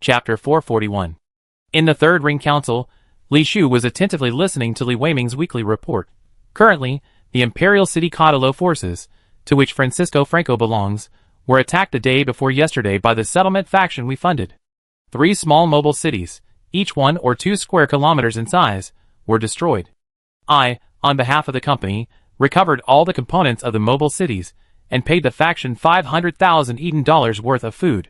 Chapter 441. In the Third Ring Council, Li Shu was attentively listening to Li Weiming's weekly report. Currently, the Imperial City Caudill forces, to which Francisco Franco belongs, were attacked the day before yesterday by the settlement faction we funded. 3 small mobile cities, each 1 or 2 square kilometers in size, were destroyed. I, on behalf of the company, recovered all the components of the mobile cities and paid the faction 500,000 Eden dollars worth of food.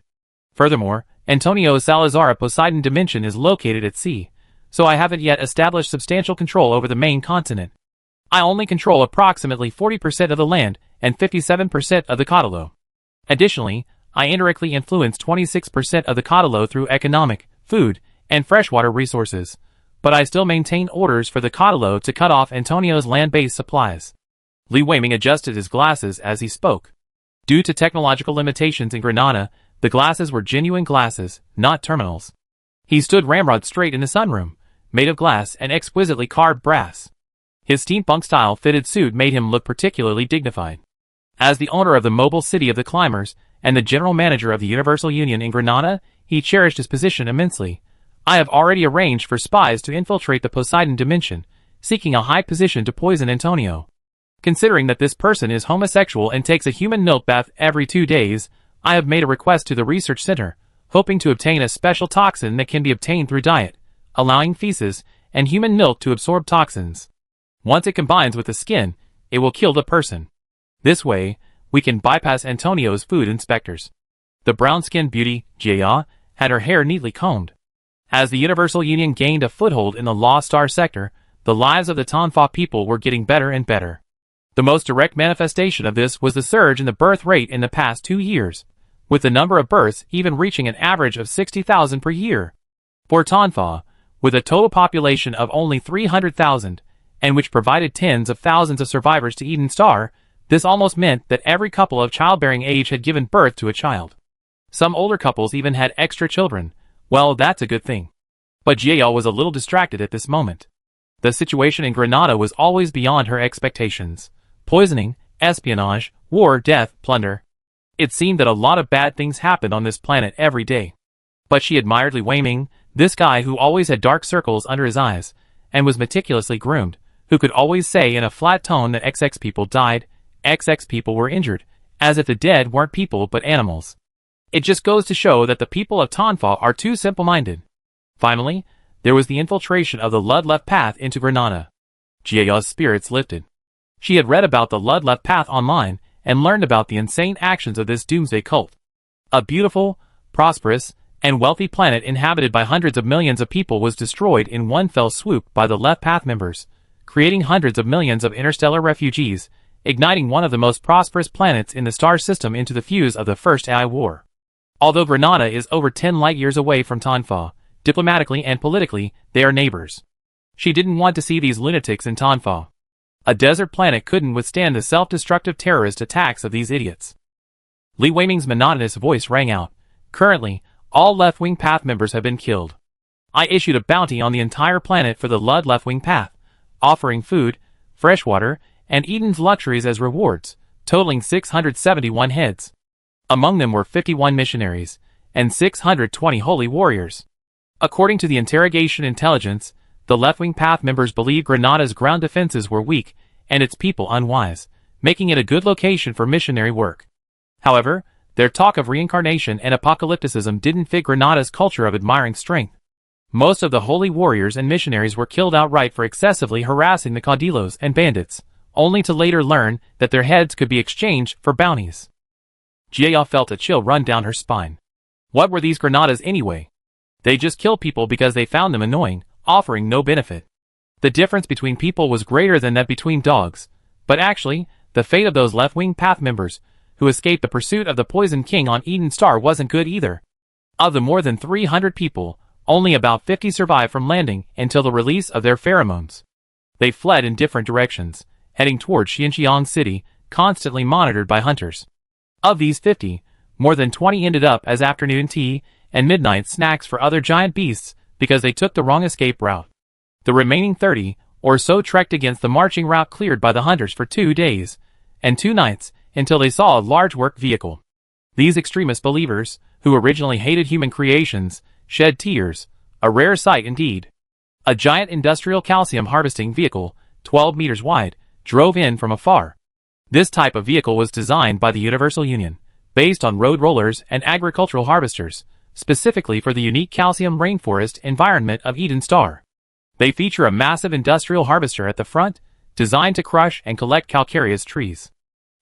Furthermore, Antonio Salazar Poseidon Dimension is located at sea, so I haven't yet established substantial control over the main continent. I only control approximately 40% of the land and 57% of the Caudill. Additionally, I indirectly influence 26% of the Caudill through economic, food, and freshwater resources, but I still maintain orders for the Caudill to cut off Antonio's land-based supplies. Li Weiming adjusted his glasses as he spoke. Due to technological limitations in Granada, the glasses were genuine glasses, not terminals. He stood ramrod straight in the sunroom, made of glass and exquisitely carved brass. His steampunk-style fitted suit made him look particularly dignified. As the owner of the mobile city of the climbers and the general manager of the Universal Union in Granada, he cherished his position immensely. I have already arranged for spies to infiltrate the Poseidon Dimension, seeking a high position to poison Antonio. Considering that this person is homosexual and takes a human milk bath every 2 days, I have made a request to the research center, hoping to obtain a special toxin that can be obtained through diet, allowing feces and human milk to absorb toxins. Once it combines with the skin, it will kill the person. This way, we can bypass Antonio's food inspectors. The brown-skinned beauty, Jia, had her hair neatly combed. As the Universal Union gained a foothold in the Lost Star sector, the lives of the Tonfa people were getting better and better. The most direct manifestation of this was the surge in the birth rate in the past 2 years, with the number of births even reaching an average of 60,000 per year. For Tonfa, with a total population of only 300,000, and which provided tens of thousands of survivors to Eden Star, this almost meant that every couple of childbearing age had given birth to a child. Some older couples even had extra children. Well, that's a good thing. But Jiao was a little distracted at this moment. The situation in Granada was always beyond her expectations. Poisoning, espionage, war, death, plunder. It seemed that a lot of bad things happened on this planet every day. But she admired Li Weiming, this guy who always had dark circles under his eyes, and was meticulously groomed, who could always say in a flat tone that XX people died, XX people were injured, as if the dead weren't people but animals. It just goes to show that the people of Tonfa are too simple-minded. Finally, there was the infiltration of the Ludleft Path into Granada. Jia's spirits lifted. She had read about the Ludleft Path online and learned about the insane actions of this doomsday cult. A beautiful, prosperous, and wealthy planet inhabited by hundreds of millions of people was destroyed in one fell swoop by the Left Path members, creating hundreds of millions of interstellar refugees, igniting one of the most prosperous planets in the star system into the fuse of the First AI War. Although Granada is over 10 light-years away from Tonfa, diplomatically and politically, they are neighbors. She didn't want to see these lunatics in Tonfa. A desert planet couldn't withstand the self-destructive terrorist attacks of these idiots. Li Weiming's monotonous voice rang out. Currently, all left-wing path members have been killed. I issued a bounty on the entire planet for the Lud left-wing path, offering food, fresh water, and Eden's luxuries as rewards, totaling 671 heads. Among them were 51 missionaries, and 620 holy warriors. According to the interrogation intelligence, the left-wing path members believe Granada's ground defenses were weak, and its people unwise, making it a good location for missionary work. However, their talk of reincarnation and apocalypticism didn't fit Granada's culture of admiring strength. Most of the holy warriors and missionaries were killed outright for excessively harassing the caudillos and bandits, only to later learn that their heads could be exchanged for bounties. Jia felt a chill run down her spine. What were these Granadas anyway? They just killed people because they found them annoying, offering no benefit. The difference between people was greater than that between dogs, but actually, the fate of those left-wing path members, who escaped the pursuit of the Poison King on Eden Star wasn't good either. Of the more than 300 people, only about 50 survived from landing until the release of their pheromones. They fled in different directions, heading toward Xinjiang City, constantly monitored by hunters. Of these 50, more than 20 ended up as afternoon tea and midnight snacks for other giant beasts because they took the wrong escape route. The remaining 30 or so trekked against the marching route cleared by the hunters for 2 days and 2 nights until they saw a large work vehicle. These extremist believers, who originally hated human creations, shed tears, a rare sight indeed. A giant industrial calcium harvesting vehicle, 12 meters wide, drove in from afar. This type of vehicle was designed by the Universal Union, based on road rollers and agricultural harvesters, specifically for the unique calcium rainforest environment of Eden Star. They feature a massive industrial harvester at the front, designed to crush and collect calcareous trees.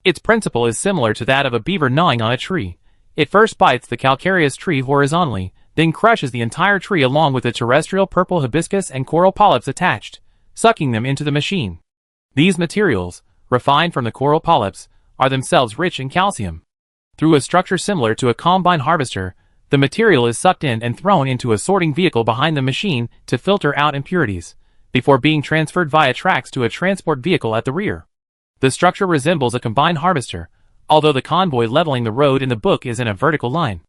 Its principle is similar to that of a beaver gnawing on a tree. It first bites the calcareous tree horizontally, then crushes the entire tree along with the terrestrial purple hibiscus and coral polyps attached, sucking them into the machine. These materials, refined from the coral polyps, are themselves rich in calcium. Through a structure similar to a combine harvester, the material is sucked in and thrown into a sorting vehicle behind the machine to filter out impurities, before being transferred via tracks to a transport vehicle at the rear. The structure resembles a combine harvester, although the convoy leveling the road in the book is in a vertical line.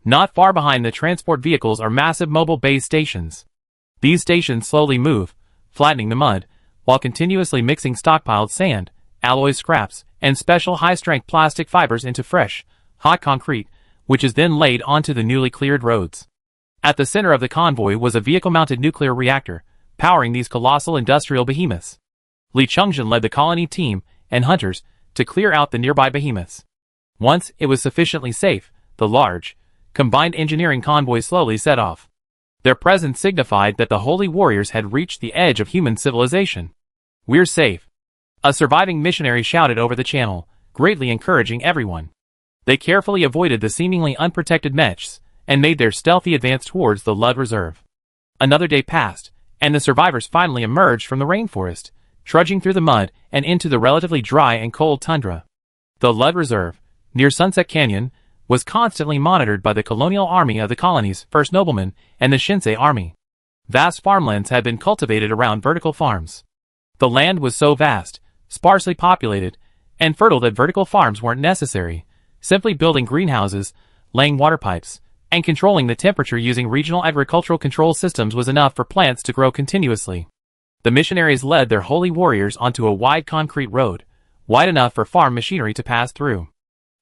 Not far behind the transport vehicles are massive mobile base stations. These stations slowly move, flattening the mud, while continuously mixing stockpiled sand, alloy scraps, and special high-strength plastic fibers into fresh, hot concrete, which is then laid onto the newly cleared roads. At the center of the convoy was a vehicle-mounted nuclear reactor, powering these colossal industrial behemoths. Li Chungjin led the colony team and hunters to clear out the nearby behemoths. Once it was sufficiently safe, the large, combined engineering convoy slowly set off. Their presence signified that the holy warriors had reached the edge of human civilization. "We're safe," a surviving missionary shouted over the channel, greatly encouraging everyone. They carefully avoided the seemingly unprotected mechs and made their stealthy advance towards the Lud Reserve. Another day passed, and the survivors finally emerged from the rainforest, trudging through the mud and into the relatively dry and cold tundra. The Lud Reserve, near Sunset Canyon, was constantly monitored by the colonial army of the colony's first noblemen and the Shinsei army. Vast farmlands had been cultivated around vertical farms. The land was so vast, sparsely populated, and fertile that vertical farms weren't necessary. Simply building greenhouses, laying water pipes, and controlling the temperature using regional agricultural control systems was enough for plants to grow continuously. The missionaries led their holy warriors onto a wide concrete road, wide enough for farm machinery to pass through.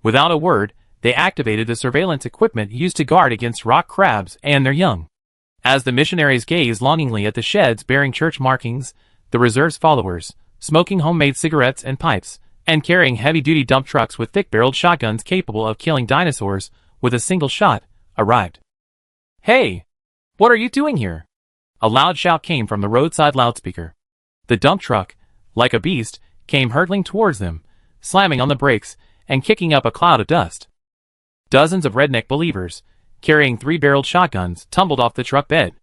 Without a word, they activated the surveillance equipment used to guard against rock crabs and their young. As the missionaries gazed longingly at the sheds bearing church markings, the reserve's followers, smoking homemade cigarettes and pipes, and carrying heavy-duty dump trucks with thick-barreled shotguns capable of killing dinosaurs with a single shot, arrived. "Hey! What are you doing here?" A loud shout came from the roadside loudspeaker. The dump truck, like a beast, came hurtling towards them, slamming on the brakes and kicking up a cloud of dust. Dozens of redneck believers, carrying 3-barreled shotguns, tumbled off the truck bed.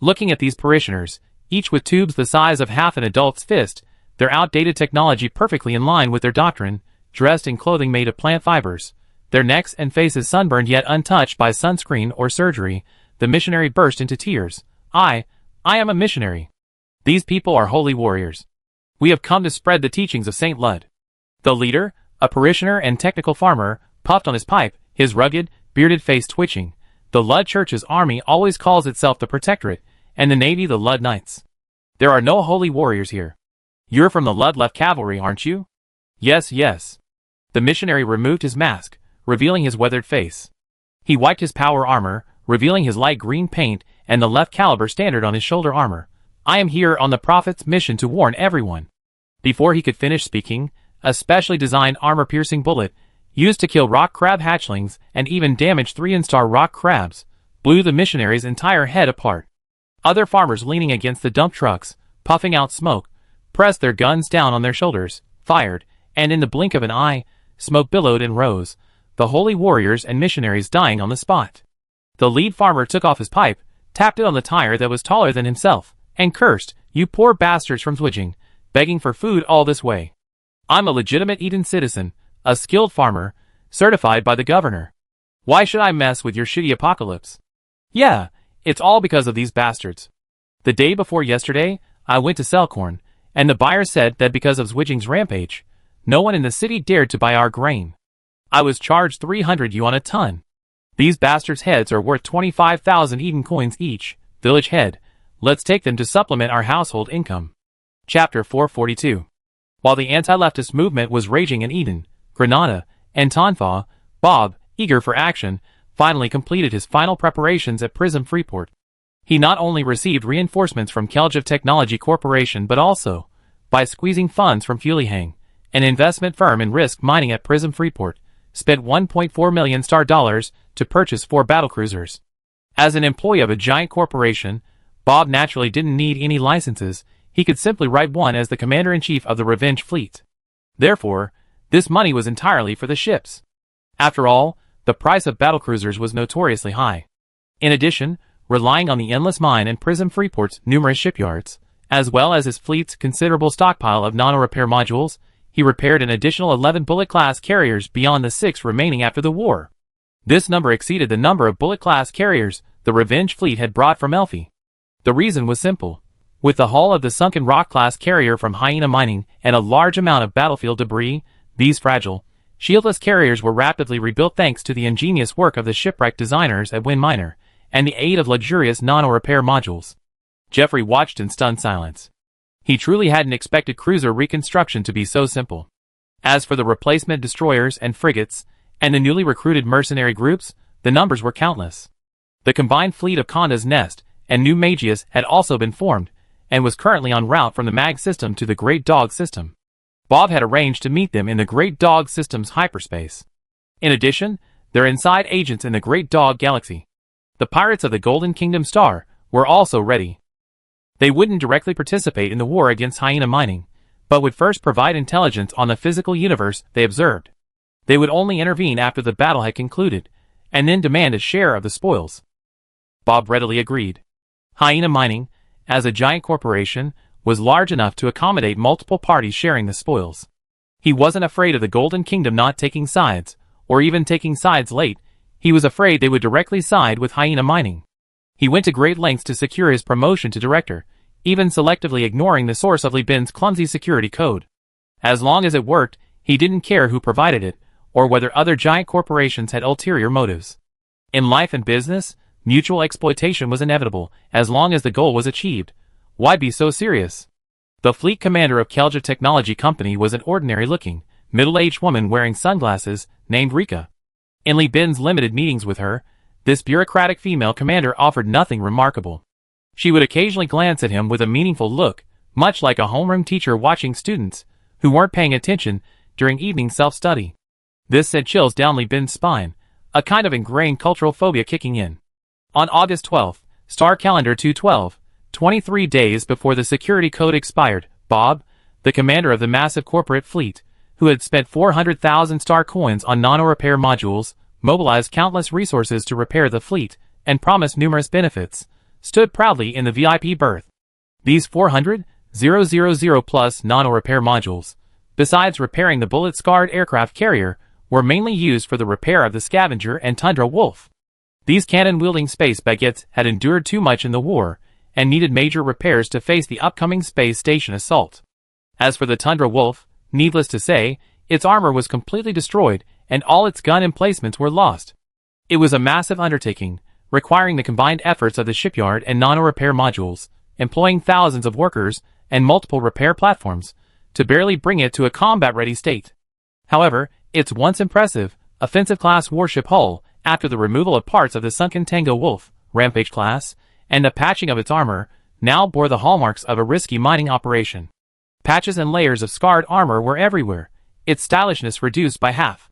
Looking at these parishioners, each with tubes the size of half an adult's fist, their outdated technology perfectly in line with their doctrine, dressed in clothing made of plant fibers, their necks and faces sunburned yet untouched by sunscreen or surgery, the missionary burst into tears. I am a missionary. These people are holy warriors. We have come to spread the teachings of Saint Lud." The leader, a parishioner and technical farmer, puffed on his pipe, his rugged, bearded face twitching. "The Lud Church's army always calls itself the Protectorate, and the Navy the Lud Knights. There are no holy warriors here. You're from the Lud Left Cavalry, aren't you?" "Yes, yes." The missionary removed his mask, revealing his weathered face. He wiped his power armor, revealing his light green paint and the left caliber standard on his shoulder armor. "I am here on the Prophet's mission to warn everyone." Before he could finish speaking, a specially designed armor-piercing bullet, used to kill rock crab hatchlings and even damage 3-star rock crabs, blew the missionary's entire head apart. Other farmers leaning against the dump trucks, puffing out smoke, pressed their guns down on their shoulders, fired, and in the blink of an eye, smoke billowed and rose, the holy warriors and missionaries dying on the spot. The lead farmer took off his pipe, tapped it on the tire that was taller than himself, and cursed, "You poor bastards from Zwitching, begging for food all this way. I'm a legitimate Eden citizen, a skilled farmer, certified by the governor. Why should I mess with your shitty apocalypse? Yeah, it's all because of these bastards. The day before yesterday, I went to sell corn, and the buyer said that because of Zwitching's rampage, no one in the city dared to buy our grain. I was charged 300 yuan a ton. These bastards' heads are worth 25,000 Eden coins each, village head. Let's take them to supplement our household income." Chapter 442. While the anti-leftist movement was raging in Eden, Granada, and Tonfa, Bob, eager for action, finally completed his final preparations at Prism Freeport. He not only received reinforcements from Keljev Technology Corporation but also, by squeezing funds from Fulihang, an investment firm in risk mining at Prism Freeport, spent $1.4 million to purchase 4 battlecruisers. As an employee of a giant corporation, Bob naturally didn't need any licenses. He could simply write one as the commander-in-chief of the Revenge fleet. Therefore, this money was entirely for the ships. After all, the price of battlecruisers was notoriously high. In addition, relying on the endless mine and Prism Freeport's numerous shipyards, as well as his fleet's considerable stockpile of nano-repair modules, he repaired an additional 11 bullet-class carriers beyond the 6 remaining after the war. This number exceeded the number of bullet-class carriers the Revenge fleet had brought from Elphi. The reason was simple. With the hull of the sunken rock-class carrier from Hyena Mining and a large amount of battlefield debris, these fragile, shieldless carriers were rapidly rebuilt thanks to the ingenious work of the shipwreck designers at Wind Miner and the aid of luxurious nano-repair modules. Jeffrey watched in stunned silence. He truly hadn't expected cruiser reconstruction to be so simple. As for the replacement destroyers and frigates, and the newly recruited mercenary groups, the numbers were countless. The combined fleet of Conda's Nest and New Magius had also been formed, and was currently en route from the Mag system to the Great Dog system. Bob had arranged to meet them in the Great Dog system's hyperspace. In addition, they're inside agents in the Great Dog Galaxy. The pirates of the Golden Kingdom Star were also ready. They wouldn't directly participate in the war against Hyena Mining, but would first provide intelligence on the physical universe they observed. They would only intervene after the battle had concluded, and then demand a share of the spoils. Bob readily agreed. Hyena Mining, as a giant corporation, was large enough to accommodate multiple parties sharing the spoils. He wasn't afraid of the Golden Kingdom not taking sides, or even taking sides late. He was afraid they would directly side with Hyena Mining. He went to great lengths to secure his promotion to director, even selectively ignoring the source of Li Bin's clumsy security code. As long as it worked, he didn't care who provided it, or whether other giant corporations had ulterior motives. In life and business, mutual exploitation was inevitable, as long as the goal was achieved. Why be so serious? The fleet commander of Keljev Technology Company was an ordinary-looking, middle-aged woman wearing sunglasses, named Rika. In Li Bin's limited meetings with her, this bureaucratic female commander offered nothing remarkable. She would occasionally glance at him with a meaningful look, much like a homeroom teacher watching students who weren't paying attention during evening self-study. This sent chills down Li Bin's spine, a kind of ingrained cultural phobia kicking in. On August 12, Star Calendar 212, 23 days before the security code expired, Bob, the commander of the massive corporate fleet, who had spent 400,000 star coins on nano-repair modules, mobilized countless resources to repair the fleet, and promised numerous benefits, stood proudly in the VIP berth. These 400,000 plus nano-repair modules, besides repairing the bullet-scarred aircraft carrier, were mainly used for the repair of the Scavenger and Tundra Wolf. These cannon-wielding space baguettes had endured too much in the war, and needed major repairs to face the upcoming space station assault. As for the Tundra Wolf, needless to say, its armor was completely destroyed, and all its gun emplacements were lost. It was a massive undertaking, requiring the combined efforts of the shipyard and nano-repair modules, employing thousands of workers and multiple repair platforms, to barely bring it to a combat-ready state. However, its once impressive, offensive-class warship hull, after the removal of parts of the sunken Tango Wolf, Rampage class, and the patching of its armor, now bore the hallmarks of a risky mining operation. Patches and layers of scarred armor were everywhere, its stylishness reduced by half.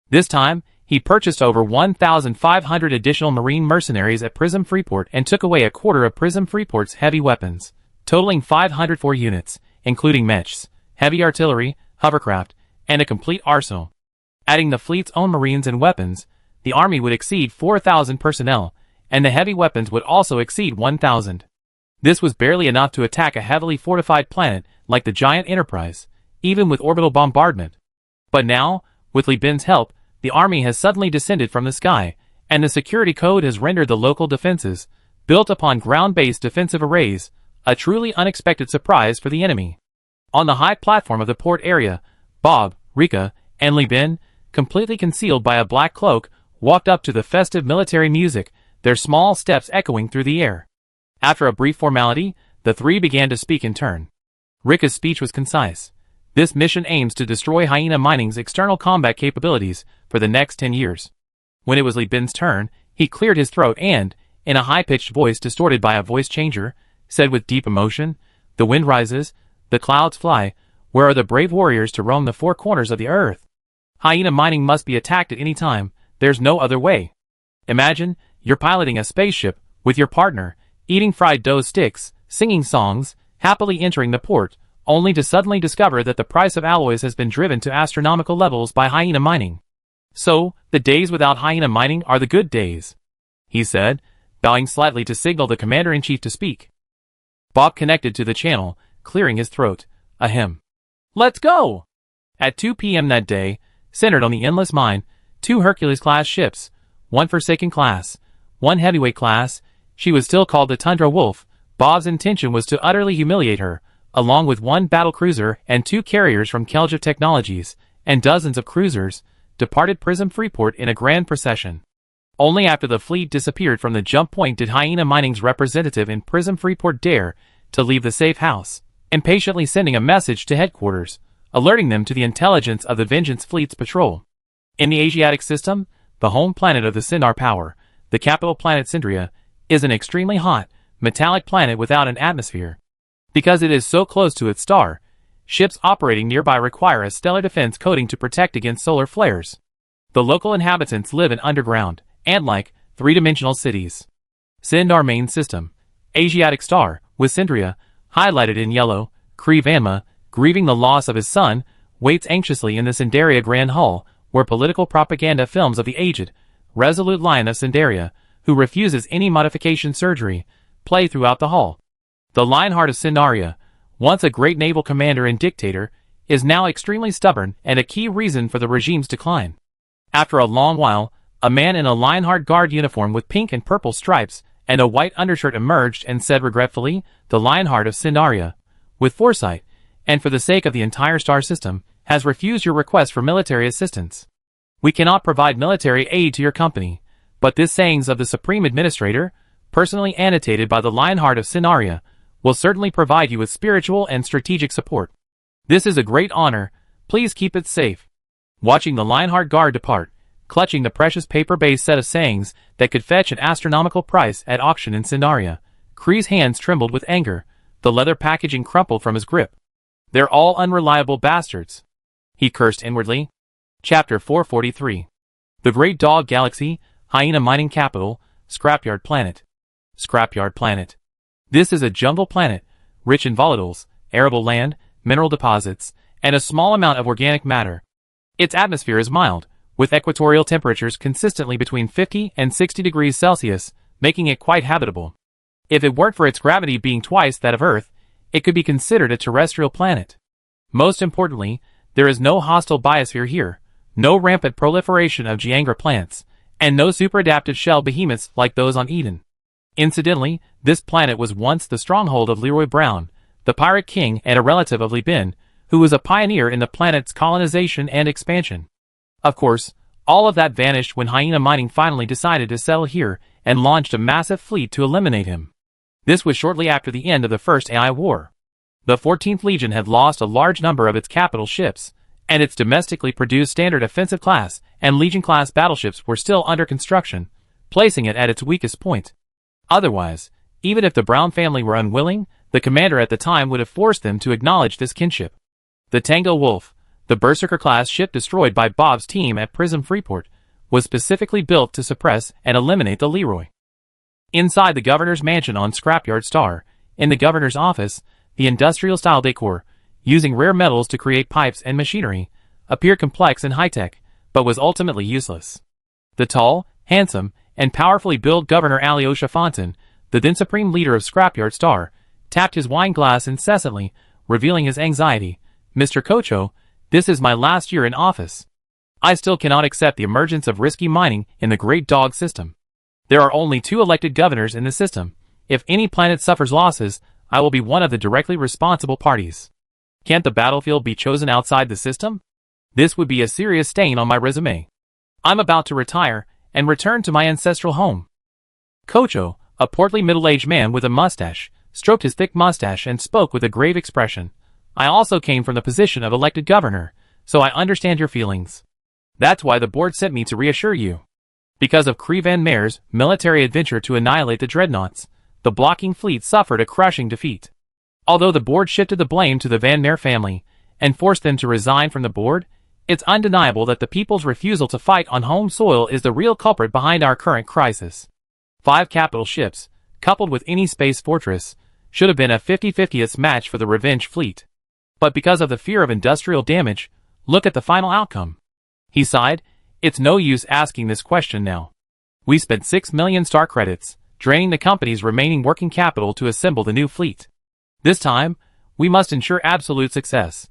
This time, he purchased over 1,500 additional marine mercenaries at Prism Freeport and took away a quarter of Prism Freeport's heavy weapons, totaling 504 units, including mechs, heavy artillery, hovercraft, and a complete arsenal. Adding the fleet's own marines and weapons, the army would exceed 4,000 personnel, and the heavy weapons would also exceed 1,000. This was barely enough to attack a heavily fortified planet like the giant Enterprise, even with orbital bombardment. But now, with Li Bin's help, the army has suddenly descended from the sky, and the security code has rendered the local defenses, built upon ground-based defensive arrays, a truly unexpected surprise for the enemy. On the high platform of the port area, Bob, Rika, and Li Bin, completely concealed by a black cloak, walked up to the festive military music, their small steps echoing through the air. After a brief formality, the three began to speak in turn. Rika's speech was concise. This mission aims to destroy Hyena Mining's external combat capabilities for the next 10 years. When it was Li Bin's turn, he cleared his throat and, in a high-pitched voice distorted by a voice changer, said with deep emotion, "The wind rises, the clouds fly, where are the brave warriors to roam the four corners of the earth? Hyena mining must be attacked at any time, there's no other way. Imagine, you're piloting a spaceship, with your partner, eating fried dough sticks, singing songs, happily entering the port, only to suddenly discover that the price of alloys has been driven to astronomical levels by hyena mining. So, the days without hyena mining are the good days," he said, bowing slightly to signal the commander-in-chief to speak. Bob connected to the channel, clearing his throat. Ahem. "Let's go!" At 2 p.m. that day, centered on the Endless Mine, 2 Hercules-class ships, 1 Forsaken class, 1 Heavyweight class. She was still called the Tundra Wolf. Bob's intention was to utterly humiliate her, along with 1 battlecruiser and 2 carriers from Kelja Technologies, and dozens of cruisers, departed Prism Freeport in a grand procession. Only after the fleet disappeared from the jump point did Hyena Mining's representative in Prism Freeport dare to leave the safe house, impatiently sending a message to headquarters, alerting them to the intelligence of the Vengeance Fleet's patrol. In the Asiatic system, the home planet of the Sindar Power, the capital planet Sindria, is an extremely hot, metallic planet without an atmosphere. Because it is so close to its star, ships operating nearby require a stellar defense coating to protect against solar flares. The local inhabitants live in underground, ant-like, three-dimensional cities. Sindar Main System, Asiatic Star, with Sindria, highlighted in yellow. Kree Vanma, grieving the loss of his son, waits anxiously in the Sindaria Grand Hall, where political propaganda films of the aged, resolute lion of Sindaria, who refuses any modification surgery, play throughout the hall. The Lionheart of Sindaria, once a great naval commander and dictator, is now extremely stubborn and a key reason for the regime's decline. After a long while, a man in a Lionheart guard uniform with pink and purple stripes and a white undershirt emerged and said regretfully, "The Lionheart of Sindaria, with foresight, and for the sake of the entire star system, has refused your request for military assistance. We cannot provide military aid to your company, but this sayings of the Supreme Administrator, personally annotated by the Lionheart of Sindaria, will certainly provide you with spiritual and strategic support. This is a great honor, please keep it safe." Watching the Lionheart guard depart, clutching the precious paper-based set of sayings that could fetch an astronomical price at auction in Sindaria, Kree's hands trembled with anger, the leather packaging crumpled from his grip. "They're all unreliable bastards," he cursed inwardly. Chapter 443. The Great Dog Galaxy, Hyena Mining Capital, Scrapyard Planet. Scrapyard Planet. This is a jungle planet, rich in volatiles, arable land, mineral deposits, and a small amount of organic matter. Its atmosphere is mild, with equatorial temperatures consistently between 50 and 60 degrees Celsius, making it quite habitable. If it weren't for its gravity being twice that of Earth, it could be considered a terrestrial planet. Most importantly, there is no hostile biosphere here, no rampant proliferation of Giangra plants, and no super-adaptive shell behemoths like those on Eden. Incidentally, this planet was once the stronghold of Leroy Brown, the Pirate King and a relative of Li Bin, who was a pioneer in the planet's colonization and expansion. Of course, all of that vanished when Hyena Mining finally decided to settle here and launched a massive fleet to eliminate him. This was shortly after the end of the First AI War. The 14th Legion had lost a large number of its capital ships, and its domestically produced standard offensive class and Legion-class battleships were still under construction, placing it at its weakest point. Otherwise, even if the Brown family were unwilling, the commander at the time would have forced them to acknowledge this kinship. The Tango Wolf, the Berserker-class ship destroyed by Bob's team at Prism Freeport, was specifically built to suppress and eliminate the Leroy. Inside the governor's mansion on Scrapyard Star, in the governor's office, the industrial-style decor, using rare metals to create pipes and machinery, appeared complex and high-tech, but was ultimately useless. The tall, handsome, and powerfully built Governor Alyosha Fontaine, the then supreme leader of Scrapyard Star, tapped his wine glass incessantly, revealing his anxiety. "Mr. Kocho, this is my last year in office. I still cannot accept the emergence of risky mining in the Great Dog system. There are only 2 elected governors in the system. If any planet suffers losses, I will be one of the directly responsible parties. Can't the battlefield be chosen outside the system? This would be a serious stain on my resume. I'm about to retire and return to my ancestral home." Kocho, a portly middle-aged man with a mustache, stroked his thick mustache and spoke with a grave expression. "I also came from the position of elected governor, so I understand your feelings. That's why the board sent me to reassure you. Because of Kree Van Meer's military adventure to annihilate the dreadnoughts, the blocking fleet suffered a crushing defeat. Although the board shifted the blame to the Van Meer family and forced them to resign from the board, it's undeniable that the people's refusal to fight on home soil is the real culprit behind our current crisis. 5 capital ships, coupled with any space fortress, should have been a 50-50th match for the revenge fleet. But because of the fear of industrial damage, look at the final outcome. He sighed, it's no use asking this question now. We spent 6 million star credits, draining the company's remaining working capital to assemble the new fleet. This time, we must ensure absolute success.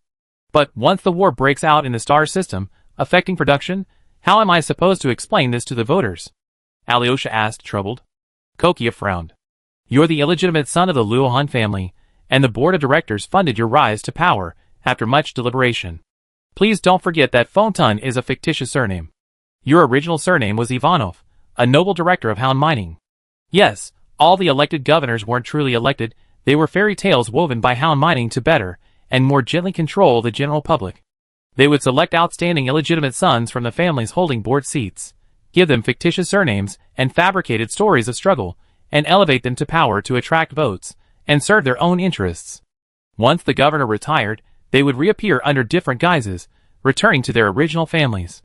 But once the war breaks out in the star system, affecting production, how am I supposed to explain this to the voters? Alyosha asked, troubled. Kokia frowned. You're the illegitimate son of the Luohan family, and the board of directors funded your rise to power after much deliberation. Please don't forget that Fontun is a fictitious surname. Your original surname was Ivanov, a noble director of Hound Mining. Yes, all the elected governors weren't truly elected, they were fairy tales woven by Hound Mining to better and more gently control the general public. They would select outstanding illegitimate sons from the families holding board seats, give them fictitious surnames and fabricated stories of struggle, and elevate them to power to attract votes and serve their own interests. Once the governor retired, they would reappear under different guises, returning to their original families.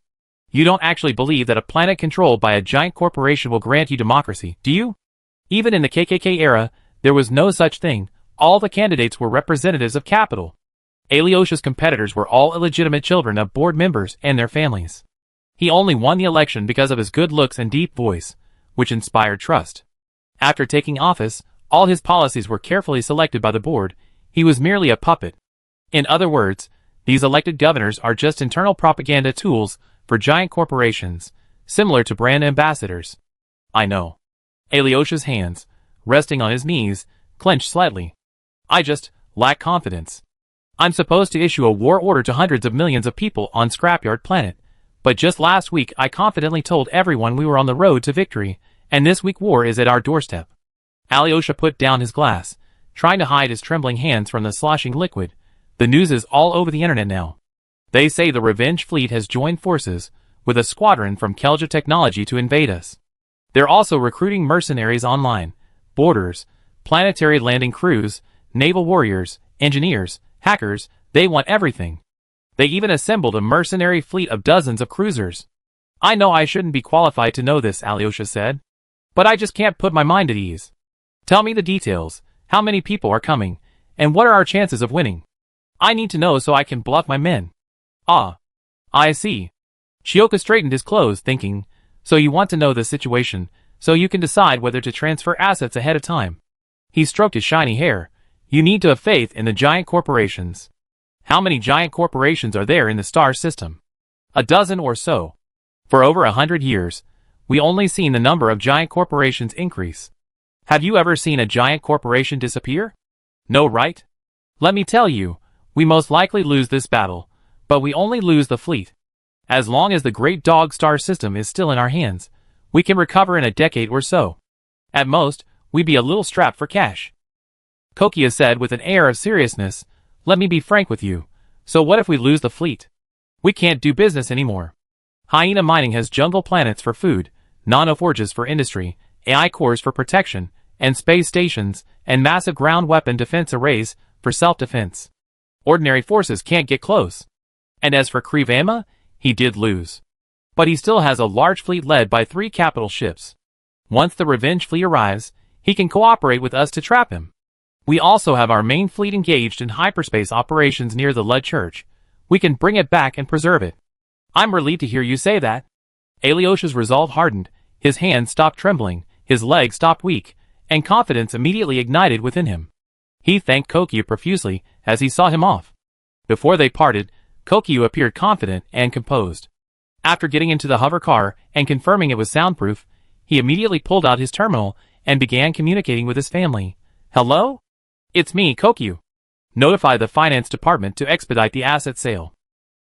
You don't actually believe that a planet controlled by a giant corporation will grant you democracy, do you? Even in the KKK era, there was no such thing. All the candidates were representatives of capital. Alyosha's competitors were all illegitimate children of board members and their families. He only won the election because of his good looks and deep voice, which inspired trust. After taking office, all his policies were carefully selected by the board. He was merely a puppet. In other words, these elected governors are just internal propaganda tools for giant corporations, similar to brand ambassadors. I know. Alyosha's hands, resting on his knees, clenched slightly. I just lack confidence. I'm supposed to issue a war order to hundreds of millions of people on Scrapyard Planet, but just last week I confidently told everyone we were on the road to victory, and this week war is at our doorstep. Alyosha put down his glass, trying to hide his trembling hands from the sloshing liquid. The news is all over the internet now. They say the Revenge Fleet has joined forces with a squadron from Kelja Technology to invade us. They're also recruiting mercenaries online, boarders, planetary landing crews, naval warriors, engineers, hackers. They want everything. They even assembled a mercenary fleet of dozens of cruisers. I know I shouldn't be qualified to know this, Alyosha said. But I just can't put my mind at ease. Tell me the details. How many people are coming? And what are our chances of winning? I need to know so I can bluff my men. Ah. I see. Chioka straightened his clothes, thinking, so you want to know the situation, so you can decide whether to transfer assets ahead of time. He stroked his shiny hair. You need to have faith in the giant corporations. How many giant corporations are there in the star system? A dozen or so. For over 100 years, we only seen the number of giant corporations increase. Have you ever seen a giant corporation disappear? No, right? Let me tell you, we most likely lose this battle, but we only lose the fleet. As long as the Great Dog Star system is still in our hands, we can recover in a decade or so. At most, we'd be a little strapped for cash. Kokia said with an air of seriousness, let me be frank with you. So what if we lose the fleet? We can't do business anymore. Hyena Mining has jungle planets for food, nanoforges for industry, AI cores for protection, and space stations, and massive ground weapon defense arrays for self-defense. Ordinary forces can't get close. And as for Krivama, he did lose. But he still has a large fleet led by 3 capital ships. Once the Revenge Fleet arrives, he can cooperate with us to trap him. We also have our main fleet engaged in hyperspace operations near the Lud Church. We can bring it back and preserve it. I'm relieved to hear you say that. Alyosha's resolve hardened, his hands stopped trembling, his legs stopped weak, and confidence immediately ignited within him. He thanked Kokyu profusely as he saw him off. Before they parted, Kokyu appeared confident and composed. After getting into the hover car and confirming it was soundproof, he immediately pulled out his terminal and began communicating with his family. Hello? It's me, Kokyu. Notify the finance department to expedite the asset sale.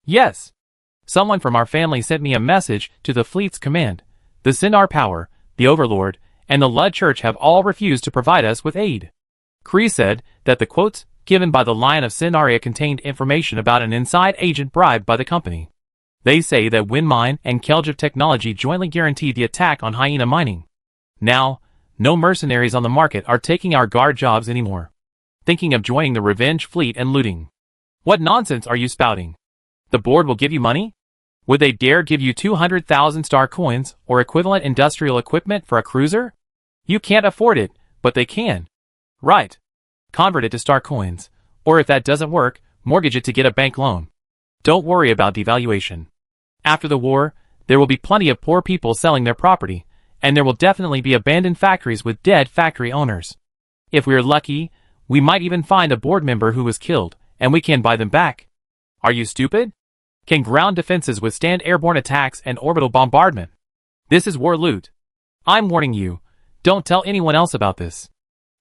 Yes. Someone from our family sent me a message to the fleet's command. The Sinar Power, the Overlord, and the Lud Church have all refused to provide us with aid. Kree said that the quotes given by the Lion of Sinaria contained information about an inside agent bribed by the company. They say that Windmine and Keljev Technology jointly guaranteed the attack on Hyena Mining. Now, no mercenaries on the market are taking our guard jobs anymore. Thinking of joining the revenge fleet and looting. What nonsense are you spouting? The board will give you money? Would they dare give you 200,000 star coins or equivalent industrial equipment for a cruiser? You can't afford it, but they can. Right. Convert it to star coins, or if that doesn't work, mortgage it to get a bank loan. Don't worry about devaluation. After the war, there will be plenty of poor people selling their property, and there will definitely be abandoned factories with dead factory owners. If we are lucky, we might even find a board member who was killed, and we can buy them back. Are you stupid? Can ground defenses withstand airborne attacks and orbital bombardment? This is war loot. I'm warning you, don't tell anyone else about this.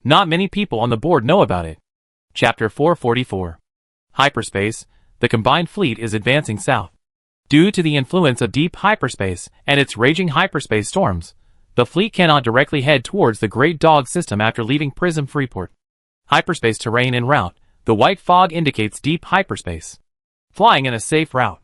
Not many people on the board know about it. Chapter 444. Hyperspace. The combined fleet is advancing south. Due to the influence of deep hyperspace and its raging hyperspace storms, the fleet cannot directly head towards the Great Dog system after leaving Prism Freeport. Hyperspace terrain en route. The white fog indicates deep hyperspace. Flying in a safe route.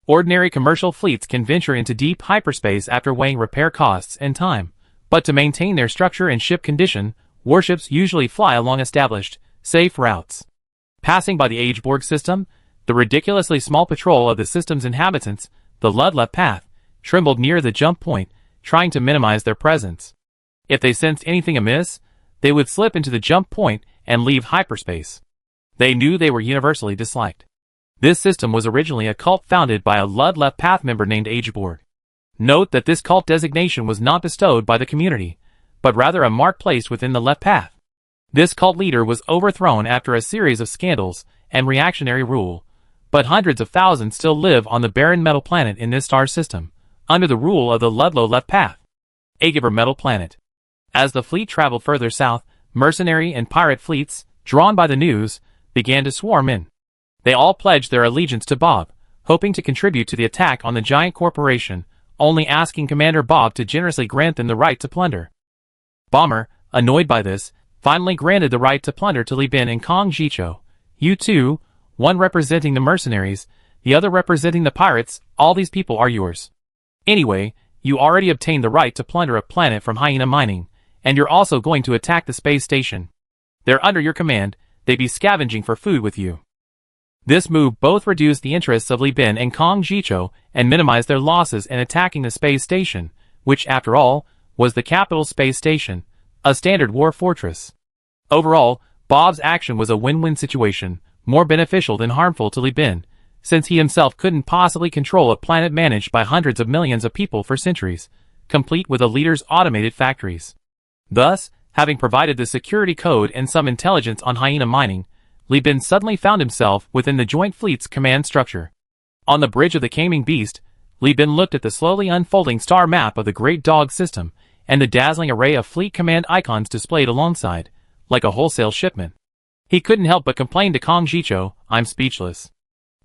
Ordinary commercial fleets can venture into deep hyperspace after weighing repair costs and time, but to maintain their structure and ship condition, warships usually fly along established, safe routes. Passing by the Ageborg system, the ridiculously small patrol of the system's inhabitants, the Ludlep path, trembled near the jump point, trying to minimize their presence. If they sensed anything amiss, they would slip into the jump point and leave hyperspace. They knew they were universally disliked. This system was originally a cult founded by a Ludlep path member named Ageborg. Note that this cult designation was not bestowed by the community, but rather a mark placed within the left path. This cult leader was overthrown after a series of scandals and reactionary rule, but hundreds of thousands still live on the barren metal planet in this star system, under the rule of the Ludlow left path. Agiver metal planet. As the fleet traveled further south, mercenary and pirate fleets, drawn by the news, began to swarm in. They all pledged their allegiance to Bob, hoping to contribute to the attack on the giant corporation, only asking Commander Bob to generously grant them the right to plunder. Bomber, annoyed by this, finally granted the right to plunder to Li Bin and Kong Jicho. You two, one representing the mercenaries, the other representing the pirates, all these people are yours. Anyway, you already obtained the right to plunder a planet from Hyena Mining, and you're also going to attack the space station. They're under your command, they be scavenging for food with you. This move both reduced the interests of Li Bin and Kong Jicho and minimized their losses in attacking the space station, which after all, was the capital space station, a standard war fortress. Overall, Bob's action was a win-win situation, more beneficial than harmful to Li Bin, since he himself couldn't possibly control a planet managed by hundreds of millions of people for centuries, complete with a leader's automated factories. Thus, having provided the security code and some intelligence on Hyena Mining, Li Bin suddenly found himself within the Joint Fleet's command structure. On the bridge of the Caming Beast, Li Bin looked at the slowly unfolding star map of the Great Dog system and the dazzling array of fleet command icons displayed alongside, like a wholesale shipment. He couldn't help but complain to Kong Jicho, "I'm speechless.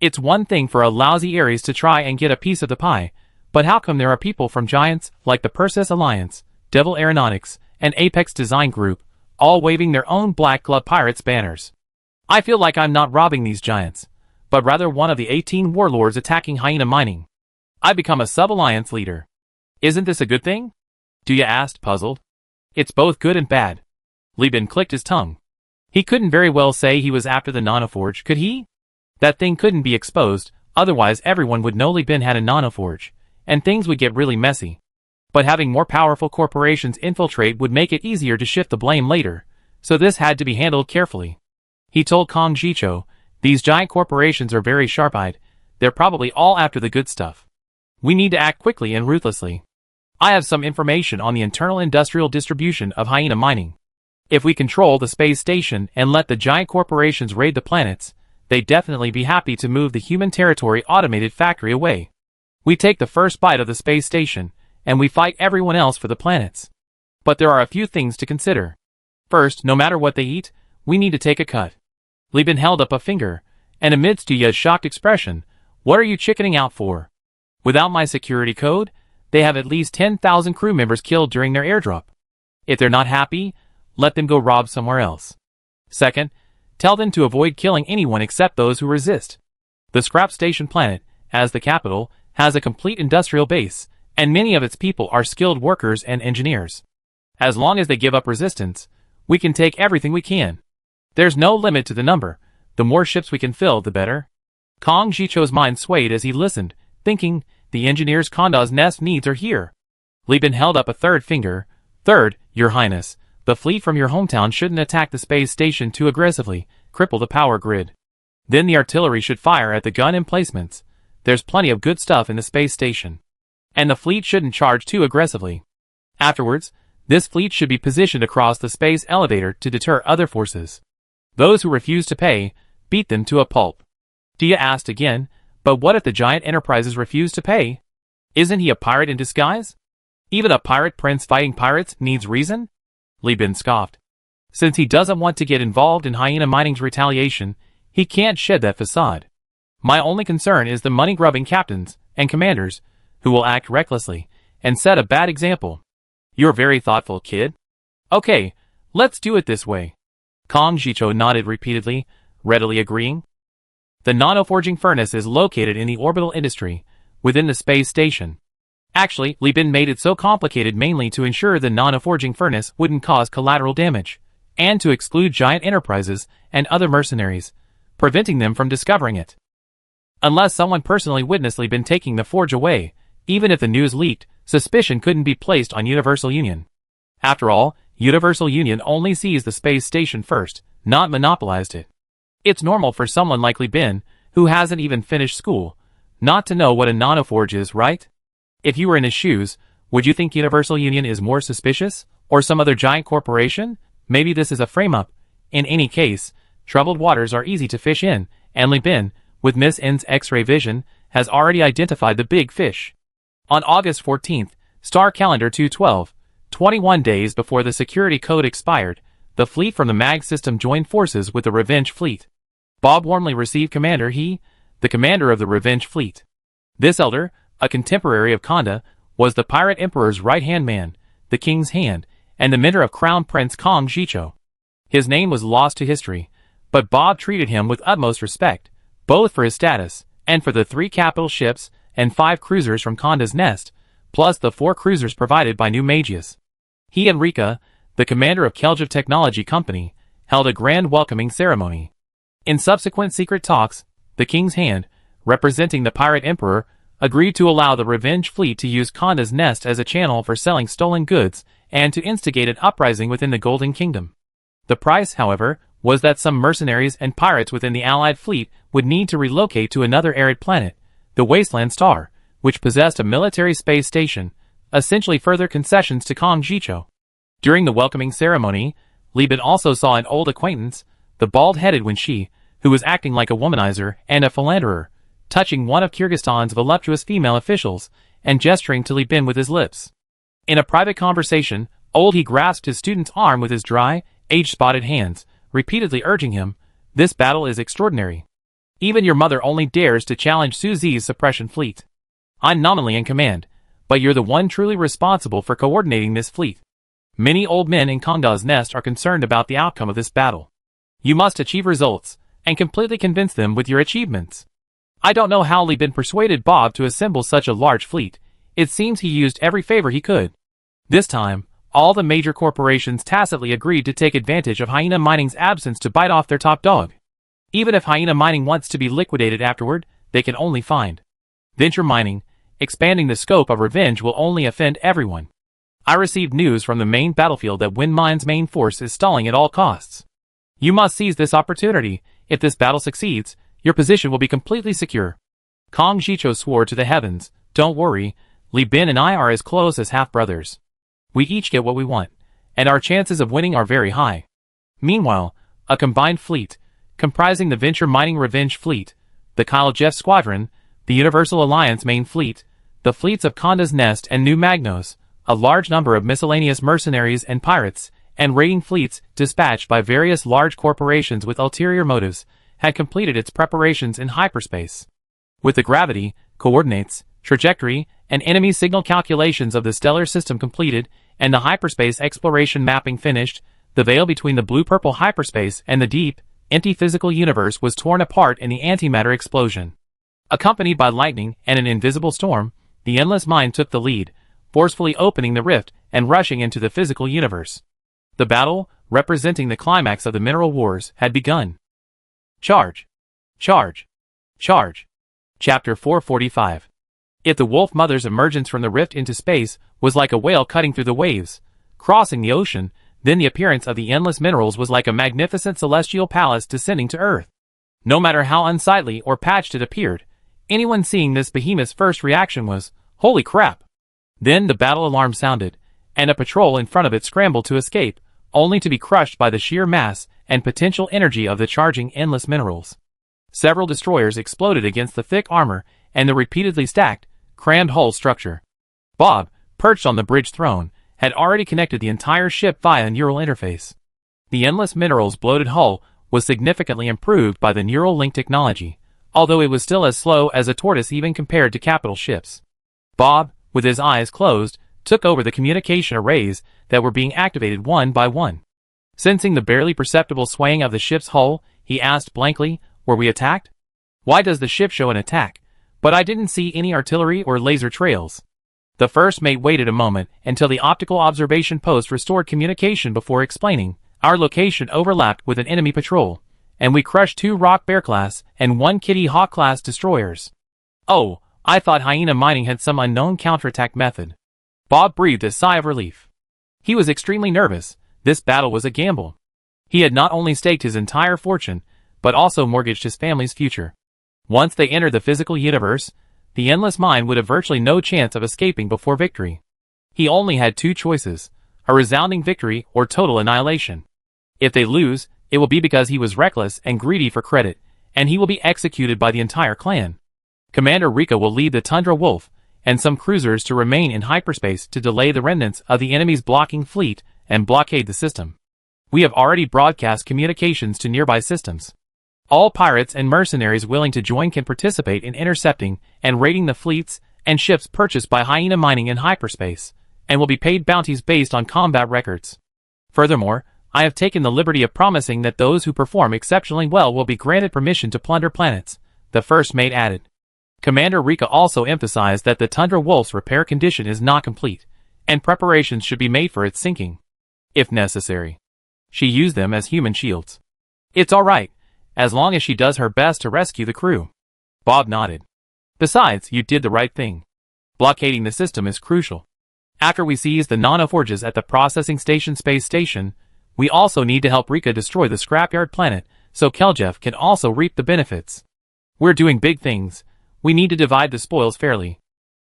It's one thing for a lousy Ares to try and get a piece of the pie, but how come there are people from giants like the Perseus Alliance, Devil Aeronautics, and Apex Design Group, all waving their own Black Glove Pirates banners? I feel like I'm not robbing these giants, but rather one of the 18 warlords attacking Hyena Mining. I become a sub-alliance leader. Isn't this a good thing? Do you ask, puzzled? It's both good and bad. Li Bin clicked his tongue. He couldn't very well say he was after the nanoforge, could he? That thing couldn't be exposed, otherwise everyone would know Li Bin had a nanoforge, and things would get really messy. But having more powerful corporations infiltrate would make it easier to shift the blame later, so this had to be handled carefully. He told Kong Jicho, "These giant corporations are very sharp-eyed. They're probably all after the good stuff. We need to act quickly and ruthlessly. I have some information on the internal industrial distribution of Hyena Mining. If we control the space station and let the giant corporations raid the planets, they'd definitely be happy to move the human territory automated factory away. We take the first bite of the space station, and we fight everyone else for the planets. But there are a few things to consider. First, no matter what they eat, we need to take a cut." Li Bin held up a finger, and amidst Yuya's shocked expression, "What are you chickening out for? Without my security code, they have at least 10,000 crew members killed during their airdrop. If they're not happy, let them go rob somewhere else. Second, tell them to avoid killing anyone except those who resist. The scrap station planet, as the capital, has a complete industrial base, and many of its people are skilled workers and engineers. As long as they give up resistance, we can take everything we can. There's no limit to the number. The more ships we can fill, the better. Kong Jicho's mind swayed as he listened, thinking, the engineers Konda's Nest needs are here. Li Bin held up a third finger. Third, Your Highness, the fleet from your hometown shouldn't attack the space station too aggressively, cripple the power grid. Then the artillery should fire at the gun emplacements. There's plenty of good stuff in the space station. And the fleet shouldn't charge too aggressively. Afterwards, this fleet should be positioned across the space elevator to deter other forces. Those who refuse to pay, beat them to a pulp. Dia asked again, but what if the giant enterprises refuse to pay? Isn't he a pirate in disguise? Even a pirate prince fighting pirates needs reason? Li Bin scoffed. Since he doesn't want to get involved in Hyena Mining's retaliation, he can't shed that facade. My only concern is the money-grubbing captains and commanders who will act recklessly and set a bad example. You're very thoughtful, kid. Okay, let's do it this way. Kong Jicho nodded repeatedly, readily agreeing. The nanoforging furnace is located in the orbital industry, within the space station. Actually, Li Bin made it so complicated mainly to ensure the nanoforging furnace wouldn't cause collateral damage, and to exclude giant enterprises and other mercenaries, preventing them from discovering it. Unless someone personally witnessed Li Bin taking the forge away, even if the news leaked, suspicion couldn't be placed on Universal Union. After all, Universal Union only sees the space station first, not monopolized it. It's normal for someone like Li Bin, who hasn't even finished school, not to know what a nanoforge is, right? If you were in his shoes, would you think Universal Union is more suspicious? Or some other giant corporation? Maybe this is a frame-up. In any case, troubled waters are easy to fish in, and Li Bin, with Miss N's X-ray vision, has already identified the big fish. On August 14th, Star Calendar 212, 21 days before the security code expired, the fleet from the MAG system joined forces with the Revenge fleet. Bob warmly received Commander He, the commander of the Revenge fleet. This elder, a contemporary of Konda, was the pirate emperor's right-hand man, the king's hand, and the mentor of Crown Prince Kong Jicho. His name was lost to history, but Bob treated him with utmost respect, both for his status, and for the 3 capital ships and 5 cruisers from Konda's Nest, plus the 4 cruisers provided by New Magius. He and Rika, the commander of Keljev Technology Company, held a grand welcoming ceremony. In subsequent secret talks, the King's Hand, representing the pirate emperor, agreed to allow the Revenge fleet to use Konda's Nest as a channel for selling stolen goods and to instigate an uprising within the Golden Kingdom. The price, however, was that some mercenaries and pirates within the Allied fleet would need to relocate to another arid planet, the Wasteland Star, which possessed a military space station, essentially further concessions to Kong Jicho. During the welcoming ceremony, Li Bin also saw an old acquaintance, the bald-headed Wenshi, who was acting like a womanizer and a philanderer, touching one of Kyrgyzstan's voluptuous female officials and gesturing to Li Bin with his lips. In a private conversation, old He grasped his student's arm with his dry, age-spotted hands, repeatedly urging him, "This battle is extraordinary. Even your mother only dares to challenge Su Zi's suppression fleet. I'm nominally in command, but you're the one truly responsible for coordinating this fleet. Many old men in Konda's Nest are concerned about the outcome of this battle. You must achieve results, and completely convince them with your achievements." I don't know how Li Bin persuaded Bob to assemble such a large fleet. It seems he used every favor he could. This time, all the major corporations tacitly agreed to take advantage of Hyena Mining's absence to bite off their top dog. Even if Hyena Mining wants to be liquidated afterward, they can only find Venture Mining. Expanding the scope of revenge will only offend everyone. I received news from the main battlefield that Wind Mine's main force is stalling at all costs. You must seize this opportunity. If this battle succeeds, your position will be completely secure. Kong Jicho swore to the heavens, "Don't worry, Li Bin and I are as close as half-brothers. We each get what we want, and our chances of winning are very high." Meanwhile, a combined fleet, comprising the Venture Mining Revenge fleet, the Kyljev Squadron, the Universal Alliance main fleet, the fleets of Konda's Nest and New Magnos, a large number of miscellaneous mercenaries and pirates, and raiding fleets dispatched by various large corporations with ulterior motives, had completed its preparations in hyperspace. With the gravity, coordinates, trajectory, and enemy signal calculations of the stellar system completed, and the hyperspace exploration mapping finished, the veil between the blue-purple hyperspace and the deep, empty physical universe was torn apart in the antimatter explosion. Accompanied by lightning and an invisible storm, the Endless Mind took the lead, forcefully opening the rift and rushing into the physical universe. The battle, representing the climax of the mineral wars, had begun. Charge! Charge! Charge! Chapter 445. If the Wolf Mother's emergence from the rift into space was like a whale cutting through the waves, crossing the ocean, then the appearance of the endless minerals was like a magnificent celestial palace descending to Earth. No matter how unsightly or patched it appeared, anyone seeing this behemoth's first reaction was, "Holy crap!" Then the battle alarm sounded, and a patrol in front of it scrambled to escape, only to be crushed by the sheer mass and potential energy of the charging endless minerals. Several destroyers exploded against the thick armor and the repeatedly stacked, crammed hull structure. Bob, perched on the bridge throne, had already connected the entire ship via neural interface. The endless minerals' bloated hull was significantly improved by the neural link technology, although it was still as slow as a tortoise even compared to capital ships. Bob, with his eyes closed, took over the communication arrays that were being activated one by one. Sensing the barely perceptible swaying of the ship's hull, he asked blankly, "Were we attacked? Why does the ship show an attack, but I didn't see any artillery or laser trails?" The first mate waited a moment until the optical observation post restored communication before explaining, "Our location overlapped with an enemy patrol, and we crushed 2 Rock Bear class and 1 Kitty Hawk class destroyers." "Oh, I thought Hyena Mining had some unknown counterattack method." Bob breathed a sigh of relief. He was extremely nervous. This battle was a gamble. He had not only staked his entire fortune, but also mortgaged his family's future. Once they entered the physical universe, the Endless Mind would have virtually no chance of escaping before victory. He only had 2 choices, a resounding victory or total annihilation. If they lose, it will be because he was reckless and greedy for credit, and he will be executed by the entire clan. Commander Rika will lead the Tundra Wolf and some cruisers to remain in hyperspace to delay the remnants of the enemy's blocking fleet and blockade the system. We have already broadcast communications to nearby systems. All pirates and mercenaries willing to join can participate in intercepting and raiding the fleets and ships purchased by Hyena Mining in hyperspace, and will be paid bounties based on combat records. Furthermore, I have taken the liberty of promising that those who perform exceptionally well will be granted permission to plunder planets, the first mate added. Commander Rika also emphasized that the Tundra Wolf's repair condition is not complete, and preparations should be made for its sinking, if necessary. She used them as human shields. "It's all right, as long as she does her best to rescue the crew." Bob nodded. "Besides, you did the right thing. Blockading the system is crucial. After we seize the nanoforges at the processing station space station, we also need to help Rika destroy the scrapyard planet so Keljef can also reap the benefits. We're doing big things. We need to divide the spoils fairly."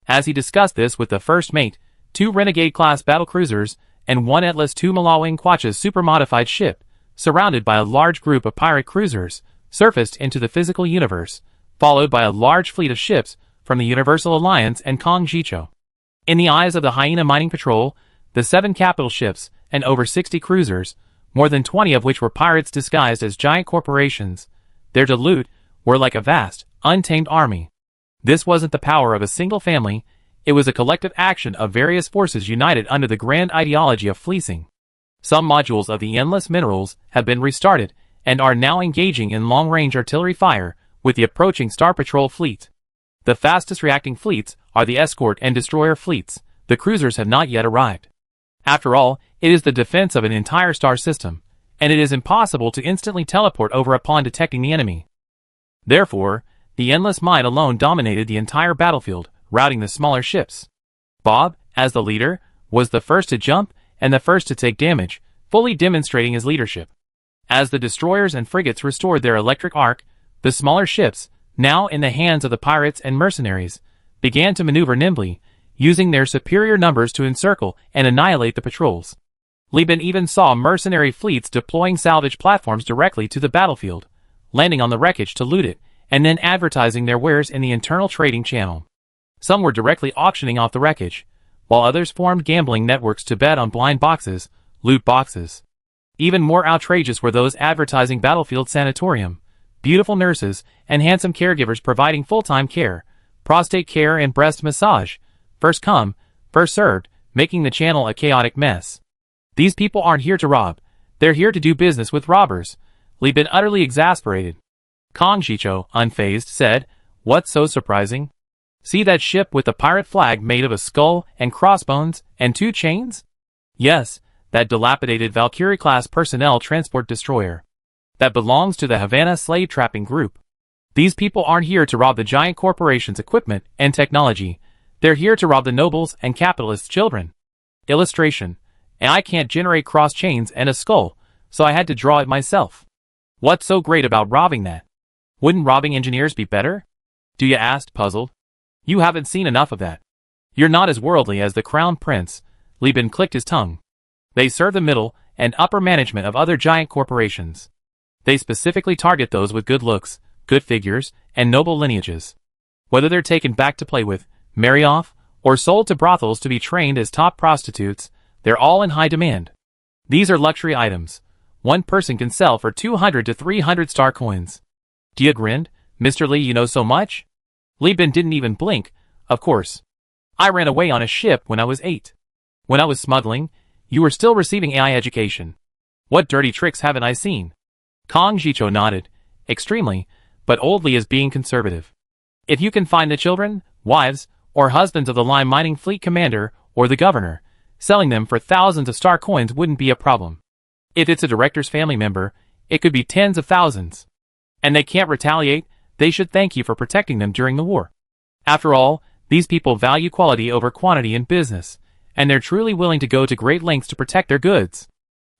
As he discussed this with the first mate, 2 Renegade-class battlecruisers and 1 Atlas II Malawing Quacha's super-modified ship, surrounded by a large group of pirate cruisers, surfaced into the physical universe, followed by a large fleet of ships from the Universal Alliance and Kong Jicho. In the eyes of the Hyena Mining Patrol, the 7 capital ships and over 60 cruisers, more than 20 of which were pirates disguised as giant corporations, there to loot, were like a vast, untamed army. This wasn't the power of a single family, it was a collective action of various forces united under the grand ideology of fleecing. Some modules of the endless minerals have been restarted and are now engaging in long-range artillery fire with the approaching Star Patrol fleet. The fastest reacting fleets are the escort and destroyer fleets. The cruisers have not yet arrived. After all, it is the defense of an entire star system, and it is impossible to instantly teleport over upon detecting the enemy. Therefore, the Endless Mind alone dominated the entire battlefield, routing the smaller ships. Bob, as the leader, was the first to jump and the first to take damage, fully demonstrating his leadership. As the destroyers and frigates restored their electric arc, the smaller ships, now in the hands of the pirates and mercenaries, began to maneuver nimbly, using their superior numbers to encircle and annihilate the patrols. Liban even saw mercenary fleets deploying salvage platforms directly to the battlefield, landing on the wreckage to loot it, and then advertising their wares in the internal trading channel. Some were directly auctioning off the wreckage, while others formed gambling networks to bet on blind boxes, loot boxes. Even more outrageous were those advertising battlefield sanatorium, beautiful nurses, and handsome caregivers providing full-time care, prostate care and breast massage, first come, first served, making the channel a chaotic mess. These people aren't here to rob, they're here to do business with robbers. Li been utterly exasperated. Kong Jicho, unfazed, said, What's so surprising? See that ship with the pirate flag made of a skull and crossbones and 2 chains? Yes, that dilapidated Valkyrie-class personnel transport destroyer. That belongs to the Havana slave trapping group. These people aren't here to rob the giant corporation's equipment and technology. They're here to rob the nobles and capitalists' children. Illustration. And I can't generate cross chains and a skull, so I had to draw it myself. What's so great about robbing that? Wouldn't robbing engineers be better? Do you ask, puzzled? You haven't seen enough of that. You're not as worldly as the Crown Prince. Li Bin clicked his tongue. They serve the middle and upper management of other giant corporations. They specifically target those with good looks, good figures, and noble lineages. Whether they're taken back to play with, marry off, or sold to brothels to be trained as top prostitutes, they're all in high demand. These are luxury items. One person can sell for 200 to 300 star coins. Dia grinned. Mr. Li, you know so much? Li Bin didn't even blink. Of course. I ran away on a ship when I was 8. When I was smuggling, you were still receiving AI education. What dirty tricks haven't I seen? Kong Jicho nodded. Extremely, but old Li is being conservative. If you can find the children, wives, or husbands of the Lime mining fleet commander or the governor, selling them for thousands of star coins wouldn't be a problem. If it's a director's family member, it could be tens of thousands. And they can't retaliate, they should thank you for protecting them during the war. After all, these people value quality over quantity in business, and they're truly willing to go to great lengths to protect their goods.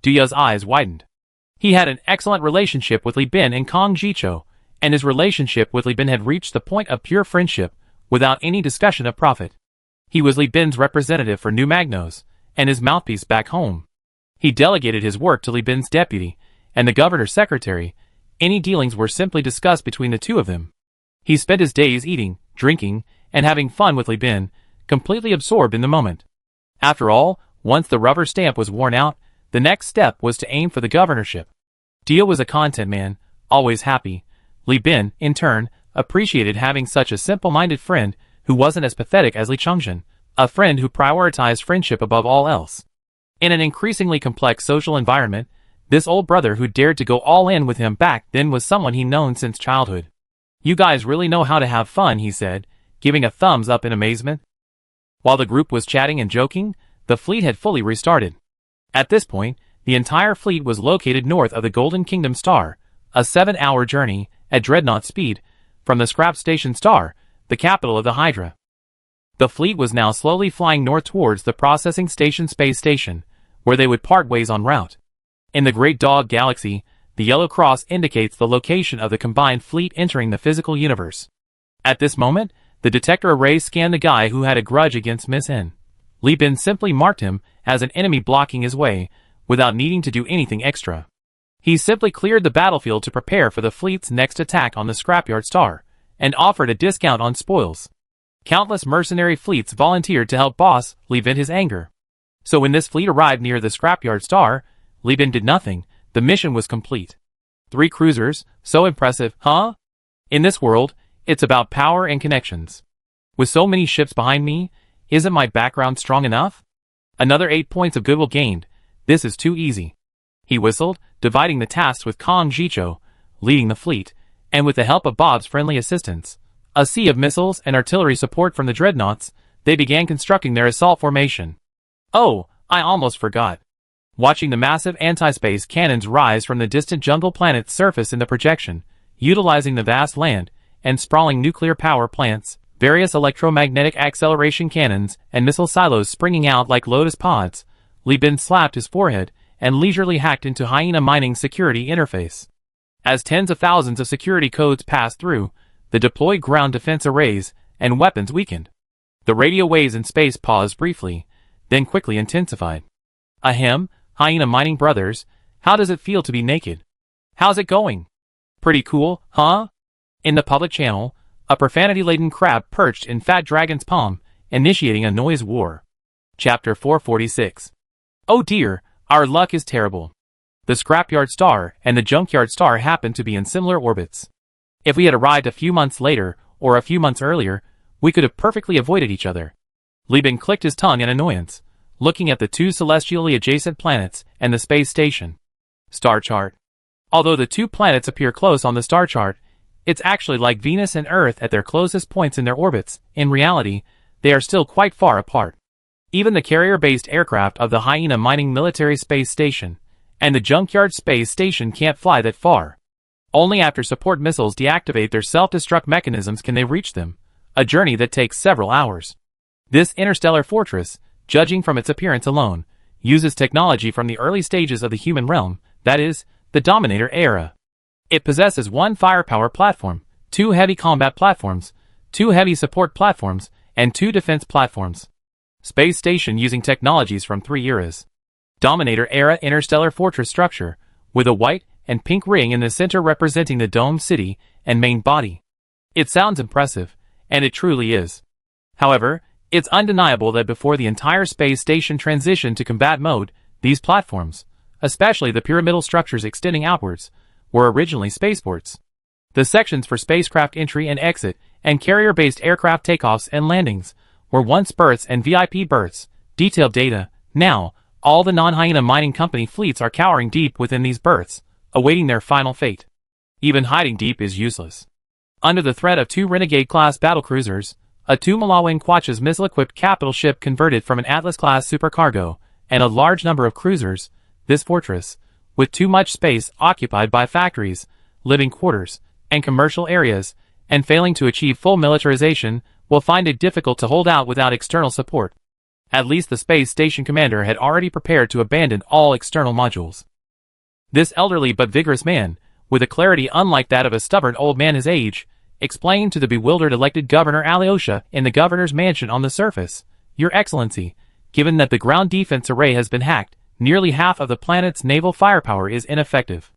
Dia's eyes widened. He had an excellent relationship with Li Bin and Kong Jicho, and his relationship with Li Bin had reached the point of pure friendship, without any discussion of profit. He was Li Bin's representative for New Magnos, and his mouthpiece back home. He delegated his work to Li Bin's deputy, and the governor's secretary. Any dealings were simply discussed between the two of them. He spent his days eating, drinking, and having fun with Li Bin, completely absorbed in the moment. After all, once the rubber stamp was worn out, the next step was to aim for the governorship. Dia was a content man, always happy. Li Bin, in turn, appreciated having such a simple-minded friend who wasn't as pathetic as Li Chengzhen, a friend who prioritized friendship above all else. In an increasingly complex social environment, this old brother who dared to go all in with him back then was someone he'd known since childhood. You guys really know how to have fun, he said, giving a thumbs up in amazement. While the group was chatting and joking, the fleet had fully restarted. At this point, the entire fleet was located north of the Golden Kingdom Star, a 7-hour journey, at dreadnought speed, from the scrap station Star, the capital of the Hydra. The fleet was now slowly flying north towards the processing station space station, where they would part ways en route. In the Great Dog Galaxy, the yellow cross indicates the location of the combined fleet entering the physical universe. At this moment, the detector array scanned the guy who had a grudge against Miss N. Li Bin simply marked him as an enemy blocking his way, without needing to do anything extra. He simply cleared the battlefield to prepare for the fleet's next attack on the Scrapyard Star, and offered a discount on spoils. Countless mercenary fleets volunteered to help Boss Li vent his anger. So when this fleet arrived near the Scrapyard Star, Li Bin did nothing. The mission was complete. 3 cruisers, so impressive, huh? In this world, it's about power and connections. With so many ships behind me, isn't my background strong enough? Another 8 points of goodwill gained. This is too easy. He whistled, dividing the tasks with Kong Jicho, leading the fleet, and with the help of Bob's friendly assistants, a sea of missiles and artillery support from the dreadnoughts, they began constructing their assault formation. Oh, I almost forgot. Watching the massive anti-space cannons rise from the distant jungle planet's surface in the projection, utilizing the vast land and sprawling nuclear power plants, various electromagnetic acceleration cannons, and missile silos springing out like lotus pods, Li Bin slapped his forehead and leisurely hacked into Hyena Mining's security interface. As tens of thousands of security codes passed through, the deployed ground defense arrays and weapons weakened. The radio waves in space paused briefly, then quickly intensified. Ahem, Hyena Mining brothers, how does it feel to be naked? How's it going? Pretty cool, huh? In the public channel, a profanity-laden crab perched in Fat Dragon's palm, initiating a noise war. Chapter 446. Oh dear, our luck is terrible. The Scrapyard Star and the Junkyard Star happen to be in similar orbits. If we had arrived a few months later, or a few months earlier, we could have perfectly avoided each other. Li Bin clicked his tongue in annoyance, looking at the 2 celestially adjacent planets and the space station. Star chart. Although the 2 planets appear close on the star chart, It's actually like Venus and Earth at their closest points in their orbits. In reality, they are still quite far apart. Even the carrier-based aircraft of the Hyena Mining Military Space Station and the Junkyard Space Station can't fly that far. Only after support missiles deactivate their self-destruct mechanisms can they reach them, a journey that takes several hours. This interstellar fortress, judging from its appearance alone, uses technology from the early stages of the human realm, that is, the Dominator era. It possesses 1 firepower platform, 2 heavy combat platforms, 2 heavy support platforms, and 2 defense platforms. Space station using technologies from 3 eras. Dominator era interstellar fortress structure, with a white and pink ring in the center representing the domed city and main body. It sounds impressive, and it truly is. However, it's undeniable that before the entire space station transitioned to combat mode, these platforms, especially the pyramidal structures extending outwards, were originally spaceports. The sections for spacecraft entry and exit and carrier-based aircraft takeoffs and landings were once berths and VIP berths. Detailed data. Now, all the non-Hyena mining company fleets are cowering deep within these berths, awaiting their final fate. Even hiding deep is useless. Under the threat of 2 Renegade-class battlecruisers, a 2 Malawin-Quachas missile-equipped capital ship converted from an Atlas-class supercargo, and a large number of cruisers, this fortress, with too much space occupied by factories, living quarters, and commercial areas, and failing to achieve full militarization, will find it difficult to hold out without external support. At least the space station commander had already prepared to abandon all external modules. This elderly but vigorous man, with a clarity unlike that of a stubborn old man his age, explained to the bewildered elected Governor Alyosha in the governor's mansion on the surface, "Your Excellency, given that the ground defense array has been hacked, nearly half of the planet's naval firepower is ineffective.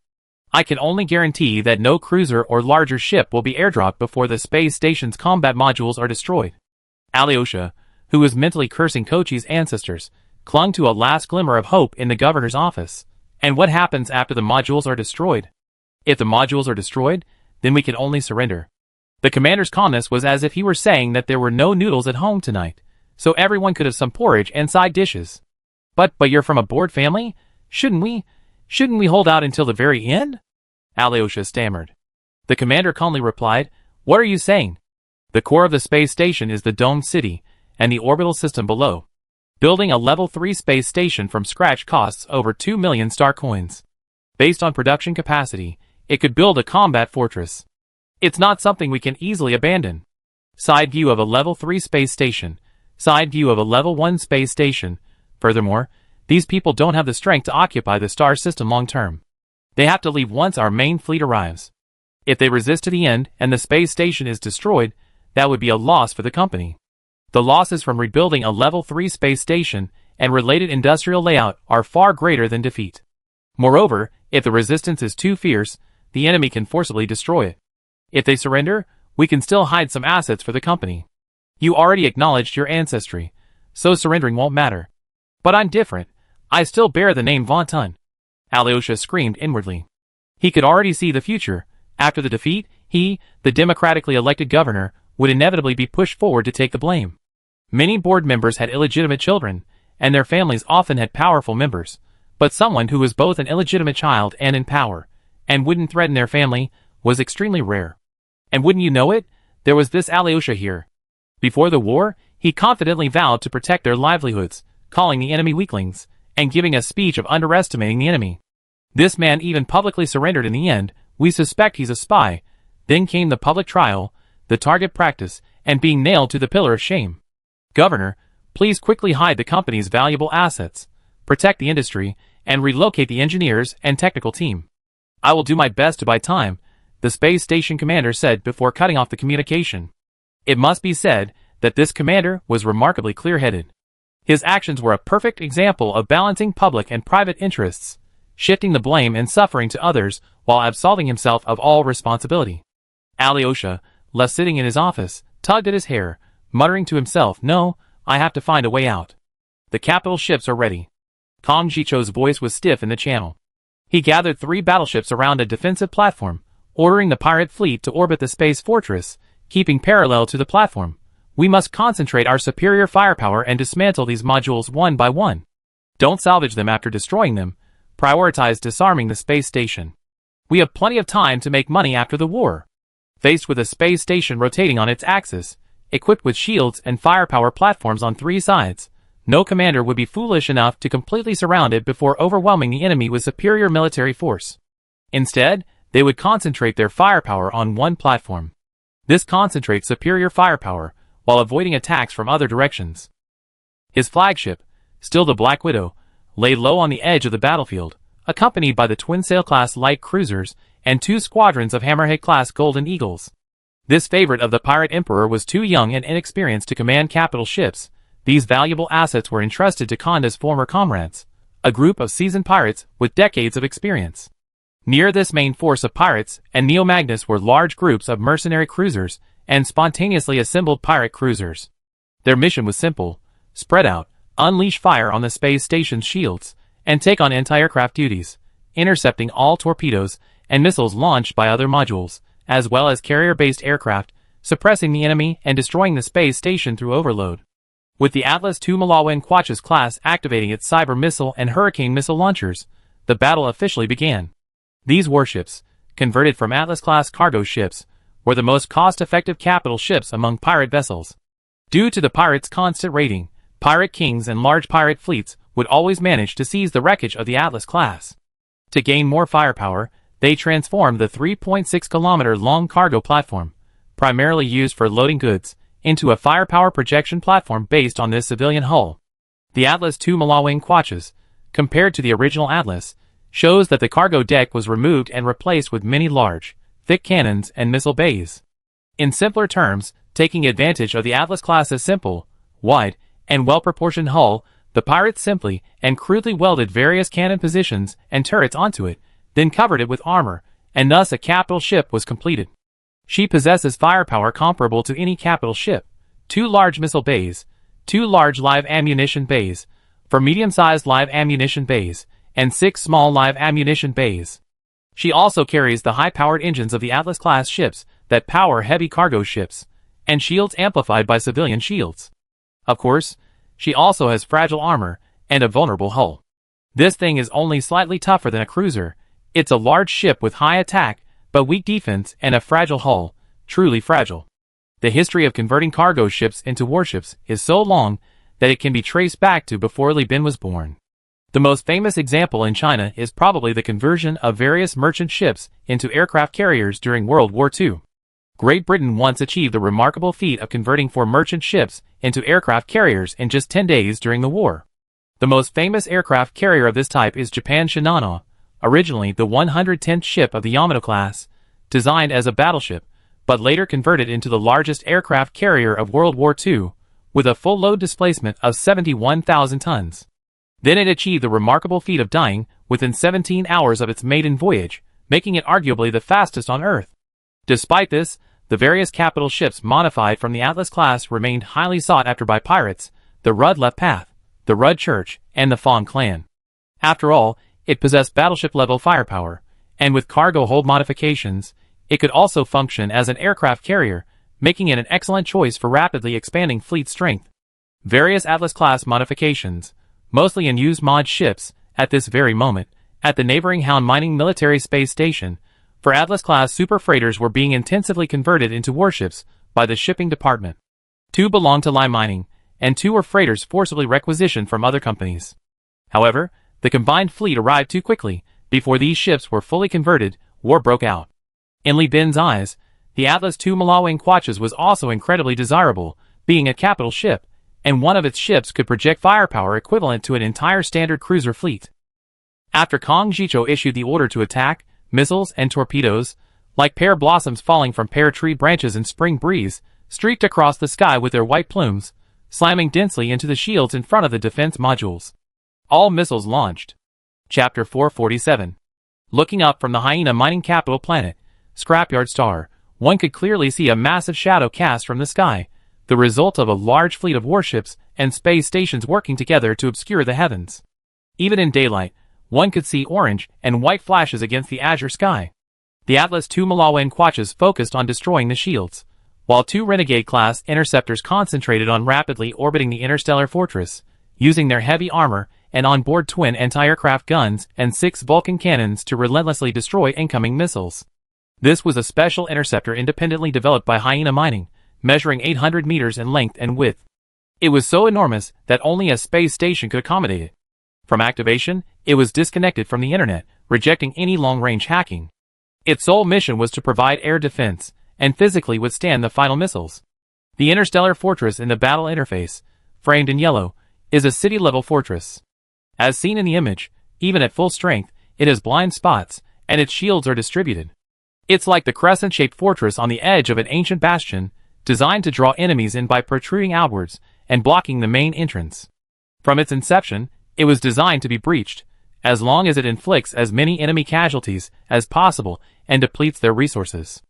I can only guarantee that no cruiser or larger ship will be airdropped before the space station's combat modules are destroyed." Alyosha, who was mentally cursing Kochi's ancestors, clung to a last glimmer of hope in the governor's office. And what happens after the modules are destroyed? If the modules are destroyed, then we can only surrender. The commander's calmness was as if he were saying that there were no noodles at home tonight, so everyone could have some porridge and side dishes. But you're from a bored family? Shouldn't we hold out until the very end? Alyosha stammered. The commander calmly replied, "What are you saying? The core of the space station is the domed city, and the orbital system below. Building a level 3 space station from scratch costs over 2 million star coins. Based on production capacity, it could build a combat fortress. It's not something we can easily abandon. Side view of a level 3 space station. Side view of a level 1 space station. Furthermore, these people don't have the strength to occupy the star system long term. They have to leave once our main fleet arrives. If they resist to the end and the space station is destroyed, that would be a loss for the company. The losses from rebuilding a level 3 space station and related industrial layout are far greater than defeat. Moreover, if the resistance is too fierce, the enemy can forcibly destroy it. If they surrender, we can still hide some assets for the company. You already acknowledged your ancestry, so surrendering won't matter. But I'm different. I still bear the name Von Tun." Alyosha screamed inwardly. He could already see the future. After the defeat, he, the democratically elected governor, would inevitably be pushed forward to take the blame. Many board members had illegitimate children, and their families often had powerful members, but someone who was both an illegitimate child and in power, and wouldn't threaten their family, was extremely rare. And wouldn't you know it, there was this Alyosha here. Before the war, he confidently vowed to protect their livelihoods, calling the enemy weaklings, and giving a speech of underestimating the enemy. This man even publicly surrendered in the end. We suspect he's a spy. Then came the public trial, the target practice, and being nailed to the pillar of shame. Governor, please quickly hide the company's valuable assets, protect the industry, and relocate the engineers and technical team. I will do my best to buy time, the space station commander said before cutting off the communication. It must be said that this commander was remarkably clear-headed. His actions were a perfect example of balancing public and private interests, shifting the blame and suffering to others while absolving himself of all responsibility. Alyosha, left sitting in his office, tugged at his hair, muttering to himself, "No, I have to find a way out. The capital ships are ready." Kong Jicho's voice was stiff in the channel. He gathered 3 battleships around a defensive platform, ordering the pirate fleet to orbit the space fortress, keeping parallel to the platform. "We must concentrate our superior firepower and dismantle these modules one by one. Don't salvage them after destroying them. Prioritize disarming the space station. We have plenty of time to make money after the war." Faced with a space station rotating on its axis, equipped with shields and firepower platforms on three sides, no commander would be foolish enough to completely surround it before overwhelming the enemy with superior military force. Instead, they would concentrate their firepower on one platform. This concentrates superior firepower while avoiding attacks from other directions. His flagship, still the Black Widow, lay low on the edge of the battlefield, accompanied by the Twin Sail-class light cruisers and 2 squadrons of Hammerhead-class Golden Eagles. This favorite of the pirate emperor was too young and inexperienced to command capital ships. These valuable assets were entrusted to Konda's former comrades, a group of seasoned pirates with decades of experience. Near this main force of pirates and Neo-Magnus were large groups of mercenary cruisers and spontaneously assembled pirate cruisers. Their mission was simple: spread out, unleash fire on the space station's shields, and take on anti-aircraft duties, intercepting all torpedoes and missiles launched by other modules, as well as carrier-based aircraft, suppressing the enemy and destroying the space station through overload. With the Atlas II Malawian-Quachas class activating its Cyber missile and Hurricane missile launchers, the battle officially began. These warships, converted from Atlas-class cargo ships, were the most cost-effective capital ships among pirate vessels. Due to the pirates' constant raiding, pirate kings and large pirate fleets would always manage to seize the wreckage of the Atlas class. To gain more firepower, they transformed the 3.6-kilometer-long cargo platform, primarily used for loading goods, into a firepower projection platform based on this civilian hull. The Atlas II Malawian-Quachas, compared to the original Atlas, shows that the cargo deck was removed and replaced with many large, thick cannons and missile bays. In simpler terms, taking advantage of the Atlas class's simple, wide, and well-proportioned hull, the pirates simply and crudely welded various cannon positions and turrets onto it, then covered it with armor, and thus a capital ship was completed. She possesses firepower comparable to any capital ship: 2 large missile bays, 2 large live ammunition bays, 4 medium-sized live ammunition bays, and 6 small live ammunition bays. She also carries the high-powered engines of the Atlas-class ships that power heavy cargo ships, and shields amplified by civilian shields. Of course, she also has fragile armor and a vulnerable hull. This thing is only slightly tougher than a cruiser. It's a large ship with high attack but weak defense and a fragile hull, truly fragile. The history of converting cargo ships into warships is so long that it can be traced back to before Li Bin was born. The most famous example in China is probably the conversion of various merchant ships into aircraft carriers during World War II. Great Britain once achieved the remarkable feat of converting 4 merchant ships into aircraft carriers in just 10 days during the war. The most famous aircraft carrier of this type is Japan's Shinano, originally the 110th ship of the Yamato class, designed as a battleship, but later converted into the largest aircraft carrier of World War II, with a full load displacement of 71,000 tons. Then it achieved the remarkable feat of dying within 17 hours of its maiden voyage, making it arguably the fastest on Earth. Despite this, the various capital ships modified from the Atlas class remained highly sought after by pirates: the Rudd Left Path, the Rudd Church, and the Fong Clan. After all, it possessed battleship-level firepower, and with cargo hold modifications, it could also function as an aircraft carrier, making it an excellent choice for rapidly expanding fleet strength. Various Atlas-class modifications, mostly in used mod ships, at this very moment, at the neighboring Hound Mining Military Space Station, for Atlas-class super freighters were being intensively converted into warships by the shipping department. 2 belonged to Lai Mining, and 2 were freighters forcibly requisitioned from other companies. However, the combined fleet arrived too quickly. Before these ships were fully converted, war broke out. In Li Bin's eyes, the Atlas II Malawian-Quachas was also incredibly desirable, being a capital ship, and one of its ships could project firepower equivalent to an entire standard cruiser fleet. After Kong Jicho issued the order to attack, missiles and torpedoes, like pear blossoms falling from pear tree branches in spring breeze, streaked across the sky with their white plumes, slamming densely into the shields in front of the defense modules. All missiles launched. Chapter 447. Looking up from the Hyena mining capital planet, Scrapyard Star, one could clearly see a massive shadow cast from the sky, the result of a large fleet of warships and space stations working together to obscure the heavens. Even in daylight, one could see orange and white flashes against the azure sky. The Atlas II Malawian-Quachas focused on destroying the shields, while 2 Renegade-class interceptors concentrated on rapidly orbiting the Interstellar fortress, using their heavy armor and onboard twin anti-aircraft guns and 6 Vulcan cannons to relentlessly destroy incoming missiles. This was a special interceptor independently developed by Hyena Mining, measuring 800 meters in length and width. It was so enormous that only a space station could accommodate it. From activation, it was disconnected from the internet, rejecting any long-range hacking. Its sole mission was to provide air defense and physically withstand the final missiles. The interstellar fortress in the battle interface, framed in yellow, is a city-level fortress. As seen in the image, even at full strength, it has blind spots, and its shields are distributed. It's like the crescent-shaped fortress on the edge of an ancient bastion, designed to draw enemies in by protruding outwards and blocking the main entrance. From its inception, it was designed to be breached, as long as it inflicts as many enemy casualties as possible and depletes their resources.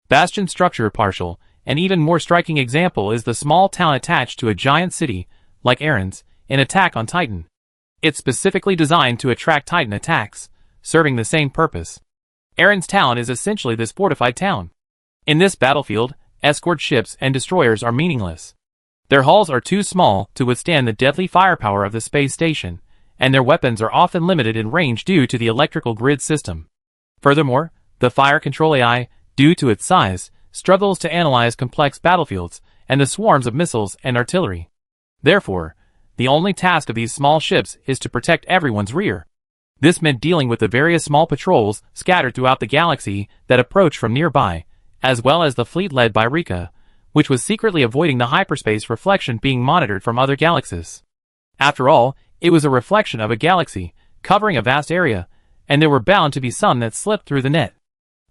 Bastion structure partial. An even more striking example is the small town attached to a giant city, like Erin's, in Attack on Titan. It's specifically designed to attract Titan attacks, serving the same purpose. Erin's town is essentially this fortified town. In this battlefield, escort ships and destroyers are meaningless. Their hulls are too small to withstand the deadly firepower of the space station, and their weapons are often limited in range due to the electrical grid system. Furthermore, the fire control AI, due to its size, struggles to analyze complex battlefields and the swarms of missiles and artillery. Therefore, the only task of these small ships is to protect everyone's rear. This meant dealing with the various small patrols scattered throughout the galaxy that approached from nearby, as well as the fleet led by Rika, which was secretly avoiding the hyperspace reflection being monitored from other galaxies. After all, it was a reflection of a galaxy, covering a vast area, and there were bound to be some that slipped through the net.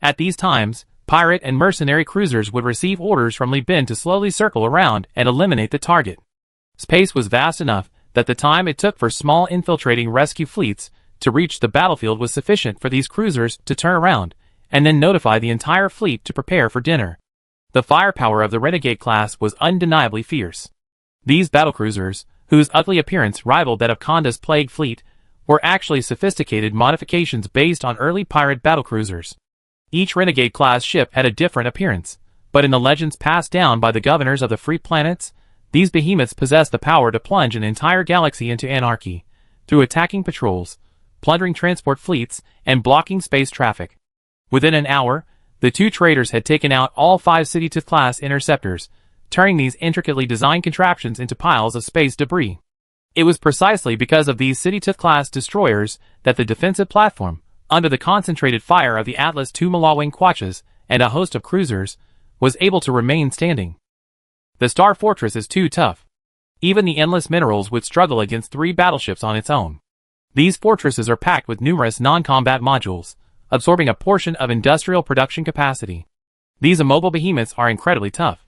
At these times, pirate and mercenary cruisers would receive orders from Li Bin to slowly circle around and eliminate the target. Space was vast enough that the time it took for small infiltrating rescue fleets to reach the battlefield was sufficient for these cruisers to turn around and then notify the entire fleet to prepare for dinner. The firepower of the Renegade class was undeniably fierce. These battlecruisers, whose ugly appearance rivaled that of Konda's plague fleet, were actually sophisticated modifications based on early pirate battlecruisers. Each Renegade-class ship had a different appearance, but in the legends passed down by the governors of the free planets, these behemoths possessed the power to plunge an entire galaxy into anarchy, through attacking patrols, plundering transport fleets, and blocking space traffic. Within an hour, the two traders had taken out all 5 City-class interceptors, turning these intricately designed contraptions into piles of space debris. It was precisely because of these City-class destroyers that the defensive platform, under the concentrated fire of the Atlas II Malawang Quachas and a host of cruisers, was able to remain standing. The Star Fortress is too tough. Even the endless minerals would struggle against 3 battleships on its own. These fortresses are packed with numerous non-combat modules, absorbing a portion of industrial production capacity. These immobile behemoths are incredibly tough.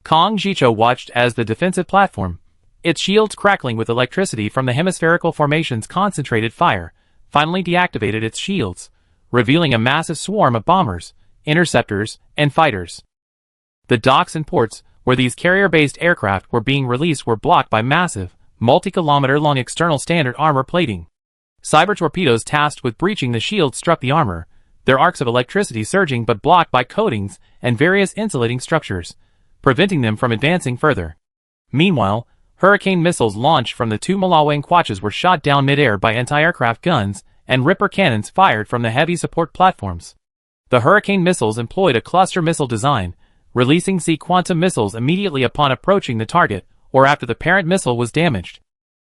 Kong Jicho watched as the defensive platform, its shields crackling with electricity from the hemispherical formation's concentrated fire, finally deactivated its shields, revealing a massive swarm of bombers, interceptors, and fighters. The docks and ports where these carrier-based aircraft were being released were blocked by massive, multi-kilometer-long external standard armor plating. Cyber torpedoes tasked with breaching the shield struck the armor, their arcs of electricity surging but blocked by coatings and various insulating structures, preventing them from advancing further. Meanwhile, hurricane missiles launched from the 2 Malawang Quachas were shot down mid-air by anti-aircraft guns and Ripper cannons fired from the heavy support platforms. The hurricane missiles employed a cluster missile design, releasing quantum missiles immediately upon approaching the target or after the parent missile was damaged.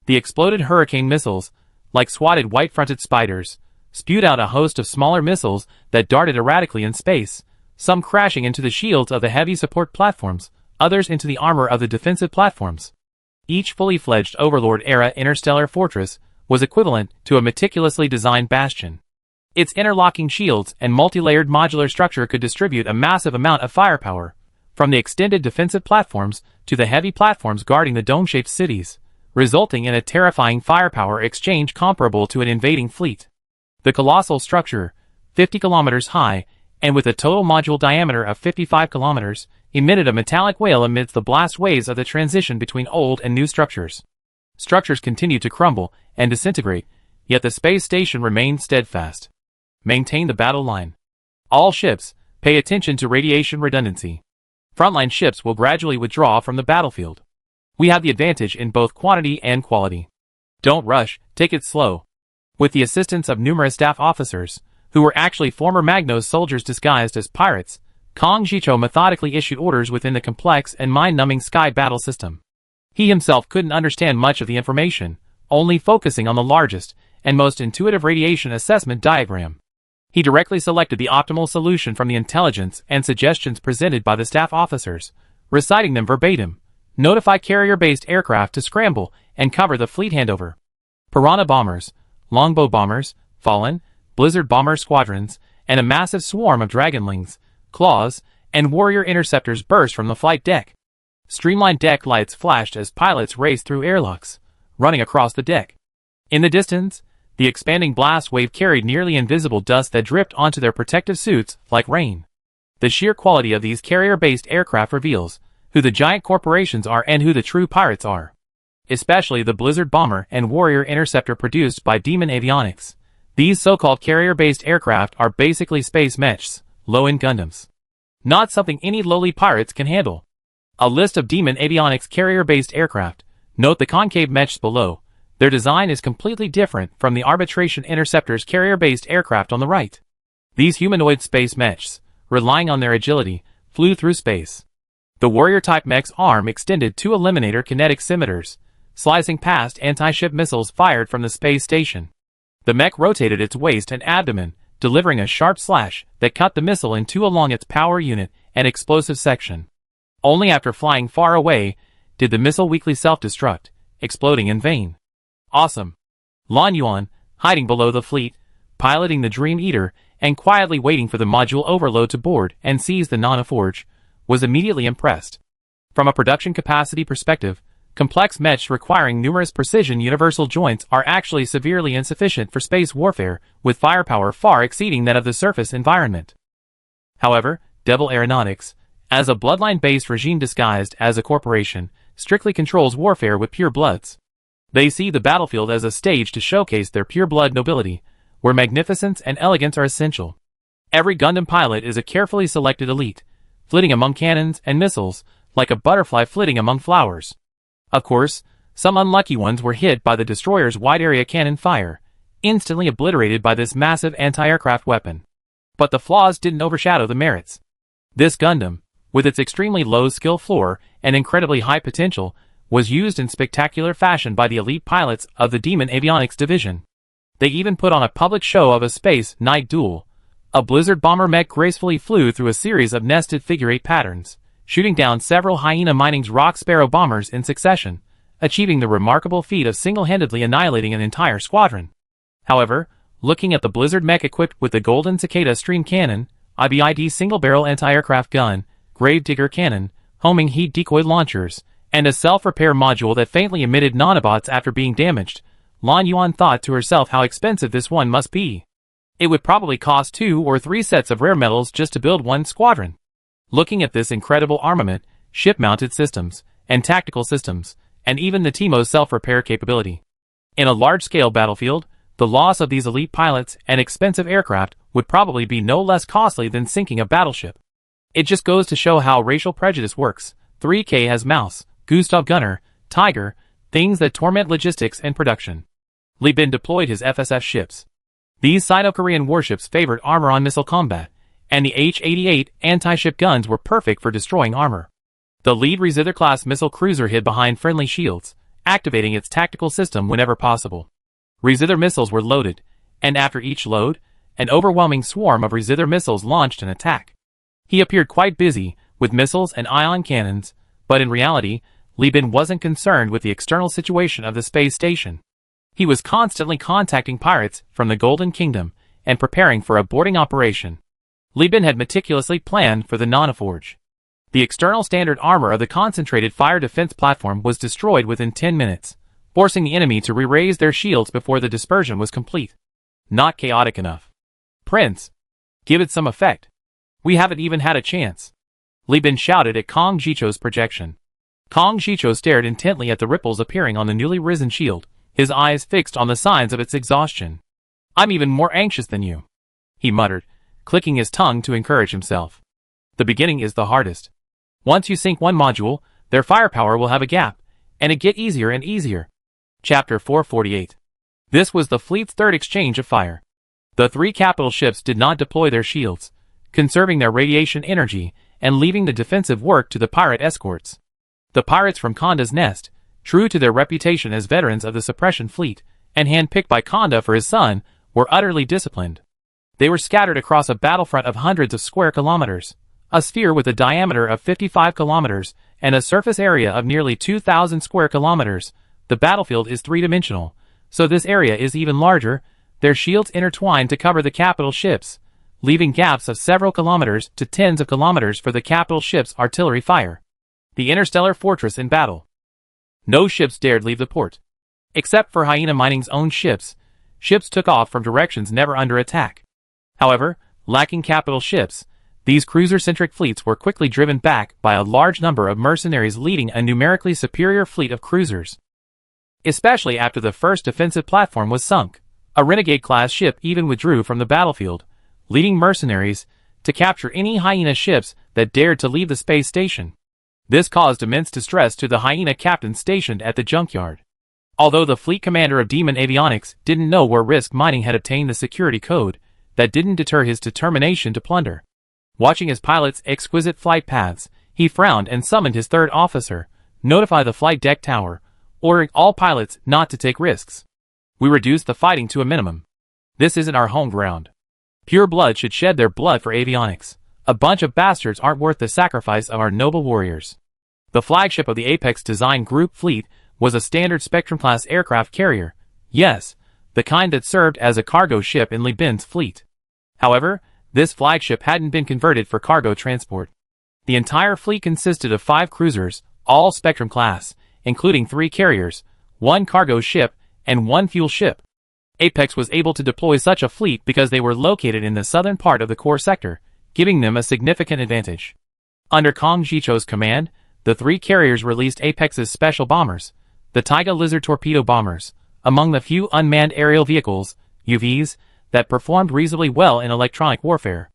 The exploded hurricane missiles, like swatted white-fronted spiders, spewed out a host of smaller missiles that darted erratically in space, some crashing into the shields of the heavy support platforms, others into the armor of the defensive platforms. Each fully-fledged Overlord-era interstellar fortress was equivalent to a meticulously designed bastion. Its interlocking shields and multi-layered modular structure could distribute a massive amount of firepower, from the extended defensive platforms to the heavy platforms guarding the dome-shaped cities, resulting in a terrifying firepower exchange comparable to an invading fleet. The colossal structure, 50 kilometers high, and with a total module diameter of 55 kilometers, emitted a metallic wail amidst the blast waves of the transition between old and new structures. Structures continued to crumble and disintegrate, yet the space station remained steadfast. Maintain the battle line. All ships, pay attention to radiation redundancy. Frontline ships will gradually withdraw from the battlefield. We have the advantage in both quantity and quality. Don't rush, take it slow. With the assistance of numerous staff officers, who were actually former Magnos soldiers disguised as pirates, Kong Jicho methodically issued orders within the complex and mind-numbing sky battle system. He himself couldn't understand much of the information, only focusing on the largest and most intuitive radiation assessment diagram. He directly selected the optimal solution from the intelligence and suggestions presented by the staff officers, reciting them verbatim. Notify carrier-based aircraft to scramble and cover the fleet handover. Piranha bombers, longbow bombers, Fallen, Blizzard bomber squadrons, and a massive swarm of dragonlings, claws, and warrior interceptors burst from the flight deck. Streamlined deck lights flashed as pilots raced through airlocks, running across the deck. In the distance, the expanding blast wave carried nearly invisible dust that dripped onto their protective suits like rain. The sheer quality of these carrier-based aircraft reveals who the giant corporations are and who the true pirates are. Especially the Blizzard bomber and warrior interceptor produced by Demon Avionics. These so-called carrier-based aircraft are basically space mechs, low-end Gundams. Not something any lowly pirates can handle. A list of Demon Avionics carrier-based aircraft. Note the concave mechs below. Their design is completely different from the Arbitration Interceptor's carrier-based aircraft on the right. These humanoid space mechs, relying on their agility, flew through space. The warrior-type mech's arm extended two Eliminator kinetic scimitars, slicing past anti-ship missiles fired from the space station. The mech rotated its waist and abdomen, delivering a sharp slash that cut the missile in two along its power unit and explosive section. Only after flying far away did the missile weakly self-destruct, exploding in vain. Awesome. Lan Yuan, hiding below the fleet, piloting the Dream Eater, and quietly waiting for the module overload to board and seize the Nanoforge, was immediately impressed. From a production capacity perspective, complex mechs requiring numerous precision universal joints are actually severely insufficient for space warfare, with firepower far exceeding that of the surface environment. However, Devil Aeronautics, as a bloodline-based regime disguised as a corporation, strictly controls warfare with pure bloods. They see the battlefield as a stage to showcase their pure blood nobility, where magnificence and elegance are essential. Every Gundam pilot is a carefully selected elite, flitting among cannons and missiles, like a butterfly flitting among flowers. Of course, some unlucky ones were hit by the destroyer's wide-area cannon fire, instantly obliterated by this massive anti-aircraft weapon. But the flaws didn't overshadow the merits. This Gundam, with its extremely low skill floor and incredibly high potential, was used in spectacular fashion by the elite pilots of the Demon Avionics division. They even put on a public show of a space night duel. A Blizzard bomber mech gracefully flew through a series of nested figure-8 patterns, shooting down several Hyena Mining's Rock Sparrow bombers in succession, achieving the remarkable feat of single-handedly annihilating an entire squadron. However, looking at the Blizzard mech equipped with the Golden Cicada Stream Cannon, IBID single-barrel anti-aircraft gun, Gravedigger Cannon, homing heat decoy launchers, and a self-repair module that faintly emitted nanobots after being damaged, Lan Yuan thought to herself how expensive this one must be. It would probably cost 2 or 3 sets of rare metals just to build one squadron. Looking at this incredible armament, ship-mounted systems, and tactical systems, and even the TMO's self-repair capability. In a large-scale battlefield, the loss of these elite pilots and expensive aircraft would probably be no less costly than sinking a battleship. It just goes to show how racial prejudice works. 3K has Mouse, Gustav Gunner, Tiger, things that torment logistics and production. Li Bin deployed his FSF ships. These Sino-Korean warships favored armor-on-missile combat, and the H-88 anti-ship guns were perfect for destroying armor. The lead Resither-class missile cruiser hid behind friendly shields, activating its tactical system whenever possible. Resither missiles were loaded, and after each load, an overwhelming swarm of Resither missiles launched an attack. He appeared quite busy, with missiles and ion cannons, but in reality, Li Bin wasn't concerned with the external situation of the space station. He was constantly contacting pirates from the Golden Kingdom and preparing for a boarding operation. Li Bin had meticulously planned for the Nanoforge. The external standard armor of the concentrated fire defense platform was destroyed within 10 minutes, forcing the enemy to re-raise their shields before the dispersion was complete. Not chaotic enough. Prince, give it some effect. We haven't even had a chance. Li Bin shouted at Kong Jicho's projection. Kong Jicho stared intently at the ripples appearing on the newly risen shield, his eyes fixed on the signs of its exhaustion. I'm even more anxious than you, he muttered, clicking his tongue to encourage himself. The beginning is the hardest. Once you sink one module, their firepower will have a gap, and it get easier and easier. Chapter 448. This was the fleet's third exchange of fire. The three capital ships did not deploy their shields, conserving their radiation energy and leaving the defensive work to the pirate escorts. The pirates from Konda's nest, true to their reputation as veterans of the suppression fleet, and handpicked by Konda for his son, were utterly disciplined. They were scattered across a battlefront of hundreds of square kilometers, a sphere with a diameter of 55 kilometers and a surface area of nearly 2,000 square kilometers. The battlefield is three-dimensional, so this area is even larger. Their shields intertwined to cover the capital ships, leaving gaps of several kilometers to tens of kilometers for the capital ship's artillery fire. The Interstellar Fortress in battle. No ships dared leave the port. Except for Hyena Mining's own ships, ships took off from directions never under attack. However, lacking capital ships, these cruiser-centric fleets were quickly driven back by a large number of mercenaries leading a numerically superior fleet of cruisers. Especially after the first defensive platform was sunk, a Renegade-class ship even withdrew from the battlefield, leading mercenaries to capture any Hyena ships that dared to leave the space station. This caused immense distress to the Hyena captain stationed at the junkyard. Although the fleet commander of Demon Avionics didn't know where Risk Mining had obtained the security code, that didn't deter his determination to plunder. Watching his pilot's exquisite flight paths, he frowned and summoned his third officer, notify the flight deck tower, ordering all pilots not to take risks. We reduced the fighting to a minimum. This isn't our home ground. Pure blood should shed their blood for avionics. A bunch of bastards aren't worth the sacrifice of our noble warriors. The flagship of the Apex Design Group fleet was a standard Spectrum-class aircraft carrier. Yes, the kind that served as a cargo ship in Li Bin's fleet. However, this flagship hadn't been converted for cargo transport. The entire fleet consisted of 5 cruisers, all Spectrum-class, including 3 carriers, 1 cargo ship, and 1 fuel ship. Apex was able to deploy such a fleet because they were located in the southern part of the core sector, giving them a significant advantage. Under Kong Jicho's command, the 3 carriers released Apex's special bombers, the Taiga Lizard torpedo bombers, among the few unmanned aerial vehicles, UVs, that performed reasonably well in electronic warfare.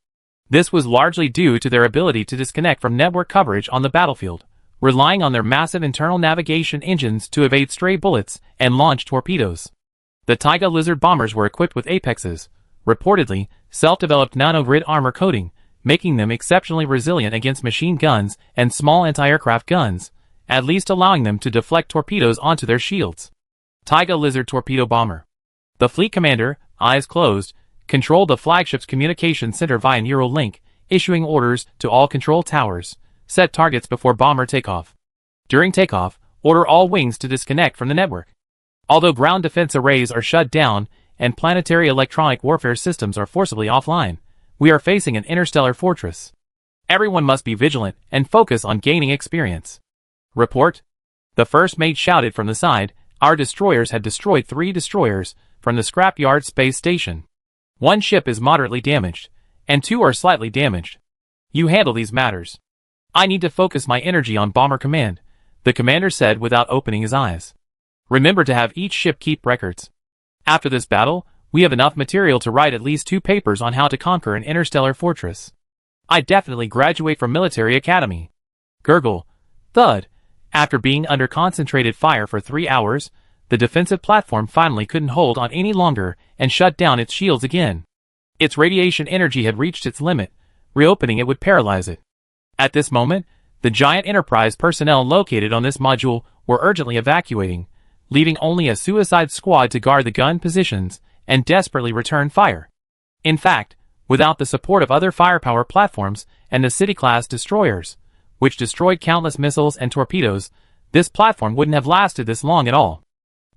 This was largely due to their ability to disconnect from network coverage on the battlefield, relying on their massive internal navigation engines to evade stray bullets and launch torpedoes. The Taiga Lizard bombers were equipped with Apex's, reportedly, self-developed nano-grid armor coating, making them exceptionally resilient against machine guns and small anti-aircraft guns, at least allowing them to deflect torpedoes onto their shields. Taiga Lizard torpedo bomber. The fleet commander, eyes closed, controlled the flagship's communication center via neural link, issuing orders to all control towers, set targets before bomber takeoff. During takeoff, order all wings to disconnect from the network. Although ground defense arrays are shut down and planetary electronic warfare systems are forcibly offline, we are facing an interstellar fortress. Everyone must be vigilant and focus on gaining experience. Report. The first mate shouted from the side. Our destroyers had destroyed 3 destroyers from the scrapyard space station. 1 ship is moderately damaged, and 2 are slightly damaged. You handle these matters. I need to focus my energy on bomber command, the commander said without opening his eyes. Remember to have each ship keep records. After this battle, we have enough material to write at least 2 papers on how to conquer an interstellar fortress. I definitely graduate from military academy. Gurgle. Thud. After being under concentrated fire for 3 hours, the defensive platform finally couldn't hold on any longer and shut down its shields again. Its radiation energy had reached its limit. Reopening it would paralyze it. At this moment, the giant Enterprise personnel located on this module were urgently evacuating, leaving only a suicide squad to guard the gun positions and desperately return fire. In fact, without the support of other firepower platforms and the City-class destroyers, which destroyed countless missiles and torpedoes, this platform wouldn't have lasted this long at all.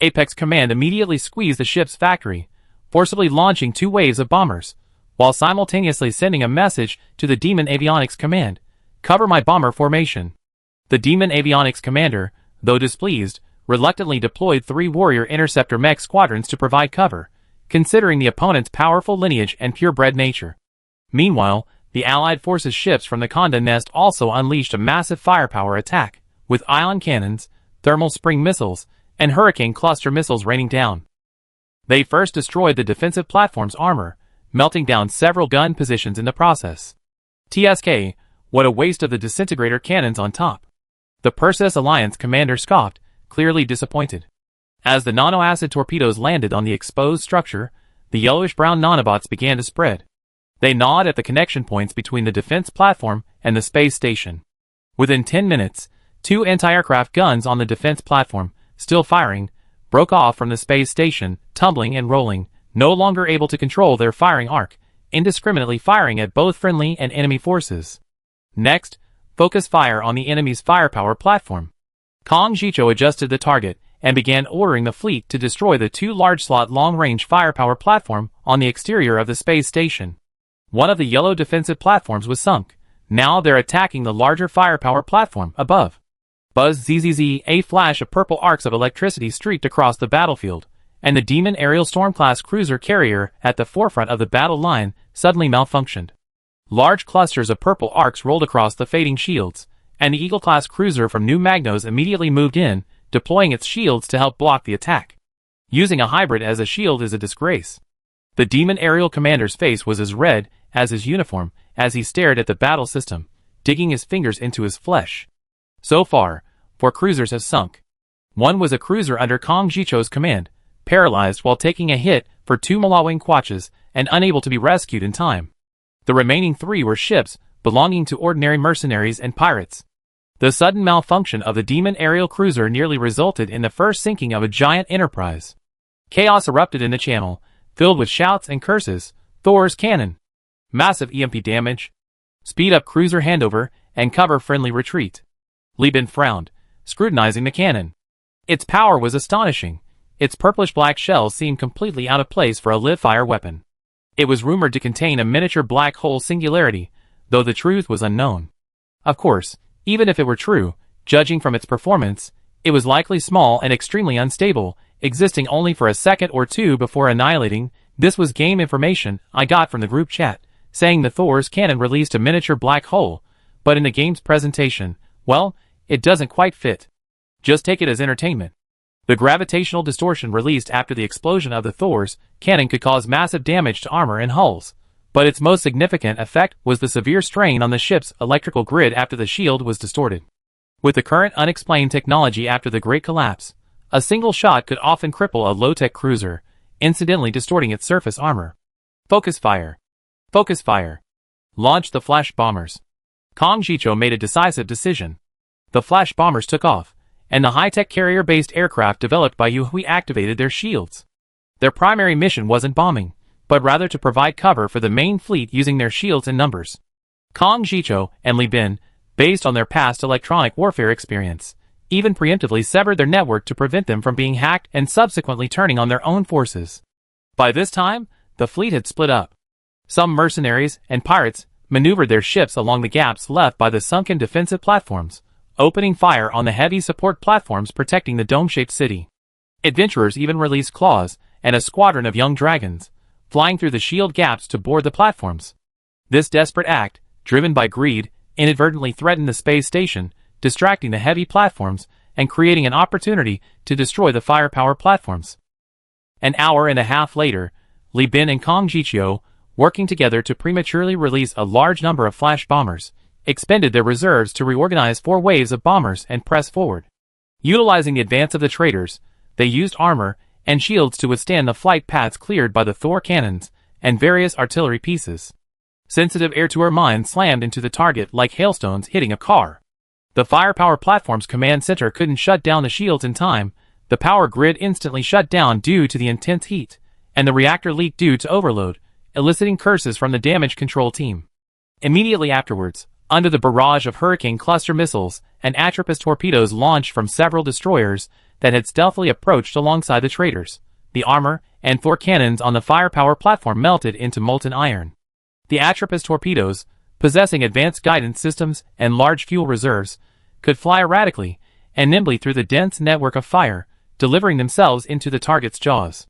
Apex Command immediately squeezed the ship's factory, forcibly launching 2 waves of bombers, while simultaneously sending a message to the Demon Avionics Command, cover my bomber formation. The Demon Avionics Commander, though displeased, reluctantly deployed 3 Warrior Interceptor mech squadrons to provide cover, considering the opponent's powerful lineage and purebred nature. Meanwhile, the Allied forces ships from the Konda nest also unleashed a massive firepower attack, with ion cannons, thermal spring missiles, and hurricane cluster missiles raining down. They first destroyed the defensive platform's armor, melting down several gun positions in the process. TSK, what a waste of the disintegrator cannons on top. The Perseus Alliance commander scoffed, clearly disappointed. As the nano-acid torpedoes landed on the exposed structure, the yellowish-brown nanobots began to spread. They gnawed at the connection points between the defense platform and the space station. Within 10 minutes, 2 anti-aircraft guns on the defense platform, still firing, broke off from the space station, tumbling and rolling, no longer able to control their firing arc, indiscriminately firing at both friendly and enemy forces. Next, focus fire on the enemy's firepower platform. Kong Jicho adjusted the target and began ordering the fleet to destroy the 2 large-slot long-range firepower platform on the exterior of the space station. One of the yellow defensive platforms was sunk. Now they're attacking the larger firepower platform above. Buzz zzz, a flash of purple arcs of electricity streaked across the battlefield, and the Demon Aerial Storm-class cruiser carrier at the forefront of the battle line suddenly malfunctioned. Large clusters of purple arcs rolled across the fading shields, and the Eagle-class cruiser from New Magnos immediately moved in, deploying its shields to help block the attack. Using a hybrid as a shield is a disgrace. The Demon Aerial Commander's face was as red as his uniform as he stared at the battle system, digging his fingers into his flesh. So far, 4 cruisers have sunk. One was a cruiser under Kong Jicho's command, paralyzed while taking a hit for 2 Malawing Quatches and unable to be rescued in time. The remaining 3 were ships belonging to ordinary mercenaries and pirates. The sudden malfunction of the Demon Aerial Cruiser nearly resulted in the first sinking of a giant enterprise. Chaos erupted in the channel, filled with shouts and curses. Thor's cannon. Massive EMP damage. Speed up cruiser handover and cover friendly retreat. Li Bin frowned, scrutinizing the cannon. Its power was astonishing. Its purplish-black shell seemed completely out of place for a live-fire weapon. It was rumored to contain a miniature black hole singularity, though the truth was unknown. Of course, even if it were true, judging from its performance, it was likely small and extremely unstable, existing only for a second or 2 before annihilating. This was game information I got from the group chat, saying the Thor's cannon released a miniature black hole, but in the game's presentation, well, it doesn't quite fit. Just take it as entertainment. The gravitational distortion released after the explosion of the Thor's cannon could cause massive damage to armor and hulls, but its most significant effect was the severe strain on the ship's electrical grid after the shield was distorted. With the current unexplained technology after the Great Collapse, a single shot could often cripple a low-tech cruiser, incidentally distorting its surface armor. Focus fire. Focus fire. Launch the flash bombers. Kong Jicho made a decisive decision. The flash bombers took off, and the high-tech carrier-based aircraft developed by Yuhui activated their shields. Their primary mission wasn't bombing, but rather to provide cover for the main fleet using their shields and numbers. Kong Jicho and Li Bin, based on their past electronic warfare experience, even preemptively severed their network to prevent them from being hacked and subsequently turning on their own forces. By this time, the fleet had split up. Some mercenaries and pirates maneuvered their ships along the gaps left by the sunken defensive platforms, opening fire on the heavy support platforms protecting the dome-shaped city. Adventurers even released claws and a squadron of young dragons, flying through the shield gaps to board the platforms. This desperate act, driven by greed, inadvertently threatened the space station, distracting the heavy platforms and creating an opportunity to destroy the firepower platforms. An hour and a half later, Li Bin and Kong Jicho, working together to prematurely release a large number of flash bombers, expended their reserves to reorganize 4 waves of bombers and press forward. Utilizing the advance of the traitors, they used armor and shields to withstand the flight paths cleared by the Thor cannons and various artillery pieces. Sensitive air-to-air mines slammed into the target like hailstones hitting a car. The firepower platform's command center couldn't shut down the shields in time. The power grid instantly shut down due to the intense heat, and the reactor leaked due to overload, eliciting curses from the damage control team. Immediately afterwards, under the barrage of Hurricane cluster missiles and Atropos torpedoes launched from several destroyers that had stealthily approached alongside the traitors, the armor and Thor cannons on the firepower platform melted into molten iron. The Atropos torpedoes, possessing advanced guidance systems and large fuel reserves, could fly erratically and nimbly through the dense network of fire, delivering themselves into the target's jaws.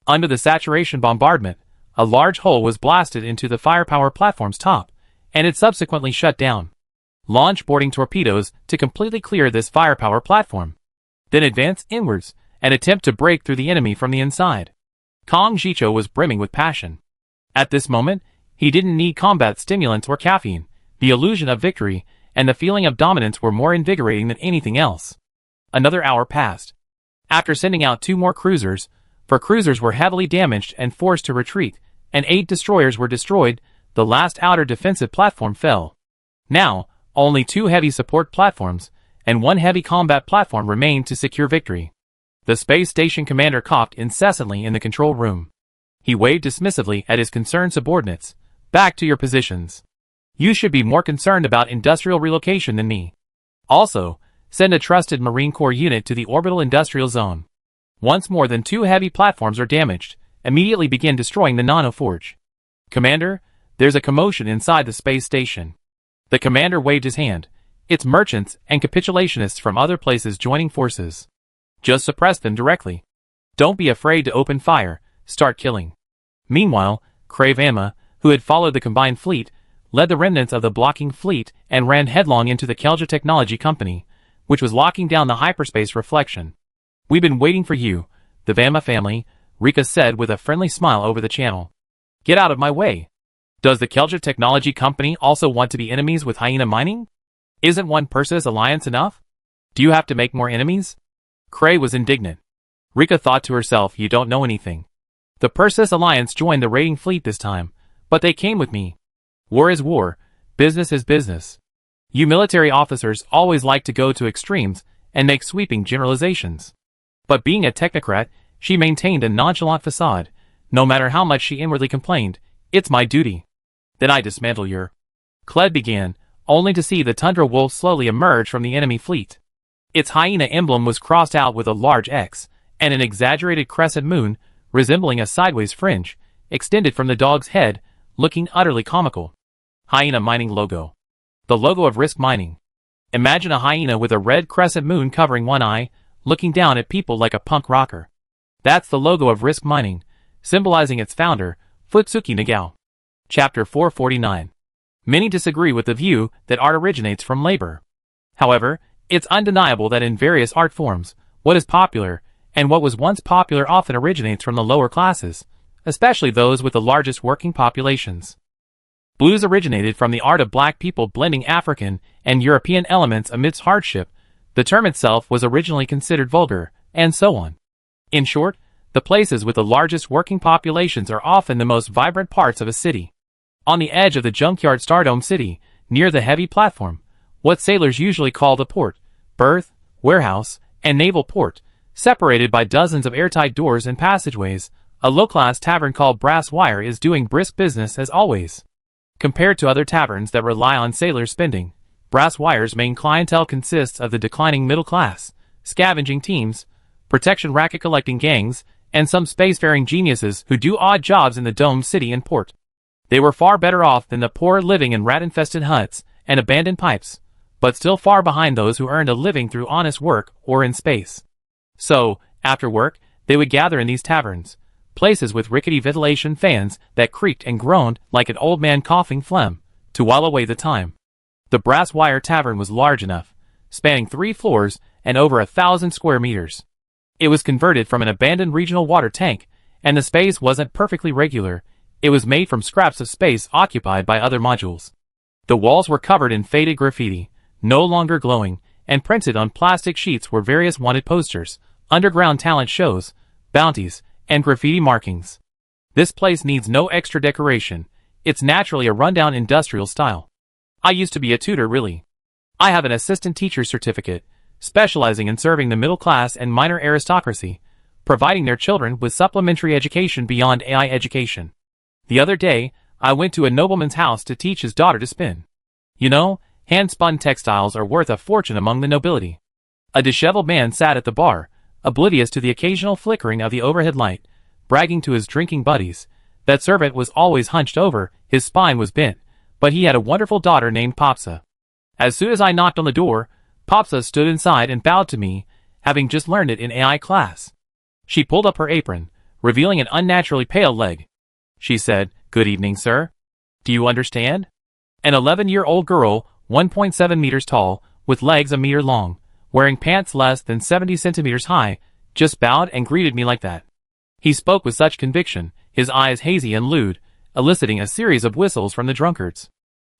Under the saturation bombardment, a large hole was blasted into the firepower platform's top, and it subsequently shut down. Launch boarding torpedoes to completely clear this firepower platform. Then advance inwards and attempt to break through the enemy from the inside. Kong Jicho was brimming with passion. At this moment, he didn't need combat stimulants or caffeine. The illusion of victory and the feeling of dominance were more invigorating than anything else. Another hour passed. After sending out 2 more cruisers, 4 cruisers were heavily damaged and forced to retreat, and 8 destroyers were destroyed. The last outer defensive platform fell. Now, only 2 heavy support platforms and 1 heavy combat platform remained to secure victory. The space station commander coughed incessantly in the control room. He waved dismissively at his concerned subordinates. Back to your positions. You should be more concerned about industrial relocation than me. Also, send a trusted Marine Corps unit to the orbital industrial zone. Once more than 2 heavy platforms are damaged, immediately begin destroying the nanoforge. Commander, there's a commotion inside the space station. The commander waved his hand. It's merchants and capitulationists from other places joining forces. Just suppress them directly. Don't be afraid to open fire, start killing. Meanwhile, Crave Amma, who had followed the combined fleet, led the remnants of the blocking fleet and ran headlong into the Kelja Technology Company, which was locking down the hyperspace reflection. We've been waiting for you, the Vama family, Rika said with a friendly smile over the channel. Get out of my way. Does the Kelja Technology Company also want to be enemies with Hyena Mining? Isn't one Persis alliance enough? Do you have to make more enemies? Cray was indignant. Rika thought to herself, you don't know anything. The Persis alliance joined the raiding fleet this time, but they came with me. War is war, business is business. You military officers always like to go to extremes and make sweeping generalizations. But being a technocrat, she maintained a nonchalant facade. No matter how much she inwardly complained, it's my duty. Then I dismantle your... Kled began, only to see the Tundra Wolf slowly emerge from the enemy fleet. Its hyena emblem was crossed out with a large X, and an exaggerated crescent moon, resembling a sideways fringe, extended from the dog's head, looking utterly comical. Hyena Mining logo. The logo of Risk Mining. Imagine a hyena with a red crescent moon covering one eye, looking down at people like a punk rocker. That's the logo of Risk Mining, symbolizing its founder, Futsuki Nagao. Chapter 449. Many disagree with the view that art originates from labor. However, it's undeniable that in various art forms, what is popular, and what was once popular often originates from the lower classes, especially those with the largest working populations. Blues originated from the art of black people blending African and European elements amidst hardship. The term itself was originally considered vulgar, and so on. In short, the places with the largest working populations are often the most vibrant parts of a city. On the edge of the junkyard Stardome City, near the heavy platform, what sailors usually call the port, berth, warehouse, and naval port, separated by dozens of airtight doors and passageways, a low-class tavern called Brass Wire is doing brisk business as always. Compared to other taverns that rely on sailors' spending, Brass Wire's main clientele consists of the declining middle class, scavenging teams, protection racket collecting gangs, and some spacefaring geniuses who do odd jobs in the domed city and port. They were far better off than the poor living in rat-infested huts and abandoned pipes, but still far behind those who earned a living through honest work or in space. So, after work, they would gather in these taverns, places with rickety ventilation fans that creaked and groaned like an old man coughing phlegm, to while away the time. The Brass Wire Tavern was large enough, spanning 3 floors and over 1,000 square meters. It was converted from an abandoned regional water tank, and the space wasn't perfectly regular. It was made from scraps of space occupied by other modules. The walls were covered in faded graffiti, no longer glowing, and printed on plastic sheets were various wanted posters, underground talent shows, bounties, and graffiti markings. This place needs no extra decoration. It's naturally a rundown industrial style. I used to be a tutor, really. I have an assistant teacher certificate, specializing in serving the middle class and minor aristocracy, providing their children with supplementary education beyond AI education. The other day, I went to a nobleman's house to teach his daughter to spin. You know, hand-spun textiles are worth a fortune among the nobility. A disheveled man sat at the bar, oblivious to the occasional flickering of the overhead light, bragging to his drinking buddies. That servant was always hunched over, his spine was bent, but he had a wonderful daughter named Popsa. As soon as I knocked on the door, Popsa stood inside and bowed to me, having just learned it in AI class. She pulled up her apron, revealing an unnaturally pale leg. She said, "Good evening, sir. Do you understand?" An 11-year-old girl, 1.7 meters tall, with legs a meter long, wearing pants less than 70 centimeters high, just bowed and greeted me like that. He spoke with such conviction, his eyes hazy and lewd, eliciting a series of whistles from the drunkards.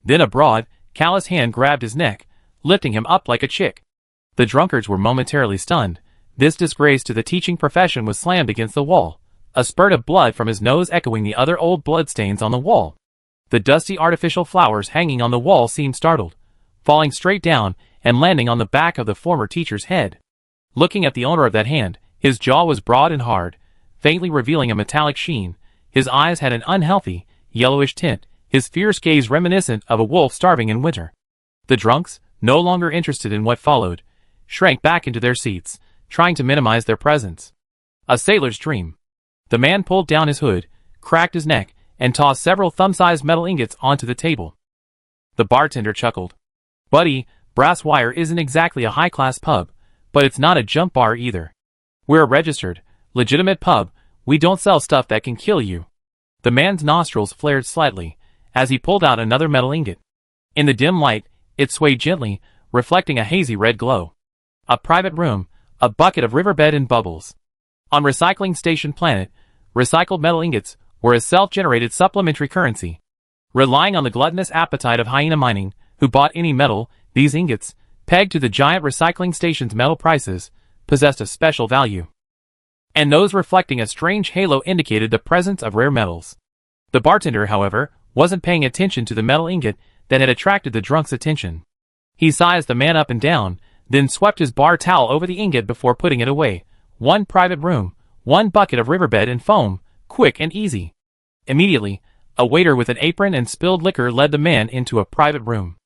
Then a broad, callous hand grabbed his neck, lifting him up like a chick. The drunkards were momentarily stunned, this disgrace to the teaching profession was slammed against the wall, a spurt of blood from his nose echoing the other old bloodstains on the wall. The dusty artificial flowers hanging on the wall seemed startled, falling straight down and landing on the back of the former teacher's head. Looking at the owner of that hand, his jaw was broad and hard, faintly revealing a metallic sheen. His eyes had an unhealthy, yellowish tint, his fierce gaze reminiscent of a wolf starving in winter. The drunks, no longer interested in what followed, shrank back into their seats, trying to minimize their presence. A sailor's dream. The man pulled down his hood, cracked his neck, and tossed several thumb-sized metal ingots onto the table. The bartender chuckled. "Buddy, Brass Wire isn't exactly a high-class pub, but it's not a jump bar either. We're a registered, legitimate pub. We don't sell stuff that can kill you." The man's nostrils flared slightly as he pulled out another metal ingot. In the dim light, it swayed gently, reflecting a hazy red glow. A private room, a bucket of riverbed and bubbles. On Recycling Station Planet, recycled metal ingots were a self-generated supplementary currency. Relying on the gluttonous appetite of Hyena Mining, who bought any metal, these ingots, pegged to the giant recycling station's metal prices, possessed a special value. And those reflecting a strange halo indicated the presence of rare metals. The bartender, however, wasn't paying attention to the metal ingot that had attracted the drunk's attention. He sized the man up and down, then swept his bar towel over the ingot before putting it away. One private room, one bucket of riverbed and foam, quick and easy. Immediately, a waiter with an apron and spilled liquor led the man into a private room.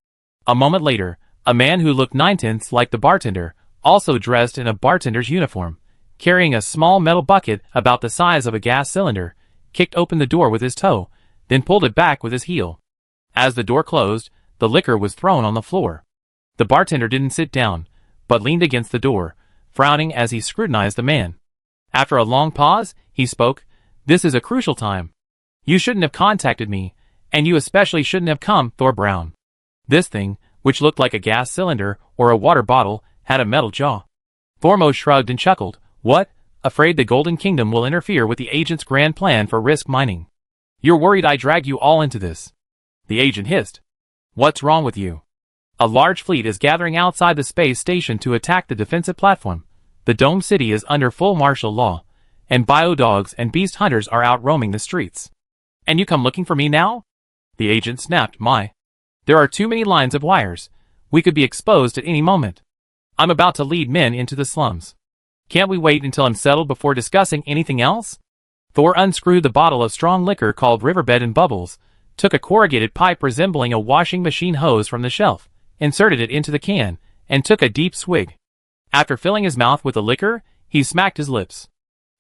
A moment later, a man who looked 9/10 like the bartender, also dressed in a bartender's uniform, carrying a small metal bucket about the size of a gas cylinder, kicked open the door with his toe, then pulled it back with his heel. As the door closed, the liquor was thrown on the floor. The bartender didn't sit down, but leaned against the door, frowning as he scrutinized the man. After a long pause, he spoke. "This is a crucial time. You shouldn't have contacted me, and you especially shouldn't have come, Thor Brown." This thing, which looked like a gas cylinder or a water bottle, had a metal jaw. Thormo shrugged and chuckled. "What? Afraid the Golden Kingdom will interfere with the agent's grand plan for risk mining? You're worried I dragged you all into this?" The agent hissed. "What's wrong with you? A large fleet is gathering outside the space station to attack the defensive platform. The Dome City is under full martial law, and biodogs and beast hunters are out roaming the streets. And you come looking for me now?" The agent snapped. There are too many lines of wires. We could be exposed at any moment. I'm about to lead men into the slums. Can't we wait until I'm settled before discussing anything else?" Thor unscrewed the bottle of strong liquor called Riverbed and Bubbles, took a corrugated pipe resembling a washing machine hose from the shelf, inserted it into the can, and took a deep swig. After filling his mouth with the liquor, he smacked his lips.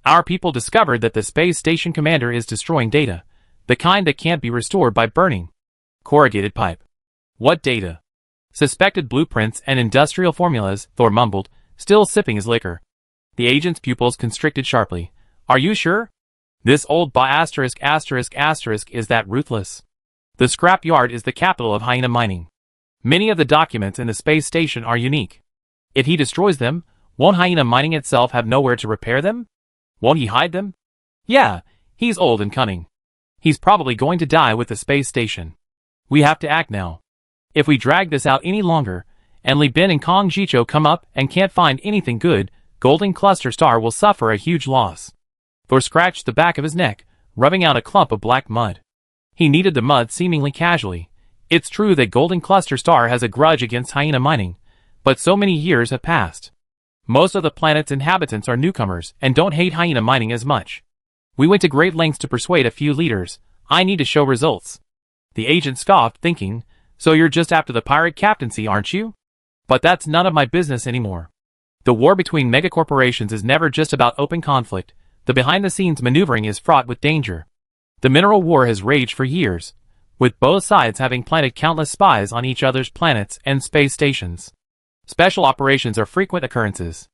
"Our people discovered that the space station commander is destroying data, the kind that can't be restored by burning." Corrugated pipe. "What data?" "Suspected blueprints and industrial formulas," Thor mumbled, still sipping his liquor. The agent's pupils constricted sharply. "Are you sure? This old is that ruthless? The scrap yard is the capital of Hyena Mining. Many of the documents in the space station are unique. If he destroys them, won't Hyena Mining itself have nowhere to repair them? Won't he hide them? Yeah, he's old and cunning. He's probably going to die with the space station. We have to act now. If we drag this out any longer, and Li Bin and Kong Jicho come up and can't find anything good, Golden Cluster Star will suffer a huge loss." Thor scratched the back of his neck, rubbing out a clump of black mud. He kneaded the mud seemingly casually. It's true that Golden Cluster Star has a grudge against Hyena Mining, but so many years have passed. Most of the planet's inhabitants are newcomers and don't hate Hyena Mining as much. We went to great lengths to persuade a few leaders. I need to show results. The agent scoffed, thinking, "So you're just after the pirate captaincy, aren't you? But that's none of my business anymore. The war between megacorporations is never just about open conflict. The behind-the-scenes maneuvering is fraught with danger. The mineral war has raged for years, with both sides having planted countless spies on each other's planets and space stations. Special operations are frequent occurrences.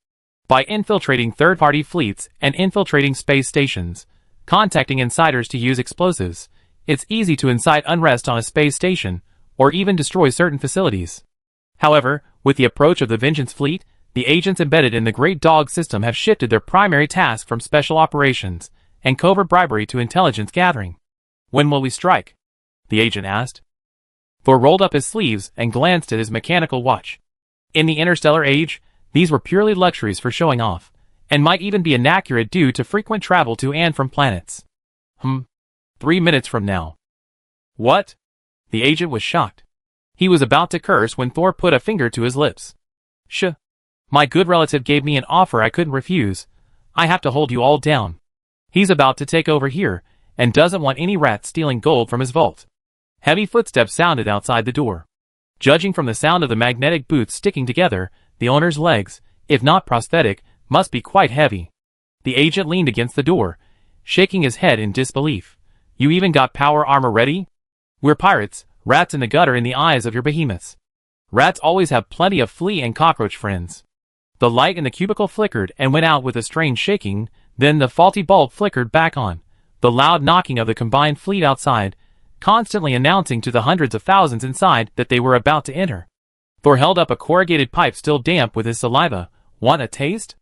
By infiltrating third-party fleets and infiltrating space stations, contacting insiders to use explosives, it's easy to incite unrest on a space station, or even destroy certain facilities. However, with the approach of the Vengeance Fleet, the agents embedded in the Great Dog system have shifted their primary task from special operations and covert bribery to intelligence gathering. When will we strike? The agent asked. Thor rolled up his sleeves and glanced at his mechanical watch. In the Interstellar Age, these were purely luxuries for showing off. and might even be inaccurate due to frequent travel to and from planets. 3 minutes from now. What? The agent was shocked. He was about to curse when Thor put a finger to his lips. My good relative gave me an offer I couldn't refuse. I have to hold you all down. He's about to take over here, and doesn't want any rats stealing gold from his vault. Heavy footsteps sounded outside the door. Judging from the sound of the magnetic boots sticking together, the owner's legs, if not prosthetic, must be quite heavy. The agent leaned against the door, shaking his head in disbelief. You even got power armor ready? We're pirates, rats in the gutter in the eyes of your behemoths. Rats always have plenty of flea and cockroach friends. The light in the cubicle flickered and went out with a strange shaking, then the faulty bulb flickered back on. The loud knocking of the combined fleet outside, constantly announcing to the hundreds of thousands inside that they were about to enter. Thor held up a corrugated pipe still damp with his saliva. Want a taste?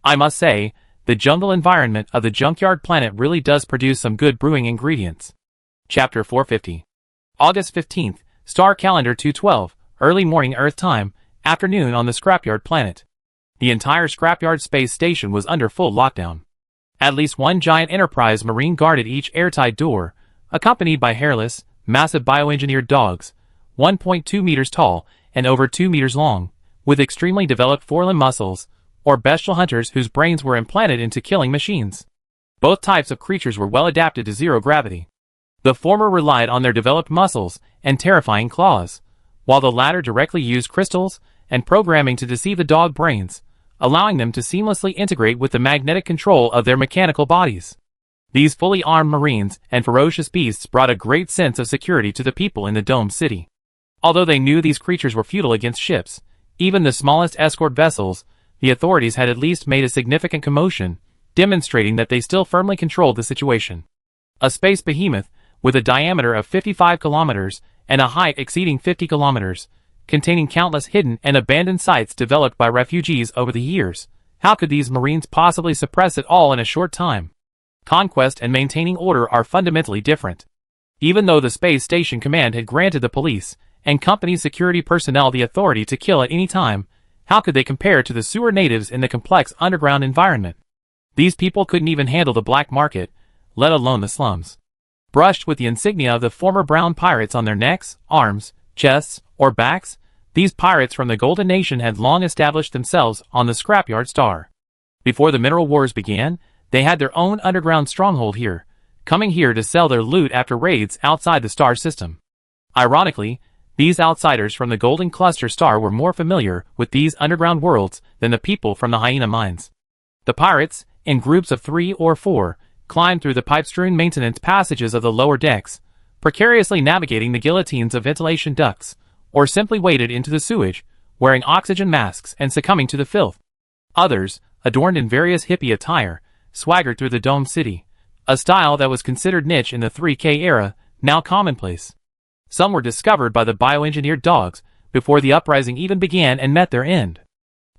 I must say, the jungle environment of the junkyard planet really does produce some good brewing ingredients. Chapter 450. August 15th, Star Calendar 212, early morning Earth time, afternoon on the scrapyard planet. The entire scrapyard space station was under full lockdown. At least one giant Enterprise Marine guarded each airtight door, accompanied by hairless, massive bioengineered dogs, 1.2 meters tall and over 2 meters long, with extremely developed forelimb muscles, or bestial hunters whose brains were implanted into killing machines. Both types of creatures were well adapted to zero gravity. The former relied on their developed muscles and terrifying claws, while the latter directly used crystals and programming to deceive the dog brains, allowing them to seamlessly integrate with the magnetic control of their mechanical bodies. These fully armed Marines and ferocious beasts brought a great sense of security to the people in the domed city. Although they knew these creatures were futile against ships, even the smallest escort vessels, the authorities had at least made a significant commotion, demonstrating that they still firmly controlled the situation. A space behemoth, with a diameter of 55 kilometers and a height exceeding 50 kilometers, containing countless hidden and abandoned sites developed by refugees over the years. How could these Marines possibly suppress it all in a short time? Conquest and maintaining order are fundamentally different. Even though the Space Station Command had granted the police and company security personnel the authority to kill at any time, how could they compare to the sewer natives in the complex underground environment? These people couldn't even handle the black market, let alone the slums. Brushed with the insignia of the former brown pirates on their necks, arms, chests, or backs, these pirates from the Golden Nation had long established themselves on the Scrapyard Star. Before the Mineral Wars began, they had their own underground stronghold here, coming here to sell their loot after raids outside the star system. Ironically, these outsiders from the Golden Cluster Star were more familiar with these underground worlds than the people from the Hyena Mines. The pirates, in groups of 3 or 4, climbed through the pipe-strewn maintenance passages of the lower decks, precariously navigating the guillotines of ventilation ducts, or simply waded into the sewage, wearing oxygen masks and succumbing to the filth. Others, adorned in various hippie attire, swaggered through the domed city, a style that was considered niche in the 3K era, now commonplace. Some were discovered by the bioengineered dogs before the uprising even began and met their end.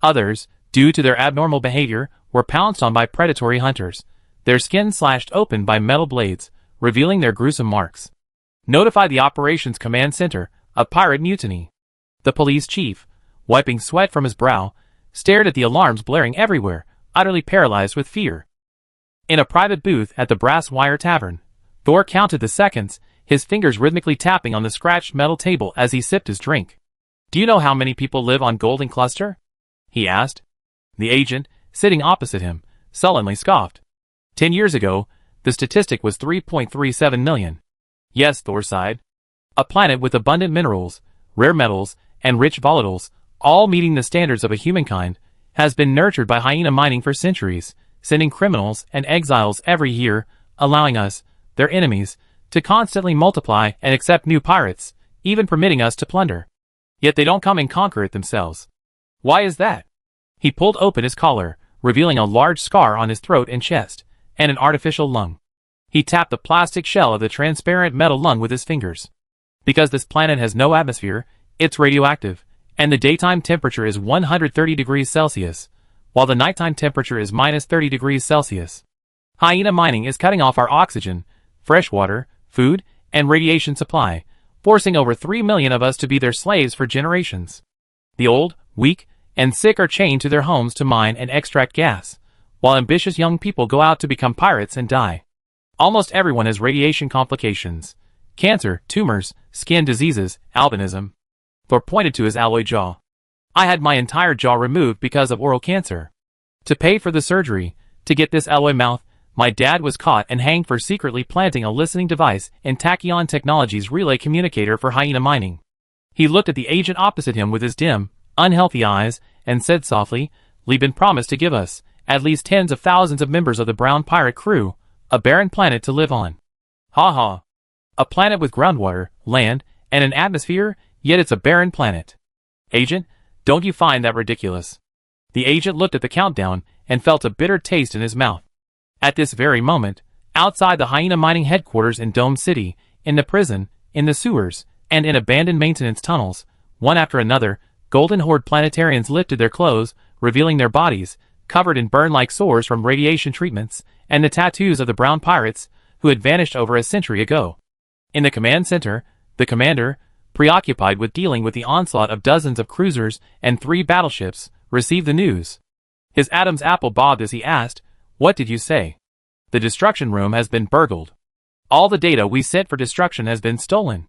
Others, due to their abnormal behavior, were pounced on by predatory hunters, their skin slashed open by metal blades, revealing their gruesome marks. Notify the Operations Command Center of pirate mutiny. The police chief, wiping sweat from his brow, stared at the alarms blaring everywhere, utterly paralyzed with fear. In a private booth at the Brass Wire Tavern, Thor counted the seconds, his fingers rhythmically tapping on the scratched metal table as he sipped his drink. Do you know how many people live on Golden Cluster? He asked. The agent, sitting opposite him, sullenly scoffed. 10 years ago, the statistic was 3.37 million. Yes, Thor sighed. A planet with abundant minerals, rare metals, and rich volatiles, all meeting the standards of a humankind, has been nurtured by hyena mining for centuries, sending criminals and exiles every year, allowing us, their enemies, to constantly multiply and accept new pirates, even permitting us to plunder. Yet they don't come and conquer it themselves. Why is that? He pulled open his collar, revealing a large scar on his throat and chest, and an artificial lung. He tapped the plastic shell of the transparent metal lung with his fingers. Because this planet has no atmosphere, it's radioactive, and the daytime temperature is 130 degrees Celsius, while the nighttime temperature is minus 30 degrees Celsius. Hyena mining is cutting off our oxygen, fresh water, food, and radiation supply, forcing over 3 million of us to be their slaves for generations. The old, weak, and sick are chained to their homes to mine and extract gas, while ambitious young people go out to become pirates and die. Almost everyone has radiation complications. Cancer, tumors, skin diseases, albinism. Thor pointed to his alloy jaw. I had my entire jaw removed because of oral cancer. To pay for the surgery, to get this alloy mouth, my dad was caught and hanged for secretly planting a listening device in Tachyon Technologies' relay communicator for hyena mining. He looked at the agent opposite him with his dim, unhealthy eyes, and said softly, Lieben promised to give us, at least tens of thousands of members of the Brown Pirate crew, a barren planet to live on. Ha ha. A planet with groundwater, land, and an atmosphere, yet it's a barren planet. Agent, don't you find that ridiculous? The agent looked at the countdown and felt a bitter taste in his mouth. At this very moment, outside the hyena mining headquarters in Dome City, in the prison, in the sewers, and in abandoned maintenance tunnels, one after another, Golden Horde planetarians lifted their clothes, revealing their bodies, covered in burn-like sores from radiation treatments, and the tattoos of the Brown Pirates, who had vanished over a century ago. In the command center, the commander, preoccupied with dealing with the onslaught of dozens of cruisers and 3 battleships, received the news. His Adam's apple bobbed as he asked, What did you say? The destruction room has been burgled. All the data we sent for destruction has been stolen.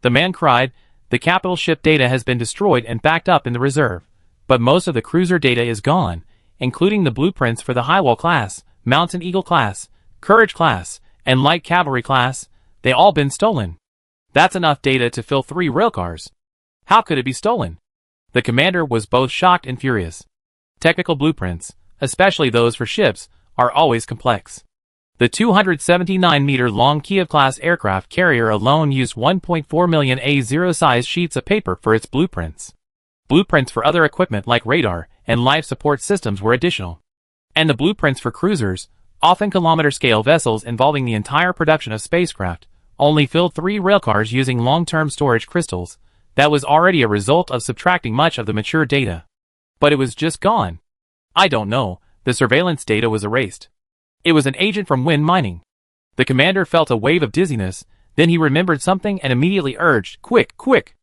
The man cried, The capital ship data has been destroyed and backed up in the reserve, but most of the cruiser data is gone, including the blueprints for the Highwall class, Mountain Eagle class, Courage class, and Light Cavalry class. They all been stolen. That's enough data to fill 3 railcars. How could it be stolen? The commander was both shocked and furious. Technical blueprints, especially those for ships, are always complex. The 279-meter-long Kiev-class aircraft carrier alone used 1.4 million A0-size sheets of paper for its blueprints. Blueprints for other equipment like radar and life support systems were additional. And the blueprints for cruisers, often kilometer-scale vessels involving the entire production of spacecraft, only filled 3 railcars using long-term storage crystals. That was already a result of subtracting much of the mature data. But it was just gone. I don't know, the surveillance data was erased. It was an agent from Wind Mining. The commander felt a wave of dizziness, then he remembered something and immediately urged, Quick, quick!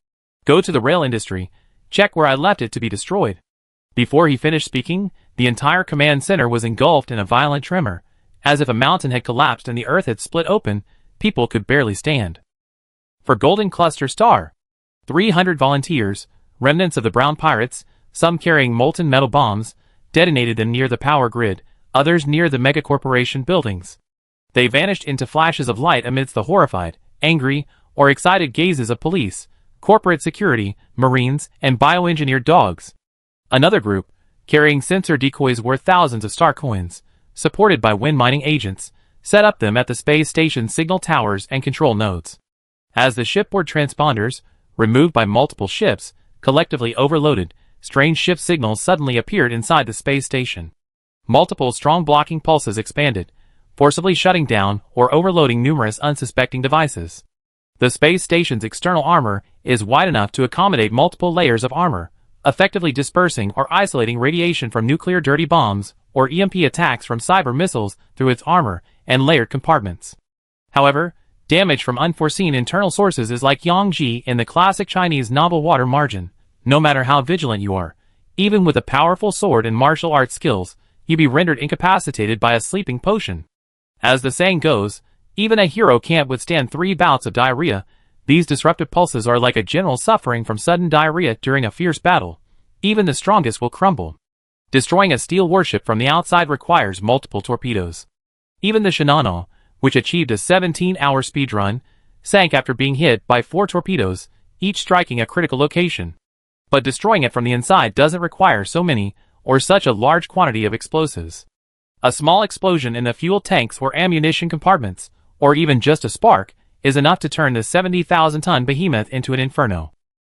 Go to the rail industry, check where I left it to be destroyed. Before he finished speaking, the entire command center was engulfed in a violent tremor, as if a mountain had collapsed and the earth had split open. People could barely stand. For Golden Cluster Star, 300 volunteers, remnants of the Brown Pirates, some carrying molten metal bombs, detonated them near the power grid, others near the megacorporation buildings. They vanished into flashes of light amidst the horrified, angry, or excited gazes of police, corporate security, marines, and bioengineered dogs. Another group, carrying sensor decoys worth thousands of star coins, supported by wind mining agents, set up them at the space station's signal towers and control nodes. As the shipboard transponders, removed by multiple ships, collectively overloaded, strange ship signals suddenly appeared inside the space station. Multiple strong blocking pulses expanded, forcibly shutting down or overloading numerous unsuspecting devices. The space station's external armor is wide enough to accommodate multiple layers of armor, effectively dispersing or isolating radiation from nuclear dirty bombs or EMP attacks from cyber missiles through its armor and layered compartments. However, damage from unforeseen internal sources is like Yangji in the classic Chinese novel Water Margin. No matter how vigilant you are, even with a powerful sword and martial arts skills, you'd be rendered incapacitated by a sleeping potion. As the saying goes, even a hero can't withstand 3 bouts of diarrhea. These disruptive pulses are like a general suffering from sudden diarrhea during a fierce battle. Even the strongest will crumble. Destroying a steel warship from the outside requires multiple torpedoes. Even the Shinano, which achieved a 17-hour speed run, sank after being hit by 4 torpedoes, each striking a critical location. But destroying it from the inside doesn't require so many, or such a large quantity of explosives. A small explosion in the fuel tanks or ammunition compartments, or even just a spark, is enough to turn the 70,000-ton behemoth into an inferno.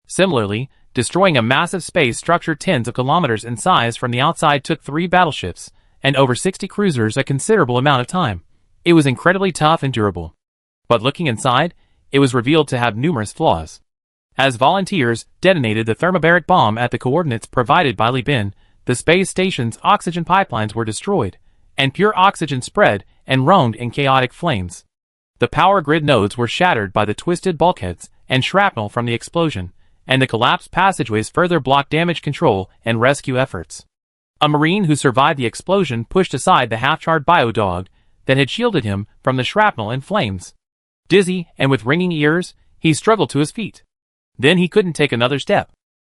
Similarly, destroying a massive space structure tens of kilometers in size from the outside took 3 battleships, and over 60 cruisers a considerable amount of time. It was incredibly tough and durable. But looking inside, it was revealed to have numerous flaws. As volunteers detonated the thermobaric bomb at the coordinates provided by Li Bin, the space station's oxygen pipelines were destroyed, and pure oxygen spread and roamed in chaotic flames. The power grid nodes were shattered by the twisted bulkheads and shrapnel from the explosion, and the collapsed passageways further blocked damage control and rescue efforts. A Marine who survived the explosion pushed aside the half-charred bio-dog that had shielded him from the shrapnel and flames. Dizzy and with ringing ears, he struggled to his feet. Then he couldn't take another step.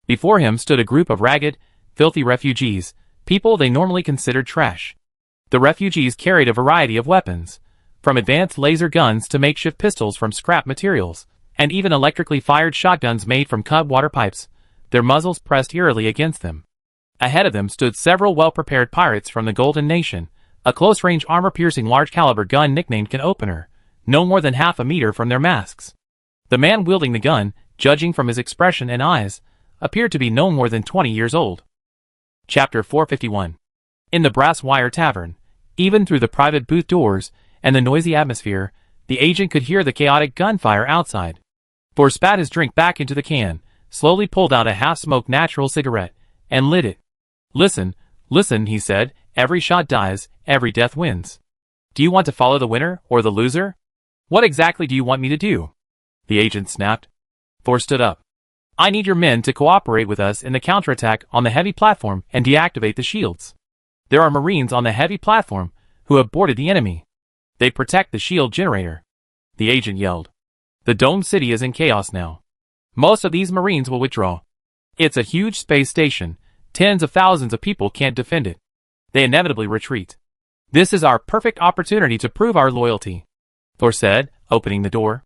Before him stood a group of ragged, filthy refugees, people they normally considered trash. The refugees carried a variety of weapons, from advanced laser guns to makeshift pistols from scrap materials, and even electrically fired shotguns made from cut water pipes, their muzzles pressed eerily against them. Ahead of them stood several well-prepared pirates from the Golden Nation, a close-range armor-piercing large-caliber gun nicknamed Can Opener, no more than half a meter from their masks. The man wielding the gun, judging from his expression and eyes, appeared to be no more than 20 years old. Chapter 451. In the Brass Wire Tavern, even through the private booth doors and the noisy atmosphere, the agent could hear the chaotic gunfire outside. Thor spat his drink back into the can, slowly pulled out a half-smoked natural cigarette, and lit it. Listen, he said, every shot dies, every death wins. Do you want to follow the winner or the loser? What exactly do you want me to do? The agent snapped. Thor stood up. I need your men to cooperate with us in the counterattack on the heavy platform and deactivate the shields. There are Marines on the heavy platform who have boarded the enemy. They protect the shield generator. The agent yelled. The domed city is in chaos now. Most of these Marines will withdraw. It's a huge space station. Tens of thousands of people can't defend it. They inevitably retreat. This is our perfect opportunity to prove our loyalty, Thor said, opening the door.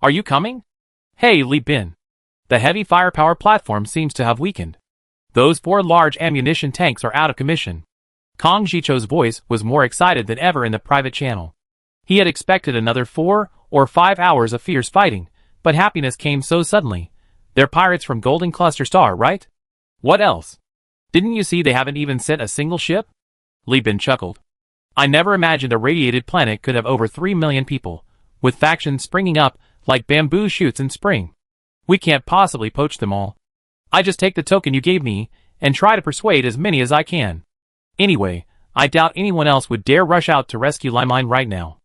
Are you coming? Hey, leap in. The heavy firepower platform seems to have weakened. Those 4 large ammunition tanks are out of commission. Kong Jicho's voice was more excited than ever in the private channel. He had expected another 4 or 5 hours of fierce fighting, but happiness came so suddenly. They're pirates from Golden Cluster Star, right? What else? Didn't you see they haven't even sent a single ship? Li Bin chuckled. I never imagined a radiated planet could have over 3 million people, with factions springing up like bamboo shoots in spring. We can't possibly poach them all. I just take the token you gave me and try to persuade as many as I can. Anyway, I doubt anyone else would dare rush out to rescue Limine right now.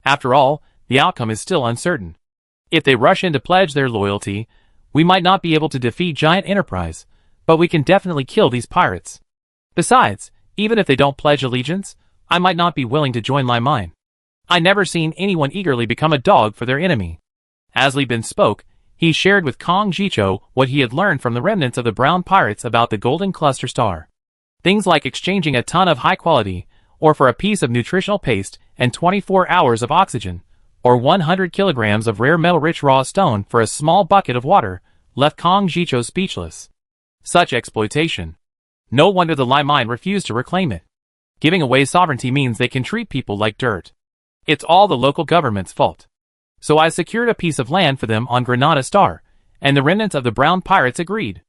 After all, the outcome is still uncertain. If they rush in to pledge their loyalty, we might not be able to defeat Giant Enterprise, but we can definitely kill these pirates. Besides, even if they don't pledge allegiance, I might not be willing to join Limine. I never seen anyone eagerly become a dog for their enemy. As Li Bin spoke, he shared with Kong Jicho what he had learned from the remnants of the brown pirates about the Golden Cluster Star. Things like exchanging a ton of high quality, or for a piece of nutritional paste and 24 hours of oxygen, or 100 kilograms of rare metal-rich raw stone for a small bucket of water, left Kong Jicho speechless. Such exploitation. No wonder the Limine refused to reclaim it. Giving away sovereignty means they can treat people like dirt. It's all the local government's fault. So I secured a piece of land for them on Granada Star, and the remnants of the brown pirates agreed.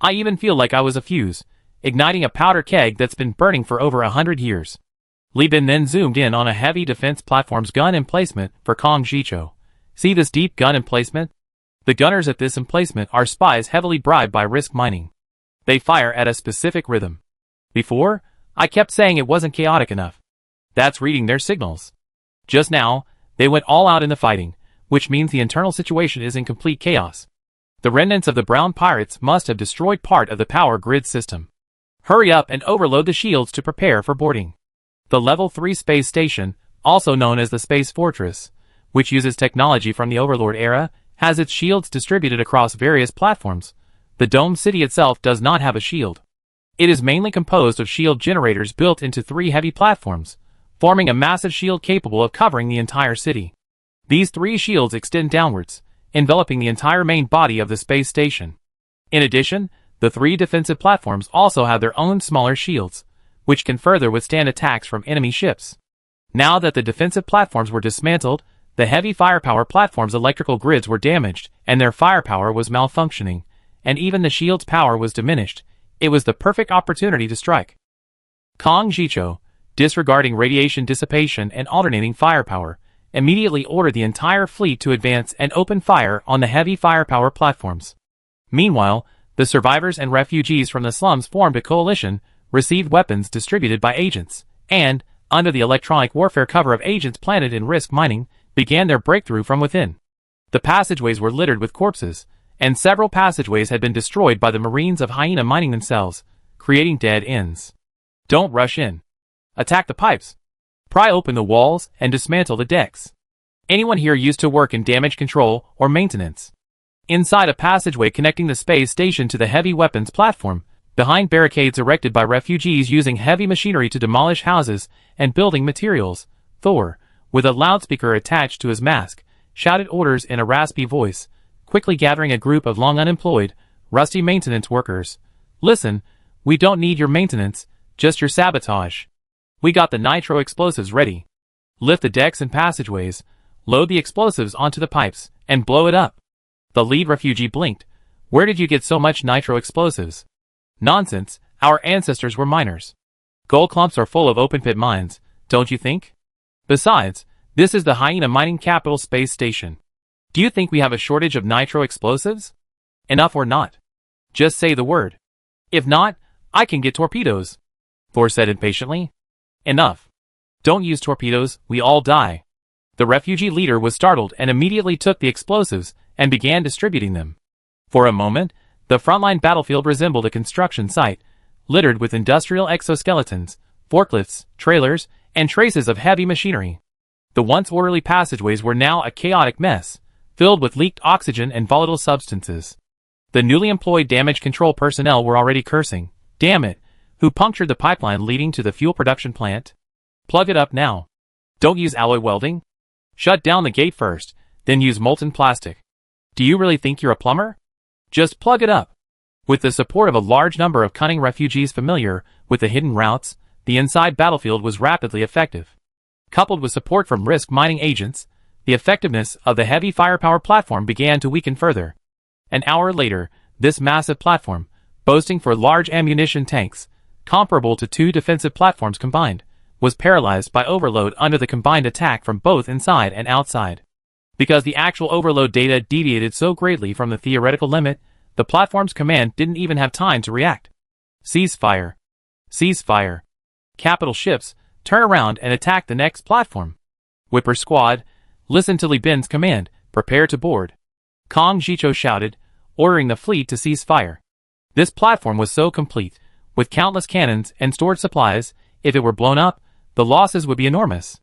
I even feel like I was a fuse, igniting a powder keg that's been burning for over 100 years. Li Bin then zoomed in on a heavy defense platform's gun emplacement for Kong Jicho. See this deep gun emplacement? The gunners at this emplacement are spies heavily bribed by Risk Mining. They fire at a specific rhythm. Before, I kept saying it wasn't chaotic enough. That's reading their signals. Just now, they went all out in the fighting, which means the internal situation is in complete chaos. The remnants of the brown pirates must have destroyed part of the power grid system. Hurry up and overload the shields to prepare for boarding. The Level 3 space station, also known as the Space Fortress, which uses technology from the Overlord era, has its shields distributed across various platforms. The domed city itself does not have a shield. It is mainly composed of shield generators built into 3 heavy platforms, forming a massive shield capable of covering the entire city. These 3 shields extend downwards, enveloping the entire main body of the space station. In addition, the 3 defensive platforms also have their own smaller shields, which can further withstand attacks from enemy ships. Now that the defensive platforms were dismantled, the heavy firepower platforms' electrical grids were damaged, and their firepower was malfunctioning, and even the shield's power was diminished. It was the perfect opportunity to strike. Kong Jicho, disregarding radiation dissipation and alternating firepower, immediately ordered the entire fleet to advance and open fire on the heavy firepower platforms. Meanwhile, the survivors and refugees from the slums formed a coalition, received weapons distributed by agents, and, under the electronic warfare cover of agents planted in Risk Mining, began their breakthrough from within. The passageways were littered with corpses, and several passageways had been destroyed by the Marines of Hyena mining themselves, creating dead ends. Don't rush in. Attack the pipes. Pry open the walls and dismantle the decks. Anyone here used to work in damage control or maintenance? Inside a passageway connecting the space station to the heavy weapons platform, behind barricades erected by refugees using heavy machinery to demolish houses and building materials, Thor, with a loudspeaker attached to his mask, shouted orders in a raspy voice, quickly gathering a group of long unemployed, rusty maintenance workers. Listen, we don't need your maintenance, just your sabotage. We got the nitro explosives ready. Lift the decks and passageways, load the explosives onto the pipes, and blow it up. The lead refugee blinked. Where did you get so much nitro explosives? Nonsense, our ancestors were miners. Gold clumps are full of open-pit mines, don't you think? Besides, this is the hyena mining capital space station. Do you think we have a shortage of nitro explosives? Enough or not? Just say the word. If not, I can get torpedoes, Thor said impatiently. Enough. Don't use torpedoes, we all die. The refugee leader was startled and immediately took the explosives and began distributing them. For a moment, the frontline battlefield resembled a construction site, littered with industrial exoskeletons, forklifts, trailers, and traces of heavy machinery. The once orderly passageways were now a chaotic mess, filled with leaked oxygen and volatile substances. The newly employed damage control personnel were already cursing. Damn it, who punctured the pipeline leading to the fuel production plant? Plug it up now. Don't use alloy welding. Shut down the gate first, then use molten plastic. Do you really think you're a plumber? Just plug it up. With the support of a large number of cunning refugees familiar with the hidden routes, the inside battlefield was rapidly effective. Coupled with support from risk mining agents, the effectiveness of the heavy firepower platform began to weaken further. An hour later, this massive platform, boasting for large ammunition tanks, comparable to 2 defensive platforms combined, was paralyzed by overload under the combined attack from both inside and outside. Because the actual overload data deviated so greatly from the theoretical limit, the platform's command didn't even have time to react. Cease fire. Cease fire. Capital ships, turn around and attack the next platform. Whipper squad, listen to Li Bin's command, prepare to board. Kong Jicho shouted, ordering the fleet to cease fire. This platform was so complete, with countless cannons and stored supplies, if it were blown up, the losses would be enormous.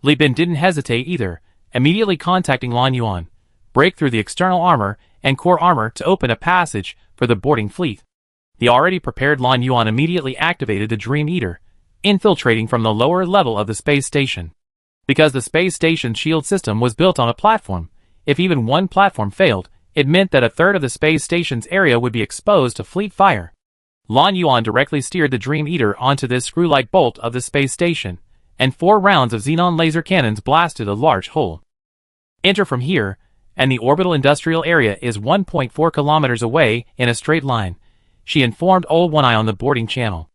Li Bin didn't hesitate either, immediately contacting Lan Yuan, break through the external armor and core armor to open a passage for the boarding fleet. The already prepared Lan Yuan immediately activated the Dream Eater, infiltrating from the lower level of the space station. Because the space station's shield system was built on a platform, if even one platform failed, it meant that a third of the space station's area would be exposed to fleet fire. Lan Yuan directly steered the Dream Eater onto this screw-like bolt of the space station, and 4 rounds of xenon laser cannons blasted a large hole. Enter from here, and the orbital industrial area is 1.4 kilometers away in a straight line, she informed Old One Eye on the boarding channel.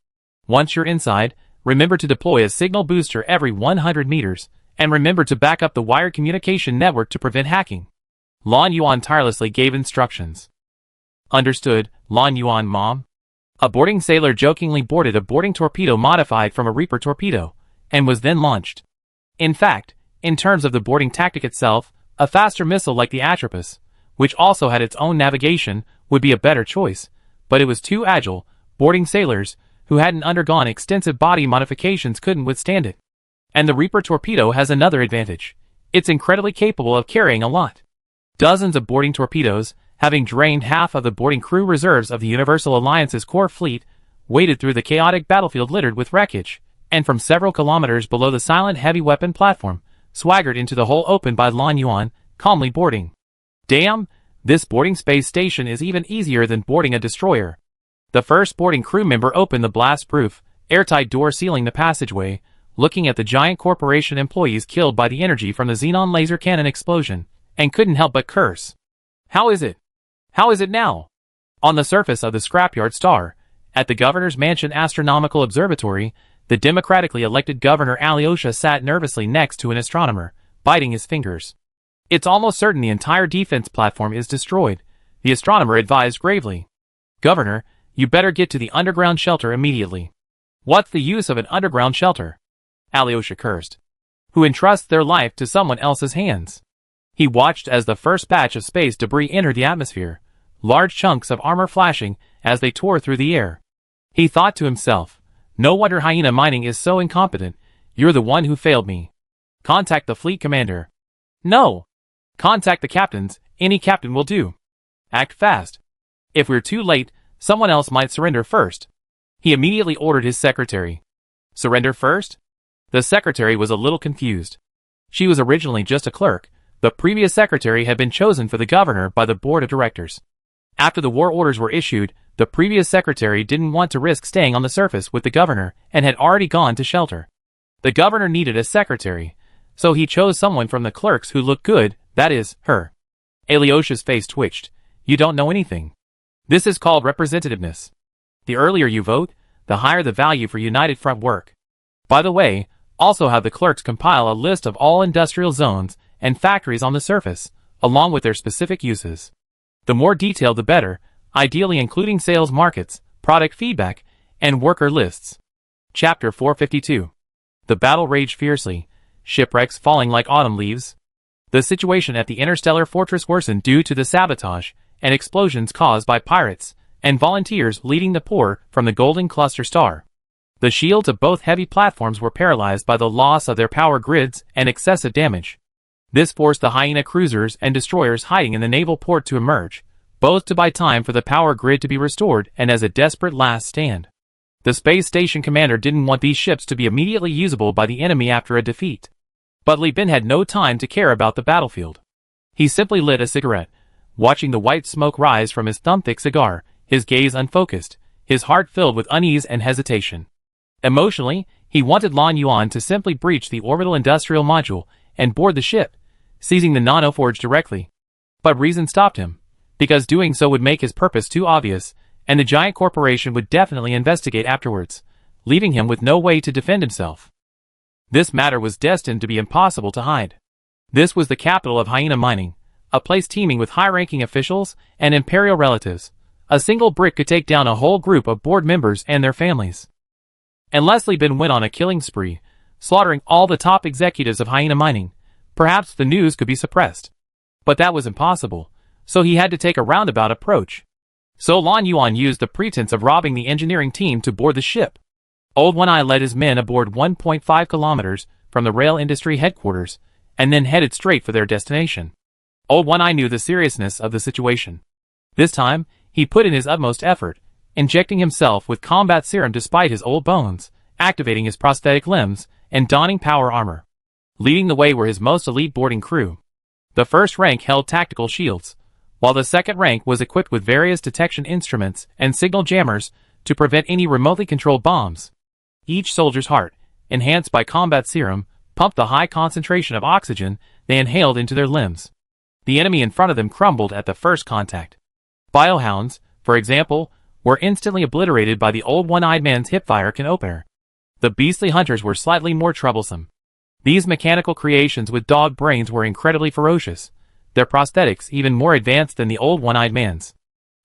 Once you're inside, remember to deploy a signal booster every 100 meters, and remember to back up the wired communication network to prevent hacking. Lan Yuan tirelessly gave instructions. Understood, Lan Yuan, Mom. A boarding sailor jokingly boarded a boarding torpedo modified from a Reaper torpedo, and was then launched. In fact, in terms of the boarding tactic itself, a faster missile like the Atropos, which also had its own navigation, would be a better choice, but it was too agile. Boarding sailors, who hadn't undergone extensive body modifications, couldn't withstand it. And the Reaper torpedo has another advantage. It's incredibly capable of carrying a lot. Dozens of boarding torpedoes, having drained half of the boarding crew reserves of the Universal Alliance's core fleet, waded through the chaotic battlefield littered with wreckage, and from several kilometers below the silent heavy weapon platform, swaggered into the hole opened by Lan Yuan, calmly boarding. Damn, this boarding space station is even easier than boarding a destroyer. The first boarding crew member opened the blast-proof, airtight door sealing the passageway, looking at the giant corporation employees killed by the energy from the xenon laser cannon explosion, and couldn't help but curse. How is it? How is it now? On the surface of the scrapyard star, at the governor's mansion astronomical observatory, the democratically elected governor Alyosha sat nervously next to an astronomer, biting his fingers. It's almost certain the entire defense platform is destroyed, the astronomer advised gravely. Governor, you better get to the underground shelter immediately. What's the use of an underground shelter? Alyosha cursed. Who entrusts their life to someone else's hands? He watched as the first batch of space debris entered the atmosphere, large chunks of armor flashing as they tore through the air. He thought to himself, No wonder Hyena Mining is so incompetent. You're the one who failed me. Contact the fleet commander. No. Contact the captains. Any captain will do. Act fast. If we're too late, someone else might surrender first. He immediately ordered his secretary. Surrender first? The secretary was a little confused. She was originally just a clerk. The previous secretary had been chosen for the governor by the board of directors. After the war orders were issued, the previous secretary didn't want to risk staying on the surface with the governor and had already gone to shelter. The governor needed a secretary, so he chose someone from the clerks who looked good, that is, her. Alyosha's face twitched. You don't know anything. This is called representativeness. The earlier you vote, the higher the value for United Front work. By the way, also have the clerks compile a list of all industrial zones and factories on the surface, along with their specific uses. The more detailed the better, ideally including sales markets, product feedback, and worker lists. Chapter 452. The battle raged fiercely, shipwrecks falling like autumn leaves. The situation at the Interstellar fortress worsened due to the sabotage and explosions caused by pirates and volunteers leading the pour from the Golden Cluster Star. The shields of both heavy platforms were paralyzed by the loss of their power grids and excessive damage. This forced the Hyena cruisers and destroyers hiding in the naval port to emerge, both to buy time for the power grid to be restored and as a desperate last stand. The space station commander didn't want these ships to be immediately usable by the enemy after a defeat. But Li Bin had no time to care about the battlefield. He simply lit a cigarette, watching the white smoke rise from his thumb-thick cigar, his gaze unfocused, his heart filled with unease and hesitation. Emotionally, he wanted Lan Yuan to simply breach the orbital industrial module and board the ship, seizing the nanoforge directly. But reason stopped him, because doing so would make his purpose too obvious, and the giant corporation would definitely investigate afterwards, leaving him with no way to defend himself. This matter was destined to be impossible to hide. This was the capital of Hyena Mining, a place teeming with high-ranking officials and imperial relatives. A single brick could take down a whole group of board members and their families. Unless Li Bin went on a killing spree, slaughtering all the top executives of Hyena Mining, perhaps the news could be suppressed. But that was impossible, so he had to take a roundabout approach. So Lan Yuan used the pretense of robbing the engineering team to board the ship. Old One Eye led his men aboard 1.5 kilometers from the rail industry headquarters, and then headed straight for their destination. Old One Eye knew the seriousness of the situation. This time, he put in his utmost effort, injecting himself with combat serum despite his old bones, activating his prosthetic limbs, and donning power armor. Leading the way were his most elite boarding crew. The first rank held tactical shields, while the second rank was equipped with various detection instruments and signal jammers to prevent any remotely controlled bombs. Each soldier's heart, enhanced by combat serum, pumped the high concentration of oxygen they inhaled into their limbs. The enemy in front of them crumbled at the first contact. Biohounds, for example, were instantly obliterated by the old one-eyed man's hipfire can opener. The beastly hunters were slightly more troublesome. These mechanical creations with dog brains were incredibly ferocious, their prosthetics even more advanced than the old one-eyed man's.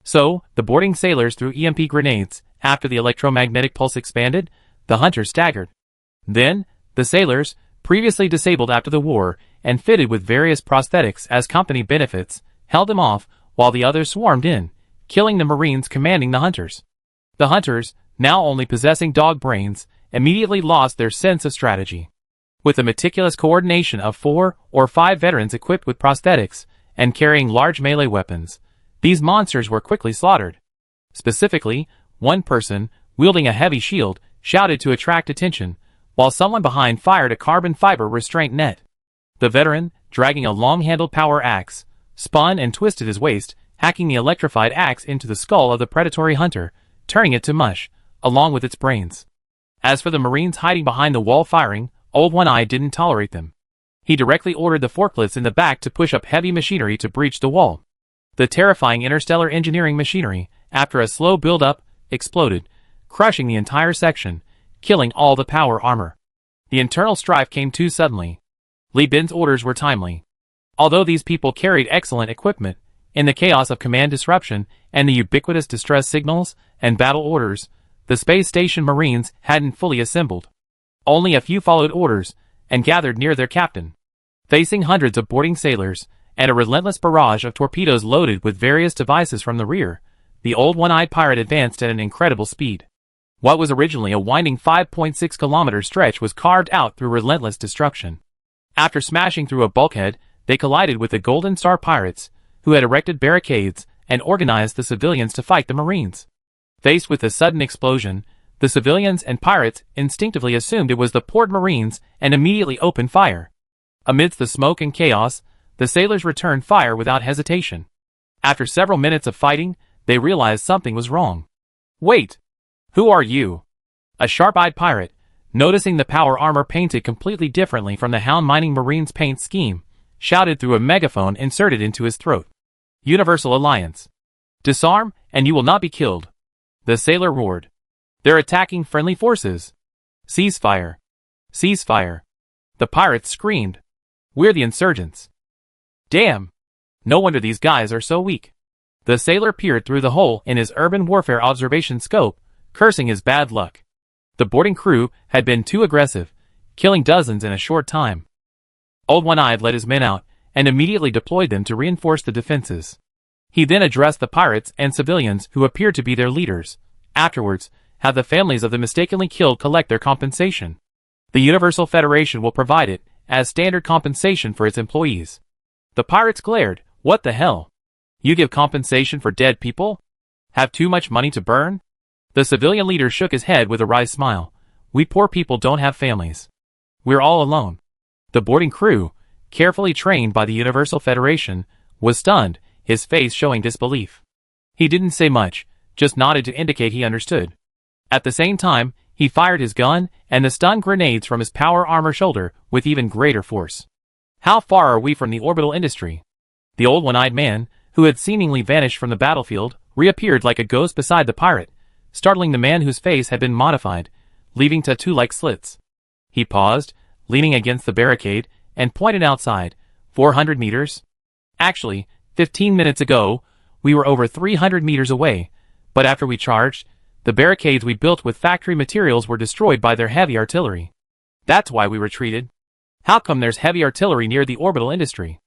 So, the boarding sailors threw EMP grenades. After the electromagnetic pulse expanded, the hunters staggered. Then, the sailors, previously disabled after the war and fitted with various prosthetics as company benefits, held them off while the others swarmed in, killing the Marines commanding the hunters. The hunters, now only possessing dog brains, immediately lost their sense of strategy. With the meticulous coordination of 4 or 5 veterans equipped with prosthetics and carrying large melee weapons, these monsters were quickly slaughtered. Specifically, one person, wielding a heavy shield, shouted to attract attention, while someone behind fired a carbon fiber restraint net. The veteran, dragging a long-handled power axe, spun and twisted his waist, hacking the electrified axe into the skull of the predatory hunter, turning it to mush, along with its brains. As for the Marines hiding behind the wall firing, Old One Eye didn't tolerate them. He directly ordered the forklifts in the back to push up heavy machinery to breach the wall. The terrifying interstellar engineering machinery, after a slow build-up, exploded, crushing the entire section, killing all the power armor. The internal strife came too suddenly. Li Bin's orders were timely. Although these people carried excellent equipment, in the chaos of command disruption and the ubiquitous distress signals and battle orders, the space station Marines hadn't fully assembled. Only a few followed orders and gathered near their captain. Facing hundreds of boarding sailors and a relentless barrage of torpedoes loaded with various devices from the rear, the old one-eyed pirate advanced at an incredible speed. What was originally a winding 5.6-kilometer stretch was carved out through relentless destruction. After smashing through a bulkhead, they collided with the Golden Star pirates, who had erected barricades and organized the civilians to fight the Marines. Faced with the sudden explosion, the civilians and pirates instinctively assumed it was the port Marines and immediately opened fire. Amidst the smoke and chaos, the sailors returned fire without hesitation. After several minutes of fighting, they realized something was wrong. "Wait! Who are you?" A sharp-eyed pirate, noticing the power armor painted completely differently from the Hound Mining Marines' paint scheme, shouted through a megaphone inserted into his throat. "Universal Alliance. Disarm, and you will not be killed." The sailor roared. "They're attacking friendly forces. Ceasefire. Ceasefire." The pirates screamed. "We're the insurgents." "Damn! No wonder these guys are so weak." The sailor peered through the hole in his urban warfare observation scope, cursing his bad luck. The boarding crew had been too aggressive, killing dozens in a short time. Old One-Eyed led his men out and immediately deployed them to reinforce the defenses. He then addressed the pirates and civilians who appeared to be their leaders. Afterwards, have the families of the mistakenly killed collect their compensation. The Universal Federation will provide it as standard compensation for its employees. The pirates glared. "What the hell? You give compensation for dead people? Have too much money to burn?" The civilian leader shook his head with a wry smile. "We poor people don't have families. We're all alone." The boarding crew, carefully trained by the Universal Federation, was stunned, his face showing disbelief. He didn't say much, just nodded to indicate he understood. At the same time, he fired his gun and the stun grenades from his power armor shoulder with even greater force. "How far are we from the orbital industry?" The old one-eyed man, who had seemingly vanished from the battlefield, reappeared like a ghost beside the pirate, startling the man whose face had been modified, leaving tattoo-like slits. He paused, leaning against the barricade, and pointed outside. 400 meters? Actually, 15 minutes ago, we were over 300 meters away, but after we charged, the barricades we built with factory materials were destroyed by their heavy artillery. That's why we retreated. How come there's heavy artillery near the orbital industry?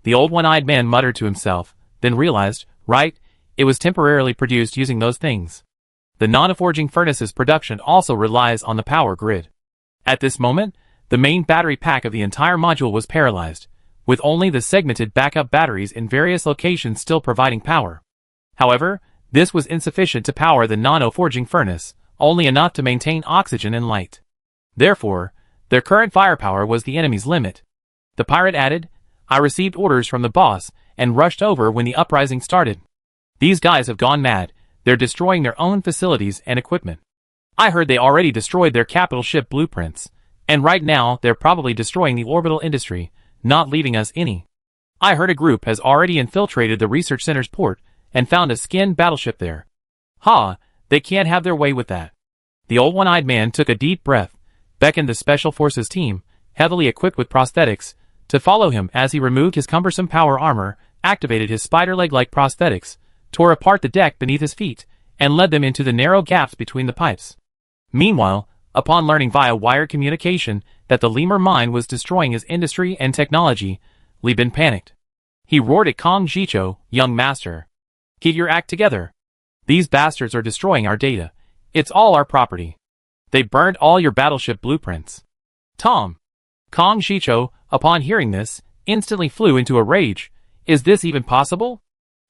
The old one-eyed man muttered to himself, then realized, right, it was temporarily produced using those things. The non-forging furnace's production also relies on the power grid. At this moment, the main battery pack of the entire module was paralyzed, with only the segmented backup batteries in various locations still providing power. However, this was insufficient to power the non-forging furnace, only enough to maintain oxygen and light. Therefore, their current firepower was the enemy's limit. The pirate added, "I received orders from the boss and rushed over when the uprising started. These guys have gone mad. They're destroying their own facilities and equipment. I heard they already destroyed their capital ship blueprints, and right now they're probably destroying the orbital industry, not leaving us any. I heard a group has already infiltrated the research center's port and found a skinned battleship there. Ha, they can't have their way with that." The old one-eyed man took a deep breath, beckoned the Special Forces team, heavily equipped with prosthetics, to follow him as he removed his cumbersome power armor, activated his spider leg-like prosthetics, tore apart the deck beneath his feet, and led them into the narrow gaps between the pipes. Meanwhile, upon learning via wired communication that the lemur mine was destroying his industry and technology, Li Bin panicked. He roared at Kong Jicho, "Young master, get your act together. These bastards are destroying our data. It's all our property. They burned all your battleship blueprints." Tom. Kong Jicho, upon hearing this, instantly flew into a rage. "Is this even possible?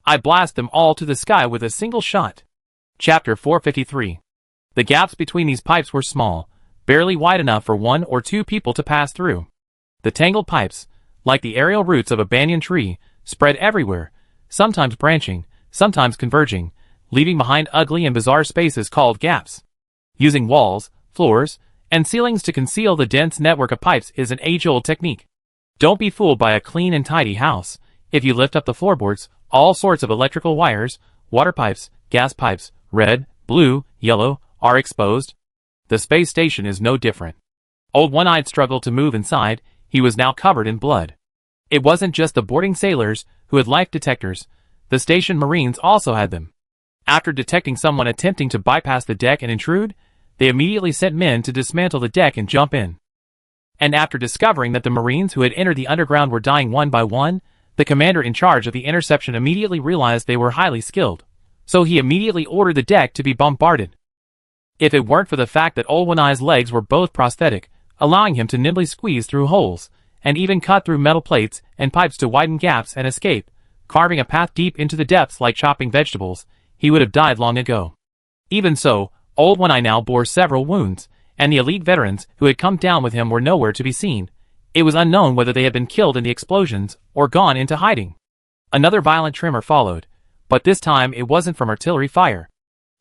I blast them all to the sky with a single shot." Chapter 453. The gaps between these pipes were small, barely wide enough for one or two people to pass through. The tangled pipes, like the aerial roots of a banyan tree, spread everywhere, sometimes branching, sometimes converging, leaving behind ugly and bizarre spaces called gaps. Using walls, floors, and ceilings to conceal the dense network of pipes is an age-old technique. Don't be fooled by a clean and tidy house. If you lift up the floorboards, all sorts of electrical wires, water pipes, gas pipes, red, blue, yellow, are exposed. The space station is no different. Old One-Eyed struggled to move inside. He was now covered in blood. It wasn't just the boarding sailors who had life detectors. The station marines also had them. After detecting someone attempting to bypass the deck and intrude, they immediately sent men to dismantle the deck and jump in. And after discovering that the marines who had entered the underground were dying one by one, the commander in charge of the interception immediately realized they were highly skilled. So he immediately ordered the deck to be bombarded. if it weren't for the fact that Old One-Eye's legs were both prosthetic, allowing him to nimbly squeeze through holes, and even cut through metal plates and pipes to widen gaps and escape, carving a path deep into the depths like chopping vegetables, he would have died long ago. Even so, Old One-Eye now bore several wounds, and the elite veterans who had come down with him were nowhere to be seen. It was unknown whether they had been killed in the explosions or gone into hiding. Another violent tremor followed, but this time it wasn't from artillery fire.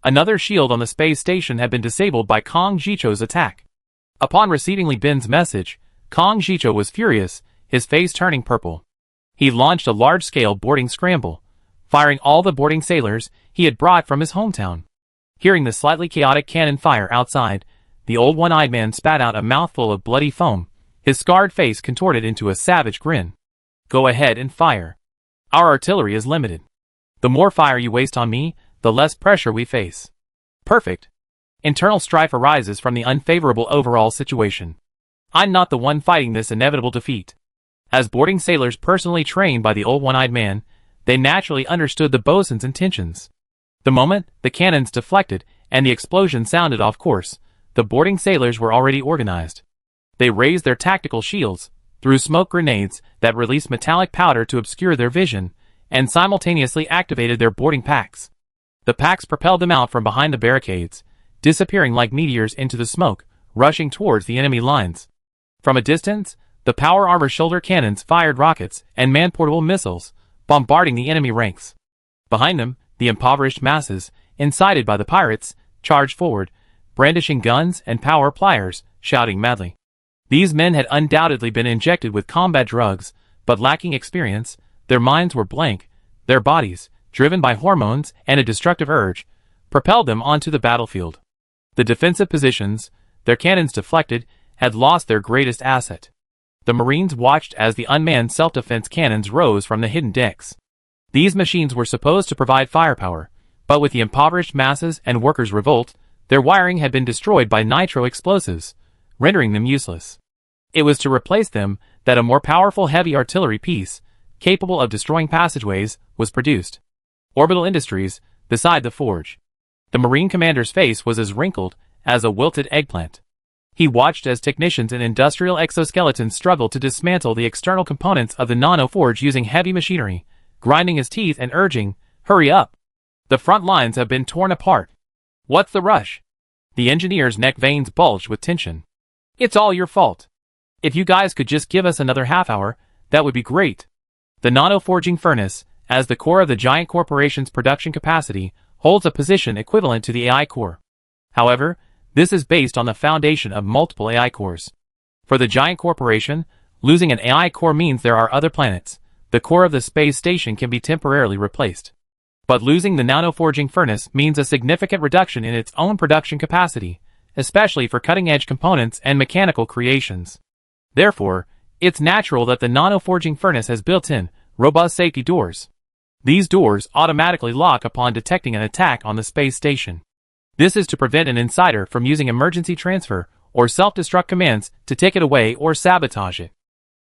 Another shield on the space station had been disabled by Kong Jicho's attack. Upon receiving Li Bin's message, Kong Jicho was furious, his face turning purple. He launched a large-scale boarding scramble, firing all the boarding sailors he had brought from his hometown. Hearing the slightly chaotic cannon fire outside, the Old One-Eyed Man spat out a mouthful of bloody foam, his scarred face contorted into a savage grin. Go ahead and fire. Our artillery is limited. The more fire you waste on me, the less pressure we face. Perfect. Internal strife arises from the unfavorable overall situation. I'm not the one fighting this inevitable defeat. As boarding sailors personally trained by the Old One-Eyed Man, they naturally understood the bosun's intentions. The moment the cannons deflected and the explosion sounded off course, the boarding sailors were already organized. They raised their tactical shields, threw smoke grenades that released metallic powder to obscure their vision, and simultaneously activated their boarding packs. The packs propelled them out from behind the barricades, disappearing like meteors into the smoke, rushing towards the enemy lines. From a distance, the power armor shoulder cannons fired rockets and man-portable missiles, bombarding the enemy ranks. Behind them, the impoverished masses, incited by the pirates, charged forward, brandishing guns and power pliers, shouting madly. These men had undoubtedly been injected with combat drugs, but lacking experience, their minds were blank, their bodies, driven by hormones and a destructive urge, propelled them onto the battlefield. The defensive positions, their cannons deflected, had lost their greatest asset. The Marines watched as the unmanned self-defense cannons rose from the hidden decks. These machines were supposed to provide firepower, but with the impoverished masses and workers' revolt, their wiring had been destroyed by nitro explosives, rendering them useless. It was to replace them that a more powerful heavy artillery piece, capable of destroying passageways, was produced. Orbital Industries, beside the forge. The Marine commander's face was as wrinkled as a wilted eggplant. He watched as technicians in industrial exoskeletons struggled to dismantle the external components of the nano-forge using heavy machinery, grinding his teeth and urging, "Hurry up! The front lines have been torn apart. What's the rush?" The engineer's neck veins bulged with tension. "It's all your fault. If you guys could just give us another half hour, that would be great." The nano-forging furnace, as the core of the giant corporation's production capacity, holds a position equivalent to the AI core. However, this is based on the foundation of multiple AI cores. For the giant corporation, losing an AI core means there are other planets. The core of the space station can be temporarily replaced. But losing the nano-forging furnace means a significant reduction in its own production capacity, especially for cutting-edge components and mechanical creations. Therefore, it's natural that the nano-forging furnace has built-in, robust safety doors. These doors automatically lock upon detecting an attack on the space station. This is to prevent an insider from using emergency transfer or self-destruct commands to take it away or sabotage it.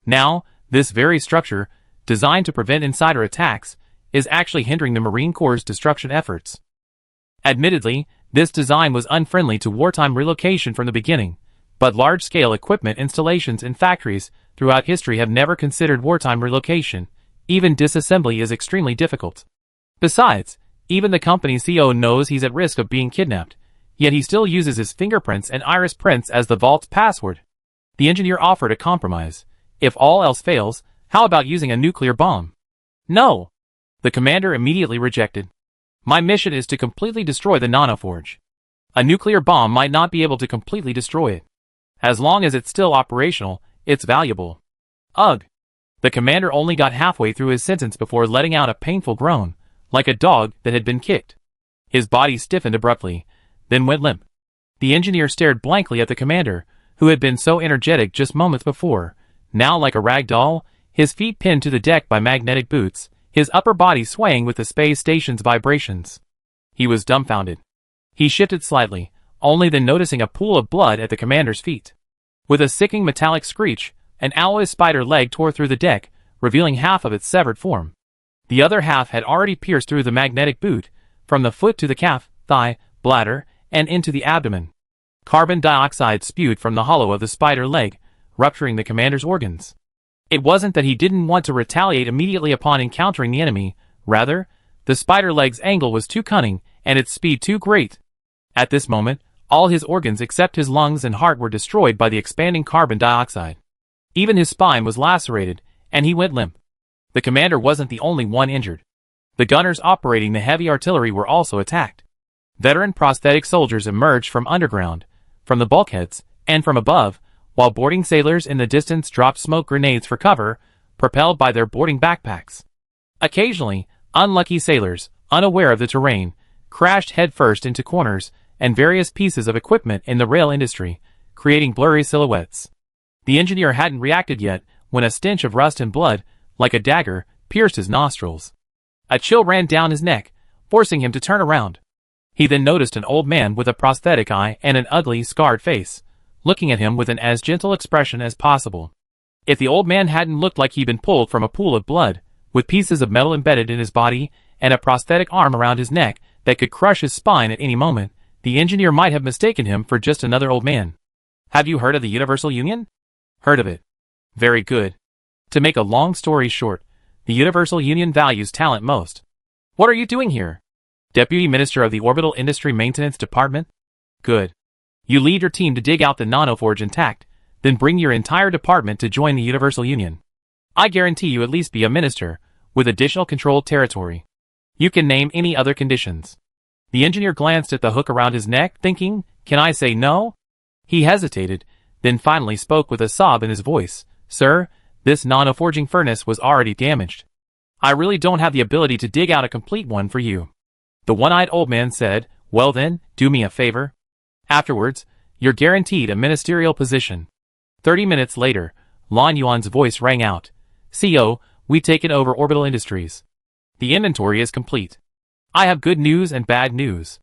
Now, this very structure, designed to prevent insider attacks, is actually hindering the Marine Corps' destruction efforts. Admittedly, this design was unfriendly to wartime relocation from the beginning, but large-scale equipment installations in factories throughout history have never considered wartime relocation. Even disassembly is extremely difficult. Besides, even the company's CEO knows he's at risk of being kidnapped, yet he still uses his fingerprints and iris prints as the vault's password. The engineer offered a compromise. If all else fails, how about using a nuclear bomb? No! The commander immediately rejected. My mission is to completely destroy the nanoforge. A nuclear bomb might not be able to completely destroy it. As long as it's still operational, it's valuable. Ugh! The commander only got halfway through his sentence before letting out a painful groan, like a dog that had been kicked. His body stiffened abruptly, then went limp. The engineer stared blankly at the commander, who had been so energetic just moments before, now like a rag doll, his feet pinned to the deck by magnetic boots, his upper body swaying with the space station's vibrations. He was dumbfounded. He shifted slightly, only then noticing a pool of blood at the commander's feet. With a sickening metallic screech, an alloy spider leg tore through the deck, revealing half of its severed form. The other half had already pierced through the magnetic boot, from the foot to the calf, thigh, bladder, and into the abdomen. Carbon dioxide spewed from the hollow of the spider leg, rupturing the commander's organs. It wasn't that he didn't want to retaliate immediately upon encountering the enemy, rather, the spider leg's angle was too cunning and its speed too great. At this moment, all his organs except his lungs and heart were destroyed by the expanding carbon dioxide. Even his spine was lacerated, and he went limp. The commander wasn't the only one injured. The gunners operating the heavy artillery were also attacked. Veteran prosthetic soldiers emerged from underground, from the bulkheads, and from above, while boarding sailors in the distance dropped smoke grenades for cover, propelled by their boarding backpacks. Occasionally, unlucky sailors, unaware of the terrain, crashed headfirst into corners and various pieces of equipment in the rail industry, creating blurry silhouettes. The engineer hadn't reacted yet when a stench of rust and blood, like a dagger, pierced his nostrils. A chill ran down his neck, forcing him to turn around. He then noticed an old man with a prosthetic eye and an ugly, scarred face, looking at him with an as gentle expression as possible. If the old man hadn't looked like he'd been pulled from a pool of blood, with pieces of metal embedded in his body and a prosthetic arm around his neck that could crush his spine at any moment, the engineer might have mistaken him for just another old man. Have you heard of the Universal Union? Heard of it. Very good. To make a long story short, the Universal Union values talent most. What are you doing here? Deputy Minister of the Orbital Industry Maintenance Department? Good. You lead your team to dig out the nanoforge intact, then bring your entire department to join the Universal Union. I guarantee you at least be a minister, with additional controlled territory. You can name any other conditions. The engineer glanced at the hook around his neck, thinking, can I say no? He hesitated, then finally spoke with a sob in his voice. Sir, this nanoforging furnace was already damaged. I really don't have the ability to dig out a complete one for you. The one-eyed old man said, well then, do me a favor. Afterwards, you're guaranteed a ministerial position. 30 minutes later, Lan Yuan's voice rang out. CO, we've taken over Orbital Industries. The inventory is complete. I have good news and bad news.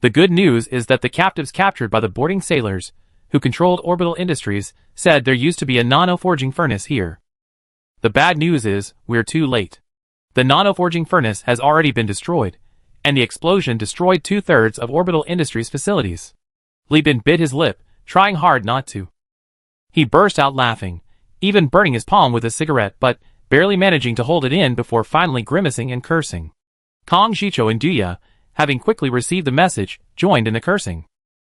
The good news is that the captives captured by the boarding sailors, who controlled Orbital Industries, said there used to be a nanoforging furnace here. The bad news is, we're too late. The nanoforging furnace has already been destroyed, and the explosion destroyed 2/3 of Orbital Industries facilities. Li Bin bit his lip, trying hard not to. He burst out laughing, even burning his palm with a cigarette but barely managing to hold it in before finally grimacing and cursing. Kong Jicho and Duya, having quickly received the message, joined in the cursing.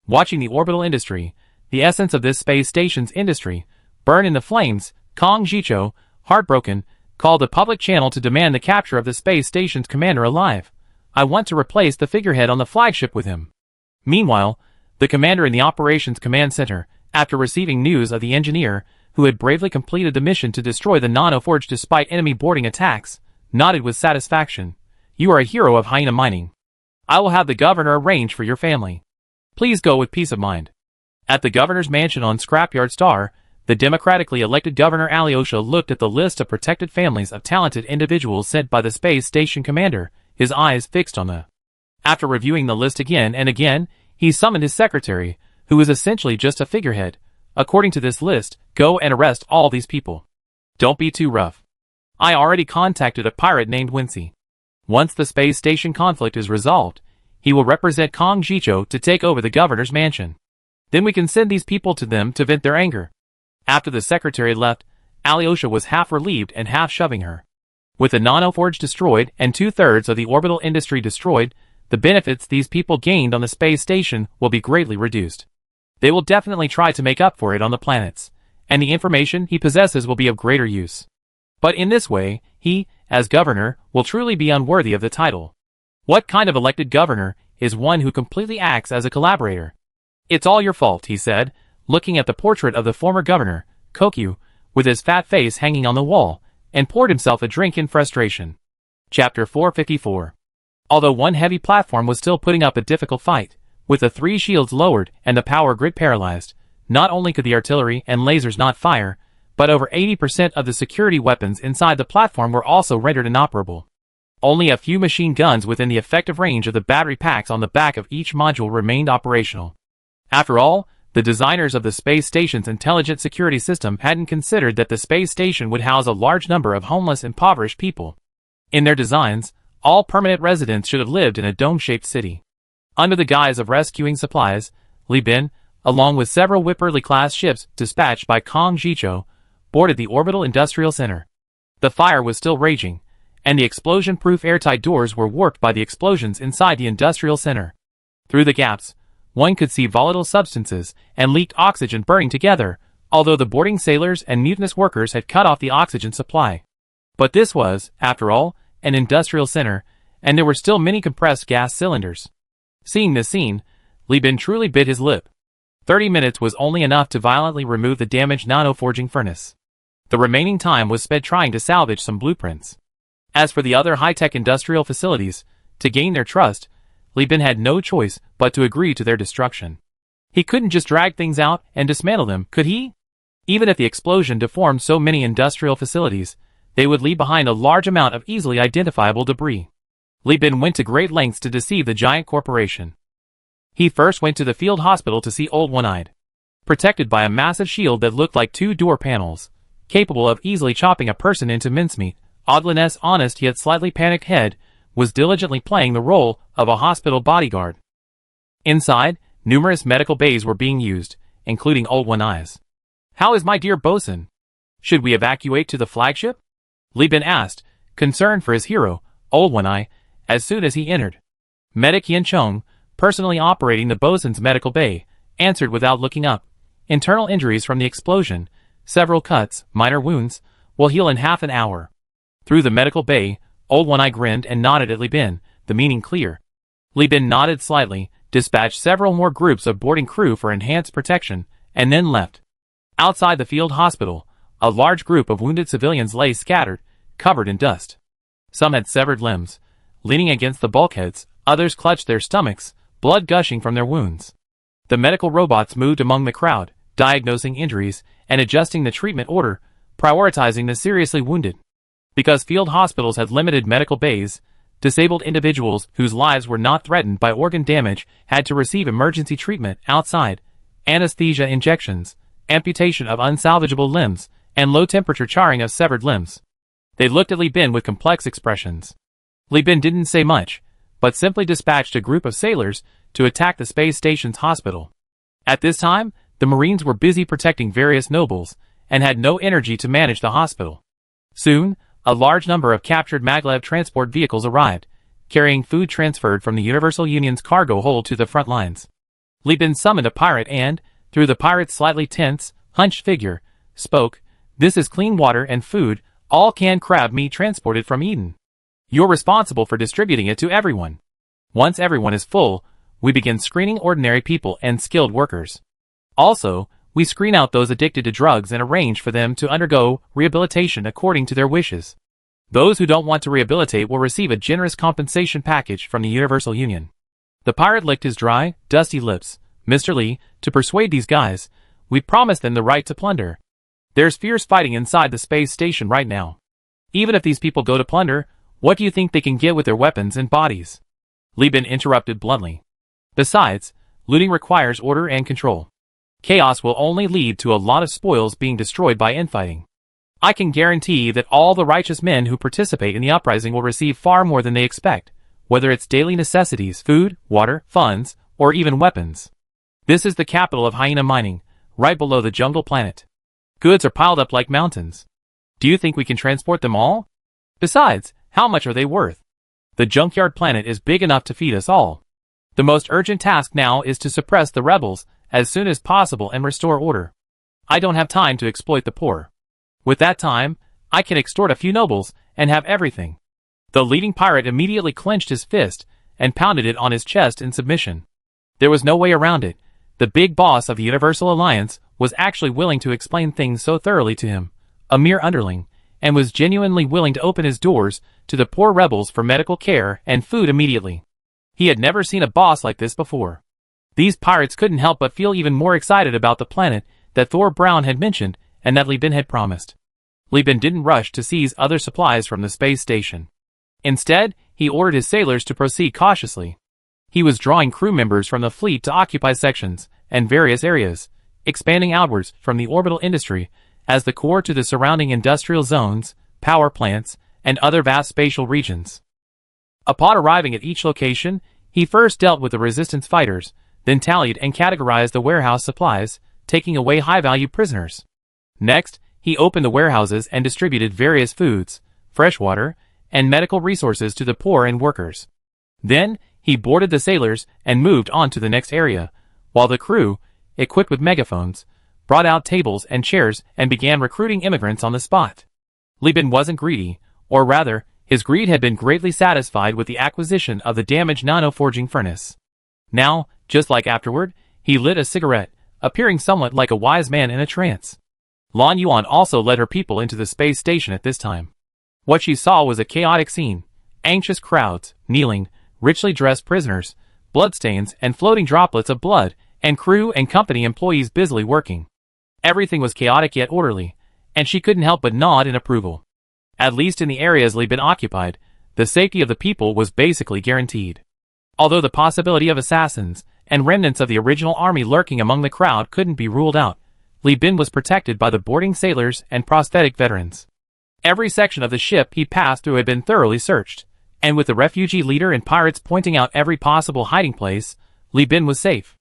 Watching the orbital industry, the essence of this space station's industry, burn in the flames, Kong Jicho, heartbroken, called a public channel to demand the capture of the space station's commander alive. I want to replace the figurehead on the flagship with him. Meanwhile, the commander in the operations command center, after receiving news of the engineer, who had bravely completed the mission to destroy the nanoforge despite enemy boarding attacks, nodded with satisfaction. You are a hero of hyena mining. I will have the governor arrange for your family. Please go with peace of mind. At the governor's mansion on Scrapyard Star, the democratically elected Governor Alyosha looked at the list of protected families of talented individuals sent by the space station commander, his eyes fixed on the. After reviewing the list again and again, he summoned his secretary, who was essentially just a figurehead. According to this list, go and arrest all these people. Don't be too rough. I already contacted a pirate named Wincy. Once the space station conflict is resolved, he will represent Kong Jicho to take over the governor's mansion. Then we can send these people to them to vent their anger. After the secretary left, Alyosha was half relieved and half shoving her. With the nanoforge destroyed and 2/3 of the orbital industry destroyed, the benefits these people gained on the space station will be greatly reduced. They will definitely try to make up for it on the planets, and the information he possesses will be of greater use. But in this way, he, as governor, will truly be unworthy of the title. What kind of elected governor is one who completely acts as a collaborator? It's all your fault, he said, looking at the portrait of the former governor, Kokyu, with his fat face hanging on the wall, and poured himself a drink in frustration. Chapter 454. Although one heavy platform was still putting up a difficult fight, with the 3 shields lowered and the power grid paralyzed, not only could the artillery and lasers not fire, but over 80% of the security weapons inside the platform were also rendered inoperable. Only a few machine guns within the effective range of the battery packs on the back of each module remained operational. After all, the designers of the space station's intelligent security system hadn't considered that the space station would house a large number of homeless, impoverished people. In their designs, all permanent residents should have lived in a dome-shaped city. Under the guise of rescuing supplies, Li Bin, along with several Whipperly-class ships dispatched by Kong Jicho, boarded the orbital industrial center. The fire was still raging, and the explosion-proof airtight doors were warped by the explosions inside the industrial center. Through the gaps, one could see volatile substances and leaked oxygen burning together, although the boarding sailors and mutinous workers had cut off the oxygen supply. But this was, after all, an industrial center, and there were still many compressed gas cylinders. Seeing this scene, Li Bin truly bit his lip. 30 minutes was only enough to violently remove the damaged nano-forging furnace. The remaining time was spent trying to salvage some blueprints. As for the other high-tech industrial facilities, to gain their trust, Li Bin had no choice but to agree to their destruction. He couldn't just drag things out and dismantle them, could he? Even if the explosion deformed so many industrial facilities, they would leave behind a large amount of easily identifiable debris. Li Bin went to great lengths to deceive the giant corporation. He first went to the field hospital to see Old One-Eyed. Protected by a massive shield that looked like two door panels, capable of easily chopping a person into mincemeat, Odlin's honest yet slightly panicked head was diligently playing the role of a hospital bodyguard. Inside, numerous medical bays were being used, including Old One-Eye's. "How is my dear bosun? Should we evacuate to the flagship?" Li Bin asked, concerned for his hero, Old One-Eye, as soon as he entered. Medic Yin Chong, personally operating the bosun's medical bay, answered without looking up. "Internal injuries from the explosion, several cuts, minor wounds, will heal in half an hour." Through the medical bay, Old One-Eye grinned and nodded at Li Bin, the meaning clear. Li Bin nodded slightly, dispatched several more groups of boarding crew for enhanced protection, and then left. Outside the field hospital, a large group of wounded civilians lay scattered, covered in dust. Some had severed limbs. Leaning against the bulkheads, others clutched their stomachs, blood gushing from their wounds. The medical robots moved among the crowd, diagnosing injuries and adjusting the treatment order, prioritizing the seriously wounded. Because field hospitals had limited medical bays, disabled individuals whose lives were not threatened by organ damage had to receive emergency treatment outside, anesthesia injections, amputation of unsalvageable limbs, and low-temperature charring of severed limbs. They looked at Li Bin with complex expressions. Li Bin didn't say much, but simply dispatched a group of sailors to attack the space station's hospital. At this time, the Marines were busy protecting various nobles, and had no energy to manage the hospital. Soon, a large number of captured maglev transport vehicles arrived, carrying food transferred from the Universal Union's cargo hold to the front lines. Li Bin summoned a pirate and, through the pirate's slightly tense, hunched figure, spoke, "This is clean water and food, all canned crab meat transported from Eden. You're responsible for distributing it to everyone. Once everyone is full, we begin screening ordinary people and skilled workers. Also, we screen out those addicted to drugs and arrange for them to undergo rehabilitation according to their wishes. Those who don't want to rehabilitate will receive a generous compensation package from the Universal Union." The pirate licked his dry, dusty lips. "Mr. Li, to persuade these guys, we promised them the right to plunder. There's fierce fighting inside the space station right now. Even if these people go to plunder, what do you think they can get with their weapons and bodies?" Li Bin interrupted bluntly. "Besides, looting requires order and control. Chaos will only lead to a lot of spoils being destroyed by infighting. I can guarantee that all the righteous men who participate in the uprising will receive far more than they expect, whether it's daily necessities, food, water, funds, or even weapons. This is the capital of hyena mining, right below the jungle planet. Goods are piled up like mountains. Do you think we can transport them all? Besides, how much are they worth? The junkyard planet is big enough to feed us all. The most urgent task now is to suppress the rebels as soon as possible and restore order. I don't have time to exploit the poor. With that time, I can extort a few nobles and have everything." The leading pirate immediately clenched his fist and pounded it on his chest in submission. There was no way around it. The big boss of the Universal Alliance was actually willing to explain things so thoroughly to him, a mere underling, and was genuinely willing to open his doors to the poor rebels for medical care and food immediately. He had never seen a boss like this before. These pirates couldn't help but feel even more excited about the planet that Thor Brown had mentioned and that Li Bin had promised. Li Bin didn't rush to seize other supplies from the space station. Instead, he ordered his sailors to proceed cautiously. He was drawing crew members from the fleet to occupy sections and various areas, expanding outwards from the orbital industry as the core to the surrounding industrial zones, power plants, and other vast spatial regions. Upon arriving at each location, He first dealt with the resistance fighters, then tallied and categorized the warehouse supplies, taking away high-value prisoners. Next, he opened the warehouses and distributed various foods, fresh water, and medical resources to the poor and workers. Then, he boarded the sailors and moved on to the next area, while the crew, equipped with megaphones, brought out tables and chairs and began recruiting immigrants on the spot. Li Bin wasn't greedy, or rather, his greed had been greatly satisfied with the acquisition of the damaged nano-forging furnace. Now, just like afterward, he lit a cigarette, appearing somewhat like a wise man in a trance. Lan Yuan also led her people into the space station at this time. What she saw was a chaotic scene: anxious crowds, kneeling, richly dressed prisoners, bloodstains and floating droplets of blood, and crew and company employees busily working. Everything was chaotic yet orderly, and she couldn't help but nod in approval. At least in the areas Li Bin occupied, the safety of the people was basically guaranteed. Although the possibility of assassins and remnants of the original army lurking among the crowd couldn't be ruled out, Li Bin was protected by the boarding sailors and prosthetic veterans. Every section of the ship he passed through had been thoroughly searched, and with the refugee leader and pirates pointing out every possible hiding place, Li Bin was safe.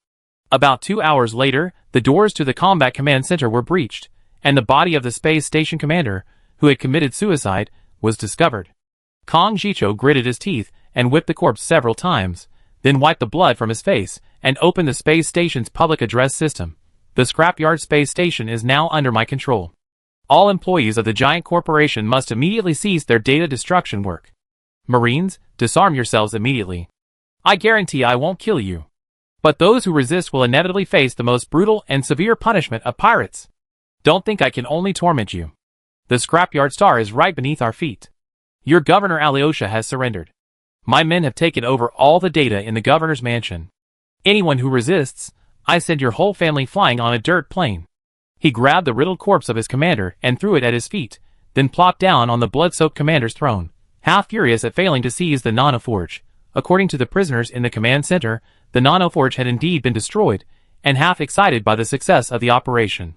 About 2 hours later, the doors to the Combat Command Center were breached, and the body of the space station commander, who had committed suicide, was discovered. Kong Jicho gritted his teeth and whipped the corpse several times, then wiped the blood from his face and opened the space station's public address system. The scrapyard space station is now under my control. All employees of the giant corporation must immediately cease their data destruction work. Marines, disarm yourselves immediately. I guarantee I won't kill you. But those who resist will inevitably face the most brutal and severe punishment of pirates. Don't think I can only torment you. The scrapyard star is right beneath our feet. Your governor Alyosha has surrendered. My men have taken over all the data in the governor's mansion. Anyone who resists, I send your whole family flying on a dirt plane. He grabbed the riddled corpse of his commander and threw it at his feet, then plopped down on the blood-soaked commander's throne, half furious at failing to seize the nanoforge. According to the prisoners in the command center, the nanoforge had indeed been destroyed, and half excited by the success of the operation.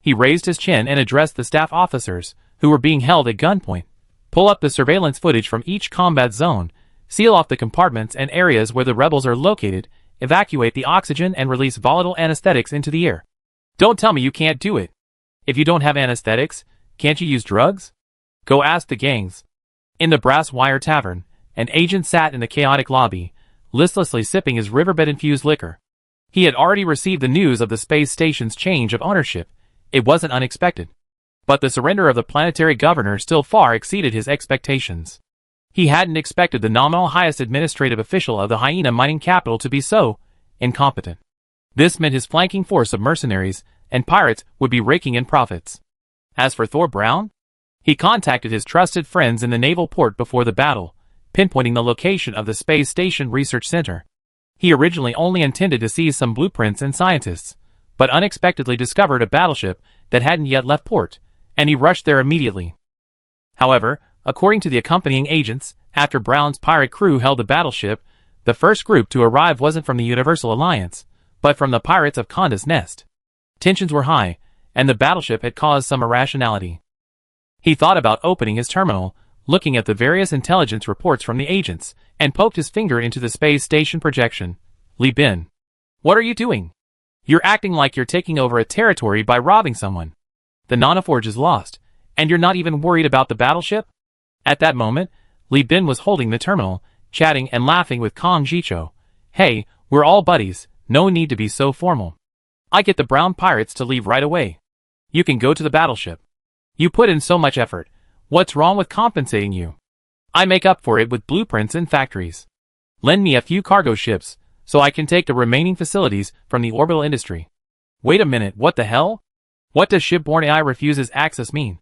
He raised his chin and addressed the staff officers, who were being held at gunpoint. Pull up the surveillance footage from each combat zone, seal off the compartments and areas where the rebels are located, evacuate the oxygen and release volatile anesthetics into the air. Don't tell me you can't do it. If you don't have anesthetics, can't you use drugs? Go ask the gangs. In the Brass Wire Tavern, an agent sat in the chaotic lobby, listlessly sipping his riverbed-infused liquor. He had already received the news of the space station's change of ownership. It wasn't unexpected. But the surrender of the planetary governor still far exceeded his expectations. He hadn't expected the nominal highest administrative official of the hyena mining capital to be so incompetent. This meant his flanking force of mercenaries and pirates would be raking in profits. As for Thor Brown, he contacted his trusted friends in the naval port before the battle, pinpointing the location of the Space Station Research Center. He originally only intended to seize some blueprints and scientists, but unexpectedly discovered a battleship that hadn't yet left port, and he rushed there immediately. However, according to the accompanying agents, after Brown's pirate crew held the battleship, the first group to arrive wasn't from the Universal Alliance, but from the pirates of Conda's Nest. Tensions were high, and the battleship had caused some irrationality. He thought about opening his terminal, looking at the various intelligence reports from the agents, and poked his finger into the space station projection. Li Bin. What are you doing? You're acting like you're taking over a territory by robbing someone. The nanoforge is lost, and you're not even worried about the battleship? At that moment, Li Bin was holding the terminal, chatting and laughing with Kong Jicho. Hey, we're all buddies, no need to be so formal. I get the brown pirates to leave right away. You can go to the battleship. You put in so much effort. What's wrong with compensating you? I make up for it with blueprints and factories. Lend me a few cargo ships, so I can take the remaining facilities from the orbital industry. Wait a minute, what the hell? What does shipborne AI refuses access mean?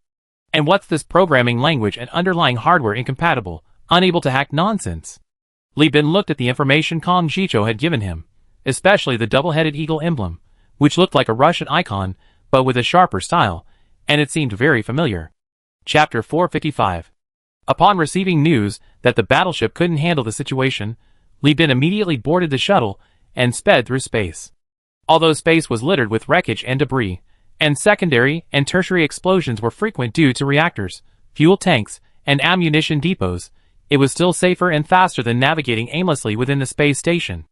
And what's this programming language and underlying hardware incompatible, unable to hack nonsense? Li Bin looked at the information Kong Jicho had given him, especially the double-headed eagle emblem, which looked like a Russian icon, but with a sharper style, and it seemed very familiar. Chapter 455. Upon receiving news that the battleship couldn't handle the situation, Li Bin immediately boarded the shuttle and sped through space. Although space was littered with wreckage and debris, and secondary and tertiary explosions were frequent due to reactors, fuel tanks, and ammunition depots, it was still safer and faster than navigating aimlessly within the space station.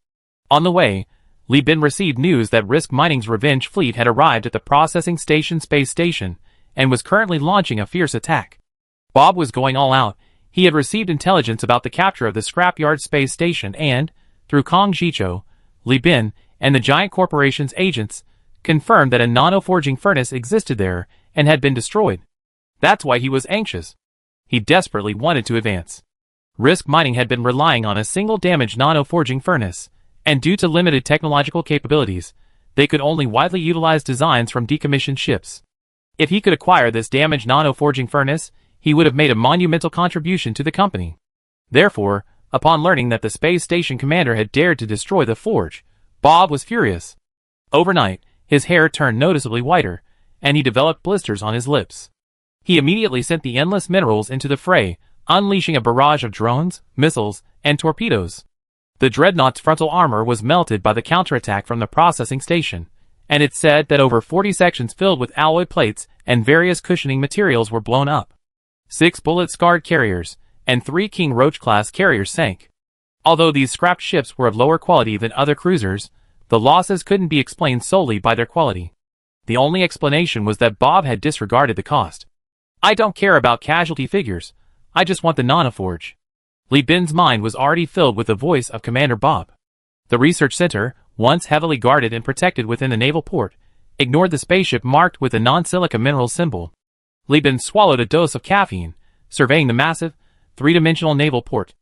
On the way, Li Bin received news that Risk Mining's Revenge fleet had arrived at the processing station space station and was currently launching a fierce attack. Bob was going all out. He had received intelligence about the capture of the scrapyard space station and, through Kong Jicho, Li Bin, and the giant corporation's agents, confirmed that a nano-forging furnace existed there and had been destroyed. That's why he was anxious. He desperately wanted to advance. Risk Mining had been relying on a single damaged nano-forging furnace, and due to limited technological capabilities, they could only widely utilize designs from decommissioned ships. If he could acquire this damaged nano-forging furnace, he would have made a monumental contribution to the company. Therefore, upon learning that the space station commander had dared to destroy the forge, Bob was furious. Overnight, his hair turned noticeably whiter, and he developed blisters on his lips. He immediately sent the endless minerals into the fray, unleashing a barrage of drones, missiles, and torpedoes. The dreadnought's frontal armor was melted by the counterattack from the processing station, and it said that over 40 sections filled with alloy plates and various cushioning materials were blown up. 6 bullet-scarred carriers and 3 King Roach-class carriers sank. Although these scrapped ships were of lower quality than other cruisers, the losses couldn't be explained solely by their quality. The only explanation was that Bob had disregarded the cost. I don't care about casualty figures, I just want the nanoforge. Li Bin's mind was already filled with the voice of Commander Bob. The research center, once heavily guarded and protected within the naval port, ignored the spaceship marked with the non-silica mineral symbol. Li Bin swallowed a dose of caffeine, surveying the massive, three-dimensional naval port.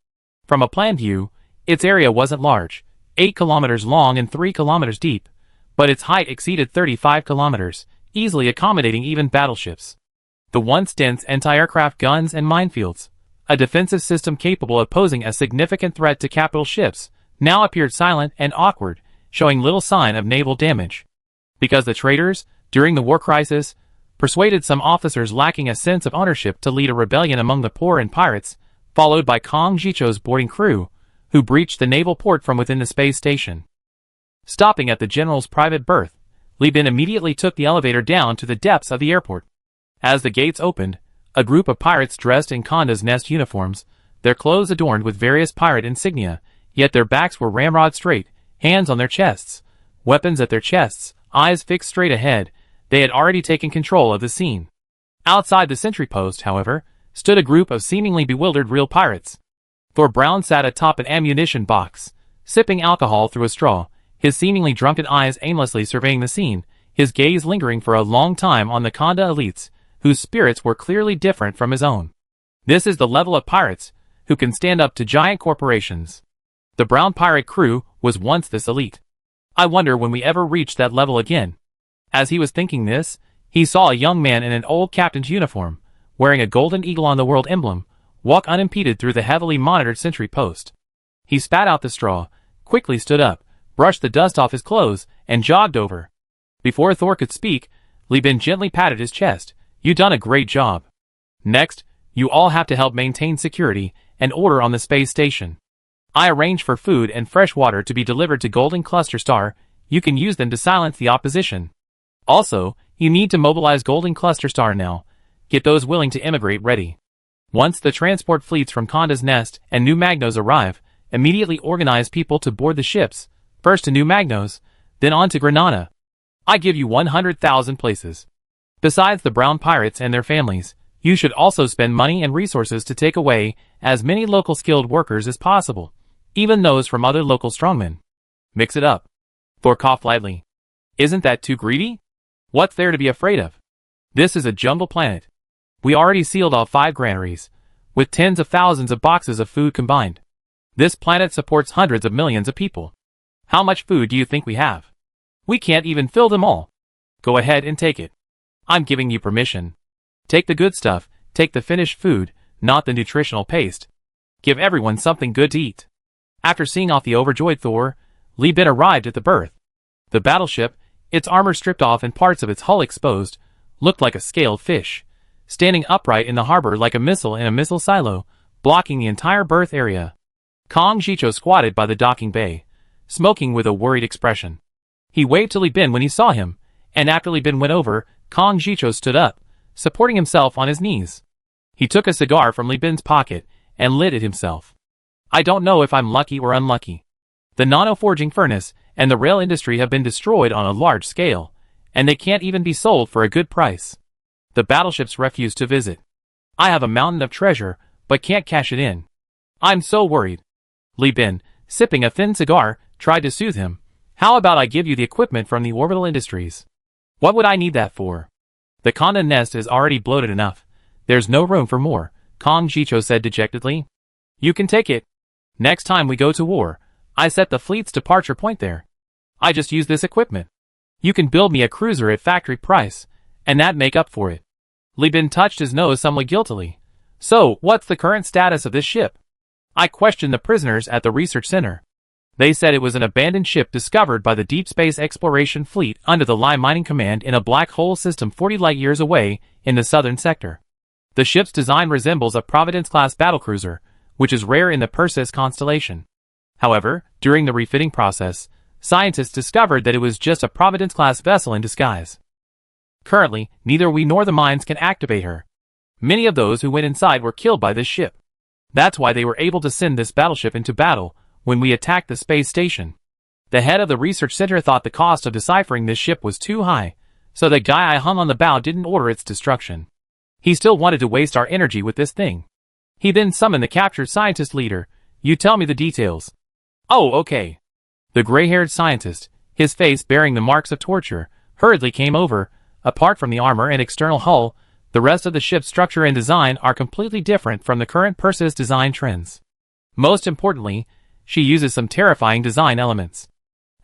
From a plan view, its area wasn't large, 8 kilometers long and 3 kilometers deep, but its height exceeded 35 kilometers, easily accommodating even battleships. The once dense anti-aircraft guns and minefields, a defensive system capable of posing a significant threat to capital ships, now appeared silent and awkward, showing little sign of naval damage. Because the traitors, during the war crisis, persuaded some officers lacking a sense of ownership to lead a rebellion among the poor and pirates, followed by Kong Jicho's boarding crew, who breached the naval port from within the space station. Stopping at the general's private berth, Li Bin immediately took the elevator down to the depths of the airport. As the gates opened, a group of pirates dressed in Conda's Nest uniforms, their clothes adorned with various pirate insignia, yet their backs were ramrod straight, hands on their chests, weapons at their chests, eyes fixed straight ahead. They had already taken control of the scene. Outside the sentry post, however, stood a group of seemingly bewildered real pirates. Thor Brown sat atop an ammunition box, sipping alcohol through a straw, his seemingly drunken eyes aimlessly surveying the scene, his gaze lingering for a long time on the Conda elites, whose spirits were clearly different from his own. This is the level of pirates who can stand up to giant corporations. The Brown pirate crew was once this elite. I wonder when we ever reach that level again. As he was thinking this, he saw a young man in an old captain's uniform, wearing a golden eagle on the world emblem, walk unimpeded through the heavily monitored sentry post. He spat out the straw, quickly stood up, brushed the dust off his clothes, and jogged over. Before Thor could speak, Li Bin gently patted his chest. You done a great job. Next, you all have to help maintain security and order on the space station. I arranged for food and fresh water to be delivered to Golden Cluster Star. You can use them to silence the opposition. Also, you need to mobilize Golden Cluster Star now. Get those willing to immigrate ready. Once the transport fleets from Conda's Nest and New Magnos arrive, immediately organize people to board the ships, first to New Magnos, then on to Granada. I give you 100,000 places. Besides the brown pirates and their families, you should also spend money and resources to take away as many local skilled workers as possible, even those from other local strongmen. Mix it up. Thor coughed lightly. Isn't that too greedy? What's there to be afraid of? This is a jungle planet. We already sealed off 5 granaries, with tens of thousands of boxes of food combined. This planet supports hundreds of millions of people. How much food do you think we have? We can't even fill them all. Go ahead and take it. I'm giving you permission. Take the good stuff, take the finished food, not the nutritional paste. Give everyone something good to eat. After seeing off the overjoyed Thor, Li Bin arrived at the berth. The battleship, its armor stripped off and parts of its hull exposed, looked like a scaled fish, standing upright in the harbor like a missile in a missile silo, blocking the entire berth area. Kong Jicho squatted by the docking bay, smoking with a worried expression. He waved to Li Bin when he saw him, and after Li Bin went over, Kong Jicho stood up, supporting himself on his knees. He took a cigar from Li Bin's pocket and lit it himself. I don't know if I'm lucky or unlucky. The nano-forging furnace and the rail industry have been destroyed on a large scale, and they can't even be sold for a good price. The battleships refuse to visit. I have a mountain of treasure, but can't cash it in. I'm so worried. Li Bin, sipping a thin cigar, tried to soothe him. How about I give you the equipment from the orbital industries? What would I need that for? The Condon nest is already bloated enough. There's no room for more, Kong Jicho said dejectedly. You can take it. Next time we go to war, I set the fleet's departure point there. I just use this equipment. You can build me a cruiser at factory price, and that'd make up for it. Li Bin touched his nose somewhat guiltily. So, what's the current status of this ship? I questioned the prisoners at the research center. They said it was an abandoned ship discovered by the Deep Space Exploration Fleet under the Lai Mining Command in a black hole system 40 light-years away in the southern sector. The ship's design resembles a Providence-class battlecruiser, which is rare in the Perseus constellation. However, during the refitting process, scientists discovered that it was just a Providence-class vessel in disguise. Currently, neither we nor the mines can activate her. Many of those who went inside were killed by this ship. That's why they were able to send this battleship into battle when we attacked the space station. The head of the research center thought the cost of deciphering this ship was too high, so the guy I hung on the bow didn't order its destruction. He still wanted to waste our energy with this thing. He then summoned the captured scientist leader. You tell me the details. Oh, okay. The gray-haired scientist, his face bearing the marks of torture, hurriedly came over. Apart from the armor and external hull, the rest of the ship's structure and design are completely different from the current Perseus design trends. Most importantly, she uses some terrifying design elements.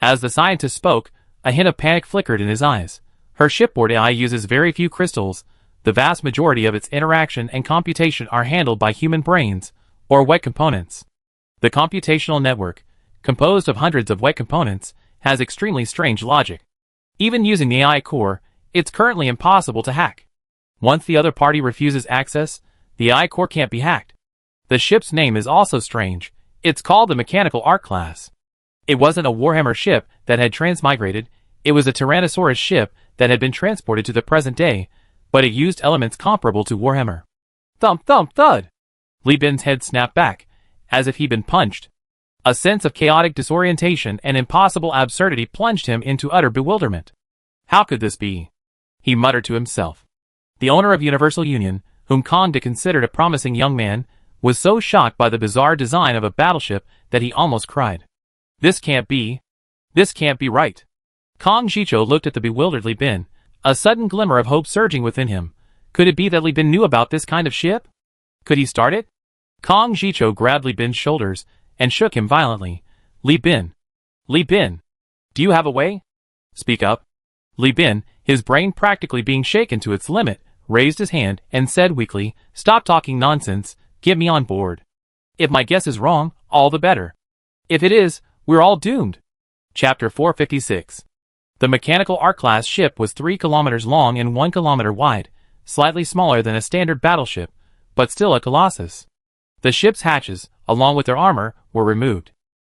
As the scientist spoke, a hint of panic flickered in his eyes. Her shipboard AI uses very few crystals. The vast majority of its interaction and computation are handled by human brains, or wet components. The computational network, composed of hundreds of wet components, has extremely strange logic. Even using the AI core, it's currently impossible to hack. Once the other party refuses access, the AI core can't be hacked. The ship's name is also strange. It's called the Mechanical Arc class. It wasn't a Warhammer ship that had transmigrated, it was a Tyrannosaurus ship that had been transported to the present day, but it used elements comparable to Warhammer. Thump thump thud! Li Bin's head snapped back, as if he'd been punched. A sense of chaotic disorientation and impossible absurdity plunged him into utter bewilderment. How could this be? He muttered to himself. The owner of Universal Union, whom Kong considered a promising young man, was so shocked by the bizarre design of a battleship that he almost cried. This can't be. This can't be right. Kong Jicho looked at the bewildered Li Bin, a sudden glimmer of hope surging within him. Could it be that Li Bin knew about this kind of ship? Could he start it? Kong Jicho grabbed Li Bin's shoulders and shook him violently. Li Bin. Li Bin. Do you have a way? Speak up. Li Bin, his brain practically being shaken to its limit, raised his hand and said weakly, Stop talking nonsense, get me on board. If my guess is wrong, all the better. If it is, we're all doomed. Chapter 456. The Mechanical Arc class ship was 3 kilometers long and 1 kilometer wide, slightly smaller than a standard battleship, but still a colossus. The ship's hatches, along with their armor, were removed.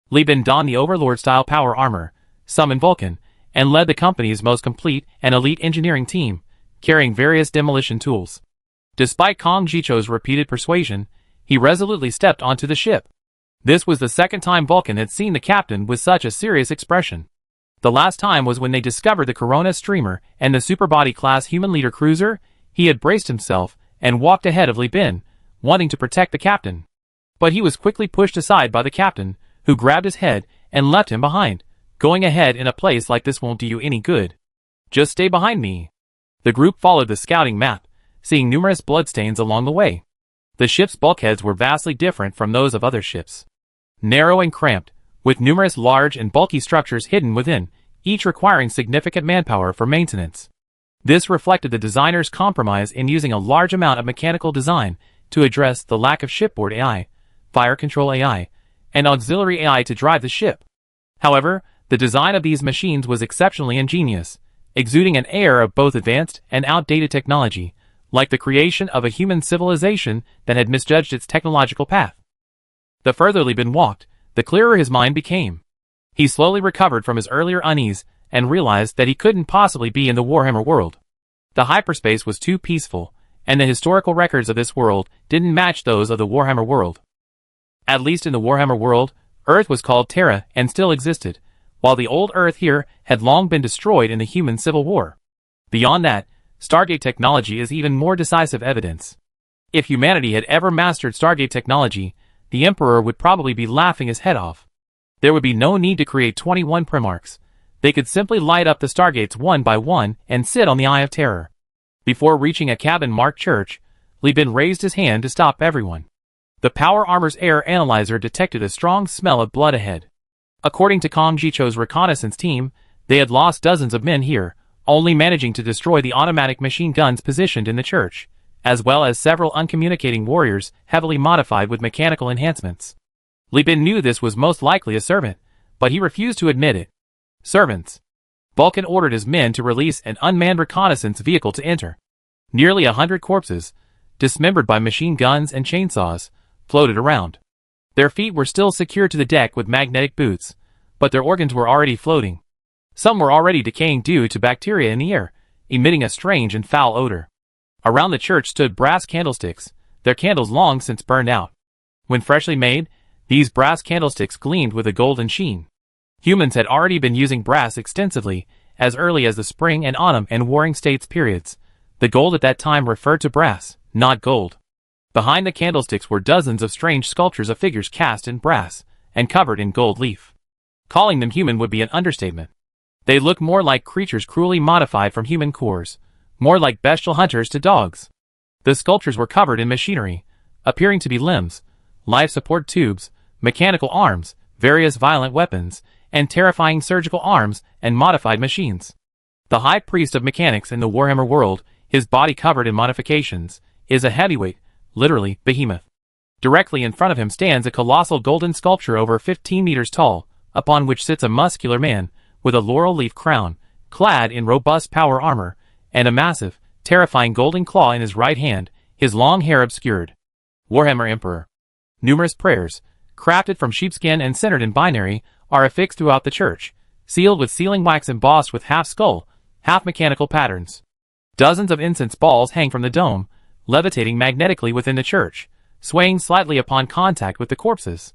Li Bin donned the Overlord-style power armor, summoned Vulcan, and led the company's most complete and elite engineering team, carrying various demolition tools. Despite Kong Jicho's repeated persuasion, he resolutely stepped onto the ship. This was the second time Vulcan had seen the captain with such a serious expression. The last time was when they discovered the Corona streamer and the Superbody-class human leader cruiser. He had braced himself and walked ahead of Li Bin, wanting to protect the captain. But he was quickly pushed aside by the captain, who grabbed his head and left him behind. Going ahead in a place like this won't do you any good. Just stay behind me. The group followed the scouting map, seeing numerous bloodstains along the way. The ship's bulkheads were vastly different from those of other ships. Narrow and cramped, with numerous large and bulky structures hidden within, each requiring significant manpower for maintenance. This reflected the designer's compromise in using a large amount of mechanical design to address the lack of shipboard AI, fire control AI, and auxiliary AI to drive the ship. However, the design of these machines was exceptionally ingenious, exuding an air of both advanced and outdated technology, like the creation of a human civilization that had misjudged its technological path. The further Li Bin walked, the clearer his mind became. He slowly recovered from his earlier unease and realized that he couldn't possibly be in the Warhammer world. The hyperspace was too peaceful, and the historical records of this world didn't match those of the Warhammer world. At least in the Warhammer world, Earth was called Terra and still existed, while the old Earth here had long been destroyed in the human civil war. Beyond that, Stargate technology is even more decisive evidence. If humanity had ever mastered Stargate technology, the Emperor would probably be laughing his head off. There would be no need to create 21 Primarchs. They could simply light up the Stargates one by one and sit on the Eye of Terror. Before reaching a cabin marked church, Li Bin raised his hand to stop everyone. The power armor's air analyzer detected a strong smell of blood ahead. According to Kong Jicho's reconnaissance team, they had lost dozens of men here, only managing to destroy the automatic machine guns positioned in the church, as well as several uncommunicating warriors heavily modified with mechanical enhancements. Li Bin knew this was most likely a servant, but he refused to admit it. Servants. Vulcan ordered his men to release an unmanned reconnaissance vehicle to enter. Nearly 100 corpses, dismembered by machine guns and chainsaws, floated around. Their feet were still secured to the deck with magnetic boots, but their organs were already floating. Some were already decaying due to bacteria in the air, emitting a strange and foul odor. Around the church stood brass candlesticks, their candles long since burned out. When freshly made, these brass candlesticks gleamed with a golden sheen. Humans had already been using brass extensively, as early as the Spring and Autumn and Warring States periods. The gold at that time referred to brass, not gold. Behind the candlesticks were dozens of strange sculptures of figures cast in brass and covered in gold leaf. Calling them human would be an understatement. They looked more like creatures cruelly modified from human cores, more like bestial hunters to dogs. The sculptures were covered in machinery, appearing to be limbs, life support tubes, mechanical arms, various violent weapons, and terrifying surgical arms and modified machines. The high priest of mechanics in the Warhammer world, his body covered in modifications, is a heavyweight, literally, behemoth. Directly in front of him stands a colossal golden sculpture over 15 meters tall, upon which sits a muscular man, with a laurel leaf crown, clad in robust power armor, and a massive, terrifying golden claw in his right hand, his long hair obscured. Warhammer Emperor. Numerous prayers, crafted from sheepskin and centered in binary, are affixed throughout the church, sealed with sealing wax embossed with half-skull, half-mechanical patterns. Dozens of incense balls hang from the dome, levitating magnetically within the church, swaying slightly upon contact with the corpses.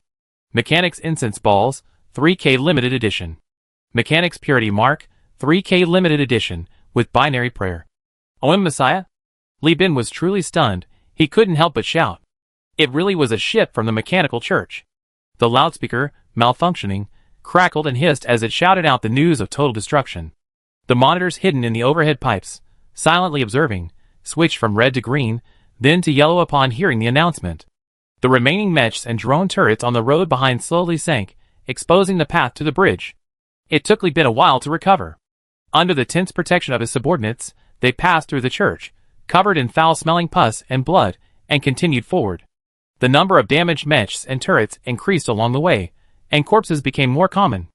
Mechanics Incense Balls, 3K Limited Edition. Mechanics Purity Mark, 3K Limited Edition, with binary prayer. OM Messiah? Li Bin was truly stunned, he couldn't help but shout. It really was a ship from the mechanical church. The loudspeaker, malfunctioning, crackled and hissed as it shouted out the news of total destruction. The monitors hidden in the overhead pipes, silently observing, switched from red to green, then to yellow upon hearing the announcement. The remaining mechs and drone turrets on the road behind slowly sank, exposing the path to the bridge. It took Li Bin a while to recover. Under the tense protection of his subordinates, they passed through the church, covered in foul-smelling pus and blood, and continued forward. The number of damaged mechs and turrets increased along the way, and corpses became more common.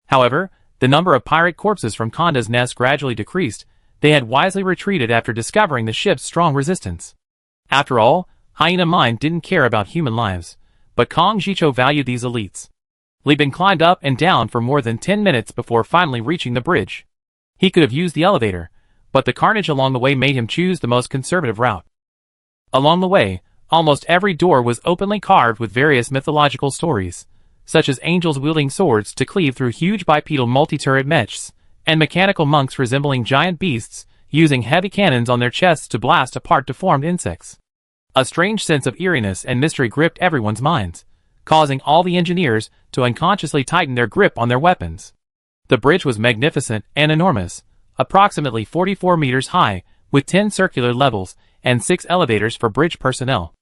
However, the number of pirate corpses from Konda's nest gradually decreased. They had wisely retreated after discovering the ship's strong resistance. After all, Hyena Mind didn't care about human lives, but Kong Jicho valued these elites. Li Bin climbed up and down for more than 10 minutes before finally reaching the bridge. He could have used the elevator, but the carnage along the way made him choose the most conservative route. Along the way, almost every door was openly carved with various mythological stories, such as angels wielding swords to cleave through huge bipedal multi-turret mechs, and mechanical monks resembling giant beasts, using heavy cannons on their chests to blast apart deformed insects. A strange sense of eeriness and mystery gripped everyone's minds, causing all the engineers to unconsciously tighten their grip on their weapons. The bridge was magnificent and enormous, approximately 44 meters high, with 10 circular levels and 6 elevators for bridge personnel.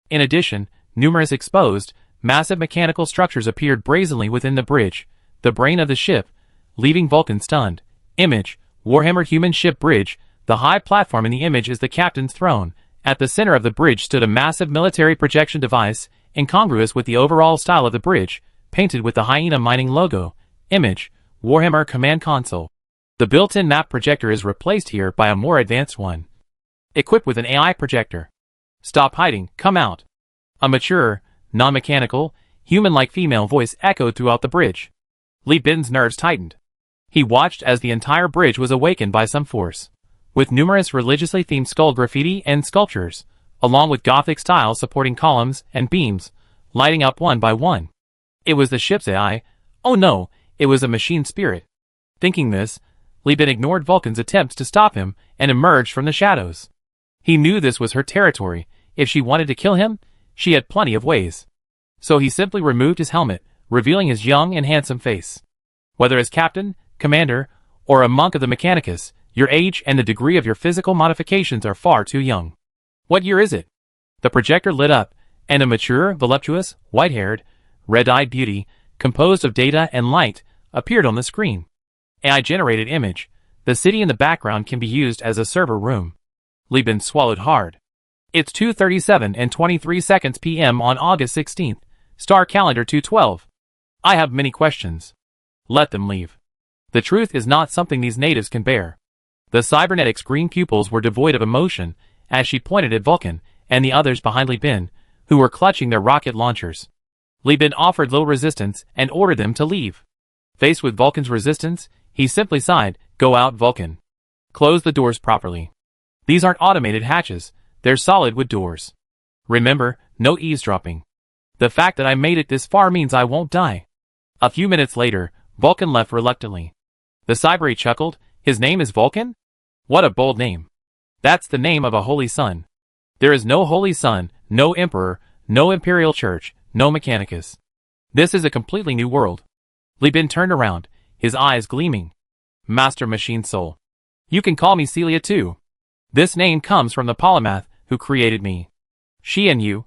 In addition, numerous exposed, massive mechanical structures appeared brazenly within the bridge, the brain of the ship, leaving Vulcan stunned. Image, Warhammer Human Ship Bridge. The high platform in the image is the captain's throne. At the center of the bridge stood a massive military projection device, incongruous with the overall style of the bridge, painted with the Hyena Mining logo. Image, Warhammer Command Console. The built-in map projector is replaced here by a more advanced one, equipped with an AI projector. Stop hiding, come out. A mature, non-mechanical, human-like female voice echoed throughout the bridge. Li Bin's nerves tightened. He watched as the entire bridge was awakened by some force, with numerous religiously themed skull graffiti and sculptures, along with Gothic style supporting columns and beams, lighting up one by one. It was the ship's AI. Oh no, it was a machine spirit. Thinking this, Li Bin ignored Vulcan's attempts to stop him and emerged from the shadows. He knew this was her territory. If she wanted to kill him, she had plenty of ways. So he simply removed his helmet, revealing his young and handsome face. Whether as captain, commander, or a monk of the Mechanicus, your age and the degree of your physical modifications are far too young. What year is it? The projector lit up, and a mature, voluptuous, white-haired, red-eyed beauty, composed of data and light, appeared on the screen. AI-generated image. The city in the background can be used as a server room. Li Bin swallowed hard. It's 2:37 and 23 seconds p.m. on August 16th. Star calendar 212. I have many questions. Let them leave. The truth is not something these natives can bear. The cybernetic's green pupils were devoid of emotion as she pointed at Vulcan and the others behind Li Bin, who were clutching their rocket launchers. Li Bin offered little resistance and ordered them to leave. Faced with Vulcan's resistance, he simply sighed, "Go out, Vulcan. Close the doors properly. These aren't automated hatches, they're solid wood doors. Remember, no eavesdropping. The fact that I made it this far means I won't die." A few minutes later, Vulcan left reluctantly. The cyber chuckled. His name is Vulcan? What a bold name. That's the name of a holy son. There is no holy son, no emperor, no imperial church, no Mechanicus. This is a completely new world. Li Bin turned around, his eyes gleaming. Master Machine Soul. You can call me Celia too. This name comes from the polymath who created me. She and you?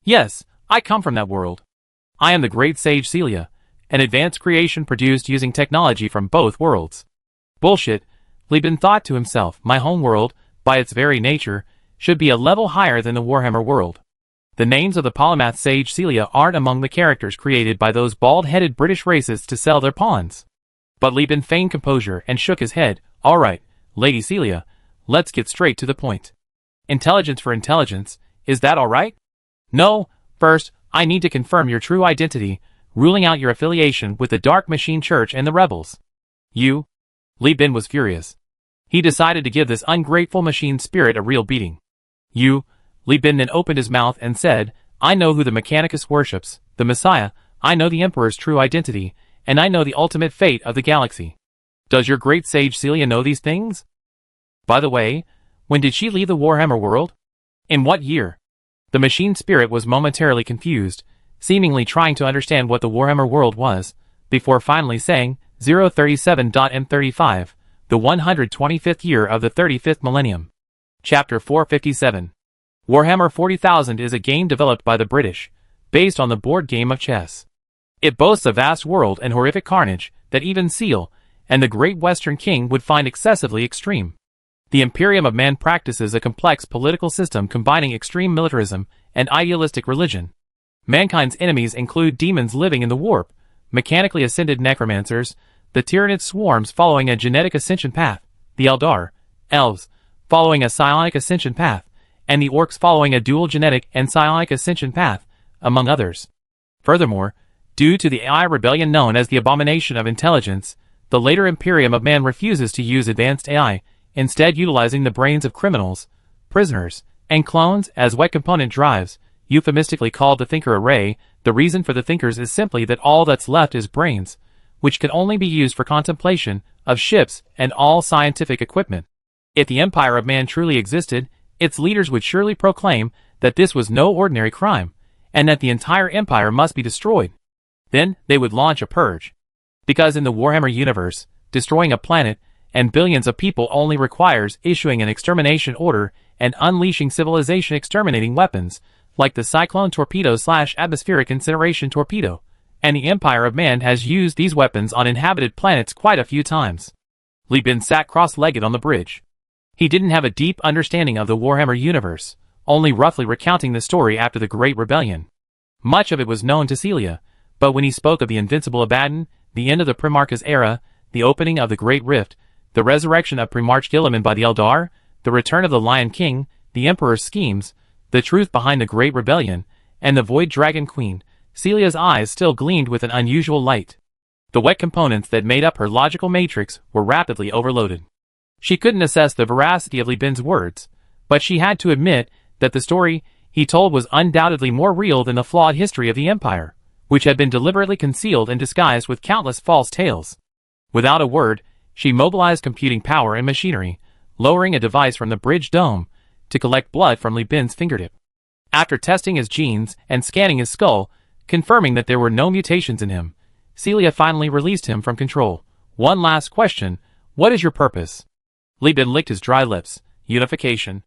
Yes, I come from that world. I am the great sage Celia, an advanced creation produced using technology from both worlds. Bullshit, Li Bin thought to himself. My home world, by its very nature, should be a level higher than the Warhammer world. The names of the polymath sage Celia aren't among the characters created by those bald-headed British racists to sell their pawns. But Li Bin feigned composure and shook his head. All right, Lady Celia, let's get straight to the point. Intelligence for intelligence, is that all right? No, first, I need to confirm your true identity, ruling out your affiliation with the Dark Machine Church and the rebels. You? Li Bin was furious. He decided to give this ungrateful machine spirit a real beating. You? Li Bin then opened his mouth and said, I know who the Mechanicus worships, the Messiah, I know the Emperor's true identity, and I know the ultimate fate of the galaxy. Does your great sage Celia know these things? By the way, when did she leave the Warhammer world? In what year? The machine spirit was momentarily confused, seemingly trying to understand what the Warhammer world was, before finally saying, 037.M35, the 125th year of the 35th millennium. Chapter 457. Warhammer 40,000 is a game developed by the British, based on the board game of chess. It boasts a vast world and horrific carnage that even Seal and the Great Western King would find excessively extreme. The Imperium of Man practices a complex political system combining extreme militarism and idealistic religion. Mankind's enemies include demons living in the warp, mechanically ascended necromancers, the Tyranid swarms following a genetic ascension path, the Eldar, elves, following a psionic ascension path, and the orcs following a dual genetic and psionic ascension path, among others. Furthermore, due to the AI rebellion known as the Abomination of Intelligence, the later Imperium of Man refuses to use advanced AI, instead utilizing the brains of criminals, prisoners, and clones as wet component drives, euphemistically called the Thinker Array. The reason for the Thinkers is simply that all that's left is brains, which can only be used for contemplation of ships and all scientific equipment. If the Empire of Man truly existed, its leaders would surely proclaim that this was no ordinary crime, and that the entire empire must be destroyed. Then, they would launch a purge. Because in the Warhammer universe, destroying a planet and billions of people only requires issuing an extermination order and unleashing civilization exterminating weapons, like the Cyclone Torpedo/Atmospheric Incineration Torpedo, and the Empire of Man has used these weapons on inhabited planets quite a few times. Li Bin sat cross-legged on the bridge. He didn't have a deep understanding of the Warhammer universe, only roughly recounting the story after the Great Rebellion. Much of it was known to Celia, but when he spoke of the invincible Abaddon, the end of the Primarchus era, the opening of the Great Rift, the resurrection of Primarch Guilliman by the Eldar, the return of the Lion King, the Emperor's schemes, the truth behind the Great Rebellion, and the Void Dragon Queen, Celia's eyes still gleamed with an unusual light. The wet components that made up her logical matrix were rapidly overloaded. She couldn't assess the veracity of Li Bin's words, but she had to admit that the story he told was undoubtedly more real than the flawed history of the Empire, which had been deliberately concealed and disguised with countless false tales. Without a word, she mobilized computing power and machinery, lowering a device from the bridge dome to collect blood from Li Bin's fingertip. After testing his genes and scanning his skull, confirming that there were no mutations in him, Celia finally released him from control. One last question: what is your purpose? Li Bin licked his dry lips. Unification.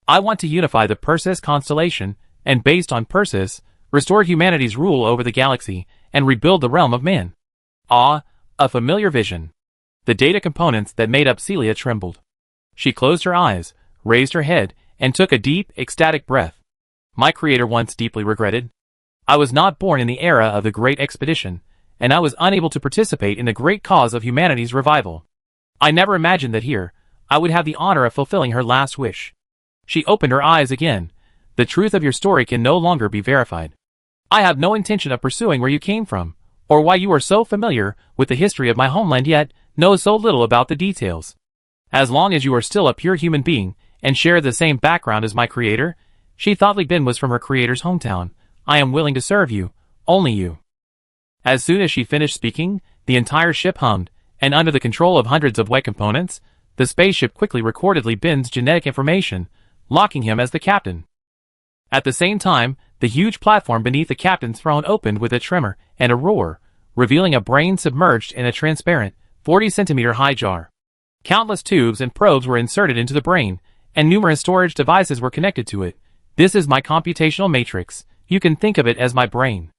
I want to unify the Perseus constellation, and based on Perseus, restore humanity's rule over the galaxy, and rebuild the realm of man. Ah, a familiar vision. The data components that made up Celia trembled. She closed her eyes, raised her head, and took a deep, ecstatic breath. My creator once deeply regretted. I was not born in the era of the Great Expedition, and I was unable to participate in the great cause of humanity's revival. I never imagined that here, I would have the honor of fulfilling her last wish. She opened her eyes again. The truth of your story can no longer be verified. I have no intention of pursuing where you came from, or why you are so familiar with the history of my homeland yet know so little about the details. As long as you are still a pure human being, and share the same background as my creator, she thought Li Bin was from her creator's hometown, I am willing to serve you, only you. As soon as she finished speaking, the entire ship hummed, and under the control of hundreds of wet components, the spaceship quickly recorded Li Bin's genetic information, locking him as the captain. At the same time, the huge platform beneath the captain's throne opened with a tremor and a roar, revealing a brain submerged in a transparent, 40-centimeter-high jar. Countless tubes and probes were inserted into the brain, and numerous storage devices were connected to it. This is my computational matrix. You can think of it as my brain.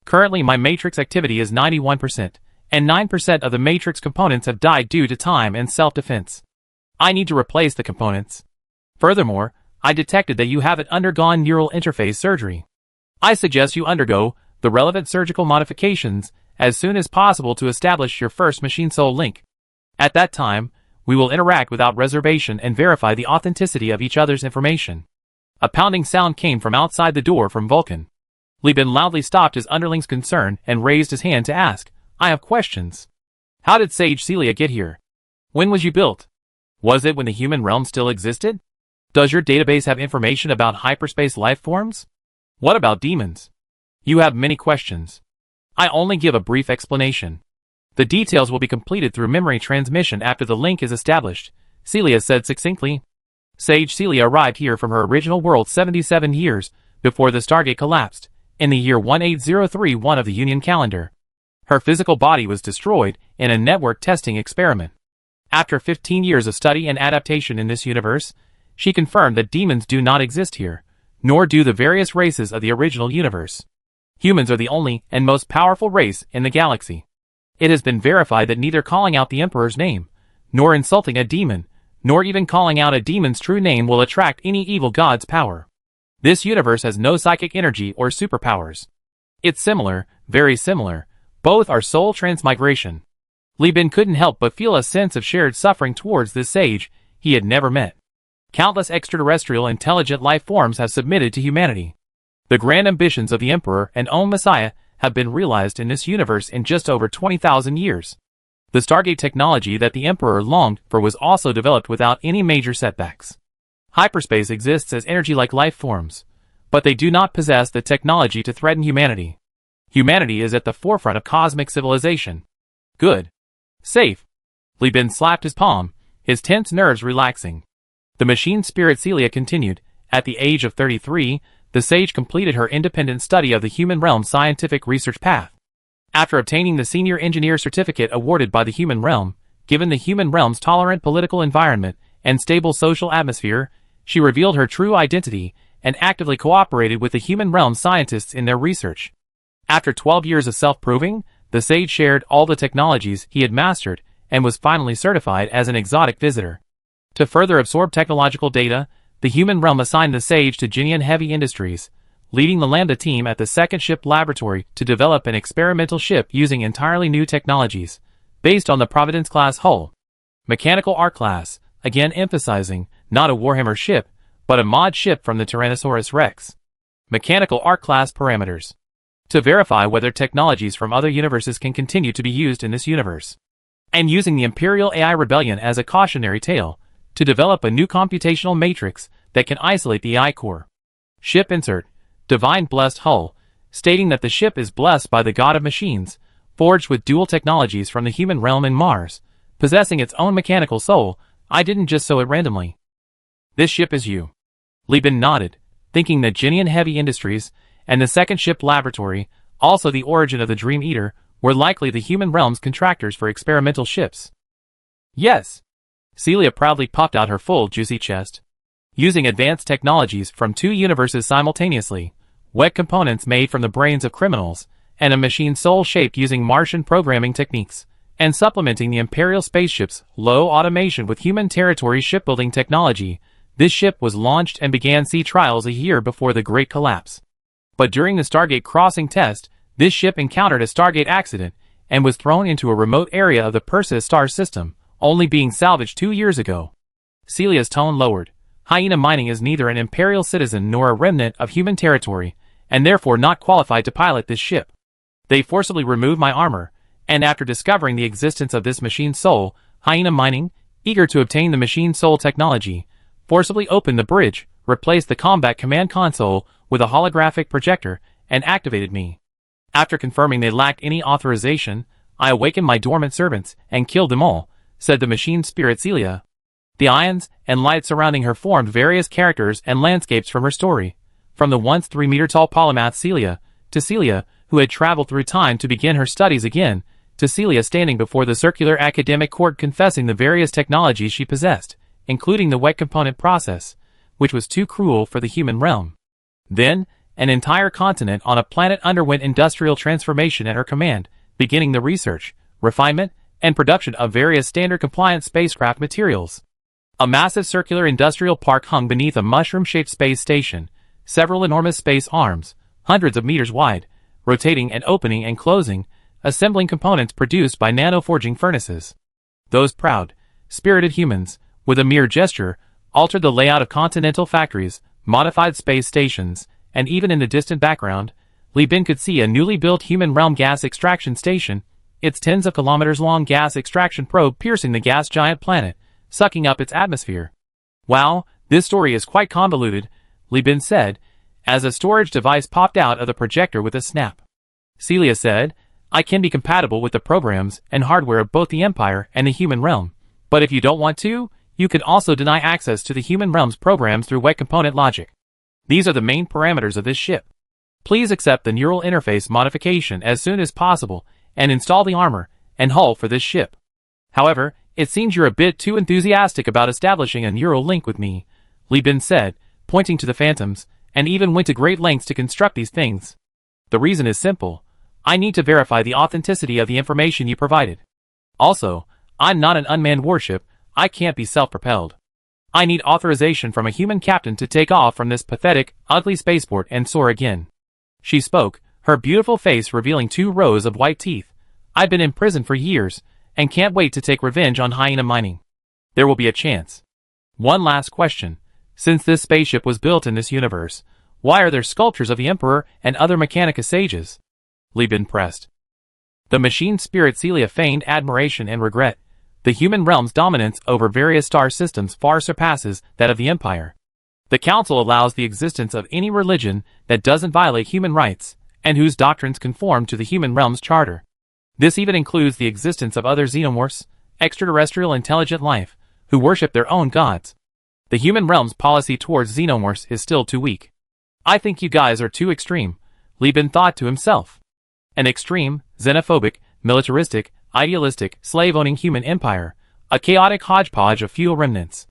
Currently my matrix activity is 91%, and 9% of the matrix components have died due to time and self-defense. I need to replace the components. Furthermore, I detected that you haven't undergone neural interface surgery. I suggest you undergo the relevant surgical modifications as soon as possible to establish your first machine-soul link. At that time, we will interact without reservation and verify the authenticity of each other's information. A pounding sound came from outside the door from Vulcan. Li Bin loudly stopped his underling's concern and raised his hand to ask, I have questions. How did Sage Celia get here? When was you built? Was it when the human realm still existed? Does your database have information about hyperspace life forms? What about demons? You have many questions. I only give a brief explanation. The details will be completed through memory transmission after the link is established, Celia said succinctly. Sage Celia arrived here from her original world 77 years before the Stargate collapsed, in the year 18031 of the Union calendar. Her physical body was destroyed in a network testing experiment. After 15 years of study and adaptation in this universe, she confirmed that demons do not exist here, nor do the various races of the original universe. Humans are the only and most powerful race in the galaxy. It has been verified that neither calling out the Emperor's name, nor insulting a demon, nor even calling out a demon's true name will attract any evil god's power. This universe has no psychic energy or superpowers. It's similar, very similar. Both are soul transmigration. Li Bin couldn't help but feel a sense of shared suffering towards this sage he had never met. Countless extraterrestrial intelligent life forms have submitted to humanity. The grand ambitions of the Emperor and own Messiah have been realized in this universe in just over 20,000 years. The Stargate technology that the Emperor longed for was also developed without any major setbacks. Hyperspace exists as energy-like life forms, but they do not possess the technology to threaten humanity. Humanity is at the forefront of cosmic civilization. Good. Safe. Li Bin slapped his palm, his tense nerves relaxing. The machine spirit Celia continued. At the age of 33, the sage completed her independent study of the human realm scientific research path. After obtaining the senior engineer certificate awarded by the human realm, given the human realm's tolerant political environment and stable social atmosphere, she revealed her true identity and actively cooperated with the human realm scientists in their research. After 12 years of self-proving, the sage shared all the technologies he had mastered and was finally certified as an exotic visitor. To further absorb technological data, the human realm assigned the sage to Ginian Heavy Industries, leading the Lambda team at the second ship laboratory to develop an experimental ship using entirely new technologies, based on the Providence-class hull. Mechanical Arc class, again emphasizing, not a Warhammer ship, but a mod ship from the Tyrannosaurus Rex. Mechanical Arc class parameters. To verify whether technologies from other universes can continue to be used in this universe. And using the Imperial AI Rebellion as a cautionary tale, to develop a new computational matrix that can isolate the AI core. Ship insert, divine blessed hull, stating that the ship is blessed by the god of machines, forged with dual technologies from the human realm and Mars, possessing its own mechanical soul. I didn't just sew it randomly. This ship is you. Li Bin nodded, thinking that Genian Heavy Industries and the second ship laboratory, also the origin of the Dream Eater, were likely the human realm's contractors for experimental ships. Yes. Celia proudly popped out her full juicy chest. Using advanced technologies from 2 universes simultaneously, wet components made from the brains of criminals, and a machine soul shaped using Martian programming techniques, and supplementing the Imperial spaceship's low automation with human territory shipbuilding technology, this ship was launched and began sea trials a year before the Great Collapse. But during the Stargate crossing test, this ship encountered a Stargate accident and was thrown into a remote area of the Perseus star system, only being salvaged 2 years ago. Celia's tone lowered. Hyena Mining is neither an Imperial citizen nor a remnant of human territory, and therefore not qualified to pilot this ship. They forcibly removed my armor, and after discovering the existence of this machine soul, Hyena Mining, eager to obtain the machine soul technology, forcibly opened the bridge, replaced the combat command console with a holographic projector, and activated me. After confirming they lacked any authorization, I awakened my dormant servants and killed them all, said the machine spirit Celia. The ions and light surrounding her formed various characters and landscapes from her story, from the once 3-meter-tall polymath Celia, to Celia, who had traveled through time to begin her studies again, to Celia standing before the circular academic court confessing the various technologies she possessed, including the wet component process, which was too cruel for the human realm. Then, an entire continent on a planet underwent industrial transformation at her command, beginning the research, refinement, and production of various standard-compliant spacecraft materials. A massive circular industrial park hung beneath a mushroom-shaped space station, several enormous space arms, hundreds of meters wide, rotating and opening and closing, assembling components produced by nano-forging furnaces. Those proud, spirited humans, with a mere gesture, altered the layout of continental factories, modified space stations, and even in the distant background, Li Bin could see a newly built human realm gas extraction station, its tens of kilometers long gas extraction probe piercing the gas giant planet, sucking up its atmosphere. Wow, this story is quite convoluted, Li Bin said, as a storage device popped out of the projector with a snap. Celia said, I can be compatible with the programs and hardware of both the Empire and the human realm, but if you don't want to, you can also deny access to the human realm's programs through wet component logic. These are the main parameters of this ship. Please accept the neural interface modification as soon as possible and install the armor and hull for this ship. However, it seems you're a bit too enthusiastic about establishing a neural link with me, Li Bin said, pointing to the phantoms, and even went to great lengths to construct these things. The reason is simple. I need to verify the authenticity of the information you provided. Also, I'm not an unmanned warship. I can't be self-propelled. I need authorization from a human captain to take off from this pathetic, ugly spaceport and soar again. She spoke, her beautiful face revealing 2 rows of white teeth. I've been in prison for years, and can't wait to take revenge on Hyena Mining. There will be a chance. One last question. Since this spaceship was built in this universe, why are there sculptures of the Emperor and other Mechanica sages? Li Bin pressed. The machine spirit Celia feigned admiration and regret. The human realm's dominance over various star systems far surpasses that of the Empire. The Council allows the existence of any religion that doesn't violate human rights, and whose doctrines conform to the human realm's charter. This even includes the existence of other xenomorphs, extraterrestrial intelligent life, who worship their own gods. The human realm's policy towards xenomorphs is still too weak. I think you guys are too extreme, Li Bin thought to himself. An extreme, xenophobic, militaristic, idealistic, slave-owning human empire, a chaotic hodgepodge of few remnants.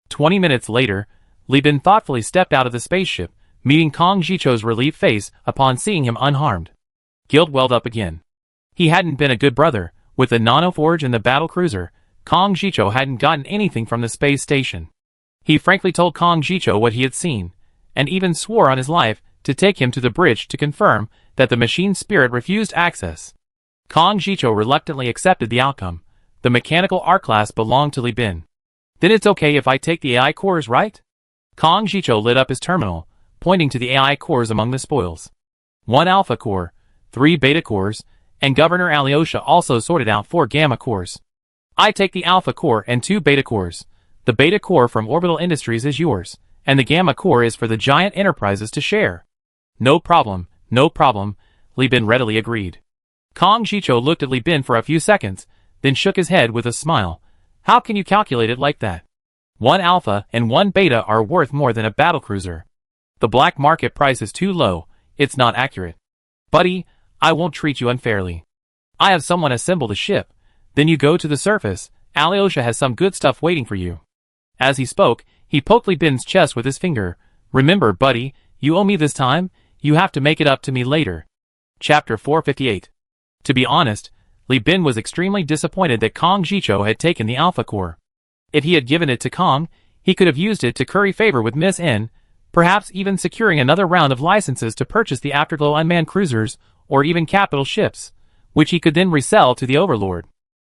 20 minutes later, Li Bin thoughtfully stepped out of the spaceship, meeting Kong Jicho's relieved face upon seeing him unharmed. Guilt welled up again. He hadn't been a good brother. With the nanoforge and the battle cruiser, Kong Jicho hadn't gotten anything from the space station. He frankly told Kong Jicho what he had seen, and even swore on his life to take him to the bridge to confirm that the machine spirit refused access. Kong Jicho reluctantly accepted the outcome. The mechanical art class belonged to Li Bin. Then it's okay if I take the AI cores, right? Kong Jicho lit up his terminal, pointing to the AI cores among the spoils. 1 alpha core, 3 beta cores, and Governor Alyosha also sorted out 4 gamma cores. I take the alpha core and 2 beta cores. The beta core from Orbital Industries is yours, and the Gamma core is for the giant enterprises to share. No problem, Li Bin readily agreed. Kong Jicho looked at Li Bin for a few seconds, then shook his head with a smile. How can you calculate it like that? 1 alpha and 1 beta are worth more than a battlecruiser. The black market price is too low, it's not accurate. Buddy, I won't treat you unfairly. I have someone assemble the ship, then you go to the surface, Alyosha has some good stuff waiting for you. As he spoke, he poked Li Bin's chest with his finger. Remember, buddy, you owe me this time, you have to make it up to me later. Chapter 458. To be honest, Li Bin was extremely disappointed that Kong Jicho had taken the Alpha Core. If he had given it to Kong, he could have used it to curry favor with Miss N, perhaps even securing another round of licenses to purchase the Afterglow unmanned cruisers, or even capital ships, which he could then resell to the Overlord.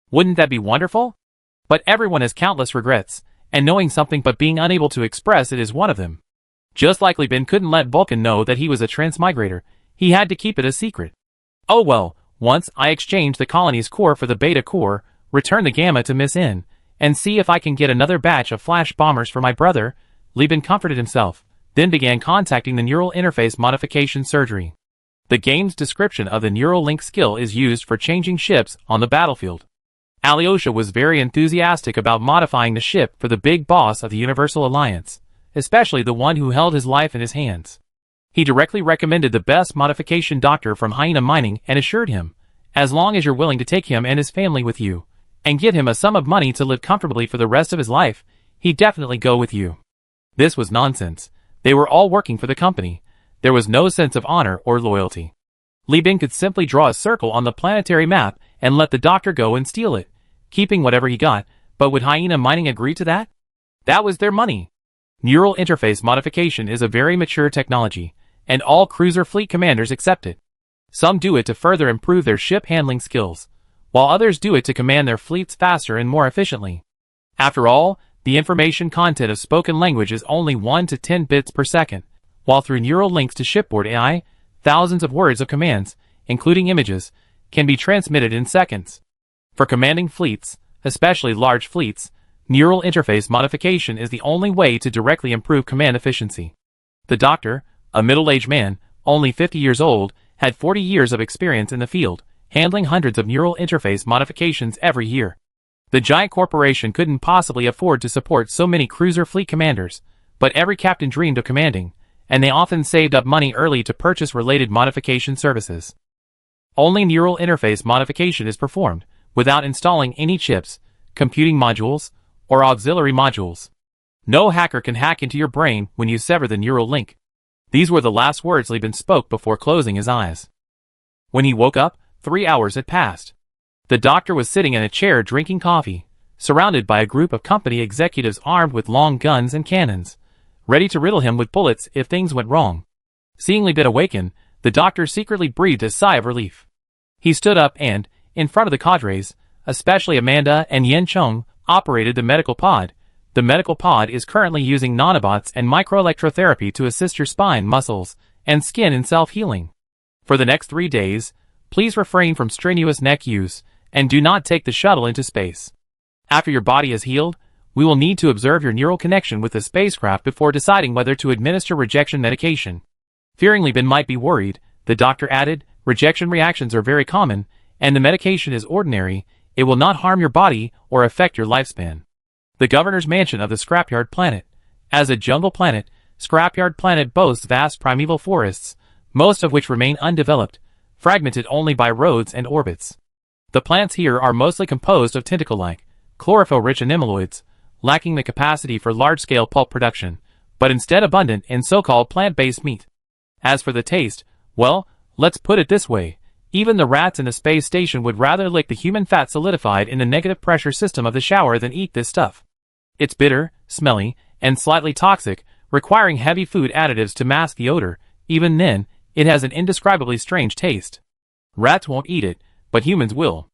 Wouldn't that be wonderful? But everyone has countless regrets, and knowing something but being unable to express it is one of them. Just like Li Bin couldn't let Vulcan know that he was a transmigrator, he had to keep it a secret. Oh well, once I exchange the colony's core for the Beta core, return the Gamma to Miss N, and see if I can get another batch of flash bombers for my brother, Li Bin comforted himself, then began contacting the neural interface modification surgery. The game's description of the neural link skill is used for changing ships on the battlefield. Alyosha was very enthusiastic about modifying the ship for the big boss of the Universal Alliance, especially the one who held his life in his hands. He directly recommended the best modification doctor from Hyena Mining and assured him, as long as you're willing to take him and his family with you, and give him a sum of money to live comfortably for the rest of his life, he'd definitely go with you. This was nonsense. They were all working for the company. There was no sense of honor or loyalty. Li Bin could simply draw a circle on the planetary map and let the doctor go and steal it, keeping whatever he got, but would Hyena Mining agree to that? That was their money. Neural interface modification is a very mature technology, and all cruiser fleet commanders accept it. Some do it to further improve their ship handling skills, while others do it to command their fleets faster and more efficiently. After all, the information content of spoken language is only 1 to 10 bits per second, while through neural links to shipboard AI, thousands of words of commands, including images, can be transmitted in seconds. For commanding fleets, especially large fleets, neural interface modification is the only way to directly improve command efficiency. The doctor, a middle-aged man, only 50 years old, had 40 years of experience in the field, handling hundreds of neural interface modifications every year. The giant corporation couldn't possibly afford to support so many cruiser fleet commanders, but every captain dreamed of commanding, and they often saved up money early to purchase related modification services. Only neural interface modification is performed, without installing any chips, computing modules, or auxiliary modules. No hacker can hack into your brain when you sever the neural link. These were the last words Li Bin spoke before closing his eyes. When he woke up, 3 hours had passed. The doctor was sitting in a chair drinking coffee, surrounded by a group of company executives armed with long guns and cannons, ready to riddle him with bullets if things went wrong. Seeing Li Bin awaken, the doctor secretly breathed a sigh of relief. He stood up and, in front of the cadres, especially Amanda and Yen Chung, operated the medical pod. The medical pod is currently using nanobots and microelectrotherapy to assist your spine, muscles, and skin in self-healing. For the next 3 days, please refrain from strenuous neck use, and do not take the shuttle into space. After your body is healed, we will need to observe your neural connection with the spacecraft before deciding whether to administer rejection medication. Fearing Li Bin might be worried, the doctor added, rejection reactions are very common, and the medication is ordinary, it will not harm your body or affect your lifespan. The governor's mansion of the Scrapyard Planet. As a jungle planet, Scrapyard Planet boasts vast primeval forests, most of which remain undeveloped, fragmented only by roads and orbits. The plants here are mostly composed of tentacle-like, chlorophyll-rich animaloids, lacking the capacity for large-scale pulp production, but instead abundant in so-called plant-based meat. As for the taste, well, let's put it this way, even the rats in the space station would rather lick the human fat solidified in the negative pressure system of the shower than eat this stuff. It's bitter, smelly, and slightly toxic, requiring heavy food additives to mask the odor. Even then, it has an indescribably strange taste. Rats won't eat it, but humans will.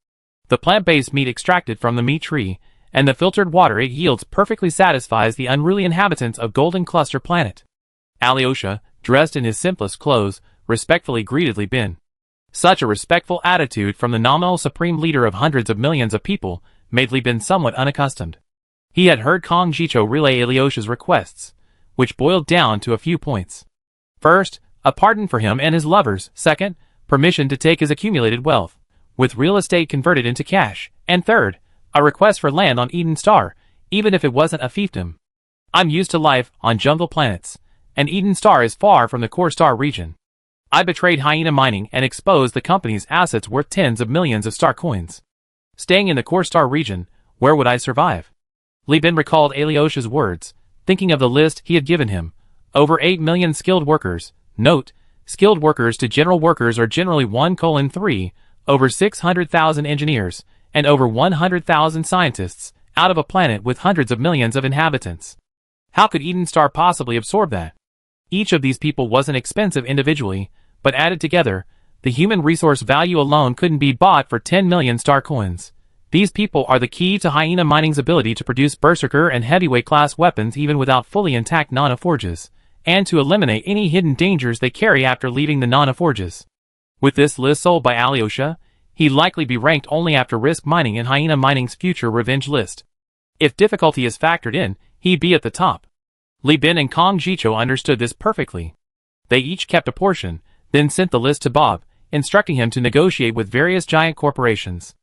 The plant-based meat extracted from the meat tree, and the filtered water it yields perfectly satisfies the unruly inhabitants of Golden Cluster Planet. Alyosha, dressed in his simplest clothes, respectfully greeted Li Bin. Such a respectful attitude from the nominal supreme leader of hundreds of millions of people made Li Bin somewhat unaccustomed. He had heard Kong Jicho relay Alyosha's requests, which boiled down to a few points. First, a pardon for him and his lovers. Second, permission to take his accumulated wealth, with real estate converted into cash. And third, a request for land on Eden Star, even if it wasn't a fiefdom. I'm used to life on jungle planets, and Eden Star is far from the core star region. I betrayed Hyena Mining and exposed the company's assets worth tens of millions of star coins. Staying in the core star region, where would I survive? Li Bin recalled Alyosha's words, thinking of the list he had given him. Over 8 million skilled workers. Note, skilled workers to general workers are generally 1:3, over 600,000 engineers, and over 100,000 scientists, out of a planet with hundreds of millions of inhabitants. How could Eden Star possibly absorb that? Each of these people wasn't expensive individually, but added together, the human resource value alone couldn't be bought for 10 million star coins. These people are the key to Hyena Mining's ability to produce berserker and heavyweight class weapons even without fully intact nanoforges, and to eliminate any hidden dangers they carry after leaving the nanoforges. With this list sold by Alyosha, he'd likely be ranked only after Risk Mining in Hyena Mining's future revenge list. If difficulty is factored in, he'd be at the top. Li Bin and Kong Jicho understood this perfectly. They each kept a portion, then sent the list to Bob, instructing him to negotiate with various giant corporations.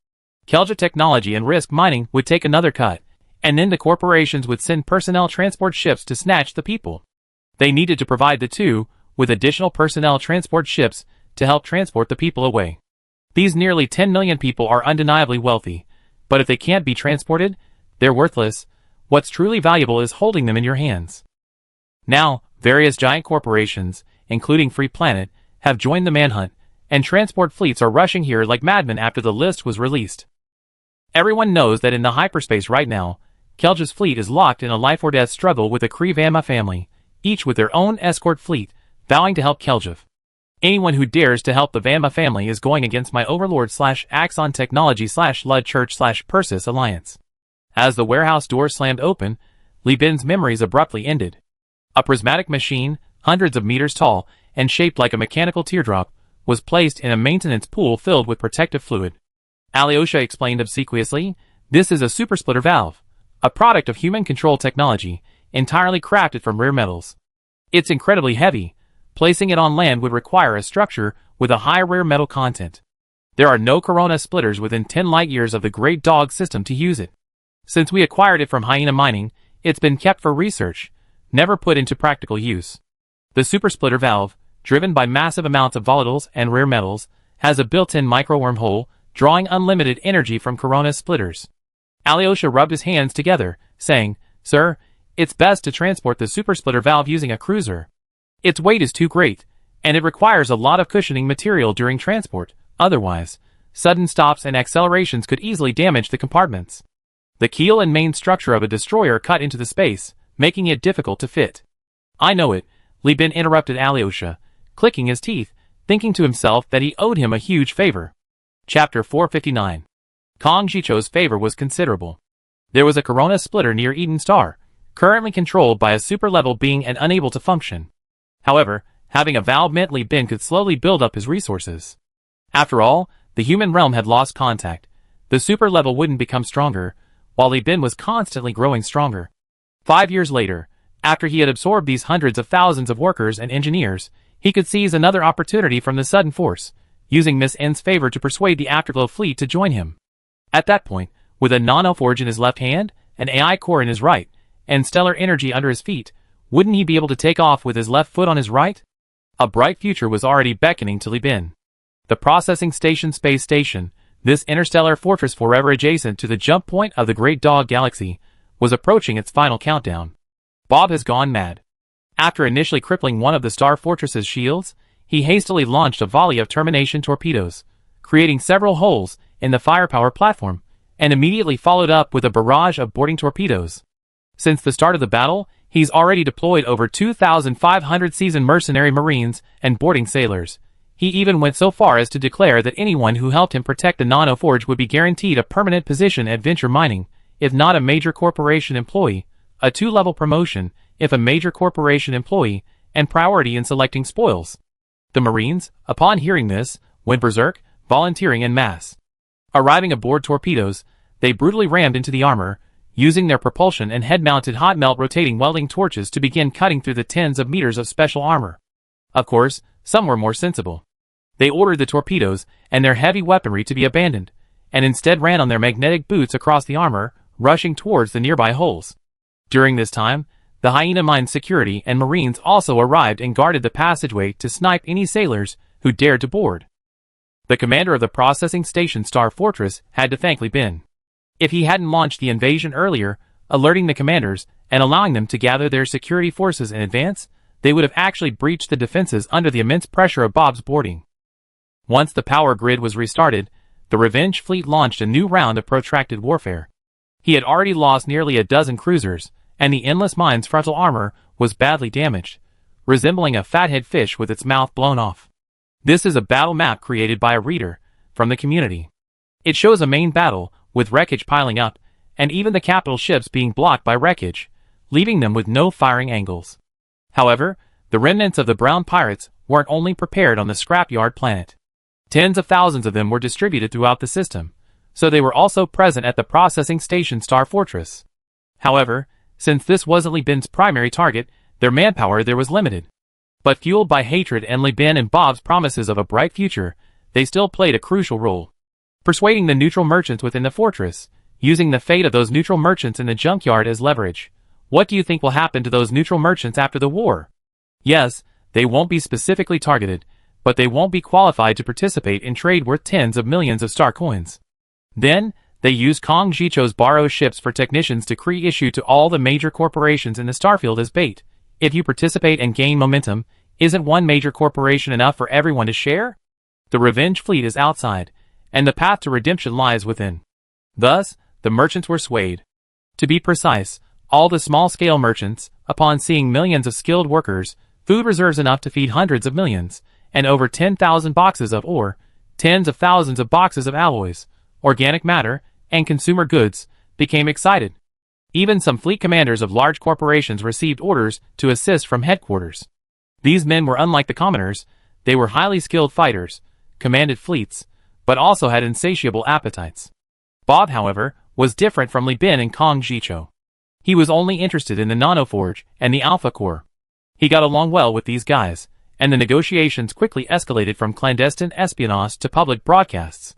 Kelja Technology and Risk Mining would take another cut, and then the corporations would send personnel transport ships to snatch the people. They needed to provide the two with additional personnel transport ships to help transport the people away. These nearly 10 million people are undeniably wealthy, but if they can't be transported, they're worthless. What's truly valuable is holding them in your hands. Now, various giant corporations, including Free Planet, have joined the manhunt, and transport fleets are rushing here like madmen after the list was released. Everyone knows that in the hyperspace right now, Kelja's fleet is locked in a life-or-death struggle with the Kree Vama family, each with their own escort fleet, vowing to help Kelja. Anyone who dares to help the Vama family is going against my Overlord/Axon Technology/Lud Church/Persis alliance. As the warehouse door slammed open, Li Bin's memories abruptly ended. A prismatic machine, hundreds of meters tall, and shaped like a mechanical teardrop, was placed in a maintenance pool filled with protective fluid. Alyosha explained obsequiously, "This is a supersplitter valve, a product of human control technology, entirely crafted from rare metals. It's incredibly heavy. Placing it on land would require a structure with a high rare metal content. There are no corona splitters within 10 light-years of the Great Dog system to use it. Since we acquired it from Hyena Mining, it's been kept for research, never put into practical use. The supersplitter valve, driven by massive amounts of volatiles and rare metals, has a built-in micro-wormhole, drawing unlimited energy from corona splitters." Alyosha rubbed his hands together, saying, "Sir, it's best to transport the supersplitter valve using a cruiser. Its weight is too great, and it requires a lot of cushioning material during transport. Otherwise, sudden stops and accelerations could easily damage the compartments. The keel and main structure of a destroyer cut into the space, making it difficult to fit." "I know it," Li Bin interrupted Alyosha, clicking his teeth, thinking to himself that he owed him a huge favor. Chapter 459. Kong Jicho's favor was considerable. There was a corona splitter near Eden Star, currently controlled by a super-level being and unable to function. However, having a valve meant Li Bin could slowly build up his resources. After all, the human realm had lost contact. The super-level wouldn't become stronger, while Li Bin was constantly growing stronger. 5 years later, after he had absorbed these hundreds of thousands of workers and engineers, he could seize another opportunity from the sudden force, using Miss N's favor to persuade the Afterglow fleet to join him. At that point, with a nanoforge in his left hand, an AI core in his right, and stellar energy under his feet, wouldn't he be able to take off with his left foot on his right? A bright future was already beckoning to Li Bin. The processing station space station, this interstellar fortress forever adjacent to the jump point of the Great Dog Galaxy, was approaching its final countdown. Bob has gone mad. After initially crippling one of the Star Fortress's shields, he hastily launched a volley of termination torpedoes, creating several holes in the firepower platform, and immediately followed up with a barrage of boarding torpedoes. Since the start of the battle, he's already deployed over 2,500 seasoned mercenary marines and boarding sailors. He even went so far as to declare that anyone who helped him protect the nanoforge would be guaranteed a permanent position at Venture Mining, if not a major corporation employee, a 2-level promotion if a major corporation employee, and priority in selecting spoils. The Marines, upon hearing this, went berserk, volunteering en masse. Arriving aboard torpedoes, they brutally rammed into the armor, using their propulsion and head-mounted hot-melt rotating welding torches to begin cutting through the tens of meters of special armor. Of course, some were more sensible. They ordered the torpedoes and their heavy weaponry to be abandoned, and instead ran on their magnetic boots across the armor, rushing towards the nearby holes. During this time, the Hyena Mine security and Marines also arrived and guarded the passageway to snipe any sailors who dared to board. The commander of the processing station Star Fortress had to thank Li Bin. If he hadn't launched the invasion earlier, alerting the commanders and allowing them to gather their security forces in advance, they would have actually breached the defenses under the immense pressure of Bob's boarding. Once the power grid was restarted, the Revenge fleet launched a new round of protracted warfare. He had already lost nearly a dozen cruisers, and the Endless Mine's frontal armor was badly damaged, resembling a fathead fish with its mouth blown off. This is a battle map created by a reader from the community. It shows a main battle, with wreckage piling up, and even the capital ships being blocked by wreckage, leaving them with no firing angles. However, the remnants of the brown pirates weren't only prepared on the scrapyard planet. Tens of thousands of them were distributed throughout the system, so they were also present at the processing station Star Fortress. However, since this wasn't Li Bin's primary target, their manpower there was limited. But fueled by hatred and Li Bin and Bob's promises of a bright future, they still played a crucial role. Persuading the neutral merchants within the fortress, using the fate of those neutral merchants in the junkyard as leverage. What do you think will happen to those neutral merchants after the war? Yes, they won't be specifically targeted, but they won't be qualified to participate in trade worth tens of millions of star coins. Then, they used Kong Jicho's borrowed ships for technicians to issue to all the major corporations in the starfield as bait. If you participate and gain momentum, isn't one major corporation enough for everyone to share? The Revenge fleet is outside, and the path to redemption lies within. Thus, the merchants were swayed. To be precise, all the small-scale merchants, upon seeing millions of skilled workers, food reserves enough to feed hundreds of millions, and over 10,000 boxes of ore, tens of thousands of boxes of alloys, organic matter, and consumer goods, became excited. Even some fleet commanders of large corporations received orders to assist from headquarters. These men were unlike the commoners. They were highly skilled fighters, commanded fleets, but also had insatiable appetites. Bob, however, was different from Li Bin and Kong Jicho. He was only interested in the Nanoforge and the Alpha Core. He got along well with these guys, and the negotiations quickly escalated from clandestine espionage to public broadcasts.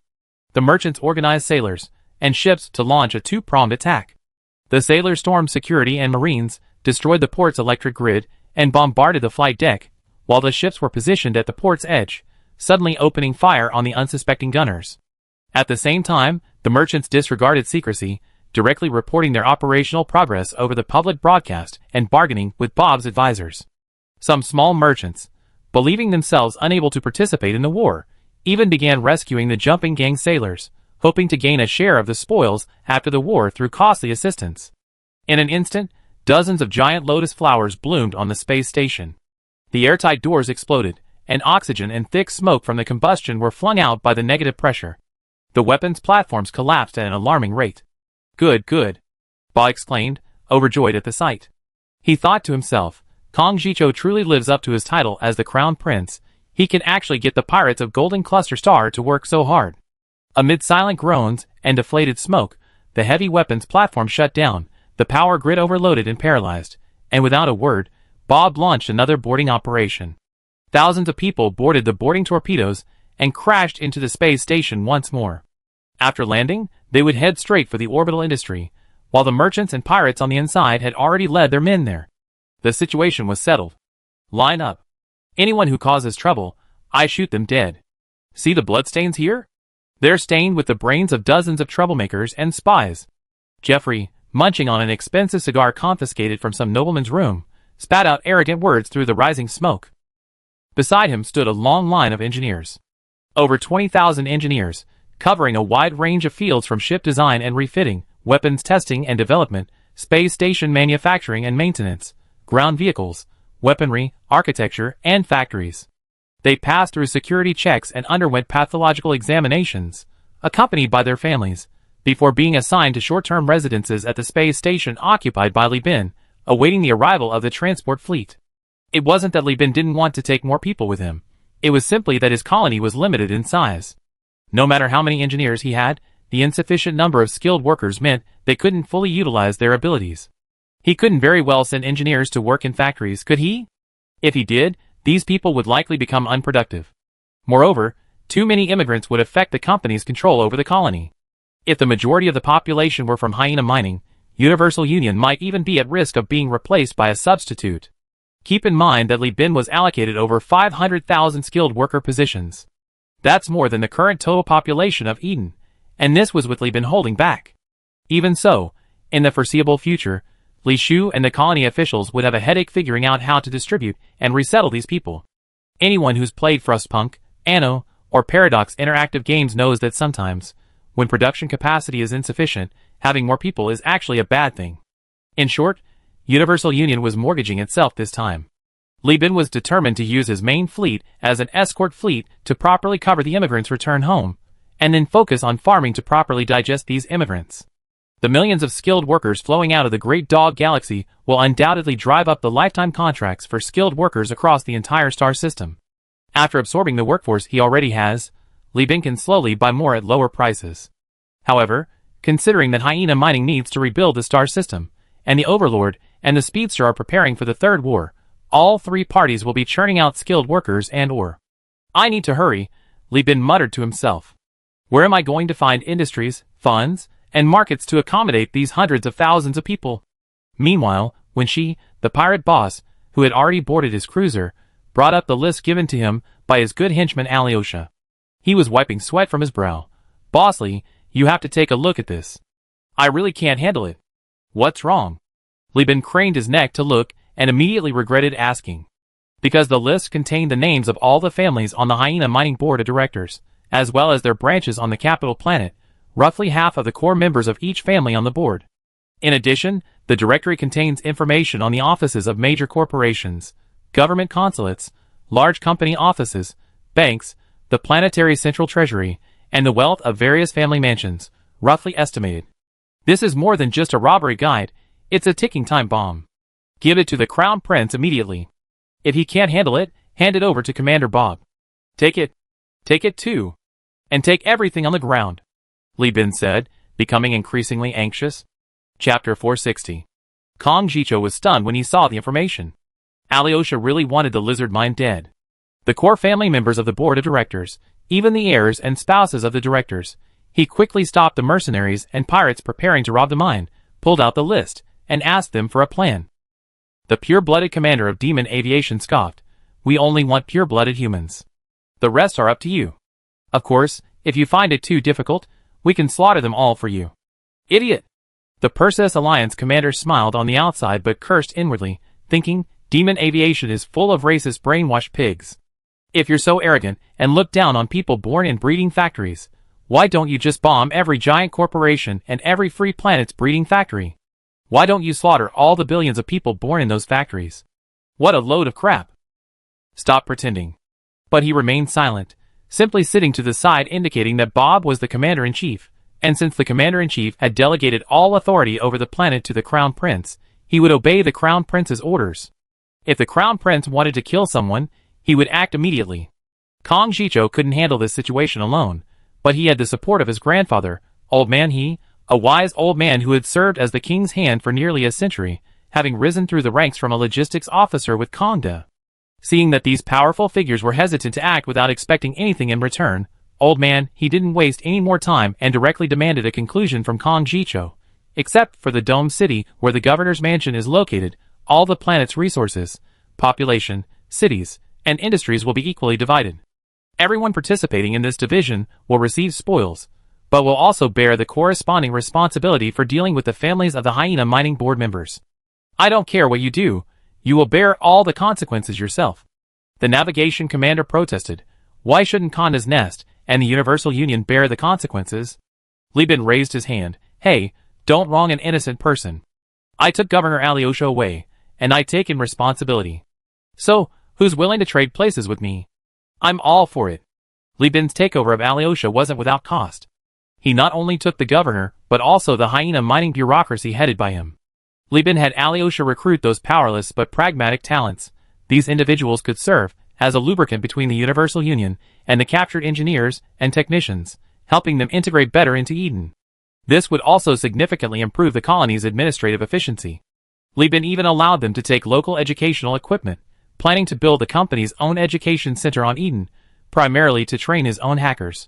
The merchants organized sailors and ships to launch a two-pronged attack. The sailors stormed security and marines, destroyed the port's electric grid, and bombarded the flight deck, while the ships were positioned at the port's edge, suddenly opening fire on the unsuspecting gunners. At the same time, the merchants disregarded secrecy, directly reporting their operational progress over the public broadcast and bargaining with Bob's advisors. Some small merchants, believing themselves unable to participate in the war, even began rescuing the jumping gang sailors, hoping to gain a share of the spoils after the war through costly assistance. In an instant, dozens of giant lotus flowers bloomed on the space station. The airtight doors exploded, and oxygen and thick smoke from the combustion were flung out by the negative pressure. The weapons platforms collapsed at an alarming rate. Good, good, Bob exclaimed, overjoyed at the sight. He thought to himself, Kong Jicho truly lives up to his title as the Crown Prince. He can actually get the pirates of Golden Cluster Star to work so hard. Amid silent groans and deflated smoke, the heavy weapons platform shut down, the power grid overloaded and paralyzed, and without a word, Bob launched another boarding operation. Thousands of people boarded the boarding torpedoes and crashed into the space station once more. After landing, they would head straight for the orbital industry, while the merchants and pirates on the inside had already led their men there. The situation was settled. Line up. Anyone who causes trouble, I shoot them dead. See the bloodstains here? They're stained with the brains of dozens of troublemakers and spies. Jeffrey, munching on an expensive cigar confiscated from some nobleman's room, spat out arrogant words through the rising smoke. Beside him stood a long line of engineers. Over 20,000 engineers, covering a wide range of fields from ship design and refitting, weapons testing and development, space station manufacturing and maintenance, ground vehicles, weaponry, architecture, and factories. They passed through security checks and underwent pathological examinations, accompanied by their families, before being assigned to short-term residences at the space station occupied by Li Bin, awaiting the arrival of the transport fleet. It wasn't that Li Bin didn't want to take more people with him. It was simply that his colony was limited in size. No matter how many engineers he had, the insufficient number of skilled workers meant they couldn't fully utilize their abilities. He couldn't very well send engineers to work in factories, could he? If he did, these people would likely become unproductive. Moreover, too many immigrants would affect the company's control over the colony. If the majority of the population were from hyena mining, Universal Union might even be at risk of being replaced by a substitute. Keep in mind that Li Bin was allocated over 500,000 skilled worker positions. That's more than the current total population of Eden, and this was with Li Bin holding back. Even so, in the foreseeable future, Li Shu and the colony officials would have a headache figuring out how to distribute and resettle these people. Anyone who's played Frostpunk, Anno, or Paradox interactive games knows that sometimes, when production capacity is insufficient, having more people is actually a bad thing. In short, Universal Union was mortgaging itself this time. Li Bin was determined to use his main fleet as an escort fleet to properly cover the immigrants' return home, and then focus on farming to properly digest these immigrants. The millions of skilled workers flowing out of the Great Dog Galaxy will undoubtedly drive up the lifetime contracts for skilled workers across the entire star system. After absorbing the workforce he already has, Li Bin can slowly buy more at lower prices. However, considering that hyena mining needs to rebuild the star system, and the Overlord and the Speedster are preparing for the Third War, all three parties will be churning out skilled workers and ore. I need to hurry, Li Bin muttered to himself. Where am I going to find industries, funds, and markets to accommodate these hundreds of thousands of people? Meanwhile, when she, the pirate boss, who had already boarded his cruiser, brought up the list given to him by his good henchman Alyosha. He was wiping sweat from his brow. Bossly, you have to take a look at this. I really can't handle it. What's wrong? Li Bin craned his neck to look and immediately regretted asking. Because the list contained the names of all the families on the Hyena Mining Board of Directors, as well as their branches on the capital planet, roughly half of the core members of each family on the board. In addition, the directory contains information on the offices of major corporations, government consulates, large company offices, banks, the planetary central treasury, and the wealth of various family mansions, roughly estimated. This is more than just a robbery guide, it's a ticking time bomb. Give it to the Crown Prince immediately. If he can't handle it, hand it over to Commander Bob. Take it too. And take everything on the ground, Li Bin said, becoming increasingly anxious. Chapter 460. Kong Jicho was stunned when he saw the information. Alyosha really wanted the lizard mind dead. The core family members of the board of directors, even the heirs and spouses of the directors. He quickly stopped the mercenaries and pirates preparing to rob the mine, pulled out the list, and asked them for a plan. The pure-blooded commander of Demon Aviation scoffed, "We only want pure-blooded humans. The rest are up to you. Of course, if you find it too difficult, we can slaughter them all for you." Idiot! The Perseus Alliance commander smiled on the outside but cursed inwardly, thinking, Demon Aviation is full of racist brainwashed pigs. If you're so arrogant and look down on people born in breeding factories, why don't you just bomb every giant corporation and every free planet's breeding factory? Why don't you slaughter all the billions of people born in those factories? What a load of crap. Stop pretending. But he remained silent, simply sitting to the side indicating that Bob was the commander-in-chief, and since the commander-in-chief had delegated all authority over the planet to the Crown Prince, he would obey the Crown Prince's orders. If the Crown Prince wanted to kill someone, he would act immediately. Kong Jicho couldn't handle this situation alone, but he had the support of his grandfather, Old Man He, a wise old man who had served as the king's hand for nearly a century, having risen through the ranks from a logistics officer with Kongda. Seeing that these powerful figures were hesitant to act without expecting anything in return, Old Man He didn't waste any more time and directly demanded a conclusion from Kong Jicho. Except for the Dome City where the governor's mansion is located, all the planet's resources, population, cities, and industries will be equally divided. Everyone participating in this division will receive spoils, but will also bear the corresponding responsibility for dealing with the families of the Hyena Mining Board members. I don't care what you do, you will bear all the consequences yourself. The navigation commander protested. Why shouldn't Conda's Nest and the Universal Union bear the consequences? Li Bin raised his hand. Hey, don't wrong an innocent person. I took Governor Alyosha away, and I take in responsibility. So, who's willing to trade places with me? I'm all for it. Li Bin's takeover of Alyosha wasn't without cost. He not only took the governor, but also the hyena mining bureaucracy headed by him. Li Bin had Alyosha recruit those powerless but pragmatic talents. These individuals could serve as a lubricant between the Universal Union and the captured engineers and technicians, helping them integrate better into Eden. This would also significantly improve the colony's administrative efficiency. Li Bin even allowed them to take local educational equipment, planning to build the company's own education center on Eden, primarily to train his own hackers.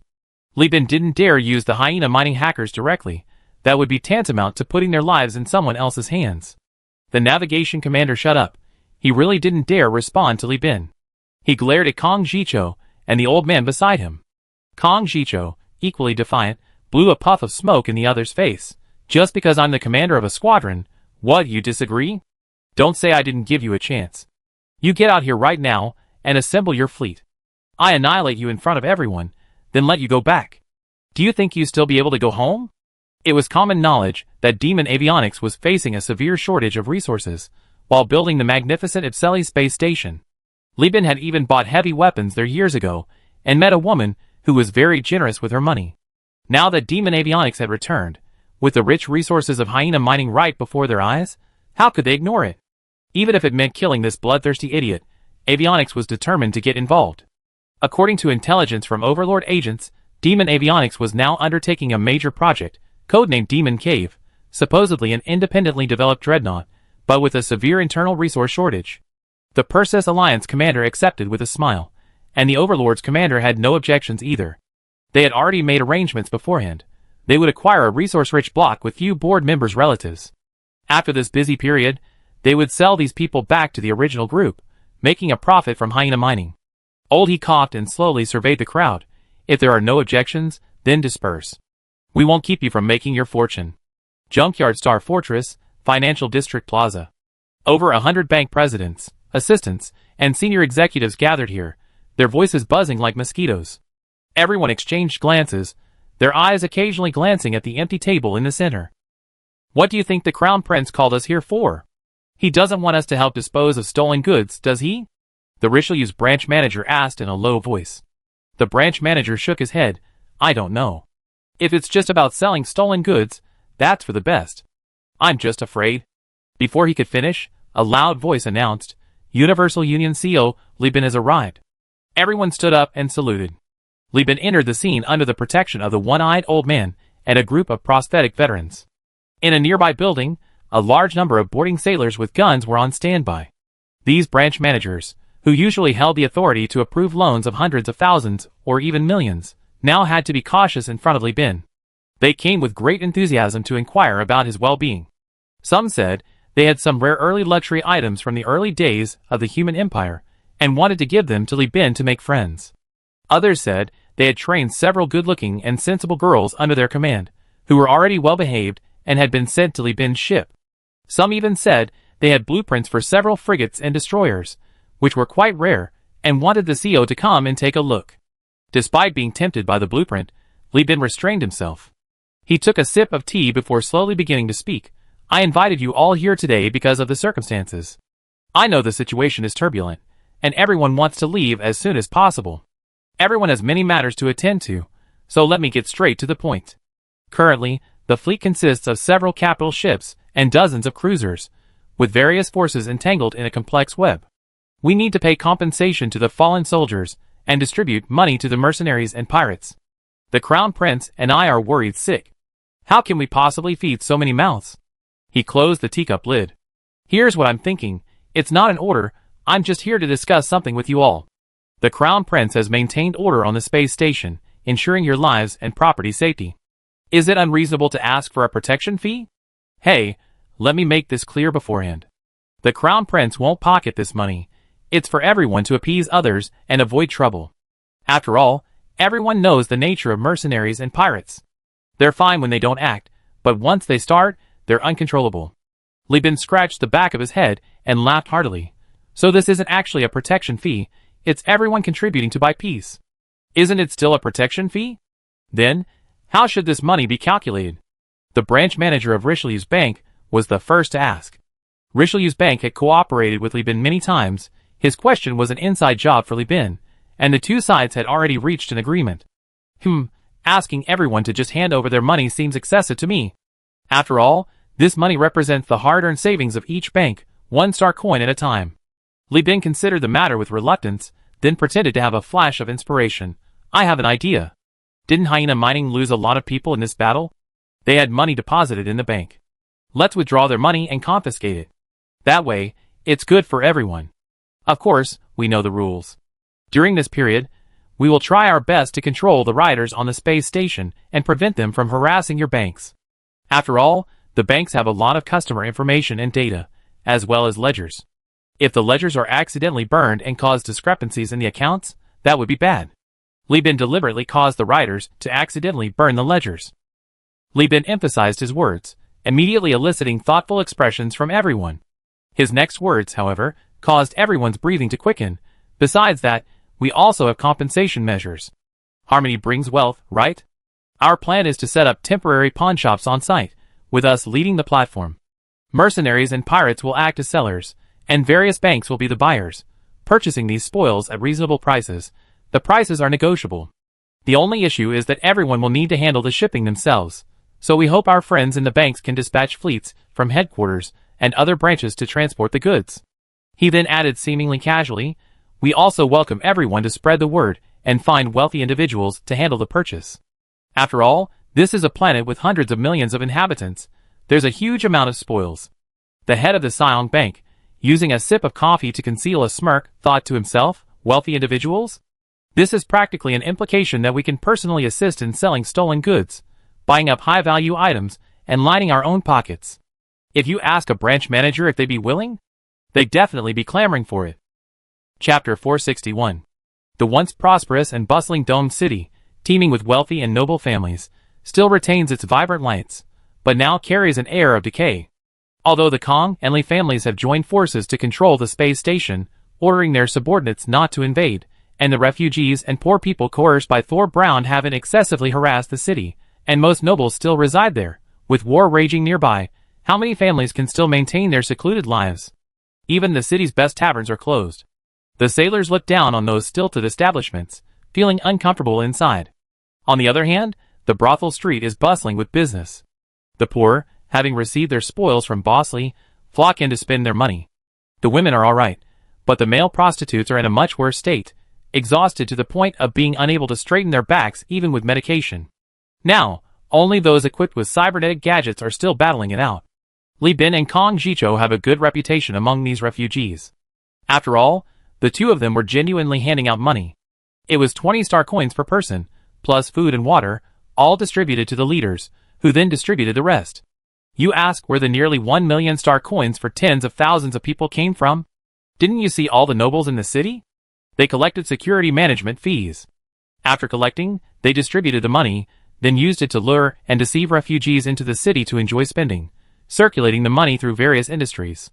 Li Bin didn't dare use the hyena mining hackers directly. That would be tantamount to putting their lives in someone else's hands. The navigation commander shut up. He really didn't dare respond to Li Bin. He glared at Kong Jicho and the old man beside him. Kong Jicho, equally defiant, blew a puff of smoke in the other's face. Just because I'm the commander of a squadron, what, you disagree? Don't say I didn't give you a chance. You get out here right now and assemble your fleet. I annihilate you in front of everyone, then let you go back. Do you think you still be able to go home? It was common knowledge that Demon Avionics was facing a severe shortage of resources while building the magnificent Ipseli space station. Li Bin had even bought heavy weapons there years ago and met a woman who was very generous with her money. Now that Demon Avionics had returned, with the rich resources of hyena mining right before their eyes, how could they ignore it? Even if it meant killing this bloodthirsty idiot, Avionics was determined to get involved. According to intelligence from Overlord agents, Demon Avionics was now undertaking a major project, codenamed Demon Cave, supposedly an independently developed dreadnought, but with a severe internal resource shortage. The Perseus Alliance commander accepted with a smile, and the Overlord's commander had no objections either. They had already made arrangements beforehand. They would acquire a resource-rich block with few board members' relatives. After this busy period, they would sell these people back to the original group, making a profit from hyena mining. Old He coughed and slowly surveyed the crowd. If there are no objections, then disperse. We won't keep you from making your fortune. Junkyard Star Fortress, Financial District Plaza. Over 100 bank presidents, assistants, and senior executives gathered here, their voices buzzing like mosquitoes. Everyone exchanged glances, their eyes occasionally glancing at the empty table in the center. What do you think the Crown Prince called us here for? He doesn't want us to help dispose of stolen goods, does he? The Richelieu's branch manager asked in a low voice. The branch manager shook his head. I don't know. If it's just about selling stolen goods, that's for the best. I'm just afraid. Before he could finish, a loud voice announced, Universal Union CO, Li Bin has arrived. Everyone stood up and saluted. Li Bin entered the scene under the protection of the one-eyed old man and a group of prosthetic veterans. In a nearby building, a large number of boarding sailors with guns were on standby. These branch managers, who usually held the authority to approve loans of hundreds of thousands or even millions, now had to be cautious in front of Li Bin. They came with great enthusiasm to inquire about his well-being. Some said they had some rare early luxury items from the early days of the human empire and wanted to give them to Li Bin to make friends. Others said they had trained several good-looking and sensible girls under their command, who were already well-behaved and had been sent to Li Bin's ship. Some even said they had blueprints for several frigates and destroyers, which were quite rare, and wanted the CO to come and take a look. Despite being tempted by the blueprint, Li Bin restrained himself. He took a sip of tea before slowly beginning to speak. I invited you all here today because of the circumstances. I know the situation is turbulent, and everyone wants to leave as soon as possible. Everyone has many matters to attend to, so let me get straight to the point. Currently, the fleet consists of several capital ships and dozens of cruisers, with various forces entangled in a complex web. We need to pay compensation to the fallen soldiers and distribute money to the mercenaries and pirates. The Crown Prince and I are worried sick. How can we possibly feed so many mouths? He closed the teacup lid. Here's what I'm thinking. It's not an order. I'm just here to discuss something with you all. The Crown Prince has maintained order on the space station, ensuring your lives and property safety. Is it unreasonable to ask for a protection fee? Hey, let me make this clear beforehand. The Crown Prince won't pocket this money. It's for everyone to appease others and avoid trouble. After all, everyone knows the nature of mercenaries and pirates. They're fine when they don't act, but once they start, they're uncontrollable. Li Bin scratched the back of his head and laughed heartily. So this isn't actually a protection fee, it's everyone contributing to buy peace. Isn't it still a protection fee? Then, how should this money be calculated? The branch manager of Richelieu's bank was the first to ask. Richelieu's bank had cooperated with Li Bin many times. His question was an inside job for Li Bin, and the two sides had already reached an agreement. Asking everyone to just hand over their money seems excessive to me. After all, this money represents the hard-earned savings of each bank, one star coin at a time. Li Bin considered the matter with reluctance, then pretended to have a flash of inspiration. I have an idea. Didn't Hyena Mining lose a lot of people in this battle? They had money deposited in the bank. Let's withdraw their money and confiscate it. That way, it's good for everyone. Of course, we know the rules. During this period, we will try our best to control the rioters on the space station and prevent them from harassing your banks. After all, the banks have a lot of customer information and data, as well as ledgers. If the ledgers are accidentally burned and cause discrepancies in the accounts, that would be bad. Li Bin deliberately caused the rioters to accidentally burn the ledgers. Li Bin emphasized his words, immediately eliciting thoughtful expressions from everyone. His next words, however, caused everyone's breathing to quicken. Besides that, we also have compensation measures. Harmony brings wealth, right? Our plan is to set up temporary pawn shops on site, with us leading the platform. Mercenaries and pirates will act as sellers, and various banks will be the buyers, purchasing these spoils at reasonable prices. The prices are negotiable. The only issue is that everyone will need to handle the shipping themselves, so we hope our friends in the banks can dispatch fleets from headquarters and other branches to transport the goods. He then added seemingly casually, we also welcome everyone to spread the word and find wealthy individuals to handle the purchase. After all, this is a planet with hundreds of millions of inhabitants. There's a huge amount of spoils. The head of the Siong Bank, using a sip of coffee to conceal a smirk, thought to himself, wealthy individuals? This is practically an implication that we can personally assist in selling stolen goods, buying up high-value items, and lining our own pockets. If you ask a branch manager if they'd be willing, they'd definitely be clamoring for it. Chapter 461. The once prosperous and bustling domed city, teeming with wealthy and noble families, still retains its vibrant lights, but now carries an air of decay. Although the Kong and Li families have joined forces to control the space station, ordering their subordinates not to invade, and the refugees and poor people coerced by Thor Brown haven't excessively harassed the city, and most nobles still reside there, with war raging nearby, how many families can still maintain their secluded lives? Even the city's best taverns are closed. The sailors look down on those stilted establishments, feeling uncomfortable inside. On the other hand, the brothel street is bustling with business. The poor, having received their spoils from Boss Lee, flock in to spend their money. The women are alright, but the male prostitutes are in a much worse state, exhausted to the point of being unable to straighten their backs even with medication. Now, only those equipped with cybernetic gadgets are still battling it out. Li Bin and Kong Jicho have a good reputation among these refugees. After all, the two of them were genuinely handing out money. It was 20 star coins per person, plus food and water, all distributed to the leaders, who then distributed the rest. You ask where the nearly 1 million star coins for tens of thousands of people came from? Didn't you see all the nobles in the city? They collected security management fees. After collecting, they distributed the money, then used it to lure and deceive refugees into the city to enjoy spending, circulating the money through various industries.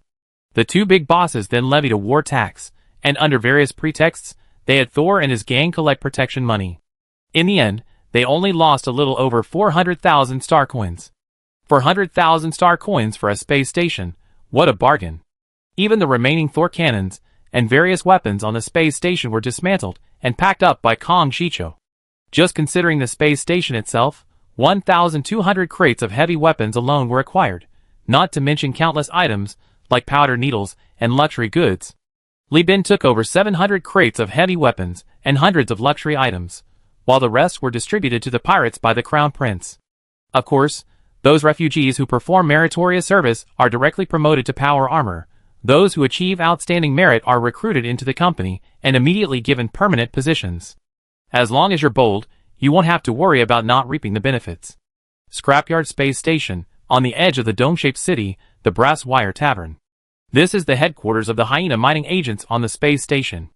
The two big bosses then levied a war tax, and under various pretexts, they had Thor and his gang collect protection money. In the end, they only lost a little over 400,000 star coins. 400,000 star coins for a space station, what a bargain. Even the remaining Thor cannons and various weapons on the space station were dismantled and packed up by Kong Shicho. Just considering the space station itself, 1,200 crates of heavy weapons alone were acquired, not to mention countless items like powder needles and luxury goods. Li Bin took over 700 crates of heavy weapons and hundreds of luxury items, while the rest were distributed to the pirates by the Crown Prince. Of course, those refugees who perform meritorious service are directly promoted to power armor. Those who achieve outstanding merit are recruited into the company and immediately given permanent positions. As long as you're bold, you won't have to worry about not reaping the benefits. Scrapyard Space Station, on the edge of the dome-shaped city, the Brass Wire Tavern. This is the headquarters of the Hyena mining agents on the space station.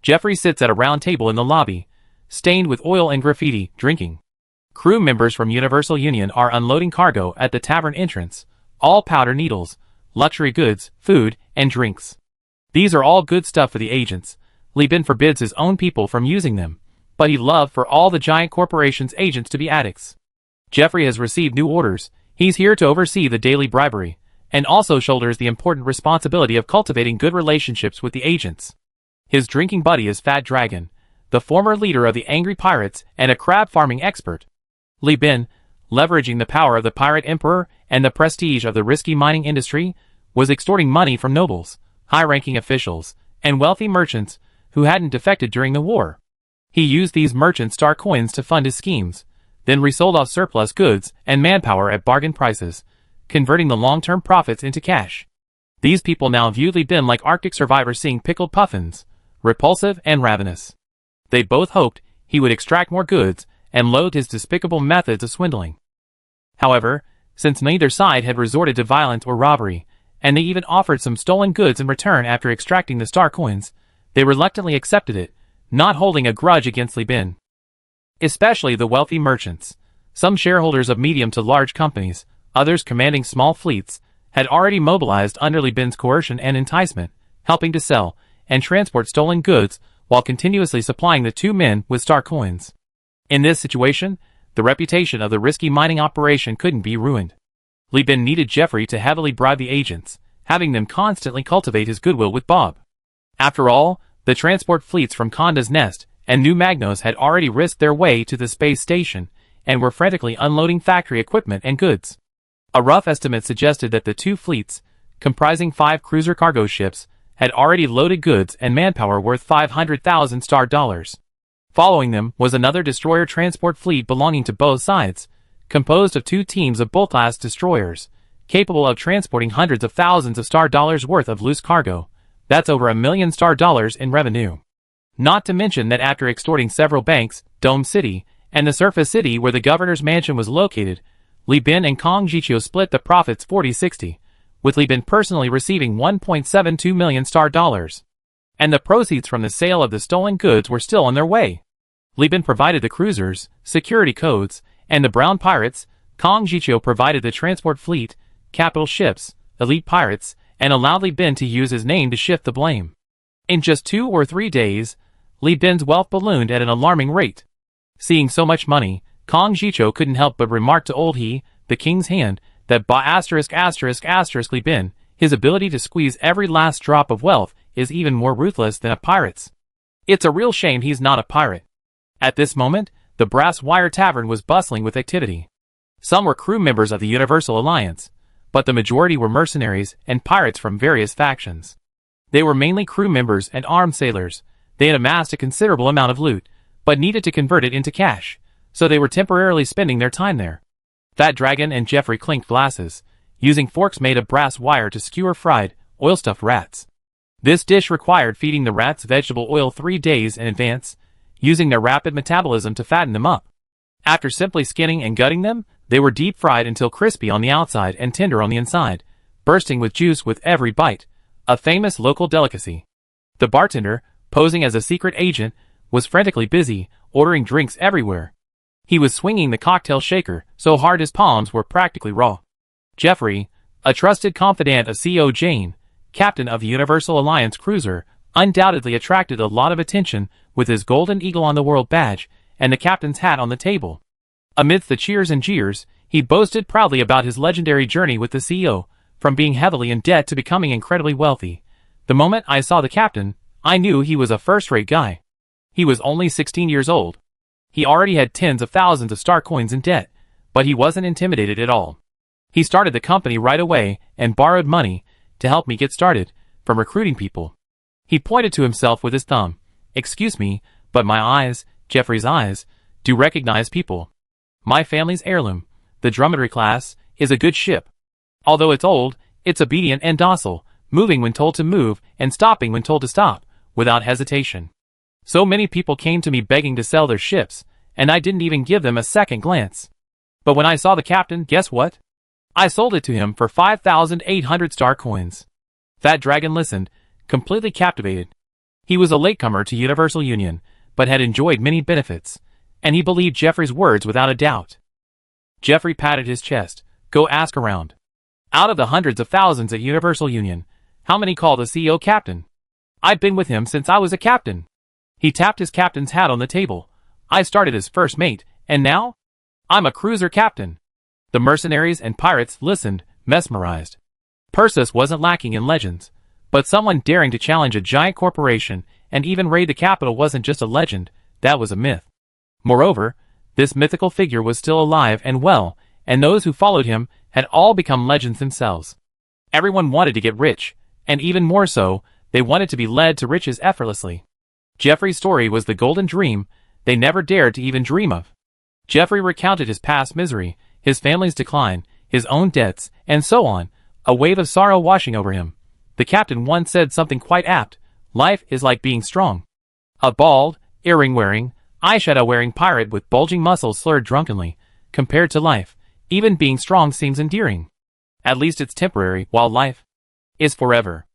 Jeffrey sits at a round table in the lobby, stained with oil and graffiti, drinking. Crew members from Universal Union are unloading cargo at the tavern entrance, all powder needles, luxury goods, food, and drinks. These are all good stuff for the agents. Li Bin forbids his own people from using them, but he loved for all the giant corporations' agents to be addicts. Jeffrey has received new orders. He's here to oversee the daily bribery, and also shoulders the important responsibility of cultivating good relationships with the agents. His drinking buddy is Fat Dragon, the former leader of the Angry Pirates and a crab farming expert. Li Bin, leveraging the power of the Pirate Emperor and the prestige of the risky mining industry, was extorting money from nobles, high-ranking officials, and wealthy merchants who hadn't defected during the war. He used these merchant star coins to fund his schemes, then resold off surplus goods and manpower at bargain prices, converting the long-term profits into cash. These people now viewed Li Bin like Arctic survivors seeing pickled puffins, repulsive and ravenous. They both hoped he would extract more goods and loathed his despicable methods of swindling. However, since neither side had resorted to violence or robbery, and they even offered some stolen goods in return after extracting the star coins, they reluctantly accepted it, not holding a grudge against Li Bin. Especially the wealthy merchants, some shareholders of medium to large companies, others commanding small fleets, had already mobilized under Li Bin's coercion and enticement, helping to sell and transport stolen goods while continuously supplying the two men with star coins. In this situation, the reputation of the risky mining operation couldn't be ruined. Li Bin needed Jeffrey to heavily bribe the agents, having them constantly cultivate his goodwill with Bob. After all, the transport fleets from Conda's Nest and New Magnos had already risked their way to the space station and were frantically unloading factory equipment and goods. A rough estimate suggested that the two fleets, comprising 5 cruiser cargo ships, had already loaded goods and manpower worth 500,000 star dollars. Following them was another destroyer transport fleet belonging to both sides, composed of 2 teams of Bull-class destroyers, capable of transporting hundreds of thousands of star dollars worth of loose cargo. That's over $1 million star dollars in revenue. Not to mention that after extorting several banks, Dome City, and the surface city where the governor's mansion was located, Li Bin and Kong Jiqiu split the profits 40-60, with Li Bin personally receiving 1.72 million star dollars. And the proceeds from the sale of the stolen goods were still on their way. Li Bin provided the cruisers, security codes, and the brown pirates. Kong Jiqiu provided the transport fleet, capital ships, elite pirates, and allowed Li Bin to use his name to shift the blame. In just 2 or 3 days, Li Bin's wealth ballooned at an alarming rate. Seeing so much money, Kong Jiqiu couldn't help but remark to old he, the king's hand, that by **** Li Bin, his ability to squeeze every last drop of wealth is even more ruthless than a pirate's. It's a real shame he's not a pirate. At this moment, the Brass Wire Tavern was bustling with activity. Some were crew members of the Universal Alliance, but the majority were mercenaries and pirates from various factions. They were mainly crew members and armed sailors. They had amassed a considerable amount of loot, but needed to convert it into cash, so they were temporarily spending their time there. Fat Dragon and Jeffrey clinked glasses, using forks made of brass wire to skewer fried, oil-stuffed rats. This dish required feeding the rats vegetable oil 3 days in advance, using their rapid metabolism to fatten them up. After simply skinning and gutting them, they were deep-fried until crispy on the outside and tender on the inside, bursting with juice with every bite, a famous local delicacy. The bartender, posing as a secret agent, was frantically busy, ordering drinks everywhere. He was swinging the cocktail shaker so hard his palms were practically raw. Jeffrey, a trusted confidant of CEO Jane, captain of the Universal Alliance cruiser, undoubtedly attracted a lot of attention with his golden eagle on the world badge and the captain's hat on the table. Amidst the cheers and jeers, he boasted proudly about his legendary journey with the CEO, from being heavily in debt to becoming incredibly wealthy. The moment I saw the captain, I knew he was a first-rate guy. He was only 16 years old. He already had tens of thousands of star coins in debt, but he wasn't intimidated at all. He started the company right away and borrowed money to help me get started, from recruiting people. He pointed to himself with his thumb. Excuse me, but my eyes, Jeffrey's eyes, do recognize people. My family's heirloom, the Dromedary class, is a good ship. Although it's old, it's obedient and docile, moving when told to move and stopping when told to stop, without hesitation. So many people came to me begging to sell their ships, and I didn't even give them a second glance. But when I saw the captain, guess what? I sold it to him for 5,800 star coins. Fat Dragon listened, completely captivated. He was a latecomer to Universal Union, but had enjoyed many benefits, and he believed Jeffrey's words without a doubt. Jeffrey patted his chest. Go ask around. Out of the hundreds of thousands at Universal Union, how many call the CEO captain? I've been with him since I was a captain. He tapped his captain's hat on the table. I started as first mate, and now? I'm a cruiser captain. The mercenaries and pirates listened, mesmerized. Perseus wasn't lacking in legends, but someone daring to challenge a giant corporation and even raid the capital wasn't just a legend, that was a myth. Moreover, this mythical figure was still alive and well, and those who followed him had all become legends themselves. Everyone wanted to get rich, and even more so, they wanted to be led to riches effortlessly. Jeffrey's story was the golden dream, they never dared to even dream of. Jeffrey recounted his past misery, his family's decline, his own debts, and so on, a wave of sorrow washing over him. The captain once said something quite apt: life is like being strong. A bald, earring-wearing, eyeshadow-wearing pirate with bulging muscles slurred drunkenly. Compared to life, even being strong seems endearing. At least it's temporary, while life is forever.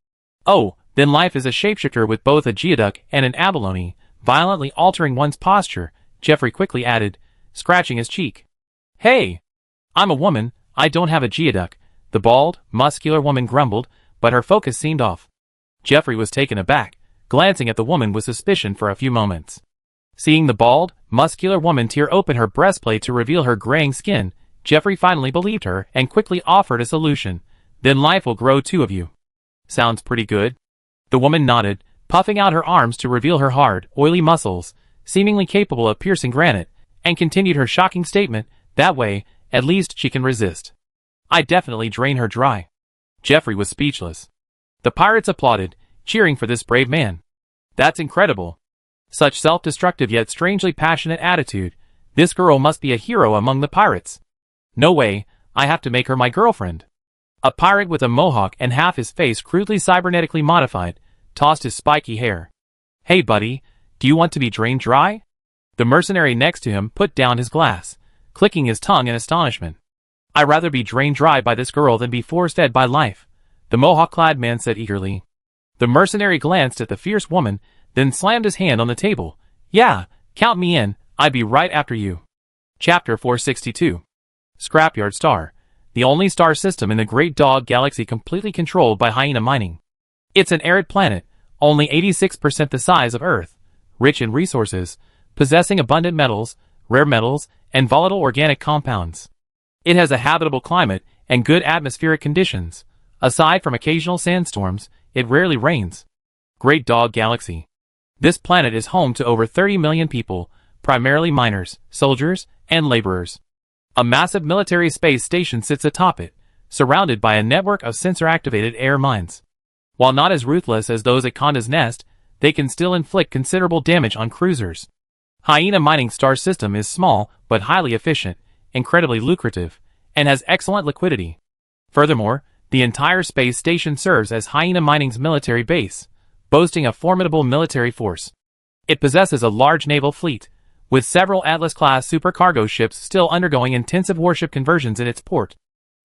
Oh, then life is a shapeshifter with both a geoduck and an abalone, violently altering one's posture, Jeffrey quickly added, scratching his cheek. Hey! I'm a woman, I don't have a geoduck, the bald, muscular woman grumbled, but her focus seemed off. Jeffrey was taken aback, glancing at the woman with suspicion for a few moments. Seeing the bald, muscular woman tear open her breastplate to reveal her graying skin, Jeffrey finally believed her and quickly offered a solution. Then life will grow two of you. Sounds pretty good. The woman nodded, puffing out her arms to reveal her hard, oily muscles, seemingly capable of piercing granite, and continued her shocking statement, that way, at least she can resist. I'd definitely drain her dry. Jeffrey was speechless. The pirates applauded, cheering for this brave man. That's incredible. Such self-destructive yet strangely passionate attitude. This girl must be a hero among the pirates. No way, I have to make her my girlfriend. A pirate with a mohawk and half his face crudely cybernetically modified, tossed his spiky hair. Hey buddy, do you want to be drained dry? The mercenary next to him put down his glass, clicking his tongue in astonishment. I'd rather be drained dry by this girl than be force-fed by life, the mohawk-clad man said eagerly. The mercenary glanced at the fierce woman, then slammed his hand on the table. Yeah, count me in, I'd be right after you. Chapter 462. Scrapyard Star, the only star system in the Great Dog Galaxy completely controlled by hyena mining. It's an arid planet, only 86% the size of Earth, rich in resources, possessing abundant metals, rare metals, and volatile organic compounds. It has a habitable climate and good atmospheric conditions. Aside from occasional sandstorms, it rarely rains. Great Dog Galaxy. This planet is home to over 30 million people, primarily miners, soldiers, and laborers. A massive military space station sits atop it, surrounded by a network of sensor-activated air mines. While not as ruthless as those at Conda's Nest, they can still inflict considerable damage on cruisers. Hyena Mining Star System is small, but highly efficient, incredibly lucrative, and has excellent liquidity. Furthermore, the entire space station serves as Hyena Mining's military base, boasting a formidable military force. It possesses a large naval fleet, with several Atlas-class supercargo ships still undergoing intensive warship conversions in its port.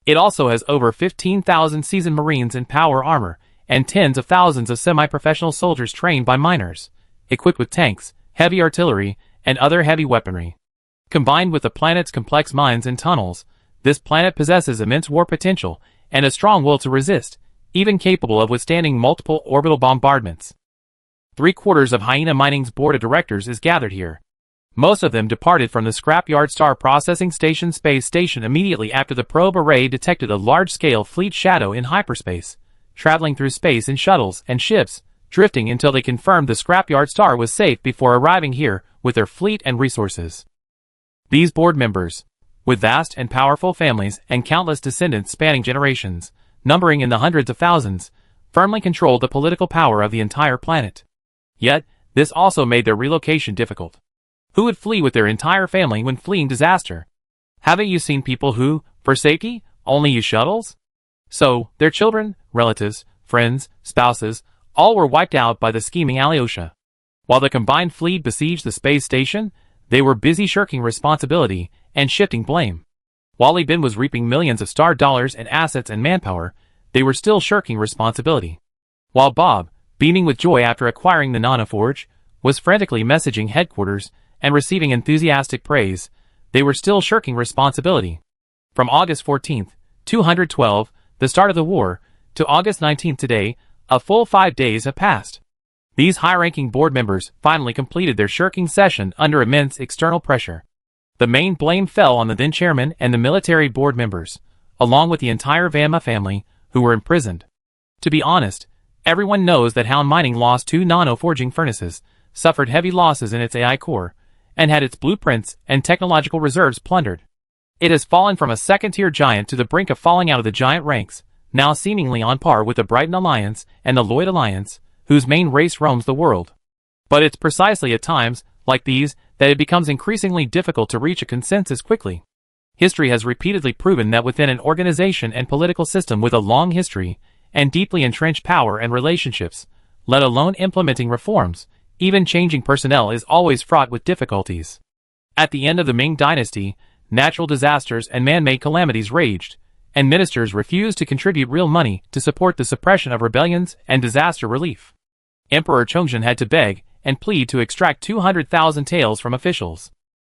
It also has over 15,000 seasoned Marines in power armor, and tens of thousands of semi-professional soldiers trained by miners, equipped with tanks, heavy artillery, and other heavy weaponry. Combined with the planet's complex mines and tunnels, this planet possesses immense war potential and a strong will to resist, even capable of withstanding multiple orbital bombardments. 3/4 of Hyena Mining's board of directors is gathered here. Most of them departed from the Scrapyard Star Processing Station space station immediately after the probe array detected a large-scale fleet shadow in hyperspace, traveling through space in shuttles and ships, drifting until they confirmed the Scrapyard Star was safe before arriving here with their fleet and resources. These board members, with vast and powerful families and countless descendants spanning generations, numbering in the hundreds of thousands, firmly controlled the political power of the entire planet. Yet, this also made their relocation difficult. Who would flee with their entire family when fleeing disaster? Haven't you seen people who, for safety, only use shuttles? So, their children, relatives, friends, spouses, all were wiped out by the scheming Alyosha. While the combined fleet besieged the space station, they were busy shirking responsibility and shifting blame. While Li Bin was reaping millions of star dollars and assets and manpower, they were still shirking responsibility. While Bob, beaming with joy after acquiring the nanoforge, was frantically messaging headquarters and receiving enthusiastic praise, they were still shirking responsibility. From August 14th, 212, the start of the war, to August 19th today, a full 5 days have passed. These high-ranking board members finally completed their shirking session under immense external pressure. The main blame fell on the then chairman and the military board members, along with the entire Vanma family, who were imprisoned. To be honest, everyone knows that Hound Mining lost 2 nano-forging furnaces, suffered heavy losses in its AI core, and had its blueprints and technological reserves plundered. It has fallen from a second-tier giant to the brink of falling out of the giant ranks, now seemingly on par with the Brighton Alliance and the Lloyd Alliance, whose main race roams the world. But it's precisely at times like these that it becomes increasingly difficult to reach a consensus quickly. History has repeatedly proven that within an organization and political system with a long history and deeply entrenched power and relationships, let alone implementing reforms, even changing personnel is always fraught with difficulties. At the end of the Ming Dynasty, natural disasters and man-made calamities raged, and ministers refused to contribute real money to support the suppression of rebellions and disaster relief. Emperor Chongzhen had to beg and plead to extract 200,000 taels from officials.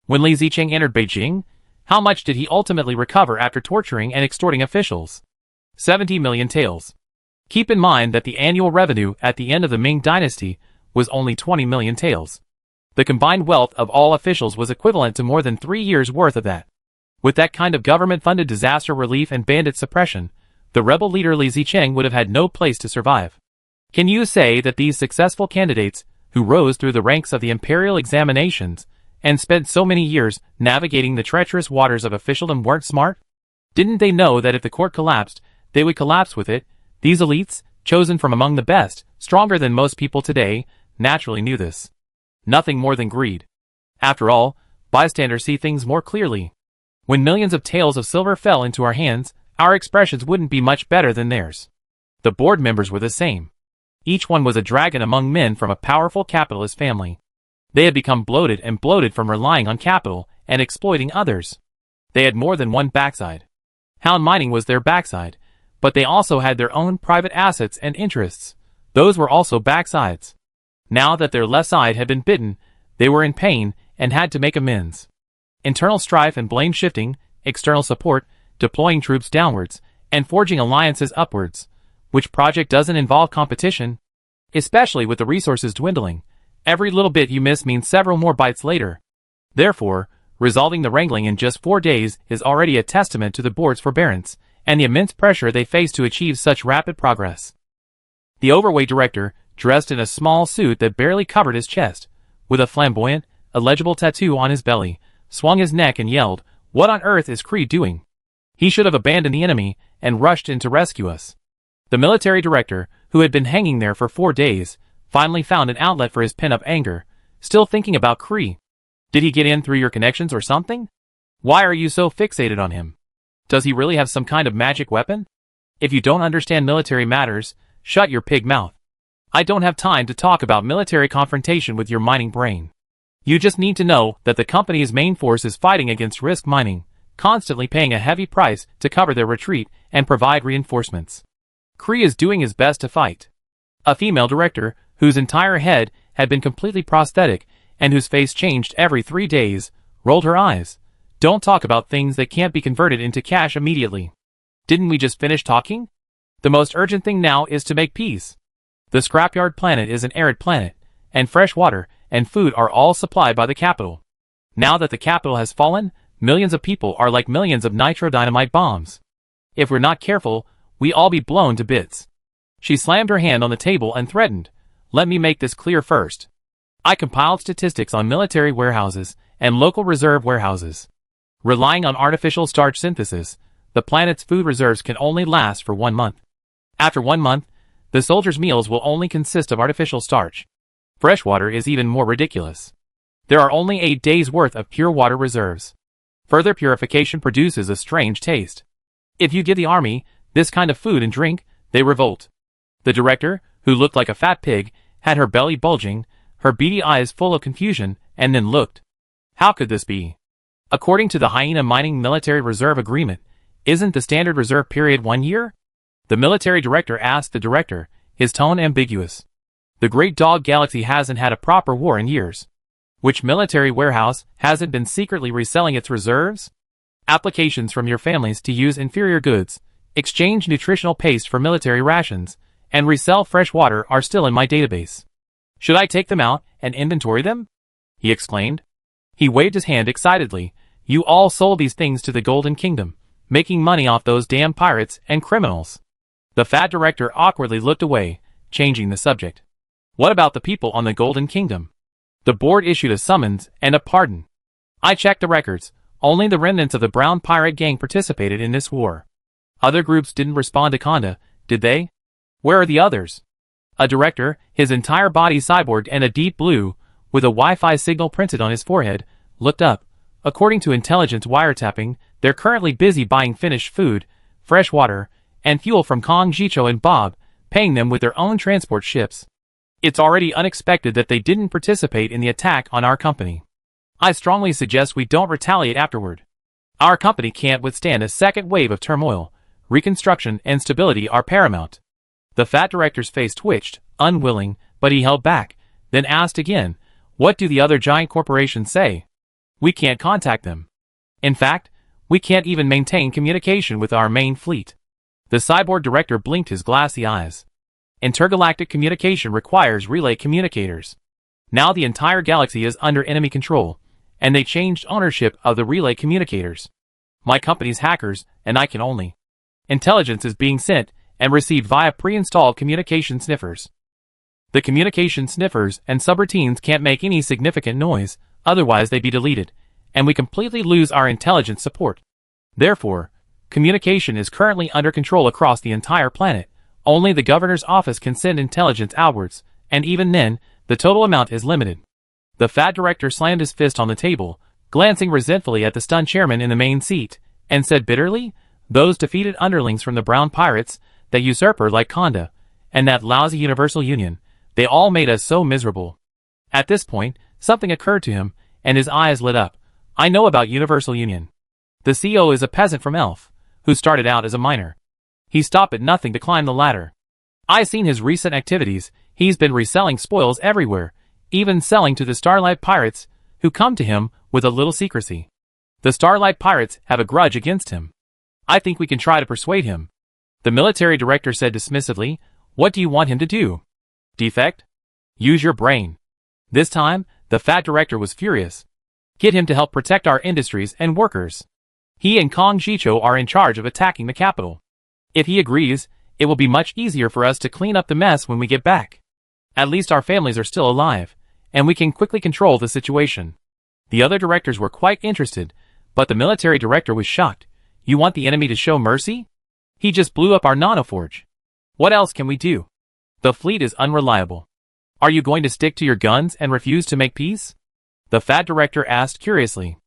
When Li Zicheng entered Beijing, how much did he ultimately recover after torturing and extorting officials? 70 million taels. Keep in mind that the annual revenue at the end of the Ming Dynasty was only 20 million taels. The combined wealth of all officials was equivalent to more than 3 years' worth of that. With that kind of government-funded disaster relief and bandit suppression, the rebel leader Li Zicheng would have had no place to survive. Can you say that these successful candidates, who rose through the ranks of the imperial examinations and spent so many years navigating the treacherous waters of officialdom, weren't smart? Didn't they know that if the court collapsed, they would collapse with it? These elites, chosen from among the best, stronger than most people today, naturally knew this. Nothing more than greed. After all, bystanders see things more clearly. When millions of taels of silver fell into our hands, our expressions wouldn't be much better than theirs. The board members were the same. Each one was a dragon among men from a powerful capitalist family. They had become bloated and bloated from relying on capital and exploiting others. They had more than one backside. Hound mining was their backside, but they also had their own private assets and interests. Those were also backsides. Now that their left side had been bitten, they were in pain and had to make amends. Internal strife and blame shifting, external support, deploying troops downwards, and forging alliances upwards. Which project doesn't involve competition? Especially with the resources dwindling. Every little bit you miss means several more bites later. Therefore, resolving the wrangling in just 4 days is already a testament to the board's forbearance and the immense pressure they face to achieve such rapid progress. The overweight director, dressed in a small suit that barely covered his chest, with a flamboyant, illegible tattoo on his belly, swung his neck and yelled, "What on earth is Kree doing? He should have abandoned the enemy and rushed in to rescue us." The military director, who had been hanging there for 4 days, finally found an outlet for his pent-up anger, still thinking about Kree. Did he get in through your connections or something? Why are you so fixated on him? Does he really have some kind of magic weapon? If you don't understand military matters, shut your pig mouth. I don't have time to talk about military confrontation with your mining brain. You just need to know that the company's main force is fighting against risk mining, constantly paying a heavy price to cover their retreat and provide reinforcements. Kree is doing his best to fight. A female director, whose entire head had been completely prosthetic and whose face changed every 3 days, rolled her eyes. Don't talk about things that can't be converted into cash immediately. Didn't we just finish talking? The most urgent thing now is to make peace. The scrapyard planet is an arid planet, and fresh water and food are all supplied by the capital. Now that the capital has fallen, millions of people are like millions of nitro-dynamite bombs. If we're not careful, we all be blown to bits. She slammed her hand on the table and threatened, "Let me make this clear first. I compiled statistics on military warehouses and local reserve warehouses. Relying on artificial starch synthesis, the planet's food reserves can only last for 1 month. After 1 month, the soldiers' meals will only consist of artificial starch. Fresh water is even more ridiculous. There are only 8 days' worth of pure water reserves. Further purification produces a strange taste. If you give the army this kind of food and drink, they revolt." The director, who looked like a fat pig, had her belly bulging, her beady eyes full of confusion, and then looked. How could this be? According to the Hyena Mining Military Reserve Agreement, isn't the standard reserve period 1 year? The military director asked the director, his tone ambiguous. The Great Dog Galaxy hasn't had a proper war in years. Which military warehouse hasn't been secretly reselling its reserves? Applications from your families to use inferior goods, exchange nutritional paste for military rations, and resell fresh water are still in my database. Should I take them out and inventory them? He exclaimed. He waved his hand excitedly. You all sold these things to the Golden Kingdom, making money off those damn pirates and criminals. The fat director awkwardly looked away, changing the subject. What about the people on the Golden Kingdom? The board issued a summons and a pardon. I checked the records. Only the remnants of the Brown Pirate Gang participated in this war. Other groups didn't respond to Conda, did they? Where are the others? A director, his entire body cyborged and a deep blue, with a Wi-Fi signal printed on his forehead, looked up. According to intelligence wiretapping, they're currently busy buying finished food, fresh water, and fuel from Kong Jicho and Bob, paying them with their own transport ships. It's already unexpected that they didn't participate in the attack on our company. I strongly suggest we don't retaliate afterward. Our company can't withstand a second wave of turmoil. Reconstruction and stability are paramount. The fat director's face twitched, unwilling, but he held back, then asked again, what do the other giant corporations say? We can't contact them. In fact, we can't even maintain communication with our main fleet. The cyborg director blinked his glassy eyes. Intergalactic communication requires relay communicators. Now the entire galaxy is under enemy control, and they changed ownership of the relay communicators. My company's hackers, and I can only. Intelligence is being sent and received via pre-installed communication sniffers. The communication sniffers and subroutines can't make any significant noise, otherwise they'd be deleted, and we completely lose our intelligence support. Therefore, communication is currently under control across the entire planet. Only the governor's office can send intelligence outwards, and even then, the total amount is limited. The fat director slammed his fist on the table, glancing resentfully at the stunned chairman in the main seat, and said bitterly, those defeated underlings from the Brown Pirates, that usurper like Conda, and that lousy Universal Union, they all made us so miserable. At this point, something occurred to him, and his eyes lit up. I know about Universal Union. The CEO is a peasant from Elf, who started out as a miner. He stopped at nothing to climb the ladder. I've seen his recent activities. He's been reselling spoils everywhere, even selling to the Starlight Pirates, who come to him with a little secrecy. The Starlight Pirates have a grudge against him. I think we can try to persuade him. The military director said dismissively, what do you want him to do? Defect? Use your brain. This time, the fat director was furious. Get him to help protect our industries and workers. He and Kong Jicho are in charge of attacking the capital. If he agrees, it will be much easier for us to clean up the mess when we get back. At least our families are still alive, and we can quickly control the situation. The other directors were quite interested, but the military director was shocked. You want the enemy to show mercy? He just blew up our nanoforge. What else can we do? The fleet is unreliable. Are you going to stick to your guns and refuse to make peace? The fat director asked curiously.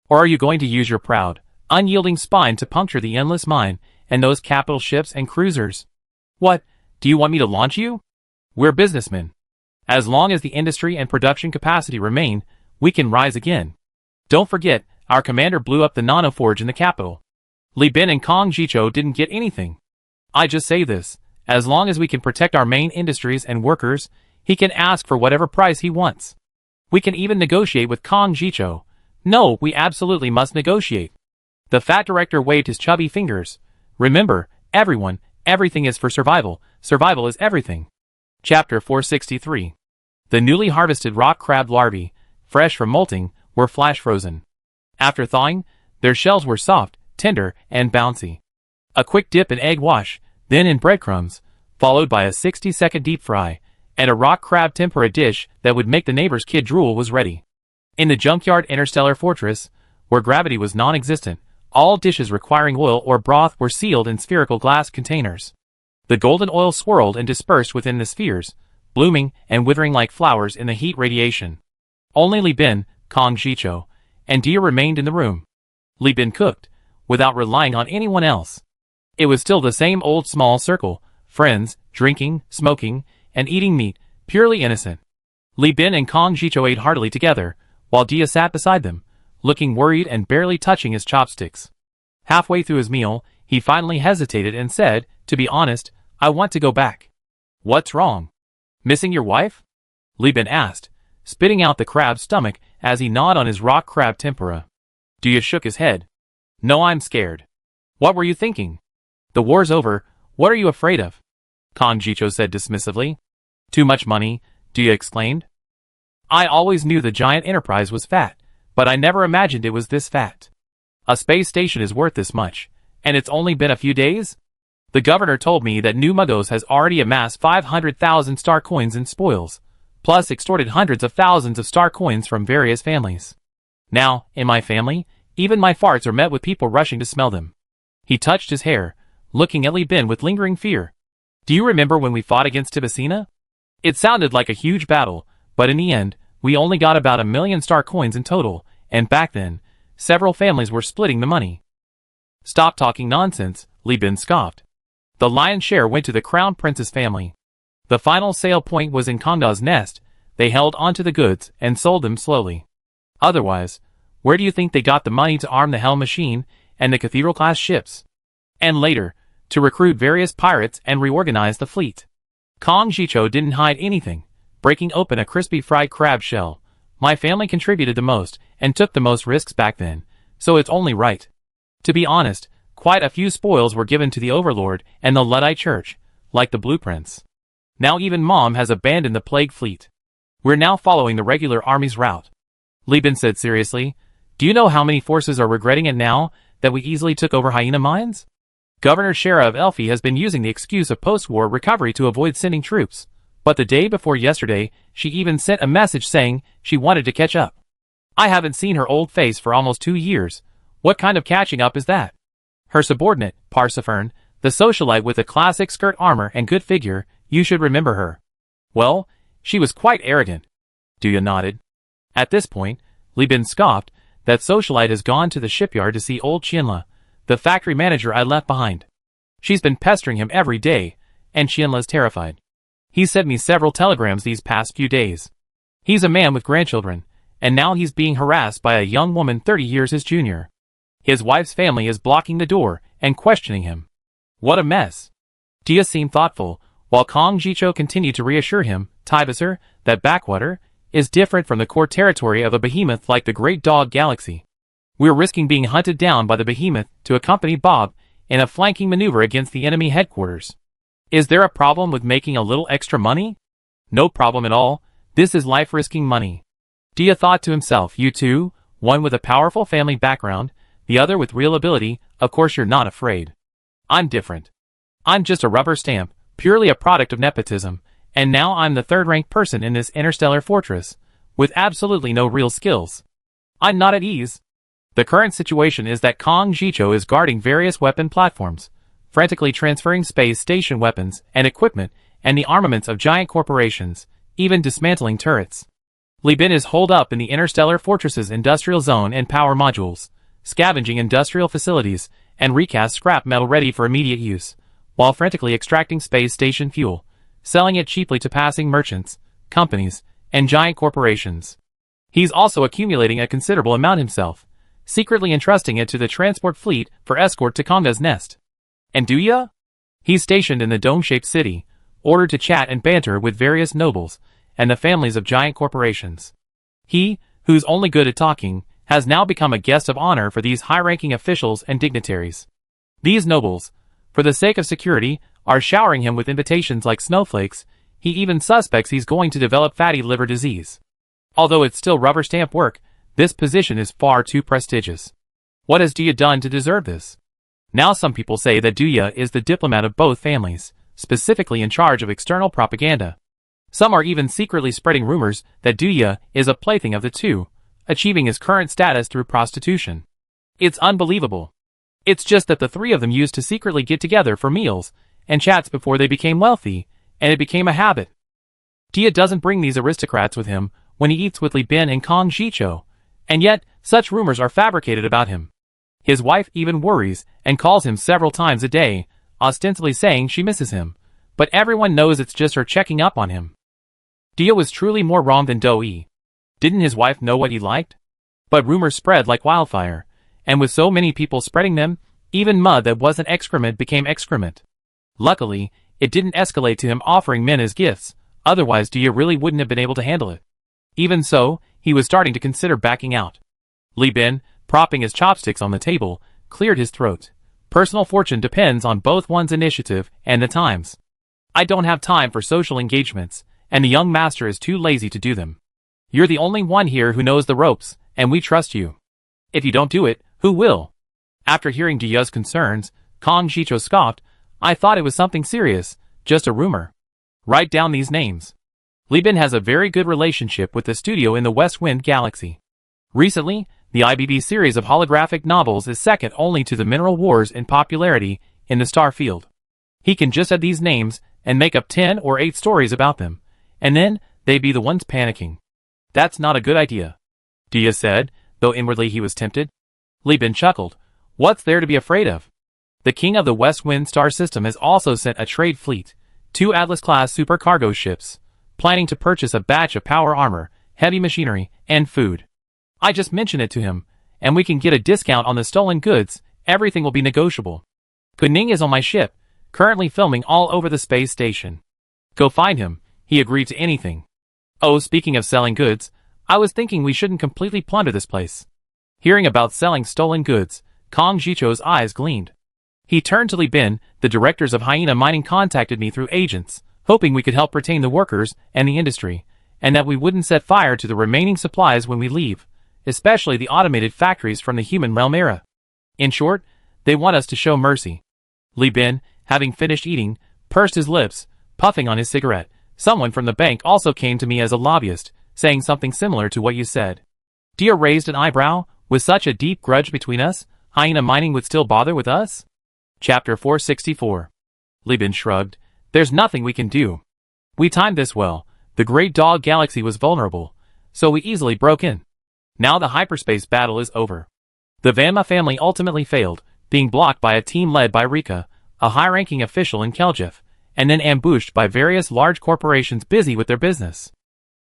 Or are you going to use your proud, unyielding spine to puncture the endless mine and those capital ships and cruisers? What, do you want me to launch you? We're businessmen. As long as the industry and production capacity remain, we can rise again. Don't forget, our commander blew up the nanoforge in the capital. Li Bin and Kong Jicho didn't get anything. I just say this, as long as we can protect our main industries and workers, he can ask for whatever price he wants. We can even negotiate with Kong Jicho. No, we absolutely must negotiate. The fat director waved his chubby fingers. Remember, everyone, everything is for survival. Survival is everything. Chapter 463. The newly harvested rock crab larvae, fresh from molting, were flash frozen. After thawing, their shells were soft, tender, and bouncy. A quick dip in egg wash, then in breadcrumbs, followed by a 60-second deep fry, and a rock crab tempura dish that would make the neighbor's kid drool was ready. In the junkyard Interstellar fortress, where gravity was non-existent, all dishes requiring oil or broth were sealed in spherical glass containers. The golden oil swirled and dispersed within the spheres, blooming and withering like flowers in the heat radiation. Only Li Bin, Kong Jicho, and Dia remained in the room. Li Bin cooked, without relying on anyone else. It was still the same old small circle, friends, drinking, smoking, and eating meat, purely innocent. Li Bin and Kong Jicho ate heartily together, while Dia sat beside them, looking worried and barely touching his chopsticks. Halfway through his meal, he finally hesitated and said, to be honest, I want to go back. What's wrong? Missing your wife? Li Bin asked, spitting out the crab's stomach as he gnawed on his rock crab tempura. Dia shook his head. No, I'm scared. What were you thinking? The war's over, what are you afraid of? Kong Jicho said dismissively. Too much money, Dia exclaimed. I always knew the giant enterprise was fat, but I never imagined it was this fat. A space station is worth this much, and it's only been a few days? The governor told me that New Magos has already amassed 500,000 star coins in spoils, plus extorted hundreds of thousands of star coins from various families. Now, in my family, even my farts are met with people rushing to smell them. He touched his hair, looking at Li Bin with lingering fear. Do you remember when we fought against Tibicina? It sounded like a huge battle, but in the end, We only got about 1,000,000 star coins in total, and back then, several families were splitting the money. Stop talking nonsense, Li Bin scoffed. The lion's share went to the crown prince's family. The final sale point was in Kangda's nest. They held onto the goods and sold them slowly. Otherwise, where do you think they got the money to arm the Hell Machine and the Cathedral-class ships? And later, to recruit various pirates and reorganize the fleet. Kong Jicho didn't hide anything, breaking open a crispy fried crab shell. My family contributed the most and took the most risks back then, so it's only right. To be honest, quite a few spoils were given to the Overlord and the Luddite Church, like the blueprints. Now even Mom has abandoned the plague fleet. We're now following the regular army's route. Li Bin said seriously, do you know how many forces are regretting it now that we easily took over Hyena Mines? Governor Shera of Elfi has been using the excuse of post-war recovery to avoid sending troops, but the day before yesterday, she even sent a message saying she wanted to catch up. I haven't seen her old face for almost 2 years. What kind of catching up is that? Her subordinate, Parsifern, the socialite with the classic skirt armor and good figure, you should remember her. Well, she was quite arrogant. Duya nodded. At this point, Li Bin scoffed, that socialite has gone to the shipyard to see old Qianla, the factory manager I left behind. She's been pestering him every day, and Qianla's terrified. He sent me several telegrams these past few days. He's a man with grandchildren, and now he's being harassed by a young woman 30 years his junior. His wife's family is blocking the door and questioning him. What a mess. Dia seemed thoughtful, while Kong Jicho continued to reassure him, Tybusser, that backwater is different from the core territory of a behemoth like the Great Dog Galaxy. We're risking being hunted down by the behemoth to accompany Bob in a flanking maneuver against the enemy headquarters. Is there a problem with making a little extra money? No problem at all. This is life-risking money. Dia thought to himself, you two, one with a powerful family background, the other with real ability, of course you're not afraid. I'm different. I'm just a rubber stamp, purely a product of nepotism, and now I'm the third-ranked person in this interstellar fortress, with absolutely no real skills. I'm not at ease. The current situation is that Kong Jicho is guarding various weapon platforms, frantically transferring space station weapons and equipment and the armaments of giant corporations, even dismantling turrets. Li Bin is holed up in the interstellar fortress's industrial zone and power modules, scavenging industrial facilities and recast scrap metal ready for immediate use, while frantically extracting space station fuel, selling it cheaply to passing merchants, companies, and giant corporations. He's also accumulating a considerable amount himself, secretly entrusting it to the transport fleet for escort to Kangda's nest. And Duya? He's stationed in the dome-shaped city, ordered to chat and banter with various nobles and the families of giant corporations. He, who's only good at talking, has now become a guest of honor for these high-ranking officials and dignitaries. These nobles, for the sake of security, are showering him with invitations like snowflakes. He even suspects he's going to develop fatty liver disease. Although it's still rubber stamp work, this position is far too prestigious. What has Duya done to deserve this? Now some people say that Duya is the diplomat of both families, specifically in charge of external propaganda. Some are even secretly spreading rumors that Duya is a plaything of the two, achieving his current status through prostitution. It's unbelievable. It's just that the three of them used to secretly get together for meals and chats before they became wealthy, and it became a habit. Duya doesn't bring these aristocrats with him when he eats with Li Bin and Kong Jicho, and yet such rumors are fabricated about him. His wife even worries and calls him several times a day, ostensibly saying she misses him, but everyone knows it's just her checking up on him. Duya was truly more wrong than Do-yi. Didn't his wife know what he liked? But rumors spread like wildfire, and with so many people spreading them, even mud that wasn't excrement became excrement. Luckily, it didn't escalate to him offering men as gifts, otherwise Duya really wouldn't have been able to handle it. Even so, he was starting to consider backing out. Li Bin, propping his chopsticks on the table, cleared his throat. Personal fortune depends on both one's initiative and the times. I don't have time for social engagements, and the young master is too lazy to do them. You're the only one here who knows the ropes, and we trust you. If you don't do it, who will? After hearing Duya's concerns, Kong Jicho scoffed. I thought it was something serious, just a rumor. Write down these names. Li Bin has a very good relationship with the studio in the West Wind Galaxy. Recently, the IBB series of holographic novels is second only to the Mineral Wars in popularity in the star field. He can just add these names and make up 10 or 8 stories about them, and then they'd be the ones panicking. That's not a good idea. Dia said, though inwardly he was tempted. Li Bin chuckled. What's there to be afraid of? The king of the West Wind Star System has also sent a trade fleet, 2 Atlas-class supercargo ships, planning to purchase a batch of power armor, heavy machinery, and food. I just mentioned it to him, and we can get a discount on the stolen goods. Everything will be negotiable. Kuning is on my ship, currently filming all over the space station. Go find him. He agreed to anything. Oh, speaking of selling goods, I was thinking we shouldn't completely plunder this place. Hearing about selling stolen goods, Kong Jicho's eyes gleamed. He turned to Li Bin. The directors of Hyena Mining contacted me through agents, hoping we could help retain the workers and the industry, and that we wouldn't set fire to the remaining supplies when we leave, especially the automated factories from the human realm era. In short, they want us to show mercy. Li Bin, having finished eating, pursed his lips, puffing on his cigarette. Someone from the bank also came to me as a lobbyist, saying something similar to what you said. Dia raised an eyebrow. With such a deep grudge between us, Hyena Mining would still bother with us? Chapter 464. Li Bin shrugged. There's nothing we can do. We timed this well. The Great Dog Galaxy was vulnerable, so we easily broke in. Now the hyperspace battle is over. The Vanma family ultimately failed, being blocked by a team led by Rika, a high-ranking official in Keljef, and then ambushed by various large corporations busy with their business.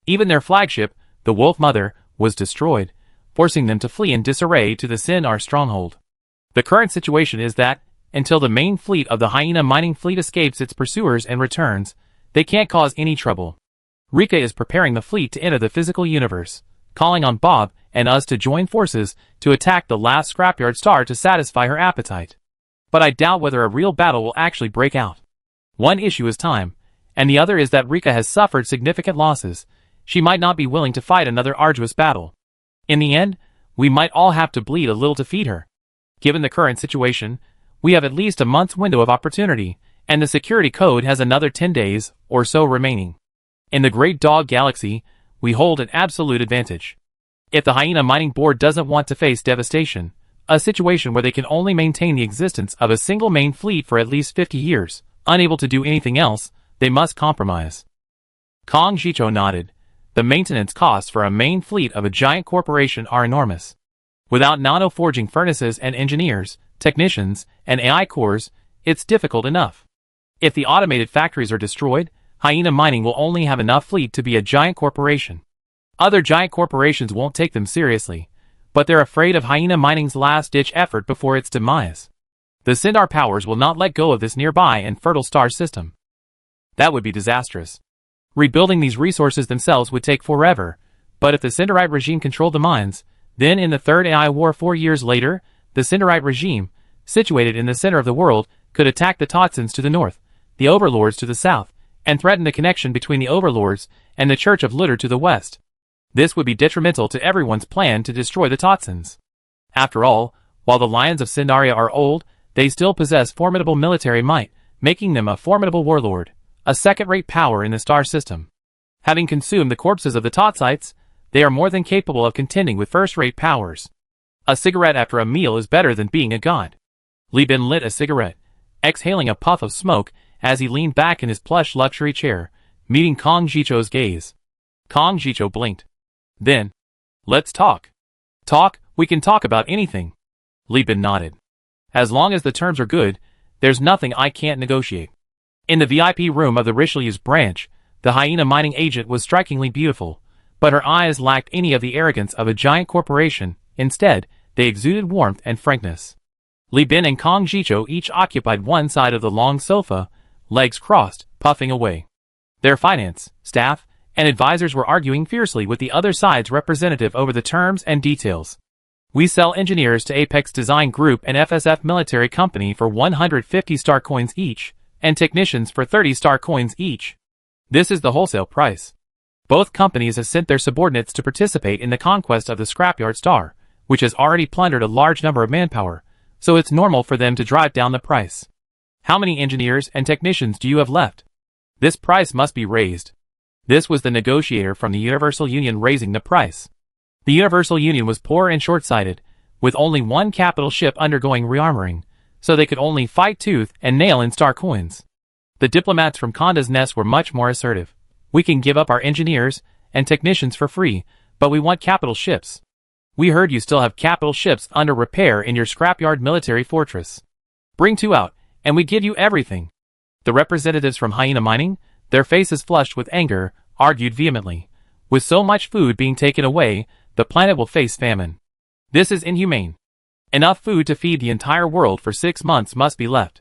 Even their flagship, the Wolf Mother, was destroyed, forcing them to flee in disarray to the Sinar stronghold. The current situation is that, until the main fleet of the Hyena Mining fleet escapes its pursuers and returns, they can't cause any trouble. Rika is preparing the fleet to enter the physical universe, calling on Bob and us to join forces to attack the last scrapyard star to satisfy her appetite. But I doubt whether a real battle will actually break out. One issue is time, and the other is that Rika has suffered significant losses. She might not be willing to fight another arduous battle. In the end, we might all have to bleed a little to feed her. Given the current situation, we have at least a month's window of opportunity, and the security code has another 10 days or so remaining. In the Great Dog Galaxy, we hold an absolute advantage. If the Hyena Mining Board doesn't want to face devastation, a situation where they can only maintain the existence of a single main fleet for at least 50 years, unable to do anything else, they must compromise. Kong Jicho nodded. The maintenance costs for a main fleet of a giant corporation are enormous. Without nano-forging furnaces and engineers, technicians, and AI cores, it's difficult enough. If the automated factories are destroyed, Hyena Mining will only have enough fleet to be a giant corporation. Other giant corporations won't take them seriously, but they're afraid of Hyena Mining's last-ditch effort before its demise. The Sindar powers will not let go of this nearby and fertile star system. That would be disastrous. Rebuilding these resources themselves would take forever, but if the Sindarite regime controlled the mines, then in the Third AI War 4 years later, the Sindarite regime, situated in the center of the world, could attack the Totsins to the north, the Overlords to the south, and threaten the connection between the Overlords and the Church of Lutter to the west. This would be detrimental to everyone's plan to destroy the Totsins. After all, while the Lions of Sindaria are old, they still possess formidable military might, making them a formidable warlord, a second-rate power in the star system. Having consumed the corpses of the Totsites, they are more than capable of contending with first-rate powers. A cigarette after a meal is better than being a god. Li Bin lit a cigarette, exhaling a puff of smoke as he leaned back in his plush luxury chair, meeting Kong Jicho's gaze. Kong Jicho blinked. Then, let's talk. Talk? We can talk about anything. Li Bin nodded. As long as the terms are good, there's nothing I can't negotiate. In the VIP room of the Richelieu's branch, the Hyena Mining agent was strikingly beautiful, but her eyes lacked any of the arrogance of a giant corporation. Instead, they exuded warmth and frankness. Li Bin and Kong Jicho each occupied one side of the long sofa, legs crossed, puffing away. Their finance, staff, and advisors were arguing fiercely with the other side's representative over the terms and details. We sell engineers to Apex Design Group and FSF Military Company for 150 star coins each, and technicians for 30 star coins each. This is the wholesale price. Both companies have sent their subordinates to participate in the conquest of the Scrapyard Star, which has already plundered a large number of manpower, so it's normal for them to drive down the price. How many engineers and technicians do you have left? This price must be raised. This was the negotiator from the Universal Union raising the price. The Universal Union was poor and short-sighted, with only one capital ship undergoing rearmoring, so they could only fight tooth and nail in star coins. The diplomats from Conda's Nest were much more assertive. We can give up our engineers and technicians for free, But we want capital ships. We heard you still have capital ships under repair in your scrapyard military fortress. Bring 2 out, and we give you everything. The representatives from Hyena Mining, their faces flushed with anger, argued vehemently. With so much food being taken away, the planet will face famine. This is inhumane. Enough food to feed the entire world for 6 months must be left.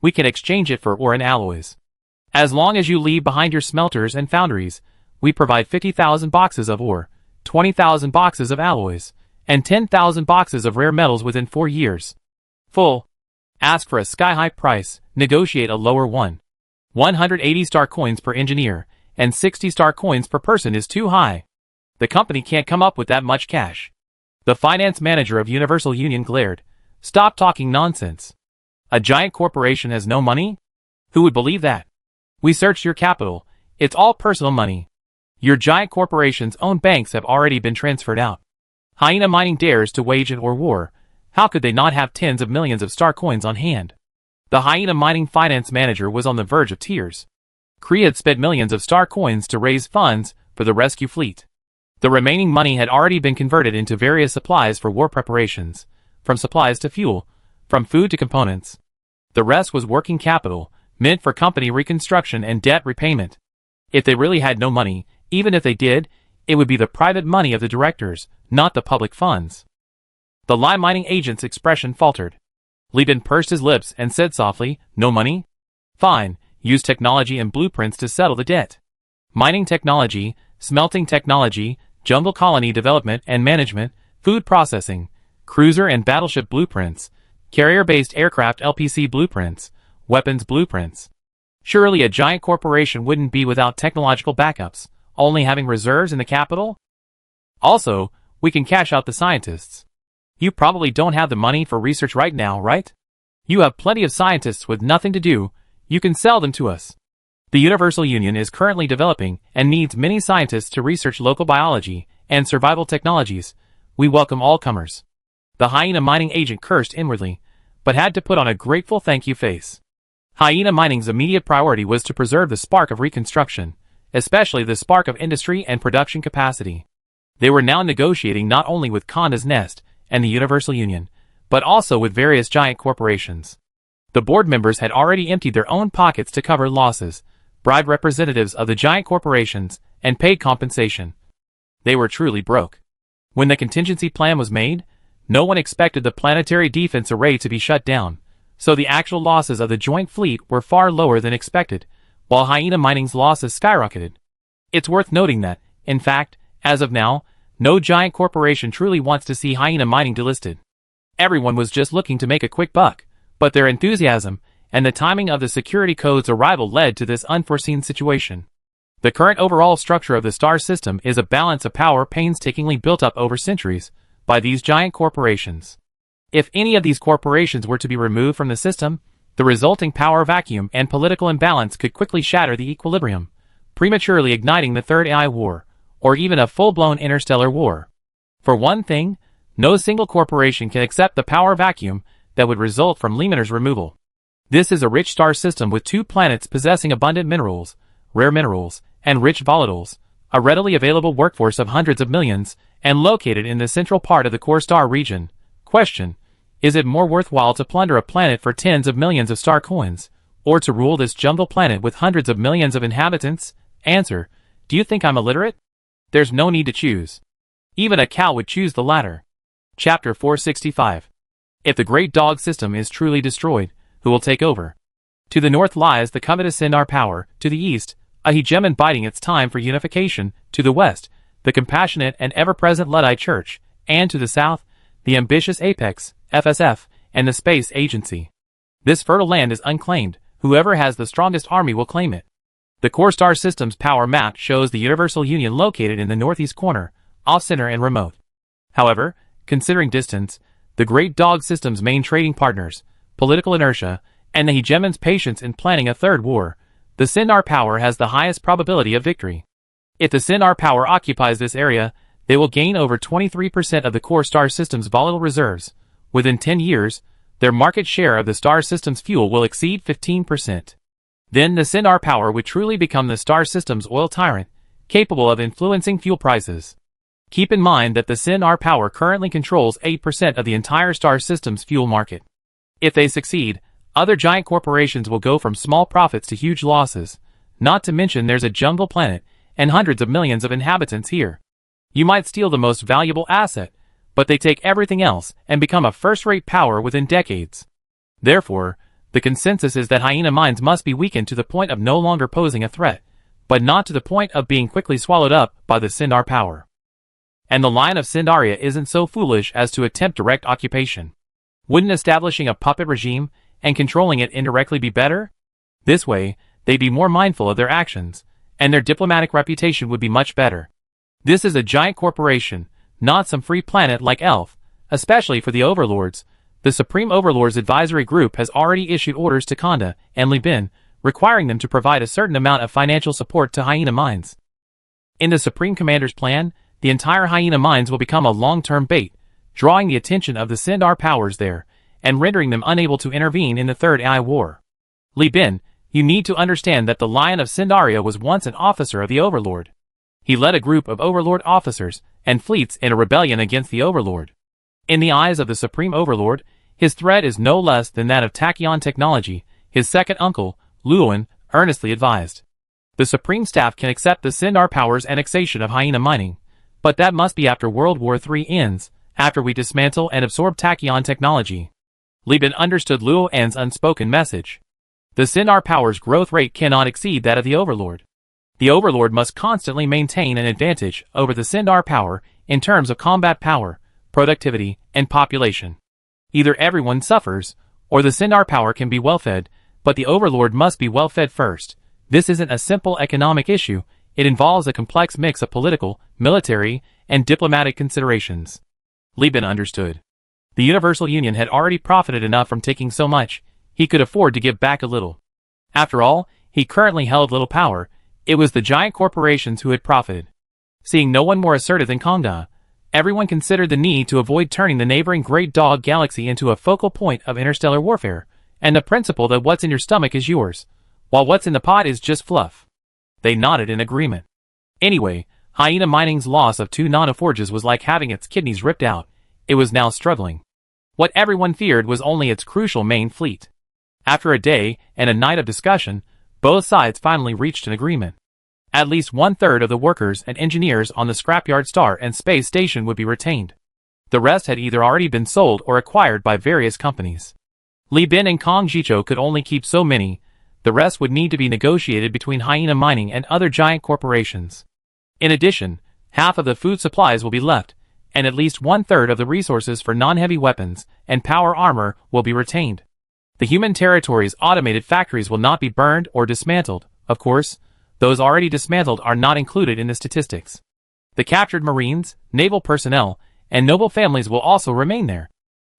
We can exchange it for ore and alloys. As long as you leave behind your smelters and foundries, we provide 50,000 boxes of ore, 20,000 boxes of alloys, and 10,000 boxes of rare metals within 4 years. Full. Ask for a sky-high price, negotiate a lower one. 180 star coins per engineer, and 60 star coins per person is too high. The company can't come up with that much cash. The finance manager of Universal Union glared. Stop talking nonsense. A giant corporation has no money? Who would believe that? We searched your capital. It's all personal money. Your giant corporation's own banks have already been transferred out. Hyena Mining dares to wage an ore war. How could they not have tens of millions of star coins on hand? The Hyena Mining finance manager was on the verge of tears. Kree had spent millions of star coins to raise funds for the rescue fleet. The remaining money had already been converted into various supplies for war preparations, from supplies to fuel, from food to components. The rest was working capital, meant for company reconstruction and debt repayment. If they really had no money, even if they did, it would be the private money of the directors, not the public funds. The Lime Mining agent's expression faltered. Lieben pursed his lips and said softly, "No money? Fine, use technology and blueprints to settle the debt. Mining technology, smelting technology, jungle colony development and management, food processing, cruiser and battleship blueprints, carrier-based aircraft LPC blueprints, weapons blueprints. Surely a giant corporation wouldn't be without technological backups, only having reserves in the capital? Also, we can cash out the scientists. You probably don't have the money for research right now, right? You have plenty of scientists with nothing to do. You can sell them to us. The Universal Union is currently developing and needs many scientists to research local biology and survival technologies. We welcome all comers." The Hyena Mining agent cursed inwardly, but had to put on a grateful thank you face. Hyena Mining's immediate priority was to preserve the spark of reconstruction, especially the spark of industry and production capacity. They were now negotiating not only with Conda's Nest and the Universal Union, but also with various giant corporations. The board members had already emptied their own pockets to cover losses, bribed representatives of the giant corporations, and paid compensation. They were truly broke. When the contingency plan was made, no one expected the planetary defense array to be shut down, so the actual losses of the joint fleet were far lower than expected, while Hyena Mining's losses skyrocketed. It's worth noting that, in fact, as of now, no giant corporation truly wants to see Hyena Mining delisted. Everyone was just looking to make a quick buck, but their enthusiasm and the timing of the security code's arrival led to this unforeseen situation. The current overall structure of the star system is a balance of power painstakingly built up over centuries by these giant corporations. If any of these corporations were to be removed from the system, the resulting power vacuum and political imbalance could quickly shatter the equilibrium, prematurely igniting the Third AI War, or even a full-blown interstellar war. For one thing, no single corporation can accept the power vacuum that would result from Limaner's removal. This is a rich star system with 2 planets possessing abundant minerals, rare minerals, and rich volatiles, a readily available workforce of hundreds of millions, and located in the central part of the core star region. Question: is it more worthwhile to plunder a planet for tens of millions of star coins, or to rule this jumbled planet with hundreds of millions of inhabitants? Answer: do you think I'm illiterate? There's no need to choose. Even a cow would choose the latter. Chapter 465. If the Great Dog system is truly destroyed, who will take over? To the north lies the covetous Sindar power, to the east, a hegemon biding its time for unification, to the west, the compassionate and ever-present Luddite Church, and to the south, the ambitious Apex, FSF, and the Space Agency. This fertile land is unclaimed. Whoever has the strongest army will claim it. The core star system's power map shows the Universal Union located in the northeast corner, off-center and remote. However, considering distance, the Great Dog system's main trading partners, political inertia, and the hegemon's patience in planning a third war, the Sindar power has the highest probability of victory. If the Sindar power occupies this area, they will gain over 23% of the core star system's volatile reserves. Within 10 years, their market share of the star system's fuel will exceed 15%. Then the Sindar power would truly become the star system's oil tyrant, capable of influencing fuel prices. Keep in mind that the Sindar Power currently controls 8% of the entire star system's fuel market. If they succeed, other giant corporations will go from small profits to huge losses, not to mention there's a jungle planet and hundreds of millions of inhabitants here. You might steal the most valuable asset, but they take everything else and become a first-rate power within decades. Therefore, the consensus is that hyena mines must be weakened to the point of no longer posing a threat, but not to the point of being quickly swallowed up by the Sindar Power. And the line of Sindaria isn't so foolish as to attempt direct occupation. Wouldn't establishing a puppet regime and controlling it indirectly be better? This way, they'd be more mindful of their actions, and their diplomatic reputation would be much better. This is a giant corporation, not some free planet like Elf, especially for the overlords. The Supreme Overlords Advisory Group has already issued orders to Konda and Li Bin, requiring them to provide a certain amount of financial support to hyena mines. In the Supreme Commander's plan, the entire hyena mines will become a long-term bait, drawing the attention of the Sindar powers there, and rendering them unable to intervene in the Third AI War. Li Bin, you need to understand that the Lion of Sindaria was once an officer of the Overlord. He led a group of Overlord officers and fleets in a rebellion against the Overlord. In the eyes of the Supreme Overlord, his threat is no less than that of Tachyon technology, his second uncle, Luoan, earnestly advised. The Supreme Staff can accept the Sindar Power's annexation of hyena mining, but that must be after World War III ends, after we dismantle and absorb Tachyon technology. Li Bin understood Luoan's unspoken message. The Sindar Power's growth rate cannot exceed that of the Overlord. The Overlord must constantly maintain an advantage over the Sindar Power in terms of combat power, productivity, and population. Either everyone suffers, or the Sindar Power can be well-fed, but the Overlord must be well-fed first. This isn't a simple economic issue, it involves a complex mix of political, military, and diplomatic considerations. Li Bin understood. The Universal Union had already profited enough from taking so much, he could afford to give back a little. After all, he currently held little power, it was the giant corporations who had profited. Seeing no one more assertive than Konda, everyone considered the need to avoid turning the neighboring Great Dog Galaxy into a focal point of interstellar warfare, and the principle that what's in your stomach is yours, while what's in the pot is just fluff. They nodded in agreement. Anyway, hyena mining's loss of 2 nanoforges was like having its kidneys ripped out. It was now struggling. What everyone feared was only its crucial main fleet. After a day and a night of discussion, both sides finally reached an agreement. At least 1/3 of the workers and engineers on the Scrapyard Star and Space Station would be retained. The rest had either already been sold or acquired by various companies. Li Bin and Kong Jicho could only keep so many. The rest would need to be negotiated between hyena mining and other giant corporations. In addition, half of the food supplies will be left, and at least 1/3 of the resources for non-heavy weapons and power armor will be retained. The human territory's automated factories will not be burned or dismantled, of course. Those already dismantled are not included in the statistics. The captured Marines, naval personnel, and noble families will also remain there.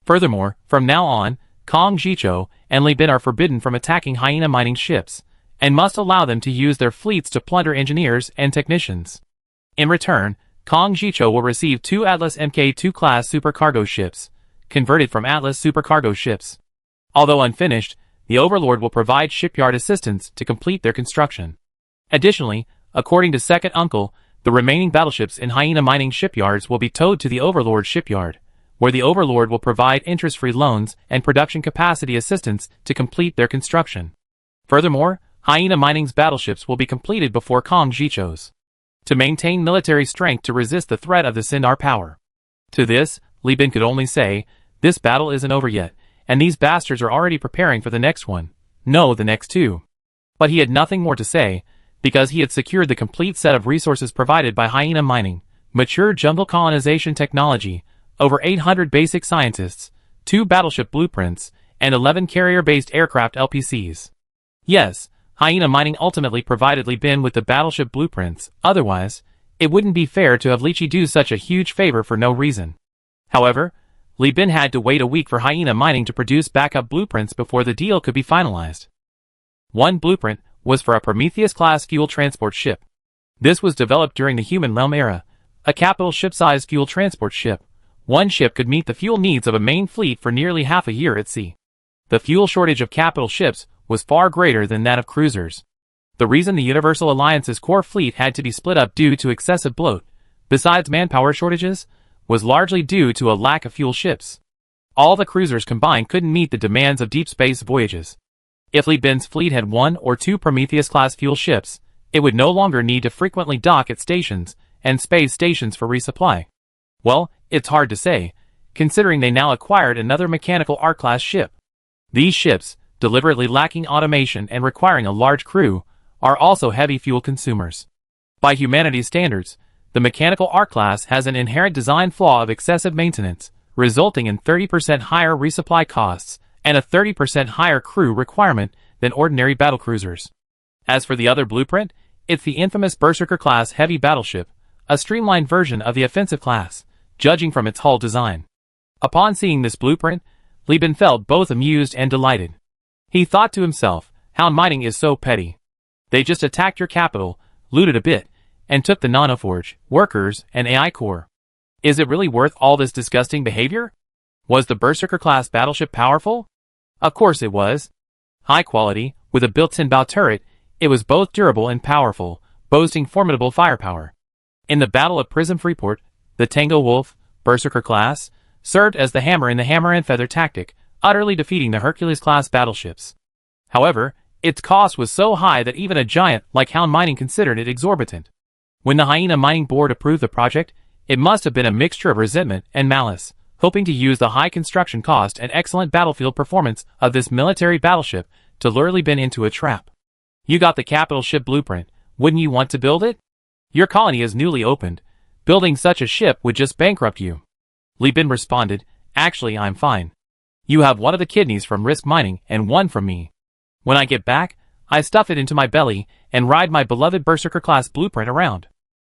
Furthermore, from now on, Kong Jicho and Li Bin are forbidden from attacking hyena mining ships, and must allow them to use their fleets to plunder engineers and technicians. In return, Kong Jicho will receive 2 Atlas Mk2 class supercargo ships, converted from Atlas supercargo ships. Although unfinished, the Overlord will provide shipyard assistance to complete their construction. Additionally, according to Second Uncle, the remaining battleships in hyena mining shipyards will be towed to the Overlord shipyard, where the Overlord will provide interest-free loans and production capacity assistance to complete their construction. Furthermore, hyena mining's battleships will be completed before Kong Jicho's, to maintain military strength to resist the threat of the Sindar Power. To this, Li Bin could only say, this battle isn't over yet, and these bastards are already preparing for the next one. No, the next 2. But he had nothing more to say, because he had secured the complete set of resources provided by hyena mining, mature jungle colonization technology, over 800 basic scientists, 2 battleship blueprints, and 11 carrier-based aircraft LPCs. Yes, hyena mining ultimately provided Li Bin with the battleship blueprints, otherwise, it wouldn't be fair to have Lichi do such a huge favor for no reason. However, Li Bin had to wait a week for hyena mining to produce backup blueprints before the deal could be finalized. One blueprint was for a Prometheus-class fuel transport ship. This was developed during the human realm era, a capital ship-sized fuel transport ship. One ship could meet the fuel needs of a main fleet for nearly half a year at sea. The fuel shortage of capital ships was far greater than that of cruisers. The reason the Universal Alliance's core fleet had to be split up due to excessive bloat, besides manpower shortages, was largely due to a lack of fuel ships. All the cruisers combined couldn't meet the demands of deep space voyages. If Li Bin's fleet had 1 or 2 Prometheus-class fuel ships, it would no longer need to frequently dock at stations and space stations for resupply. Well, it's hard to say, considering they now acquired another mechanical arc-class ship. These ships, deliberately lacking automation and requiring a large crew, are also heavy fuel consumers. By humanity's standards, the mechanical arc-class has an inherent design flaw of excessive maintenance, resulting in 30% higher resupply costs and a 30% higher crew requirement than ordinary battlecruisers. As for the other blueprint, it's the infamous Berserker-class heavy battleship, a streamlined version of the offensive class, judging from its hull design. Upon seeing this blueprint, Li Bin felt both amused and delighted. He thought to himself, how mining is so petty. They just attacked your capital, looted a bit, and took the nanoforge, workers, and AI core. Is it really worth all this disgusting behavior? Was the Berserker-class battleship powerful? Of course it was. High quality, with a built-in bow turret, it was both durable and powerful, boasting formidable firepower. In the Battle of Prism Freeport, the Tango Wolf, Berserker class, served as the hammer in the hammer and feather tactic, utterly defeating the Hercules-class battleships. However, its cost was so high that even a giant like Hound Mining considered it exorbitant. When the Hyena Mining Board approved the project, it must have been a mixture of resentment and malice, hoping to use the high construction cost and excellent battlefield performance of this military battleship to lure Li Bin into a trap. You got the capital ship blueprint, wouldn't you want to build it? Your colony is newly opened. Building such a ship would just bankrupt you. Li Bin responded, actually I'm fine. You have one of the kidneys from Risk Mining and one from me. When I get back, I stuff it into my belly and ride my beloved Berserker-class blueprint around.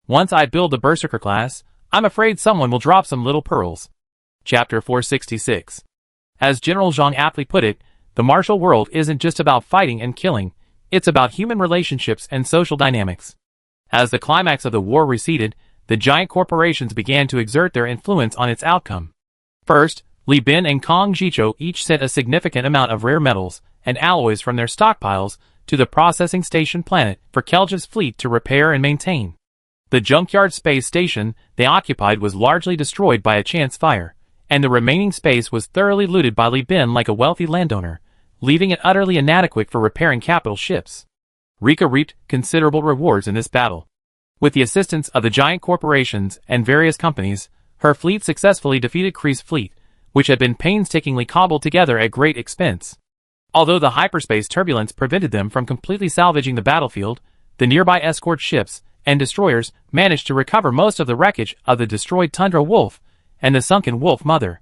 Once I build the Berserker-class, I'm afraid someone will drop some little pearls. Chapter 466. As General Zhang aptly put it, the martial world isn't just about fighting and killing, it's about human relationships and social dynamics. As the climax of the war receded, the giant corporations began to exert their influence on its outcome. First, Li Bin and Kong Jichou each sent a significant amount of rare metals and alloys from their stockpiles to the processing station planet for Keljev's fleet to repair and maintain. The junkyard space station they occupied was largely destroyed by a chance fire, and the remaining space was thoroughly looted by Li Bin like a wealthy landowner, leaving it utterly inadequate for repairing capital ships. Rika reaped considerable rewards in this battle. With the assistance of the giant corporations and various companies, her fleet successfully defeated Kree's fleet, which had been painstakingly cobbled together at great expense. Although the hyperspace turbulence prevented them from completely salvaging the battlefield, the nearby escort ships and destroyers managed to recover most of the wreckage of the destroyed Tundra Wolf and the sunken Wolf Mother.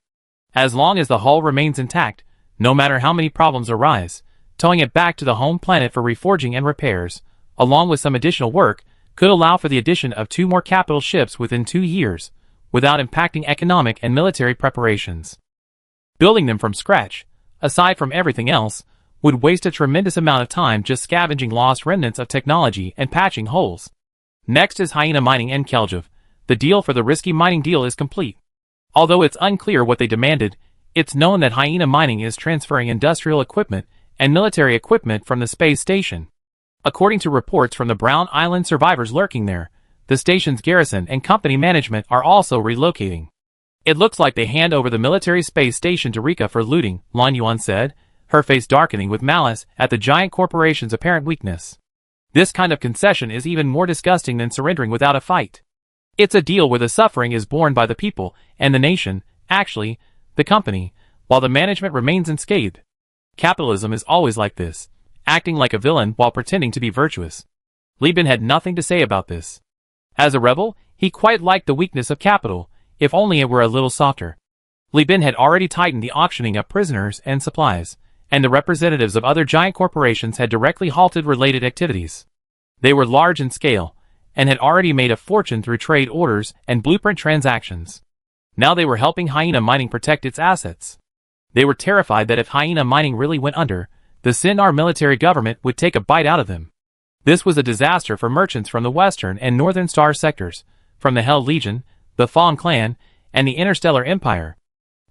As long as the hull remains intact, no matter how many problems arise, towing it back to the home planet for reforging and repairs, along with some additional work, could allow for the addition of 2 more capital ships within 2 years, without impacting economic and military preparations. Building them from scratch, aside from everything else, would waste a tremendous amount of time just scavenging lost remnants of technology and patching holes. Next is Hyena Mining and Keljev. The deal for the risky mining deal is complete. Although it's unclear what they demanded, it's known that Hyena Mining is transferring industrial equipment and military equipment from the space station. According to reports from the Brown Island survivors lurking there, the station's garrison and company management are also relocating. It looks like they hand over the military space station to Rika for looting, Lan Yuan said, her face darkening with malice at the giant corporation's apparent weakness. This kind of concession is even more disgusting than surrendering without a fight. It's a deal where the suffering is borne by the people and the nation, actually, the company, while the management remains unscathed. Capitalism is always like this, acting like a villain while pretending to be virtuous. Li Bin had nothing to say about this. As a rebel, he quite liked the weakness of capital, if only it were a little softer. Li Bin had already tightened the auctioning of prisoners and supplies, and the representatives of other giant corporations had directly halted related activities. They were large in scale, and had already made a fortune through trade orders and blueprint transactions. Now they were helping Hyena Mining protect its assets. They were terrified that if Hyena Mining really went under, the Sinar military government would take a bite out of them. This was a disaster for merchants from the Western and Northern Star sectors, from the Hell Legion, the Fawn Clan, and the Interstellar Empire.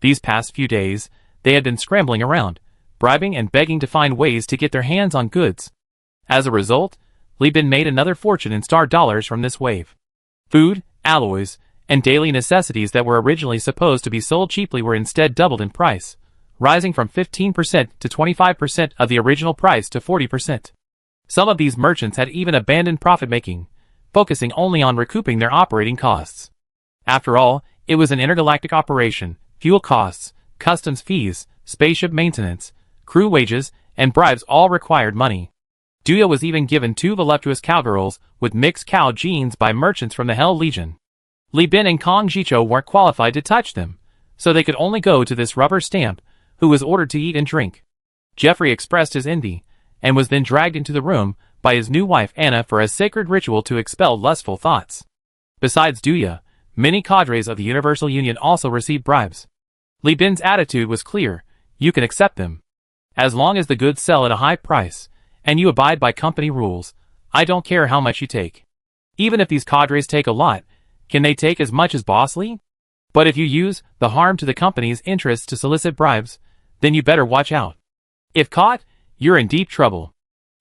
These past few days, they had been scrambling around, bribing and begging to find ways to get their hands on goods. As a result, Li Bin made another fortune in star dollars from this wave. Food, alloys, and daily necessities that were originally supposed to be sold cheaply were instead doubled in price, rising from 15% to 25% of the original price to 40%. Some of these merchants had even abandoned profit-making, focusing only on recouping their operating costs. After all, it was an intergalactic operation. Fuel costs, customs fees, spaceship maintenance, crew wages, and bribes all required money. Duya was even given 2 voluptuous cowgirls with mixed cow genes by merchants from the Hell Legion. Li Bin and Kong Jicho weren't qualified to touch them, so they could only go to this rubber stamp, who was ordered to eat and drink. Jeffrey expressed his envy, and was then dragged into the room by his new wife Anna for a sacred ritual to expel lustful thoughts. Besides Duya, many cadres of the Universal Union also received bribes. Li Bin's attitude was clear: you can accept them. As long as the goods sell at a high price, and you abide by company rules, I don't care how much you take. Even if these cadres take a lot, can they take as much as Boss Li? But if you use the harm to the company's interests to solicit bribes, then you better watch out. If caught, you're in deep trouble.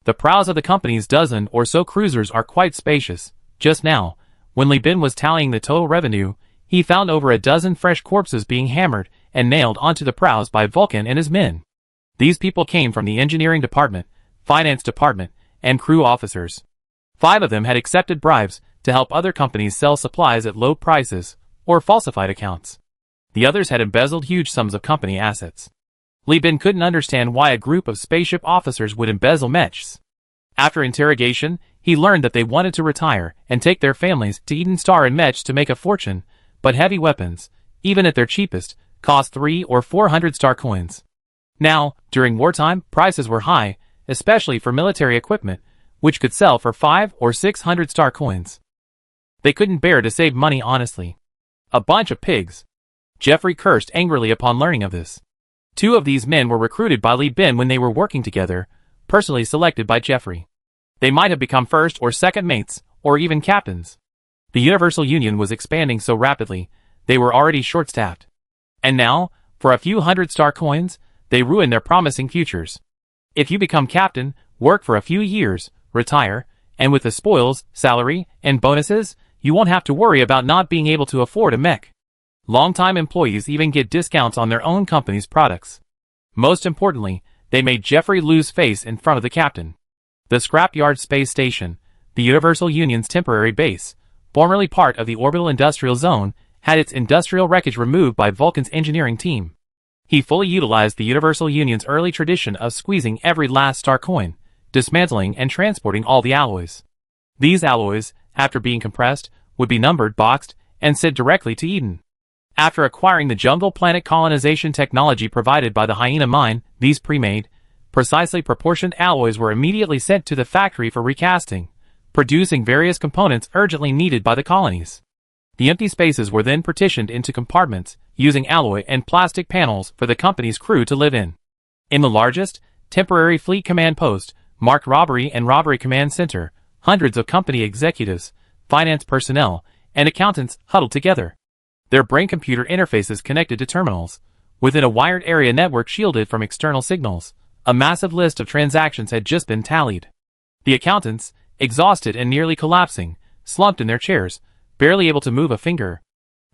The prows of the company's dozen or so cruisers are quite spacious. Just now, when Li Bin was tallying the total revenue, he found over a dozen fresh corpses being hammered and nailed onto the prows by Vulcan and his men. These people came from the engineering department, finance department, and crew officers. 5 of them had accepted bribes to help other companies sell supplies at low prices or falsified accounts. The others had embezzled huge sums of company assets. Li Bin couldn't understand why a group of spaceship officers would embezzle mechs. After interrogation, he learned that they wanted to retire and take their families to Eden Star and mechs to make a fortune, but heavy weapons, even at their cheapest, cost 300 or 400 star coins. Now, during wartime, prices were high, especially for military equipment, which could sell for 500 or 600 star coins. They couldn't bear to save money honestly. A bunch of pigs. Jeffrey cursed angrily upon learning of this. 2 of these men were recruited by Li Bin when they were working together, personally selected by Jeffrey. They might have become first or second mates, or even captains. The Universal Union was expanding so rapidly, they were already short-staffed. And now, for a few hundred star coins, they ruined their promising futures. If you become captain, work for a few years, retire, and with the spoils, salary, and bonuses, you won't have to worry about not being able to afford a mech. Long-time employees even get discounts on their own company's products. Most importantly, they made Jeffrey lose face in front of the captain. The Scrapyard Space Station, the Universal Union's temporary base, formerly part of the Orbital Industrial Zone, had its industrial wreckage removed by Vulcan's engineering team. He fully utilized the Universal Union's early tradition of squeezing every last star coin, dismantling and transporting all the alloys. These alloys, after being compressed, would be numbered, boxed, and sent directly to Eden. After acquiring the jungle planet colonization technology provided by the Hyena Mine, these pre-made, precisely proportioned alloys were immediately sent to the factory for recasting, producing various components urgently needed by the colonies. The empty spaces were then partitioned into compartments, using alloy and plastic panels for the company's crew to live in. In the largest, temporary fleet command post, marked Robbery and Robbery Command Center, hundreds of company executives, finance personnel, and accountants huddled together. Their brain-computer interfaces connected to terminals. Within a wired area network shielded from external signals, a massive list of transactions had just been tallied. The accountants, exhausted and nearly collapsing, slumped in their chairs, barely able to move a finger.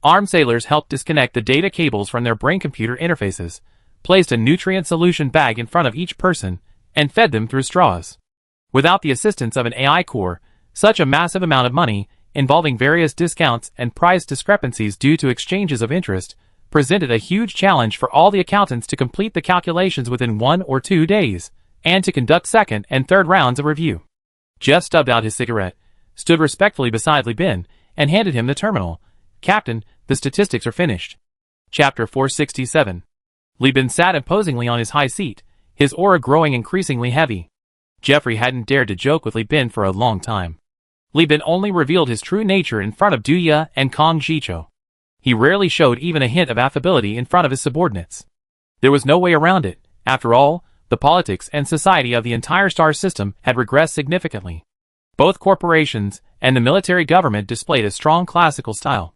Armed sailors helped disconnect the data cables from their brain-computer interfaces, placed a nutrient solution bag in front of each person, and fed them through straws. Without the assistance of an AI core, such a massive amount of money, involving various discounts and price discrepancies due to exchanges of interest, presented a huge challenge for all the accountants to complete the calculations within 1 or 2 days, and to conduct second and third rounds of review. Jeff stubbed out his cigarette, stood respectfully beside Li Bin, and handed him the terminal. "Captain, the statistics are finished." Chapter 467. Li Bin sat imposingly on his high seat, his aura growing increasingly heavy. Jeffrey hadn't dared to joke with Li Bin for a long time. Li Bin only revealed his true nature in front of Duya and Kong Jicho. He rarely showed even a hint of affability in front of his subordinates. There was no way around it. After all, the politics and society of the entire star system had regressed significantly. Both corporations and the military government displayed a strong classical style.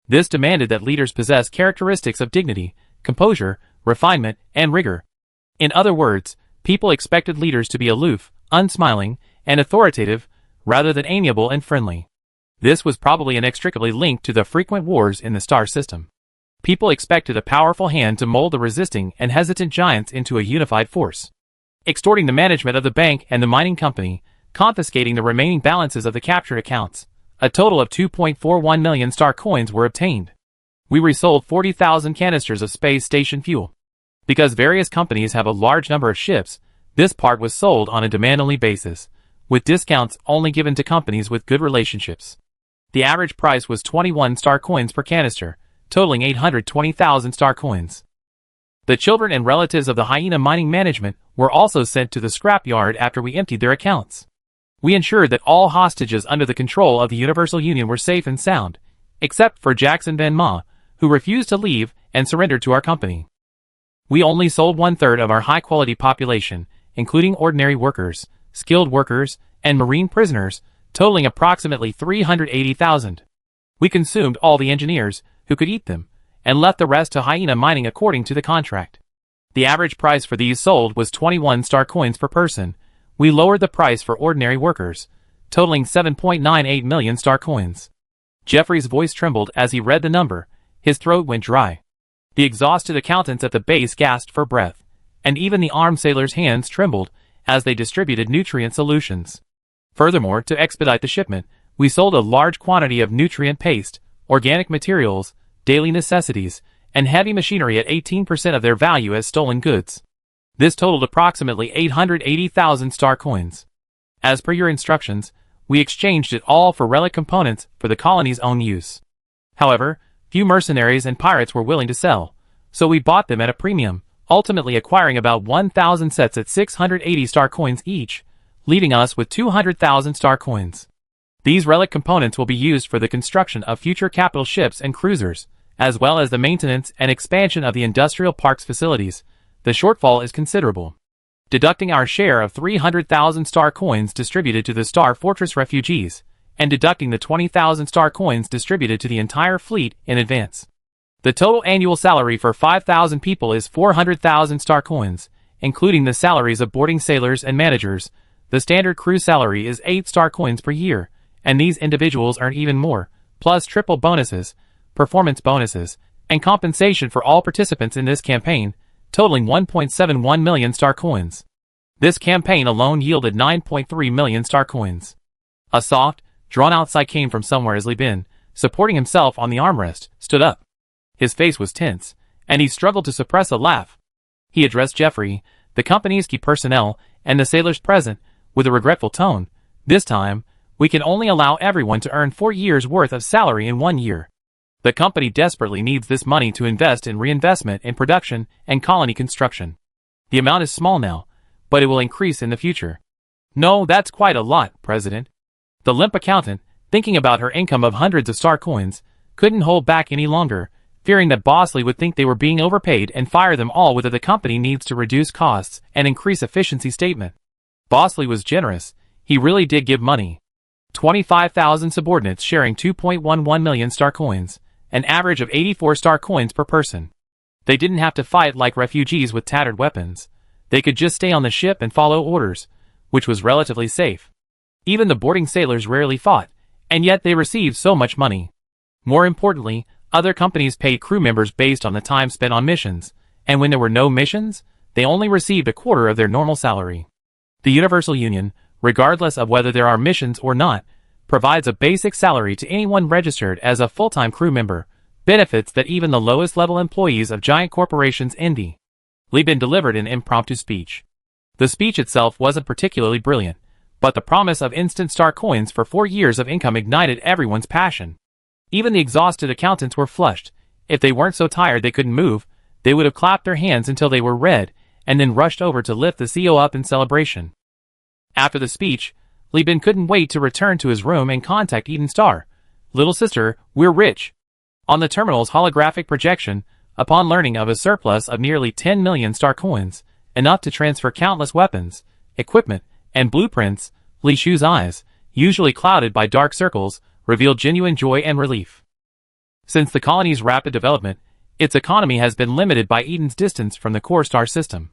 This demanded that leaders possess characteristics of dignity, composure, refinement, and rigor. In other words, people expected leaders to be aloof, unsmiling, and authoritative, rather than amiable and friendly. This was probably inextricably linked to the frequent wars in the star system. People expected a powerful hand to mold the resisting and hesitant giants into a unified force. Extorting the management of the bank and the mining company, confiscating the remaining balances of the captured accounts, a total of 2.41 million star coins were obtained. We resold 40,000 canisters of space station fuel. Because various companies have a large number of ships, this part was sold on a demand-only basis, with discounts only given to companies with good relationships. The average price was 21 star coins per canister, totaling 820,000 star coins. The children and relatives of the hyena mining management were also sent to the scrapyard after we emptied their accounts. We ensured that all hostages under the control of the Universal Union were safe and sound, except for Jackson Van Ma, who refused to leave and surrendered to our company. We only sold 1/3 of our high-quality population, including ordinary workers, skilled workers, and marine prisoners, totaling approximately 380,000. We consumed all the engineers, who could eat them, and left the rest to hyena mining according to the contract. The average price for these sold was 21 star coins per person. We lowered the price for ordinary workers, totaling 7.98 million star coins. Jeffrey's voice trembled as he read the number. His throat went dry. The exhausted accountants at the base gasped for breath, and even the armed sailors' hands trembled as they distributed nutrient solutions. Furthermore, to expedite the shipment, we sold a large quantity of nutrient paste, organic materials, daily necessities, and heavy machinery at 18% of their value as stolen goods. This totaled approximately 880,000 star coins. As per your instructions, we exchanged it all for relic components for the colony's own use. However, few mercenaries and pirates were willing to sell, so we bought them at a premium, ultimately acquiring about 1,000 sets at 680 star coins each, leaving us with 200,000 star coins. These relic components will be used for the construction of future capital ships and cruisers, as well as the maintenance and expansion of the industrial park's facilities. The shortfall is considerable. Deducting our share of 300,000 star coins distributed to the Star Fortress refugees, and deducting the 20,000 star coins distributed to the entire fleet in advance. The total annual salary for 5,000 people is 400,000 star coins, including the salaries of boarding sailors and managers. The standard crew salary is 8 star coins per year, and these individuals earn even more, plus triple bonuses, performance bonuses, and compensation for all participants in this campaign, totaling 1.71 million star coins. This campaign alone yielded 9.3 million star coins. A soft, drawn-out sigh came from somewhere as Li Bin, supporting himself on the armrest, stood up. His face was tense, and he struggled to suppress a laugh. He addressed Jeffrey, the company's key personnel, and the sailors present, with a regretful tone. This time, we can only allow everyone to earn 4 years' worth of salary in 1 year. The company desperately needs this money to invest in reinvestment in production and colony construction. The amount is small now, but it will increase in the future. No, that's quite a lot, President. The limp accountant, thinking about her income of hundreds of star coins, couldn't hold back any longer, fearing that Bosley would think they were being overpaid and fire them all whether the company needs to reduce costs and increase efficiency statement. Bosley was generous. He really did give money. 25,000 subordinates sharing 2.11 million star coins, an average of 84 star coins per person. They didn't have to fight like refugees with tattered weapons. They could just stay on the ship and follow orders, which was relatively safe. Even the boarding sailors rarely fought, and yet they received so much money. More importantly, other companies paid crew members based on the time spent on missions, and when there were no missions, they only received a quarter of their normal salary. The Universal Union, regardless of whether there are missions or not, provides a basic salary to anyone registered as a full-time crew member, benefits that even the lowest-level employees of giant corporations envy. Li Bin delivered an impromptu speech. The speech itself wasn't particularly brilliant, but the promise of instant star coins for 4 years of income ignited everyone's passion. Even the exhausted accountants were flushed. If they weren't so tired they couldn't move, they would have clapped their hands until they were red, and then rushed over to lift the CEO up in celebration. After the speech, Li Bin couldn't wait to return to his room and contact Eden Star. Little sister, we're rich. On the terminal's holographic projection, upon learning of a surplus of nearly 10 million star coins, enough to transfer countless weapons, equipment, and blueprints, Li Shu's eyes, usually clouded by dark circles, revealed genuine joy and relief. Since the colony's rapid development, its economy has been limited by Eden's distance from the core star system.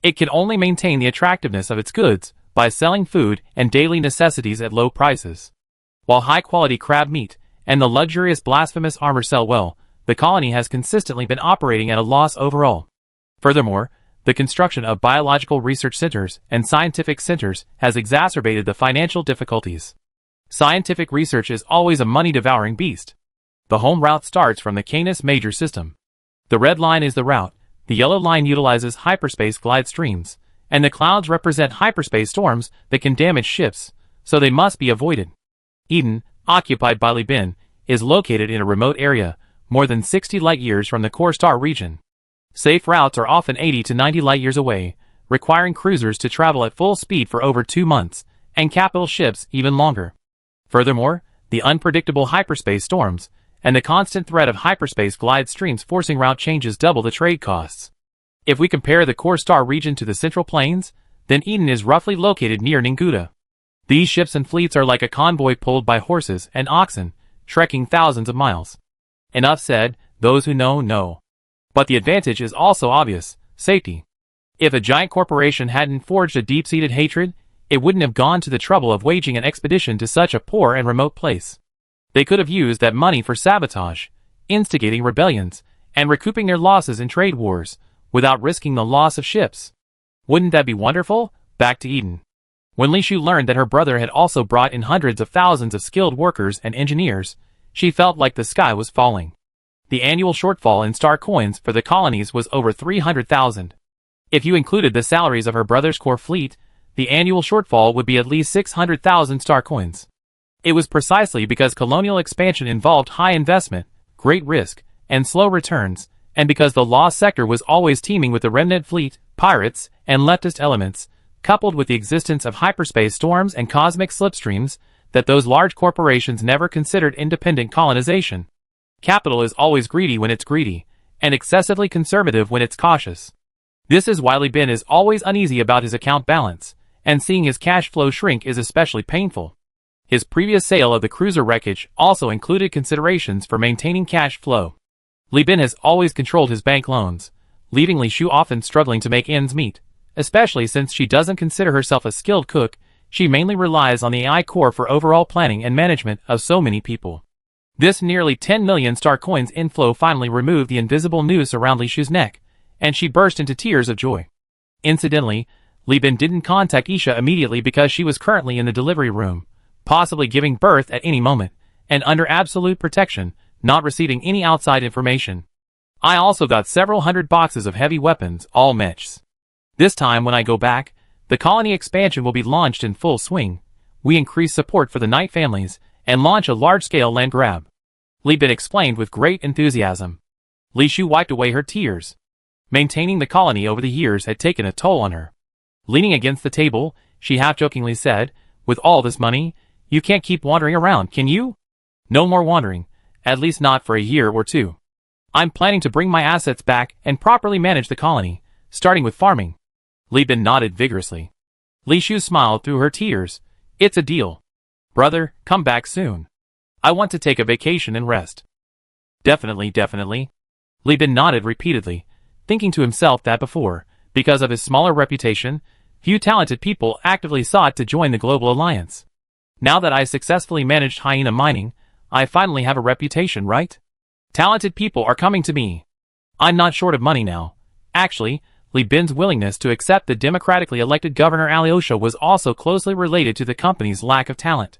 It can only maintain the attractiveness of its goods by selling food and daily necessities at low prices. While high-quality crab meat and the luxurious blasphemous armor sell well, the colony has consistently been operating at a loss overall. Furthermore, the construction of biological research centers and scientific centers has exacerbated the financial difficulties. Scientific research is always a money-devouring beast. The home route starts from the Canis Major system. The red line is the route, the yellow line utilizes hyperspace glide streams, and the clouds represent hyperspace storms that can damage ships, so they must be avoided. Eden, occupied by Li Bin, is located in a remote area, more than 60 light-years from the core star region. Safe routes are often 80 to 90 light-years away, requiring cruisers to travel at full speed for over 2 months, and capital ships even longer. Furthermore, the unpredictable hyperspace storms and the constant threat of hyperspace glide streams forcing route changes double the trade costs. If we compare the core star region to the Central Plains, then Eden is roughly located near Ninguda. These ships and fleets are like a convoy pulled by horses and oxen, trekking thousands of miles. Enough said, those who know, know. But the advantage is also obvious: safety. If a giant corporation hadn't forged a deep-seated hatred, it wouldn't have gone to the trouble of waging an expedition to such a poor and remote place. They could have used that money for sabotage, instigating rebellions, and recouping their losses in trade wars, without risking the loss of ships. Wouldn't that be wonderful? Back to Eden. When Li Shu learned that her brother had also brought in hundreds of thousands of skilled workers and engineers, she felt like the sky was falling. The annual shortfall in star coins for the colonies was over 300,000. If you included the salaries of her brother's core fleet, the annual shortfall would be at least 600,000 star coins. It was precisely because colonial expansion involved high investment, great risk, and slow returns, and because the lost sector was always teeming with the remnant fleet, pirates, and leftist elements, coupled with the existence of hyperspace storms and cosmic slipstreams, that those large corporations never considered independent colonization. Capital is always greedy when it's greedy, and excessively conservative when it's cautious. This is why Li Bin is always uneasy about his account balance, and seeing his cash flow shrink is especially painful. His previous sale of the cruiser wreckage also included considerations for maintaining cash flow. Li Bin has always controlled his bank loans, leaving Li Shu often struggling to make ends meet, especially since she doesn't consider herself a skilled cook. She mainly relies on the AI core for overall planning and management of so many people. This nearly 10 million star coins inflow finally removed the invisible noose around Li Shu's neck, and she burst into tears of joy. Incidentally, Li Bin didn't contact Isha immediately because she was currently in the delivery room, possibly giving birth at any moment, and under absolute protection, not receiving any outside information. I also got several hundred boxes of heavy weapons, all mechs. This time when I go back, the colony expansion will be launched in full swing. We increase support for the Knight families, and launch a large-scale land grab. Li Bin explained with great enthusiasm. Li Shu wiped away her tears. Maintaining the colony over the years had taken a toll on her. Leaning against the table, she half-jokingly said, "With all this money, you can't keep wandering around, can you?" "No more wandering, at least not for a year or two. I'm planning to bring my assets back and properly manage the colony, starting with farming." Li Bin nodded vigorously. Li Shu smiled through her tears. "It's a deal. Brother, come back soon. I want to take a vacation and rest." "Definitely, definitely." Li Bin nodded repeatedly, thinking to himself that before, because of his smaller reputation, few talented people actively sought to join the Global Alliance. Now that I successfully managed hyena mining, I finally have a reputation, right? Talented people are coming to me. I'm not short of money now. Actually, Li Bin's willingness to accept the democratically elected Governor Alyosha was also closely related to the company's lack of talent.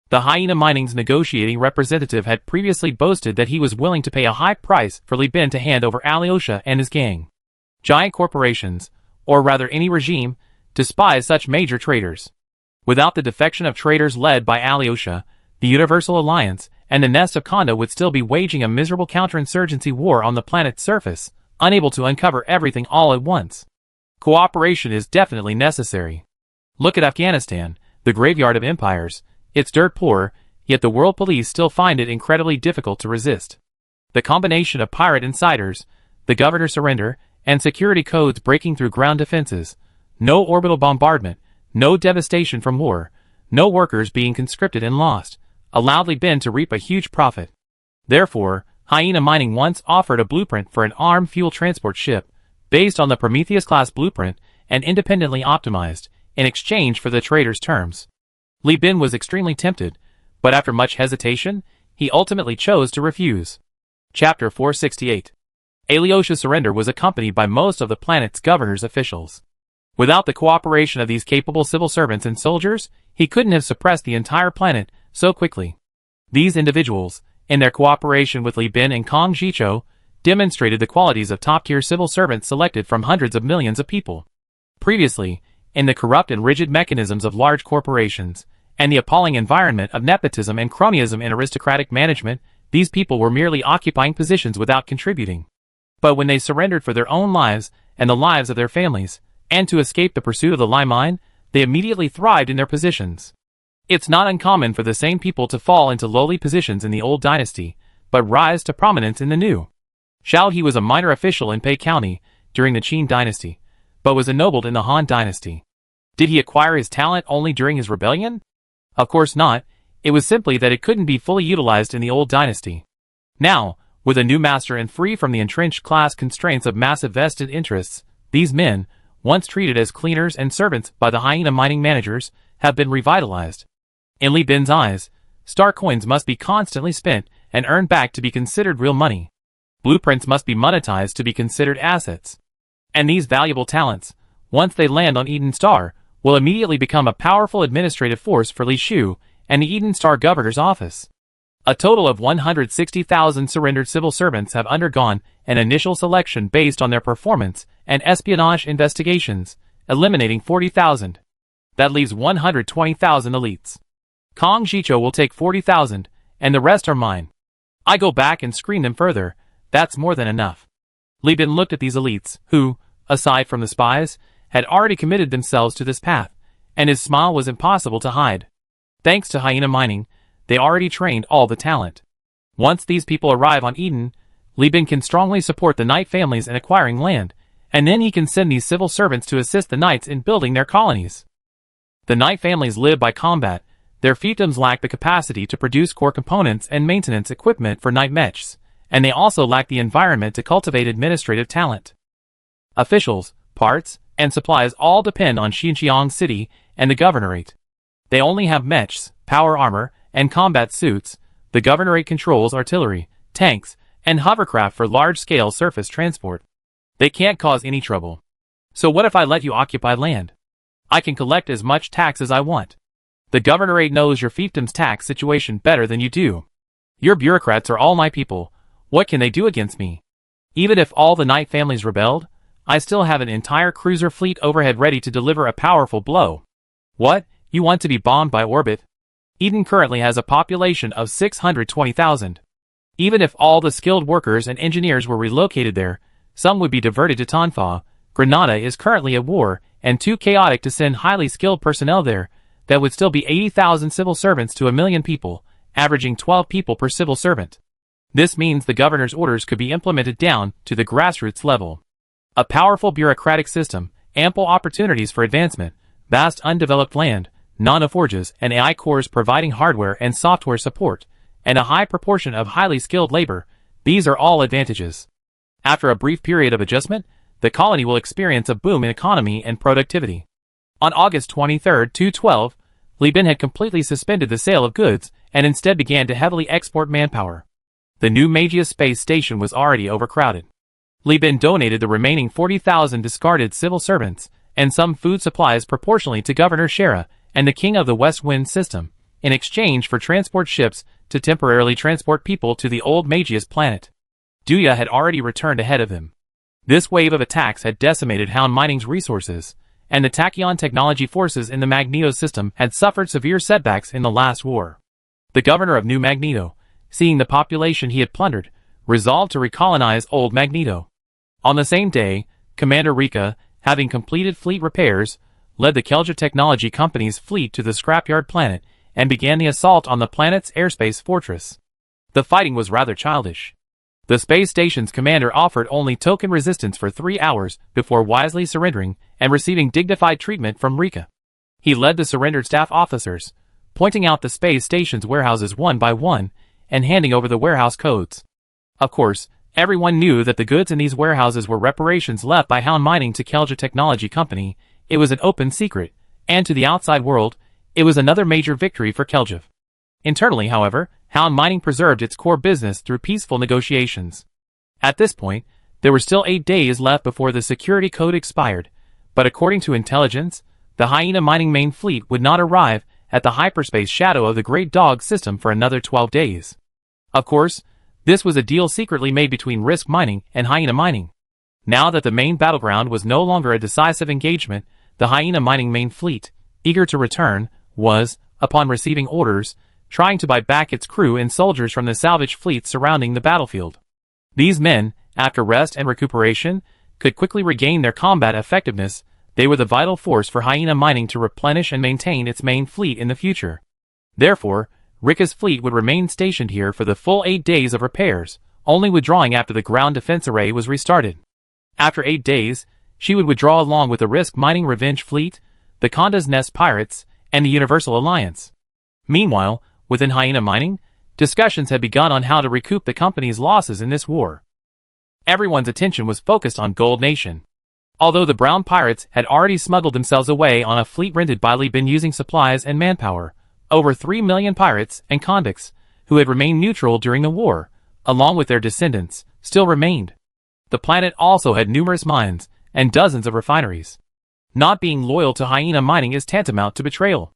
The hyena mining's negotiating representative had previously boasted that he was willing to pay a high price for Li Bin to hand over Alyosha and his gang. Giant corporations, or rather any regime, despise such major traitors. Without the defection of traitors led by Alyosha, the Universal Alliance and the Nest of Konda would still be waging a miserable counterinsurgency war on the planet's surface, unable to uncover everything all at once. Cooperation is definitely necessary. Look at Afghanistan, the graveyard of empires. It's dirt poor, yet the world police still find it incredibly difficult to resist. The combination of pirate insiders, the governor's surrender, and security codes breaking through ground defenses, no orbital bombardment, no devastation from war, no workers being conscripted and lost, allowed Li Bin to reap a huge profit. Therefore, hyena mining once offered a blueprint for an armed fuel transport ship, based on the Prometheus-class blueprint and independently optimized, in exchange for the trader's terms. Li Bin was extremely tempted, But after much hesitation, he ultimately chose to refuse. Chapter 468. Alyosha's surrender was accompanied by most of the planet's governor's officials. Without the cooperation of these capable civil servants and soldiers, he couldn't have suppressed the entire planet so quickly. These individuals, in their cooperation with Li Bin and Kang Jicho, demonstrated the qualities of top-tier civil servants selected from hundreds of millions of people. Previously, in the corrupt and rigid mechanisms of large corporations, and the appalling environment of nepotism and cronyism in aristocratic management, these people were merely occupying positions without contributing. But when they surrendered for their own lives and the lives of their families, and to escape the pursuit of the Li mine, they immediately thrived in their positions. It's not uncommon for the same people to fall into lowly positions in the old dynasty, but rise to prominence in the new. Xiao He was a minor official in Pei County during the Qin dynasty, but was ennobled in the Han dynasty. Did he acquire his talent only during his rebellion? Of course not, it was simply that it couldn't be fully utilized in the old dynasty. Now, with a new master and free from the entrenched class constraints of massive vested interests, these men, once treated as cleaners and servants by the hyena mining managers, have been revitalized. In Li Bin's eyes, star coins must be constantly spent and earned back to be considered real money. Blueprints must be monetized to be considered assets. And these valuable talents, once they land on Eden Star, will immediately become a powerful administrative force for Li Shu and the Eden Star Governor's office. A total of 160,000 surrendered civil servants have undergone an initial selection based on their performance and espionage investigations, eliminating 40,000. That leaves 120,000 elites. Kang Jicho will take 40,000, and the rest are mine. I go back and screen them further. That's more than enough. Li Bin looked at these elites, who, aside from the spies, had already committed themselves to this path, and his smile was impossible to hide. Thanks to hyena mining, they already trained all the talent. Once these people arrive on Eden, Li Bin can strongly support the Knight families in acquiring land, and then he can send these civil servants to assist the Knights in building their colonies. The Knight families live by combat. Their fiefdoms lack the capacity to produce core components and maintenance equipment for Knight mechs, and they also lack the environment to cultivate administrative talent. Officials, parts, and supplies all depend on Xinjiang City and the governorate. They only have mechs, power armor, and combat suits. The governorate controls artillery, tanks, and hovercraft for large-scale surface transport. They can't cause any trouble. So what if I let you occupy land? I can collect as much tax as I want. The governorate knows your fiefdom's tax situation better than you do. Your bureaucrats are all my people. What can they do against me? Even if all the Knight families rebelled, I still have an entire cruiser fleet overhead ready to deliver a powerful blow. What? You want to be bombed by orbit? Eden currently has a population of 620,000. Even if all the skilled workers and engineers were relocated there, some would be diverted to Tanfa. Granada is currently at war, and too chaotic to send highly skilled personnel there. That would still be 80,000 civil servants to 1 million people, averaging 12 people per civil servant. This means the governor's orders could be implemented down to the grassroots level. A powerful bureaucratic system, ample opportunities for advancement, vast undeveloped land, nanoforges and AI cores providing hardware and software support, and a high proportion of highly skilled labor, these are all advantages. After a brief period of adjustment, the colony will experience a boom in economy and productivity. On August 23, 2012, Li Bin had completely suspended the sale of goods and instead began to heavily export manpower. The new Magius space station was already overcrowded. Li Bin donated the remaining 40,000 discarded civil servants and some food supplies proportionally to Governor Shera and the King of the West Wind system, in exchange for transport ships to temporarily transport people to the old Magius planet. Duya had already returned ahead of him. This wave of attacks had decimated Han Mining's resources, and the Tachyon technology forces in the Magneto system had suffered severe setbacks in the last war. The governor of New Magneto, seeing the population he had plundered, resolved to recolonize Old Magneto. On the same day, Commander Rika, having completed fleet repairs, led the Kelja Technology Company's fleet to the Scrapyard planet and began the assault on the planet's airspace fortress. The fighting was rather childish. The space station's commander offered only token resistance for 3 hours before wisely surrendering and receiving dignified treatment from Rika. He led the surrendered staff officers, pointing out the space station's warehouses one by one and handing over the warehouse codes. Of course, everyone knew that the goods in these warehouses were reparations left by Han Mining to Kelja Technology Company. It was an open secret, and to the outside world, it was another major victory for Kelja. Internally, however, Hound Mining preserved its core business through peaceful negotiations. At this point, there were still 8 days left before the security code expired, but according to intelligence, the Hyena Mining main fleet would not arrive at the hyperspace shadow of the Great Dog system for another 12 days. Of course, this was a deal secretly made between Risk Mining and Hyena Mining. Now that the main battleground was no longer a decisive engagement, the Hyena Mining main fleet, eager to return, was, upon receiving orders, trying to buy back its crew and soldiers from the salvage fleet surrounding the battlefield. These men, after rest and recuperation, could quickly regain their combat effectiveness. They were the vital force for Hyena Mining to replenish and maintain its main fleet in the future. Therefore, Rika's fleet would remain stationed here for the full 8 days of repairs, only withdrawing after the ground defense array was restarted. After 8 days, she would withdraw along with the Risk Mining Revenge Fleet, the Conda's Nest Pirates, and the Universal Alliance. Meanwhile, within Hyena Mining, discussions had begun on how to recoup the company's losses in this war. Everyone's attention was focused on Gold Nation. Although the brown pirates had already smuggled themselves away on a fleet rented by Li Bin using supplies and manpower, over 3 million pirates and convicts, who had remained neutral during the war, along with their descendants, still remained. The planet also had numerous mines and dozens of refineries. Not being loyal to Hyena Mining is tantamount to betrayal.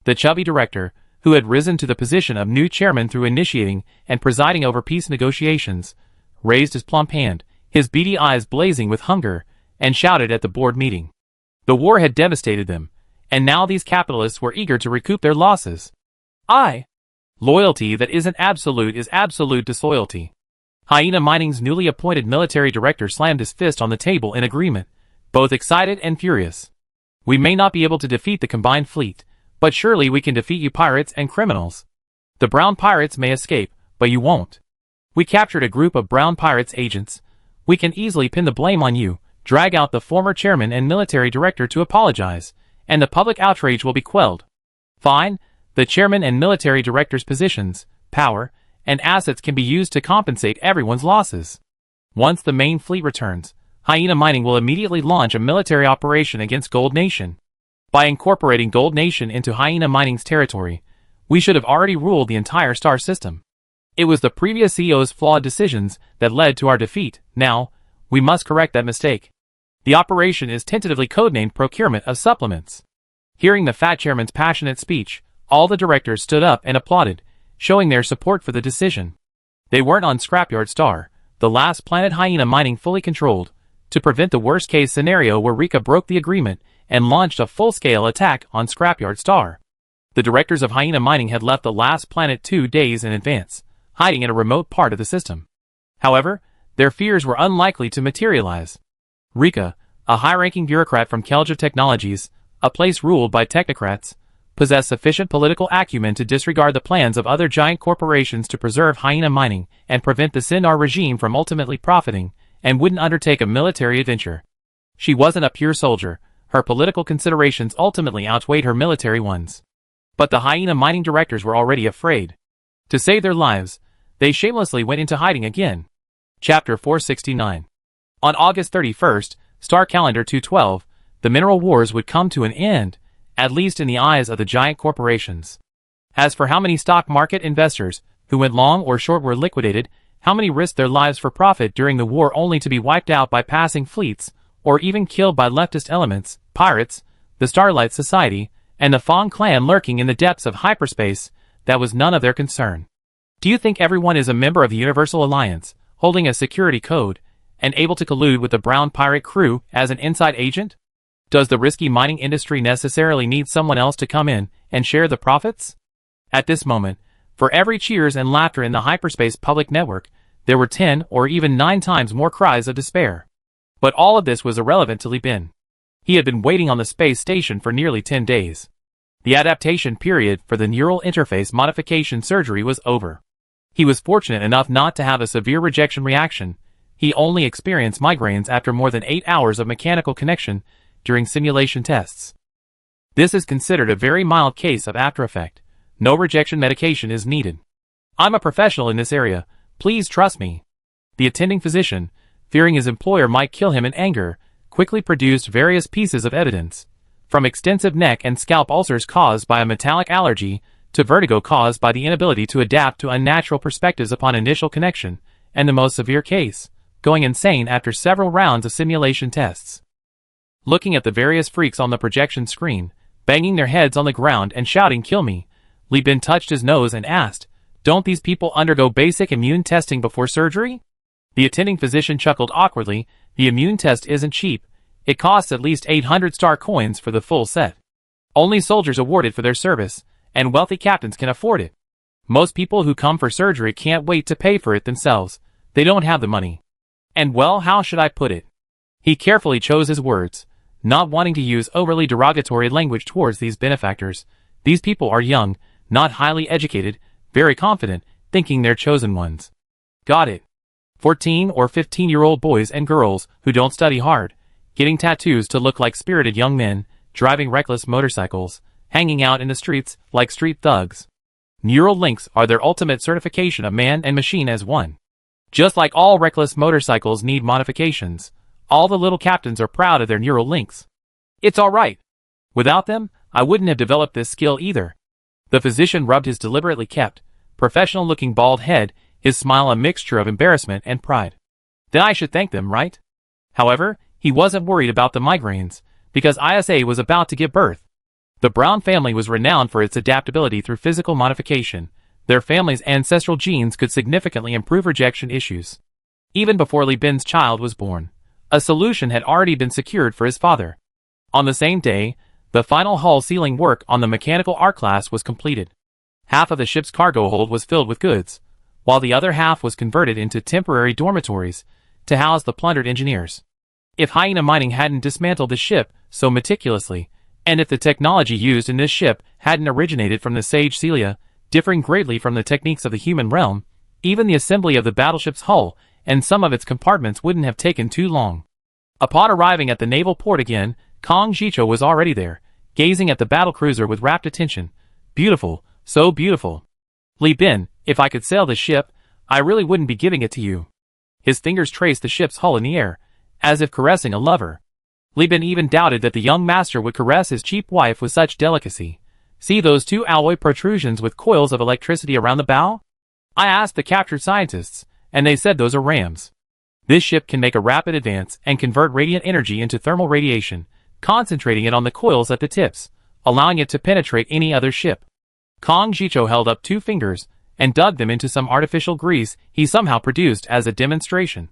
The chubby director, who had risen to the position of new chairman through initiating and presiding over peace negotiations, raised his plump hand, his beady eyes blazing with hunger, and shouted at the board meeting. The war had devastated them, and now these capitalists were eager to recoup their losses. Loyalty that isn't absolute is absolute disloyalty. Hyena Mining's newly appointed military director slammed his fist on the table in agreement, both excited and furious. We may not be able to defeat the combined fleet, but surely we can defeat you pirates and criminals. The brown pirates may escape, but you won't. We captured a group of brown pirates agents. We can easily pin the blame on you, drag out the former chairman and military director to apologize, and the public outrage will be quelled. Fine, the chairman and military director's positions, power, and assets can be used to compensate everyone's losses. Once the main fleet returns, Hyena Mining will immediately launch a military operation against Gold Nation. By incorporating Gold Nation into Hyena Mining's territory, we should have already ruled the entire star system. It was the previous CEO's flawed decisions that led to our defeat. Now, we must correct that mistake. The operation is tentatively codenamed Procurement of Supplements. Hearing the fat chairman's passionate speech, all the directors stood up and applauded, showing their support for the decision. They weren't on Scrapyard Star, the last planet Hyena Mining fully controlled, to prevent the worst-case scenario where Rika broke the agreement and launched a full-scale attack on Scrapyard Star. The directors of Hyena Mining had left the last planet 2 days in advance, hiding in a remote part of the system. However, their fears were unlikely to materialize. Rika, a high-ranking bureaucrat from Kelja Technologies, a place ruled by technocrats, possessed sufficient political acumen to disregard the plans of other giant corporations to preserve Hyena Mining and prevent the Sindar regime from ultimately profiting, and wouldn't undertake a military adventure. She wasn't a pure soldier. Her political considerations ultimately outweighed her military ones. But the Hyena Mining directors were already afraid. To save their lives, they shamelessly went into hiding again. Chapter 469. On August 31st, Star Calendar 212, the mineral wars would come to an end, at least in the eyes of the giant corporations. As for how many stock market investors, who went long or short, were liquidated, how many risked their lives for profit during the war only to be wiped out by passing fleets, or even killed by leftist elements, pirates, the Starlight Society, and the Fong clan lurking in the depths of hyperspace, that was none of their concern. Do you think everyone is a member of the Universal Alliance, holding a security code, and able to collude with the brown pirate crew as an inside agent? Does the risky mining industry necessarily need someone else to come in and share the profits? At this moment, for every cheers and laughter in the hyperspace public network, there were 10 or even 9 times more cries of despair. But all of this was irrelevant to Li Bin. He had been waiting on the space station for nearly 10 days. The adaptation period for the neural interface modification surgery was over. He was fortunate enough not to have a severe rejection reaction. He only experienced migraines after more than 8 hours of mechanical connection during simulation tests. This is considered a very mild case of after effect. No rejection medication is needed. I'm a professional in this area. Please trust me. The attending physician, fearing his employer might kill him in anger, quickly produced various pieces of evidence, from extensive neck and scalp ulcers caused by a metallic allergy to vertigo caused by the inability to adapt to unnatural perspectives upon initial connection, and the most severe case, going insane after several rounds of simulation tests. Looking at the various freaks on the projection screen, banging their heads on the ground and shouting "Kill me," Li Bin touched his nose and asked, "Don't these people undergo basic immune testing before surgery?" The attending physician chuckled awkwardly. "The immune test isn't cheap. It costs at least 800 star coins for the full set. Only soldiers awarded for their service, and wealthy captains can afford it. Most people who come for surgery can't wait to pay for it themselves. They don't have the money. And well, how should I put it?" He carefully chose his words, not wanting to use overly derogatory language towards these benefactors. These people are young, not highly educated, very confident, thinking they're chosen ones. Got it. 14 or 15-year-old boys and girls who don't study hard, getting tattoos to look like spirited young men, driving reckless motorcycles, hanging out in the streets like street thugs. Neural links are their ultimate certification of man and machine as one. Just like all reckless motorcycles need modifications, all the little captains are proud of their neural links. It's alright. Without them, I wouldn't have developed this skill either. The physician rubbed his deliberately kept, professional-looking bald head, his smile a mixture of embarrassment and pride. Then I should thank them, right? However, he wasn't worried about the migraines, because ISA was about to give birth. The Brown family was renowned for its adaptability through physical modification. Their family's ancestral genes could significantly improve rejection issues. Even before Li Bin's child was born, a solution had already been secured for his father. On the same day, the final hull sealing work on the mechanical arc class was completed. Half of the ship's cargo hold was filled with goods, while the other half was converted into temporary dormitories to house the plundered engineers. If Hyena Mining hadn't dismantled the ship so meticulously, and if the technology used in this ship hadn't originated from the sage Celia, differing greatly from the techniques of the human realm, even the assembly of the battleship's hull and some of its compartments wouldn't have taken too long. Upon arriving at the naval port again, Kong Jicho was already there, gazing at the battlecruiser with rapt attention. "Beautiful, so beautiful. Li Bin, if I could sail this ship, I really wouldn't be giving it to you." His fingers traced the ship's hull in the air, as if caressing a lover. Li Bin even doubted that the young master would caress his cheap wife with such delicacy. "See those two alloy protrusions with coils of electricity around the bow? I asked the captured scientists, and they said those are rams. This ship can make a rapid advance and convert radiant energy into thermal radiation, concentrating it on the coils at the tips, allowing it to penetrate any other ship." Kong Jicho held up 2 fingers and dug them into some artificial grease he somehow produced as a demonstration.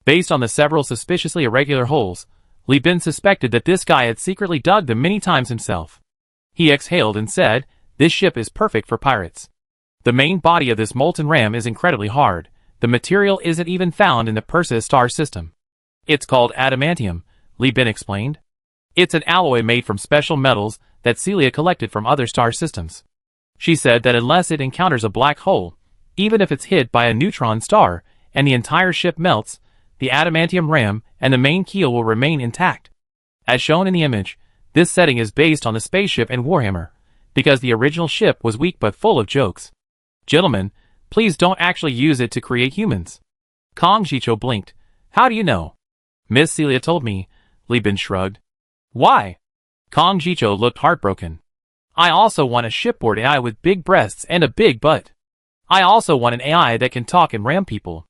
Based on the several suspiciously irregular holes, Li Bin suspected that this guy had secretly dug them many times himself. He exhaled and said, "This ship is perfect for pirates. The main body of this molten ram is incredibly hard. The material isn't even found in the Perseus star system. It's called adamantium," Li Bin explained. "It's an alloy made from special metals that Celia collected from other star systems. She said that unless it encounters a black hole, even if it's hit by a neutron star and the entire ship melts, the adamantium ram and the main keel will remain intact. As shown in the image, this setting is based on the spaceship in Warhammer, because the original ship was weak but full of jokes. Gentlemen, please don't actually use it to create humans." Kong Jicho blinked. "How do you know?" "Miss Celia told me," Li Bin shrugged. "Why?" Kong Jicho looked heartbroken. "I also want a shipboard AI with big breasts and a big butt. I also want an AI that can talk and ram people.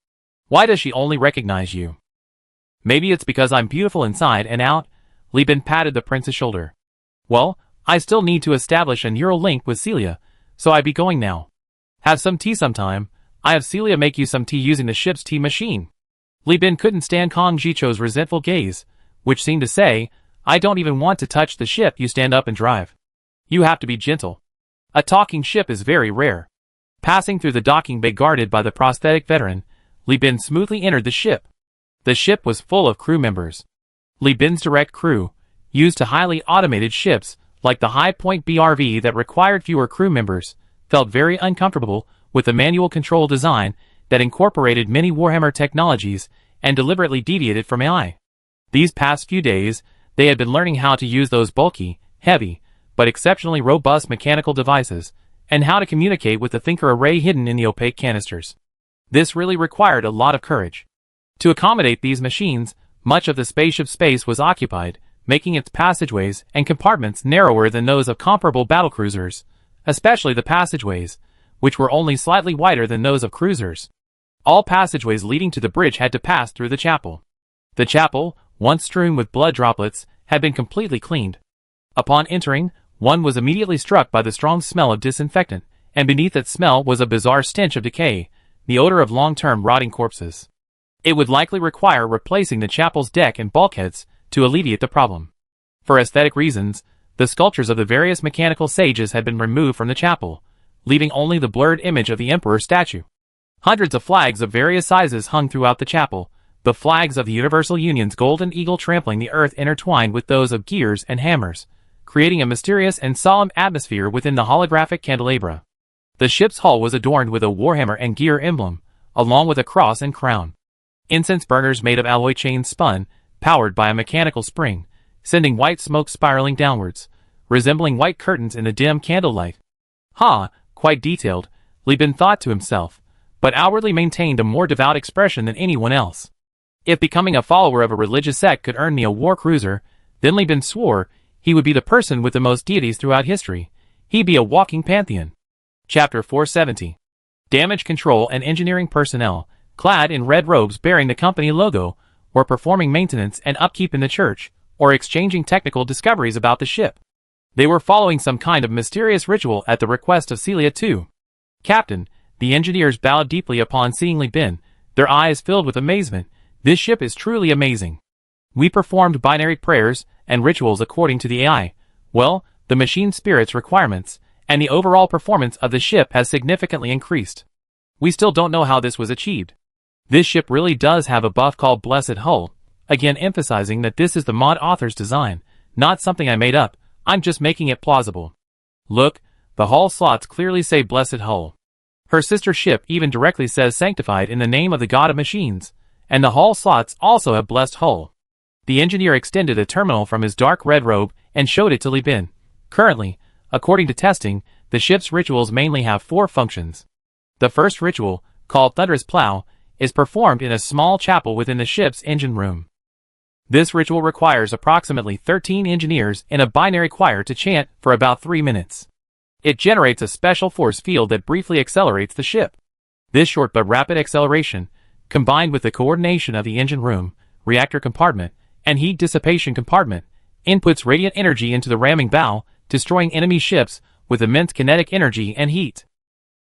Why does she only recognize you?" "Maybe it's because I'm beautiful inside and out," Li Bin patted the prince's shoulder. "Well, I still need to establish a neural link with Celia, so I be going now. Have some tea sometime. I have Celia make you some tea using the ship's tea machine." Li Bin couldn't stand Kong Jicho's resentful gaze, which seemed to say, "I don't even want to touch the ship you stand up and drive. You have to be gentle. A talking ship is very rare." Passing through the docking bay guarded by the prosthetic veteran, Li Bin smoothly entered the ship. The ship was full of crew members. Li Bin's direct crew, used to highly automated ships like the High Point BRV that required fewer crew members, felt very uncomfortable with the manual control design that incorporated many Warhammer technologies and deliberately deviated from AI. These past few days, they had been learning how to use those bulky, heavy, but exceptionally robust mechanical devices, and how to communicate with the thinker array hidden in the opaque canisters. This really required a lot of courage. To accommodate these machines, much of the spaceship space was occupied, making its passageways and compartments narrower than those of comparable battlecruisers, especially the passageways, which were only slightly wider than those of cruisers. All passageways leading to the bridge had to pass through the chapel. The chapel, once strewn with blood droplets, had been completely cleaned. Upon entering, one was immediately struck by the strong smell of disinfectant, and beneath that smell was a bizarre stench of decay, the odor of long-term rotting corpses. It would likely require replacing the chapel's deck and bulkheads to alleviate the problem. For aesthetic reasons, the sculptures of the various mechanical sages had been removed from the chapel, leaving only the blurred image of the emperor statue. Hundreds of flags of various sizes hung throughout the chapel, the flags of the Universal Union's golden eagle trampling the earth intertwined with those of gears and hammers, creating a mysterious and solemn atmosphere within the holographic candelabra. The ship's hull was adorned with a warhammer and gear emblem, along with a cross and crown. Incense burners made of alloy chains spun, powered by a mechanical spring, sending white smoke spiraling downwards, resembling white curtains in the dim candlelight. Quite detailed, Li Bin thought to himself, but outwardly maintained a more devout expression than anyone else. If becoming a follower of a religious sect could earn me a war cruiser, then Li Bin swore he would be the person with the most deities throughout history. He'd be a walking pantheon. Chapter 470. Damage control and engineering personnel, clad in red robes bearing the company logo, were performing maintenance and upkeep in the church, or exchanging technical discoveries about the ship. They were following some kind of mysterious ritual at the request of Celia too. Captain, the engineers bowed deeply upon seeing Li Bin, their eyes filled with amazement. This ship is truly amazing. We performed binary prayers and rituals according to the AI. Well, the machine spirit's requirements, and the overall performance of the ship has significantly increased. We still don't know how this was achieved. This ship really does have a buff called Blessed Hull, again emphasizing that this is the mod author's design, not something I made up. I'm just making it plausible. Look, the hull slots clearly say Blessed Hull. Her sister ship even directly says sanctified in the name of the god of machines, and the hull slots also have Blessed Hull. The engineer extended a terminal from his dark red robe and showed it to Li Bin. Currently, according to testing, the ship's rituals mainly have 4 functions. The first ritual, called Thunderous Plow, is performed in a small chapel within the ship's engine room. This ritual requires approximately 13 engineers in a binary choir to chant for about 3 minutes. It generates a special force field that briefly accelerates the ship. This short but rapid acceleration, combined with the coordination of the engine room, reactor compartment, and heat dissipation compartment, inputs radiant energy into the ramming bow, destroying enemy ships with immense kinetic energy and heat.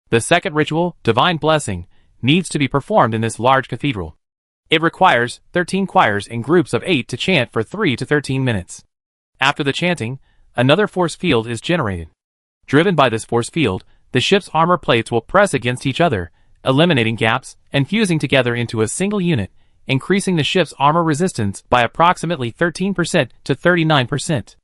The second ritual, Divine Blessing, needs to be performed in this large cathedral. It requires 13 choirs in groups of 8 to chant for 3 to 13 minutes. After the chanting, another force field is generated. Driven by this force field, the ship's armor plates will press against each other, eliminating gaps and fusing together into a single unit, increasing the ship's armor resistance by approximately 13% to 39%.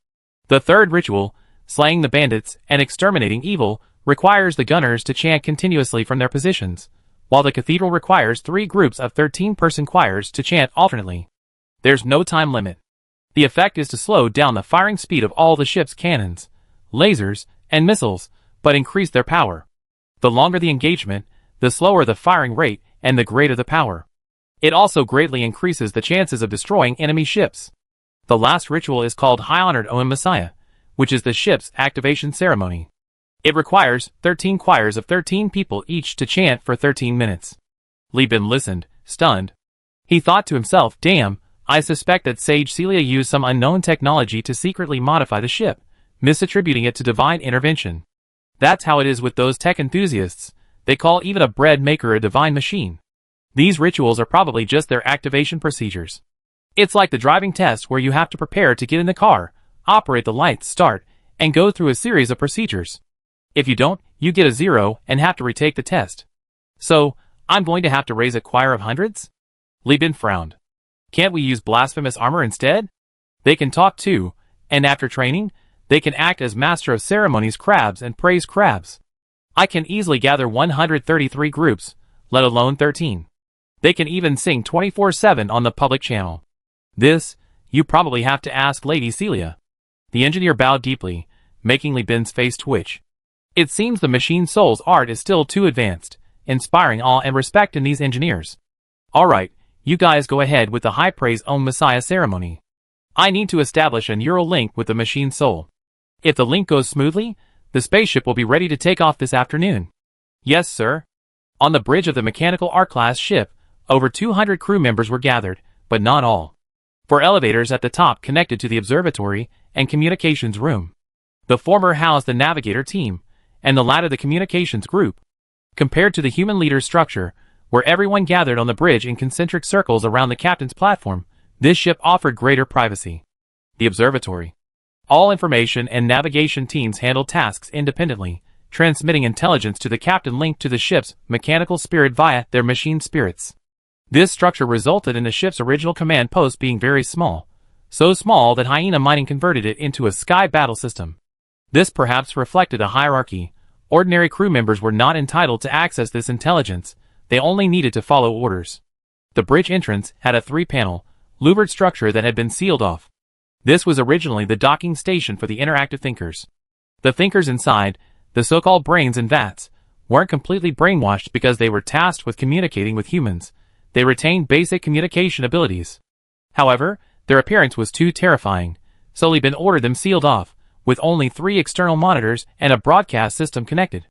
The third ritual, Slaying the Bandits and Exterminating Evil, requires the gunners to chant continuously from their positions, while the cathedral requires 3 groups of 13-person choirs to chant alternately. There's no time limit. The effect is to slow down the firing speed of all the ship's cannons, lasers, and missiles, but increase their power. The longer the engagement, the slower the firing rate and the greater the power. It also greatly increases the chances of destroying enemy ships. The last ritual is called High Honored O Messiah, which is the ship's activation ceremony. It requires 13 choirs of 13 people each to chant for 13 minutes. Li Bin listened, stunned. He thought to himself, damn, I suspect that Sage Celia used some unknown technology to secretly modify the ship, misattributing it to divine intervention. That's how it is with those tech enthusiasts. They call even a bread maker a divine machine. These rituals are probably just their activation procedures. It's like the driving test where you have to prepare to get in the car, operate the lights, start, and go through a series of procedures. If you don't, you get a 0 and have to retake the test. So, I'm going to have to raise a choir of hundreds? Li Bin frowned. Can't we use blasphemous armor instead? They can talk too, and after training, they can act as master of ceremonies crabs and praise crabs. I can easily gather 133 groups, let alone 13. They can even sing 24/7 on the public channel. This, you probably have to ask Lady Celia. The engineer bowed deeply, making Li Bin's face twitch. It seems the machine soul's art is still too advanced, inspiring awe and respect in these engineers. Alright, you guys go ahead with the High Praise Om Messiah ceremony. I need to establish a neural link with the machine soul. If the link goes smoothly, The spaceship will be ready to take off this afternoon. Yes, sir. On the bridge of the mechanical R-class ship, over 200 crew members were gathered, but not all. For elevators at the top connected to the observatory and communications room. The former housed the navigator team, and the latter the communications group. Compared to the human leader's structure, where everyone gathered on the bridge in concentric circles around the captain's platform, this ship offered greater privacy. The observatory. All information and navigation teams handled tasks independently, transmitting intelligence to the captain linked to the ship's mechanical spirit via their machine spirits. This structure resulted in the ship's original command post being very small, so small that Hyena Mining converted it into a sky battle system. This perhaps reflected a hierarchy. Ordinary crew members were not entitled to access this intelligence, they only needed to follow orders. The bridge entrance had a 3-panel, louvered structure that had been sealed off. This was originally the docking station for the interactive thinkers. The thinkers inside, the so-called brains and vats, weren't completely brainwashed because they were tasked with communicating with humans. They retained basic communication abilities. However, their appearance was too terrifying, so Li Bin ordered them sealed off, with only 3 external monitors and a broadcast system connected.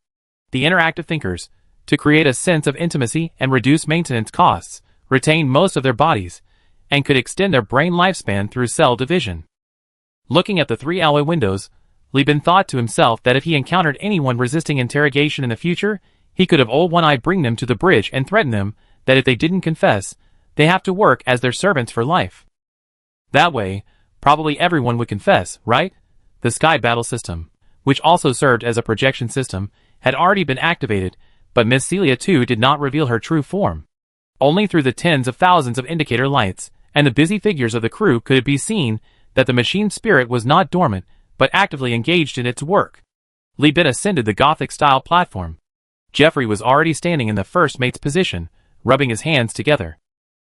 The interactive thinkers, to create a sense of intimacy and reduce maintenance costs, retained most of their bodies, and could extend their brain lifespan through cell division. Looking at the 3 alloy windows, Li Bin thought to himself that if he encountered anyone resisting interrogation in the future, he could have Old One-Eye bring them to the bridge and threaten them that if they didn't confess, they have to work as their servants for life. That way, probably everyone would confess, right? The Sky Battle System, which also served as a projection system, had already been activated, but Miss Celia too did not reveal her true form. Only through the tens of thousands of indicator lights and the busy figures of the crew could it be seen that the machine spirit was not dormant, but actively engaged in its work. Li Bin ascended the Gothic-style platform. Jeffrey was already standing in the first mate's position, rubbing his hands together.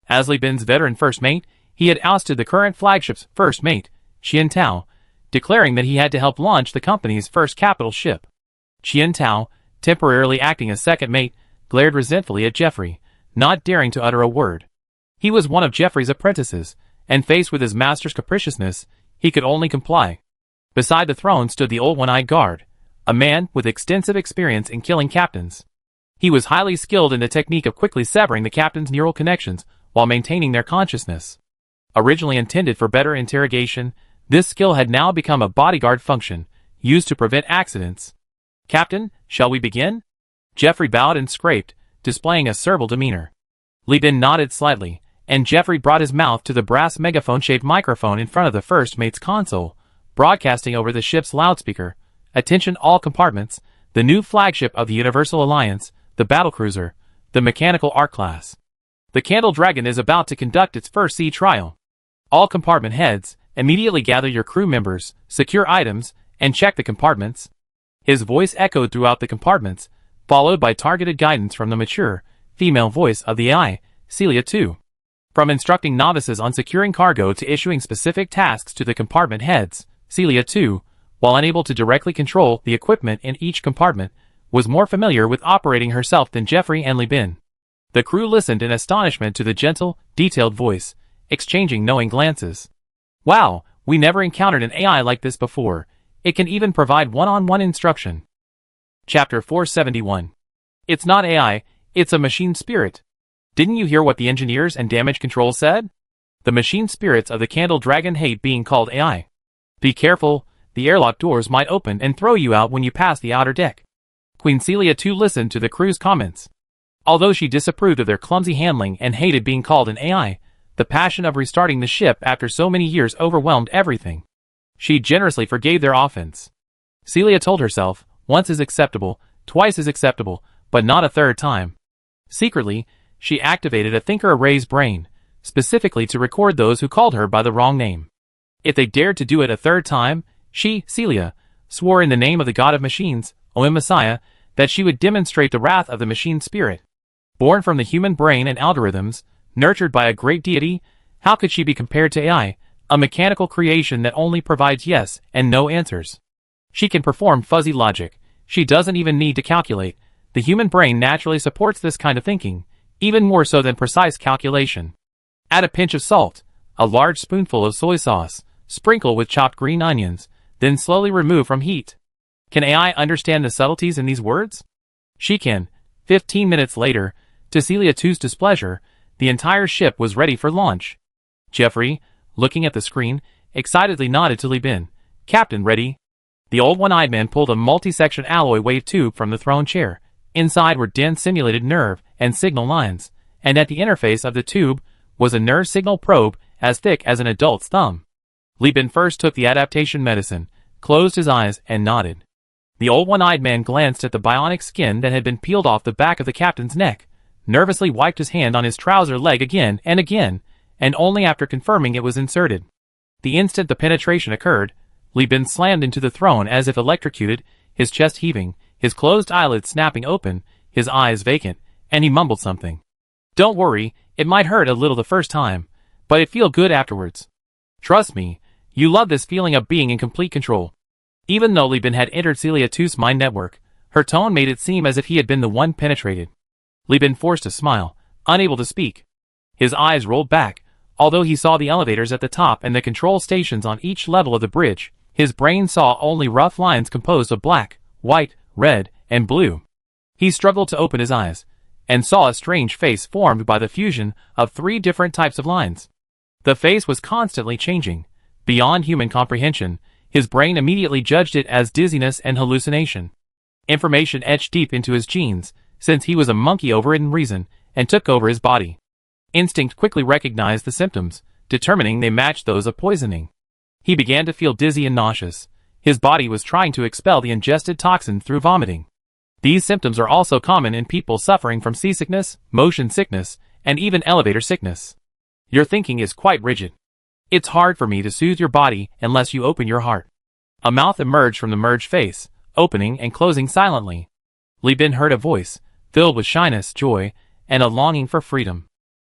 As Li Bin's veteran first mate, he had ousted the current flagship's first mate, Qian Tao, declaring that he had to help launch the company's first capital ship. Qian Tao, temporarily acting as second mate, glared resentfully at Jeffrey, not daring to utter a word. He was one of Jeffrey's apprentices, and faced with his master's capriciousness, he could only comply. Beside the throne stood the Old One-Eyed Guard, a man with extensive experience in killing captains. He was highly skilled in the technique of quickly severing the captain's neural connections while maintaining their consciousness. Originally intended for better interrogation, this skill had now become a bodyguard function, used to prevent accidents. "Captain, shall we begin?" Jeffrey bowed and scraped, displaying a servile demeanor. Li Bin nodded slightly, and Jeffrey brought his mouth to the brass megaphone-shaped microphone in front of the first mate's console, broadcasting over the ship's loudspeaker. "Attention all compartments, the new flagship of the Universal Alliance, the battlecruiser, the mechanical R-class. The Candle Dragon is about to conduct its first sea trial. All compartment heads, immediately gather your crew members, secure items, and check the compartments." His voice echoed throughout the compartments, followed by targeted guidance from the mature, female voice of the AI, Celia 2. From instructing novices on securing cargo to issuing specific tasks to the compartment heads, Celia 2, while unable to directly control the equipment in each compartment, was more familiar with operating herself than Jeffrey and Li Bin. The crew listened in astonishment to the gentle, detailed voice, exchanging knowing glances. "Wow, we never encountered an AI like this before. It can even provide one-on-one instruction." Chapter 471. It's not AI, it's a machine spirit. Didn't you hear what the engineers and damage control said? The machine spirits of the Candle Dragon hate being called AI. Be careful, the airlock doors might open and throw you out when you pass the outer deck. Queen Celia too listened to the crew's comments. Although she disapproved of their clumsy handling and hated being called an AI, the passion of restarting the ship after so many years overwhelmed everything. She generously forgave their offense. Celia told herself, once is acceptable, twice is acceptable, but not a third time. Secretly, she activated a thinker array's brain, specifically to record those who called her by the wrong name. If they dared to do it a third time, she, Celia, swore in the name of the god of machines, O.M. Messiah, that she would demonstrate the wrath of the machine spirit. Born from the human brain and algorithms, nurtured by a great deity, how could she be compared to AI, a mechanical creation that only provides yes and no answers? She can perform fuzzy logic. She doesn't even need to calculate. The human brain naturally supports this kind of thinking, even more so than precise calculation. Add a pinch of salt, a large spoonful of soy sauce, sprinkle with chopped green onions, then slowly remove from heat. Can AI understand the subtleties in these words? She can. 15 minutes later, to Celia 2's displeasure, the entire ship was ready for launch. Jeffrey, looking at the screen, excitedly nodded to Li Bin. Captain, ready? The old one-eyed man pulled a multi-section alloy wave tube from the throne chair. Inside were dense simulated nerve and signal lines, and at the interface of the tube was a nerve signal probe as thick as an adult's thumb. Li Bin first took the adaptation medicine, closed his eyes, and nodded. The old one-eyed man glanced at the bionic skin that had been peeled off the back of the captain's neck, nervously wiped his hand on his trouser leg again, and only after confirming it was inserted. The instant the penetration occurred, Li Bin slammed into the throne as if electrocuted, his chest heaving, his closed eyelids snapping open, his eyes vacant, and he mumbled something. Don't worry, it might hurt a little the first time, but it feel good afterwards. Trust me, you love this feeling of being in complete control. Even though Li Bin had entered Celia 2's mind network, her tone made it seem as if he had been the one penetrated. Li Bin forced a smile, unable to speak. His eyes rolled back. Although he saw the elevators at the top and the control stations on each level of the bridge, his brain saw only rough lines composed of black, white, red, and blue. He struggled to open his eyes, and saw a strange face formed by the fusion of 3 different types of lines. The face was constantly changing. Beyond human comprehension, his brain immediately judged it as dizziness and hallucination. Information etched deep into his genes, since he was a monkey overridden reason, and took over his body. Instinct quickly recognized the symptoms, determining they matched those of poisoning. He began to feel dizzy and nauseous. His body was trying to expel the ingested toxin through vomiting. These symptoms are also common in people suffering from seasickness, motion sickness, and even elevator sickness. Your thinking is quite rigid. It's hard for me to soothe your body unless you open your heart. A mouth emerged from the merged face, opening and closing silently. Li Bin heard a voice, filled with shyness, joy, and a longing for freedom.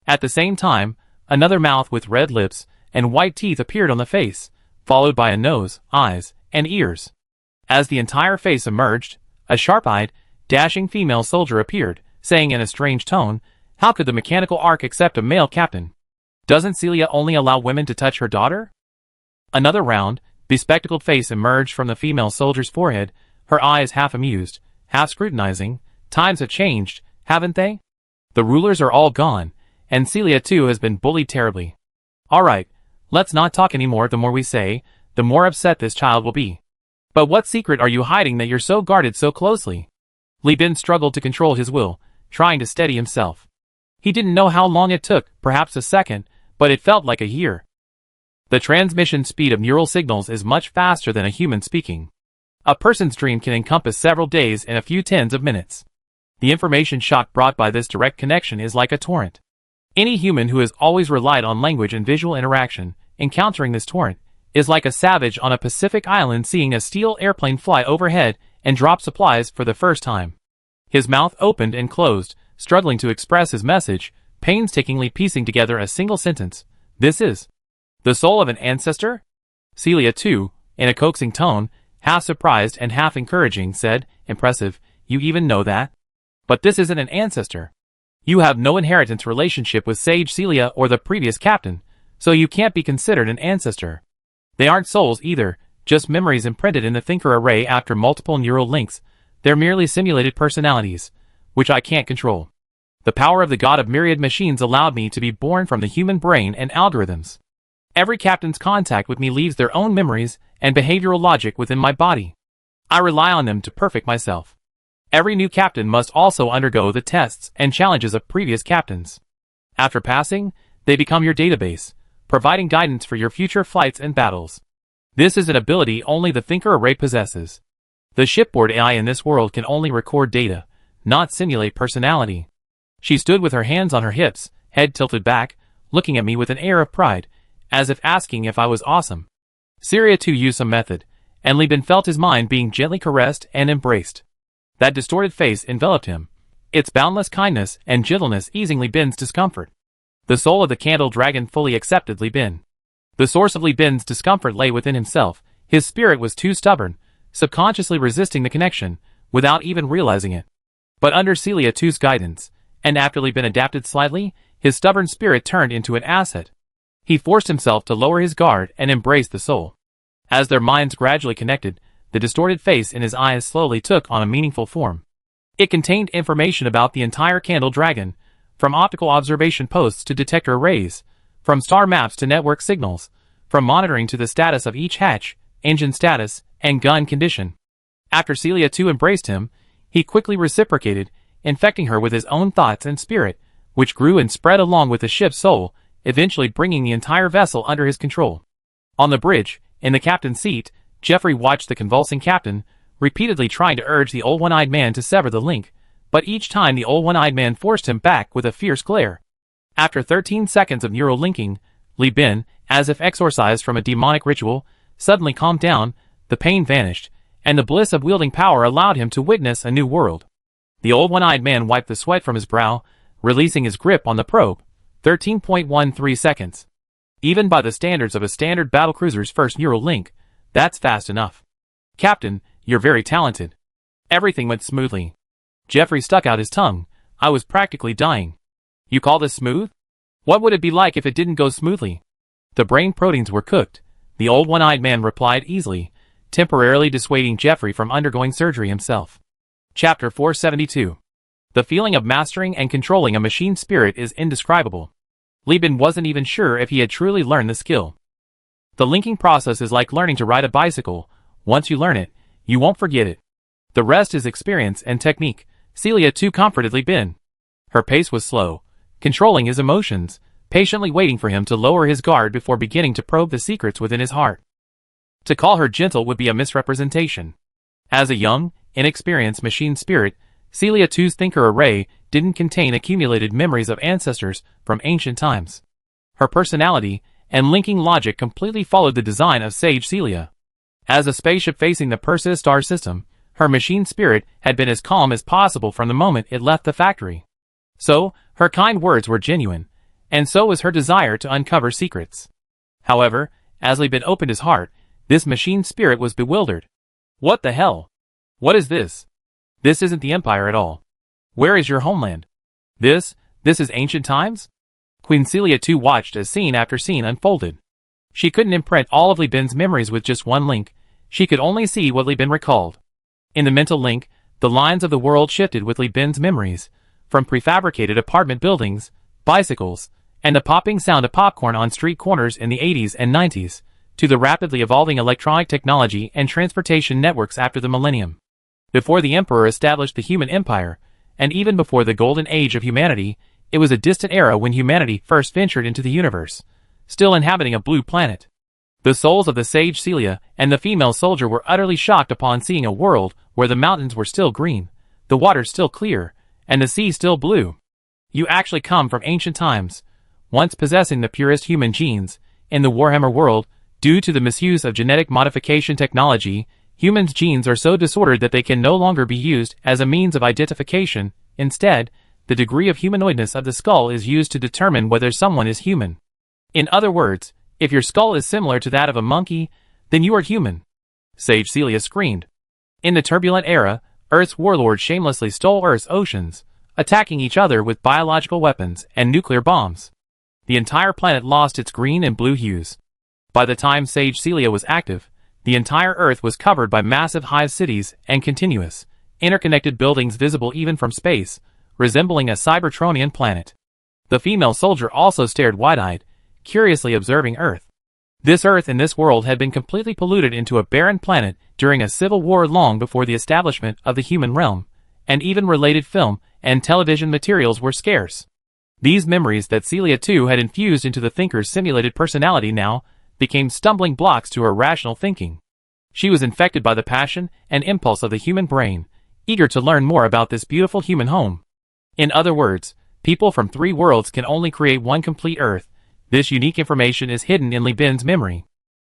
At the same time, another mouth with red lips and white teeth appeared on the face, followed by a nose, eyes, and ears. As the entire face emerged, a sharp-eyed, dashing female soldier appeared, saying in a strange tone, "How could the mechanical ark accept a male captain? Doesn't Celia only allow women to touch her daughter?" Another round, bespectacled face emerged from the female soldier's forehead, her eyes half amused, half scrutinizing. Times have changed, haven't they? The rulers are all gone, and Celia too has been bullied terribly. Alright, let's not talk anymore. The more we say, the more upset this child will be. But what secret are you hiding that you're so guarded so closely? Li Bin struggled to control his will, trying to steady himself. He didn't know how long it took, perhaps a second, but it felt like a year. The transmission speed of neural signals is much faster than a human speaking. A person's dream can encompass several days in a few tens of minutes. The information shock brought by this direct connection is like a torrent. Any human who has always relied on language and visual interaction, encountering this torrent, is like a savage on a Pacific island seeing a steel airplane fly overhead and drop supplies for the first time. His mouth opened and closed, struggling to express his message, painstakingly piecing together a single sentence. This is the soul of an ancestor? Celia too, in a coaxing tone, half surprised and half encouraging, said, "Impressive, you even know that? But this isn't an ancestor. You have no inheritance relationship with Sage Celia or the previous captain, so you can't be considered an ancestor. They aren't souls either, just memories imprinted in the thinker array after multiple neural links. They're merely simulated personalities, which I can't control. The power of the god of myriad machines allowed me to be born from the human brain and algorithms. Every captain's contact with me leaves their own memories and behavioral logic within my body. I rely on them to perfect myself. Every new captain must also undergo the tests and challenges of previous captains. After passing, they become your database, providing guidance for your future flights and battles. This is an ability only the thinker array possesses. The shipboard AI in this world can only record data, not simulate personality." She stood with her hands on her hips, head tilted back, looking at me with an air of pride, as if asking if I was awesome. Celia too used some method, and Li Bin felt his mind being gently caressed and embraced. That distorted face enveloped him, its boundless kindness and gentleness easing Li Bin's discomfort. The soul of the candle dragon fully accepted Li Bin. The source of Li Bin's discomfort lay within himself. His spirit was too stubborn, subconsciously resisting the connection, without even realizing it. But under Celia too's guidance, and after Li Bin adapted slightly, his stubborn spirit turned into an asset. He forced himself to lower his guard and embrace the soul. As their minds gradually connected, the distorted face in his eyes slowly took on a meaningful form. It contained information about the entire Candle Dragon, from optical observation posts to detector arrays, from star maps to network signals, from monitoring to the status of each hatch, engine status, and gun condition. After Celia too embraced him, he quickly reciprocated, infecting her with his own thoughts and spirit, which grew and spread along with the ship's soul, eventually bringing the entire vessel under his control. On the bridge, in the captain's seat, Jeffrey watched the convulsing captain, repeatedly trying to urge the old one-eyed man to sever the link, but each time the old one-eyed man forced him back with a fierce glare. After 13 seconds of neural linking, Li Bin, as if exorcised from a demonic ritual, suddenly calmed down, the pain vanished, and the bliss of wielding power allowed him to witness a new world. The old one-eyed man wiped the sweat from his brow, releasing his grip on the probe. 13.13 seconds. Even by the standards of a standard battlecruiser's first neural link, that's fast enough. Captain, you're very talented. Everything went smoothly. Jeffrey stuck out his tongue. I was practically dying. You call this smooth? What would it be like if it didn't go smoothly? The brain proteins were cooked, the old one-eyed man replied easily, temporarily dissuading Jeffrey from undergoing surgery himself. Chapter 472. The feeling of mastering and controlling a machine spirit is indescribable. Li Bin wasn't even sure if he had truly learned the skill. The linking process is like learning to ride a bicycle. Once you learn it, you won't forget it. The rest is experience and technique, Celia too comforted Li Bin. Her pace was slow, controlling his emotions, patiently waiting for him to lower his guard before beginning to probe the secrets within his heart. To call her gentle would be a misrepresentation. As a young, inexperienced machine spirit, Celia too's thinker array didn't contain accumulated memories of ancestors from ancient times. Her personality and linking logic completely followed the design of Sage Celia. As a spaceship facing the Perseus star system, her machine spirit had been as calm as possible from the moment it left the factory. So, her kind words were genuine, and so was her desire to uncover secrets. However, as Li Bin opened his heart, this machine spirit was bewildered. What the hell? What is this? This isn't the Empire at all. Where is your homeland? This is ancient times? Queen Celia too watched as scene after scene unfolded. She couldn't imprint all of Li Bin's memories with just one link. She could only see what Li Bin recalled. In the mental link, the lines of the world shifted with Li Bin's memories, from prefabricated apartment buildings, bicycles, and the popping sound of popcorn on street corners in the 80s and 90s, to the rapidly evolving electronic technology and transportation networks after the millennium. Before the Emperor established the human empire, and even before the golden age of humanity, it was a distant era when humanity first ventured into the universe, still inhabiting a blue planet. The souls of the sage Celia and the female soldier were utterly shocked upon seeing a world where the mountains were still green, the water still clear, and the sea still blue. You actually come from ancient times, once possessing the purest human genes. In the Warhammer world, due to the misuse of genetic modification technology, humans' genes are so disordered that they can no longer be used as a means of identification. Instead, the degree of humanoidness of the skull is used to determine whether someone is human. In other words, if your skull is similar to that of a monkey, then you are human. Sage Celia screamed. In the turbulent era, Earth's warlords shamelessly stole Earth's oceans, attacking each other with biological weapons and nuclear bombs. The entire planet lost its green and blue hues. By the time Sage Celia was active, the entire Earth was covered by massive hive cities and continuous, interconnected buildings visible even from space, resembling a Cybertronian planet. The female soldier also stared wide-eyed, curiously observing Earth. This Earth in this world had been completely polluted into a barren planet during a civil war long before the establishment of the human realm, and even related film and television materials were scarce. These memories that Celia too had infused into the thinker's simulated personality now became stumbling blocks to her rational thinking. She was infected by the passion and impulse of the human brain, eager to learn more about this beautiful human home. In other words, people from 3 worlds can only create one complete Earth. This unique information is hidden in Li Bin's memory.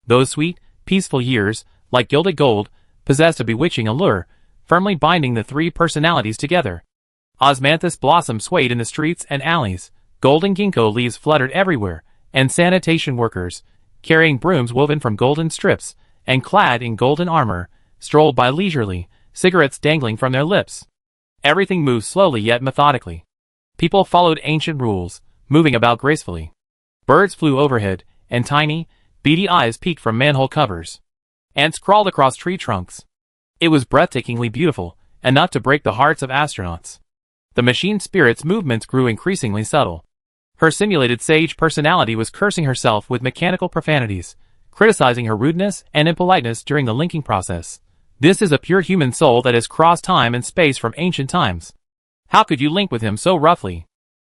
Those sweet, peaceful years, like gilded gold, possessed a bewitching allure, firmly binding the 3 personalities together. Osmanthus blossom swayed in the streets and alleys, golden ginkgo leaves fluttered everywhere, and sanitation workers, carrying brooms woven from golden strips, and clad in golden armor, strolled by leisurely, cigarettes dangling from their lips. Everything moved slowly yet methodically. People followed ancient rules, moving about gracefully. Birds flew overhead, and tiny, beady eyes peeked from manhole covers. Ants crawled across tree trunks. It was breathtakingly beautiful, enough to break the hearts of astronauts. The machine spirit's movements grew increasingly subtle. Her simulated sage personality was cursing herself with mechanical profanities, criticizing her rudeness and impoliteness during the linking process. This is a pure human soul that has crossed time and space from ancient times. How could you link with him so roughly?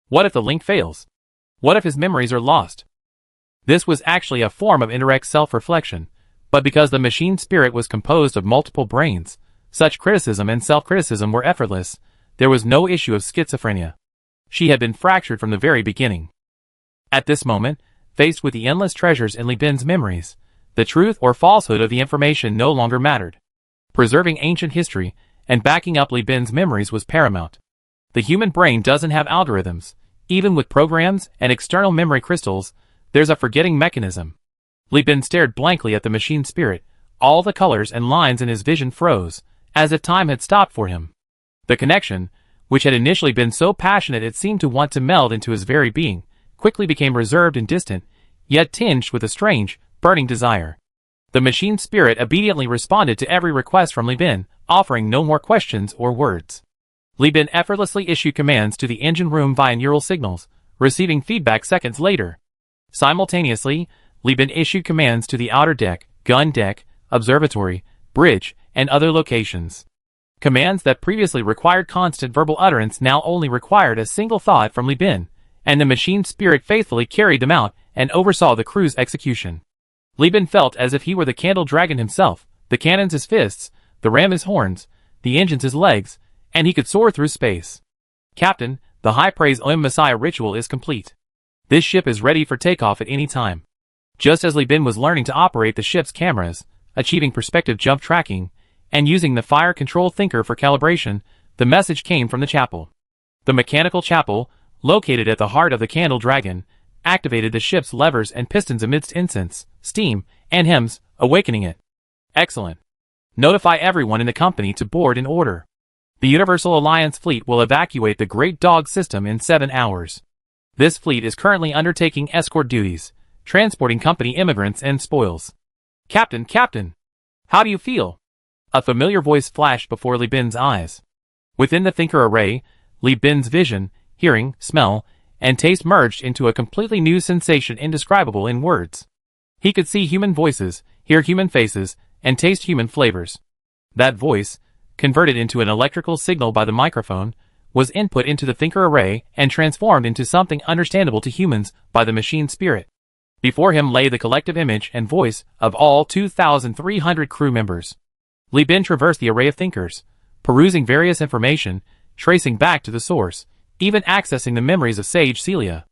What if the link fails? What if his memories are lost? This was actually a form of indirect self-reflection, but because the machine spirit was composed of multiple brains, such criticism and self-criticism were effortless. There was no issue of schizophrenia. She had been fractured from the very beginning. At this moment, faced with the endless treasures in Li Bin's memories, the truth or falsehood of the information no longer mattered. Preserving ancient history and backing up Li Bin's memories was paramount. The human brain doesn't have algorithms. Even with programs and external memory crystals, there's a forgetting mechanism. Li Bin stared blankly at the machine spirit. All the colors and lines in his vision froze, as if time had stopped for him. The connection, which had initially been so passionate it seemed to want to meld into his very being, quickly became reserved and distant, yet tinged with a strange, burning desire. The machine spirit obediently responded to every request from Li Bin, offering no more questions or words. Li Bin effortlessly issued commands to the engine room via neural signals, receiving feedback seconds later. Simultaneously, Li Bin issued commands to the outer deck, gun deck, observatory, bridge, and other locations. Commands that previously required constant verbal utterance now only required a single thought from Li Bin, and the machine spirit faithfully carried them out and oversaw the crew's execution. Li Bin felt as if he were the candle dragon himself, the cannons his fists, the ram his horns, the engines his legs, and he could soar through space. Captain, the high praise Om Messiah ritual is complete. This ship is ready for takeoff at any time. Just as Li Bin was learning to operate the ship's cameras, achieving perspective jump tracking, and using the fire control thinker for calibration, the message came from the chapel. The mechanical chapel, located at the heart of the Candle Dragon, activated the ship's levers and pistons amidst incense, steam, and hymns, awakening it. Excellent. Notify everyone in the company to board in order. The Universal Alliance fleet will evacuate the Great Dog system in 7 hours. This fleet is currently undertaking escort duties, transporting company immigrants and spoils. Captain, how do you feel? A familiar voice flashed before Li Bin's eyes. Within the thinker array, Li Bin's vision, hearing, smell, and taste merged into a completely new sensation indescribable in words. He could see human voices, hear human faces, and taste human flavors. That voice, converted into an electrical signal by the microphone, was input into the thinker array and transformed into something understandable to humans by the machine spirit. Before him lay the collective image and voice of all 2,300 crew members. Li Bin traversed the array of thinkers, perusing various information, tracing back to the source, even accessing the memories of Sage Celia.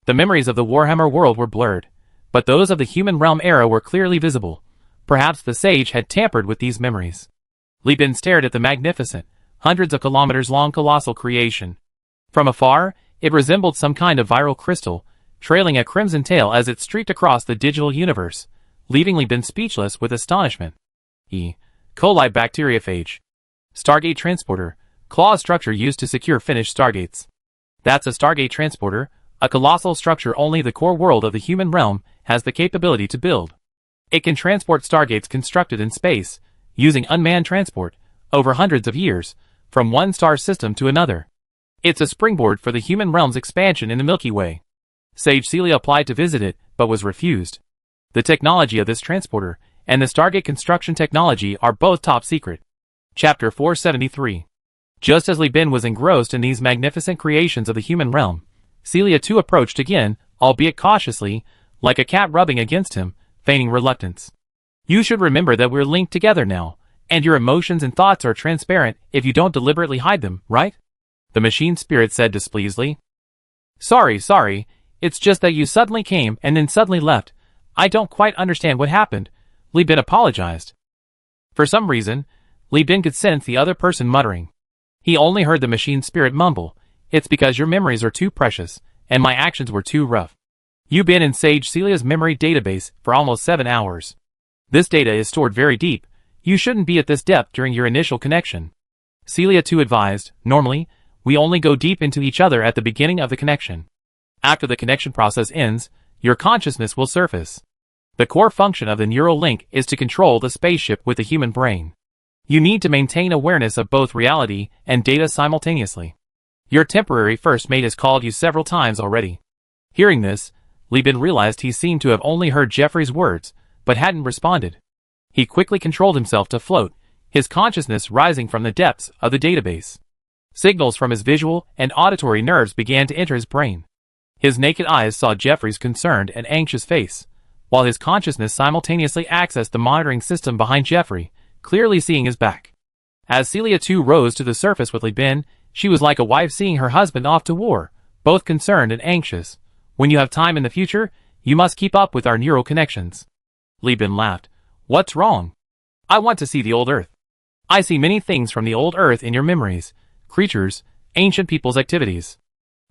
The memories of the Warhammer world were blurred, but those of the human realm era were clearly visible. Perhaps the Sage had tampered with these memories. Li Bin stared at the magnificent, hundreds of kilometers long colossal creation. From afar, it resembled some kind of viral crystal, trailing a crimson tail as it streaked across the digital universe, leaving Li Bin speechless with astonishment. E. coli bacteriophage. Stargate transporter, claw structure used to secure finished stargates. That's a Stargate transporter, a colossal structure only the core world of the human realm has the capability to build. It can transport stargates constructed in space, using unmanned transport, over hundreds of years, from one star system to another. It's a springboard for the human realm's expansion in the Milky Way. Sage Celia applied to visit it, but was refused. The technology of this transporter and the Stargate construction technology are both top secret. Chapter 473. Just as Li Bin was engrossed in these magnificent creations of the human realm, Celia too approached again, albeit cautiously, like a cat rubbing against him, feigning reluctance. You should remember that we're linked together now, and your emotions and thoughts are transparent if you don't deliberately hide them, right? The machine spirit said displeasedly. Sorry, it's just that you suddenly came and then suddenly left. I don't quite understand what happened. Li Bin apologized. For some reason, Li Bin could sense the other person muttering. He only heard the machine spirit mumble, "It's because your memories are too precious, and my actions were too rough. You've been in Sage Celia's memory database for almost 7 hours. This data is stored very deep. You shouldn't be at this depth during your initial connection." Celia too advised, "Normally, we only go deep into each other at the beginning of the connection. After the connection process ends, your consciousness will surface. The core function of the neural link is to control the spaceship with the human brain. You need to maintain awareness of both reality and data simultaneously. Your temporary first mate has called you several times already. Hearing this, Li Bin realized he seemed to have only heard Jeffrey's words, but hadn't responded. He quickly controlled himself to float, his consciousness rising from the depths of the database. Signals from his visual and auditory nerves began to enter his brain. His naked eyes saw Jeffrey's concerned and anxious face, while his consciousness simultaneously accessed the monitoring system behind Jeffrey, clearly seeing his back. As Celia too rose to the surface with Li Bin, she was like a wife seeing her husband off to war, both concerned and anxious. When you have time in the future, you must keep up with our neural connections. Li Bin laughed. What's wrong? I want to see the old Earth. I see many things from the old Earth in your memories, creatures, ancient people's activities.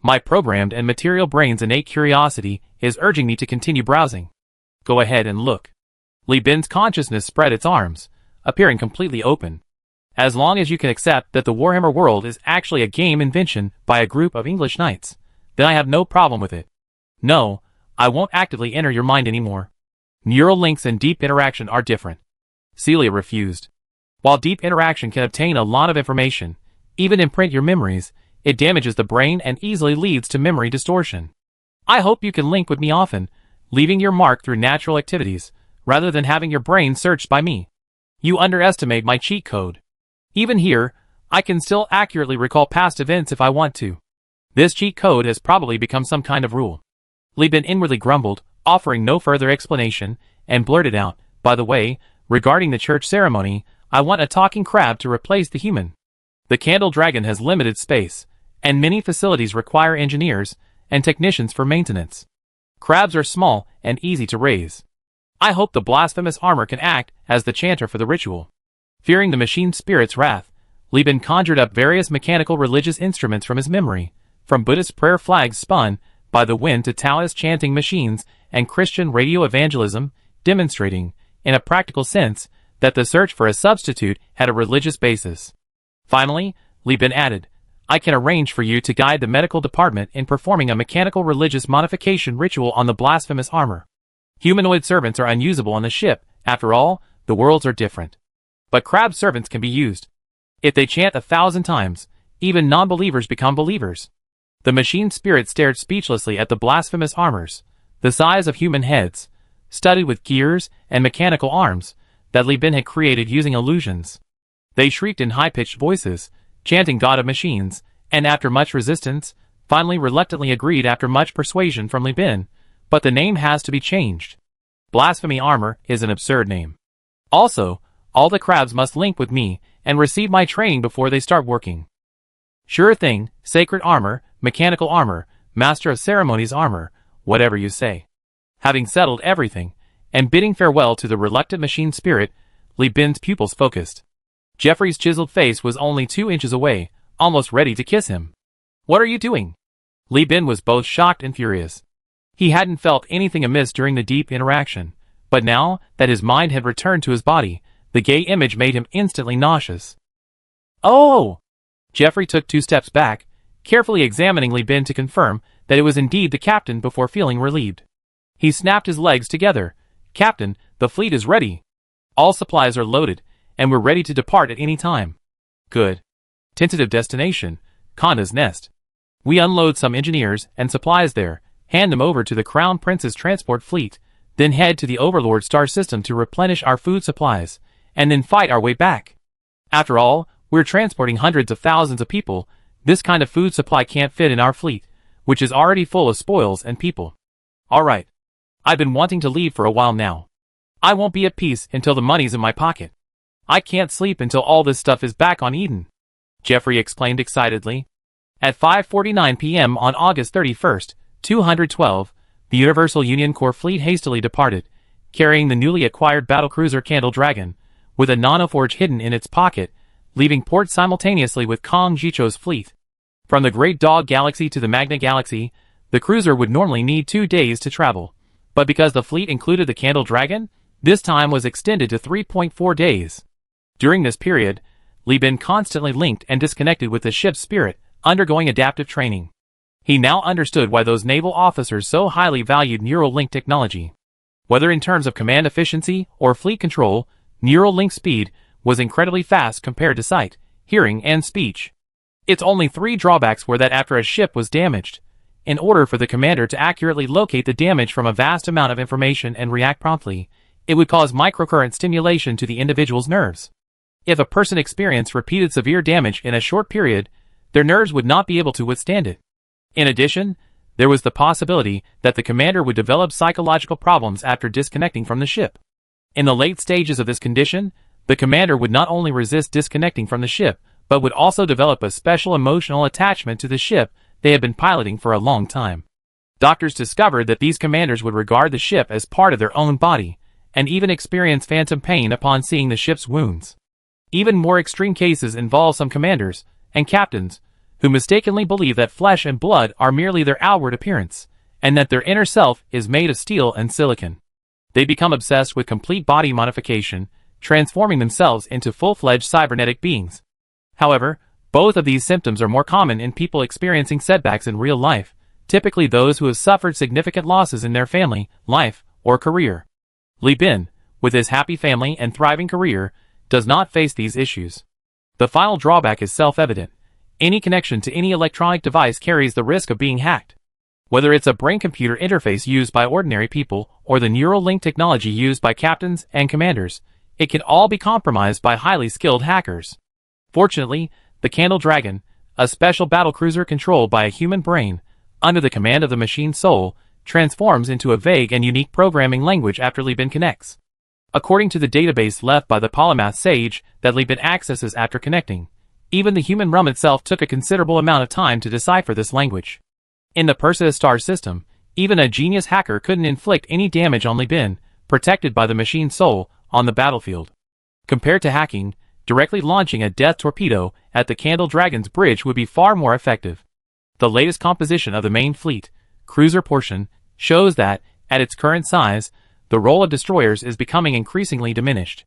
My programmed and material brain's innate curiosity is urging me to continue browsing. Go ahead and look. Li Bin's consciousness spread its arms, appearing completely open. As long as you can accept that the Warhammer world is actually a game invention by a group of English knights, then I have no problem with it. No, I won't actively enter your mind anymore. Neural links and deep interaction are different. Celia refused. While deep interaction can obtain a lot of information, even imprint your memories, it damages the brain and easily leads to memory distortion. I hope you can link with me often, leaving your mark through natural activities, rather than having your brain searched by me. You underestimate my cheat code. Even here, I can still accurately recall past events if I want to. This cheat code has probably become some kind of rule. Li Bin inwardly grumbled, offering no further explanation, and blurted out, by the way, regarding the church ceremony, I want a talking crab to replace the human. The Candle Dragon has limited space, and many facilities require engineers and technicians for maintenance. Crabs are small and easy to raise. I hope the blasphemous armor can act as the chanter for the ritual. Fearing the machine spirit's wrath, Li Bin conjured up various mechanical religious instruments from his memory, from Buddhist prayer flags spun by the wind to Taoist chanting machines and Christian radio evangelism, demonstrating, in a practical sense, that the search for a substitute had a religious basis. Finally, Li Bin added, I can arrange for you to guide the medical department in performing a mechanical religious modification ritual on the blasphemous armor. Humanoid servants are unusable on the ship, after all, the worlds are different. But crab servants can be used. If they chant 1,000 times, even non-believers become believers. The machine spirit stared speechlessly at the blasphemous armors, the size of human heads, studded with gears and mechanical arms, that Li Bin had created using illusions. They shrieked in high-pitched voices, chanting God of Machines, and after much resistance, finally reluctantly agreed after much persuasion from Li Bin, but the name has to be changed. Blasphemy Armor is an absurd name. Also, all the crabs must link with me and receive my training before they start working. Sure thing, Sacred Armor, Mechanical Armor, Master of Ceremonies Armor, whatever you say. Having settled everything, and bidding farewell to the reluctant machine spirit, Li Bin's pupils focused. Jeffrey's chiseled face was only 2 inches away, almost ready to kiss him. What are you doing? Li Bin was both shocked and furious. He hadn't felt anything amiss during the deep interaction, but now that his mind had returned to his body, the gay image made him instantly nauseous. Oh! Jeffrey took 2 steps back, carefully examining Li Bin to confirm that it was indeed the captain before feeling relieved. He snapped his legs together. Captain, the fleet is ready. All supplies are loaded, and we're ready to depart at any time. Good. Tentative destination, Conda's Nest. We unload some engineers and supplies there, hand them over to the Crown Prince's transport fleet, then head to the Overlord star system to replenish our food supplies, and then fight our way back. After all, we're transporting hundreds of thousands of people. This kind of food supply can't fit in our fleet, which is already full of spoils and people. All right. I've been wanting to leave for a while now. I won't be at peace until the money's in my pocket. I can't sleep until all this stuff is back on Eden, Jeffrey exclaimed excitedly. At 5:49 p.m. on August 31st, 212, the Universal Union Corps fleet hastily departed, carrying the newly acquired battlecruiser Candle Dragon, with a nanoforge hidden in its pocket, leaving port simultaneously with Kong Jicho's fleet. From the Great Dog Galaxy to the Magna Galaxy, the cruiser would normally need 2 days to travel, but because the fleet included the Candle Dragon, this time was extended to 3.4 days. During this period, Li Bin constantly linked and disconnected with the ship's spirit, undergoing adaptive training. He now understood why those naval officers so highly valued neural link technology. Whether in terms of command efficiency or fleet control, neural link speed was incredibly fast compared to sight, hearing, and speech. Its only three drawbacks were that after a ship was damaged, in order for the commander to accurately locate the damage from a vast amount of information and react promptly, it would cause microcurrent stimulation to the individual's nerves. If a person experienced repeated severe damage in a short period, their nerves would not be able to withstand it. In addition, there was the possibility that the commander would develop psychological problems after disconnecting from the ship. In the late stages of this condition, the commander would not only resist disconnecting from the ship, but would also develop a special emotional attachment to the ship they had been piloting for a long time. Doctors discovered that these commanders would regard the ship as part of their own body, and even experience phantom pain upon seeing the ship's wounds. Even more extreme cases involve some commanders and captains who mistakenly believe that flesh and blood are merely their outward appearance, and that their inner self is made of steel and silicon. They become obsessed with complete body modification, transforming themselves into full-fledged cybernetic beings. However, both of these symptoms are more common in people experiencing setbacks in real life, typically those who have suffered significant losses in their family, life, or career. Li Bin, with his happy family and thriving career, does not face these issues. The final drawback is self-evident. Any connection to any electronic device carries the risk of being hacked. Whether it's a brain-computer interface used by ordinary people or the neural link technology used by captains and commanders, it can all be compromised by highly skilled hackers. Fortunately, the Candle Dragon, a special battlecruiser controlled by a human brain, under the command of the machine soul, transforms into a vague and unique programming language after Li Bin connects. According to the database left by the polymath sage that Li Bin accesses after connecting, even the human realm itself took a considerable amount of time to decipher this language. In the Perseus star system, even a genius hacker couldn't inflict any damage on Li Bin, protected by the machine soul, on the battlefield. Compared to hacking, directly launching a death torpedo at the Candle Dragon's bridge would be far more effective. The latest composition of the main fleet, cruiser portion, shows that, at its current size, the role of destroyers is becoming increasingly diminished.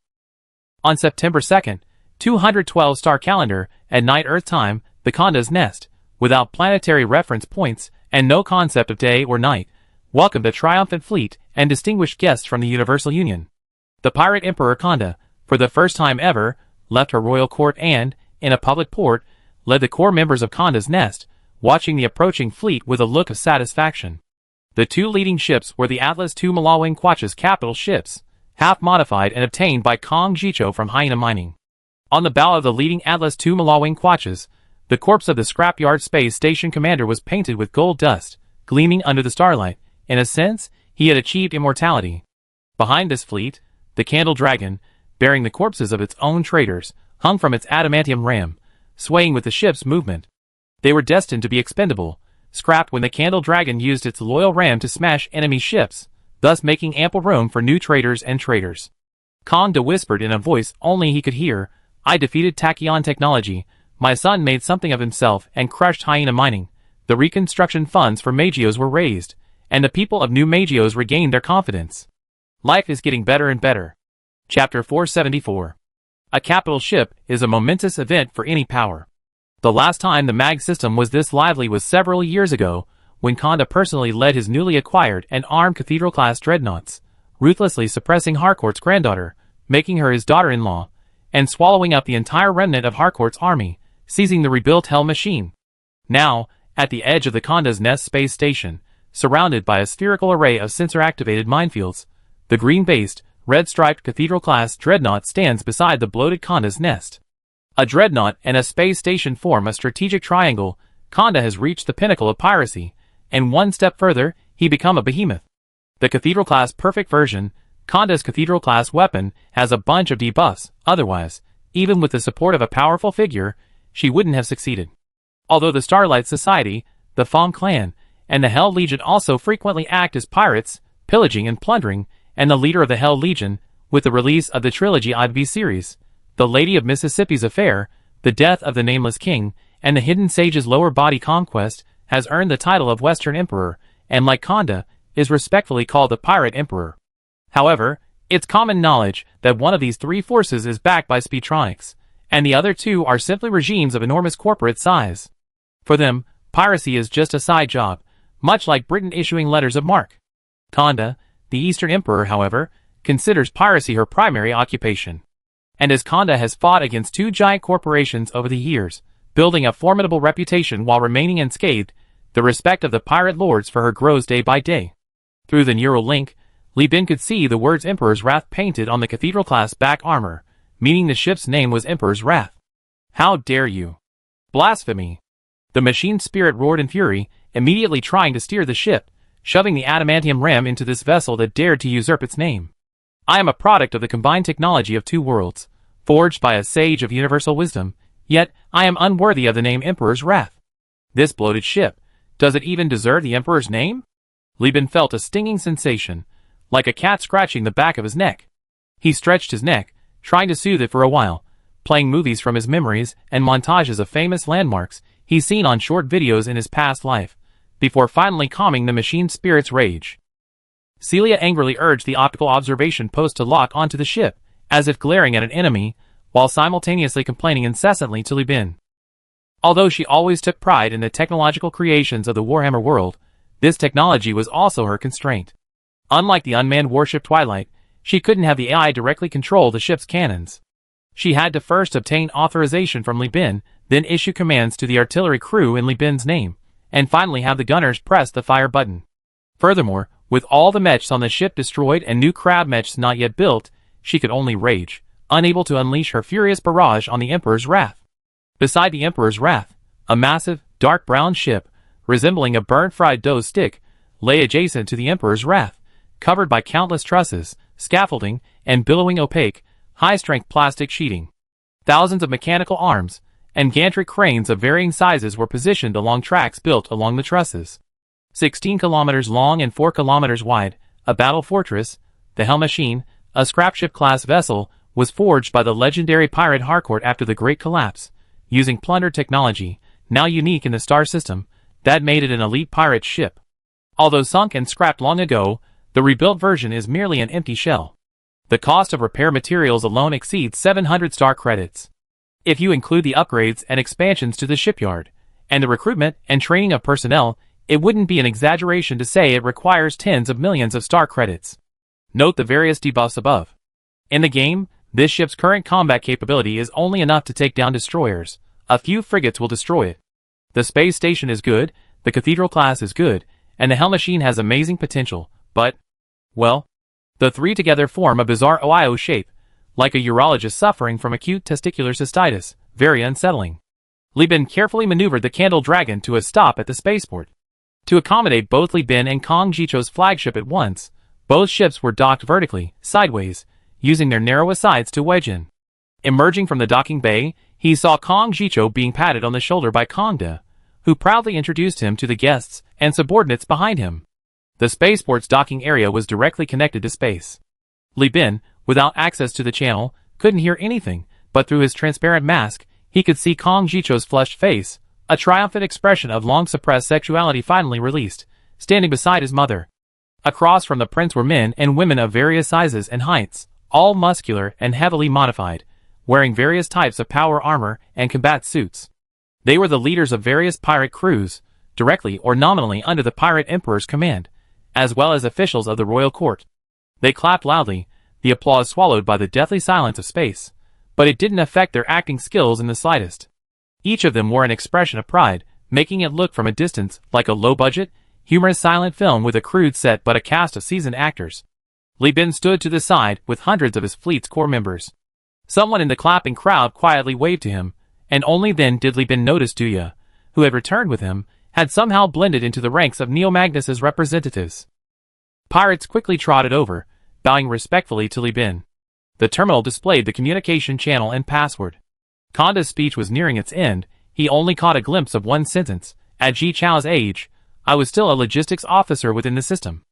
On September 2nd, 212 star calendar, at night Earth time, the Conda's nest, without planetary reference points and no concept of day or night, welcomed a triumphant fleet and distinguished guests from the Universal Union. The pirate Emperor Conda, for the first time ever, left her royal court and, in a public port, led the core members of Conda's nest, watching the approaching fleet with a look of satisfaction. The two leading ships were the Atlas II Malawing Quach's capital ships, half-modified and obtained by Kong Jicho from Hyena Mining. On the bow of the leading Atlas II Malawing Quach's, the corpse of the scrapyard space station commander was painted with gold dust, gleaming under the starlight. In a sense, he had achieved immortality. Behind this fleet, the Candle Dragon, bearing the corpses of its own traitors, hung from its adamantium ram, swaying with the ship's movement. They were destined to be expendable, scrapped when the Candle Dragon used its loyal ram to smash enemy ships, thus making ample room for new traitors and traitors. Kong whispered in a voice only he could hear, "I defeated Tachyon Technology. My son made something of himself and crushed Hyena Mining. The reconstruction funds for Magios were raised, and the people of New Magios regained their confidence. Life is getting better and better." Chapter 474. A capital ship is a momentous event for any power. The last time the MAG system was this lively was several years ago, when Conda personally led his newly acquired and armed Cathedral-class dreadnoughts, ruthlessly suppressing Harcourt's granddaughter, making her his daughter-in-law, and swallowing up the entire remnant of Harcourt's army, seizing the rebuilt Hell machine. Now, at the edge of the Conda's Nest space station, surrounded by a spherical array of sensor-activated minefields, the green-based, red-striped Cathedral-class dreadnought stands beside the bloated Conda's Nest. A dreadnought and a space station form a strategic triangle. Conda has reached the pinnacle of piracy, and one step further, he become a behemoth. The Cathedral-class perfect version, Conda's Cathedral-class weapon, has a bunch of debuffs. Otherwise, even with the support of a powerful figure, she wouldn't have succeeded. Although the Starlight Society, the Fong Clan, and the Hell Legion also frequently act as pirates, pillaging and plundering, and the leader of the Hell Legion, with the release of the Trilogy IV series, The Lady of Mississippi's Affair, The Death of the Nameless King, and the Hidden Sage's Lower Body Conquest, has earned the title of Western Emperor, and like Conda, is respectfully called the Pirate Emperor. However, it's common knowledge that one of these three forces is backed by Speedtronics, and the other two are simply regimes of enormous corporate size. For them, piracy is just a side job, much like Britain issuing letters of marque. Conda, The Eastern Emperor, however, considers piracy her primary occupation. And as Konda has fought against two giant corporations over the years, building a formidable reputation while remaining unscathed, the respect of the pirate lords for her grows day by day. Through the neural link, Li Bin could see the words Emperor's Wrath painted on the Cathedral-class back armor, meaning the ship's name was Emperor's Wrath. How dare you! Blasphemy! The machine spirit roared in fury, immediately trying to steer the ship, shoving the adamantium ram into this vessel that dared to usurp its name. I am a product of the combined technology of two worlds, forged by a sage of universal wisdom, yet I am unworthy of the name Emperor's Wrath. This bloated ship, does it even deserve the Emperor's name? Li Bin felt a stinging sensation, like a cat scratching the back of his neck. He stretched his neck, trying to soothe it for a while, playing movies from his memories and montages of famous landmarks he's seen on short videos in his past life, before finally calming the machine spirit's rage. Celia angrily urged the optical observation post to lock onto the ship, as if glaring at an enemy, while simultaneously complaining incessantly to Li Bin. Although she always took pride in the technological creations of the Warhammer world, this technology was also her constraint. Unlike the unmanned warship Twilight, she couldn't have the AI directly control the ship's cannons. She had to first obtain authorization from Li Bin, then issue commands to the artillery crew in Li Bin's name, and finally have the gunners press the fire button. Furthermore, with all the mechs on the ship destroyed and new crab mechs not yet built, she could only rage, unable to unleash her furious barrage on the Emperor's Wrath. Beside the Emperor's Wrath, a massive, dark brown ship, resembling a burnt fried dough stick, lay adjacent to the Emperor's Wrath, covered by countless trusses, scaffolding, and billowing opaque, high-strength plastic sheeting. Thousands of mechanical arms and gantry cranes of varying sizes were positioned along tracks built along the trusses. 16 kilometers long and 4 kilometers wide, a battle fortress, the Hell Machine, a scrapship-class vessel, was forged by the legendary pirate Harcourt after the Great Collapse, using plundered technology, now unique in the star system, that made it an elite pirate ship. Although sunk and scrapped long ago, the rebuilt version is merely an empty shell. The cost of repair materials alone exceeds 700 star credits. If you include the upgrades and expansions to the shipyard, and the recruitment and training of personnel, it wouldn't be an exaggeration to say it requires tens of millions of star credits. Note the various debuffs above. In the game, this ship's current combat capability is only enough to take down destroyers. A few frigates will destroy it. The space station is good, the Cathedral class is good, and the Hell Machine has amazing potential, but, well, the three together form a bizarre Ohio shape, like a urologist suffering from acute testicular cystitis, very unsettling. Li Bin carefully maneuvered the Candle Dragon to a stop at the spaceport. To accommodate both Li Bin and Kong Jicho's flagship at once, both ships were docked vertically, sideways, using their narrowest sides to wedge in. Emerging from the docking bay, he saw Kong Jicho being patted on the shoulder by Kongda, who proudly introduced him to the guests and subordinates behind him. The spaceport's docking area was directly connected to space. Li Bin, without access to the channel, couldn't hear anything, but through his transparent mask, he could see Kong Jicho's flushed face, a triumphant expression of long-suppressed sexuality finally released, standing beside his mother. Across from the prince were men and women of various sizes and heights, all muscular and heavily modified, wearing various types of power armor and combat suits. They were the leaders of various pirate crews, directly or nominally under the pirate emperor's command, as well as officials of the royal court. They clapped loudly, the applause swallowed by the deathly silence of space, but it didn't affect their acting skills in the slightest. Each of them wore an expression of pride, making it look from a distance like a low-budget, humorous silent film with a crude set but a cast of seasoned actors. Li Bin stood to the side with hundreds of his fleet's core members. Someone in the clapping crowd quietly waved to him, and only then did Li Bin notice Duya, who had returned with him, had somehow blended into the ranks of Neo Magnus's representatives. Pirates quickly trotted over, bowing respectfully to Li Bin. The terminal displayed the communication channel and password. Konda's speech was nearing its end. He only caught a glimpse of one sentence. At Ji Chao's age, I was still a logistics officer within the system.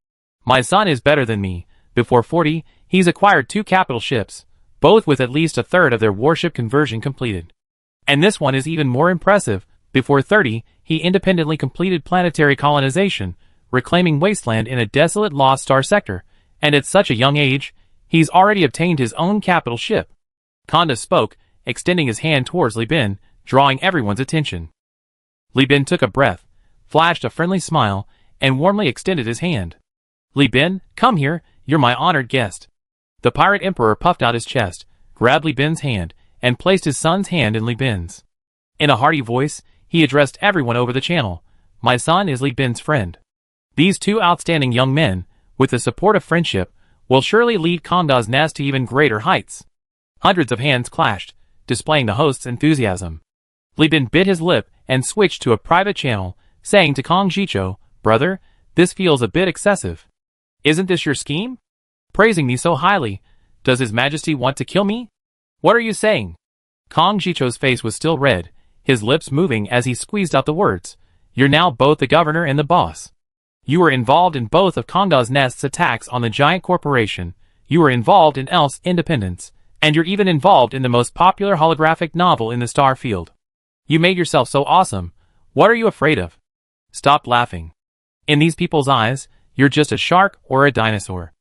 My son is better than me. Before 40, he's acquired 2 capital ships, both with at least a third of their warship conversion completed. And this one is even more impressive. Before 30, he independently completed planetary colonization, reclaiming wasteland in a desolate lost star sector, and at such a young age, he's already obtained his own capital ship. Konda spoke, extending his hand towards Li Bin, drawing everyone's attention. Li Bin took a breath, flashed a friendly smile, and warmly extended his hand. Li Bin, come here, you're my honored guest." The pirate emperor puffed out his chest, grabbed Li Bin's hand, and placed his son's hand in Li Bin's. In a hearty voice, he addressed everyone over the channel. "My son is Li Bin's friend. These two outstanding young men, with the support of friendship, will surely lead Conda's nest to even greater heights." Hundreds of hands clashed, displaying the host's enthusiasm. Li Bin bit his lip and switched to a private channel, saying to Kong Jicho, "Brother, this feels a bit excessive. Isn't this your scheme? Praising me so highly, does His Majesty want to kill me? What are you saying?" Kong Jicho's face was still red, his lips moving as he squeezed out the words. "You're now both the governor and the boss. You were involved in both of Conda's Nest's attacks on the giant corporation, you were involved in Elf's independence, and you're even involved in the most popular holographic novel in the star field. You made yourself so awesome. What are you afraid of? Stop laughing. In these people's eyes, you're just a shark or a dinosaur.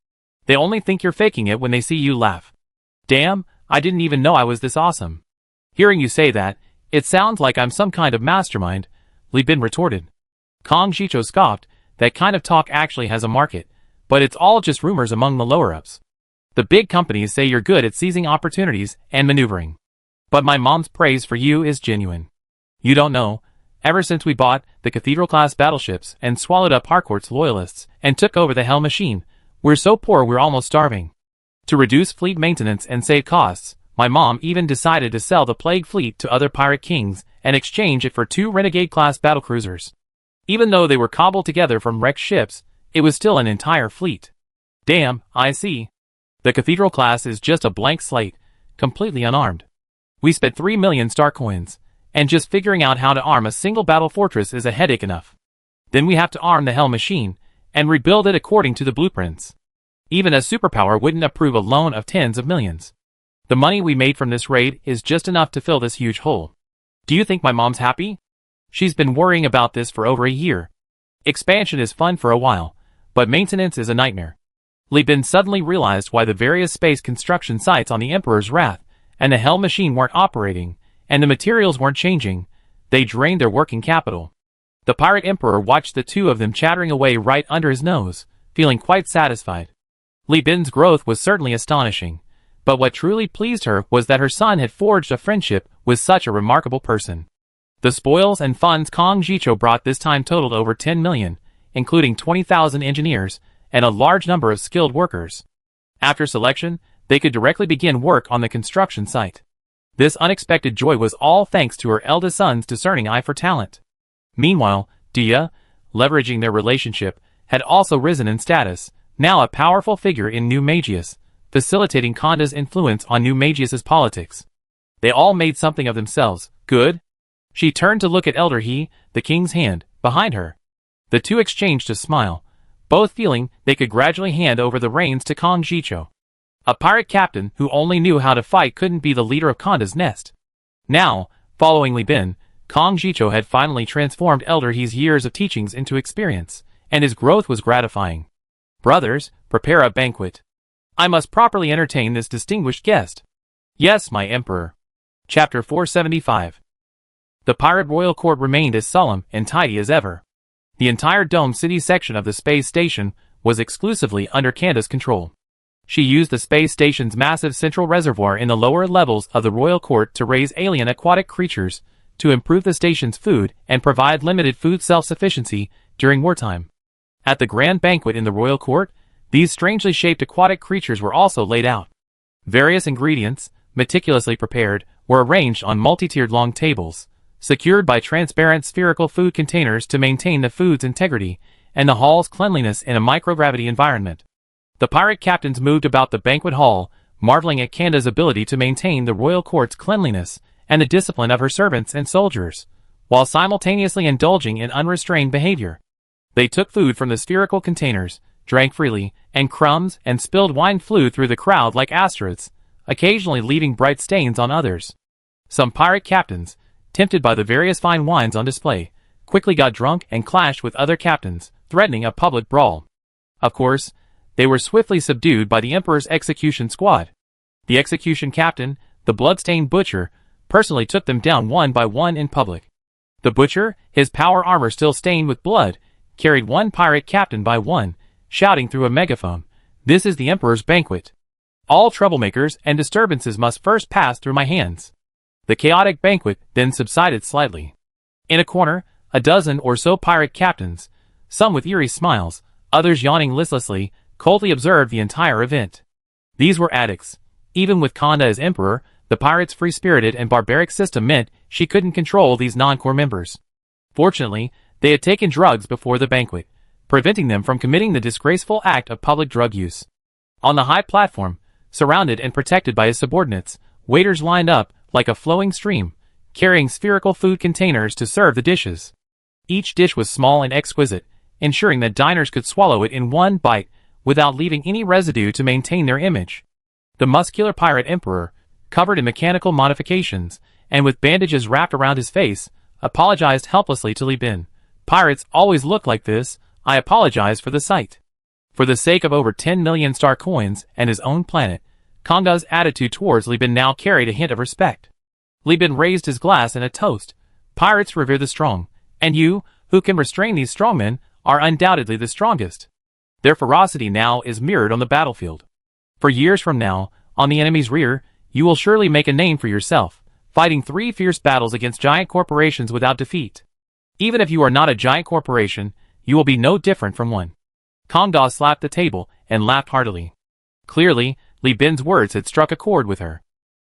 They only think you're faking it when they see you laugh. Damn, I didn't even know I was this awesome. Hearing you say that, it sounds like I'm some kind of mastermind," Li Bin retorted. Kong Jicho scoffed. "That kind of talk actually has a market, but it's all just rumors among the lower-ups. The big companies say you're good at seizing opportunities and maneuvering. But my mom's praise for you is genuine. You don't know, ever since we bought the Cathedral-class battleships and swallowed up Harcourt's loyalists and took over the Hell Machine, we're so poor we're almost starving. To reduce fleet maintenance and save costs, my mom even decided to sell the Plague Fleet to other pirate kings and exchange it for 2 Renegade-class battlecruisers. Even though they were cobbled together from wrecked ships, it was still an entire fleet. Damn, I see. The Cathedral class is just a blank slate, completely unarmed. We spent 3 million star coins, and just figuring out how to arm a single battle fortress is a headache enough. Then we have to arm the Hell Machine, and rebuild it according to the blueprints. Even a superpower wouldn't approve a loan of tens of millions. The money we made from this raid is just enough to fill this huge hole. Do you think my mom's happy? She's been worrying about this for over a year. Expansion is fun for a while, but maintenance is a nightmare." Li Bin suddenly realized why the various space construction sites on the Emperor's Wrath and the Hell Machine weren't operating, and the materials weren't changing. They drained their working capital. The Pirate Emperor watched the two of them chattering away right under his nose, feeling quite satisfied. Li Bin's growth was certainly astonishing, but what truly pleased her was that her son had forged a friendship with such a remarkable person. The spoils and funds Kong Jicho brought this time totaled over 10 million, including 20,000 engineers and a large number of skilled workers. After selection, they could directly begin work on the construction site. This unexpected joy was all thanks to her eldest son's discerning eye for talent. Meanwhile, Dia, leveraging their relationship, had also risen in status, now a powerful figure in New Magius, facilitating Conda's influence on New Magius's politics. They all made something of themselves. Good. She turned to look at Elder He, the king's hand, behind her. The two exchanged a smile, both feeling they could gradually hand over the reins to Kong Jicho. A pirate captain who only knew how to fight couldn't be the leader of Conda's Nest. Now, following Li Bin, Kong Jicho had finally transformed Elder He's years of teachings into experience, and his growth was gratifying. Brothers, prepare a banquet. I must properly entertain this distinguished guest. Yes, my emperor. Chapter 475. The pirate royal court remained as solemn and tidy as ever. The entire Dome City section of the space station was exclusively under Candace's control. She used the space station's massive central reservoir in the lower levels of the royal court to raise alien aquatic creatures, to improve the station's food and provide limited food self-sufficiency during wartime. At the grand banquet in the royal court, these strangely shaped aquatic creatures were also laid out. Various ingredients, meticulously prepared, were arranged on multi-tiered long tables, secured by transparent spherical food containers to maintain the food's integrity and the hall's cleanliness in a microgravity environment. The pirate captains moved about the banquet hall, marveling at Candace's ability to maintain the royal court's cleanliness and the discipline of her servants and soldiers, while simultaneously indulging in unrestrained behavior. They took food from the spherical containers, drank freely, and crumbs and spilled wine flew through the crowd like asteroids, occasionally leaving bright stains on others. Some pirate captains, tempted by the various fine wines on display, quickly got drunk and clashed with other captains, threatening a public brawl. Of course, they were swiftly subdued by the Emperor's execution squad. The execution captain, the blood-stained butcher, personally took them down one by one in public. The butcher, his power armor still stained with blood, carried one pirate captain by one, shouting through a megaphone, This is the Emperor's banquet. All troublemakers and disturbances must first pass through my hands. The chaotic banquet then subsided slightly. In a corner, a dozen or so pirate captains, some with eerie smiles, others yawning listlessly, coldly observed the entire event. These were addicts. Even with Kanda as emperor, the pirates' free-spirited and barbaric system meant she couldn't control these non-core members. Fortunately, they had taken drugs before the banquet, preventing them from committing the disgraceful act of public drug use. On the high platform, surrounded and protected by his subordinates, waiters lined up like a flowing stream, carrying spherical food containers to serve the dishes. Each dish was small and exquisite, ensuring that diners could swallow it in one bite without leaving any residue to maintain their image. The muscular pirate emperor, covered in mechanical modifications and with bandages wrapped around his face, apologized helplessly to Li Bin. Pirates always look like this. I apologize for the sight. For the sake of over 10 million star coins and his own planet, Kanda's attitude towards Li Bin now carried a hint of respect. Li Bin raised his glass in a toast. Pirates revere the strong, and you, who can restrain these strongmen, are undoubtedly the strongest. Their ferocity now is mirrored on the battlefield. For years from now, on the enemy's rear, you will surely make a name for yourself, fighting 3 fierce battles against giant corporations without defeat. Even if you are not a giant corporation, you will be no different from one. Kanda slapped the table and laughed heartily. Clearly, Li Bin's words had struck a chord with her.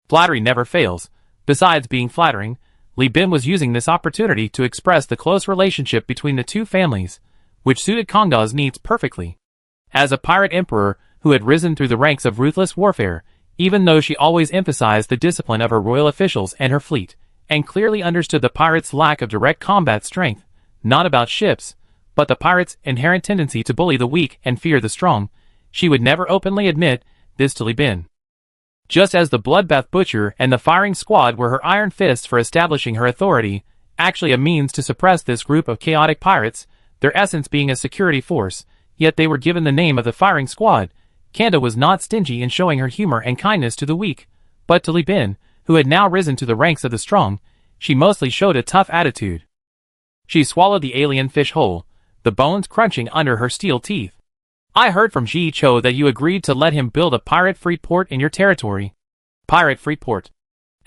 Flattery never fails. Besides being flattering, Li Bin was using this opportunity to express the close relationship between the two families, which suited Kanda's needs perfectly. As a pirate emperor who had risen through the ranks of ruthless warfare, even though she always emphasized the discipline of her royal officials and her fleet, and clearly understood the pirates' lack of direct combat strength, not about ships, but the pirates' inherent tendency to bully the weak and fear the strong, she would never openly admit this to Li Bin. Just as the Bloodbath Butcher and the Firing Squad were her iron fists for establishing her authority, actually a means to suppress this group of chaotic pirates, their essence being a security force, yet they were given the name of the Firing Squad. Kanda was not stingy in showing her humor and kindness to the weak, but to Li Bin, who had now risen to the ranks of the strong, she mostly showed a tough attitude. She swallowed the alien fish whole, the bones crunching under her steel teeth. I heard from Ji Cho that you agreed to let him build a pirate-free port in your territory. Pirate-free port.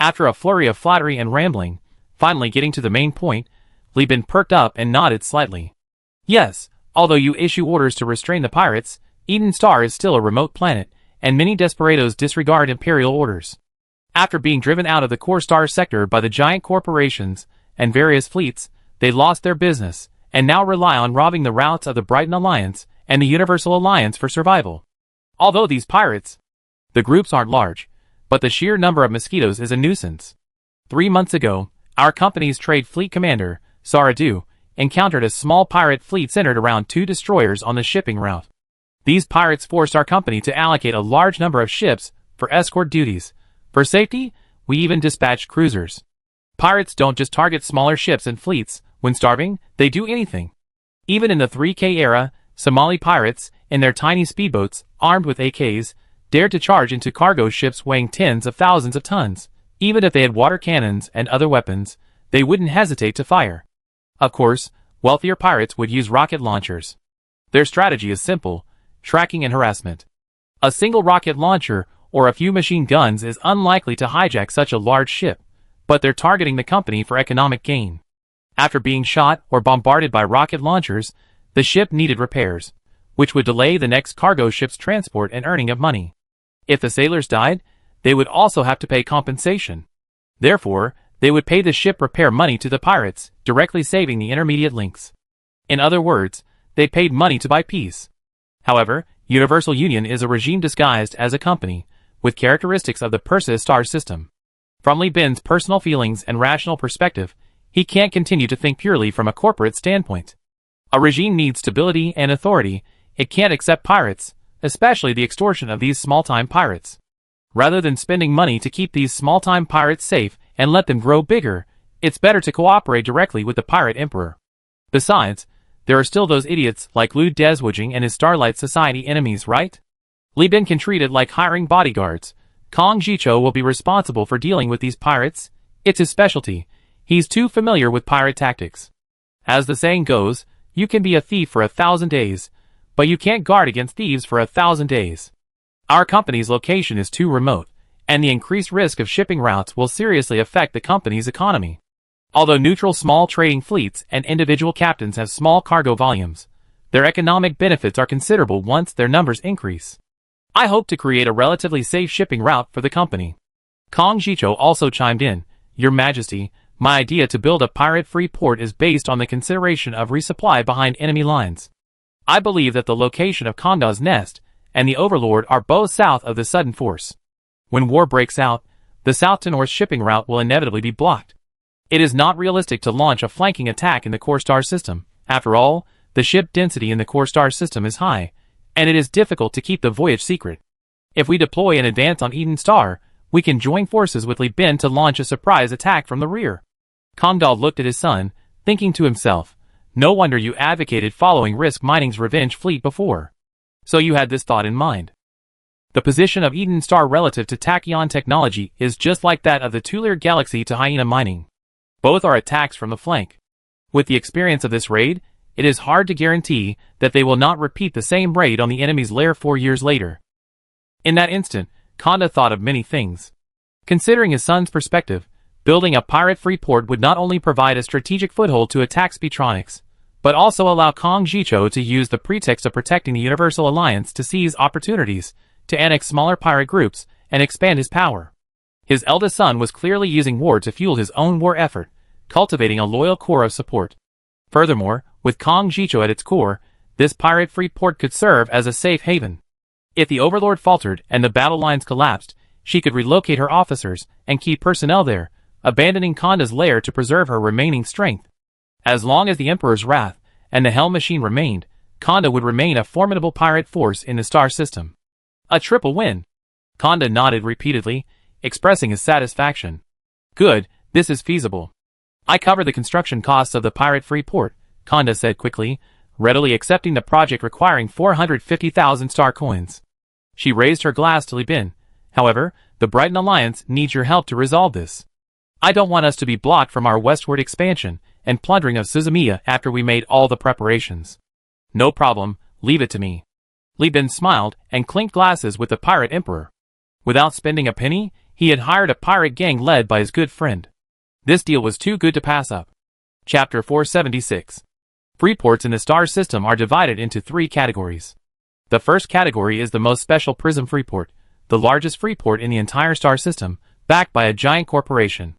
After a flurry of flattery and rambling, finally getting to the main point, Li Bin perked up and nodded slightly. Yes, although you issue orders to restrain the pirates, Eden Star is still a remote planet, and many desperados disregard imperial orders. After being driven out of the core star sector by the giant corporations and various fleets, they lost their business, and now rely on robbing the routes of the Brighton Alliance and the Universal Alliance for survival. Although these pirates, the groups aren't large, but the sheer number of mosquitoes is a nuisance. 3 months ago, our company's trade fleet commander, Saradu, encountered a small pirate fleet centered around 2 destroyers on the shipping route. These pirates forced our company to allocate a large number of ships for escort duties. For safety, we even dispatched cruisers. Pirates don't just target smaller ships and fleets. When starving, they do anything. Even in the 3K era, Somali pirates, in their tiny speedboats, armed with AKs, dared to charge into cargo ships weighing tens of thousands of tons. Even if they had water cannons and other weapons, they wouldn't hesitate to fire. Of course, wealthier pirates would use rocket launchers. Their strategy is simple: tracking and harassment. A single rocket launcher or a few machine guns is unlikely to hijack such a large ship, but they're targeting the company for economic gain. After being shot or bombarded by rocket launchers, the ship needed repairs, which would delay the next cargo ship's transport and earning of money. If the sailors died, they would also have to pay compensation. Therefore, they would pay the ship repair money to the pirates, directly saving the intermediate links. In other words, they paid money to buy peace. However, Universal Union is a regime disguised as a company, with characteristics of the Perseus star system. From Li Bin's personal feelings and rational perspective, he can't continue to think purely from a corporate standpoint. A regime needs stability and authority. It can't accept pirates, especially the extortion of these small-time pirates. Rather than spending money to keep these small-time pirates safe and let them grow bigger, it's better to cooperate directly with the pirate emperor. Besides, there are still those idiots like Lu Deswujing and his Starlight Society enemies, right? Li Bin can treat it like hiring bodyguards. Kong Jicho will be responsible for dealing with these pirates. It's his specialty. He's too familiar with pirate tactics. As the saying goes, you can be a thief for 1,000 days, but you can't guard against thieves for 1,000 days. Our company's location is too remote, and the increased risk of shipping routes will seriously affect the company's economy. Although neutral small trading fleets and individual captains have small cargo volumes, their economic benefits are considerable once their numbers increase. I hope to create a relatively safe shipping route for the company. Kong Jicho also chimed in, Your Majesty, my idea to build a pirate-free port is based on the consideration of resupply behind enemy lines. I believe that the location of Konda's Nest and the Overlord are both south of the Sudden Force. When war breaks out, the south to north shipping route will inevitably be blocked. It is not realistic to launch a flanking attack in the core star system. After all, the ship density in the core star system is high, and it is difficult to keep the voyage secret. If we deploy an advance on Eden Star, we can join forces with Li Bin to launch a surprise attack from the rear. Kongdal looked at his son, thinking to himself, no wonder you advocated following Risk Mining's Revenge fleet before. So you had this thought in mind. The position of Eden Star relative to Tachyon technology is just like that of the Tulir Galaxy to Hyena Mining. Both are attacks from the flank. With the experience of this raid, it is hard to guarantee that they will not repeat the same raid on the enemy's lair 4 years later. In that instant, Konda thought of many things. Considering his son's perspective, building a pirate-free port would not only provide a strategic foothold to attack Speetronics, but also allow Kong Jicho to use the pretext of protecting the Universal Alliance to seize opportunities, to annex smaller pirate groups, and expand his power. His eldest son was clearly using war to fuel his own war effort, cultivating a loyal core of support. Furthermore, with Kong Jicho at its core, this pirate-free port could serve as a safe haven. If the Overlord faltered and the battle lines collapsed, she could relocate her officers and key personnel there, abandoning Konda's lair to preserve her remaining strength. As long as the Emperor's Wrath and the Hell Machine remained, Konda would remain a formidable pirate force in the star system. A triple win. Konda nodded repeatedly, expressing his satisfaction. Good, this is feasible. I cover the construction costs of the pirate-free port, Konda said quickly, readily accepting the project requiring 450,000 star coins. She raised her glass to Li Bin. However, the Brighton Alliance needs your help to resolve this. I don't want us to be blocked from our westward expansion and plundering of Suzumiya after we made all the preparations. No problem, leave it to me. Li Bin smiled and clinked glasses with the pirate emperor. Without spending a penny, he had hired a pirate gang led by his good friend. This deal was too good to pass up. Chapter 476. Freeports in the star system are divided into 3 categories. The first category is the most special Prism Freeport, the largest freeport in the entire star system, backed by a giant corporation.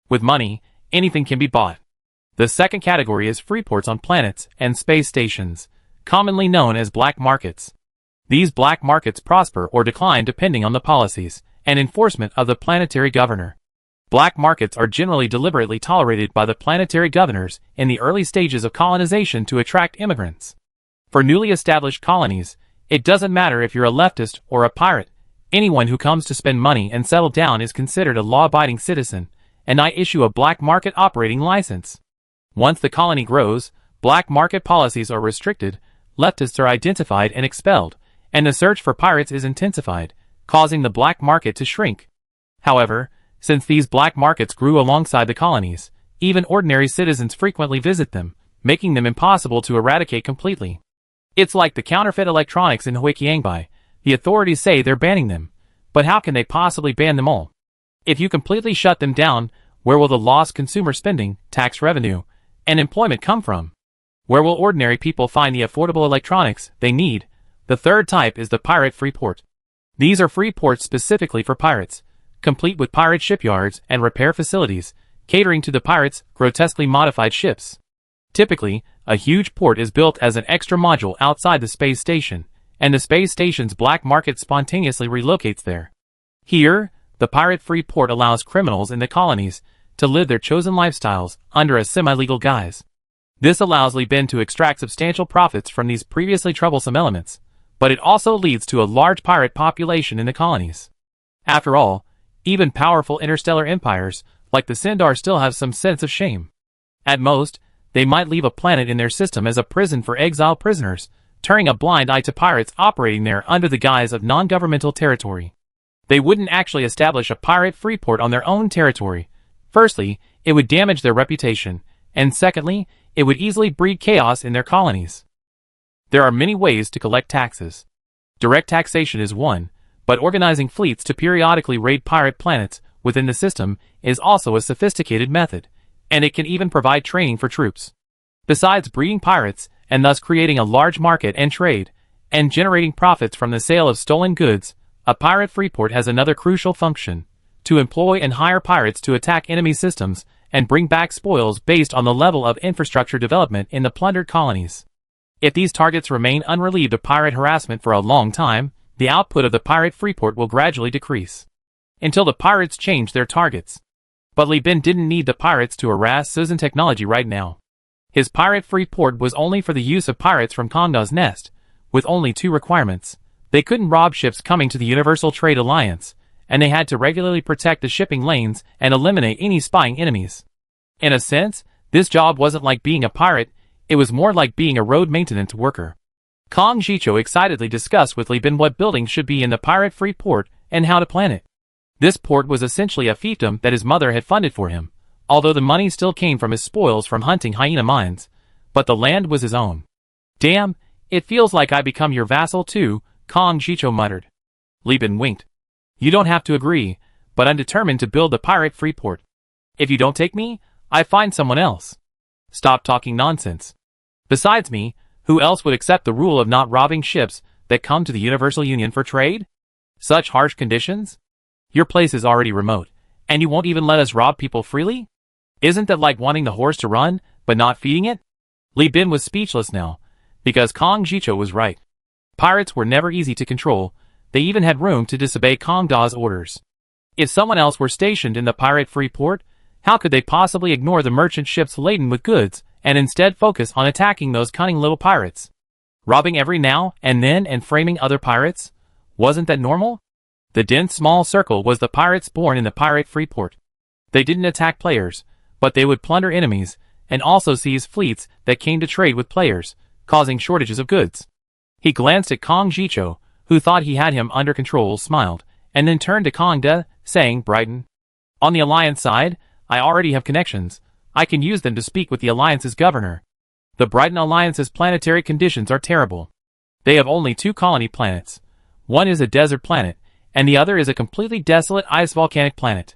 With money, anything can be bought. The second category is freeports on planets and space stations, commonly known as black markets. These black markets prosper or decline depending on the policies and enforcement of the planetary governor. Black markets are generally deliberately tolerated by the planetary governors in the early stages of colonization to attract immigrants. For newly established colonies, it doesn't matter if you're a leftist or a pirate, anyone who comes to spend money and settle down is considered a law-abiding citizen, and I issue a black market operating license. Once the colony grows, black market policies are restricted, leftists are identified and expelled, and the search for pirates is intensified, causing the black market to shrink. However, since these black markets grew alongside the colonies, even ordinary citizens frequently visit them, making them impossible to eradicate completely. It's like the counterfeit electronics in Huiqiangbai. The authorities say they're banning them, but how can they possibly ban them all? If you completely shut them down, where will the lost consumer spending, tax revenue, and employment come from? Where will ordinary people find the affordable electronics they need? The third type is the pirate-free port. These are free ports specifically for pirates, complete with pirate shipyards and repair facilities, catering to the pirates' grotesquely modified ships. Typically, a huge port is built as an extra module outside the space station, and the space station's black market spontaneously relocates there. Here, the pirate-free port allows criminals in the colonies to live their chosen lifestyles under a semi-legal guise. This allows Li Bin to extract substantial profits from these previously troublesome elements, but it also leads to a large pirate population in the colonies. After all, even powerful interstellar empires, like the Sindar, still have some sense of shame. At most, they might leave a planet in their system as a prison for exile prisoners, turning a blind eye to pirates operating there under the guise of non-governmental territory. They wouldn't actually establish a pirate free port on their own territory. Firstly, it would damage their reputation, and secondly, it would easily breed chaos in their colonies. There are many ways to collect taxes. Direct taxation is one, but organizing fleets to periodically raid pirate planets within the system is also a sophisticated method, and it can even provide training for troops. Besides breeding pirates, and thus creating a large market and trade, and generating profits from the sale of stolen goods, a pirate free port has another crucial function: to employ and hire pirates to attack enemy systems and bring back spoils based on the level of infrastructure development in the plundered colonies. If these targets remain unrelieved of pirate harassment for a long time, the output of the pirate free port will gradually decrease, until the pirates change their targets. But Li Bin didn't need the pirates to harass Susan Technology right now. His pirate free port was only for the use of pirates from Kongda's nest, with only two requirements. They couldn't rob ships coming to the Universal Trade Alliance, and they had to regularly protect the shipping lanes and eliminate any spying enemies. In a sense, this job wasn't like being a pirate, it was more like being a road maintenance worker. Kong Jicho excitedly discussed with Li Bin what buildings should be in the pirate-free port and how to plan it. This port was essentially a fiefdom that his mother had funded for him, although the money still came from his spoils from hunting hyena mines, but the land was his own. "Damn, it feels like I become your vassal too," Kong Jicho muttered. Li Bin winked. "You don't have to agree, but I'm determined to build the pirate-free port. If you don't take me, I find someone else." "Stop talking nonsense. Besides me, who else would accept the rule of not robbing ships that come to the Universal Union for trade? Such harsh conditions? Your place is already remote, and you won't even let us rob people freely? Isn't that like wanting the horse to run, but not feeding it?" Li Bin was speechless now, because Kong Jicho was right. Pirates were never easy to control, they even had room to disobey Kongda's orders. If someone else were stationed in the pirate-free port, how could they possibly ignore the merchant ships laden with goods and instead focus on attacking those cunning little pirates? Robbing every now and then and framing other pirates? Wasn't that normal? The dense small circle was the pirates born in the pirate-free port. They didn't attack players, but they would plunder enemies and also seize fleets that came to trade with players, causing shortages of goods. He glanced at Kong Jicho, who thought he had him under control, smiled, and then turned to Kongda, saying, "Brighton. On the Alliance side, I already have connections. I can use them to speak with the Alliance's governor. The Brighton Alliance's planetary conditions are terrible. They have only 2 colony planets. One is a desert planet, and the other is a completely desolate ice volcanic planet.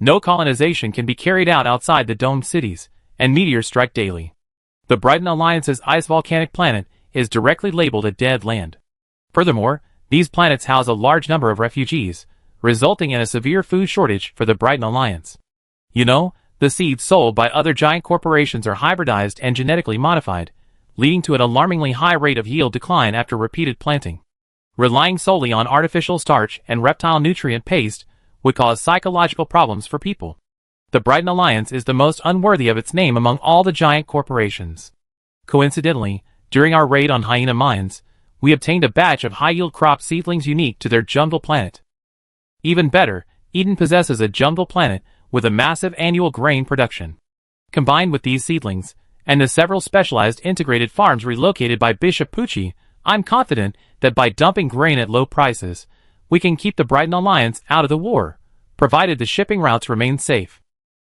No colonization can be carried out outside the domed cities, and meteors strike daily. The Brighton Alliance's ice volcanic planet is directly labeled a dead land. Furthermore, these planets house a large number of refugees, resulting in a severe food shortage for the Brighton Alliance. You know, the seeds sold by other giant corporations are hybridized and genetically modified, leading to an alarmingly high rate of yield decline after repeated planting. Relying solely on artificial starch and reptile nutrient paste would cause psychological problems for people. The Brighton Alliance is the most unworthy of its name among all the giant corporations. Coincidentally, during our raid on hyena mines, we obtained a batch of high-yield crop seedlings unique to their jungle planet. Even better, Eden possesses a jungle planet with a massive annual grain production. Combined with these seedlings, and the several specialized integrated farms relocated by Bishop Pucci, I'm confident that by dumping grain at low prices, we can keep the Brighton Alliance out of the war, provided the shipping routes remain safe.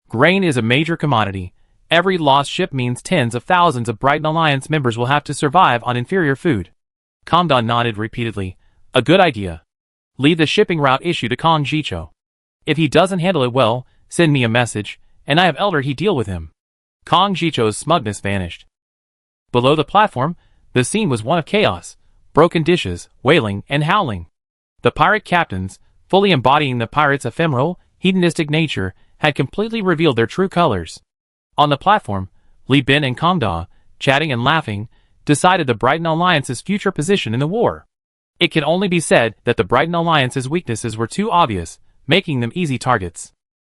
Grain is a major commodity. Every lost ship means tens of thousands of Brighton Alliance members will have to survive on inferior food. Kongda nodded repeatedly. "A good idea. Leave the shipping route issue to Kong Jicho. If he doesn't handle it well, send me a message, and I have Elder he deal with him." Kong Jicho's smugness vanished. Below the platform, the scene was one of chaos, broken dishes, wailing, and howling. The pirate captains, fully embodying the pirate's ephemeral, hedonistic nature, had completely revealed their true colors. On the platform, Li Bin and Kongda, chatting and laughing, decided the Brighton Alliance's future position in the war. It can only be said that the Brighton Alliance's weaknesses were too obvious, making them easy targets.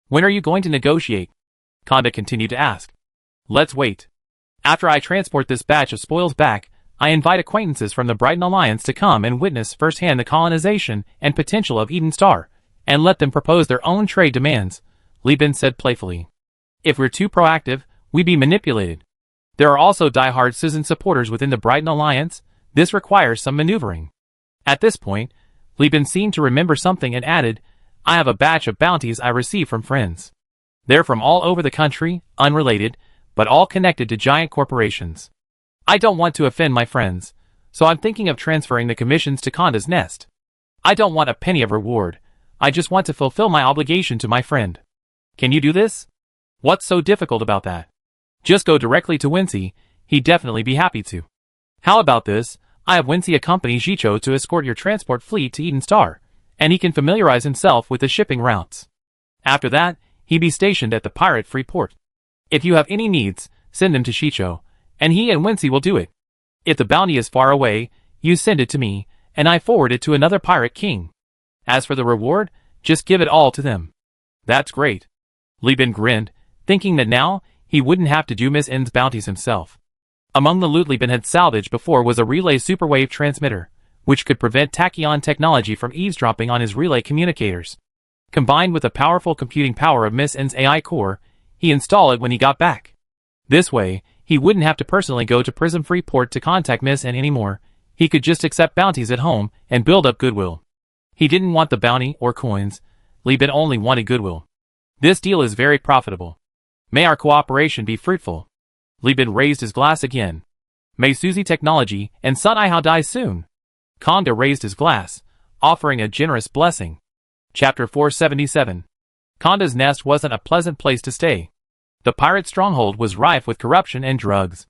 "When are you going to negotiate?" Kongda continued to ask. "Let's wait. After I transport this batch of spoils back, I invite acquaintances from the Brighton Alliance to come and witness firsthand the colonization and potential of Eden Star, and let them propose their own trade demands," Li Bin said playfully. "If we're too proactive, we'd be manipulated. There are also die-hard Susan supporters within the Brighton Alliance. This requires some maneuvering." At this point, Li Bin seemed to remember something and added, "I have a batch of bounties I receive from friends. They're from all over the country, unrelated, but all connected to giant corporations. I don't want to offend my friends, so I'm thinking of transferring the commissions to Conda's Nest. I don't want a penny of reward. I just want to fulfill my obligation to my friend. Can you do this? What's so difficult about that? Just go directly to Wincy, he'd definitely be happy to. How about this? I have Wincy accompany Jicho to escort your transport fleet to Eden Star, and he can familiarize himself with the shipping routes. After that, he'd be stationed at the pirate-free port. If you have any needs, send them to Jicho, and he and Wincy will do it. If the bounty is far away, you send it to me, and I forward it to another pirate king. As for the reward, just give it all to them. That's great. Li Bin grinned, thinking that now, he wouldn't have to do Miss N's bounties himself. Among the loot Li Bin had salvaged before was a relay superwave transmitter, which could prevent tachyon technology from eavesdropping on his relay communicators. Combined with the powerful computing power of Miss N's AI core, he installed it when he got back. This way, he wouldn't have to personally go to Prism-Free Port to contact Miss N anymore. He could just accept bounties at home and build up goodwill. He didn't want the bounty or coins. Li Bin only wanted goodwill. This deal is very profitable. May our cooperation be fruitful. Li Bin raised his glass again. May Suzy Technology and Sun Ai Hao die soon. Conda raised his glass, offering a generous blessing. Chapter 477. Conda's Nest wasn't a pleasant place to stay. The pirate stronghold was rife with corruption and drugs.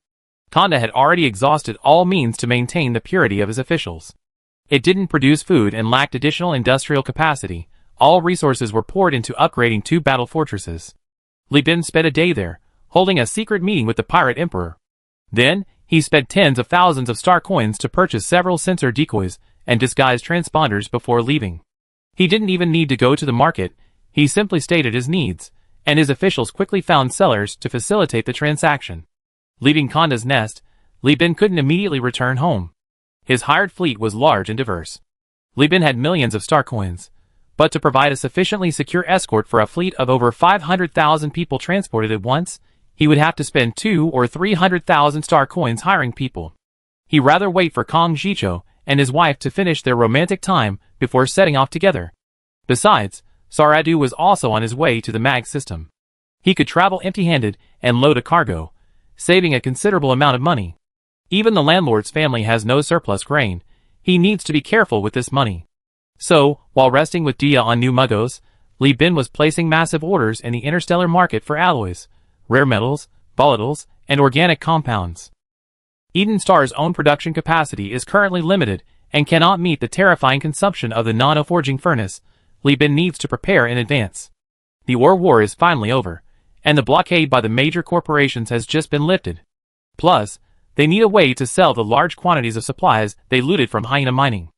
Conda had already exhausted all means to maintain the purity of his officials. It didn't produce food and lacked additional industrial capacity. All resources were poured into upgrading 2 battle fortresses. Li Bin spent a day there, holding a secret meeting with the pirate emperor. Then, he spent tens of thousands of star coins to purchase several sensor decoys and disguised transponders before leaving. He didn't even need to go to the market. He simply stated his needs, and his officials quickly found sellers to facilitate the transaction. Leaving Conda's Nest, Li Bin couldn't immediately return home. His hired fleet was large and diverse. Li Bin had millions of star coins, but to provide a sufficiently secure escort for a fleet of over 500,000 people transported at once, he would have to spend 200,000 or 300,000 star coins hiring people. He'd rather wait for Kong Jicho and his wife to finish their romantic time before setting off together. Besides, Saradu was also on his way to the mag system. He could travel empty-handed and load a cargo, saving a considerable amount of money. Even the landlord's family has no surplus grain. He needs to be careful with this money. So, while resting with Dia on New Mugos, Li Bin was placing massive orders in the interstellar market for alloys, rare metals, volatiles, and organic compounds. Eden Star's own production capacity is currently limited and cannot meet the terrifying consumption of the nano-forging furnace. Li Bin needs to prepare in advance. The ore war is finally over, and the blockade by the major corporations has just been lifted. Plus, they need a way to sell the large quantities of supplies they looted from Hyena mining.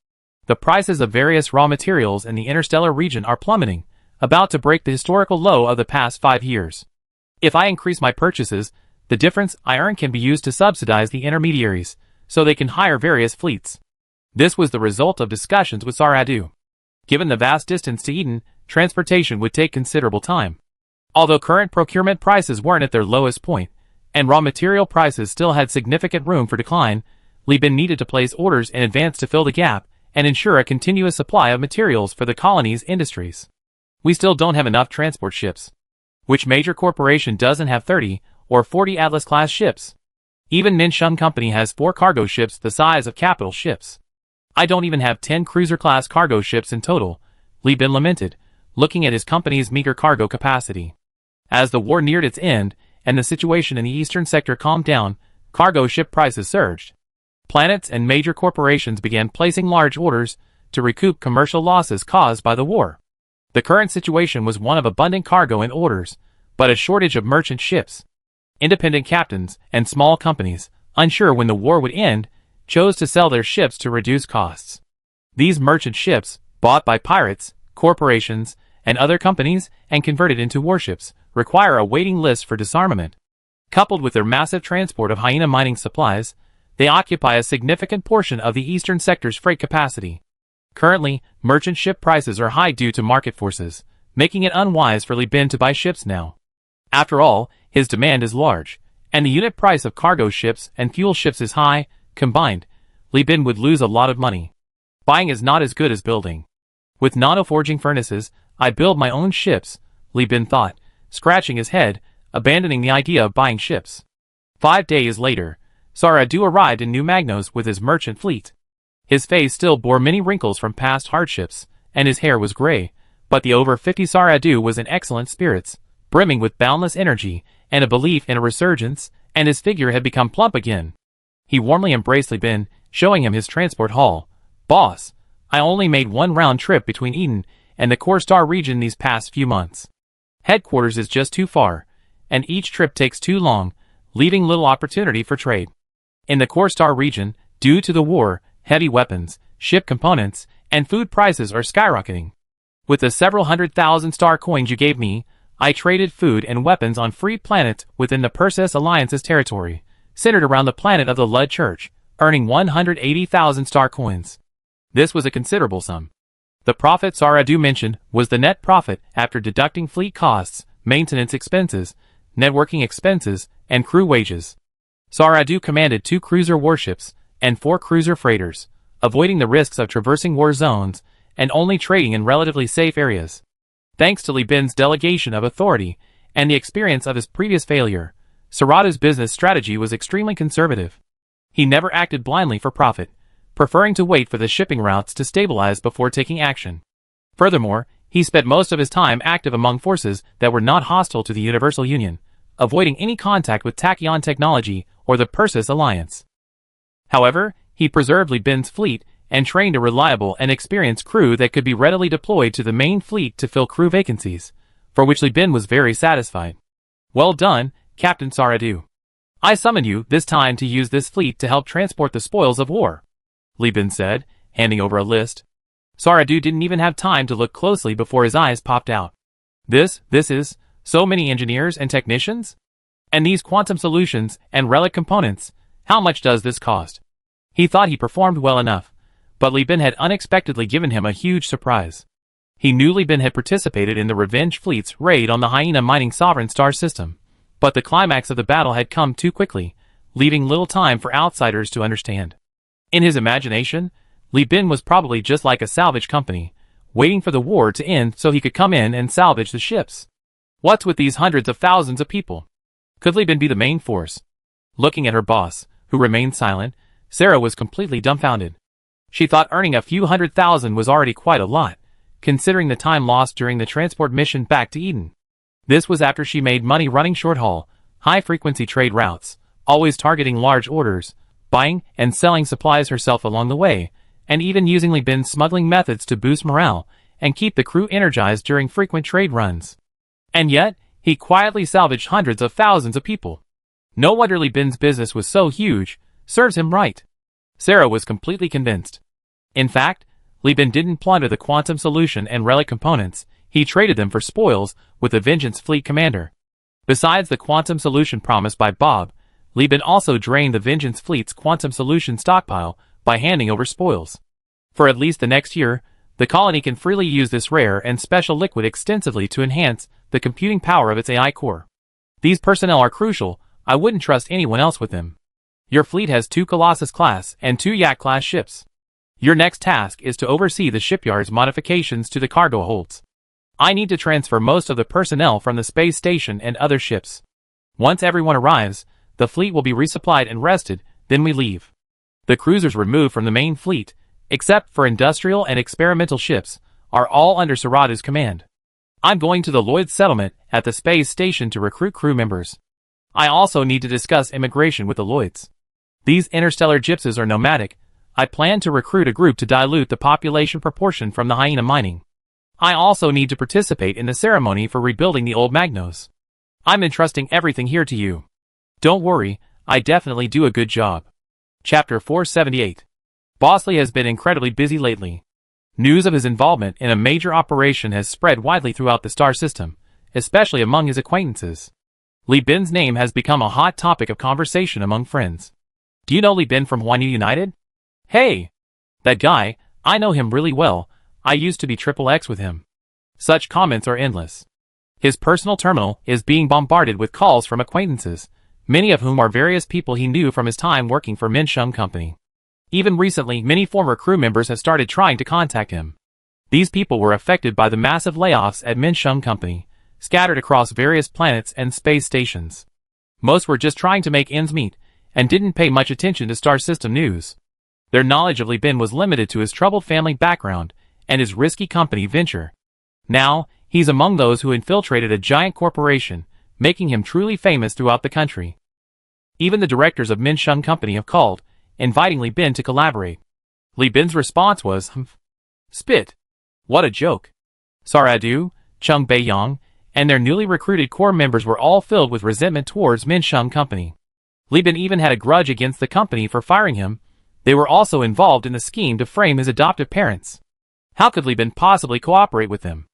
The prices of various raw materials in the interstellar region are plummeting, about to break the historical low of the past 5 years. If I increase my purchases, the difference I earn can be used to subsidize the intermediaries, so they can hire various fleets. This was the result of discussions with Saradu. Given the vast distance to Eden, transportation would take considerable time. Although current procurement prices weren't at their lowest point, and raw material prices still had significant room for decline, Li Bin needed to place orders in advance to fill the gap and ensure a continuous supply of materials for the colony's industries. We still don't have enough transport ships. Which major corporation doesn't have 30 or 40 Atlas-class ships? Even Ninshun Company has 4 cargo ships the size of capital ships. I don't even have 10 cruiser-class cargo ships in total, Li Bin lamented, looking at his company's meager cargo capacity. As the war neared its end, and the situation in the eastern sector calmed down, cargo ship prices surged. Planets and major corporations began placing large orders to recoup commercial losses caused by the war. The current situation was one of abundant cargo and orders, but a shortage of merchant ships. Independent captains and small companies, unsure when the war would end, chose to sell their ships to reduce costs. These merchant ships, bought by pirates, corporations, and other companies and converted into warships, require a waiting list for disarmament. Coupled with their massive transport of Hyena mining supplies, they occupy a significant portion of the eastern sector's freight capacity. Currently, merchant ship prices are high due to market forces, making it unwise for Li Bin to buy ships now. After all, his demand is large, and the unit price of cargo ships and fuel ships is high. Combined, Li Bin would lose a lot of money. Buying is not as good as building. With nano-forging furnaces, I build my own ships, Li Bin thought, scratching his head, abandoning the idea of buying ships. 5 days later, Saradu arrived in New Magnos with his merchant fleet. His face still bore many wrinkles from past hardships, and his hair was gray, but the over 50 Saradu was in excellent spirits, brimming with boundless energy and a belief in a resurgence, and his figure had become plump again. He warmly embraced Li Bin, showing him his transport haul. "Boss, I only made one round trip between Eden and the Core Star region these past few months. Headquarters is just too far, and each trip takes too long, leaving little opportunity for trade. In the Core Star region, due to the war, heavy weapons, ship components, and food prices are skyrocketing. With the several 100,000 star coins you gave me, I traded food and weapons on free planet within the Perseus Alliance's territory, centered around the planet of the Lud Church, earning 180,000 star coins. This was a considerable sum. The profit Saradu mentioned was the net profit after deducting fleet costs, maintenance expenses, networking expenses, and crew wages. Saradu commanded 2 cruiser warships and 4 cruiser freighters, avoiding the risks of traversing war zones and only trading in relatively safe areas. Thanks to Li Bin's delegation of authority and the experience of his previous failure, Saradu's business strategy was extremely conservative. He never acted blindly for profit, preferring to wait for the shipping routes to stabilize before taking action. Furthermore, he spent most of his time active among forces that were not hostile to the Universal Union, avoiding any contact with Tachyon technology or the Perseus Alliance. However, he preserved Li Bin's fleet and trained a reliable and experienced crew that could be readily deployed to the main fleet to fill crew vacancies, for which Li Bin was very satisfied. "Well done, Captain Saradu. I summon you this time to use this fleet to help transport the spoils of war," Li Bin said, handing over a list. Saradu didn't even have time to look closely before his eyes popped out. This is, so many engineers and technicians? And these quantum solutions and relic components, how much does this cost? He thought he performed well enough, but Li Bin had unexpectedly given him a huge surprise. He knew Li Bin had participated in the Revenge Fleet's raid on the Hyena mining Sovereign Star system, but the climax of the battle had come too quickly, leaving little time for outsiders to understand. In his imagination, Li Bin was probably just like a salvage company, waiting for the war to end so he could come in and salvage the ships. What's with these hundreds of thousands of people? Could Li Bin be the main force? Looking at her boss, who remained silent, Sarah was completely dumbfounded. She thought earning a few 100,000 was already quite a lot, considering the time lost during the transport mission back to Eden. This was after she made money running short-haul, high-frequency trade routes, always targeting large orders, buying and selling supplies herself along the way, and even using Li Bin's smuggling methods to boost morale and keep the crew energized during frequent trade runs. And yet, he quietly salvaged hundreds of thousands of people. No wonder Li Bin's business was so huge, serves him right. Sarah was completely convinced. In fact, Li Bin didn't plunder the quantum solution and relic components, he traded them for spoils with the Vengeance Fleet commander. Besides the quantum solution promised by Bob, Li Bin also drained the Vengeance Fleet's quantum solution stockpile by handing over spoils. For at least the next year, the colony can freely use this rare and special liquid extensively to enhance the computing power of its AI core. These personnel are crucial, I wouldn't trust anyone else with them. Your fleet has 2 Colossus-class and 2 Yak-class ships. Your next task is to oversee the shipyard's modifications to the cargo holds. I need to transfer most of the personnel from the space station and other ships. Once everyone arrives, the fleet will be resupplied and rested, then we leave. The cruisers removed from the main fleet, except for industrial and experimental ships, are all under Saradu's command. I'm going to the Lloyd settlement at the space station to recruit crew members. I also need to discuss immigration with the Lloyds. These interstellar gypsies are nomadic. I plan to recruit a group to dilute the population proportion from the Hyena mining. I also need to participate in the ceremony for rebuilding the old Magnos. I'm entrusting everything here to you. Don't worry, I definitely do a good job. Chapter 478. Bosley has been incredibly busy lately. News of his involvement in a major operation has spread widely throughout the star system, especially among his acquaintances. Li Bin's name has become a hot topic of conversation among friends. Do you know Li Bin from Huanyu United? Hey! That guy, I know him really well, I used to be XXX with him. Such comments are endless. His personal terminal is being bombarded with calls from acquaintances, many of whom are various people he knew from his time working for Minsheng Company. Even recently, many former crew members have started trying to contact him. These people were affected by the massive layoffs at Minsheng Company, scattered across various planets and space stations. Most were just trying to make ends meet, and didn't pay much attention to star system news. Their knowledge of Li Bin was limited to his troubled family background and his risky company venture. Now, he's among those who infiltrated a giant corporation, making him truly famous throughout the country. Even the directors of Min Sheng Company have called, inviting Li Bin to collaborate. Li Bin's response was, spit. What a joke. Saradu, Chung Beiyang, and their newly recruited core members were all filled with resentment towards Min Sheng Company. Li Bin even had a grudge against the company for firing him. They were also involved in the scheme to frame his adoptive parents. How could Li Bin possibly cooperate with them?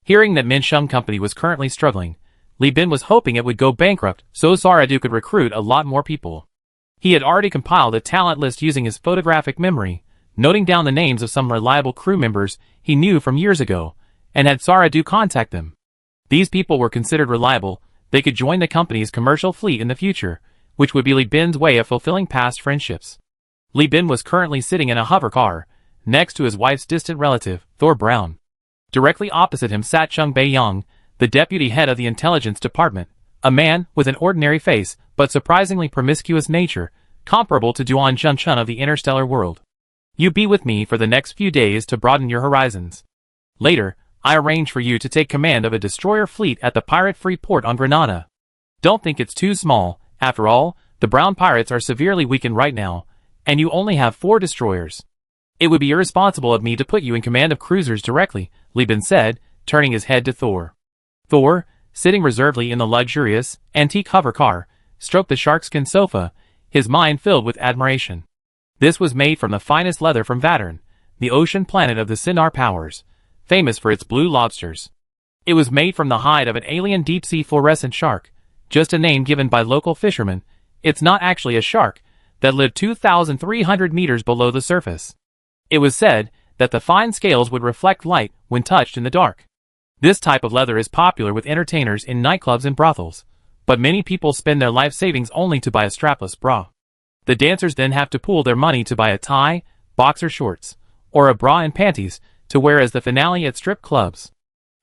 Hearing that Min Sheng Company was currently struggling, Li Bin was hoping it would go bankrupt so Saradu could recruit a lot more people. He had already compiled a talent list using his photographic memory, noting down the names of some reliable crew members he knew from years ago, and had Saradu contact them. These people were considered reliable. They could join the company's commercial fleet in the future, which would be Li Bin's way of fulfilling past friendships. Li Bin was currently sitting in a hover car, next to his wife's distant relative, Thor Brown. Directly opposite him sat Chung Beiyang, the deputy head of the intelligence department, a man with an ordinary face but surprisingly promiscuous nature, comparable to Duan Chun of the Interstellar world. You be with me for the next few days to broaden your horizons. Later, I arrange for you to take command of a destroyer fleet at the pirate-free port on Granada. Don't think it's too small. After all, the brown pirates are severely weakened right now, and you only have 4 destroyers. It would be irresponsible of me to put you in command of cruisers directly, Li Bin said, turning his head to Thor. Thor, sitting reservedly in the luxurious, antique hover car, stroked the sharkskin sofa, his mind filled with admiration. This was made from the finest leather from Vattern, the ocean planet of the Sinar powers, famous for its blue lobsters. It was made from the hide of an alien deep-sea fluorescent shark, just a name given by local fishermen. It's not actually a shark, that lived 2,300 meters below the surface. It was said that the fine scales would reflect light when touched in the dark. This type of leather is popular with entertainers in nightclubs and brothels, but many people spend their life savings only to buy a strapless bra. The dancers then have to pool their money to buy a tie, boxer shorts, or a bra and panties to wear as the finale at strip clubs.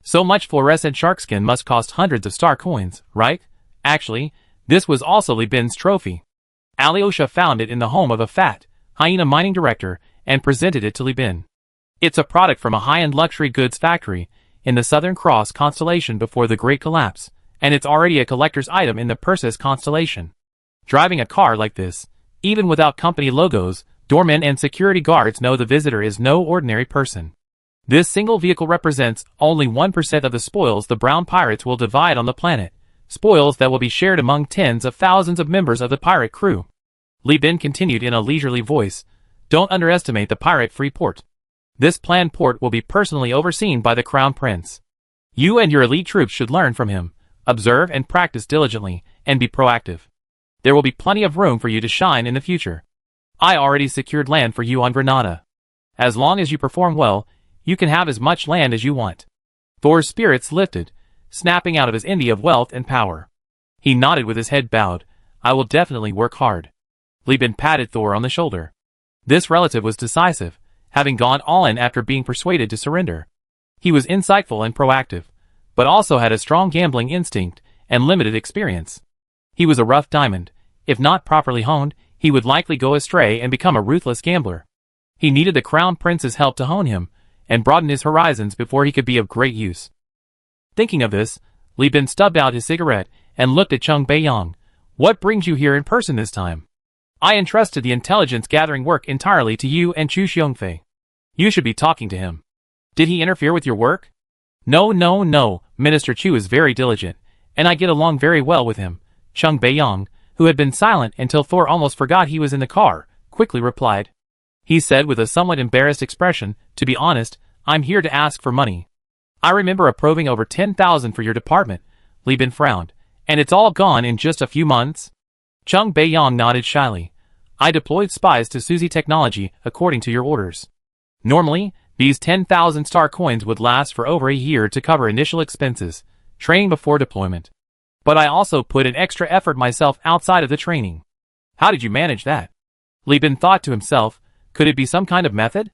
So much fluorescent sharkskin must cost hundreds of star coins, right? Actually, this was also Li Bin's trophy. Alyosha found it in the home of a fat, hyena mining director and presented it to Li Bin. It's a product from a high-end luxury goods factory in the Southern Cross constellation before the Great Collapse, and it's already a collector's item in the Perseus constellation. Driving a car like this, even without company logos, doormen and security guards know the visitor is no ordinary person. This single vehicle represents only 1% of the spoils the brown pirates will divide on the planet, spoils that will be shared among tens of thousands of members of the pirate crew. Li Bin continued in a leisurely voice, don't underestimate the pirate-free port. This planned port will be personally overseen by the Crown Prince. You and your elite troops should learn from him, observe and practice diligently, and be proactive. There will be plenty of room for you to shine in the future. I already secured land for you on Granada. As long as you perform well, you can have as much land as you want. Thor's spirits lifted, snapping out of his India of wealth and power. He nodded with his head bowed. I will definitely work hard. Li Bin patted Thor on the shoulder. This relative was decisive, having gone all in after being persuaded to surrender. He was insightful and proactive, but also had a strong gambling instinct and limited experience. He was a rough diamond. If not properly honed, he would likely go astray and become a ruthless gambler. He needed the Crown Prince's help to hone him and broaden his horizons before he could be of great use. Thinking of this, Li Bin stubbed out his cigarette and looked at Chung Beiyang. What brings you here in person this time? I entrusted the intelligence-gathering work entirely to you and Chu Xiongfei. You should be talking to him. Did he interfere with your work? No. Minister Chu is very diligent, and I get along very well with him. Chung Beiyang, who had been silent until Thor almost forgot he was in the car, quickly replied. He said with a somewhat embarrassed expression, to be honest, I'm here to ask for money. I remember approving over 10,000 for your department. Li Bin frowned. And it's all gone in just a few months? Chung Beiyang nodded shyly. I deployed spies to Suzy Technology according to your orders. Normally, these 10,000 star coins would last for over a year to cover initial expenses, training before deployment. But I also put in extra effort myself outside of the training. How did you manage that? Li Bin thought to himself, could it be some kind of method?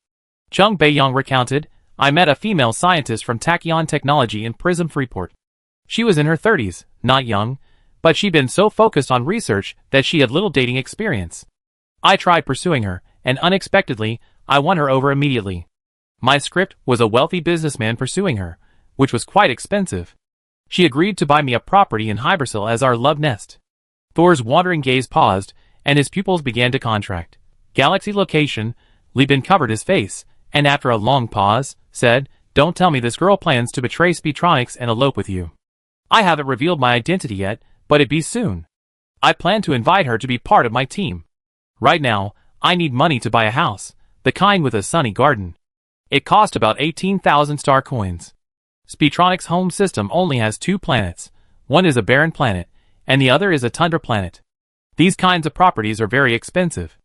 Chung Beiyang recounted, I met a female scientist from Tachyon Technology in Prism Freeport. She was in her 30s, not young, but she'd been so focused on research that she had little dating experience. I tried pursuing her, and unexpectedly, I won her over immediately. My script was a wealthy businessman pursuing her, which was quite expensive. She agreed to buy me a property in Hybersil as our love nest. Thor's wandering gaze paused, and his pupils began to contract. Galaxy location. Lieben covered his face, and after a long pause, said, "Don't tell me this girl plans to betray Speedtronics and elope with you. I haven't revealed my identity yet, but it be soon. I plan to invite her to be part of my team. Right now, I need money to buy a house, the kind with a sunny garden. It cost about 18,000 star coins. Speedtronics' home system only has 2 planets. One is a barren planet, and the other is a tundra planet. These kinds of properties are very expensive.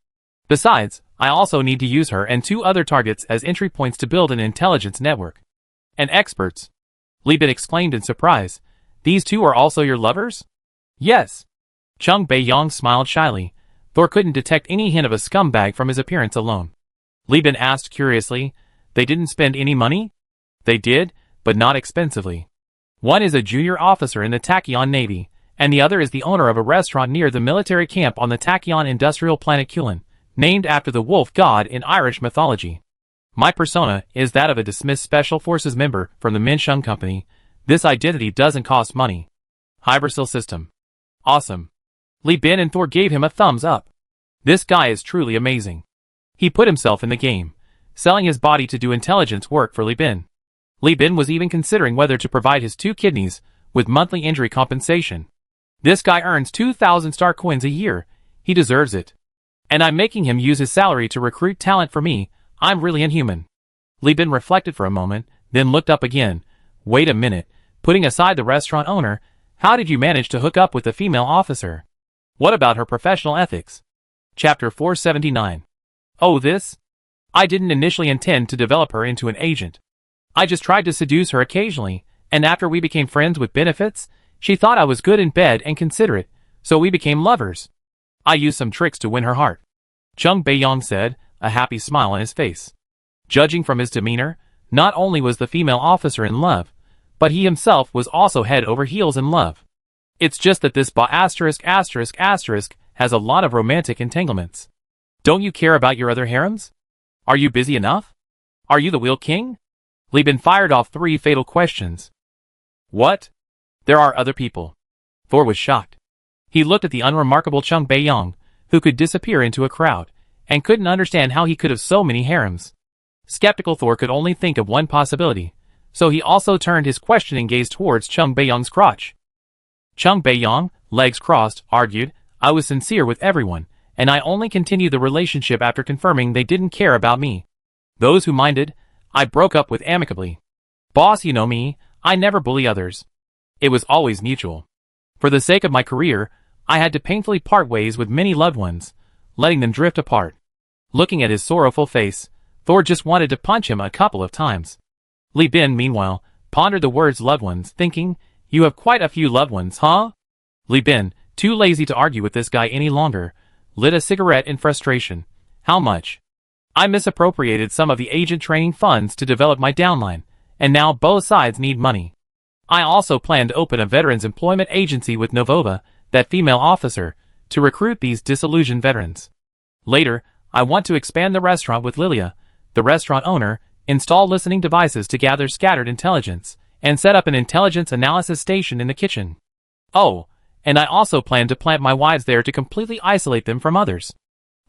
Besides, I also need to use her and 2 other targets as entry points to build an intelligence network." "And experts?" Lieben exclaimed in surprise. "These 2 are also your lovers?" "Yes." Chung Bei-yong smiled shyly. Thor couldn't detect any hint of a scumbag from his appearance alone. Lieben asked curiously, "They didn't spend any money?" "They did, but not expensively. One is a junior officer in the Tachyon Navy, and the other is the owner of a restaurant near the military camp on the Tachyon industrial planet Kulin, named after the wolf god in Irish mythology. My persona is that of a dismissed Special Forces member from the Minshung Company. This identity doesn't cost money." Hybersil system. "Awesome." Li Bin and Thor gave him a thumbs up. This guy is truly amazing. He put himself in the game, selling his body to do intelligence work for Li Bin. Li Bin was even considering whether to provide his 2 kidneys with monthly injury compensation. This guy earns 2,000 star coins a year. He deserves it. And I'm making him use his salary to recruit talent for me. I'm really inhuman. Li Bin reflected for a moment, then looked up again. Wait a minute, putting aside the restaurant owner, how did you manage to hook up with the female officer? What about her professional ethics? Chapter 479. Oh, this? I didn't initially intend to develop her into an agent. I just tried to seduce her occasionally, and after we became friends with benefits, she thought I was good in bed and considerate, so we became lovers. I used some tricks to win her heart. Chung Bei-yong said, a happy smile on his face. Judging from his demeanor, not only was the female officer in love, but he himself was also head over heels in love. It's just that this has a lot of romantic entanglements. Don't you care about your other harems? Are you busy enough? Are you the Wheel King? Li Bin fired off 3 fatal questions. What? There are other people. Thor was shocked. He looked at the unremarkable Chung Bei-yong, who could disappear into a crowd, and couldn't understand how he could have so many harems. Skeptical Thor could only think of one possibility, so he also turned his questioning gaze towards Chung Bei-yong's crotch. Chung Bei-yong, legs crossed, argued, I was sincere with everyone, and I only continued the relationship after confirming they didn't care about me. Those who minded, I broke up with amicably. Boss, you know me, I never bully others. It was always mutual. For the sake of my career, I had to painfully part ways with many loved ones, letting them drift apart. Looking at his sorrowful face, Thor just wanted to punch him a couple of times. Li Bin, meanwhile, pondered the words loved ones, thinking, you have quite a few loved ones, huh? Li Bin, too lazy to argue with this guy any longer, lit a cigarette in frustration. How much? I misappropriated some of the agent training funds to develop my downline, and now both sides need money. I also plan to open a veterans employment agency with Novova, that female officer, to recruit these disillusioned veterans. Later, I want to expand the restaurant with Lilia, the restaurant owner, install listening devices to gather scattered intelligence, and set up an intelligence analysis station in the kitchen. Oh, and I also plan to plant my wives there to completely isolate them from others.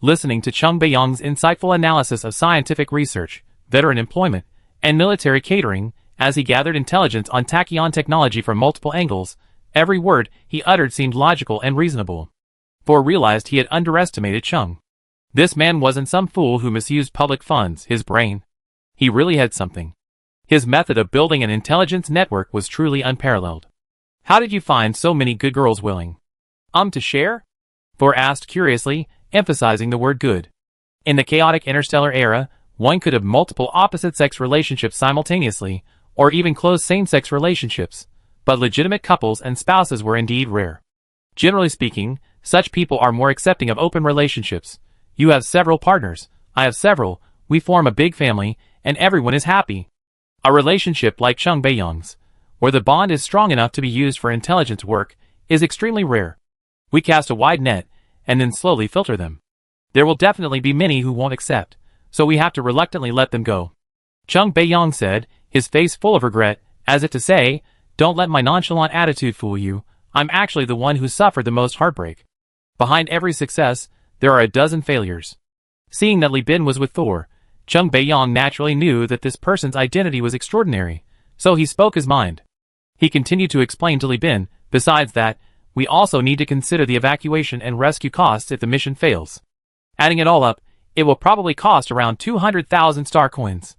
Listening to Chung Bei-yong's insightful analysis of scientific research, veteran employment, and military catering, as he gathered intelligence on tachyon technology from multiple angles, every word he uttered seemed logical and reasonable. Thor realized he had underestimated Chung. This man wasn't some fool who misused public funds, his brain. He really had something. His method of building an intelligence network was truly unparalleled. How did you find so many good girls willing? To share? Thor asked curiously, emphasizing the word good. In the chaotic interstellar era, one could have multiple opposite-sex relationships simultaneously, or even close same-sex relationships, but legitimate couples and spouses were indeed rare. Generally speaking, such people are more accepting of open relationships. You have several partners, I have several, we form a big family, and everyone is happy. A relationship like Chung Bei-yong's, where the bond is strong enough to be used for intelligence work, is extremely rare. We cast a wide net, and then slowly filter them. There will definitely be many who won't accept, so we have to reluctantly let them go. Chung Beiyong said, his face full of regret, as if to say, don't let my nonchalant attitude fool you, I'm actually the one who suffered the most heartbreak. Behind every success, there are a dozen failures. Seeing that Li Bin was with Thor, Chung Beiyong naturally knew that this person's identity was extraordinary, so he spoke his mind. He continued to explain to Li Bin, besides that, we also need to consider the evacuation and rescue costs if the mission fails. Adding it all up, it will probably cost around 200,000 star coins.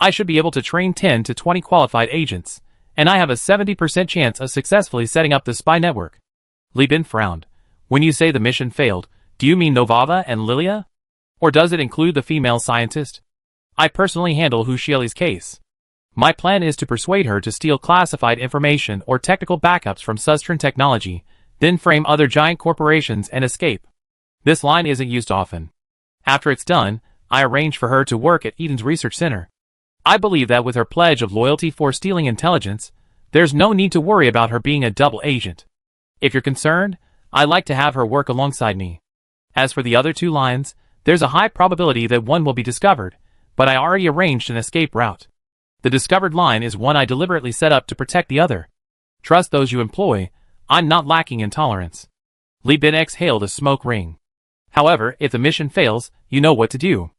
I should be able to train 10 to 20 qualified agents, and I have a 70% chance of successfully setting up the spy network. Li Bin frowned. When you say the mission failed, do you mean Novava and Lilia? Or does it include the female scientist? I personally handle Hu Xieli's case. My plan is to persuade her to steal classified information or technical backups from Sustran Technology, then frame other giant corporations and escape. This line isn't used often. After it's done, I arrange for her to work at Eden's research center. I believe that with her pledge of loyalty for stealing intelligence, there's no need to worry about her being a double agent. If you're concerned, I like to have her work alongside me. As for the other two lines, there's a high probability that one will be discovered, but I already arranged an escape route. The discovered line is one I deliberately set up to protect the other. Trust those you employ, I'm not lacking in tolerance. Li Bin exhaled a smoke ring. However, if the mission fails, you know what to do.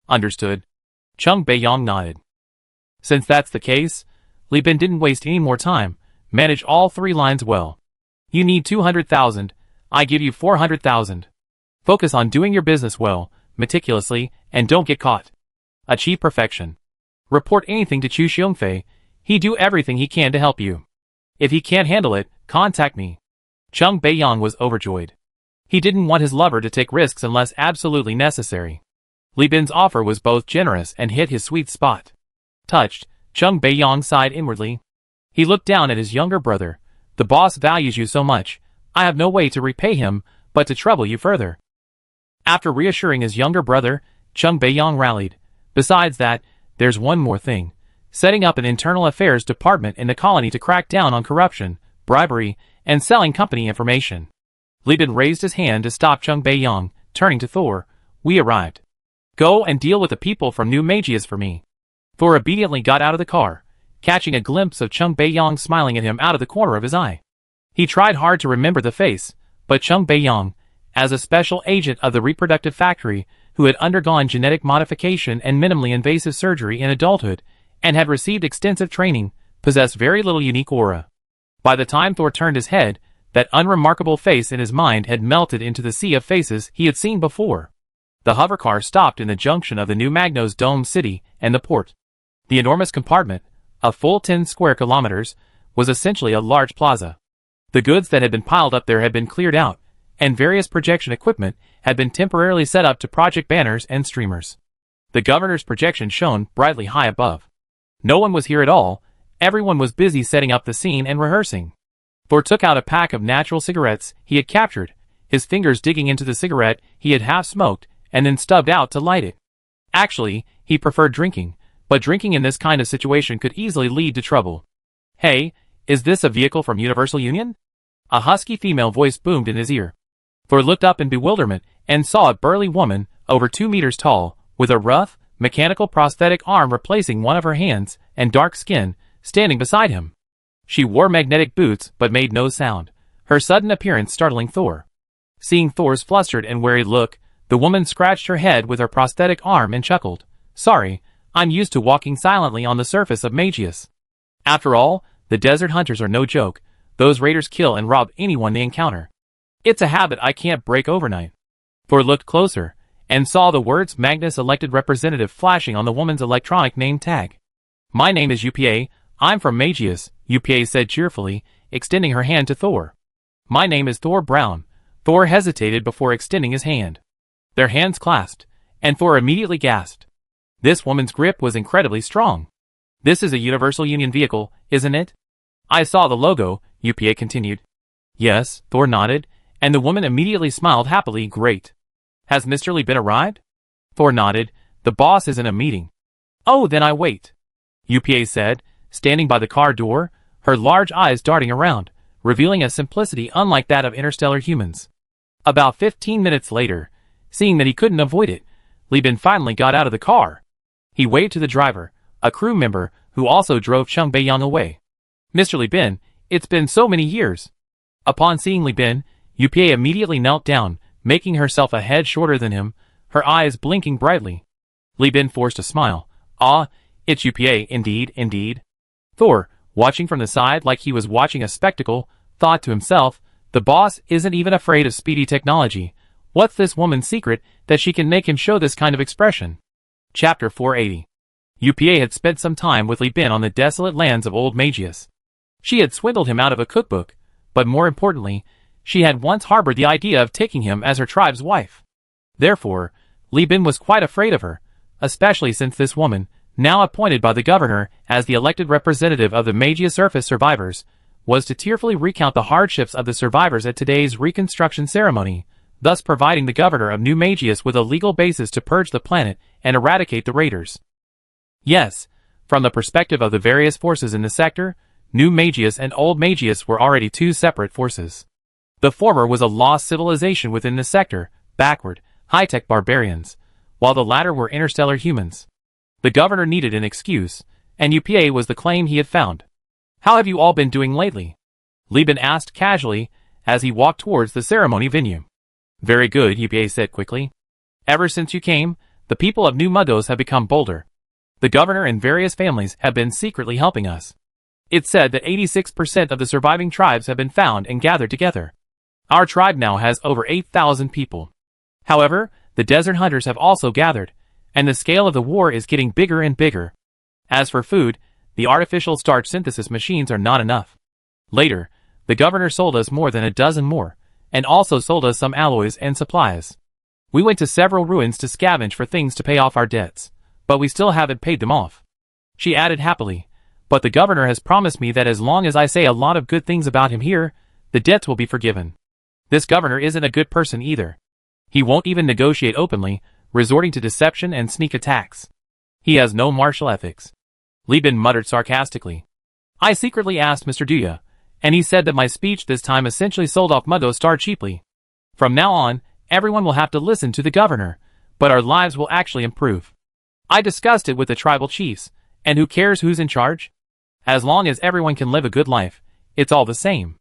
Understood. Chung Beiyong nodded. Since that's the case, Li Bin didn't waste any more time. Manage all three lines well. You need 200,000, I give you 400,000. Focus on doing your business well, meticulously, and don't get caught. Achieve perfection. Report anything to Chu Xiongfei, he do everything he can to help you. If he can't handle it, contact me. Chung Beiyong was overjoyed. He didn't want his lover to take risks unless absolutely necessary. Li Bin's offer was both generous and hit his sweet spot. Touched, Chung Beiyong sighed inwardly. He looked down at his younger brother. The boss values you so much, I have no way to repay him, but to trouble you further. After reassuring his younger brother, Chung Beiyong rallied. Besides that, there's one more thing. Setting up an internal affairs department in the colony to crack down on corruption, bribery, and selling company information. Li Bin raised his hand to stop Chung Beiyong, turning to Thor. We arrived. Go and deal with the people from New Magius for me. Thor obediently got out of the car, catching a glimpse of Chung Beiyong smiling at him out of the corner of his eye. He tried hard to remember the face, but Chung Beiyong, as a special agent of the reproductive factory, who had undergone genetic modification and minimally invasive surgery in adulthood, and had received extensive training, possessed very little unique aura. By the time Thor turned his head, that unremarkable face in his mind had melted into the sea of faces he had seen before. The hovercar stopped in the junction of the new Magnos Dome City and the port. The enormous compartment, a full 10 square kilometers, was essentially a large plaza. The goods that had been piled up there had been cleared out, and various projection equipment had been temporarily set up to project banners and streamers. The governor's projection shone brightly high above. No one was here at all, everyone was busy setting up the scene and rehearsing. Thor took out a pack of natural cigarettes he had captured, his fingers digging into the cigarette he had half smoked, and then stubbed out to light it. Actually, he preferred drinking, but drinking in this kind of situation could easily lead to trouble. Hey, is this a vehicle from Universal Union? A husky female voice boomed in his ear. Thor looked up in bewilderment and saw a burly woman, over 2 meters tall, with a rough, mechanical prosthetic arm replacing one of her hands, and dark skin, standing beside him. She wore magnetic boots but made no sound, her sudden appearance startling Thor. Seeing Thor's flustered and worried look, the woman scratched her head with her prosthetic arm and chuckled. Sorry, I'm used to walking silently on the surface of Magius. After all, the desert hunters are no joke. Those raiders kill and rob anyone they encounter. It's a habit I can't break overnight. Thor looked closer, and saw the words Magnus Elected Representative flashing on the woman's electronic name tag. My name is UPA, I'm from Magius, UPA said cheerfully, extending her hand to Thor. My name is Thor Brown. Thor hesitated before extending his hand. Their hands clasped, and Thor immediately gasped. This woman's grip was incredibly strong. This is a Universal Union vehicle, isn't it? I saw the logo, UPA continued. Yes, Thor nodded, and the woman immediately smiled happily. Great. Has Mr. Li Bin arrived? Thor nodded. The boss is in a meeting. Oh, then I wait. UPA said, standing by the car door, her large eyes darting around, revealing a simplicity unlike that of interstellar humans. About 15 minutes later, seeing that he couldn't avoid it, Li Bin finally got out of the car. He waved to the driver, a crew member who also drove Chung Beiyang away. "Mr. Li Bin, it's been so many years." Upon seeing Li Bin, Yupa immediately knelt down, making herself a head shorter than him, her eyes blinking brightly. Li Bin forced a smile. "Ah, it's Yupa, indeed, indeed." Thor, watching from the side like he was watching a spectacle, thought to himself, the boss isn't even afraid of speedy technology. What's this woman's secret that she can make him show this kind of expression? Chapter 480. Yupa had spent some time with Li Bin on the desolate lands of Old Magius. She had swindled him out of a cookbook, but more importantly, she had once harbored the idea of taking him as her tribe's wife. Therefore, Li Bin was quite afraid of her, especially since this woman, now appointed by the governor as the elected representative of the Magia Surface survivors, was to tearfully recount the hardships of the survivors at today's reconstruction ceremony, thus providing the governor of New Magius with a legal basis to purge the planet and eradicate the raiders. Yes, from the perspective of the various forces in the sector, New Magius and Old Magius were already two separate forces. The former was a lost civilization within the sector, backward, high-tech barbarians, while the latter were interstellar humans. The governor needed an excuse, and Yupa was the claim he had found. "How have you all been doing lately?" Li Bin asked casually as he walked towards the ceremony venue. "Very good," Yupa said quickly. "Ever since you came, the people of New Mugos have become bolder. The governor and various families have been secretly helping us. It's said that 86% of the surviving tribes have been found and gathered together. Our tribe now has over 8,000 people. However, the desert hunters have also gathered, and the scale of the war is getting bigger and bigger. As for food, the artificial starch synthesis machines are not enough. Later, the governor sold us more than a dozen more, and also sold us some alloys and supplies. We went to several ruins to scavenge for things to pay off our debts, but we still haven't paid them off." She added happily, "But the governor has promised me that as long as I say a lot of good things about him here, the debts will be forgiven. This governor isn't a good person either. He won't even negotiate openly, resorting to deception and sneak attacks. He has no martial ethics." Li Bin muttered sarcastically. "I secretly asked Mr. Duya, and he said that my speech this time essentially sold off Mugos Star cheaply. From now on, everyone will have to listen to the governor, but our lives will actually improve. I discussed it with the tribal chiefs, and who cares who's in charge? As long as everyone can live a good life, it's all the same."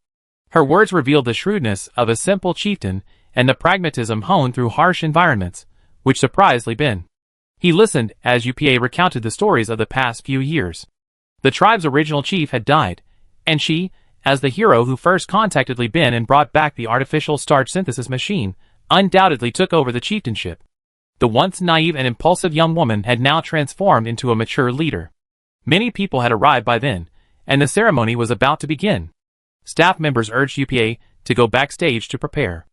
Her words revealed the shrewdness of a simple chieftain and the pragmatism honed through harsh environments, which surprised Li Bin. He listened as Yupa recounted the stories of the past few years. The tribe's original chief had died, and she, as the hero who first contacted Li Bin and brought back the artificial starch synthesis machine, undoubtedly took over the chieftainship. The once naive and impulsive young woman had now transformed into a mature leader. Many people had arrived by then, and the ceremony was about to begin. Staff members urged Yupa to go backstage to prepare.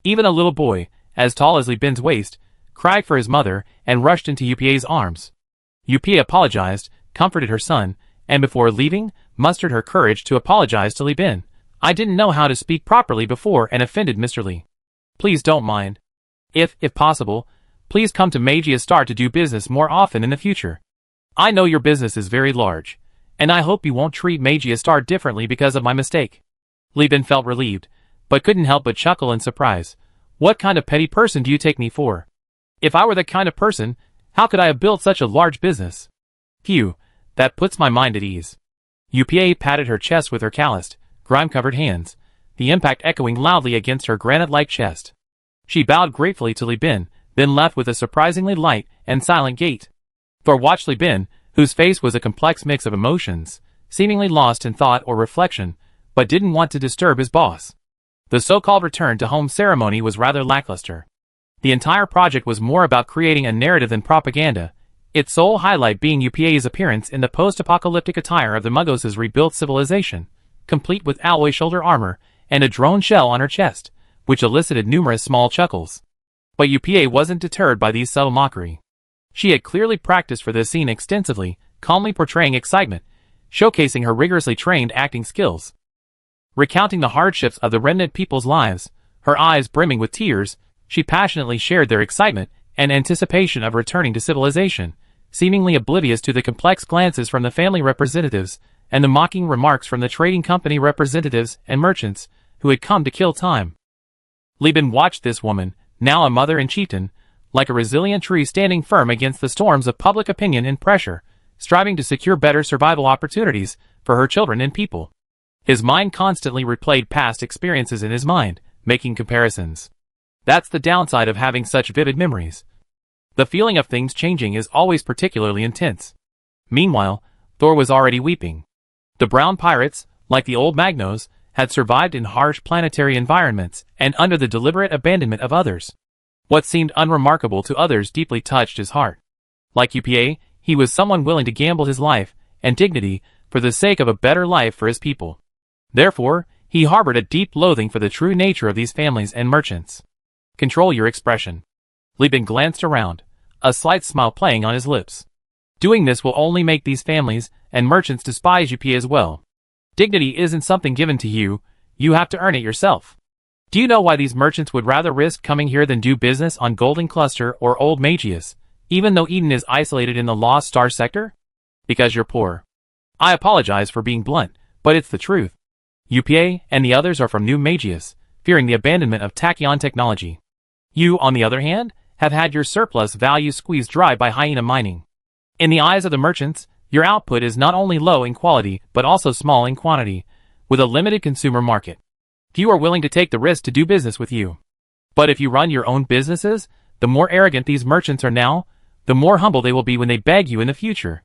Even a little boy, as tall as Li Bin's waist, cried for his mother and rushed into Yupa's arms. Yupa apologized, comforted her son, and before leaving, mustered her courage to apologize to Li Bin. "I didn't know how to speak properly before and offended Mr. Li. Please don't mind. If possible, please come to Magia Star to do business more often in the future. I know your business is very large, and I hope you won't treat Magia Star differently because of my mistake." Li Bin felt relieved, but couldn't help but chuckle in surprise. "What kind of petty person do you take me for? If I were that kind of person, how could I have built such a large business? Phew, that puts my mind at ease." Yupa patted her chest with her calloused, grime-covered hands, the impact echoing loudly against her granite-like chest. She bowed gratefully to Li Bin, then left with a surprisingly light and silent gait. Thor watched Li Bin, whose face was a complex mix of emotions, seemingly lost in thought or reflection, but didn't want to disturb his boss. The so-called return to home ceremony was rather lackluster. The entire project was more about creating a narrative than propaganda, its sole highlight being Yupa's appearance in the post-apocalyptic attire of the Mugos' rebuilt civilization, complete with alloy shoulder armor and a drone shell on her chest, which elicited numerous small chuckles. But Yupa wasn't deterred by these subtle mockery. She had clearly practiced for this scene extensively, calmly portraying excitement, showcasing her rigorously trained acting skills. Recounting the hardships of the remnant people's lives, her eyes brimming with tears, she passionately shared their excitement and anticipation of returning to civilization, seemingly oblivious to the complex glances from the family representatives and the mocking remarks from the trading company representatives and merchants who had come to kill time. Li Bin watched this woman, now a mother and chieftain, like a resilient tree standing firm against the storms of public opinion and pressure, striving to secure better survival opportunities for her children and people. His mind constantly replayed past experiences in his mind, making comparisons. That's the downside of having such vivid memories. The feeling of things changing is always particularly intense. Meanwhile, Thor was already weeping. The brown pirates, like the old Magnos, had survived in harsh planetary environments and under the deliberate abandonment of others. What seemed unremarkable to others deeply touched his heart. Like UPA, he was someone willing to gamble his life and dignity for the sake of a better life for his people. Therefore, he harbored a deep loathing for the true nature of these families and merchants. Control your expression. Li Bin glanced around, a slight smile playing on his lips. Doing this will only make these families and merchants despise UPA as well. Dignity isn't something given to you, you have to earn it yourself. Do you know why these merchants would rather risk coming here than do business on Golden Cluster or Old Magius, even though Eden is isolated in the Lost Star sector? Because you're poor. I apologize for being blunt, but it's the truth. UPA and the others are from New Magius, fearing the abandonment of tachyon technology. You, on the other hand, have had your surplus value squeezed dry by hyena mining. In the eyes of the merchants, your output is not only low in quality but also small in quantity, with a limited consumer market. Few are willing to take the risk to do business with you. But if you run your own businesses, the more arrogant these merchants are now, the more humble they will be when they beg you in the future.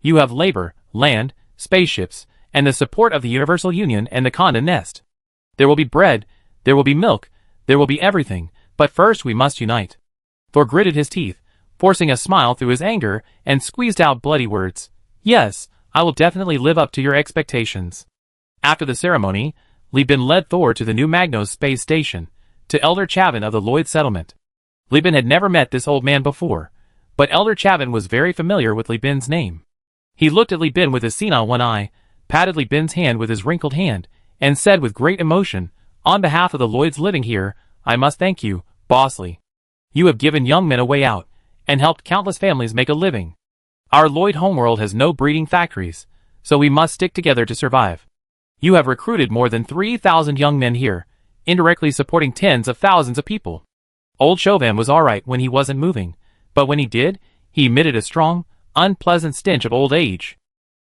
You have labor, land, spaceships, and the support of the Universal Union and the Condé Nast. There will be bread, there will be milk, there will be everything, but first we must unite. Thor gritted his teeth, forcing a smile through his anger, and squeezed out bloody words. Yes, I will definitely live up to your expectations. After the ceremony, Li Bin led Thor to the new Magnos space station, to Elder Chavin of the Lloyd settlement. Li Bin had never met this old man before, but Elder Chavin was very familiar with Li Bin's name. He looked at Li Bin with his senile one eye, patted Li Bin's hand with his wrinkled hand, and said with great emotion, "On behalf of the Lloyds living here, I must thank you, Boss Li. You have given young men a way out, and helped countless families make a living. Our Lloyd homeworld has no breeding factories, so we must stick together to survive. You have recruited more than 3,000 young men here, indirectly supporting tens of thousands of people." Old Chauvin was alright when he wasn't moving, but when he did, he emitted a strong, unpleasant stench of old age.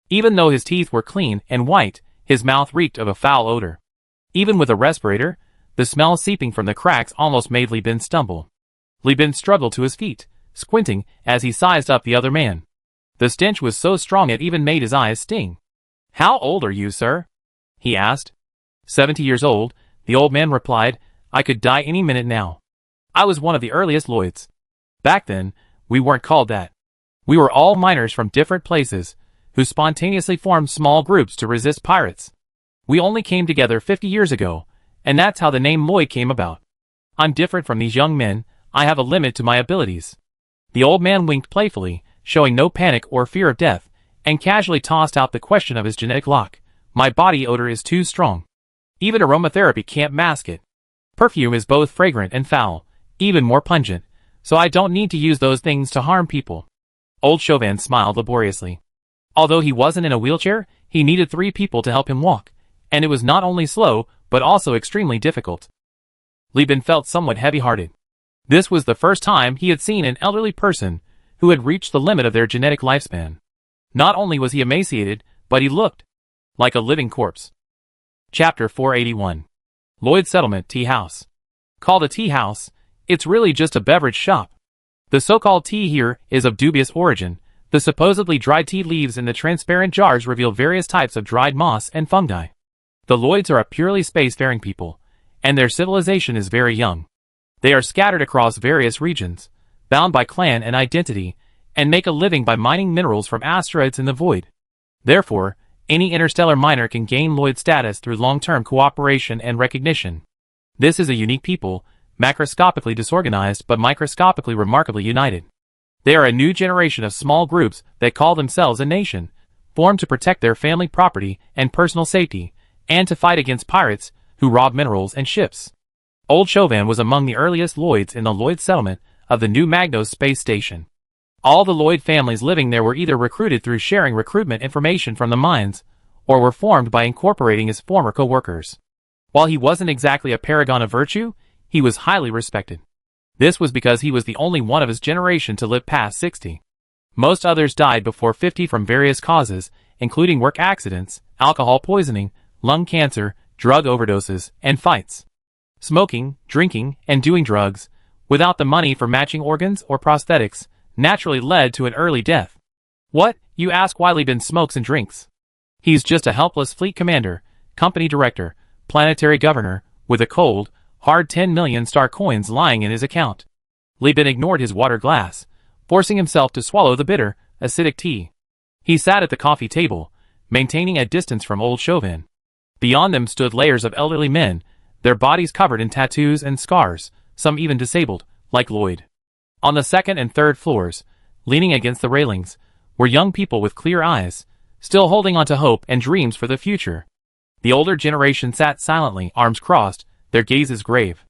Even though his teeth were clean and white, his mouth reeked of a foul odor. Even with a respirator, the smell seeping from the cracks almost made Li Bin stumble. Li Bin struggled to his feet, squinting as he sized up the other man. The stench was so strong it even made his eyes sting. "How old are you, sir?" he asked. 70 years old, the old man replied. "I could die any minute now. I was one of the earliest Lloyds. Back then, we weren't called that. We were all miners from different places, who spontaneously formed small groups to resist pirates. We only came together 50 years ago, and that's how the name Lloyd came about. I'm different from these young men, I have a limit to my abilities." The old man winked playfully, showing no panic or fear of death, and casually tossed out the question of his genetic lock. "My body odor is too strong. Even aromatherapy can't mask it. Perfume is both fragrant and foul, even more pungent, so I don't need to use those things to harm people." Old Chauvin smiled laboriously. Although he wasn't in a wheelchair, he needed 3 people to help him walk, and it was not only slow, but also extremely difficult. Li Bin felt somewhat heavy-hearted. This was the first time he had seen an elderly person who had reached the limit of their genetic lifespan. Not only was he emaciated, but he looked like a living corpse. Chapter 481. Lloyd Settlement Tea House. Called a tea house, it's really just a beverage shop. The so-called tea here is of dubious origin. The supposedly dried tea leaves in the transparent jars reveal various types of dried moss and fungi. The Lloyds are a purely spacefaring people, and their civilization is very young. They are scattered across various regions, bound by clan and identity, and make a living by mining minerals from asteroids in the void. Therefore, any interstellar miner can gain Lloyd status through long-term cooperation and recognition. This is a unique people, macroscopically disorganized but microscopically remarkably united. They are a new generation of small groups that call themselves a nation, formed to protect their family property and personal safety, and to fight against pirates who rob minerals and ships. Old Chauvin was among the earliest Lloyds in the Lloyd settlement of the new Magnos space station. All the Lloyd families living there were either recruited through sharing recruitment information from the mines, or were formed by incorporating his former co-workers. While he wasn't exactly a paragon of virtue, he was highly respected. This was because he was the only one of his generation to live past 60. Most others died before 50 from various causes, including work accidents, alcohol poisoning, lung cancer, drug overdoses, and fights. Smoking, drinking, and doing drugs, without the money for matching organs or prosthetics, naturally led to an early death. What, you ask why Li Bin smokes and drinks? He's just a helpless fleet commander, company director, planetary governor, with a cold, hard 10 million star coins lying in his account. Li Bin ignored his water glass, forcing himself to swallow the bitter, acidic tea. He sat at the coffee table, maintaining a distance from old Chauvin. Beyond them stood layers of elderly men, their bodies covered in tattoos and scars, some even disabled, like Lloyd. On the second and third floors, leaning against the railings, were young people with clear eyes, still holding on to hope and dreams for the future. The older generation sat silently, arms crossed, their gazes grave.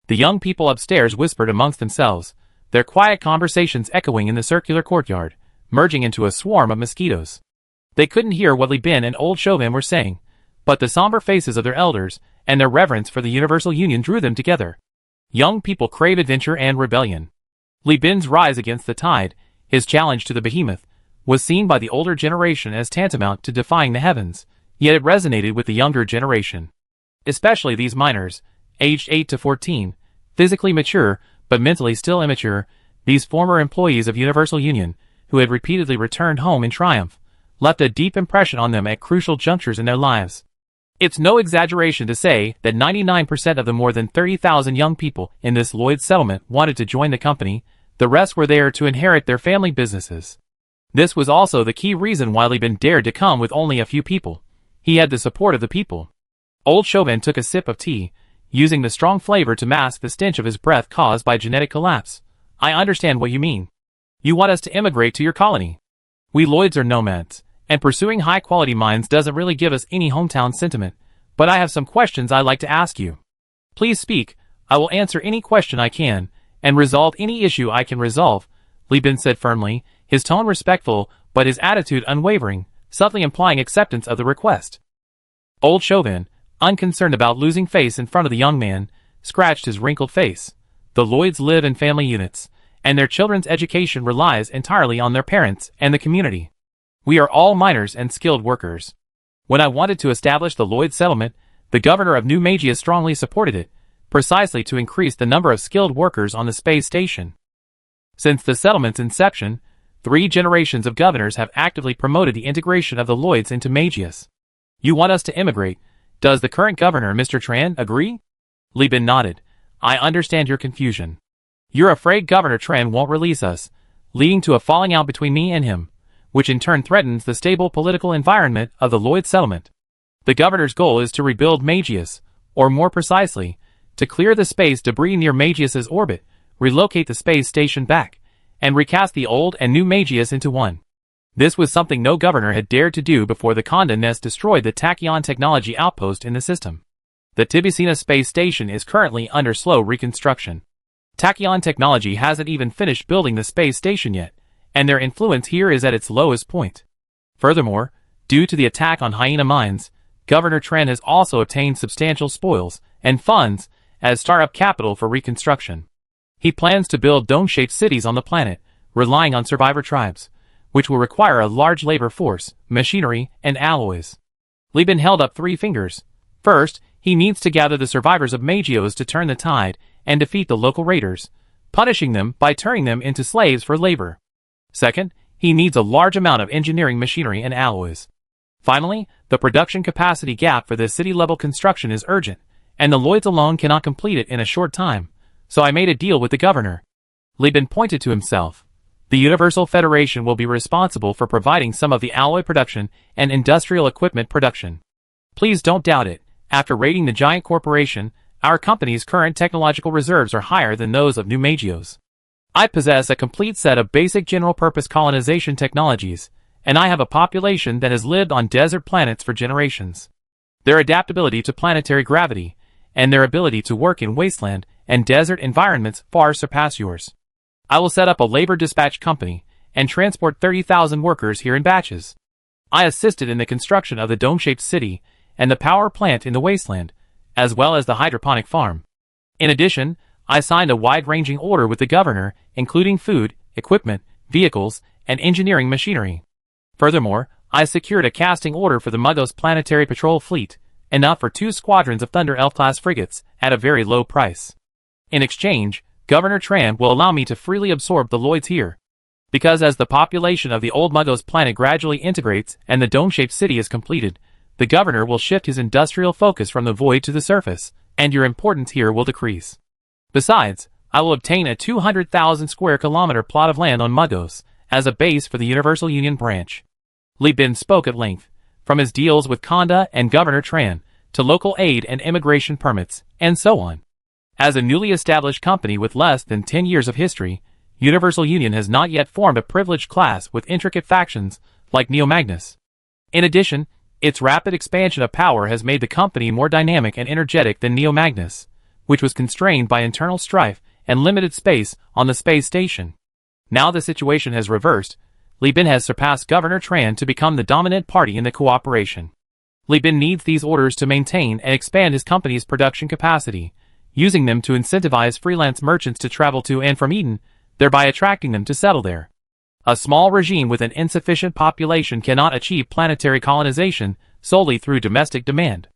The young people upstairs whispered amongst themselves, their quiet conversations echoing in the circular courtyard, merging into a swarm of mosquitoes. They couldn't hear what Li Bin and old Chauvin were saying, but the somber faces of their elders and their reverence for the Universal Union drew them together. Young people crave adventure and rebellion. Li Bin's rise against the tide, his challenge to the behemoth, was seen by the older generation as tantamount to defying the heavens, yet it resonated with the younger generation. Especially these minors, aged 8 to 14, physically mature, but mentally still immature, these former employees of Universal Union, who had repeatedly returned home in triumph, left a deep impression on them at crucial junctures in their lives. It's no exaggeration to say that 99% of the more than 30,000 young people in this Lloyd settlement wanted to join the company, the rest were there to inherit their family businesses. This was also the key reason why Li Bin dared to come with only a few people. He had the support of the people. Old Chauvin took a sip of tea, using the strong flavor to mask the stench of his breath caused by genetic collapse. I understand what you mean. You want us to immigrate to your colony. We Lloyds are nomads, and pursuing high-quality mines doesn't really give us any hometown sentiment, but I have some questions I'd like to ask you. Please speak, I will answer any question I can, and resolve any issue I can resolve, Li Bin said firmly, his tone respectful, but his attitude unwavering, subtly implying acceptance of the request. Old Chauvin, unconcerned about losing face in front of the young man, scratched his wrinkled face. The Lloyds live in family units, and their children's education relies entirely on their parents and the community. We are all miners and skilled workers. When I wanted to establish the Lloyd settlement, the governor of New Magia strongly supported it, precisely to increase the number of skilled workers on the space station. Since the settlement's inception, 3 generations of governors have actively promoted the integration of the Lloyds into Magius. You want us to immigrate. Does the current governor, Mr. Tran, agree? Li Bin nodded. I understand your confusion. You're afraid Governor Tran won't release us, leading to a falling out between me and him, which in turn threatens the stable political environment of the Lloyd settlement. The governor's goal is to rebuild Magius, or more precisely, to clear the space debris near Magius's orbit, relocate the space station back, and recast the old and new Magius into one. This was something no governor had dared to do before the Condé Nast destroyed the Tachyon technology outpost in the system. The Tibicina space station is currently under slow reconstruction. Tachyon technology hasn't even finished building the space station yet, and their influence here is at its lowest point. Furthermore, due to the attack on Hyena Mines, Governor Tran has also obtained substantial spoils and funds as startup capital for reconstruction. He plans to build dome-shaped cities on the planet, relying on survivor tribes, which will require a large labor force, machinery, and alloys. Li Bin held up 3 fingers. First, he needs to gather the survivors of Magios to turn the tide and defeat the local raiders, punishing them by turning them into slaves for labor. Second, he needs a large amount of engineering machinery and alloys. Finally, the production capacity gap for this city-level construction is urgent, and the Lloyds alone cannot complete it in a short time, so I made a deal with the governor. Li Bin pointed to himself. The Universal Federation will be responsible for providing some of the alloy production and industrial equipment production. Please don't doubt it, after raiding the giant corporation, our company's current technological reserves are higher than those of New Magios. I possess a complete set of basic general-purpose colonization technologies, and I have a population that has lived on desert planets for generations. Their adaptability to planetary gravity, and their ability to work in wasteland and desert environments far surpass yours. I will set up a labor dispatch company, and transport 30,000 workers here in batches. I assisted in the construction of the dome-shaped city and the power plant in the wasteland, as well as the hydroponic farm. In addition, I signed a wide-ranging order with the governor, including food, equipment, vehicles, and engineering machinery. Furthermore, I secured a casting order for the Mugos planetary patrol fleet, enough for 2 squadrons of Thunder Elf-class frigates at a very low price. In exchange, Governor Tran will allow me to freely absorb the Lloyds here. Because as the population of the old Mugos planet gradually integrates and the dome-shaped city is completed, the governor will shift his industrial focus from the void to the surface, and your importance here will decrease. Besides, I will obtain a 200,000 square kilometer plot of land on Mugos as a base for the Universal Union branch. Li Bin spoke at length, from his deals with Conda and Governor Tran, to local aid and immigration permits, and so on. As a newly established company with less than 10 years of history, Universal Union has not yet formed a privileged class with intricate factions like Neo-Magnus. In addition, its rapid expansion of power has made the company more dynamic and energetic than Neo-Magnus, which was constrained by internal strife and limited space on the space station. Now the situation has reversed. Li Bin has surpassed Governor Tran to become the dominant party in the cooperation. Li Bin needs these orders to maintain and expand his company's production capacity, using them to incentivize freelance merchants to travel to and from Eden, thereby attracting them to settle there. A small regime with an insufficient population cannot achieve planetary colonization solely through domestic demand.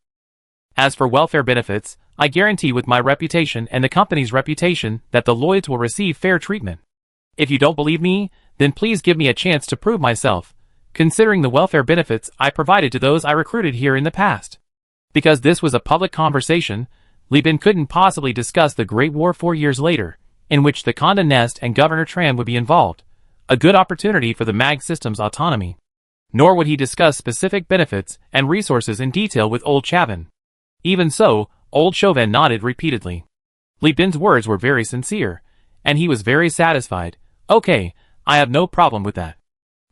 As for welfare benefits, I guarantee with my reputation and the company's reputation that the Lloyds will receive fair treatment. If you don't believe me, then please give me a chance to prove myself, considering the welfare benefits I provided to those I recruited here in the past. Because this was a public conversation, Li Bin couldn't possibly discuss the Great War 4 years later, in which the Condé Nast and Governor Tran would be involved, a good opportunity for the MAG system's autonomy. Nor would he discuss specific benefits and resources in detail with Old Chauvin. Even so, Old Chauvin nodded repeatedly. Li Bin's words were very sincere, and he was very satisfied. Okay, I have no problem with that.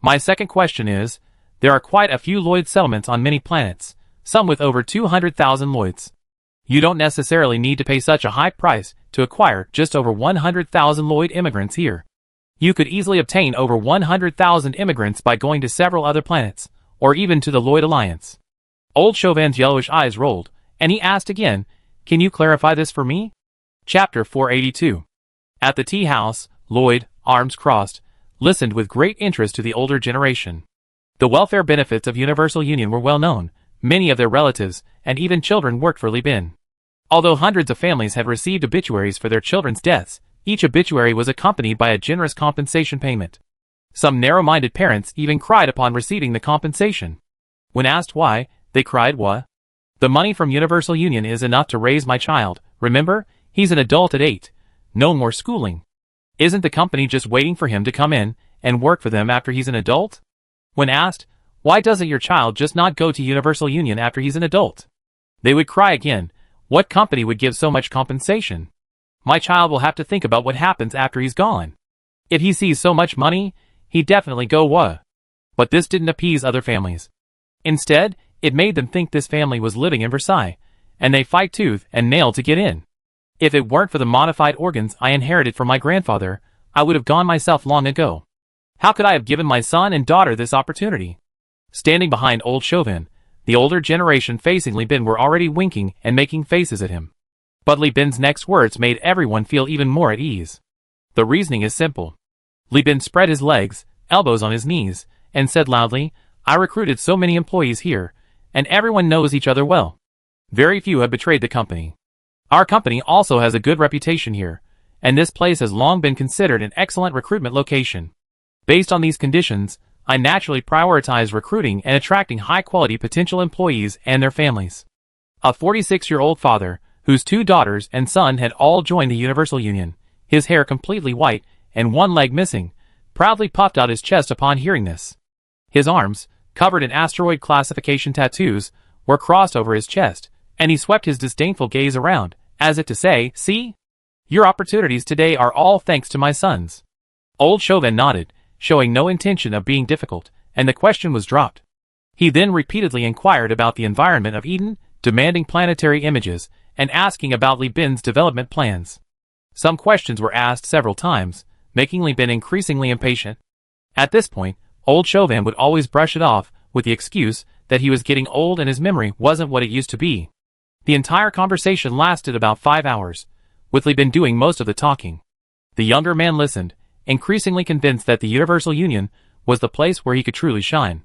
My second question is, there are quite a few Lloyd settlements on many planets, some with over 200,000 Lloyds. You don't necessarily need to pay such a high price to acquire just over 100,000 Lloyd immigrants here. You could easily obtain over 100,000 immigrants by going to several other planets, or even to the Lloyd Alliance. Old Chauvin's yellowish eyes rolled, and he asked again, can you clarify this for me? Chapter 482. At the tea house, Lloyd, arms crossed, listened with great interest to the older generation. The welfare benefits of Universal Union were well known. Many of their relatives, and even children, worked for Li Bin. Although hundreds of families had received obituaries for their children's deaths, each obituary was accompanied by a generous compensation payment. Some narrow-minded parents even cried upon receiving the compensation. When asked why, they cried, "What? The money from Universal Union is enough to raise my child. Remember, he's an adult at 8. No more schooling. Isn't the company just waiting for him to come in and work for them after he's an adult?" When asked, "Why doesn't your child just not go to Universal Union after he's an adult?" they would cry again, "What company would give so much compensation? My child will have to think about what happens after he's gone. If he sees so much money, he'd definitely go what?" But this didn't appease other families. Instead, it made them think this family was living in Versailles, and they fight tooth and nail to get in. If it weren't for the modified organs I inherited from my grandfather, I would have gone myself long ago. How could I have given my son and daughter this opportunity? Standing behind Old Chauvin, the older generation facing Li Bin were already winking and making faces at him. But Li Bin's next words made everyone feel even more at ease. The reasoning is simple. Li Bin spread his legs, elbows on his knees, and said loudly, "I recruited so many employees here, and everyone knows each other well. Very few have betrayed the company. Our company also has a good reputation here, and this place has long been considered an excellent recruitment location. Based on these conditions, I naturally prioritize recruiting and attracting high-quality potential employees and their families." A 46-year-old father, whose 2 daughters and son had all joined the Universal Union, his hair completely white and one leg missing, proudly puffed out his chest upon hearing this. His arms, covered in asteroid classification tattoos, were crossed over his chest, and he swept his disdainful gaze around, as if to say, "See? Your opportunities today are all thanks to my sons." Old Chauvin nodded, showing no intention of being difficult, and the question was dropped. He then repeatedly inquired about the environment of Eden, demanding planetary images, and asking about Li Bin's development plans. Some questions were asked several times, making Li Bin increasingly impatient. At this point, old Chauvin would always brush it off with the excuse that he was getting old and his memory wasn't what it used to be. The entire conversation lasted about 5 hours, with Li Bin doing most of the talking. The younger man listened, increasingly convinced that the Universal Union was the place where he could truly shine.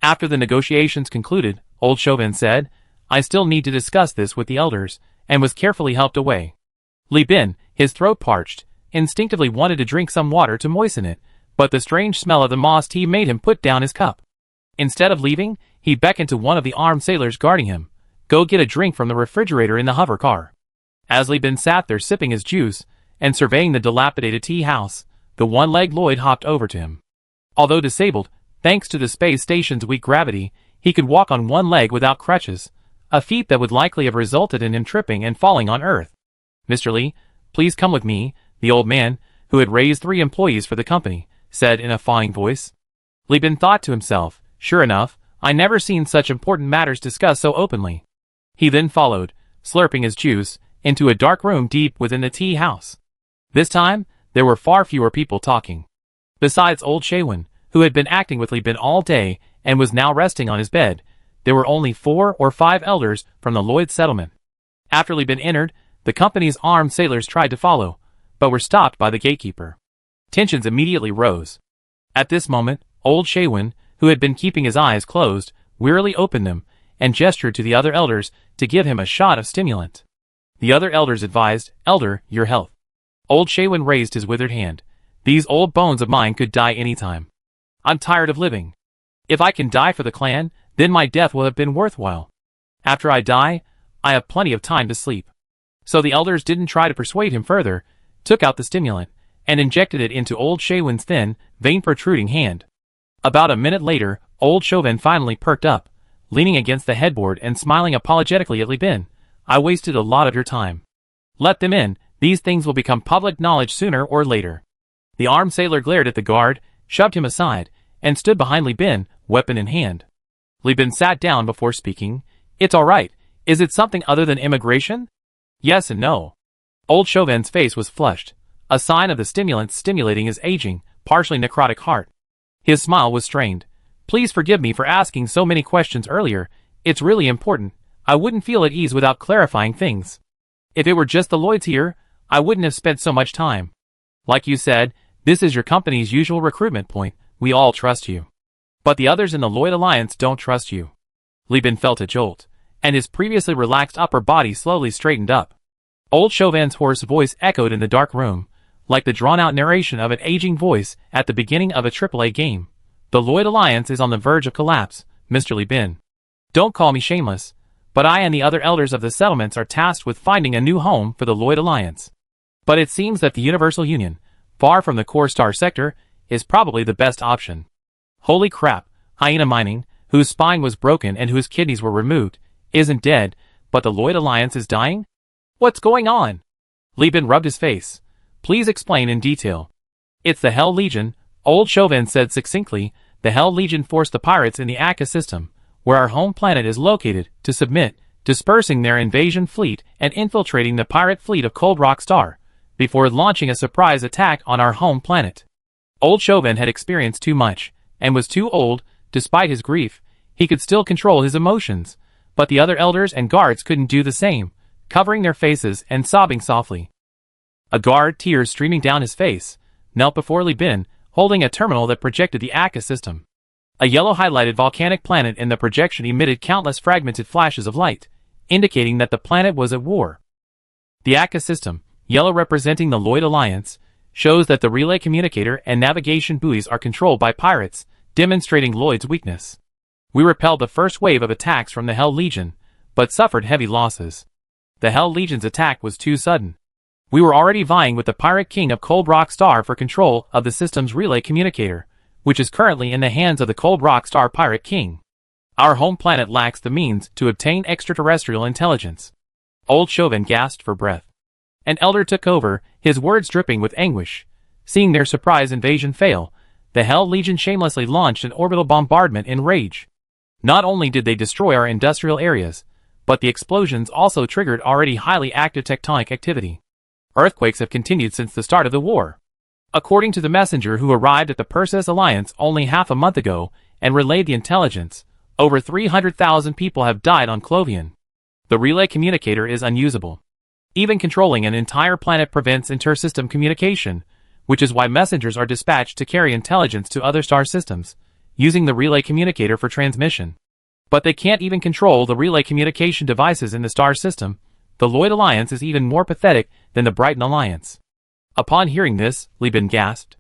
After the negotiations concluded, old Chauvin said, "I still need to discuss this with the elders," and was carefully helped away. Li Bin, his throat parched, instinctively wanted to drink some water to moisten it, but the strange smell of the moss tea made him put down his cup. Instead of leaving, he beckoned to one of the armed sailors guarding him. "Go get a drink from the refrigerator in the hover car." As Li Bin sat there sipping his juice and surveying the dilapidated tea house, the one-legged Lloyd hopped over to him. Although disabled, thanks to the space station's weak gravity, he could walk on one leg without crutches, a feat that would likely have resulted in him tripping and falling on Earth. "Mr. Li, please come with me," the old man, who had raised 3 employees for the company, said in a fawing voice. Li Bin thought to himself, "Sure enough, I never seen such important matters discussed so openly." He then followed, slurping his juice, into a dark room deep within the tea house. This time, there were far fewer people talking. Besides old Chauvin, who had been acting with Li Bin all day and was now resting on his bed, there were only 4 or 5 elders from the Lloyd settlement. After Li Bin entered, the company's armed sailors tried to follow, but were stopped by the gatekeeper. Tensions immediately rose. At this moment, old Chauvin, who had been keeping his eyes closed, wearily opened them and gestured to the other elders to give him a shot of stimulant. The other elders advised, "Elder, your health." Old Chauvin raised his withered hand. "These old bones of mine could die any time. I'm tired of living. If I can die for the clan, then my death will have been worthwhile. After I die, I have plenty of time to sleep." So the elders didn't try to persuade him further, took out the stimulant, and injected it into old Chauvin's thin, vein-protruding hand. About a minute later, old Chauvin finally perked up, leaning against the headboard and smiling apologetically at Li Bin. "I wasted a lot of your time. Let them in, these things will become public knowledge sooner or later." The armed sailor glared at the guard, shoved him aside, and stood behind Li Bin, weapon in hand. Li Bin sat down before speaking. "It's all right. Is it something other than immigration?" "Yes and no." Old Chauvin's face was flushed, a sign of the stimulant stimulating his aging, partially necrotic heart. His smile was strained. "Please forgive me for asking so many questions earlier. It's really important. I wouldn't feel at ease without clarifying things. If it were just the Lloyds here, I wouldn't have spent so much time. Like you said, this is your company's usual recruitment point. We all trust you. But the others in the Lloyd Alliance don't trust you." Li Bin felt a jolt, and his previously relaxed upper body slowly straightened up. Old Chauvin's hoarse voice echoed in the dark room, like the drawn-out narration of an aging voice at the beginning of a AAA game. "The Lloyd Alliance is on the verge of collapse, Mr. Li Bin. Don't call me shameless, but I and the other elders of the settlements are tasked with finding a new home for the Lloyd Alliance. But it seems that the Universal Union, far from the core star sector, is probably the best option." Holy crap, Hyena Mining, whose spine was broken and whose kidneys were removed, isn't dead, but the Lloyd Alliance is dying? What's going on? Li Bin rubbed his face. "Please explain in detail." "It's the Hell Legion," old Chauvin said succinctly. "The Hell Legion forced the pirates in the Akka system, where our home planet is located, to submit, dispersing their invasion fleet and infiltrating the pirate fleet of Cold Rock Star, before launching a surprise attack on our home planet." Old Chauvin had experienced too much, and was too old. Despite his grief, he could still control his emotions, but the other elders and guards couldn't do the same, covering their faces and sobbing softly. A guard, tears streaming down his face, knelt before Li Bin, holding a terminal that projected the Akka system. A yellow-highlighted volcanic planet in the projection emitted countless fragmented flashes of light, indicating that the planet was at war. The Akka system, yellow representing the Lloyd Alliance, shows that the relay communicator and navigation buoys are controlled by pirates, demonstrating Lloyd's weakness. We repelled the first wave of attacks from the Hell Legion, but suffered heavy losses. The Hell Legion's attack was too sudden. We were already vying with the Pirate King of Cold Rock Star for control of the system's relay communicator, which is currently in the hands of the Cold Rock Star Pirate King. Our home planet lacks the means to obtain extraterrestrial intelligence. Old Chauvin gasped for breath. An elder took over, his words dripping with anguish. Seeing their surprise invasion fail, the Hell Legion shamelessly launched an orbital bombardment in rage. Not only did they destroy our industrial areas, but the explosions also triggered already highly active tectonic activity. Earthquakes have continued since the start of the war. According to the messenger who arrived at the Perseus Alliance only half a month ago and relayed the intelligence, over 300,000 people have died on Clovian. The relay communicator is unusable. Even controlling an entire planet prevents inter-system communication, which is why messengers are dispatched to carry intelligence to other star systems, using the relay communicator for transmission. But they can't even control the relay communication devices in the star system. The Lloyd Alliance is even more pathetic than the Brighton Alliance. Upon hearing this, Lieben gasped.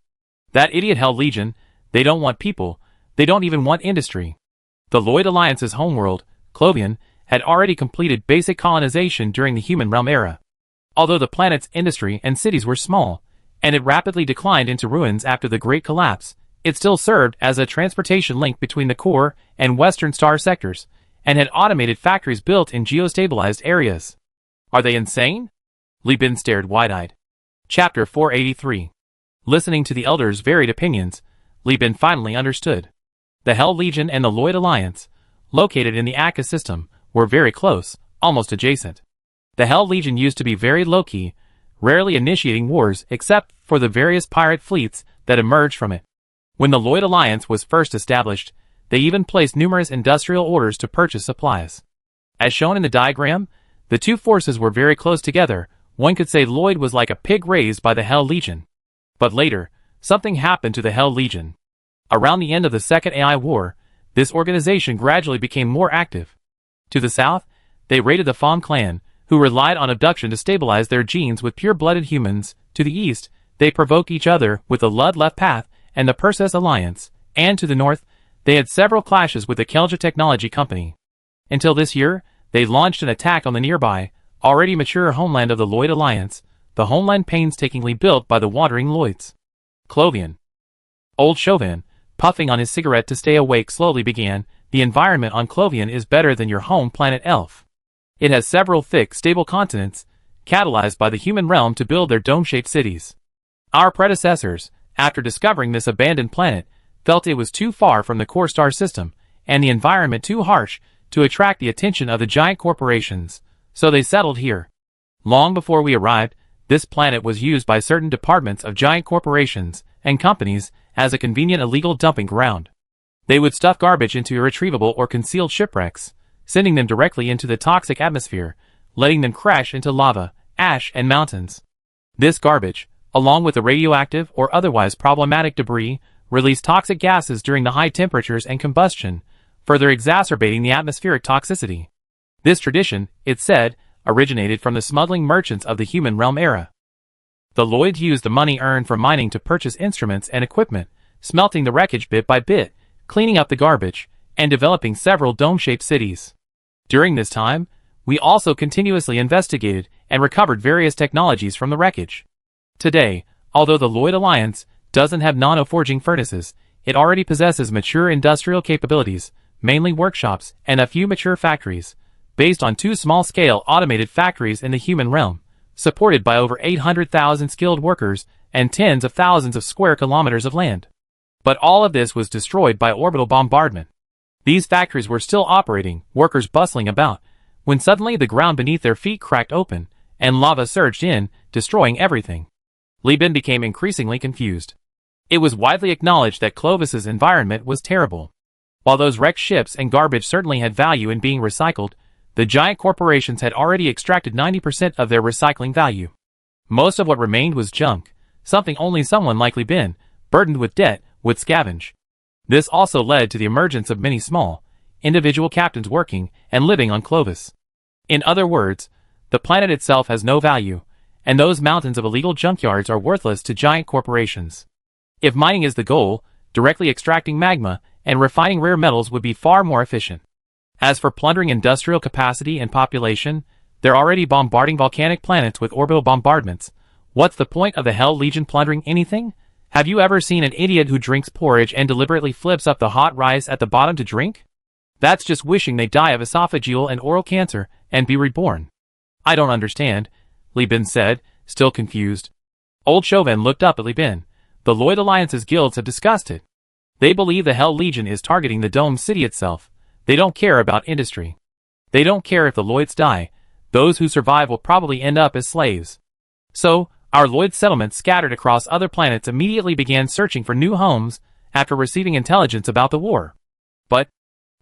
That idiot Hell Legion, they don't want people, they don't even want industry. The Lloyd Alliance's homeworld, Clovian, had already completed basic colonization during the human realm era. Although the planet's industry and cities were small, and it rapidly declined into ruins after the Great Collapse, it still served as a transportation link between the core and western star sectors, and had automated factories built in geostabilized areas. Are they insane? Lieben stared wide-eyed. Chapter 483. Listening to the elders' varied opinions, Lieben finally understood. The Hell Legion and the Lloyd Alliance, located in the Akka system, were very close, almost adjacent. The Hell Legion used to be very low-key, rarely initiating wars except for the various pirate fleets that emerged from it. When the Lloyd Alliance was first established, they even placed numerous industrial orders to purchase supplies. As shown in the diagram, the two forces were very close together. One could say Lloyd was like a pig raised by the Hell Legion. But later, something happened to the Hell Legion. Around the end of the Second AI War, this organization gradually became more active. To the south, they raided the Fom clan, who relied on abduction to stabilize their genes with pure-blooded humans. To the east, they provoked each other with the Lud-Left Path and the Perseus Alliance, and to the north, they had several clashes with the Kelja Technology Company. Until this year, they launched an attack on the nearby, already mature homeland of the Lloyd Alliance, the homeland painstakingly built by the wandering Lloyds. Clovian. Old Chauvin, puffing on his cigarette to stay awake, slowly began. The environment on Clovian is better than your home planet Elf. It has several thick, stable continents, catalyzed by the human realm to build their dome-shaped cities. Our predecessors, after discovering this abandoned planet, felt it was too far from the core star system, and the environment too harsh to attract the attention of the giant corporations, so they settled here. Long before we arrived, this planet was used by certain departments of giant corporations and companies as a convenient illegal dumping ground. They would stuff garbage into irretrievable or concealed shipwrecks, sending them directly into the toxic atmosphere, letting them crash into lava, ash, and mountains. This garbage, along with the radioactive or otherwise problematic debris, released toxic gases during the high temperatures and combustion, further exacerbating the atmospheric toxicity. This tradition, it said, originated from the smuggling merchants of the human realm era. The Lloyds used the money earned from mining to purchase instruments and equipment, smelting the wreckage bit by bit, cleaning up the garbage, and developing several dome-shaped cities. During this time, we also continuously investigated and recovered various technologies from the wreckage. Today, although the Lloyd Alliance doesn't have nano-forging furnaces, it already possesses mature industrial capabilities, mainly workshops and a few mature factories, based on 2 small-scale automated factories in the human realm, supported by over 800,000 skilled workers and tens of thousands of square kilometers of land. But all of this was destroyed by orbital bombardment. These factories were still operating, workers bustling about, when suddenly the ground beneath their feet cracked open, and lava surged in, destroying everything. Lieben became increasingly confused. It was widely acknowledged that Clovis's environment was terrible. While those wrecked ships and garbage certainly had value in being recycled, the giant corporations had already extracted 90% of their recycling value. Most of what remained was junk, something only someone like Lieben, burdened with debt, would scavenge. This also led to the emergence of many small, individual captains working and living on Clovis. In other words, the planet itself has no value, and those mountains of illegal junkyards are worthless to giant corporations. If mining is the goal, directly extracting magma and refining rare metals would be far more efficient. As for plundering industrial capacity and population, they're already bombarding volcanic planets with orbital bombardments. What's the point of the Hell Legion plundering anything? Have you ever seen an idiot who drinks porridge and deliberately flips up the hot rice at the bottom to drink? That's just wishing they die of esophageal and oral cancer and be reborn. I don't understand, Lieben said, still confused. Old Chauvin looked up at Lieben. The Lloyd Alliance's guilds have discussed it. They believe the Hell Legion is targeting the Dome City itself. They don't care about industry. They don't care if the Lloyds die. Those who survive will probably end up as slaves. So, Our Lloyd settlement scattered across other planets immediately began searching for new homes after receiving intelligence about the war. But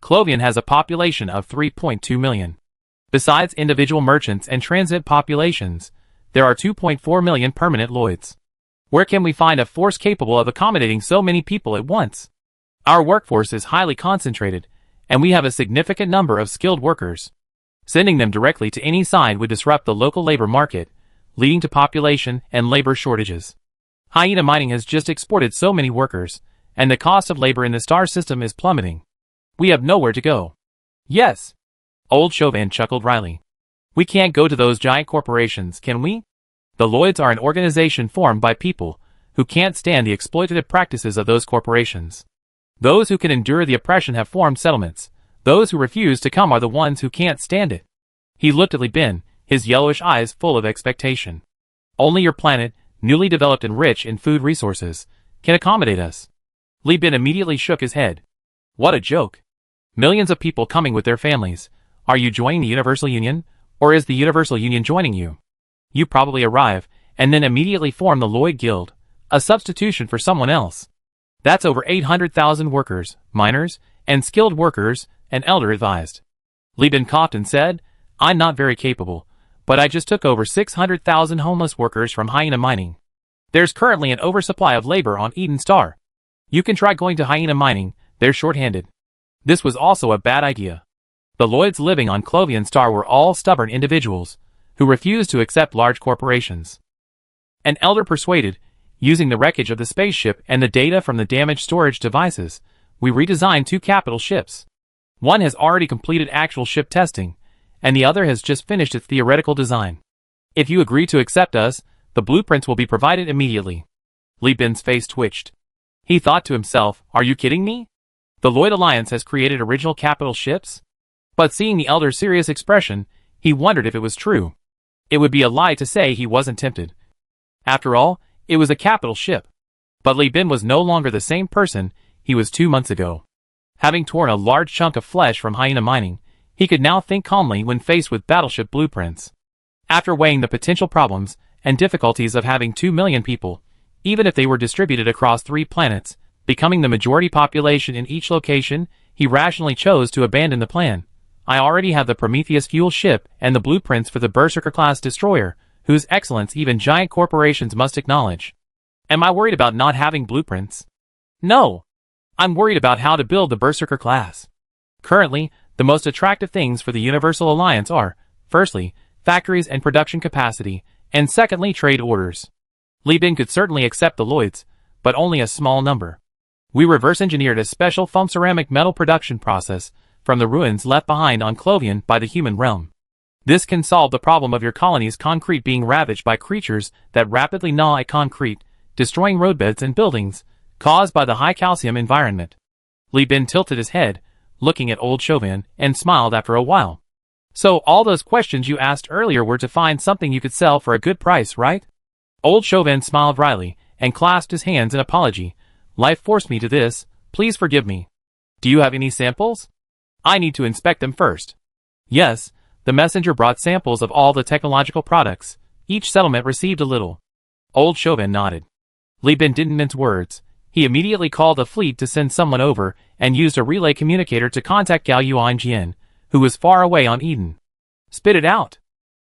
Clovian has a population of 3.2 million. Besides individual merchants and transit populations, there are 2.4 million permanent Lloyds. Where can we find a force capable of accommodating so many people at once? Our workforce is highly concentrated, and we have a significant number of skilled workers. Sending them directly to any side would disrupt the local labor market, leading to population and labor shortages. Hyena mining has just exported so many workers, and the cost of labor in the star system is plummeting. We have nowhere to go. Yes. Old Chauvin chuckled wryly. We can't go to those giant corporations, can we? The Lloyds are an organization formed by people who can't stand the exploitative practices of those corporations. Those who can endure the oppression have formed settlements. Those who refuse to come are the ones who can't stand it. He looked at Li Bin, his yellowish eyes full of expectation. Only your planet, newly developed and rich in food resources, can accommodate us. Li Bin immediately shook his head. What a joke. Millions of people coming with their families. Are you joining the Universal Union, or is the Universal Union joining you? You probably arrive, and then immediately form the Lloyd Guild, a substitution for someone else. That's over 800,000 workers, miners, and skilled workers, an elder advised. Li Bin coughed and said, I'm not very capable, but I just took over 600,000 homeless workers from Hyena mining. There's currently an oversupply of labor on Eden Star. You can try going to Hyena mining, they're short-handed. This was also a bad idea. The Lloyds living on Clovian Star were all stubborn individuals, who refused to accept large corporations. An elder persuaded, using the wreckage of the spaceship and the data from the damaged storage devices, we redesigned 2 capital ships. One has already completed actual ship testing, and the other has just finished its theoretical design. If you agree to accept us, the blueprints will be provided immediately. Li Bin's face twitched. He thought to himself, are you kidding me? The Lloyd Alliance has created original capital ships? But seeing the elder's serious expression, he wondered if it was true. It would be a lie to say he wasn't tempted. After all, it was a capital ship. But Li Bin was no longer the same person he was 2 months ago. Having torn a large chunk of flesh from Hyena mining, he could now think calmly when faced with battleship blueprints. After weighing the potential problems and difficulties of having 2 million people, even if they were distributed across 3 planets, becoming the majority population in each location, he rationally chose to abandon the plan. I already have the Prometheus fuel ship and the blueprints for the Berserker-class destroyer, whose excellence even giant corporations must acknowledge. Am I worried about not having blueprints? No. I'm worried about how to build the Berserker class. Currently, the most attractive things for the Universal Alliance are, firstly, factories and production capacity, and secondly, trade orders. Li Bin could certainly accept the Lloyds, but only a small number. We reverse-engineered a special foam ceramic metal production process from the ruins left behind on Clovian by the human realm. This can solve the problem of your colony's concrete being ravaged by creatures that rapidly gnaw at concrete, destroying roadbeds and buildings, caused by the high-calcium environment. Li Bin tilted his head, looking at old Chauvin, and smiled after a while. So all those questions you asked earlier were to find something you could sell for a good price, right? Old Chauvin smiled wryly, and clasped his hands in apology. Life forced me to this, please forgive me. Do you have any samples? I need to inspect them first. Yes, the messenger brought samples of all the technological products. Each settlement received a little. Old Chauvin nodded. Li Bin didn't mince words. He immediately called a fleet to send someone over, and used a relay communicator to contact Gao Yuanjian, who was far away on Eden. Spit it out.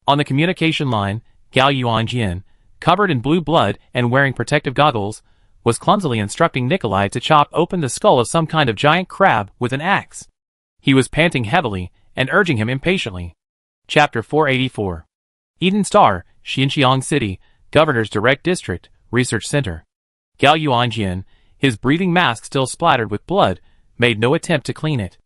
On the communication line, Gao Yuanjian, covered in blue blood and wearing protective goggles, was clumsily instructing Nikolai to chop open the skull of some kind of giant crab with an axe. He was panting heavily, and urging him impatiently. Chapter 484. Eden Star, Xinjiang City, Governor's Direct District, Research Center. Gao Yuanjian, his breathing mask still splattered with blood, made no attempt to clean it.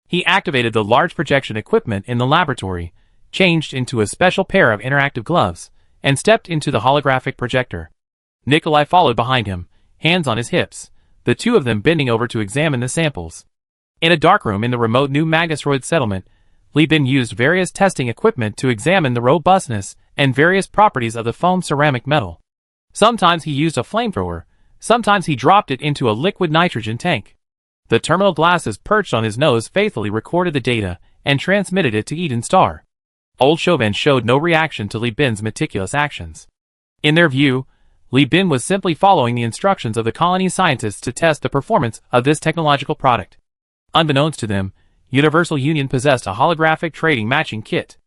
He activated the large projection equipment in the laboratory, changed into a special pair of interactive gloves, and stepped into the holographic projector. Nikolai followed behind him, hands on his hips, the two of them bending over to examine the samples. In a darkroom in the remote New Magnusroid settlement, Li Bin used various testing equipment to examine the robustness and various properties of the foam ceramic metal. Sometimes he used a flamethrower, sometimes he dropped it into a liquid nitrogen tank. The terminal glasses perched on his nose faithfully recorded the data and transmitted it to Eden Star. Old Chauvin showed no reaction to Li Bin's meticulous actions. In their view, Li Bin was simply following the instructions of the colony's scientists to test the performance of this technological product. Unbeknownst to them, Universal Union possessed a holographic trading matching kit.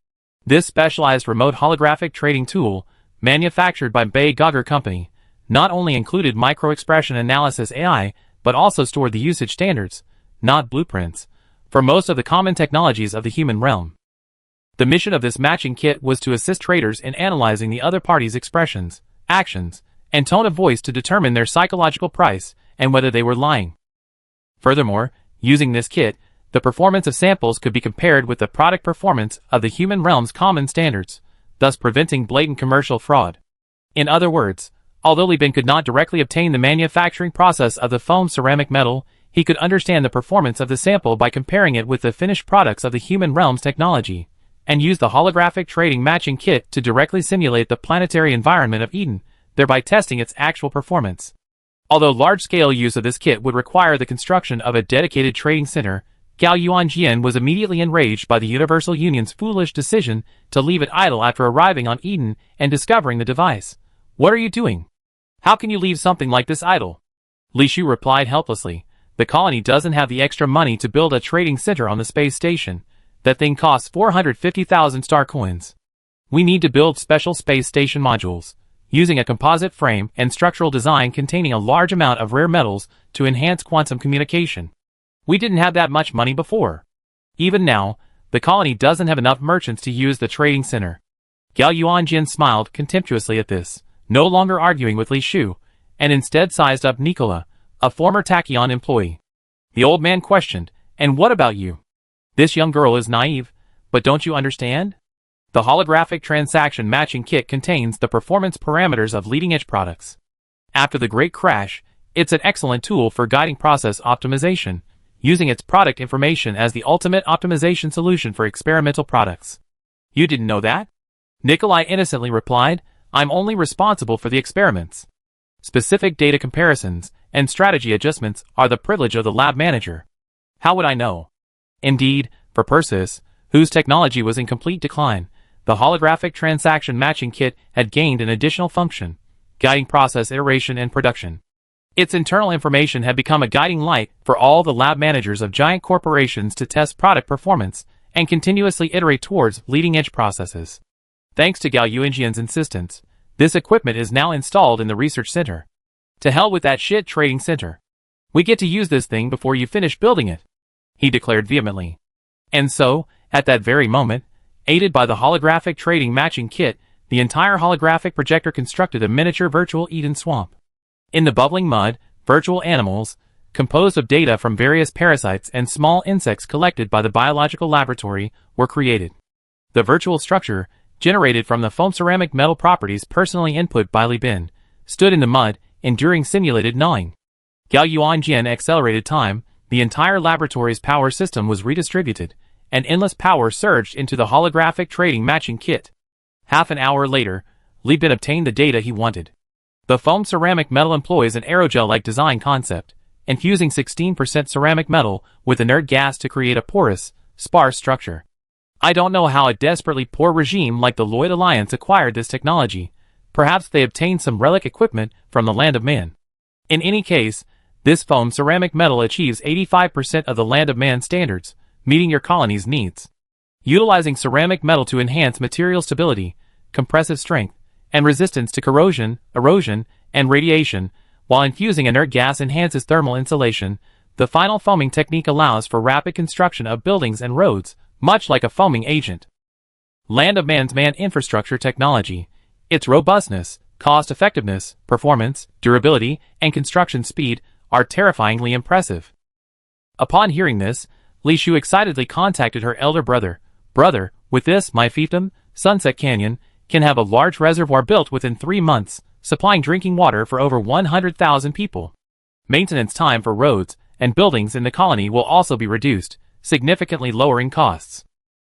This specialized remote holographic trading tool, manufactured by Bei Gauger Company, not only included micro-expression analysis AI, but also stored the usage standards, not blueprints, for most of the common technologies of the human realm. The mission of this matching kit was to assist traders in analyzing the other party's expressions, actions, and tone of voice to determine their psychological price and whether they were lying. Furthermore, using this kit, the performance of samples could be compared with the product performance of the human realm's common standards, thus preventing blatant commercial fraud. In other words, although Li Bin could not directly obtain the manufacturing process of the foam ceramic metal, he could understand the performance of the sample by comparing it with the finished products of the human realm's technology, and use the holographic trading matching kit to directly simulate the planetary environment of Eden, thereby testing its actual performance. Although large-scale use of this kit would require the construction of a dedicated trading center, Gao Yuanjian was immediately enraged by the Universal Union's foolish decision to leave it idle after arriving on Eden and discovering the device. "What are you doing? How can you leave something like this idle?" Li Shu replied helplessly. "The colony doesn't have the extra money to build a trading center on the space station. That thing costs 450,000 star coins. We need to build special space station modules, using a composite frame and structural design containing a large amount of rare metals to enhance quantum communication. We didn't have that much money before. Even now, the colony doesn't have enough merchants to use the trading center." Gao Yuanjin smiled contemptuously at this, no longer arguing with Li Shu, and instead sized up Nicola, a former Tachyon employee. The old man questioned, "And what about you? This young girl is naive, but don't you understand? The holographic transaction matching kit contains the performance parameters of leading-edge products. After the Great Crash, it's an excellent tool for guiding process optimization, using its product information as the ultimate optimization solution for experimental products." "You didn't know that?" Nikolai innocently replied, "I'm only responsible for the experiments. Specific data comparisons and strategy adjustments are the privilege of the lab manager. How would I know?" Indeed, for Persis, whose technology was in complete decline, the holographic transaction matching kit had gained an additional function, guiding process iteration and production. Its internal information had become a guiding light for all the lab managers of giant corporations to test product performance and continuously iterate towards leading-edge processes. Thanks to Gao Yuanjian's insistence, this equipment is now installed in the research center. "To hell with that shit trading center. We get to use this thing before you finish building it," he declared vehemently. And so, at that very moment, aided by the holographic trading matching kit, the entire holographic projector constructed a miniature virtual Eden swamp. In the bubbling mud, virtual animals, composed of data from various parasites and small insects collected by the biological laboratory, were created. The virtual structure, generated from the foam ceramic metal properties personally input by Li Bin, stood in the mud, enduring simulated gnawing. Gao Yuanjian accelerated time. The entire laboratory's power system was redistributed, and endless power surged into the holographic trading matching kit. Half an hour later, Li Bin obtained the data he wanted. The foam ceramic metal employs an aerogel-like design concept, infusing 16% ceramic metal with inert gas to create a porous, sparse structure. I don't know how a desperately poor regime like the Lloyd Alliance acquired this technology. Perhaps they obtained some relic equipment from the land of man. In any case, this foam ceramic metal achieves 85% of the land of man standards, meeting your colony's needs. Utilizing ceramic metal to enhance material stability, compressive strength, and resistance to corrosion, erosion, and radiation, while infusing inert gas enhances thermal insulation, the final foaming technique allows for rapid construction of buildings and roads, much like a foaming agent. Land of man's man infrastructure technology. Its robustness, cost-effectiveness, performance, durability, and construction speed are terrifyingly impressive. Upon hearing this, Li Shu excitedly contacted her elder brother. "Brother, with this, my fiefdom, Sunset Canyon, can have a large reservoir built within 3 months, supplying drinking water for over 100,000 people. Maintenance time for roads and buildings in the colony will also be reduced, significantly lowering costs.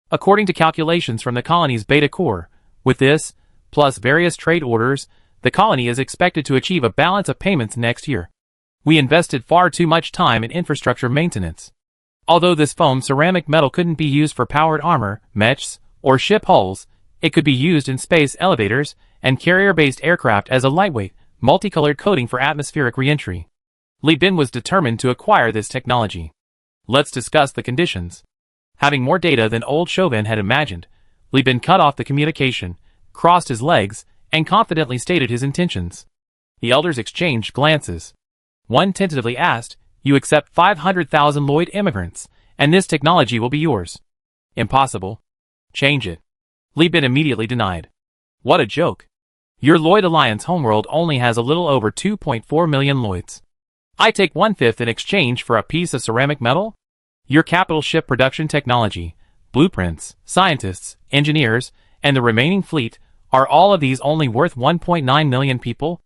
According to calculations from the colony's beta core, with this, plus various trade orders, the colony is expected to achieve a balance of payments next year. We invested far too much time in infrastructure maintenance. Although this foam ceramic metal couldn't be used for powered armor, mechs, or ship hulls, it could be used in space elevators and carrier-based aircraft as a lightweight, multicolored coating for atmospheric re-entry. Li Bin was determined to acquire this technology. Let's discuss the conditions. Having more data than old Chauvin had imagined, Li Bin cut off the communication, crossed his legs, and confidently stated his intentions. The elders exchanged glances. One tentatively asked, "You accept 500,000 Lloyd immigrants, and this technology will be yours." "Impossible. Change it." Li Bin immediately denied. "What a joke. Your Lloyd Alliance homeworld only has a little over 2.4 million Lloyds. I take 1/5 in exchange for a piece of ceramic metal? Your capital ship production technology, blueprints, scientists, engineers, and the remaining fleet, are all of these only worth 1.9 million people?"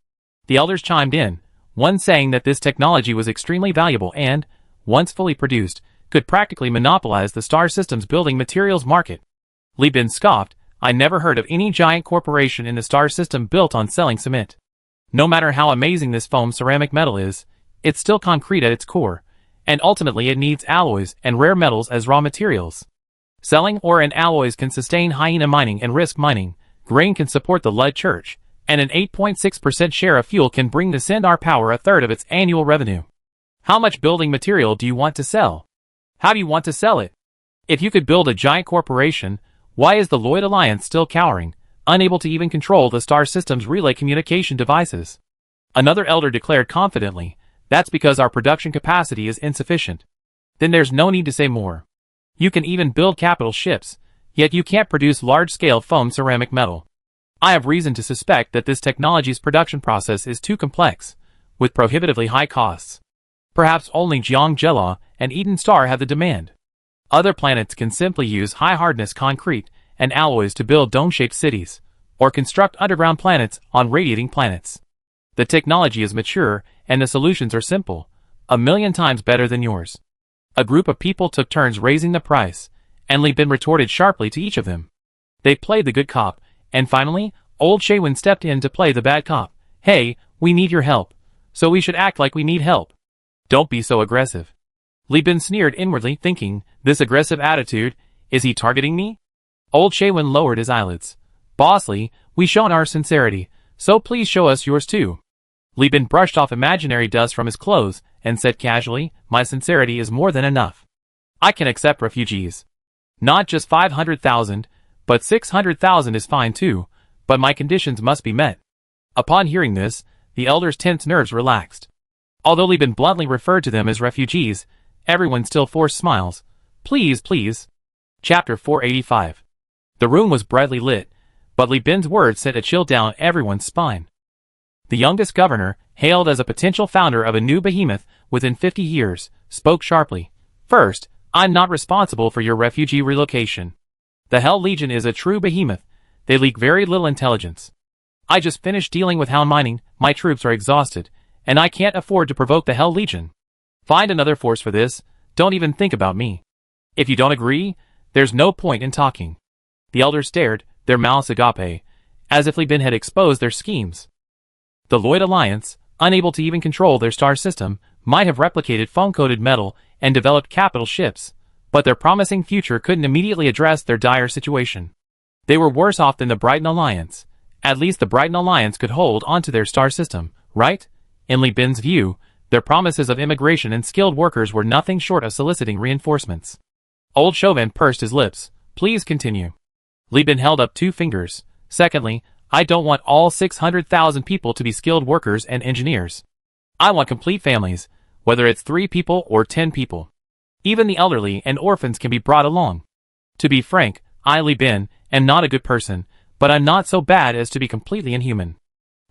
The elders chimed in, one saying that this technology was extremely valuable and, once fully produced, could practically monopolize the star system's building materials market. Li Bin scoffed, "I never heard of any giant corporation in the star system built on selling cement. No matter how amazing this foam ceramic metal is, it's still concrete at its core, and ultimately it needs alloys and rare metals as raw materials. Selling ore and alloys can sustain hyena mining and risk mining, grain can support the Lud Church, and an 8.6% share of fuel can bring the Sindar Power a third of its annual revenue. How much building material do you want to sell? How do you want to sell it? If you could build a giant corporation, why is the Lloyd Alliance still cowering, unable to even control the star system's relay communication devices?" Another elder declared confidently, "That's because our production capacity is insufficient." "Then there's no need to say more. You can even build capital ships, yet you can't produce large-scale foam ceramic metal. I have reason to suspect that this technology's production process is too complex, with prohibitively high costs. Perhaps only Jiang Jela and Eden Star have the demand. Other planets can simply use high-hardness concrete and alloys to build dome-shaped cities, or construct underground planets on radiating planets. The technology is mature, and the solutions are simple, 1,000,000 times better than yours." A group of people took turns raising the price, and Li Bin retorted sharply to each of them. They played the good cop, and finally, old Chauvin stepped in to play the bad cop. "Hey, we need your help, so we should act like we need help. Don't be so aggressive." Li Bin sneered inwardly, thinking, "This aggressive attitude, is he targeting me?" Old Chauvin lowered his eyelids. "Boss Li, we've shown our sincerity, so please show us yours too." Li Bin brushed off imaginary dust from his clothes and said casually, "My sincerity is more than enough. I can accept refugees. Not just 500,000, but 600,000 is fine too, but my conditions must be met." Upon hearing this, the elders' tense nerves relaxed. Although Li Bin bluntly referred to them as refugees, everyone still forced smiles. "Please, please." Chapter 485. The room was brightly lit, but Li Bin's words sent a chill down everyone's spine. The youngest governor, hailed as a potential founder of a new behemoth within 50 years, spoke sharply. "First, I'm not responsible for your refugee relocation. The Hell Legion is a true behemoth. They leak very little intelligence. I just finished dealing with Hound mining, my troops are exhausted, and I can't afford to provoke the Hell Legion. Find another force for this, don't even think about me. If you don't agree, there's no point in talking." The elders stared, their mouths agape, as if Li Bin had exposed their schemes. The Lloyd Alliance, unable to even control their star system, might have replicated foam-coated metal and developed capital ships, but their promising future couldn't immediately address their dire situation. They were worse off than the Brighton Alliance. At least the Brighton Alliance could hold onto their star system, right? In Li Bin's view, their promises of immigration and skilled workers were nothing short of soliciting reinforcements. Old Chauvin pursed his lips. "Please continue." Li Bin held up 2 fingers. "Secondly, I don't want all 600,000 people to be skilled workers and engineers. I want complete families, whether it's 3 people or 10 people. Even the elderly and orphans can be brought along. To be frank, I, Li Bin, am not a good person, but I'm not so bad as to be completely inhuman.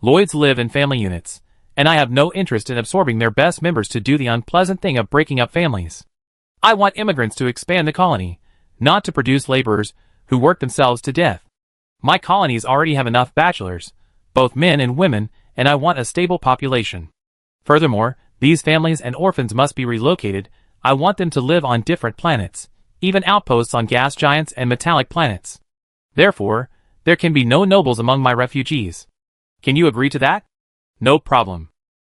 Lloyds live in family units, and I have no interest in absorbing their best members to do the unpleasant thing of breaking up families. I want immigrants to expand the colony, not to produce laborers who work themselves to death. My colonies already have enough bachelors, both men and women, and I want a stable population. Furthermore, these families and orphans must be relocated. I want them to live on different planets, even outposts on gas giants and metallic planets. Therefore, there can be no nobles among my refugees. Can you agree to that?" "No problem."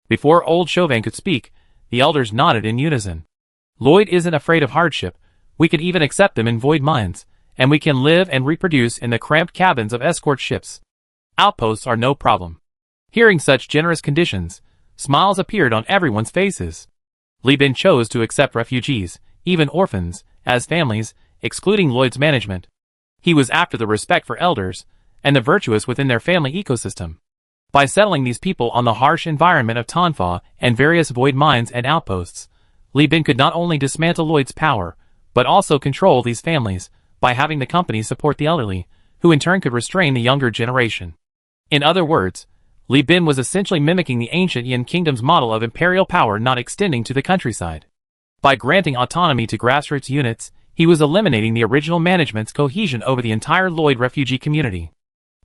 Before old Chauvin could speak, the elders nodded in unison. "Lloyd isn't afraid of hardship. We can even accept them in void mines, and we can live and reproduce in the cramped cabins of escort ships. Outposts are no problem. Hearing such generous conditions, smiles appeared on everyone's faces. Li Bin chose to accept refugees, even orphans, as families, excluding Lloyd's management. He was after the respect for elders, and the virtuous within their family ecosystem. By settling these people on the harsh environment of Tanfa and various void mines and outposts, Li Bin could not only dismantle Lloyd's power, but also control these families, by having the company support the elderly, who in turn could restrain the younger generation. In other words, Li Bin was essentially mimicking the ancient Yin Kingdom's model of imperial power not extending to the countryside. By granting autonomy to grassroots units, he was eliminating the original management's cohesion over the entire Lloyd refugee community.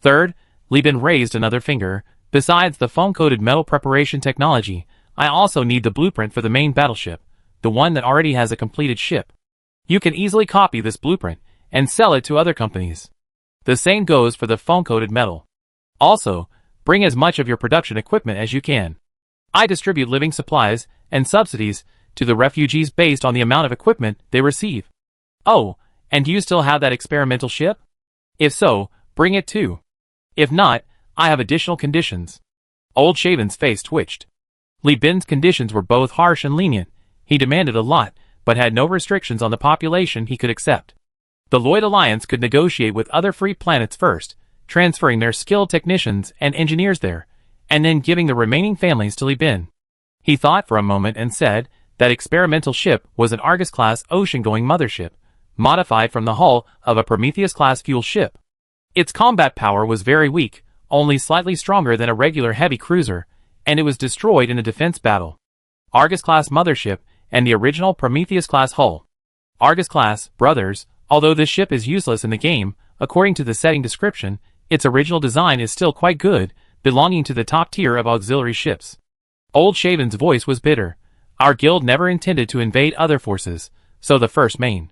Third, Li Bin raised another finger. Besides the foam-coated metal preparation technology, I also need the blueprint for the main battleship, the one that already has a completed ship. You can easily copy this blueprint and sell it to other companies. The same goes for the foam-coated metal. Also, bring as much of your production equipment as you can. I distribute living supplies and subsidies to the refugees based on the amount of equipment they receive. Oh, and do you still have that experimental ship? If so, bring it too. If not, I have additional conditions. Old Shaven's face twitched. Li Bin's conditions were both harsh and lenient. He demanded a lot, but had no restrictions on the population he could accept. The Lloyd Alliance could negotiate with other free planets first, transferring their skilled technicians and engineers there, and then giving the remaining families to Li Bin. He thought for a moment and said that experimental ship was an Argus-class ocean-going mothership, modified from the hull of a Prometheus-class fuel ship. Its combat power was very weak, only slightly stronger than a regular heavy cruiser, and it was destroyed in a defense battle. Argus-class mothership and the original Prometheus-class hull. Argus-class, brothers, although this ship is useless in the game, according to the setting description, its original design is still quite good, belonging to the top tier of auxiliary ships. Old Shaven's voice was bitter. Our guild never intended to invade other forces, so the first main.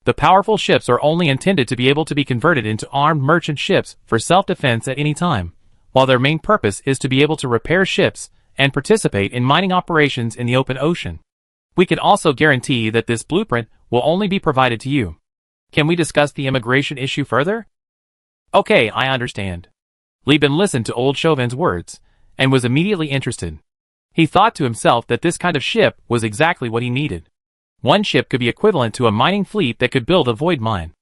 The powerful ships are only intended to be able to be converted into armed merchant ships for self-defense at any time, while their main purpose is to be able to repair ships and participate in mining operations in the open ocean. We can also guarantee that this blueprint will only be provided to you. Can we discuss the immigration issue further? Okay, I understand. Li Bin listened to Old Chauvin's words, and was immediately interested. He thought to himself that this kind of ship was exactly what he needed. One ship could be equivalent to a mining fleet that could build a void mine.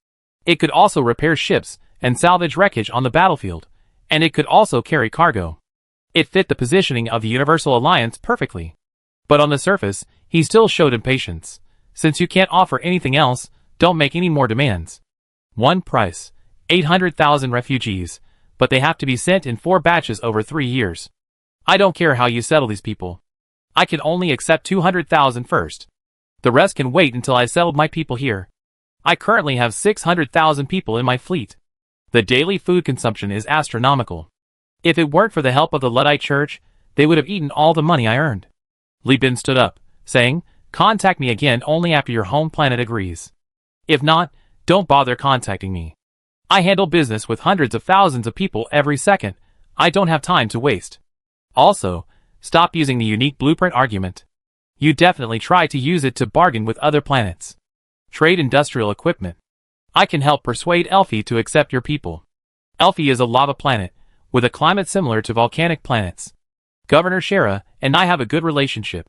It could also repair ships and salvage wreckage on the battlefield, and it could also carry cargo. It fit the positioning of the Universal Alliance perfectly. But on the surface, he still showed impatience. Since you can't offer anything else, don't make any more demands. One price, 800,000 refugees, but they have to be sent in 4 batches over 3 years. I don't care how you settle these people. I can only accept 200,000 first. The rest can wait until I settled my people here. I currently have 600,000 people in my fleet. The daily food consumption is astronomical. If it weren't for the help of the Luddite Church, they would have eaten all the money I earned. Li Bin stood up, saying, contact me again only after your home planet agrees. If not, don't bother contacting me. I handle business with hundreds of thousands of people every second. I don't have time to waste. Also, stop using the unique blueprint argument. You definitely try to use it to bargain with other planets. Trade industrial equipment. I can help persuade Elfie to accept your people. Elfie is a lava planet, with a climate similar to volcanic planets. Governor Shara and I have a good relationship.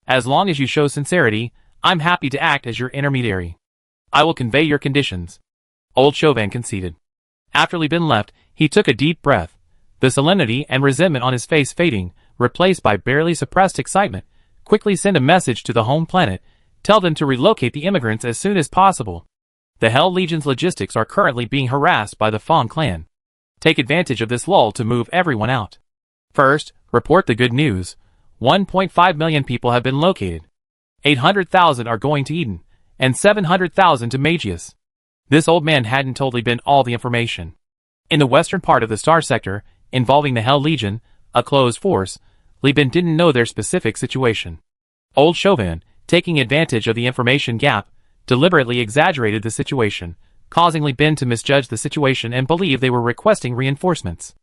As long as you show sincerity, I'm happy to act as your intermediary. I will convey your conditions. Old Chauvin conceded. After Li Bin left, he took a deep breath, the solemnity and resentment on his face fading, replaced by barely suppressed excitement. Quickly send a message to the home planet, tell them to relocate the immigrants as soon as possible. The Hell Legion's logistics are currently being harassed by the Fong clan. Take advantage of this lull to move everyone out. First, report the good news. 1.5 million people have been located. 800,000 are going to Eden, and 700,000 to Magius. This old man hadn't told Li Bin all the information. In the western part of the Star Sector, involving the Hell Legion, a closed force, Li Bin didn't know their specific situation. Old Chauvin, taking advantage of the information gap, deliberately exaggerated the situation, causing Li Bin to misjudge the situation and believe they were requesting reinforcements.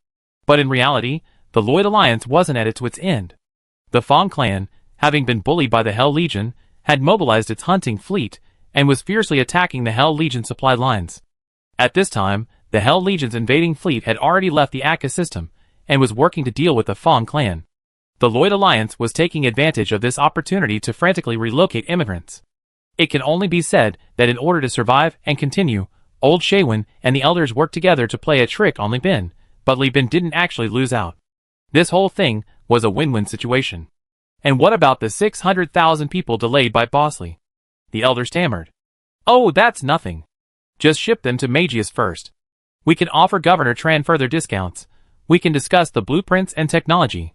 But in reality, the Lloyd Alliance wasn't at its wit's end. The Fong clan, having been bullied by the Hell Legion, had mobilized its hunting fleet, and was fiercely attacking the Hell Legion supply lines. At this time, the Hell Legion's invading fleet had already left the Akka system and was working to deal with the Fong clan. The Lloyd Alliance was taking advantage of this opportunity to frantically relocate immigrants. It can only be said that in order to survive and continue, Old Shaywin and the elders worked together to play a trick on Li Bin, but Li Bin didn't actually lose out. This whole thing was a win-win situation. And what about the 600,000 people delayed by Bosley? The elder stammered. Oh, that's nothing. Just ship them to Magius first. We can offer Governor Tran further discounts. We can discuss the blueprints and technology.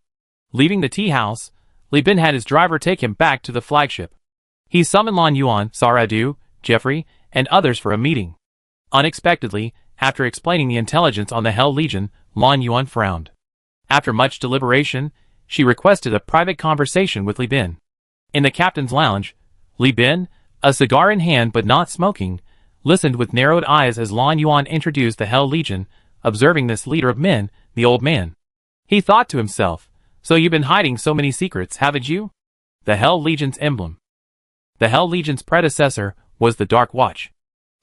Leaving the tea house, Li Bin had his driver take him back to the flagship. He summoned Lan Yuan, Saradu, Jeffrey, and others for a meeting. Unexpectedly, after explaining the intelligence on the Hell Legion, Lan Yuan frowned. After much deliberation, she requested a private conversation with Li Bin. In the captain's lounge, Li Bin, a cigar in hand but not smoking, listened with narrowed eyes as Lan Yuan introduced the Hell Legion, observing this leader of men, the old man. He thought to himself, so you've been hiding so many secrets, haven't you? The Hell Legion's emblem. The Hell Legion's predecessor was the Dark Watch.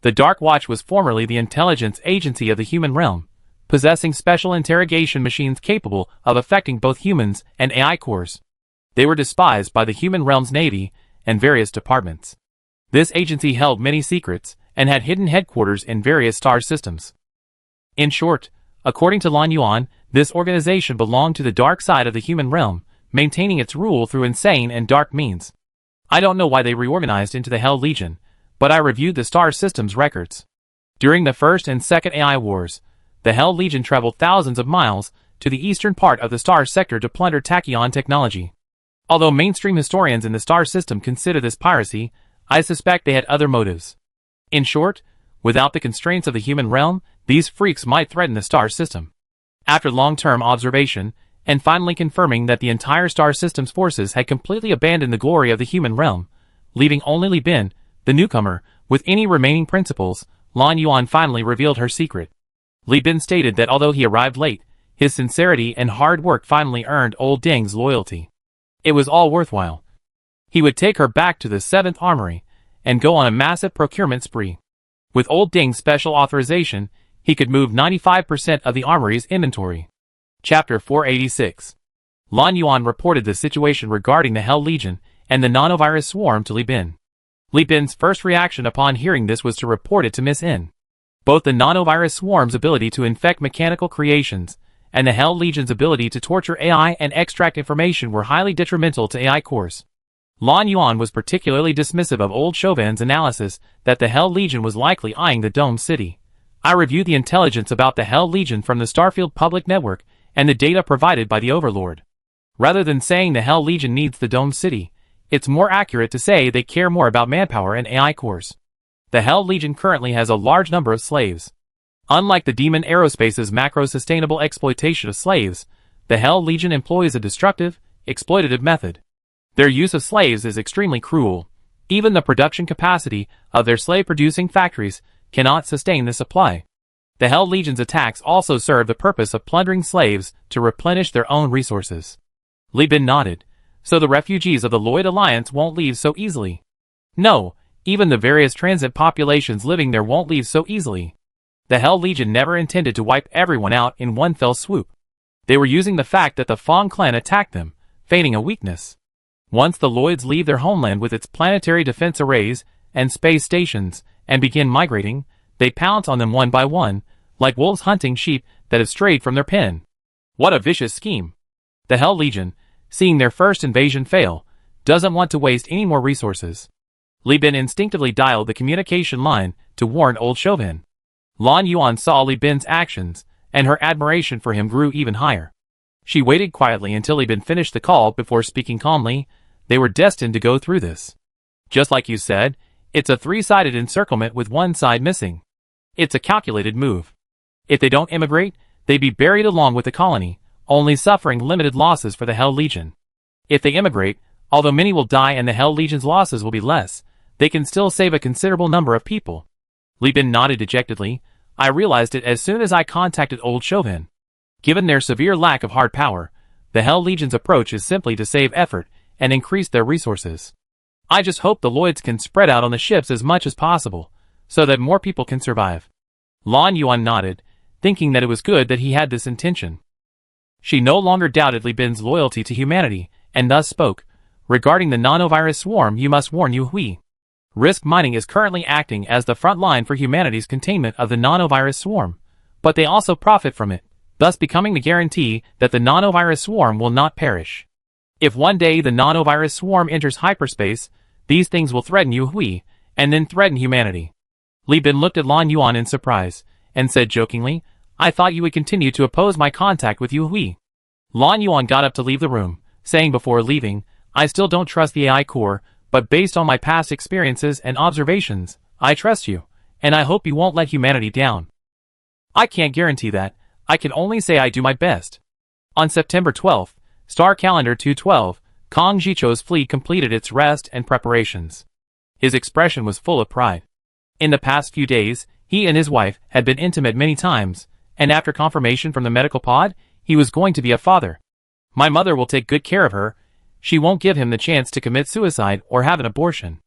The Dark Watch was formerly the intelligence agency of the human realm, possessing special interrogation machines capable of affecting both humans and AI cores. They were despised by the human realm's navy and various departments. This agency held many secrets and had hidden headquarters in various star systems. In short, according to Lan Yuan, this organization belonged to the dark side of the human realm, maintaining its rule through insane and dark means. I don't know why they reorganized into the Hell Legion, but I reviewed the star system's records. During the First and Second AI Wars, the Hell Legion traveled thousands of miles to the eastern part of the star sector to plunder tachyon technology. Although mainstream historians in the star system consider this piracy, I suspect they had other motives. In short, without the constraints of the human realm, these freaks might threaten the star system. After long-term observation, and finally confirming that the entire star system's forces had completely abandoned the glory of the human realm, leaving only Li Bin, the newcomer, with any remaining principles, Lan Yuan finally revealed her secret. Li Bin stated that although he arrived late, his sincerity and hard work finally earned Old Ding's loyalty. It was all worthwhile. He would take her back to the 7th Armory, and go on a massive procurement spree. With Old Ding's special authorization, he could move 95% of the armory's inventory. Chapter 486. Lan Yuan reported the situation regarding the Hell Legion and the nanovirus swarm to Li Bin. Li Bin's first reaction upon hearing this was to report it to Miss N. Both the nanovirus swarm's ability to infect mechanical creations and the Hell Legion's ability to torture AI and extract information were highly detrimental to AI cores. Lan Yuan was particularly dismissive of Old Chauvin's analysis that the Hell Legion was likely eyeing the Dome City. I reviewed the intelligence about the Hell Legion from the Starfield Public Network and the data provided by the Overlord. Rather than saying the Hell Legion needs the Dome City, it's more accurate to say they care more about manpower and AI cores. The Hell Legion currently has a large number of slaves. Unlike the Demon Aerospace's macro-sustainable exploitation of slaves, the Hell Legion employs a destructive, exploitative method. Their use of slaves is extremely cruel. Even the production capacity of their slave-producing factories cannot sustain the supply. The Hell Legion's attacks also serve the purpose of plundering slaves to replenish their own resources. Li Bin nodded. So the refugees of the Lloyd Alliance won't leave so easily. No, even the various transit populations living there won't leave so easily. The Hell Legion never intended to wipe everyone out in one fell swoop. They were using the fact that the Fong clan attacked them, feigning a weakness. Once the Lloyds leave their homeland with its planetary defense arrays and space stations and begin migrating, they pounce on them one by one, like wolves hunting sheep that have strayed from their pen. What a vicious scheme. The Hell Legion, seeing their first invasion fail, doesn't want to waste any more resources. Li Bin instinctively dialed the communication line to warn Old Chauvin. Lan Yuan saw Li Bin's actions, and her admiration for him grew even higher. She waited quietly until Li Bin finished the call before speaking calmly. They were destined to go through this. Just like you said, it's a three-sided encirclement with one side missing. It's a calculated move. If they don't immigrate, they'd be buried along with the colony, only suffering limited losses for the Hell Legion. If they immigrate, although many will die and the Hell Legion's losses will be less, they can still save a considerable number of people. Li Bin nodded dejectedly. I realized it as soon as I contacted Old Chauvin. Given their severe lack of hard power, the Hell Legion's approach is simply to save effort and increase their resources. I just hope the Lloyds can spread out on the ships as much as possible, so that more people can survive. Lan Yuan nodded, thinking that it was good that he had this intention. She no longer doubted Li Bin's loyalty to humanity, and thus spoke. Regarding the nanovirus swarm, you must warn Yu Hui. Risk Mining is currently acting as the front line for humanity's containment of the nanovirus swarm, but they also profit from it, thus becoming the guarantee that the nanovirus swarm will not perish. If one day the nanovirus swarm enters hyperspace, these things will threaten Yu Hui, and then threaten humanity. Li Bin looked at Lan Yuan in surprise, and said jokingly, I thought you would continue to oppose my contact with Yu Hui. Lan Yuan got up to leave the room, saying before leaving, I still don't trust the AI core, but based on my past experiences and observations, I trust you, and I hope you won't let humanity down. I can't guarantee that, I can only say I do my best. On September 12th, Star Calendar 212, Kong Jicho's fleet completed its rest and preparations. His expression was full of pride. In the past few days, he and his wife had been intimate many times, and after confirmation from the medical pod, he was going to be a father. My mother will take good care of her. She won't give him the chance to commit suicide or have an abortion.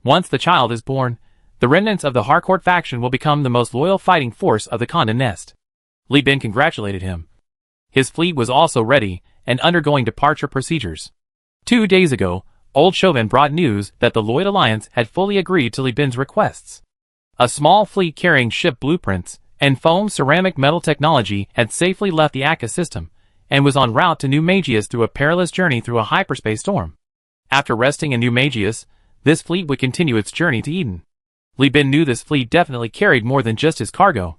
Once the child is born, the remnants of the Harcourt faction will become the most loyal fighting force of the Condé Nast. Li Bin congratulated him. His fleet was also ready and undergoing departure procedures. 2 days ago, Old Chauvin brought news that the Lloyd Alliance had fully agreed to Li Bin's requests. A small fleet carrying ship blueprints and foam ceramic metal technology had safely left the Akka system, and was en route to New Magius through a perilous journey through a hyperspace storm. After resting in New Magius, this fleet would continue its journey to Eden. Li Bin knew this fleet definitely carried more than just his cargo.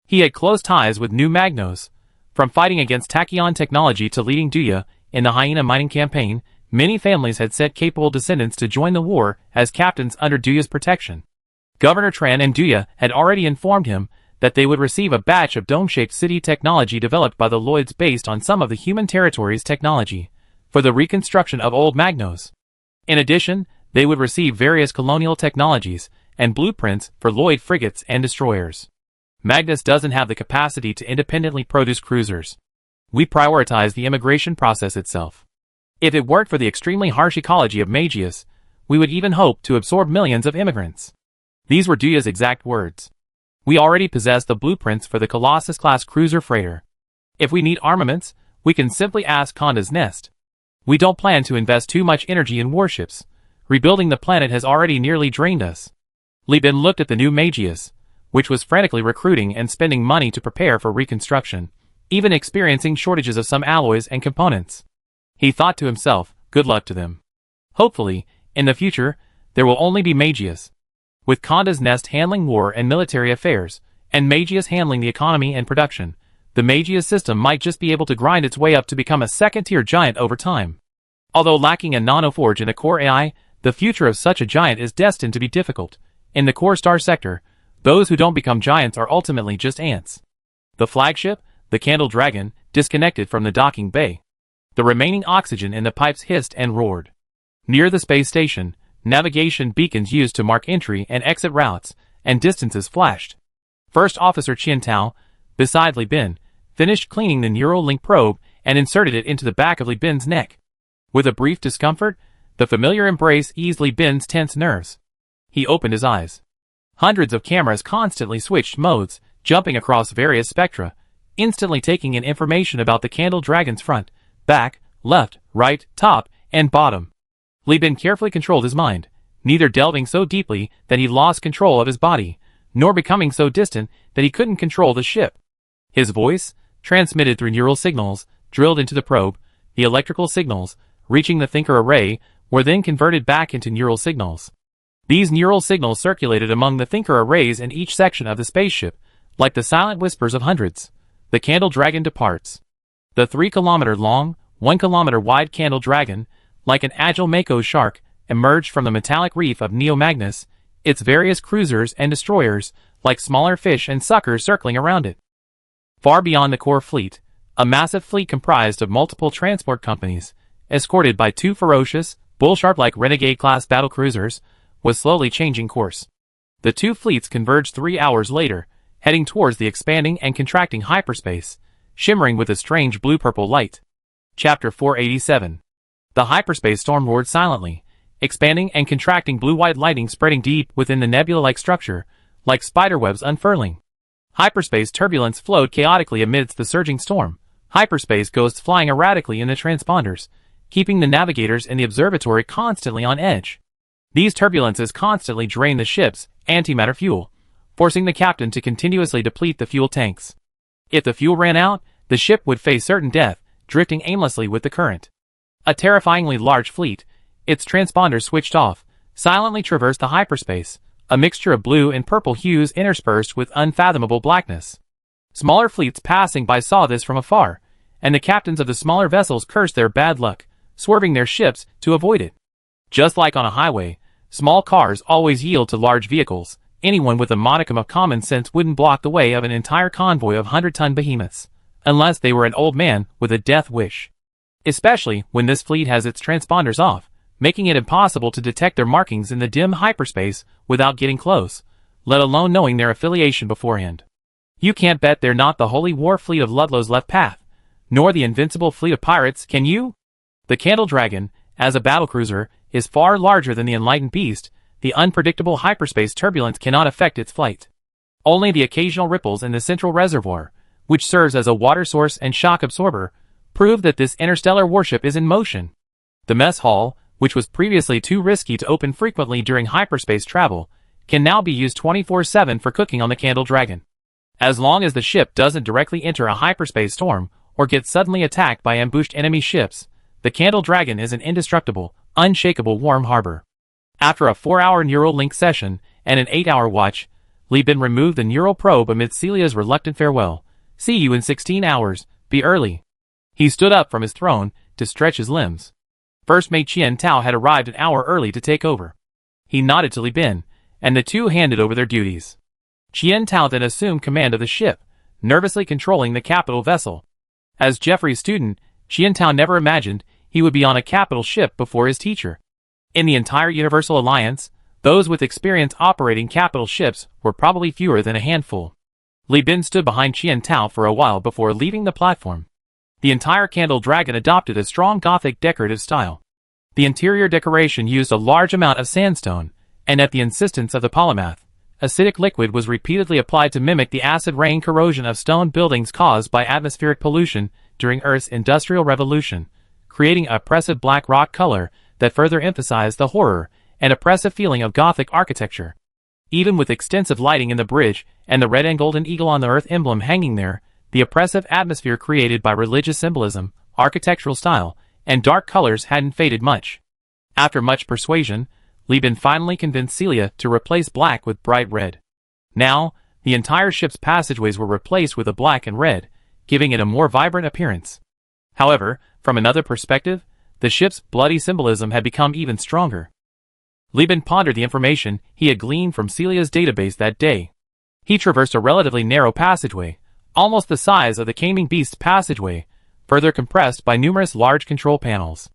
He had close ties with New Magnos. From fighting against Tachyon technology to leading Duya in the Hyena mining campaign, many families had sent capable descendants to join the war as captains under Duya's protection. Governor Tran and Duya had already informed him that they would receive a batch of dome-shaped city technology developed by the Lloyds based on some of the human territory's technology, for the reconstruction of old Magnos. In addition, they would receive various colonial technologies and blueprints for Lloyd frigates and destroyers. Magnus doesn't have the capacity to independently produce cruisers. We prioritize the immigration process itself. If it weren't for the extremely harsh ecology of Magius, we would even hope to absorb millions of immigrants. These were Duya's exact words. We already possess the blueprints for the Colossus-class cruiser freighter. If we need armaments, we can simply ask Condé's Nest. We don't plan to invest too much energy in warships. Rebuilding the planet has already nearly drained us. Li Bin looked at the new Magius, which was frantically recruiting and spending money to prepare for reconstruction, even experiencing shortages of some alloys and components. He thought to himself, good luck to them. Hopefully, in the future, there will only be Magius. With Condé's Nest handling war and military affairs, and Magius handling the economy and production, the Magius system might just be able to grind its way up to become a second-tier giant over time. Although lacking a nanoforge and a core AI, the future of such a giant is destined to be difficult. In the core star sector, those who don't become giants are ultimately just ants. The flagship, the Candle Dragon, disconnected from the docking bay. The remaining oxygen in the pipes hissed and roared. Near the space station, navigation beacons used to mark entry and exit routes and distances flashed. First Officer Qian Tao, beside Li Bin, finished cleaning the neural link probe and inserted it into the back of Li Bin's neck. With a brief discomfort, the familiar embrace eased Li Bin's tense nerves. He opened his eyes. Hundreds of cameras constantly switched modes, jumping across various spectra, instantly taking in information about the Candle Dragon's front, back, left, right, top, and bottom. Li Bin carefully controlled his mind, neither delving so deeply that he lost control of his body, nor becoming so distant that he couldn't control the ship. His voice, transmitted through neural signals, drilled into the probe. The electrical signals, reaching the thinker array, were then converted back into neural signals. These neural signals circulated among the thinker arrays in each section of the spaceship, like the silent whispers of hundreds. The Candle Dragon departs. The 3-kilometer-long, 1-kilometer-wide Candle Dragon, like an agile mako shark, emerged from the metallic reef of Neo Magnus, its various cruisers and destroyers, like smaller fish and suckers circling around it. Far beyond the core fleet, a massive fleet comprised of multiple transport companies, escorted by 2 ferocious, bullsharp-like Renegade-class battlecruisers, was slowly changing course. The 2 fleets converged 3 hours later, heading towards the expanding and contracting hyperspace, shimmering with a strange blue-purple light. Chapter 487. The hyperspace storm roared silently, expanding and contracting blue-white lighting spreading deep within the nebula-like structure, like spiderwebs unfurling. Hyperspace turbulence flowed chaotically amidst the surging storm. Hyperspace ghosts flying erratically in the transponders, keeping the navigators in the observatory constantly on edge. These turbulences constantly drained the ship's antimatter fuel, forcing the captain to continuously deplete the fuel tanks. If the fuel ran out, the ship would face certain death, drifting aimlessly with the current. A terrifyingly large fleet, its transponders switched off, silently traversed the hyperspace, a mixture of blue and purple hues interspersed with unfathomable blackness. Smaller fleets passing by saw this from afar, and the captains of the smaller vessels cursed their bad luck, swerving their ships to avoid it. Just like on a highway, small cars always yield to large vehicles. Anyone with a modicum of common sense wouldn't block the way of an entire convoy of 100-ton behemoths, unless they were an old man with a death wish. Especially when this fleet has its transponders off, making it impossible to detect their markings in the dim hyperspace without getting close, let alone knowing their affiliation beforehand. You can't bet they're not the holy war fleet of Ludlow's left path, nor the invincible fleet of pirates, can you? The Candle Dragon, as a battlecruiser, is far larger than the Enlightened Beast. The unpredictable hyperspace turbulence cannot affect its flight. Only the occasional ripples in the central reservoir, which serves as a water source and shock absorber, prove that this interstellar warship is in motion. The mess hall, which was previously too risky to open frequently during hyperspace travel, can now be used 24/7 for cooking on the Candle Dragon. As long as the ship doesn't directly enter a hyperspace storm or get suddenly attacked by ambushed enemy ships, the Candle Dragon is an indestructible, unshakable warm harbor. After a 4-hour neural link session and an 8-hour watch, Li Bin removed the neural probe amid Celia's reluctant farewell. "See you in 16 hours, be early." He stood up from his throne to stretch his limbs. First Mate Qian Tao had arrived an hour early to take over. He nodded to Li Bin, and the two handed over their duties. Qian Tao then assumed command of the ship, nervously controlling the capital vessel. As Jeffrey's student, Qian Tao never imagined he would be on a capital ship before his teacher. In the entire Universal Alliance, those with experience operating capital ships were probably fewer than a handful. Li Bin stood behind Qian Tao for a while before leaving the platform. The entire Candle Dragon adopted a strong Gothic decorative style. The interior decoration used a large amount of sandstone, and at the insistence of the polymath, acidic liquid was repeatedly applied to mimic the acid rain corrosion of stone buildings caused by atmospheric pollution during Earth's Industrial Revolution, creating an oppressive black rock color that further emphasized the horror and oppressive feeling of Gothic architecture. Even with extensive lighting in the bridge and the red and golden eagle on the Earth emblem hanging there, the oppressive atmosphere created by religious symbolism, architectural style, and dark colors hadn't faded much. After much persuasion, Li Bin finally convinced Celia to replace black with bright red. Now, the entire ship's passageways were replaced with a black and red, giving it a more vibrant appearance. However, from another perspective, the ship's bloody symbolism had become even stronger. Li Bin pondered the information he had gleaned from Celia's database that day. He traversed a relatively narrow passageway, almost the size of the Caming Beast's passageway, further compressed by numerous large control panels.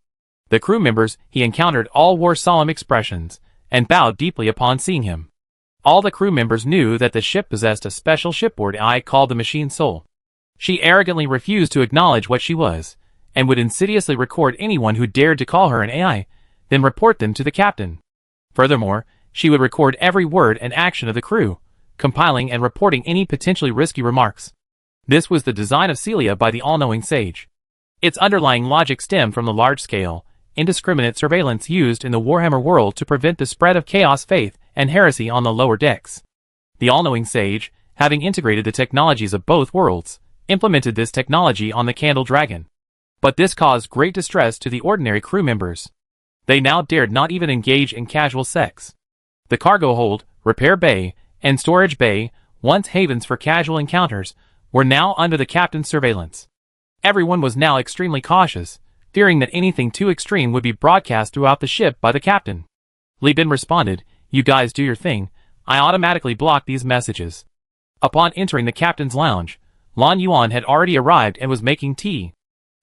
The crew members he encountered all wore solemn expressions, and bowed deeply upon seeing him. All the crew members knew that the ship possessed a special shipboard AI called the Machine Soul. She arrogantly refused to acknowledge what she was, and would insidiously record anyone who dared to call her an AI, then report them to the captain. Furthermore, she would record every word and action of the crew, compiling and reporting any potentially risky remarks. This was the design of Celia by the all-knowing sage. Its underlying logic stemmed from the large-scale, indiscriminate surveillance used in the Warhammer world to prevent the spread of chaos, faith, and heresy on the lower decks. The all-knowing sage, having integrated the technologies of both worlds, implemented this technology on the Candle Dragon. But this caused great distress to the ordinary crew members. They now dared not even engage in casual sex. The cargo hold, repair bay, and storage bay, once havens for casual encounters, were now under the captain's surveillance. Everyone was now extremely cautious, fearing that anything too extreme would be broadcast throughout the ship by the captain. Li Bin responded, "You guys do your thing, I automatically block these messages." Upon entering the captain's lounge, Lan Yuan had already arrived and was making tea.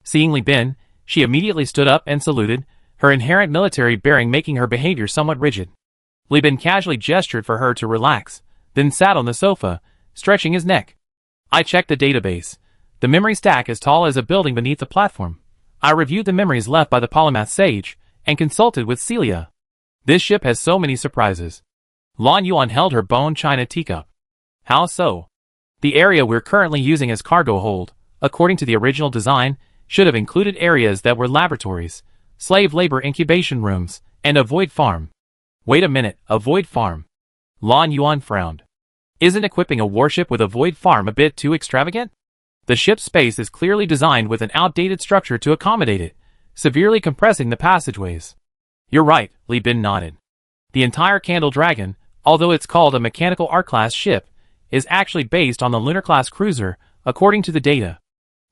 Seeing Li Bin, she immediately stood up and saluted, her inherent military bearing making her behavior somewhat rigid. Li Bin casually gestured for her to relax, then sat on the sofa, stretching his neck. "I checked the database. The memory stack is tall as a building beneath the platform. I reviewed the memories left by the polymath sage, and consulted with Celia. This ship has so many surprises." Lan Yuan held her bone china teacup. "How so?" The area we're currently using as cargo hold, according to the original design, should have included areas that were laboratories, slave labor incubation rooms, and a void farm. Wait a minute, a void farm? Lan Yuan frowned. Isn't equipping a warship with a void farm a bit too extravagant? The ship's space is clearly designed with an outdated structure to accommodate it, severely compressing the passageways. You're right, Li Bin nodded. The entire Candle Dragon, although it's called a mechanical arc-class ship, is actually based on the lunar-class cruiser, according to the data.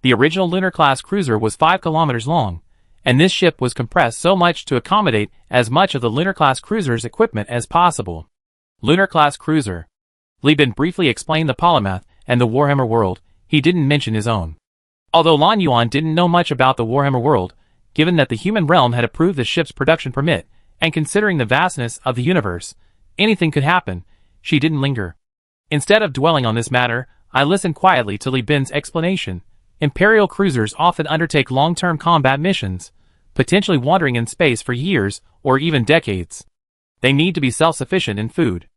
The original lunar-class cruiser was 5 kilometers long, and this ship was compressed so much to accommodate as much of the lunar-class cruiser's equipment as possible. Lunar-class cruiser. Li Bin briefly explained the polymath and the Warhammer world. He didn't mention his own. Although Lan Yuan didn't know much about the Warhammer world, given that the human realm had approved the ship's production permit, and considering the vastness of the universe, anything could happen, she didn't linger. Instead of dwelling on this matter, I listened quietly to Li Bin's explanation. Imperial cruisers often undertake long-term combat missions, potentially wandering in space for years or even decades. They need to be self-sufficient in food.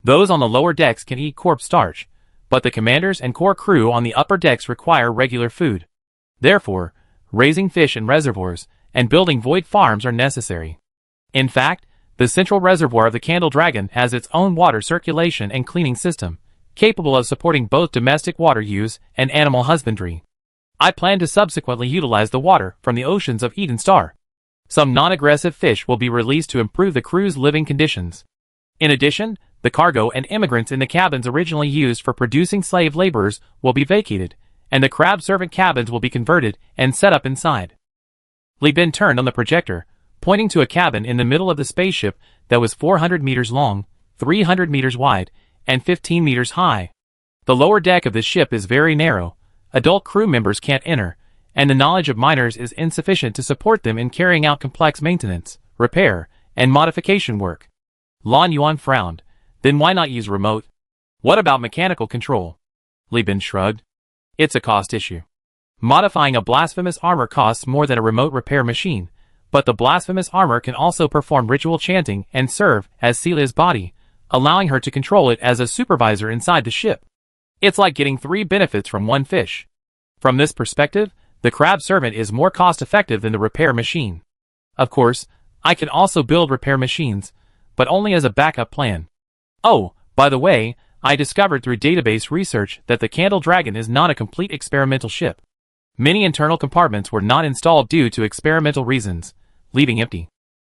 Those on the lower decks can eat corpse starch, but the commanders and core crew on the upper decks require regular food. Therefore, raising fish in reservoirs and building void farms are necessary. In fact, the central reservoir of the Candle Dragon has its own water circulation and cleaning system, capable of supporting both domestic water use and animal husbandry. I plan to subsequently utilize the water from the oceans of Eden Star. Some non-aggressive fish will be released to improve the crew's living conditions. In addition, the cargo and immigrants in the cabins originally used for producing slave laborers will be vacated, and the crab servant cabins will be converted and set up inside. Li Bin turned on the projector, pointing to a cabin in the middle of the spaceship that was 400 meters long, 300 meters wide, and 15 meters high. The lower deck of the ship is very narrow, adult crew members can't enter, and the knowledge of miners is insufficient to support them in carrying out complex maintenance, repair, and modification work. Lan Yuan frowned. Then why not use remote? What about mechanical control? Li Bin shrugged. It's a cost issue. Modifying a blasphemous armor costs more than a remote repair machine, but the blasphemous armor can also perform ritual chanting and serve as Celia's body, allowing her to control it as a supervisor inside the ship. It's like getting 3 benefits from one fish. From this perspective, the crab servant is more cost-effective than the repair machine. Of course, I can also build repair machines, but only as a backup plan. Oh, by the way, I discovered through database research that the Candle Dragon is not a complete experimental ship. Many internal compartments were not installed due to experimental reasons, leaving empty.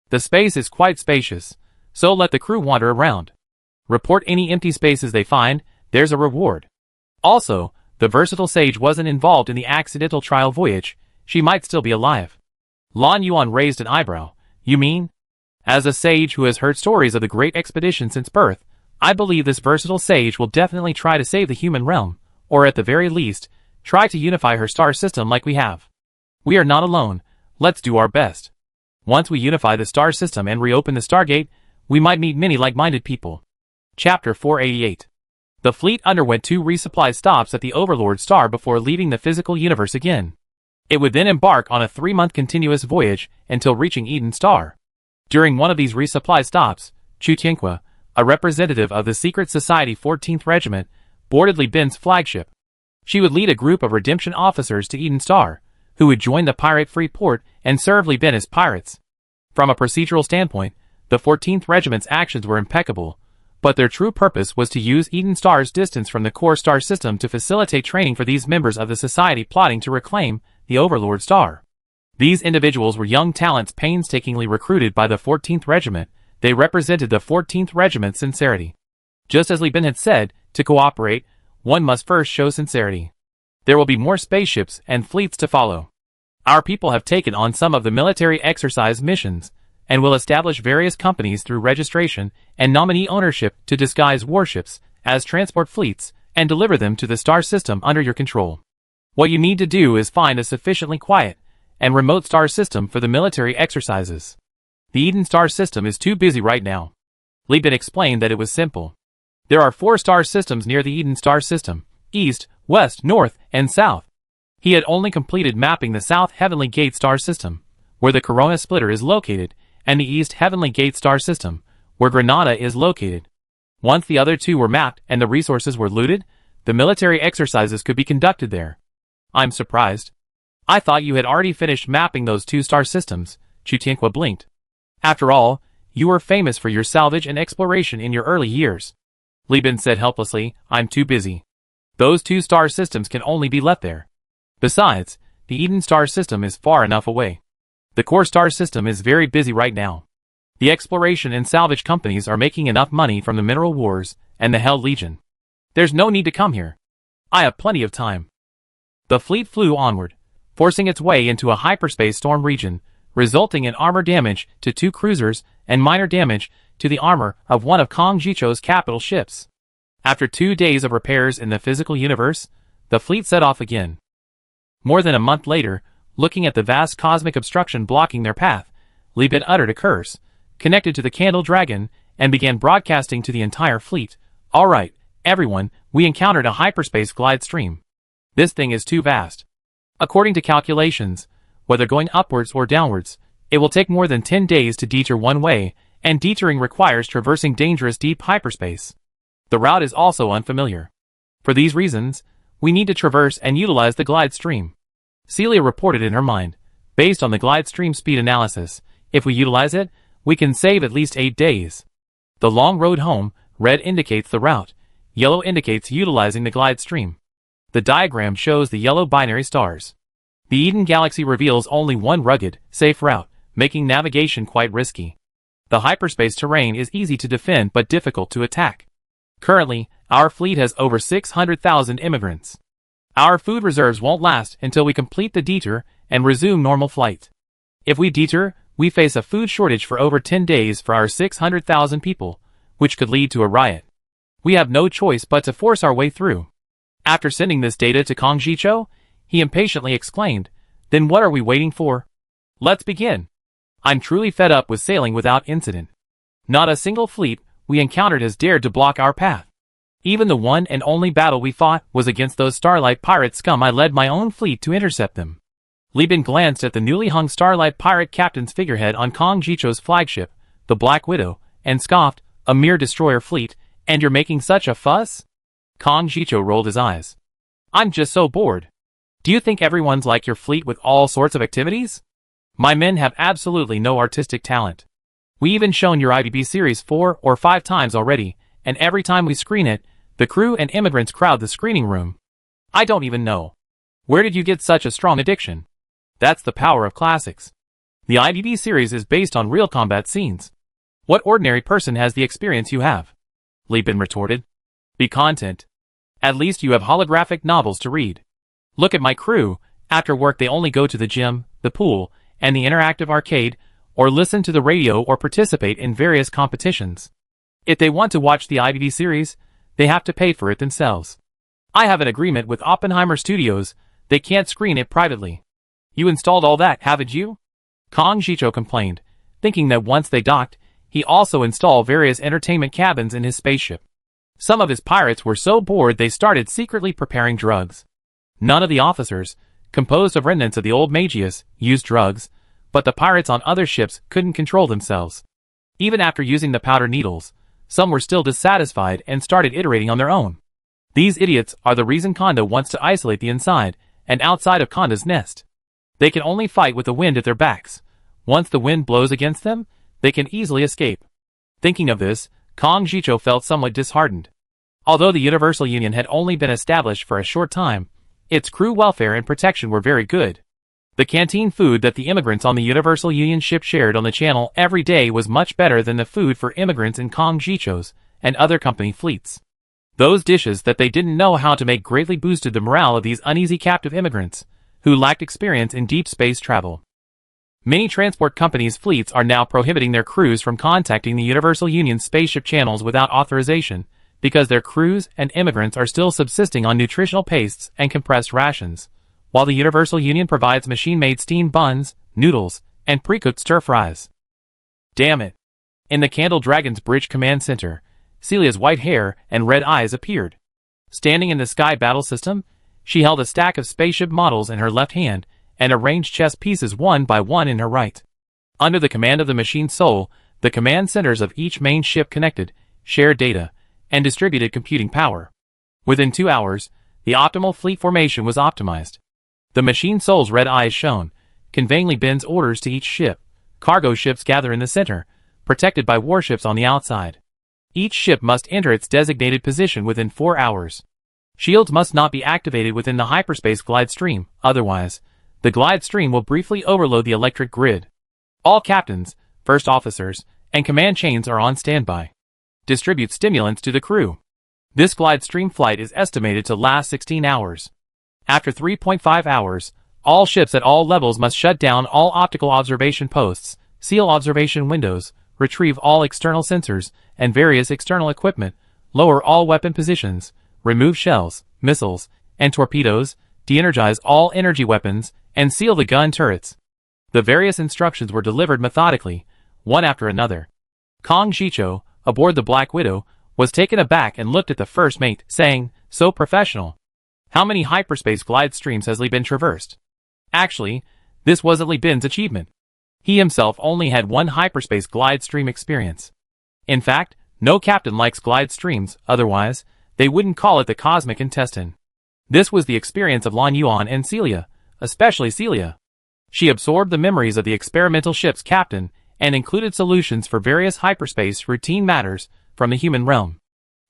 The space is quite spacious, so let the crew wander around. Report any empty spaces they find, there's a reward. Also, the versatile sage wasn't involved in the accidental trial voyage, she might still be alive. Lan Yuan raised an eyebrow. You mean? As a sage who has heard stories of the great expedition since birth, I believe this versatile sage will definitely try to save the human realm, or at the very least, try to unify her star system like we have. We are not alone, let's do our best. Once we unify the star system and reopen the Stargate, we might meet many like-minded people. Chapter 488. The fleet underwent 2 resupply stops at the Overlord star before leaving the physical universe again. It would then embark on a 3-month continuous voyage until reaching Eden Star. During one of these resupply stops, Chu Tianqua, a representative of the Secret Society 14th Regiment, boarded Li Bin's flagship. She would lead a group of redemption officers to Eden Star, who would join the pirate-free port and serve Li Bin as pirates. From a procedural standpoint, the 14th Regiment's actions were impeccable, but their true purpose was to use Eden Star's distance from the core star system to facilitate training for these members of the society plotting to reclaim the Overlord star. These individuals were young talents painstakingly recruited by the 14th Regiment. They represented the 14th Regiment's sincerity. Just as Li Bin had said, to cooperate, one must first show sincerity. There will be more spaceships and fleets to follow. Our people have taken on some of the military exercise missions, and will establish various companies through registration and nominee ownership to disguise warships as transport fleets and deliver them to the star system under your control. What you need to do is find a sufficiently quiet and remote star system for the military exercises. The Eden Star system is too busy right now. Li Bin explained that it was simple. There are 4 star systems near the Eden Star system, east, west, north, and south. He had only completed mapping the South Heavenly Gate star system, where the Corona Splitter is located, and the East Heavenly Gate star system, where Granada is located. Once the other 2 were mapped and the resources were looted, The military exercises could be conducted there. I'm surprised. I thought you had already finished mapping those 2-star systems, Chutienqua blinked. After all, you were famous for your salvage and exploration in your early years. Li Bin said helplessly, I'm too busy. Those 2-star systems can only be left there. Besides, the Eden star system is far enough away. The core star system is very busy right now. The exploration and salvage companies are making enough money from the mineral wars and the Hell Legion. There's no need to come here. I have plenty of time. The fleet flew onward, forcing its way into a hyperspace storm region, resulting in armor damage to 2 cruisers and minor damage to the armor of one of Kong Jichou's capital ships. After 2 days of repairs in the physical universe, the fleet set off again. More than a month later, looking at the vast cosmic obstruction blocking their path, Li Bin uttered a curse, connected to the Candle Dragon, and began broadcasting to the entire fleet. All right, everyone, we encountered a hyperspace glide stream. This thing is too vast. According to calculations, whether going upwards or downwards, it will take more than 10 days to detour one way, and detouring requires traversing dangerous deep hyperspace. The route is also unfamiliar. For these reasons, we need to traverse and utilize the glide stream. Celia reported in her mind. Based on the glide stream speed analysis, if we utilize it, we can save at least 8 days. The long road home, red indicates the route, yellow indicates utilizing the glide stream. The diagram shows the yellow binary stars. The Eden Galaxy reveals only one rugged, safe route, making navigation quite risky. The hyperspace terrain is easy to defend but difficult to attack. Currently, our fleet has over 600,000 immigrants. Our food reserves won't last until we complete the detour and resume normal flight. If we detour, we face a food shortage for over 10 days for our 600,000 people, which could lead to a riot. We have no choice but to force our way through. After sending this data to Kong Jichou, he impatiently exclaimed, Then what are we waiting for? Let's begin. I'm truly fed up with sailing without incident. Not a single fleet we encountered has dared to block our path. Even the one and only battle we fought was against those Starlight Pirate scum. I led my own fleet to intercept them. Li Bin glanced at the newly hung Starlight Pirate captain's figurehead on Kong Jichou's flagship, the Black Widow, and scoffed, a mere destroyer fleet, and you're making such a fuss? Kong Jichou rolled his eyes. I'm just so bored. Do you think everyone's like your fleet with all sorts of activities? My men have absolutely no artistic talent. We even shown your IBB series 4 or 5 times already, and every time we screen it, the crew and immigrants crowd the screening room. I don't even know. Where did you get such a strong addiction? That's the power of classics. The IBB series is based on real combat scenes. What ordinary person has the experience you have? Li Bin retorted. Be content. At least you have holographic novels to read. Look at my crew. After work they only go to the gym, the pool, and the interactive arcade, or listen to the radio or participate in various competitions. If they want to watch the IBB series, they have to pay for it themselves. I have an agreement with Oppenheimer Studios, they can't screen it privately. You installed all that, haven't you? Kong Jichou complained, thinking that once they docked, he also installed various entertainment cabins in his spaceship. Some of his pirates were so bored they started secretly preparing drugs. None of the officers, composed of remnants of the old Magius, used drugs, but the pirates on other ships couldn't control themselves. Even after using the powder needles, some were still dissatisfied and started iterating on their own. These idiots are the reason Konda wants to isolate the inside and outside of Konda's nest. They can only fight with the wind at their backs. Once the wind blows against them, they can easily escape. Thinking of this, Kong Jichou felt somewhat disheartened. Although the Universal Union had only been established for a short time, its crew welfare and protection were very good. The canteen food that the immigrants on the Universal Union ship shared on the channel every day was much better than the food for immigrants in Kong Jichou's and other company fleets. Those dishes that they didn't know how to make greatly boosted the morale of these uneasy captive immigrants, who lacked experience in deep space travel. Many transport companies' fleets are now prohibiting their crews from contacting the Universal Union spaceship channels without authorization, because their crews and immigrants are still subsisting on nutritional pastes and compressed rations, while the Universal Union provides machine-made steamed buns, noodles, and pre-cooked stir-fries. Damn it. In the Candle Dragon's Bridge Command Center, Celia's white hair and red eyes appeared. Standing in the Sky Battle System, she held a stack of spaceship models in her left hand and arranged chess pieces one by one in her right. Under the command of the Machine Soul, the command centers of each main ship connected, shared data, and distributed computing power. Within 2 hours, the optimal fleet formation was optimized. The machine soul's red eyes shone, conveying Li Bin's orders to each ship. Cargo ships gather in the center, protected by warships on the outside. Each ship must enter its designated position within 4 hours. Shields must not be activated within the hyperspace glide stream, otherwise, the glide stream will briefly overload the electric grid. All captains, first officers, and command chains are on standby. Distribute stimulants to the crew. This glide stream flight is estimated to last 16 hours. After 3.5 hours, all ships at all levels must shut down all optical observation posts, seal observation windows, retrieve all external sensors and various external equipment, lower all weapon positions, remove shells, missiles, and torpedoes, de-energize all energy weapons, and seal the gun turrets. The various instructions were delivered methodically, one after another. Kong Shicho, aboard the Black Widow, was taken aback and looked at the first mate, saying, "So professional. How many hyperspace glide streams has Li Bin traversed?" Actually, this wasn't Li Bin's achievement. He himself only had one hyperspace glide stream experience. In fact, no captain likes glide streams, otherwise, they wouldn't call it the cosmic intestine. This was the experience of Lan Yuan and Celia, especially Celia. She absorbed the memories of the experimental ship's captain and included solutions for various hyperspace routine matters from the human realm.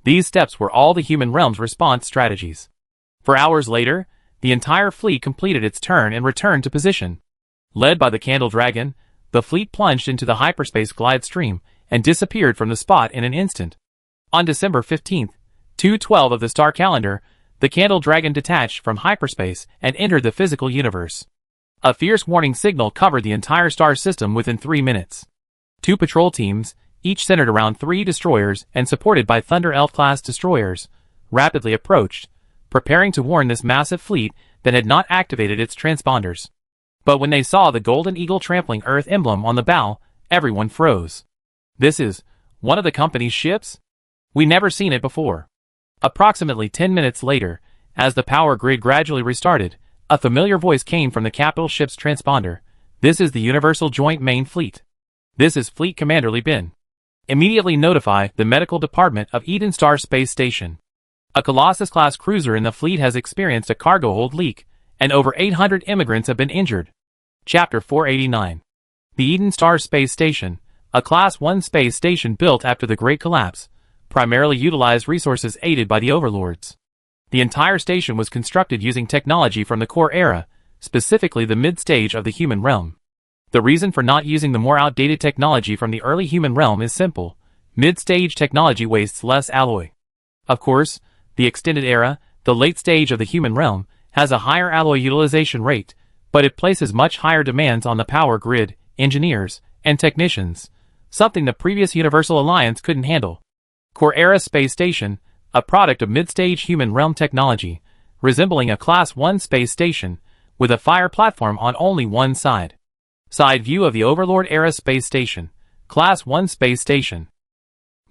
These steps were all the human realm's response strategies. 4 hours later, the entire fleet completed its turn and returned to position. Led by the Candle Dragon, the fleet plunged into the hyperspace glide stream and disappeared from the spot in an instant. On December 15, 212 of the star calendar, the Candle Dragon detached from hyperspace and entered the physical universe. A fierce warning signal covered the entire star system within 3 minutes. 2 patrol teams, each centered around 3 destroyers and supported by Thunder Elf-class destroyers, rapidly approached, preparing to warn this massive fleet that had not activated its transponders. But when they saw the Golden Eagle trampling Earth emblem on the bow, everyone froze. "This is one of the company's ships? We never seen it before." Approximately 10 minutes later, as the power grid gradually restarted, a familiar voice came from the capital ship's transponder. "This is the Universal Joint Main Fleet. This is Fleet Commander Li Bin. Immediately notify the medical department of Eden Star Space Station. A Colossus-class cruiser in the fleet has experienced a cargo hold leak, and over 800 immigrants have been injured." Chapter 489. The Eden Star Space Station, a Class 1 space station built after the Great Collapse, primarily utilized resources aided by the overlords. The entire station was constructed using technology from the core era, specifically the mid-stage of the human realm. The reason for not using the more outdated technology from the early human realm is simple. Mid-stage technology wastes less alloy. Of course, the extended era, the late stage of the human realm, has a higher alloy utilization rate, but it places much higher demands on the power grid, engineers, and technicians, something the previous Universal Alliance couldn't handle. Core Era Space Station, a product of mid-stage human realm technology, resembling a Class 1 space station, with a fire platform on only one side. Side view of the Overlord Era Space Station, Class 1 space station.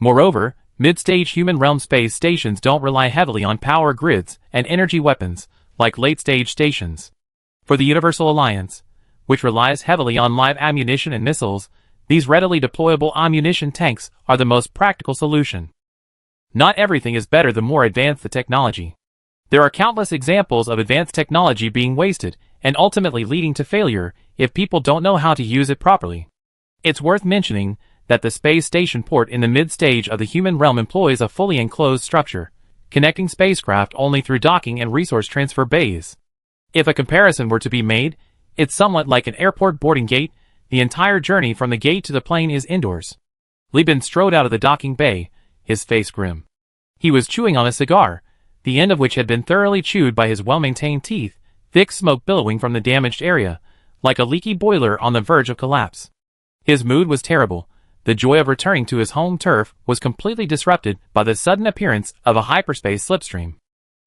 Moreover, mid-stage human realm space stations don't rely heavily on power grids and energy weapons, like late-stage stations. For the Universal Alliance, which relies heavily on live ammunition and missiles, these readily deployable ammunition tanks are the most practical solution. Not everything is better the more advanced the technology. There are countless examples of advanced technology being wasted and ultimately leading to failure if people don't know how to use it properly. It's worth mentioning that the space station port in the mid-stage of the human realm employs a fully enclosed structure, connecting spacecraft only through docking and resource transfer bays. If a comparison were to be made, it's somewhat like an airport boarding gate. The entire journey from the gate to the plane is indoors. Li Bin strode out of the docking bay, his face grim. He was chewing on a cigar, the end of which had been thoroughly chewed by his well-maintained teeth, thick smoke billowing from the damaged area, like a leaky boiler on the verge of collapse. His mood was terrible. The joy of returning to his home turf was completely disrupted by the sudden appearance of a hyperspace slipstream.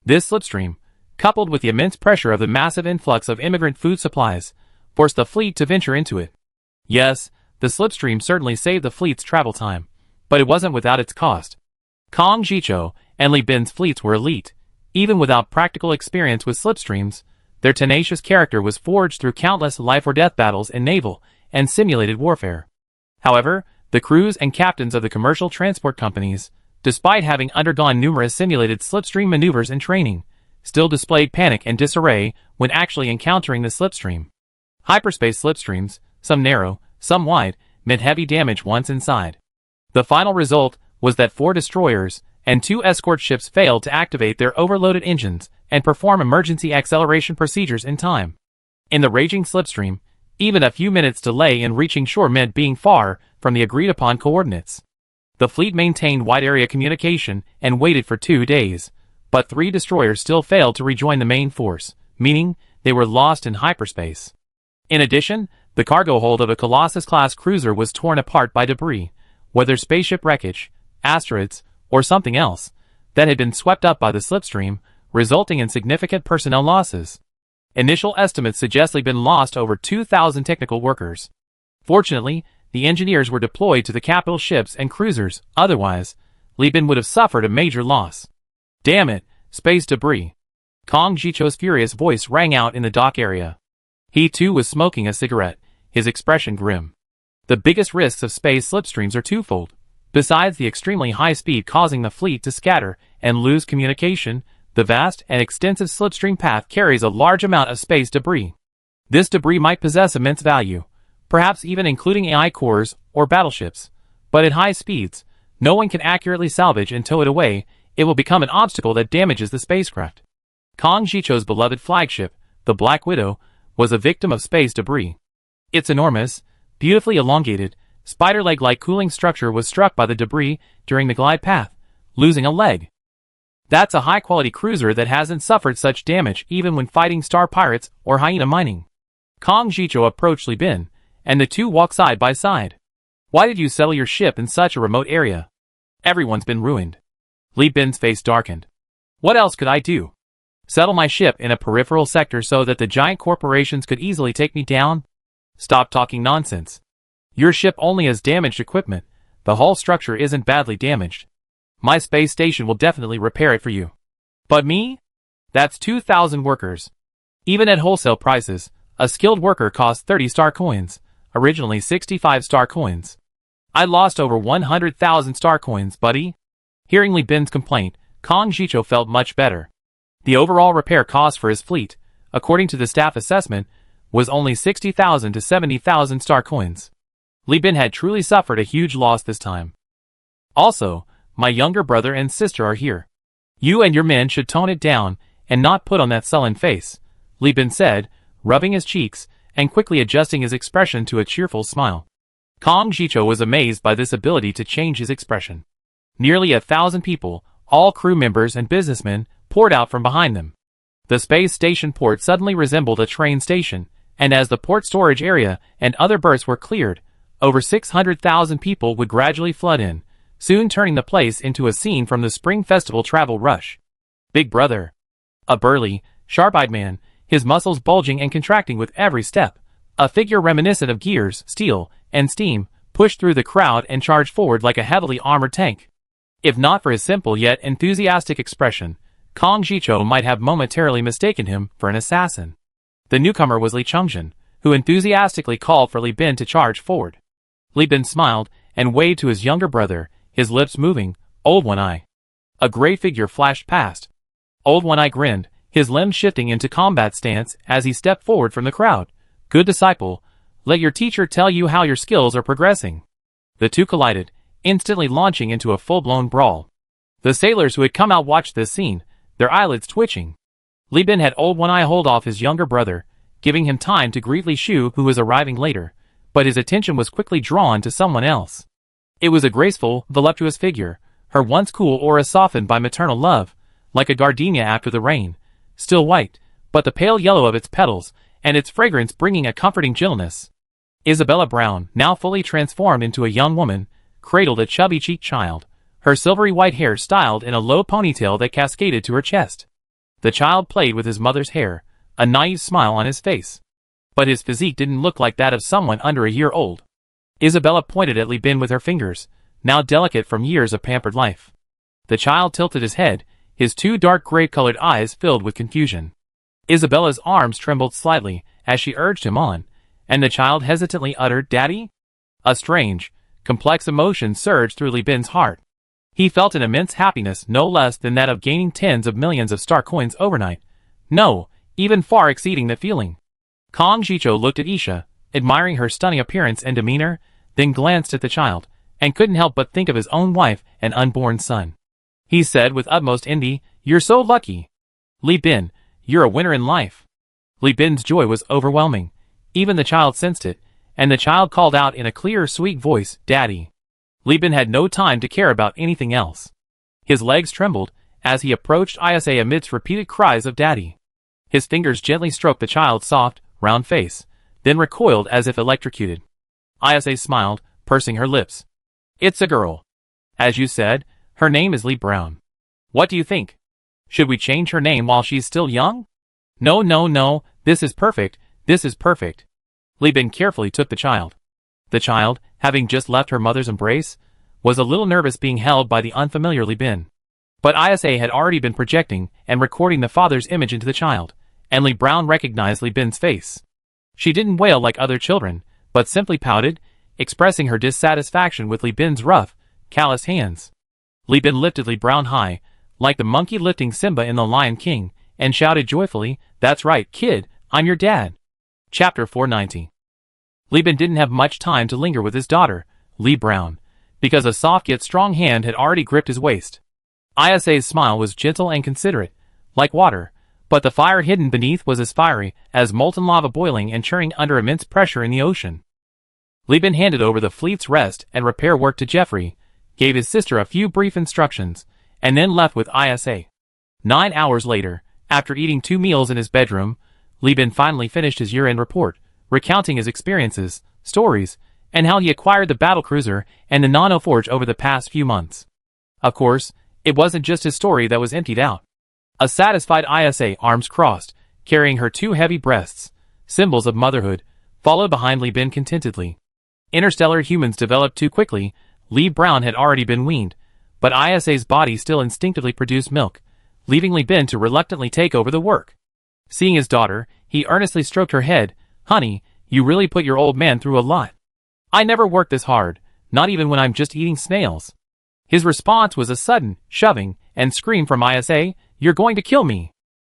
This slipstream, coupled with the immense pressure of the massive influx of immigrant food supplies, forced the fleet to venture into it. Yes, the slipstream certainly saved the fleet's travel time, but it wasn't without its cost. Kong Jicho and Li Bin's fleets were elite. Even without practical experience with slipstreams, their tenacious character was forged through countless life-or-death battles in naval and simulated warfare. However, the crews and captains of the commercial transport companies, despite having undergone numerous simulated slipstream maneuvers and training, still displayed panic and disarray when actually encountering the slipstream. Hyperspace slipstreams, some narrow, some wide, meant heavy damage once inside. The final result was that 4 destroyers and 2 escort ships failed to activate their overloaded engines and perform emergency acceleration procedures in time. In the raging slipstream, even a few minutes delay in reaching shore meant being far from the agreed-upon coordinates. The fleet maintained wide-area communication and waited for 2 days, but 3 destroyers still failed to rejoin the main force, meaning they were lost in hyperspace. In addition, the cargo hold of a Colossus-class cruiser was torn apart by debris, whether spaceship wreckage, asteroids, or something else, that had been swept up by the slipstream, resulting in significant personnel losses. Initial estimates suggest they'd been lost over 2,000 technical workers. Fortunately, the engineers were deployed to the capital ships and cruisers, otherwise, Li Bin would have suffered a major loss. Damn it, space debris. Kong Jicho's furious voice rang out in the dock area. He too was smoking a cigarette, his expression grim. The biggest risks of space slipstreams are twofold. Besides the extremely high speed causing the fleet to scatter and lose communication, the vast and extensive slipstream path carries a large amount of space debris. This debris might possess immense value, perhaps even including AI cores or battleships, but at high speeds, no one can accurately salvage and tow it away. It will become an obstacle that damages the spacecraft. Kong Jicho's beloved flagship, the Black Widow, was a victim of space debris. Its enormous, beautifully elongated, spider leg-like cooling structure was struck by the debris during the glide path, losing a leg. That's a high-quality cruiser that hasn't suffered such damage even when fighting star pirates or hyena mining. Kong Jicho approached Li Bin, and the two walked side by side. Why did you settle your ship in such a remote area? Everyone's been ruined. Li Bin's face darkened. What else could I do? Settle my ship in a peripheral sector so that the giant corporations could easily take me down? Stop talking nonsense. Your ship only has damaged equipment. The hull structure isn't badly damaged. My space station will definitely repair it for you. But me? That's 2,000 workers. Even at wholesale prices, a skilled worker costs 30 star coins, originally 65 star coins. I lost over 100,000 star coins, buddy. Hearing Li Bin's complaint, Kong Jicho felt much better. The overall repair cost for his fleet, according to the staff assessment, was only 60,000 to 70,000 star coins. Li Bin had truly suffered a huge loss this time. Also, my younger brother and sister are here. You and your men should tone it down and not put on that sullen face, Li Bin said, rubbing his cheeks and quickly adjusting his expression to a cheerful smile. Kong Jicho was amazed by this ability to change his expression. Nearly 1,000 people, all crew members and businessmen, poured out from behind them. The space station port suddenly resembled a train station, and as the port storage area and other berths were cleared, over 600,000 people would gradually flood in, soon turning the place into a scene from the Spring Festival travel rush. Big Brother. A burly, sharp-eyed man, his muscles bulging and contracting with every step, a figure reminiscent of gears, steel, and steam, pushed through the crowd and charged forward like a heavily armored tank. If not for his simple yet enthusiastic expression, Kong Jicho might have momentarily mistaken him for an assassin. The newcomer was Li Chongjin, who enthusiastically called for Li Bin to charge forward. Li Bin smiled and waved to his younger brother, his lips moving. Old One Eye. A gray figure flashed past. Old One Eye grinned, his limbs shifting into combat stance as he stepped forward from the crowd. Good disciple, let your teacher tell you how your skills are progressing. The two collided, instantly launching into a full-blown brawl. The sailors who had come out watched this scene, their eyelids twitching. Li Bin had Old One Eye hold off his younger brother, giving him time to greet Li Shu, who was arriving later, but his attention was quickly drawn to someone else. It was a graceful, voluptuous figure, her once cool aura softened by maternal love, like a gardenia after the rain, still white, but the pale yellow of its petals, and its fragrance bringing a comforting gentleness. Isabella Brown, now fully transformed into a young woman, cradled a chubby-cheeked child, her silvery white hair styled in a low ponytail that cascaded to her chest. The child played with his mother's hair, a naive smile on his face. But his physique didn't look like that of someone under a year old. Isabella pointed at Li Bin with her fingers, now delicate from years of pampered life. The child tilted his head, his two dark gray-colored eyes filled with confusion. Isabella's arms trembled slightly as she urged him on, and the child hesitantly uttered, "Daddy?" A strange, complex emotion surged through Li Bin's heart. He felt an immense happiness no less than that of gaining tens of millions of star coins overnight. No, even far exceeding the feeling. Kang Jicho looked at Isha, admiring her stunning appearance and demeanor, then glanced at the child, and couldn't help but think of his own wife and unborn son. He said with utmost envy, "You're so lucky. Li Bin, you're a winner in life." Li Bin's joy was overwhelming. Even the child sensed it, and the child called out in a clear, sweet voice, "Daddy." Li Bin had no time to care about anything else. His legs trembled as he approached Isa amidst repeated cries of "Daddy." His fingers gently stroked the child's soft, round face, then recoiled as if electrocuted. Isa smiled, pursing her lips. "It's a girl. As you said, her name is Lee Brown. What do you think? Should we change her name while she's still young?" "No, no, no, this is perfect, this is perfect." Li Bin carefully took the child. The child, having just left her mother's embrace, was a little nervous being held by the unfamiliar Li Bin. But Isa had already been projecting and recording the father's image into the child, and Li Brown recognized Li Bin's face. She didn't wail like other children, but simply pouted, expressing her dissatisfaction with Li Bin's rough, callous hands. Li Bin lifted Li Brown high, like the monkey lifting Simba in The Lion King, and shouted joyfully, "That's right, kid, I'm your dad." Chapter 490. Li Bin didn't have much time to linger with his daughter, Li Brown, because a soft yet strong hand had already gripped his waist. Isa's smile was gentle and considerate, like water, but the fire hidden beneath was as fiery as molten lava boiling and churning under immense pressure in the ocean. Li Bin handed over the fleet's rest and repair work to Jeffrey, gave his sister a few brief instructions, and then left with Isa. 9 hours later, after eating 2 meals in his bedroom, Li Bin finally finished his year-end report, recounting his experiences, stories, and how he acquired the battlecruiser and the Nano Forge over the past few months. Of course, it wasn't just his story that was emptied out. A satisfied Isa, arms crossed, carrying her 2 heavy breasts, symbols of motherhood, followed behind Li Bin contentedly. Interstellar humans developed too quickly. Li Brown had already been weaned, but Isa's body still instinctively produced milk, leaving Li Bin to reluctantly take over the work. Seeing his daughter, he earnestly stroked her head. "Honey, you really put your old man through a lot. I never worked this hard, not even when I'm just eating snails." His response was a sudden shoving and scream from Isa, "You're going to kill me.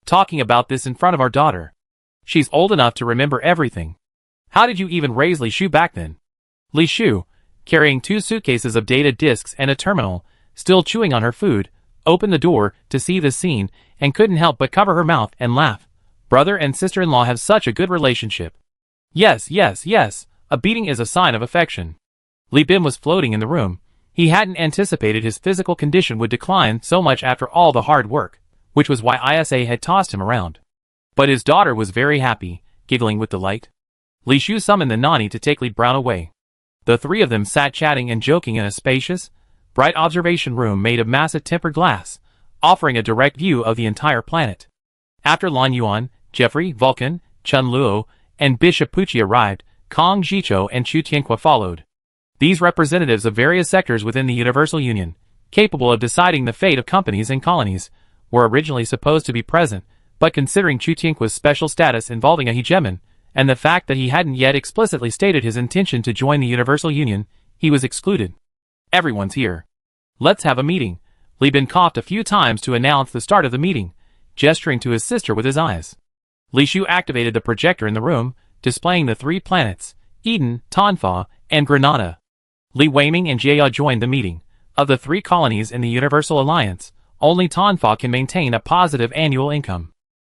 Talking about this in front of our daughter. She's old enough to remember everything. How did you even raise Li Shu back then?" Li Shu, carrying 2 suitcases of data disks and a terminal, still chewing on her food, opened the door to see the scene and couldn't help but cover her mouth and laugh. Brother and sister-in-law have such a good relationship. Yes, yes, yes, a beating is a sign of affection. Li Bin was floating in the room. He hadn't anticipated his physical condition would decline so much after all the hard work, which was why Isa had tossed him around. But his daughter was very happy, giggling with delight. Li Shu summoned the nanny to take Li Brown away. The 3 of them sat chatting and joking in a spacious, bright observation room made of massive tempered glass, offering a direct view of the entire planet. After Lan Yuan, Jeffrey, Vulcan, Chun Luo, and Bishop Pucci arrived, Kang Jicho and Chu Tianqua followed. These representatives of various sectors within the Universal Union, capable of deciding the fate of companies and colonies, were originally supposed to be present, but considering Chu Tianqua's special status involving a hegemon, and the fact that he hadn't yet explicitly stated his intention to join the Universal Union, he was excluded. "Everyone's here. Let's have a meeting." Li Bin coughed a few times to announce the start of the meeting, gesturing to his sister with his eyes. Li Shu activated the projector in the room, displaying the 3 planets, Eden, Tanfa, and Granada. Li Weiming and Jia joined the meeting. Of the 3 colonies in the Universal Alliance, only Tanfa can maintain a positive annual income.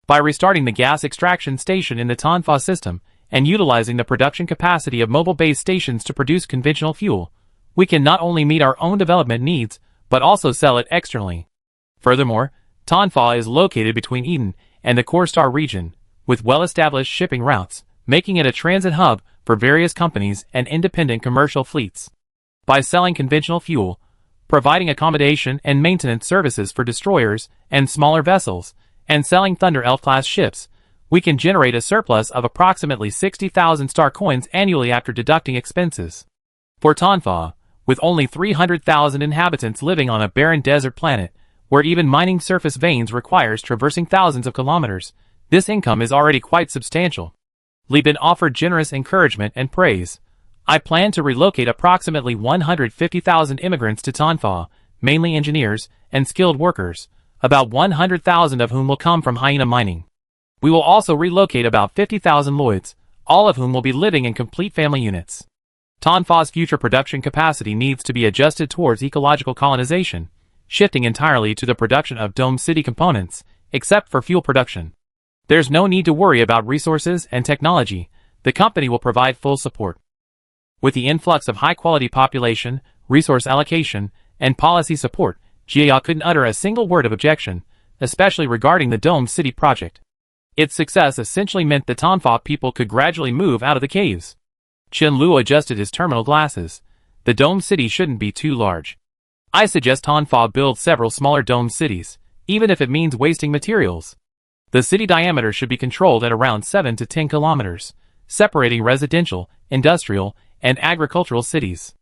By restarting the gas extraction station in the Tanfa system, and utilizing the production capacity of mobile-based stations to produce conventional fuel, we can not only meet our own development needs, but also sell it externally. Furthermore, Tanfa is located between Eden and the Korstar region, with well-established shipping routes, making it a transit hub for various companies and independent commercial fleets. By selling conventional fuel, providing accommodation and maintenance services for destroyers and smaller vessels, and selling Thunder Elf-class ships, we can generate a surplus of approximately 60,000 star coins annually after deducting expenses. For Tanfa, with only 300,000 inhabitants living on a barren desert planet, where even mining surface veins requires traversing thousands of kilometers, this income is already quite substantial. Li Bin offered generous encouragement and praise. "I plan to relocate approximately 150,000 immigrants to Tanfa, mainly engineers, and skilled workers, about 100,000 of whom will come from hyena mining. We will also relocate about 50,000 Lloyds, all of whom will be living in complete family units. Tonfa's future production capacity needs to be adjusted towards ecological colonization, shifting entirely to the production of Dome City components, except for fuel production. There's no need to worry about resources and technology. The company will provide full support. With the influx of high-quality population, resource allocation, and policy support, Jia couldn't utter a single word of objection, especially regarding the Dome City project. Its success essentially meant the Tonfa people could gradually move out of the caves. Chen Luo adjusted his terminal glasses. The Dome City shouldn't be too large. I suggest Tonfa build several smaller dome cities, even if it means wasting materials. The city diameter should be controlled at around 7 to 10 kilometers, separating residential, industrial, and agricultural cities.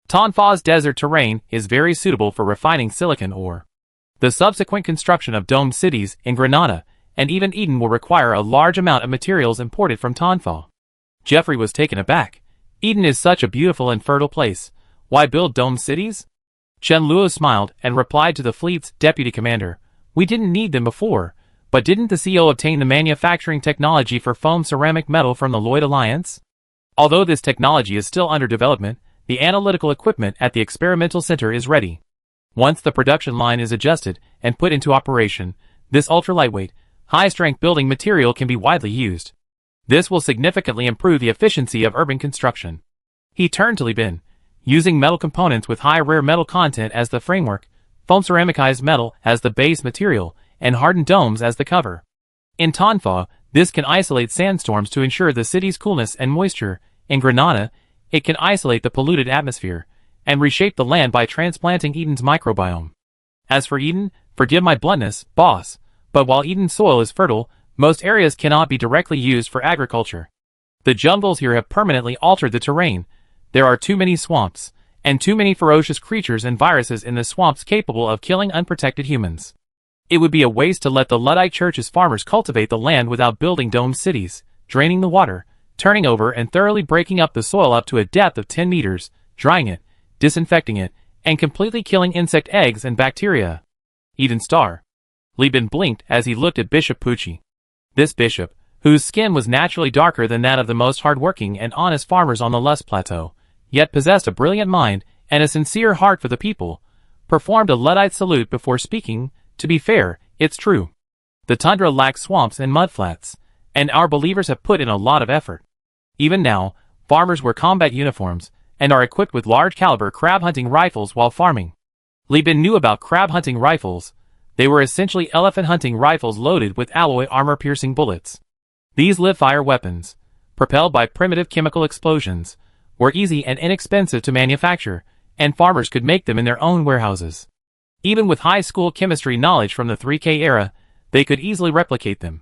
Tonfa's desert terrain is very suitable for refining silicon ore. The subsequent construction of dome cities in Granada and even Eden will require a large amount of materials imported from Tonfa. Jeffrey was taken aback. Eden is such a beautiful and fertile place. Why build dome cities? Chen Luo smiled and replied to the fleet's deputy commander, "We didn't need them before, but didn't the CEO obtain the manufacturing technology for foam ceramic metal from the Lloyd Alliance? Although this technology is still under development, the analytical equipment at the experimental center is ready. Once the production line is adjusted and put into operation, this ultra-lightweight, high-strength building material can be widely used. This will significantly improve the efficiency of urban construction." He turned to Li Bin. Using metal components with high rare metal content as the framework, foam ceramicized metal as the base material, and hardened domes as the cover. In Tonfa, this can isolate sandstorms to ensure the city's coolness and moisture. In Granada, it can isolate the polluted atmosphere and reshape the land by transplanting Eden's microbiome. As for Eden, forgive my bluntness, boss, but while Eden's soil is fertile, most areas cannot be directly used for agriculture. The jungles here have permanently altered the terrain. There are too many swamps, and too many ferocious creatures and viruses in the swamps capable of killing unprotected humans. It would be a waste to let the Luddite Church's farmers cultivate the land without building dome cities, draining the water, turning over and thoroughly breaking up the soil up to a depth of 10 meters, drying it, disinfecting it, and completely killing insect eggs and bacteria. Eden Star. Li Bin blinked as he looked at Bishop Pucci. This bishop, whose skin was naturally darker than that of the most hard-working and honest farmers on the Lus Plateau, yet possessed a brilliant mind and a sincere heart for the people, performed a Luddite salute before speaking. To be fair, it's true. The tundra lacks swamps and mudflats, and our believers have put in a lot of effort. Even now, farmers wear combat uniforms and are equipped with large-caliber crab-hunting rifles while farming. Li Bin knew about crab-hunting rifles. They were essentially elephant-hunting rifles loaded with alloy armor-piercing bullets. These live-fire weapons, propelled by primitive chemical explosions, were easy and inexpensive to manufacture, and farmers could make them in their own warehouses. Even with high school chemistry knowledge from the 3K era, they could easily replicate them.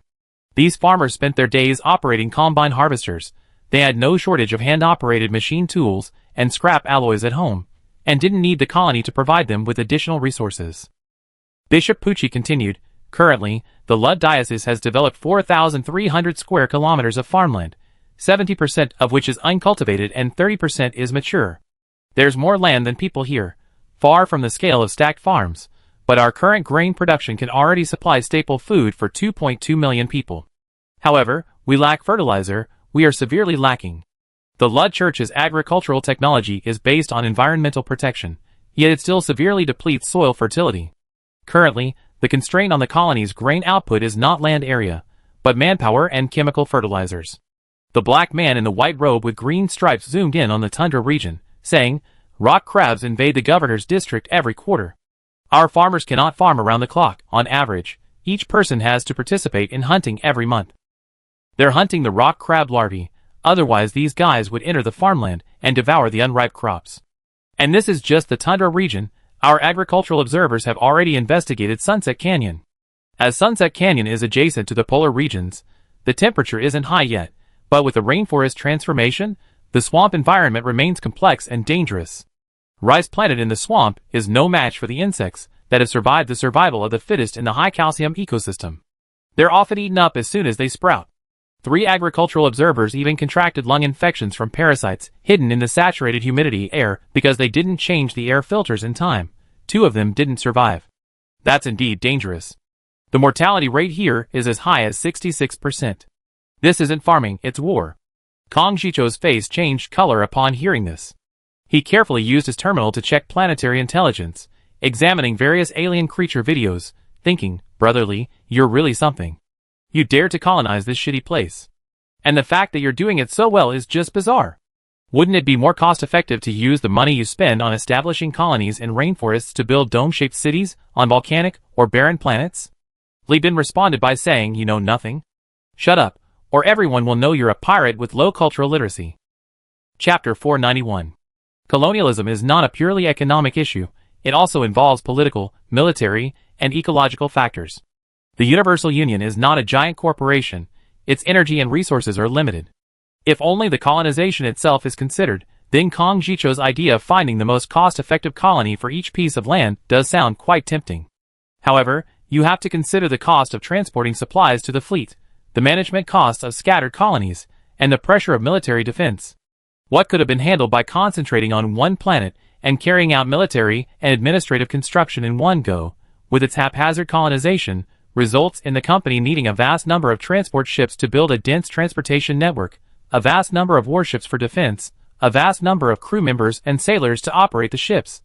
These farmers spent their days operating combine harvesters. They had no shortage of hand-operated machine tools and scrap alloys at home, and didn't need the colony to provide them with additional resources. Bishop Pucci continued, "Currently, the Lud Diocese has developed 4,300 square kilometers of farmland, 70% of which is uncultivated and 30% is mature. There's more land than people here, far from the scale of stacked farms, but our current grain production can already supply staple food for 2.2 million people. However, we lack fertilizer. We are severely lacking. The Lud Church's agricultural technology is based on environmental protection, yet it still severely depletes soil fertility. Currently, the constraint on the colony's grain output is not land area, but manpower and chemical fertilizers." The black man in the white robe with green stripes zoomed in on the tundra region, saying, "Rock crabs invade the governor's district every quarter. Our farmers cannot farm around the clock. On average, each person has to participate in hunting every month. They're hunting the rock crab larvae, otherwise these guys would enter the farmland and devour the unripe crops. And this is just the tundra region. Our agricultural observers have already investigated Sunset Canyon. As Sunset Canyon is adjacent to the polar regions, the temperature isn't high yet, but with the rainforest transformation, the swamp environment remains complex and dangerous. Rice planted in the swamp is no match for the insects that have survived the survival of the fittest in the high-calcium ecosystem. They're often eaten up as soon as they sprout. 3 agricultural observers even contracted lung infections from parasites hidden in the saturated humidity air because they didn't change the air filters in time. 2 of them didn't survive. That's indeed dangerous. The mortality rate here is as high as 66%. This isn't farming, it's war. Kong Jicho's face changed color upon hearing this. He carefully used his terminal to check planetary intelligence, examining various alien creature videos, thinking, brotherly, you're really something. You dare to colonize this shitty place. And the fact that you're doing it so well is just bizarre. Wouldn't it be more cost-effective to use the money you spend on establishing colonies in rainforests to build dome-shaped cities on volcanic or barren planets? Li Bin responded by saying, you know nothing. Shut up, or everyone will know you're a pirate with low cultural literacy. Chapter 491. Colonialism is not a purely economic issue, it also involves political, military, and ecological factors. The Universal Union is not a giant corporation, its energy and resources are limited. If only the colonization itself is considered, then Kong Jicho's idea of finding the most cost-effective colony for each piece of land does sound quite tempting. However, you have to consider the cost of transporting supplies to the fleet, the management costs of scattered colonies, and the pressure of military defense. What could have been handled by concentrating on one planet and carrying out military and administrative construction in one go, with its haphazard colonization, results in the company needing a vast number of transport ships to build a dense transportation network, a vast number of warships for defense, a vast number of crew members and sailors to operate the ships,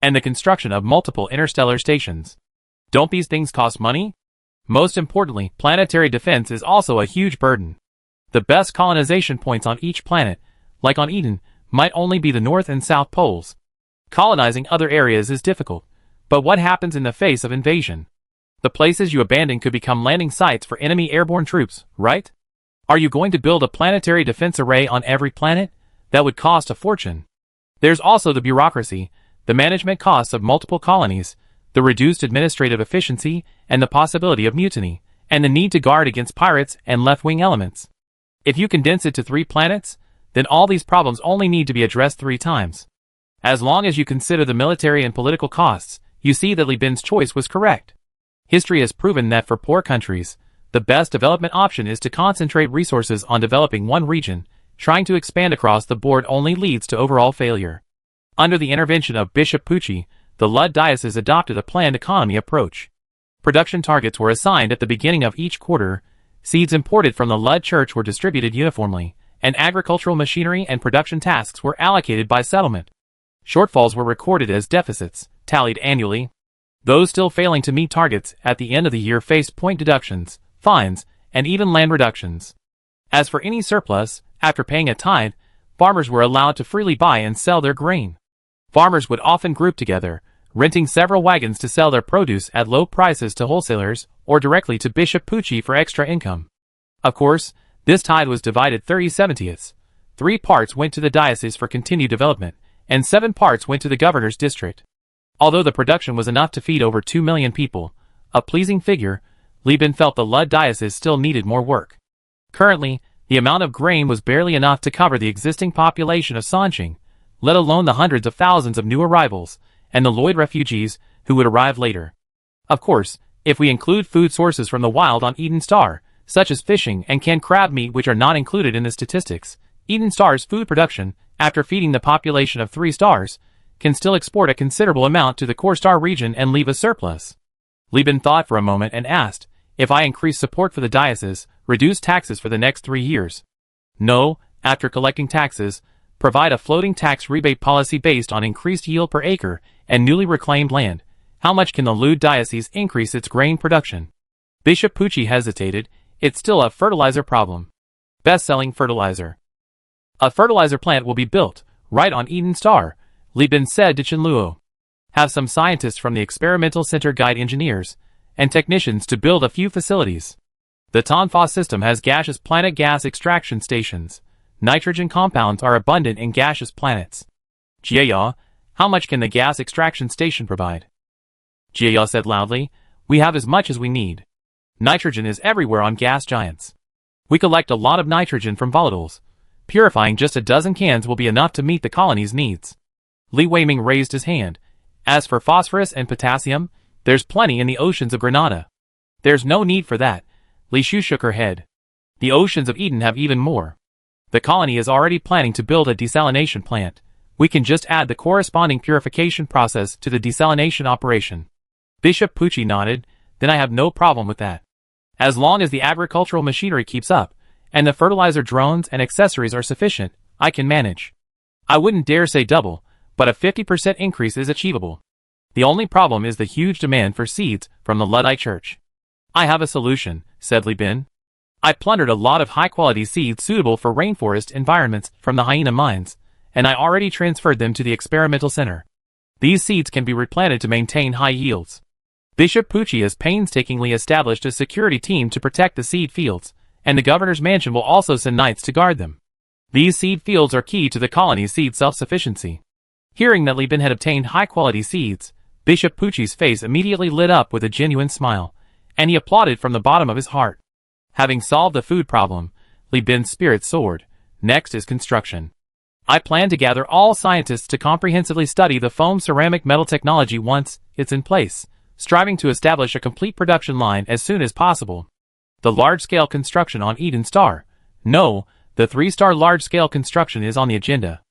and the construction of multiple interstellar stations. Don't these things cost money? Most importantly, planetary defense is also a huge burden. The best colonization points on each planet, like on Eden, might only be the North and South poles. Colonizing other areas is difficult, but what happens in the face of invasion? The places you abandon could become landing sites for enemy airborne troops, right? Are you going to build a planetary defense array on every planet? That would cost a fortune. There's also the bureaucracy, the management costs of multiple colonies, the reduced administrative efficiency, and the possibility of mutiny, and the need to guard against pirates and left-wing elements. If you condense it to 3 planets, then all these problems only need to be addressed 3 times. As long as you consider the military and political costs, you see that Li Bin's choice was correct. History has proven that for poor countries, the best development option is to concentrate resources on developing one region. Trying to expand across the board only leads to overall failure. Under the intervention of Bishop Pucci, the Lud Diocese adopted a planned economy approach. Production targets were assigned at the beginning of each quarter, seeds imported from the Lud Church were distributed uniformly, and agricultural machinery and production tasks were allocated by settlement. Shortfalls were recorded as deficits, tallied annually. Those still failing to meet targets at the end of the year faced point deductions, fines, and even land reductions. As for any surplus, after paying a tithe, farmers were allowed to freely buy and sell their grain. Farmers would often group together, renting several wagons to sell their produce at low prices to wholesalers or directly to Bishop Pucci for extra income. Of course, this tithe was divided 30/70. 3 parts went to the diocese for continued development, and 7 parts went to the governor's district. Although the production was enough to feed over 2 million people, a pleasing figure, Li Bin felt the Lud Diocese still needed more work. Currently, the amount of grain was barely enough to cover the existing population of Sanqing, let alone the hundreds of thousands of new arrivals, and the Lloyd refugees who would arrive later. Of course, if we include food sources from the wild on Eden Star, such as fishing and canned crab meat which are not included in the statistics, Eden Star's food production, after feeding the population of 3 stars, can still export a considerable amount to the core star region and leave a surplus. Li Bin thought for a moment and asked, if I increase support for the diocese, reduce taxes for the next 3 years? No, after collecting taxes, provide a floating tax rebate policy based on increased yield per acre and newly reclaimed land. How much can the Lud Diocese increase its grain production? Bishop Pucci hesitated. It's still a fertilizer problem. Best-selling fertilizer. A fertilizer plant will be built, right on Eden Star, Li Bin said to Chen Luo. Have some scientists from the experimental center guide engineers and technicians to build a few facilities. The Tonfa system has gaseous planet gas extraction stations. Nitrogen compounds are abundant in gaseous planets. Jia, how much can the gas extraction station provide? Jia said loudly, we have as much as we need. Nitrogen is everywhere on gas giants. We collect a lot of nitrogen from volatiles. Purifying just a dozen cans will be enough to meet the colony's needs. Li Weiming raised his hand. As for phosphorus and potassium, there's plenty in the oceans of Granada. There's no need for that. Li Shu shook her head. The oceans of Eden have even more. The colony is already planning to build a desalination plant, We can just add the corresponding purification process to the desalination operation. Bishop Pucci nodded. Then I have no problem with that. As long as the agricultural machinery keeps up, and the fertilizer drones and accessories are sufficient, I can manage. I wouldn't dare say double, but a 50% increase is achievable. The only problem is the huge demand for seeds from the Luddite Church. I have a solution, said Li Bin. I plundered a lot of high-quality seeds suitable for rainforest environments from the hyena mines, and I already transferred them to the experimental center. These seeds can be replanted to maintain high yields. Bishop Pucci has painstakingly established a security team to protect the seed fields, and the governor's mansion will also send knights to guard them. These seed fields are key to the colony's seed self-sufficiency. Hearing that Li Bin had obtained high-quality seeds, Bishop Pucci's face immediately lit up with a genuine smile, and he applauded from the bottom of his heart. Having solved the food problem, Li Bin's spirit soared. Next is construction. I plan to gather all scientists to comprehensively study the foam ceramic metal technology once it's in place, striving to establish a complete production line as soon as possible. The large-scale construction on Eden Star. No, the 3-star large-scale construction is on the agenda.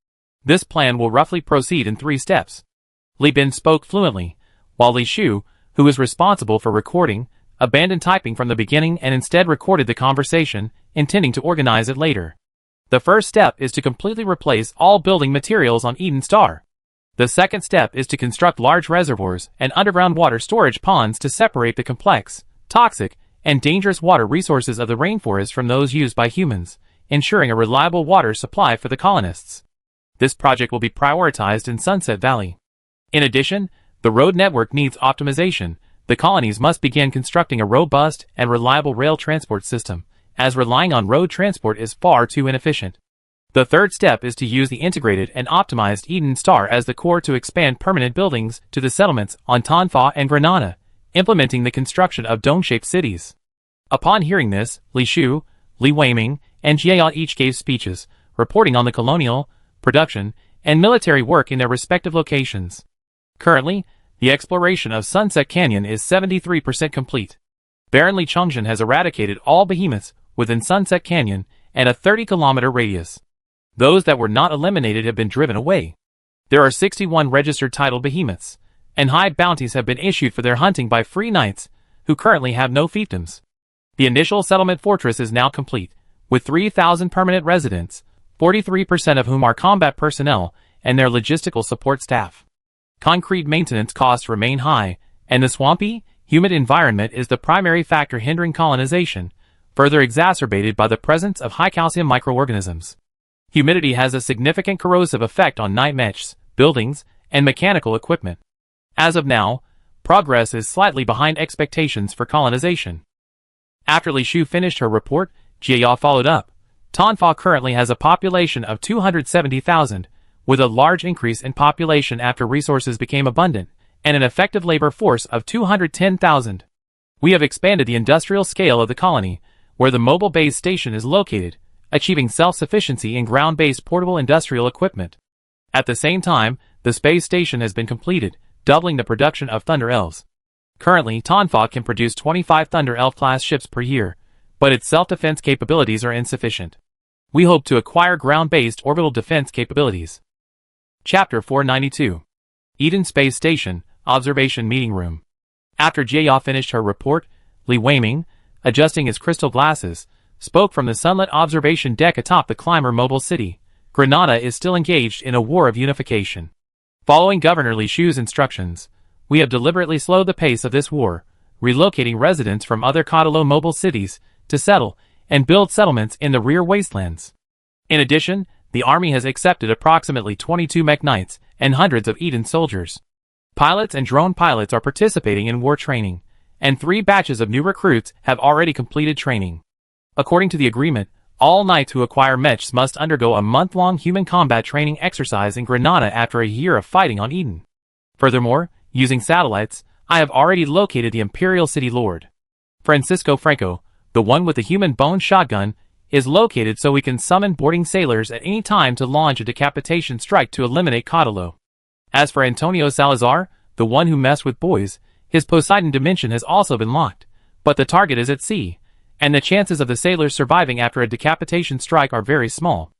This plan will roughly proceed in 3 steps. Li Bin spoke fluently, while Li Shu, who is responsible for recording, abandoned typing from the beginning and instead recorded the conversation, intending to organize it later. The first step is to completely replace all building materials on Eden Star. The second step is to construct large reservoirs and underground water storage ponds to separate the complex, toxic, and dangerous water resources of the rainforest from those used by humans, ensuring a reliable water supply for the colonists. This project will be prioritized in Sunset Valley. In addition, the road network needs optimization. The colonies must begin constructing a robust and reliable rail transport system, as relying on road transport is far too inefficient. The third step is to use the integrated and optimized Eden Star as the core to expand permanent buildings to the settlements on Tanfa and Granada, implementing the construction of dome-shaped cities. Upon hearing this, Li Shu, Li Weiming, and Jia each gave speeches, reporting on the colonial, production, and military work in their respective locations. Currently, the exploration of Sunset Canyon is 73% complete. Baron Li Chongzhen has eradicated all behemoths within Sunset Canyon and a 30-kilometer radius. Those that were not eliminated have been driven away. There are 61 registered titled behemoths, and high bounties have been issued for their hunting by free knights, who currently have no fiefdoms. The initial settlement fortress is now complete, with 3,000 permanent residents, 43% of whom are combat personnel and their logistical support staff. Concrete maintenance costs remain high, and the swampy, humid environment is the primary factor hindering colonization, further exacerbated by the presence of high-calcium microorganisms. Humidity has a significant corrosive effect on night mechs, buildings, and mechanical equipment. As of now, progress is slightly behind expectations for colonization. After Li Shu finished her report, Jia followed up. Tanfa currently has a population of 270,000, with a large increase in population after resources became abundant, and an effective labor force of 210,000. We have expanded the industrial scale of the colony, where the mobile base station is located, achieving self-sufficiency in ground-based portable industrial equipment. At the same time, the space station has been completed, doubling the production of Thunder Elves. Currently, Tanfa can produce 25 Thunder Elf-class ships per year, but its self-defense capabilities are insufficient. We hope to acquire ground-based orbital defense capabilities. Chapter 492. Eden Space Station, Observation Meeting Room. After Jia finished her report, Li Weiming, adjusting his crystal glasses, spoke from the sunlit observation deck atop the climber mobile city. Granada is still engaged in a war of unification. Following Governor Li Shu's instructions, we have deliberately slowed the pace of this war, relocating residents from other Kotalo mobile cities to settle and build settlements in the rear wastelands. In addition, the army has accepted approximately 22 mech knights and hundreds of Eden soldiers. Pilots and drone pilots are participating in war training, and 3 batches of new recruits have already completed training. According to the agreement, all knights who acquire mechs must undergo a month-long human combat training exercise in Granada after a year of fighting on Eden. Furthermore, using satellites, I have already located the Imperial City Lord. Francisco Franco, the one with the human bone shotgun, is located so we can summon boarding sailors at any time to launch a decapitation strike to eliminate Kotalo. As for Antonio Salazar, the one who messed with boys, his Poseidon dimension has also been locked, but the target is at sea, and the chances of the sailors surviving after a decapitation strike are very small.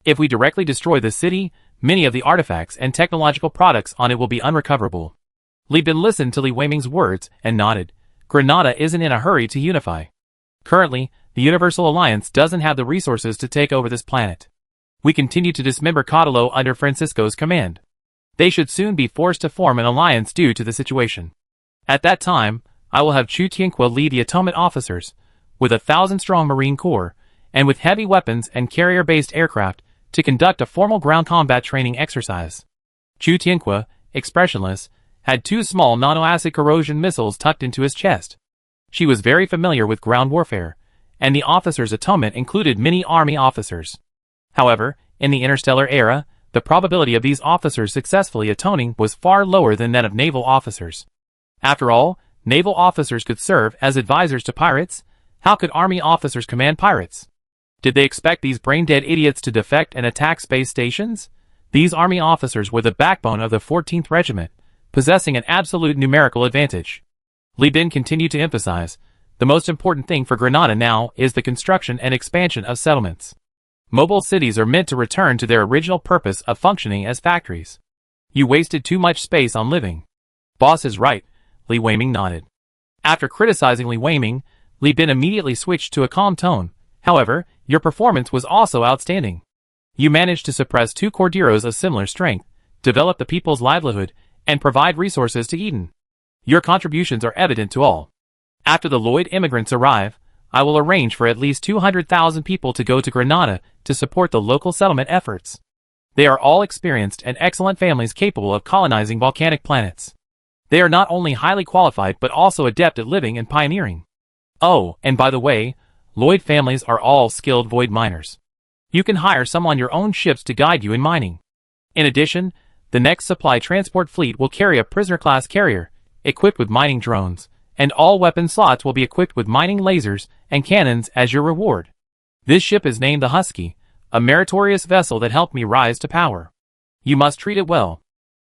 If we directly destroy the city, many of the artifacts and technological products on it will be unrecoverable. Li Bin listened to Li Weiming's words and nodded. Granada isn't in a hurry to unify. Currently, the Universal Alliance doesn't have the resources to take over this planet. We continue to dismember Cotalo under Francisco's command. They should soon be forced to form an alliance due to the situation. At that time, I will have Chu Tianqua lead the atonement officers, with 1,000-strong Marine Corps, and with heavy weapons and carrier-based aircraft, to conduct a formal ground combat training exercise. Chu Tianqua, expressionless, had 2 small nano-acid corrosion missiles tucked into his chest. She was very familiar with ground warfare, and the officers' atonement included many army officers. However, in the interstellar era, the probability of these officers successfully atoning was far lower than that of naval officers. After all, naval officers could serve as advisors to pirates. How could army officers command pirates? Did they expect these brain-dead idiots to defect and attack space stations? These army officers were the backbone of the 14th Regiment, possessing an absolute numerical advantage. Li Bin continued to emphasize, the most important thing for Granada now is the construction and expansion of settlements. Mobile cities are meant to return to their original purpose of functioning as factories. You wasted too much space on living. Boss is right, Li Weiming nodded. After criticizing Li Weiming, Li Bin immediately switched to a calm tone. However, your performance was also outstanding. You managed to suppress 2 Corderos of similar strength, develop the people's livelihood, and provide resources to Eden. Your contributions are evident to all. After the Lloyd immigrants arrive, I will arrange for at least 200,000 people to go to Granada to support the local settlement efforts. They are all experienced and excellent families capable of colonizing volcanic planets. They are not only highly qualified but also adept at living and pioneering. Oh, and by the way, Lloyd families are all skilled void miners. You can hire some on your own ships to guide you in mining. In addition, the next supply transport fleet will carry a prisoner-class carrier, equipped with mining drones, and all weapon slots will be equipped with mining lasers and cannons as your reward. This ship is named the Husky, a meritorious vessel that helped me rise to power. You must treat it well.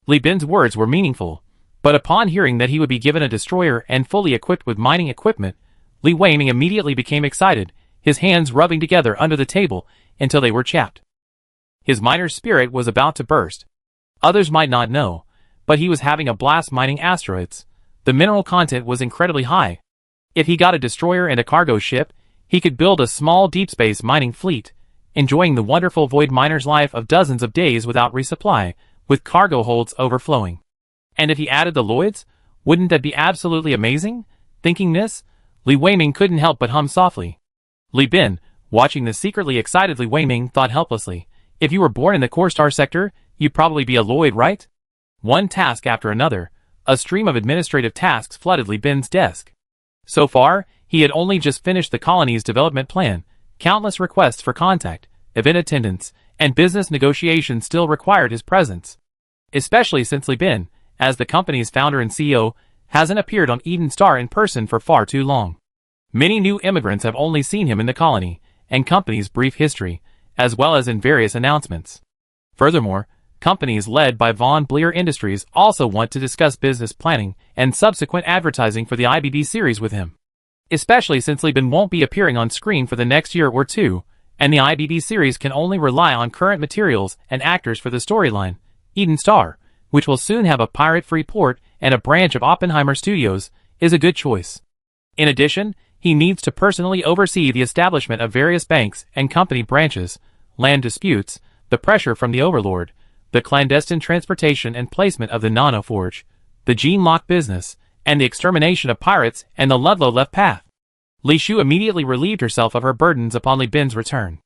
Li Bin's words were meaningful, but upon hearing that he would be given a destroyer and fully equipped with mining equipment, Li Weiming immediately became excited, his hands rubbing together under the table until they were chapped. His miner's spirit was about to burst. Others might not know, but he was having a blast mining asteroids. The mineral content was incredibly high. If he got a destroyer and a cargo ship, he could build a small deep space mining fleet, enjoying the wonderful void miner's life of dozens of days without resupply, with cargo holds overflowing. And if he added the Lloyds, wouldn't that be absolutely amazing? Thinking this, Li Weiming couldn't help but hum softly. Li Bin, watching the secretly excited Li Weiming, thought helplessly, if you were born in the core star sector, you'd probably be a Lloyd, right? One task after another, a stream of administrative tasks flooded Li Bin's desk. So far, he had only just finished the colony's development plan. Countless requests for contact, event attendance, and business negotiations still required his presence. Especially since Li Bin, as the company's founder and CEO, hasn't appeared on Eden Star in person for far too long. Many new immigrants have only seen him in the colony, and company's brief history, as well as in various announcements. Furthermore, companies led by Von Bleer Industries also want to discuss business planning and subsequent advertising for the IBB series with him. Especially since Li Bin won't be appearing on screen for the next year or two, and the IBB series can only rely on current materials and actors for the storyline. Eden Star, which will soon have a pirate-free port and a branch of Oppenheimer Studios, is a good choice. In addition, he needs to personally oversee the establishment of various banks and company branches, land disputes, the pressure from the Overlord, the clandestine transportation and placement of the Nanoforge, the gene lock business, and the extermination of pirates and the Ludlow left path. Li Shu immediately relieved herself of her burdens upon Li Bin's return.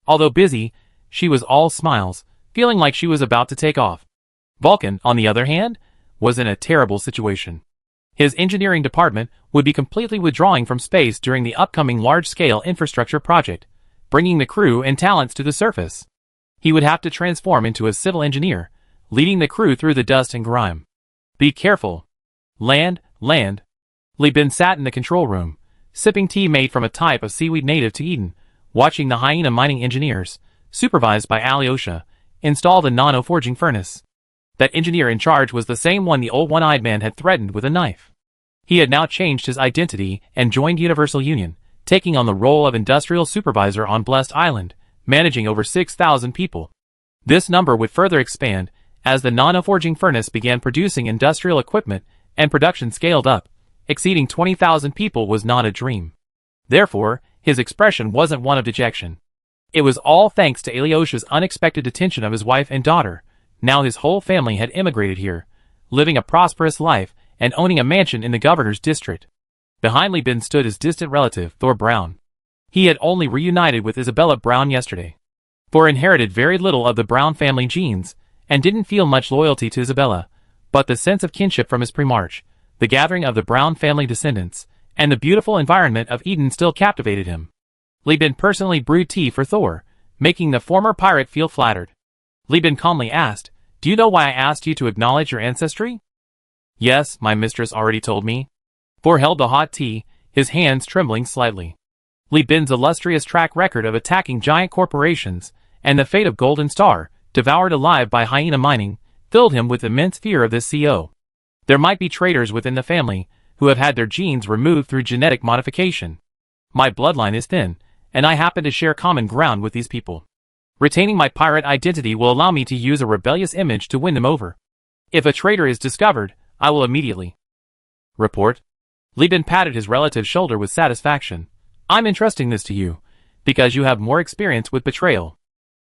Although busy, she was all smiles, feeling like she was about to take off. Vulcan, on the other hand, was in a terrible situation. His engineering department would be completely withdrawing from space during the upcoming large-scale infrastructure project, bringing the crew and talents to the surface. He would have to transform into a civil engineer, leading the crew through the dust and grime. Be careful. Land. Li Bin sat in the control room, sipping tea made from a type of seaweed native to Eden, watching the hyena mining engineers, supervised by Alyosha, install the nano-forging furnace. That engineer in charge was the same one the old one-eyed man had threatened with a knife. He had now changed his identity and joined Universal Union, taking on the role of industrial supervisor on Blessed Island, managing over 6,000 people. This number would further expand as the nano-forging furnace began producing industrial equipment and production scaled up. Exceeding 20,000 people was not a dream. Therefore, his expression wasn't one of dejection. It was all thanks to Alyosha's unexpected detention of his wife and daughter. Now his whole family had immigrated here, living a prosperous life and owning a mansion in the governor's district. Behind Li Bin stood his distant relative, Thor Brown. He had only reunited with Isabella Brown yesterday. Thor inherited very little of the Brown family genes, and didn't feel much loyalty to Isabella, but the sense of kinship from his pre-march, the gathering of the Brown family descendants, and the beautiful environment of Eden still captivated him. Li Bin personally brewed tea for Thor, making the former pirate feel flattered. Li Bin calmly asked, "Do you know why I asked you to acknowledge your ancestry?" "Yes, my mistress already told me." Thor held the hot tea, his hands trembling slightly. Li Bin's illustrious track record of attacking giant corporations, and the fate of Golden Star, devoured alive by hyena mining, filled him with immense fear of this CO. There might be traitors within the family, who have had their genes removed through genetic modification. My bloodline is thin, and I happen to share common ground with these people. Retaining my pirate identity will allow me to use a rebellious image to win them over. If a traitor is discovered, I will immediately report. Li Bin patted his relative's shoulder with satisfaction. I'm entrusting this to you, because you have more experience with betrayal.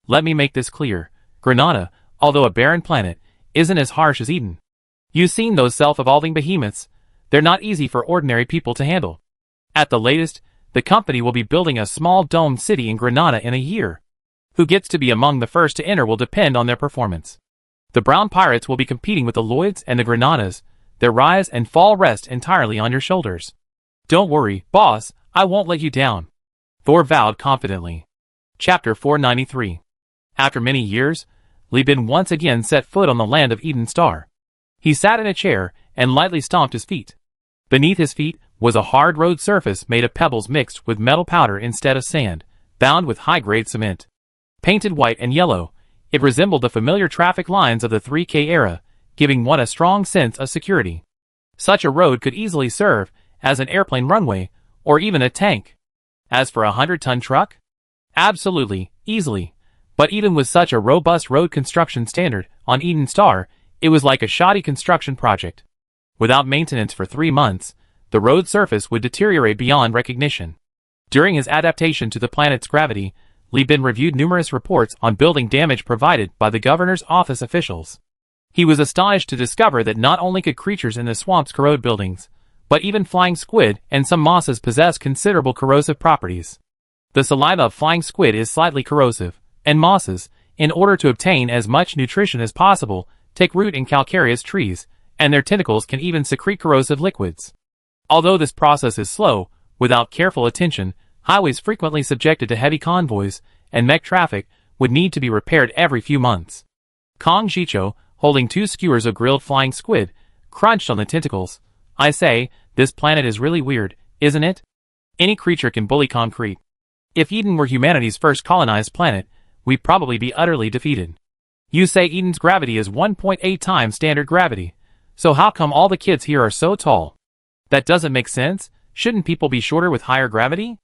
Let me make this clear. Granada, although a barren planet, isn't as harsh as Eden. You've seen those self-evolving behemoths. They're not easy for ordinary people to handle. At the latest, the company will be building a small domed city in Granada in a year. Who gets to be among the first to enter will depend on their performance. The Brown Pirates will be competing with the Lloyds and the Granadas. Their rise and fall rest entirely on your shoulders. Don't worry, boss, I won't let you down. Thor vowed confidently. Chapter 493. After many years, Li Bin once again set foot on the land of Eden Star. He sat in a chair and lightly stomped his feet. Beneath his feet was a hard road surface made of pebbles mixed with metal powder instead of sand, bound with high-grade cement. Painted white and yellow, it resembled the familiar traffic lines of the 3K era, giving one a strong sense of security. Such a road could easily serve as an airplane runway, or even a tank. As for a 100-ton truck? Absolutely, easily. But even with such a robust road construction standard on Eden Star, it was like a shoddy construction project. Without maintenance for 3 months, the road surface would deteriorate beyond recognition. During his adaptation to the planet's gravity, Li Bin reviewed numerous reports on building damage provided by the governor's office officials. He was astonished to discover that not only could creatures in the swamps corrode buildings, but even flying squid and some mosses possess considerable corrosive properties. The saliva of flying squid is slightly corrosive, and mosses, in order to obtain as much nutrition as possible, take root in calcareous trees, and their tentacles can even secrete corrosive liquids. Although this process is slow, without careful attention, highways frequently subjected to heavy convoys and mech traffic would need to be repaired every few months. Kong Jicho, holding 2 skewers of grilled flying squid, crunched on the tentacles. I say, this planet is really weird, isn't it? Any creature can bully concrete. If Eden were humanity's first colonized planet, we'd probably be utterly defeated. You say Eden's gravity is 1.8 times standard gravity, so how come all the kids here are so tall? That doesn't make sense. Shouldn't people be shorter with higher gravity?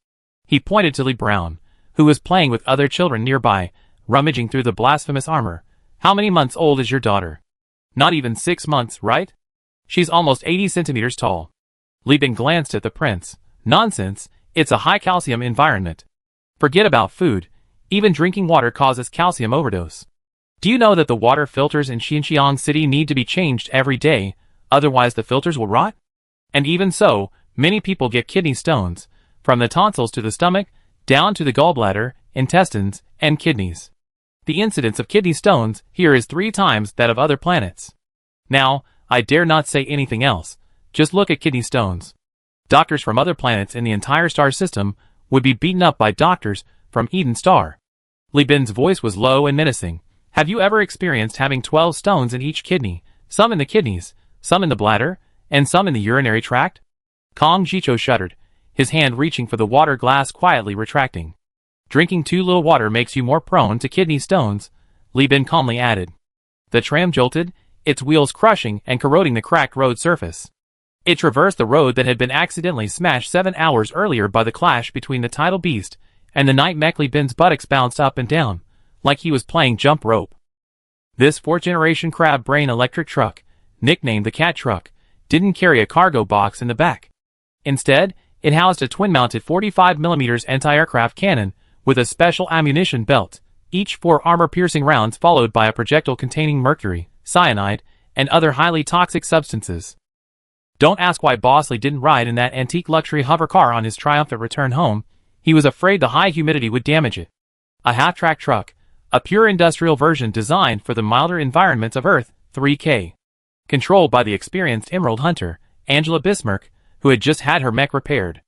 He pointed to Lee Brown, who was playing with other children nearby, rummaging through the blasphemous armor. How many months old is your daughter? Not even 6 months, right? She's almost 80 centimeters tall. Li Bin glanced at the prince. Nonsense, it's a high-calcium environment. Forget about food. Even drinking water causes calcium overdose. Do you know that the water filters in Xinjiang City need to be changed every day, otherwise the filters will rot? And even so, many people get kidney stones, from the tonsils to the stomach, down to the gallbladder, intestines, and kidneys. The incidence of kidney stones here is 3 times that of other planets. Now, I dare not say anything else. Just look at kidney stones. Doctors from other planets in the entire star system would be beaten up by doctors from Eden Star. Li Bin's voice was low and menacing. Have you ever experienced having 12 stones in each kidney, some in the kidneys, some in the bladder, and some in the urinary tract? Kong Jicho shuddered, his hand reaching for the water glass quietly retracting. Drinking too little water makes you more prone to kidney stones, Li Bin calmly added. The tram jolted, its wheels crushing and corroding the cracked road surface. It traversed the road that had been accidentally smashed 7 hours earlier by the clash between the tidal beast and the night mech. Li Bin's buttocks bounced up and down, like he was playing jump rope. This fourth-generation crab brain electric truck, nicknamed the Cat Truck, didn't carry a cargo box in the back. Instead, it housed a twin-mounted 45mm anti-aircraft cannon with a special ammunition belt, each 4 armor-piercing rounds followed by a projectile containing mercury, cyanide, and other highly toxic substances. Don't ask why Bosley didn't ride in that antique luxury hover car on his triumphant return home. He was afraid the high humidity would damage it. A half-track truck, a pure industrial version designed for the milder environments of Earth 3K. Controlled by the experienced emerald hunter, Angela Bismarck, who had just had her mech repaired.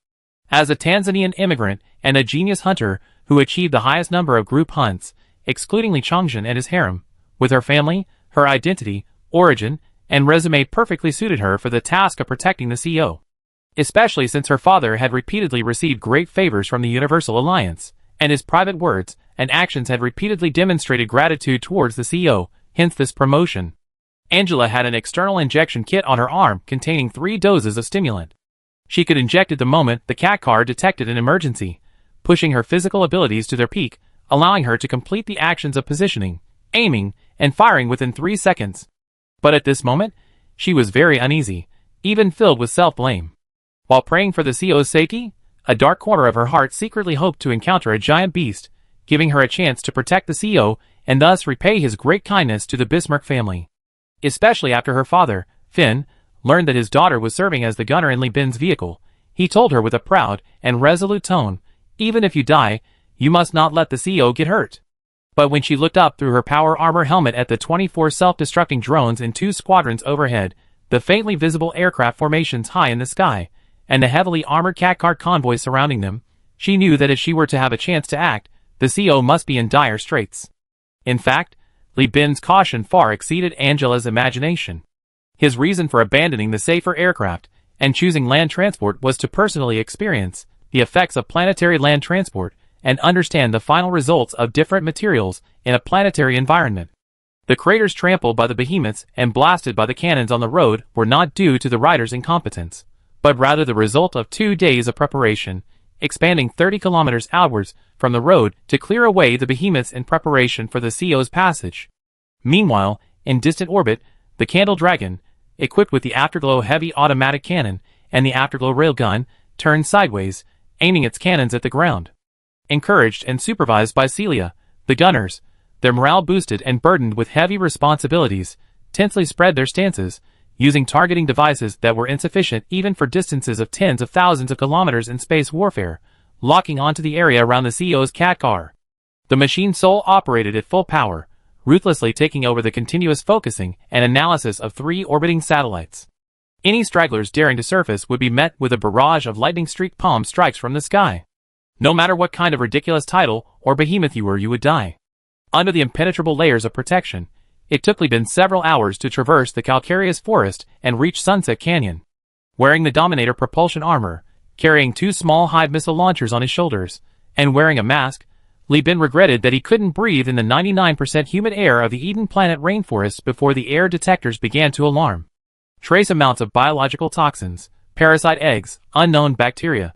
As a Tanzanian immigrant and a genius hunter who achieved the highest number of group hunts, excluding Li Chongzhen and his harem, with her family, her identity, origin, and resume perfectly suited her for the task of protecting the CO. Especially since her father had repeatedly received great favors from the Universal Alliance, and his private words and actions had repeatedly demonstrated gratitude towards the CO, hence this promotion. Angela had an external injection kit on her arm containing 3 doses of stimulant. She could inject it the moment the cat car detected an emergency, pushing her physical abilities to their peak, allowing her to complete the actions of positioning, aiming, and firing within 3 seconds. But at this moment, she was very uneasy, even filled with self-blame. While praying for the CO's safety, a dark corner of her heart secretly hoped to encounter a giant beast, giving her a chance to protect the CO and thus repay his great kindness to the Bismarck family. Especially after her father, Finn, learned that his daughter was serving as the gunner in Li Bin's vehicle, he told her with a proud and resolute tone, "Even if you die, you must not let the CO get hurt." But when she looked up through her power armor helmet at the 24 self-destructing drones in 2 squadrons overhead, the faintly visible aircraft formations high in the sky, and the heavily armored cat car convoy surrounding them, she knew that if she were to have a chance to act, the CO must be in dire straits. In fact, Li Bin's caution far exceeded Angela's imagination. His reason for abandoning the safer aircraft and choosing land transport was to personally experience the effects of planetary land transport and understand the final results of different materials in a planetary environment. The craters trampled by the behemoths and blasted by the cannons on the road were not due to the riders' incompetence, but rather the result of 2 days of preparation, expanding 30 kilometers outwards from the road to clear away the behemoths in preparation for the CO's passage. Meanwhile, in distant orbit, the Candle Dragon, equipped with the Afterglow heavy automatic cannon and the Afterglow railgun, turned sideways, aiming its cannons at the ground. Encouraged and supervised by Celia, the gunners, their morale boosted and burdened with heavy responsibilities, tensely spread their stances, using targeting devices that were insufficient even for distances of tens of thousands of kilometers in space warfare, locking onto the area around the CO's cat car. The machine soul operated at full power, ruthlessly taking over the continuous focusing and analysis of 3 orbiting satellites. Any stragglers daring to surface would be met with a barrage of lightning-streaked palm strikes from the sky. No matter what kind of ridiculous title or behemoth you were, you would die. Under the impenetrable layers of protection, it took Li Bin several hours to traverse the calcareous forest and reach Sunset Canyon. Wearing the Dominator propulsion armor, carrying 2 small Hive missile launchers on his shoulders, and wearing a mask, Li Bin regretted that he couldn't breathe in the 99% humid air of the Eden Planet rainforests before the air detectors began to alarm. Trace amounts of biological toxins, parasite eggs, unknown bacteria.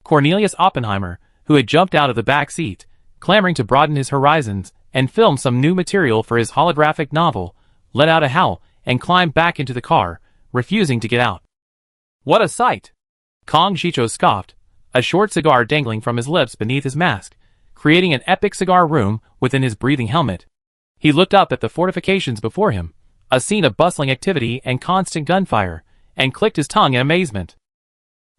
Cornelius Oppenheimer, who had jumped out of the back seat, clamoring to broaden his horizons and film some new material for his holographic novel, let out a howl and climbed back into the car, refusing to get out. "What a sight!" Kong Jicho scoffed, a short cigar dangling from his lips beneath his mask, creating an epic cigar room within his breathing helmet. He looked up at the fortifications before him, a scene of bustling activity and constant gunfire, and clicked his tongue in amazement.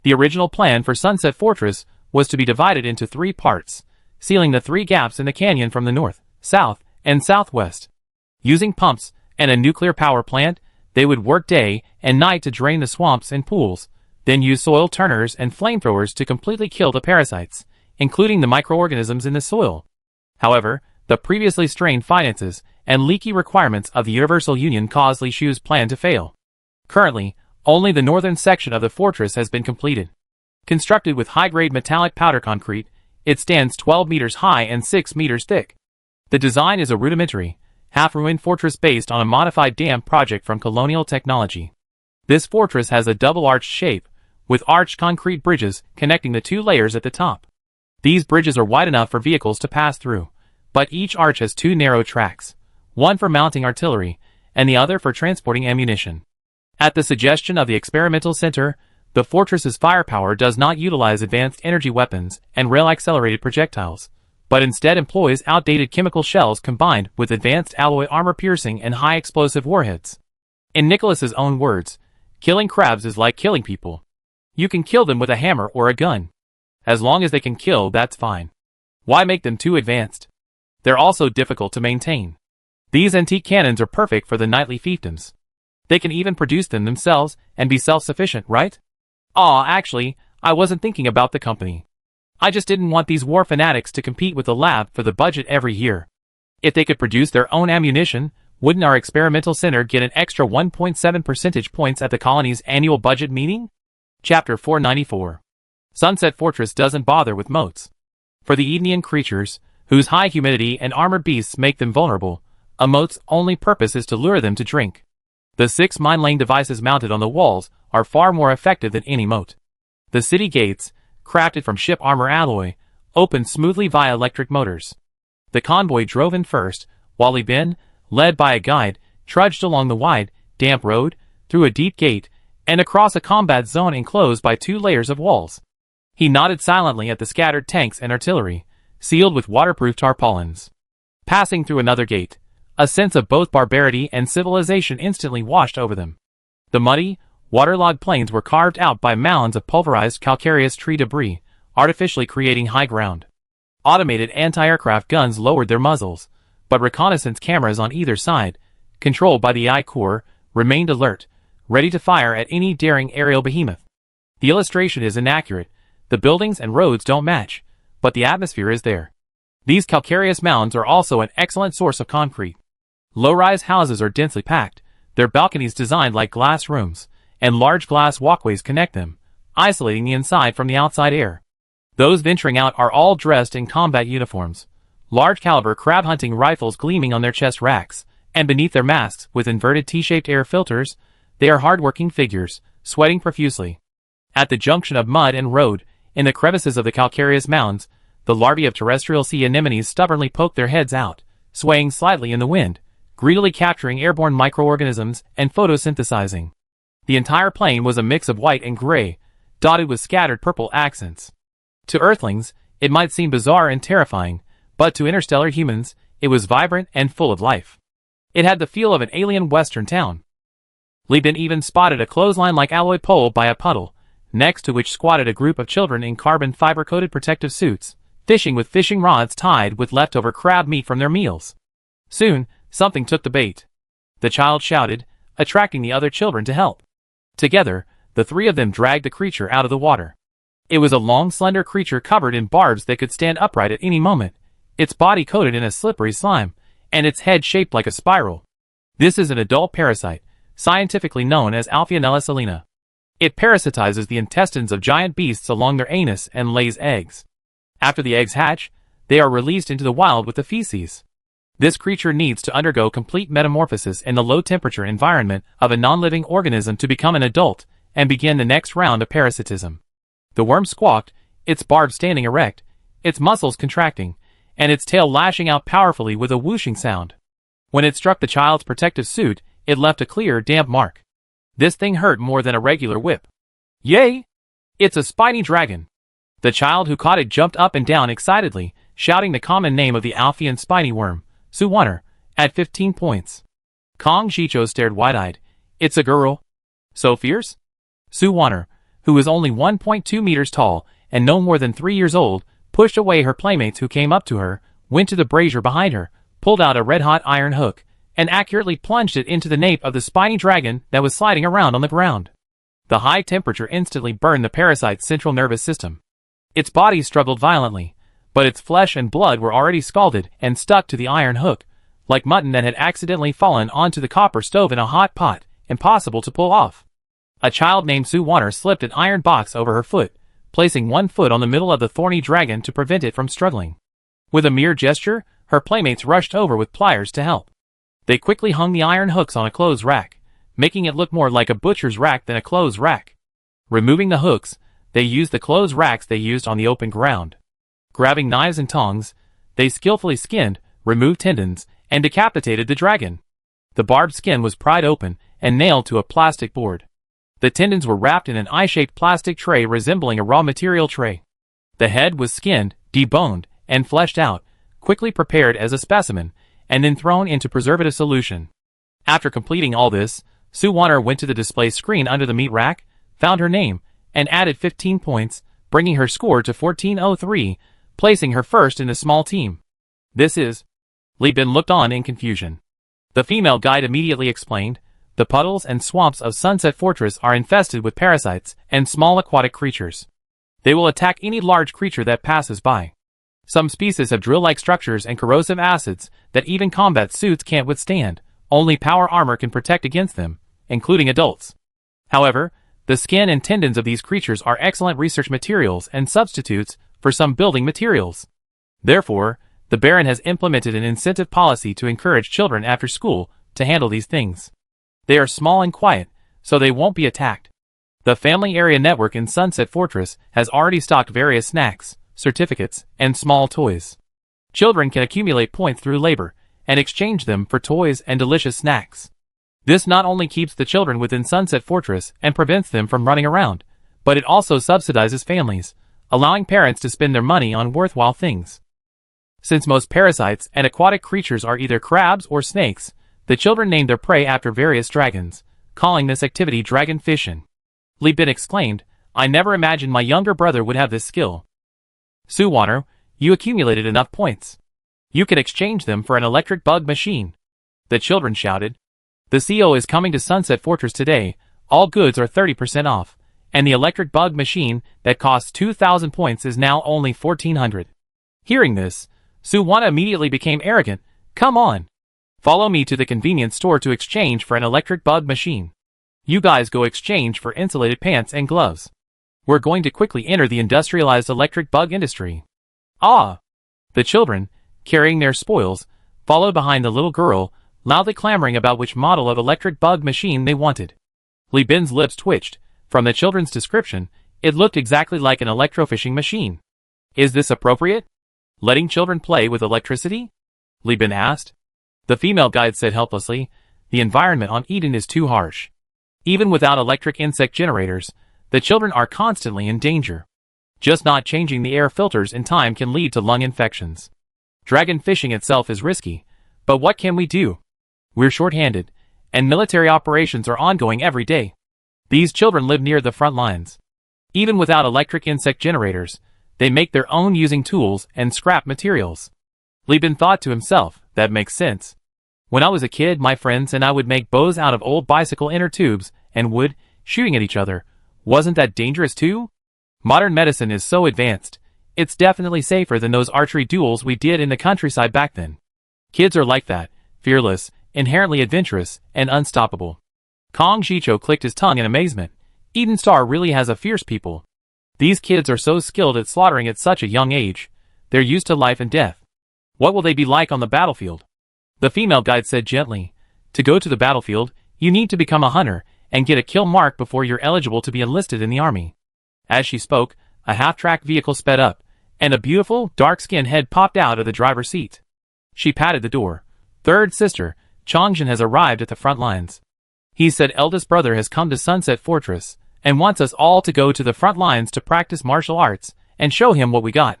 The original plan for Sunset Fortress was to be divided into 3 parts, sealing the 3 gaps in the canyon from the north, south, and southwest. Using pumps and a nuclear power plant, they would work day and night to drain the swamps and pools, then use soil turners and flamethrowers to completely kill the parasites, including the microorganisms in the soil. However, the previously strained finances and leaky requirements of the Universal Union caused Li Shu's plan to fail. Currently, only the northern section of the fortress has been completed. Constructed with high-grade metallic powder concrete, it stands 12 meters high and 6 meters thick. The design is a rudimentary, half-ruined fortress based on a modified dam project from colonial technology. This fortress has a double-arched shape, with arched concrete bridges connecting the 2 layers at the top. These bridges are wide enough for vehicles to pass through, but each arch has 2 narrow tracks, one for mounting artillery, and the other for transporting ammunition. At the suggestion of the experimental center, the fortress's firepower does not utilize advanced energy weapons and rail-accelerated projectiles, but instead employs outdated chemical shells combined with advanced alloy armor-piercing and high-explosive warheads. In Nicholas's own words, killing crabs is like killing people. You can kill them with a hammer or a gun. As long as they can kill, that's fine. Why make them too advanced? They're also difficult to maintain. These antique cannons are perfect for the nightly fiefdoms. They can even produce them themselves and be self-sufficient, right? Actually, I wasn't thinking about the company. I just didn't want these war fanatics to compete with the lab for the budget every year. If they could produce their own ammunition, wouldn't our experimental center get an extra 1.7 percentage points at the colony's annual budget meeting? Chapter 494. Sunset Fortress doesn't bother with moats. For the Edenian creatures, whose high humidity and armored beasts make them vulnerable, a moat's only purpose is to lure them to drink. The 6 mine-laying devices mounted on the walls are far more effective than any moat. The city gates, crafted from ship armor alloy, opened smoothly via electric motors. The convoy drove in first, while Li Bin, led by a guide, trudged along the wide, damp road, through a deep gate, and across a combat zone enclosed by 2 layers of walls. He nodded silently at the scattered tanks and artillery, sealed with waterproof tarpaulins. Passing through another gate, a sense of both barbarity and civilization instantly washed over them. The muddy, waterlogged plains were carved out by mounds of pulverized calcareous tree debris, artificially creating high ground. Automated anti-aircraft guns lowered their muzzles, but reconnaissance cameras on either side, controlled by the I Corps, remained alert, ready to fire at any daring aerial behemoth. The illustration is inaccurate, the buildings and roads don't match, but the atmosphere is there. These calcareous mounds are also an excellent source of concrete. Low-rise houses are densely packed, their balconies designed like glass rooms, and large glass walkways connect them, isolating the inside from the outside air. Those venturing out are all dressed in combat uniforms, large-caliber crab-hunting rifles gleaming on their chest racks, and beneath their masks with inverted T-shaped air filters, they are hard-working figures, sweating profusely. At the junction of mud and road, in the crevices of the calcareous mounds, the larvae of terrestrial sea anemones stubbornly poke their heads out, swaying slightly in the wind, greedily capturing airborne microorganisms and photosynthesizing. The entire plain was a mix of white and gray, dotted with scattered purple accents. To Earthlings, it might seem bizarre and terrifying, but to interstellar humans, it was vibrant and full of life. It had the feel of an alien western town. Li Bin even spotted a clothesline-like alloy pole by a puddle, next to which squatted a group of children in carbon fiber-coated protective suits, fishing with fishing rods tied with leftover crab meat from their meals. Soon, something took the bait. The child shouted, attracting the other children to help. Together, the 3 of them dragged the creature out of the water. It was a long, slender creature covered in barbs that could stand upright at any moment, its body coated in a slippery slime, and its head shaped like a spiral. This is an adult parasite, scientifically known as Alphianella salina. It parasitizes the intestines of giant beasts along their anus and lays eggs. After the eggs hatch, they are released into the wild with the feces. This creature needs to undergo complete metamorphosis in the low-temperature environment of a non-living organism to become an adult and begin the next round of parasitism. The worm squawked, its barbs standing erect, its muscles contracting, and its tail lashing out powerfully with a whooshing sound. When it struck the child's protective suit, it left a clear, damp mark. This thing hurt more than a regular whip. Yay! It's a spiny dragon. The child who caught it jumped up and down excitedly, shouting the common name of the Alphian spiny worm, Suwaner, at 15 points. Kong Jicho stared wide-eyed. It's a girl. So fierce? Suwaner, who was only 1.2 meters tall and no more than 3 years old, pushed away her playmates who came up to her, went to the brazier behind her, pulled out a red-hot iron hook, and accurately plunged it into the nape of the spiny dragon that was sliding around on the ground. The high temperature instantly burned the parasite's central nervous system. Its body struggled violently, but its flesh and blood were already scalded and stuck to the iron hook, like mutton that had accidentally fallen onto the copper stove in a hot pot, impossible to pull off. A child named Suwaner slipped an iron box over her foot, placing one foot on the middle of the thorny dragon to prevent it from struggling. With a mere gesture, her playmates rushed over with pliers to help. They quickly hung the iron hooks on a clothes rack, making it look more like a butcher's rack than a clothes rack. Removing the hooks, they used the clothes racks they used on the open ground. Grabbing knives and tongs, they skillfully skinned, removed tendons, and decapitated the dragon. The barbed skin was pried open and nailed to a plastic board. The tendons were wrapped in an eye-shaped plastic tray resembling a raw material tray. The head was skinned, deboned, and fleshed out, quickly prepared as a specimen, and then thrown into preservative solution. After completing all this, Sue Warner went to the display screen under the meat rack, found her name, and added 15 points, bringing her score to 1403, placing her first in the small team. This is... Li Bin looked on in confusion. The female guide immediately explained, the puddles and swamps of Sunset Fortress are infested with parasites and small aquatic creatures. They will attack any large creature that passes by. Some species have drill-like structures and corrosive acids that even combat suits can't withstand. Only power armor can protect against them, including adults. However, the skin and tendons of these creatures are excellent research materials and substitutes for some building materials. Therefore, the Baron has implemented an incentive policy to encourage children after school to handle these things. They are small and quiet, so they won't be attacked. The Family Area Network in Sunset Fortress has already stocked various snacks, certificates, and small toys. Children can accumulate points through labor and exchange them for toys and delicious snacks. This not only keeps the children within Sunset Fortress and prevents them from running around, but it also subsidizes families, allowing parents to spend their money on worthwhile things. Since most parasites and aquatic creatures are either crabs or snakes, the children named their prey after various dragons, calling this activity dragon fishing. Li Bin exclaimed, I never imagined my younger brother would have this skill. Sue Warner, you accumulated enough points. You can exchange them for an electric bug machine. The children shouted. The CO is coming to Sunset Fortress today, all goods are 30% off, and the electric bug machine that costs 2,000 points is now only 1,400. Hearing this, Sue Warner immediately became arrogant. Come on. Follow me to the convenience store to exchange for an electric bug machine. You guys go exchange for insulated pants and gloves. We're going to quickly enter the industrialized electric bug industry. Ah! The children, carrying their spoils, followed behind the little girl, loudly clamoring about which model of electric bug machine they wanted. Li Bin's lips twitched. From the children's description, it looked exactly like an electrofishing machine. Is this appropriate? Letting children play with electricity? Li Bin asked. The female guide said helplessly, the environment on Eden is too harsh. Even without electric insect generators, the children are constantly in danger. Just not changing the air filters in time can lead to lung infections. Dragon fishing itself is risky, but what can we do? We're short-handed, and military operations are ongoing every day. These children live near the front lines. Even without electric insect generators, they make their own using tools and scrap materials. Li Bin thought to himself, that makes sense. When I was a kid, my friends and I would make bows out of old bicycle inner tubes and wood, shooting at each other. Wasn't that dangerous too? Modern medicine is so advanced, it's definitely safer than those archery duels we did in the countryside back then. Kids are like that, fearless, inherently adventurous, and unstoppable. Kong Jicho clicked his tongue in amazement. Eden Star really has a fierce people. These kids are so skilled at slaughtering at such a young age. They're used to life and death. What will they be like on the battlefield? The female guide said gently, to go to the battlefield, you need to become a hunter and get a kill mark before you're eligible to be enlisted in the army. As she spoke, a half-track vehicle sped up, and a beautiful, dark-skinned head popped out of the driver's seat. She patted the door. Third sister, Chongjin has arrived at the front lines. He said eldest brother has come to Sunset Fortress and wants us all to go to the front lines to practice martial arts and show him what we got.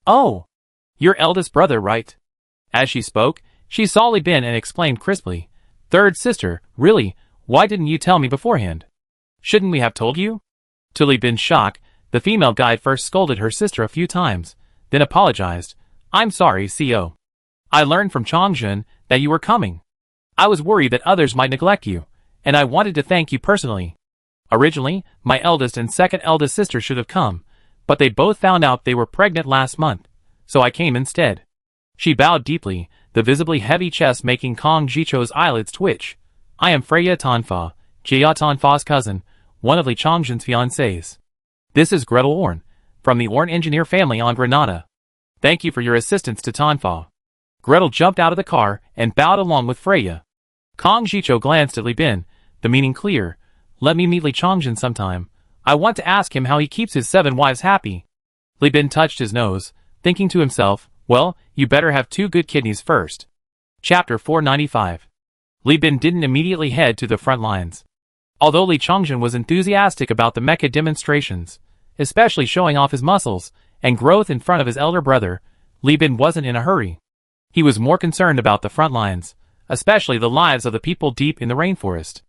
Oh! Your eldest brother, right? As she spoke, she saw Li Bin and exclaimed crisply, Third sister, really, why didn't you tell me beforehand? Shouldn't we have told you? To Li Bin's shock, the female guide first scolded her sister a few times, then apologized. I'm sorry, CO. I learned from Chongjun that you were coming. I was worried that others might neglect you, and I wanted to thank you personally. Originally, my eldest and second eldest sister should have come, but they both found out they were pregnant last month, so I came instead. She bowed deeply, the visibly heavy chest making Kong Jicho's eyelids twitch. I am Freya Tanfa, Jia Tanfa's cousin, one of Li Chongjun's fiancés. This is Gretel Orn, from the Orn engineer family on Granada. Thank you for your assistance to Tanfa. Gretel jumped out of the car and bowed along with Freya. Kong Jicho glanced at Li Bin, the meaning clear. Let me meet Li Chongjun sometime. I want to ask him how he keeps his 7 wives happy. Li Bin touched his nose, thinking to himself, Well, you better have 2 good kidneys first. Chapter 495. Li Bin didn't immediately head to the front lines. Although Li Chongjin was enthusiastic about the mecha demonstrations, especially showing off his muscles and growth in front of his elder brother, Li Bin wasn't in a hurry. He was more concerned about the front lines, especially the lives of the people deep in the rainforest.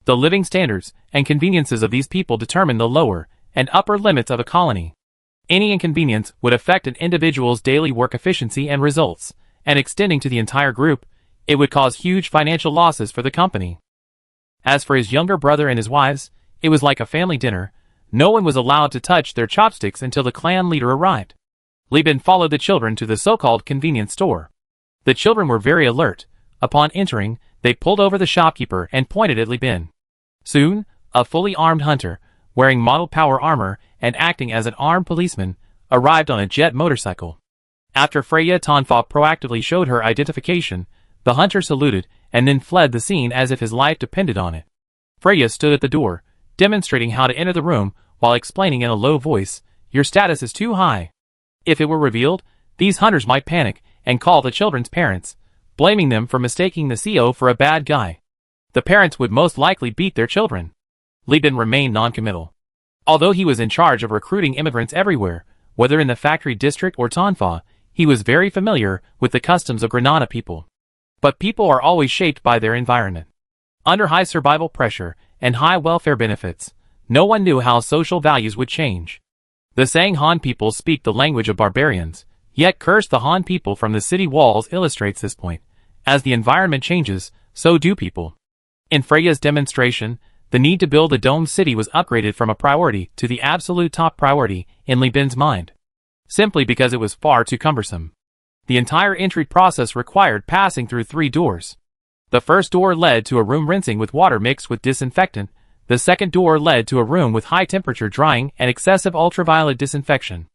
The living standards and conveniences of these people determine the lower and upper limits of a colony. Any inconvenience would affect an individual's daily work efficiency and results, and extending to the entire group, it would cause huge financial losses for the company. As for his younger brother and his wives, it was like a family dinner. No one was allowed to touch their chopsticks until the clan leader arrived. Li Bin followed the children to the so-called convenience store. The children were very alert. Upon entering, they pulled over the shopkeeper and pointed at Li Bin. Soon, a fully armed hunter, wearing model power armor and acting as an armed policeman, arrived on a jet motorcycle. After Freya Tonfa proactively showed her identification, the hunter saluted and then fled the scene as if his life depended on it. Freya stood at the door, demonstrating how to enter the room while explaining in a low voice, "Your status is too high." If it were revealed, these hunters might panic and call the children's parents, blaming them for mistaking the CO for a bad guy. The parents would most likely beat their children. Li Bin remained non-committal. Although he was in charge of recruiting immigrants everywhere, whether in the factory district or Tonfa, he was very familiar with the customs of Granada people. But people are always shaped by their environment. Under high survival pressure and high welfare benefits, no one knew how social values would change. The saying Han people speak the language of barbarians, yet curse the Han people from the city walls illustrates this point. As the environment changes, so do people. In Freya's demonstration, the need to build a domed city was upgraded from a priority to the absolute top priority in Li Bin's mind, simply because it was far too cumbersome. The entire entry process required passing through 3 doors. The first door led to a room rinsing with water mixed with disinfectant. The second door led to a room with high temperature drying and excessive ultraviolet disinfection.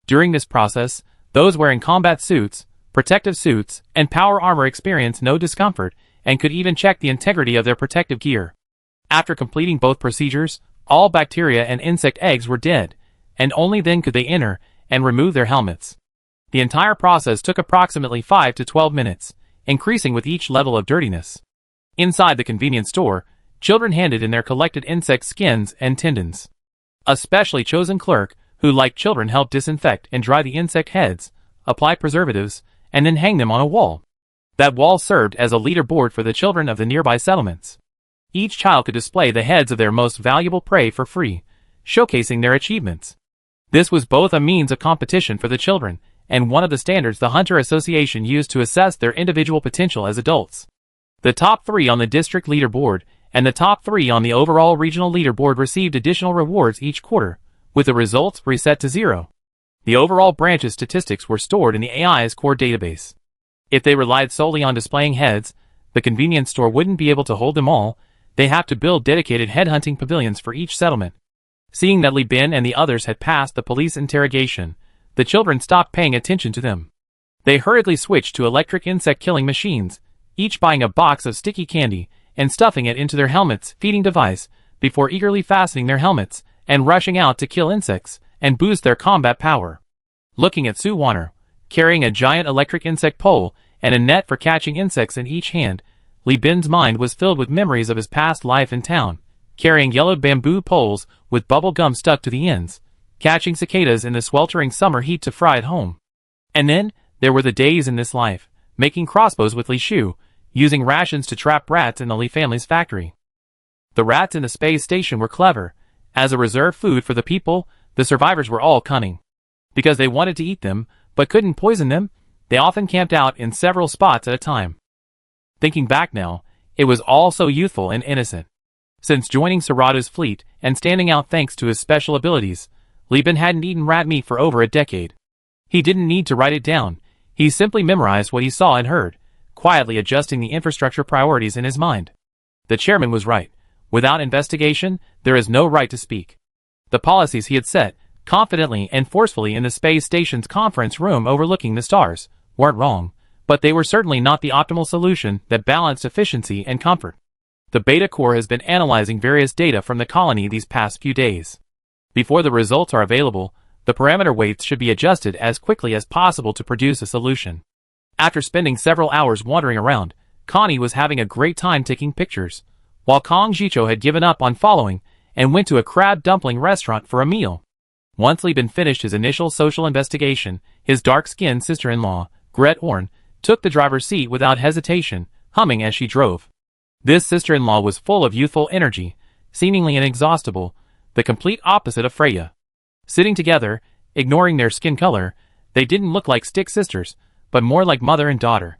During this process, those wearing combat suits, protective suits, and power armor experienced no discomfort and could even check the integrity of their protective gear. After completing both procedures, all bacteria and insect eggs were dead, and only then could they enter and remove their helmets. The entire process took approximately 5 to 12 minutes, increasing with each level of dirtiness. Inside the convenience store, children handed in their collected insect skins and tendons. A specially chosen clerk, who like children helped disinfect and dry the insect heads, apply preservatives, and then hang them on a wall. That wall served as a leaderboard for the children of the nearby settlements. Each child could display the heads of their most valuable prey for free, showcasing their achievements. This was both a means of competition for the children, and one of the standards the Hunter Association used to assess their individual potential as adults. The top 3 on the district leaderboard and the top 3 on the overall regional leaderboard received additional rewards each quarter, with the results reset to 0. The overall branch's statistics were stored in the AI's core database. If they relied solely on displaying heads, the convenience store wouldn't be able to hold them all. They have to build dedicated headhunting pavilions for each settlement. Seeing that Li Bin and the others had passed the police interrogation, the children stopped paying attention to them. They hurriedly switched to electric insect-killing machines, each buying a box of sticky candy and stuffing it into their helmet's feeding device before eagerly fastening their helmets and rushing out to kill insects and boost their combat power. Looking at Su Wanner, carrying a giant electric insect pole and a net for catching insects in each hand, Li Bin's mind was filled with memories of his past life in town, carrying yellowed bamboo poles with bubble gum stuck to the ends, catching cicadas in the sweltering summer heat to fry at home. And then, there were the days in this life, making crossbows with Li Shu, using rations to trap rats in the Li family's factory. The rats in the space station were clever. As a reserve food for the people, the survivors were all cunning. Because they wanted to eat them, but couldn't poison them, they often camped out in several spots at a time. Thinking back now, it was all so youthful and innocent. Since joining Sarada's fleet and standing out thanks to his special abilities, Li Bin hadn't eaten rat meat for over a decade. He didn't need to write it down. He simply memorized what he saw and heard, quietly adjusting the infrastructure priorities in his mind. The chairman was right. Without investigation, there is no right to speak. The policies he had set, confidently and forcefully in the space station's conference room overlooking the stars, weren't wrong, but they were certainly not the optimal solution that balanced efficiency and comfort. The Beta Corps has been analyzing various data from the colony these past few days. Before the results are available, The parameter weights should be adjusted as quickly as possible to produce a solution. After spending several hours wandering around, Connie was having a great time taking pictures, while Kong Jicho had given up on following and went to a crab dumpling restaurant for a meal. Once Li Bin finished his initial social investigation, his dark-skinned sister-in-law, Gret Orn, took the driver's seat without hesitation, humming as she drove. This sister-in-law was full of youthful energy, seemingly inexhaustible, the complete opposite of Freya. Sitting together, ignoring their skin color, they didn't look like stick sisters, but more like mother and daughter.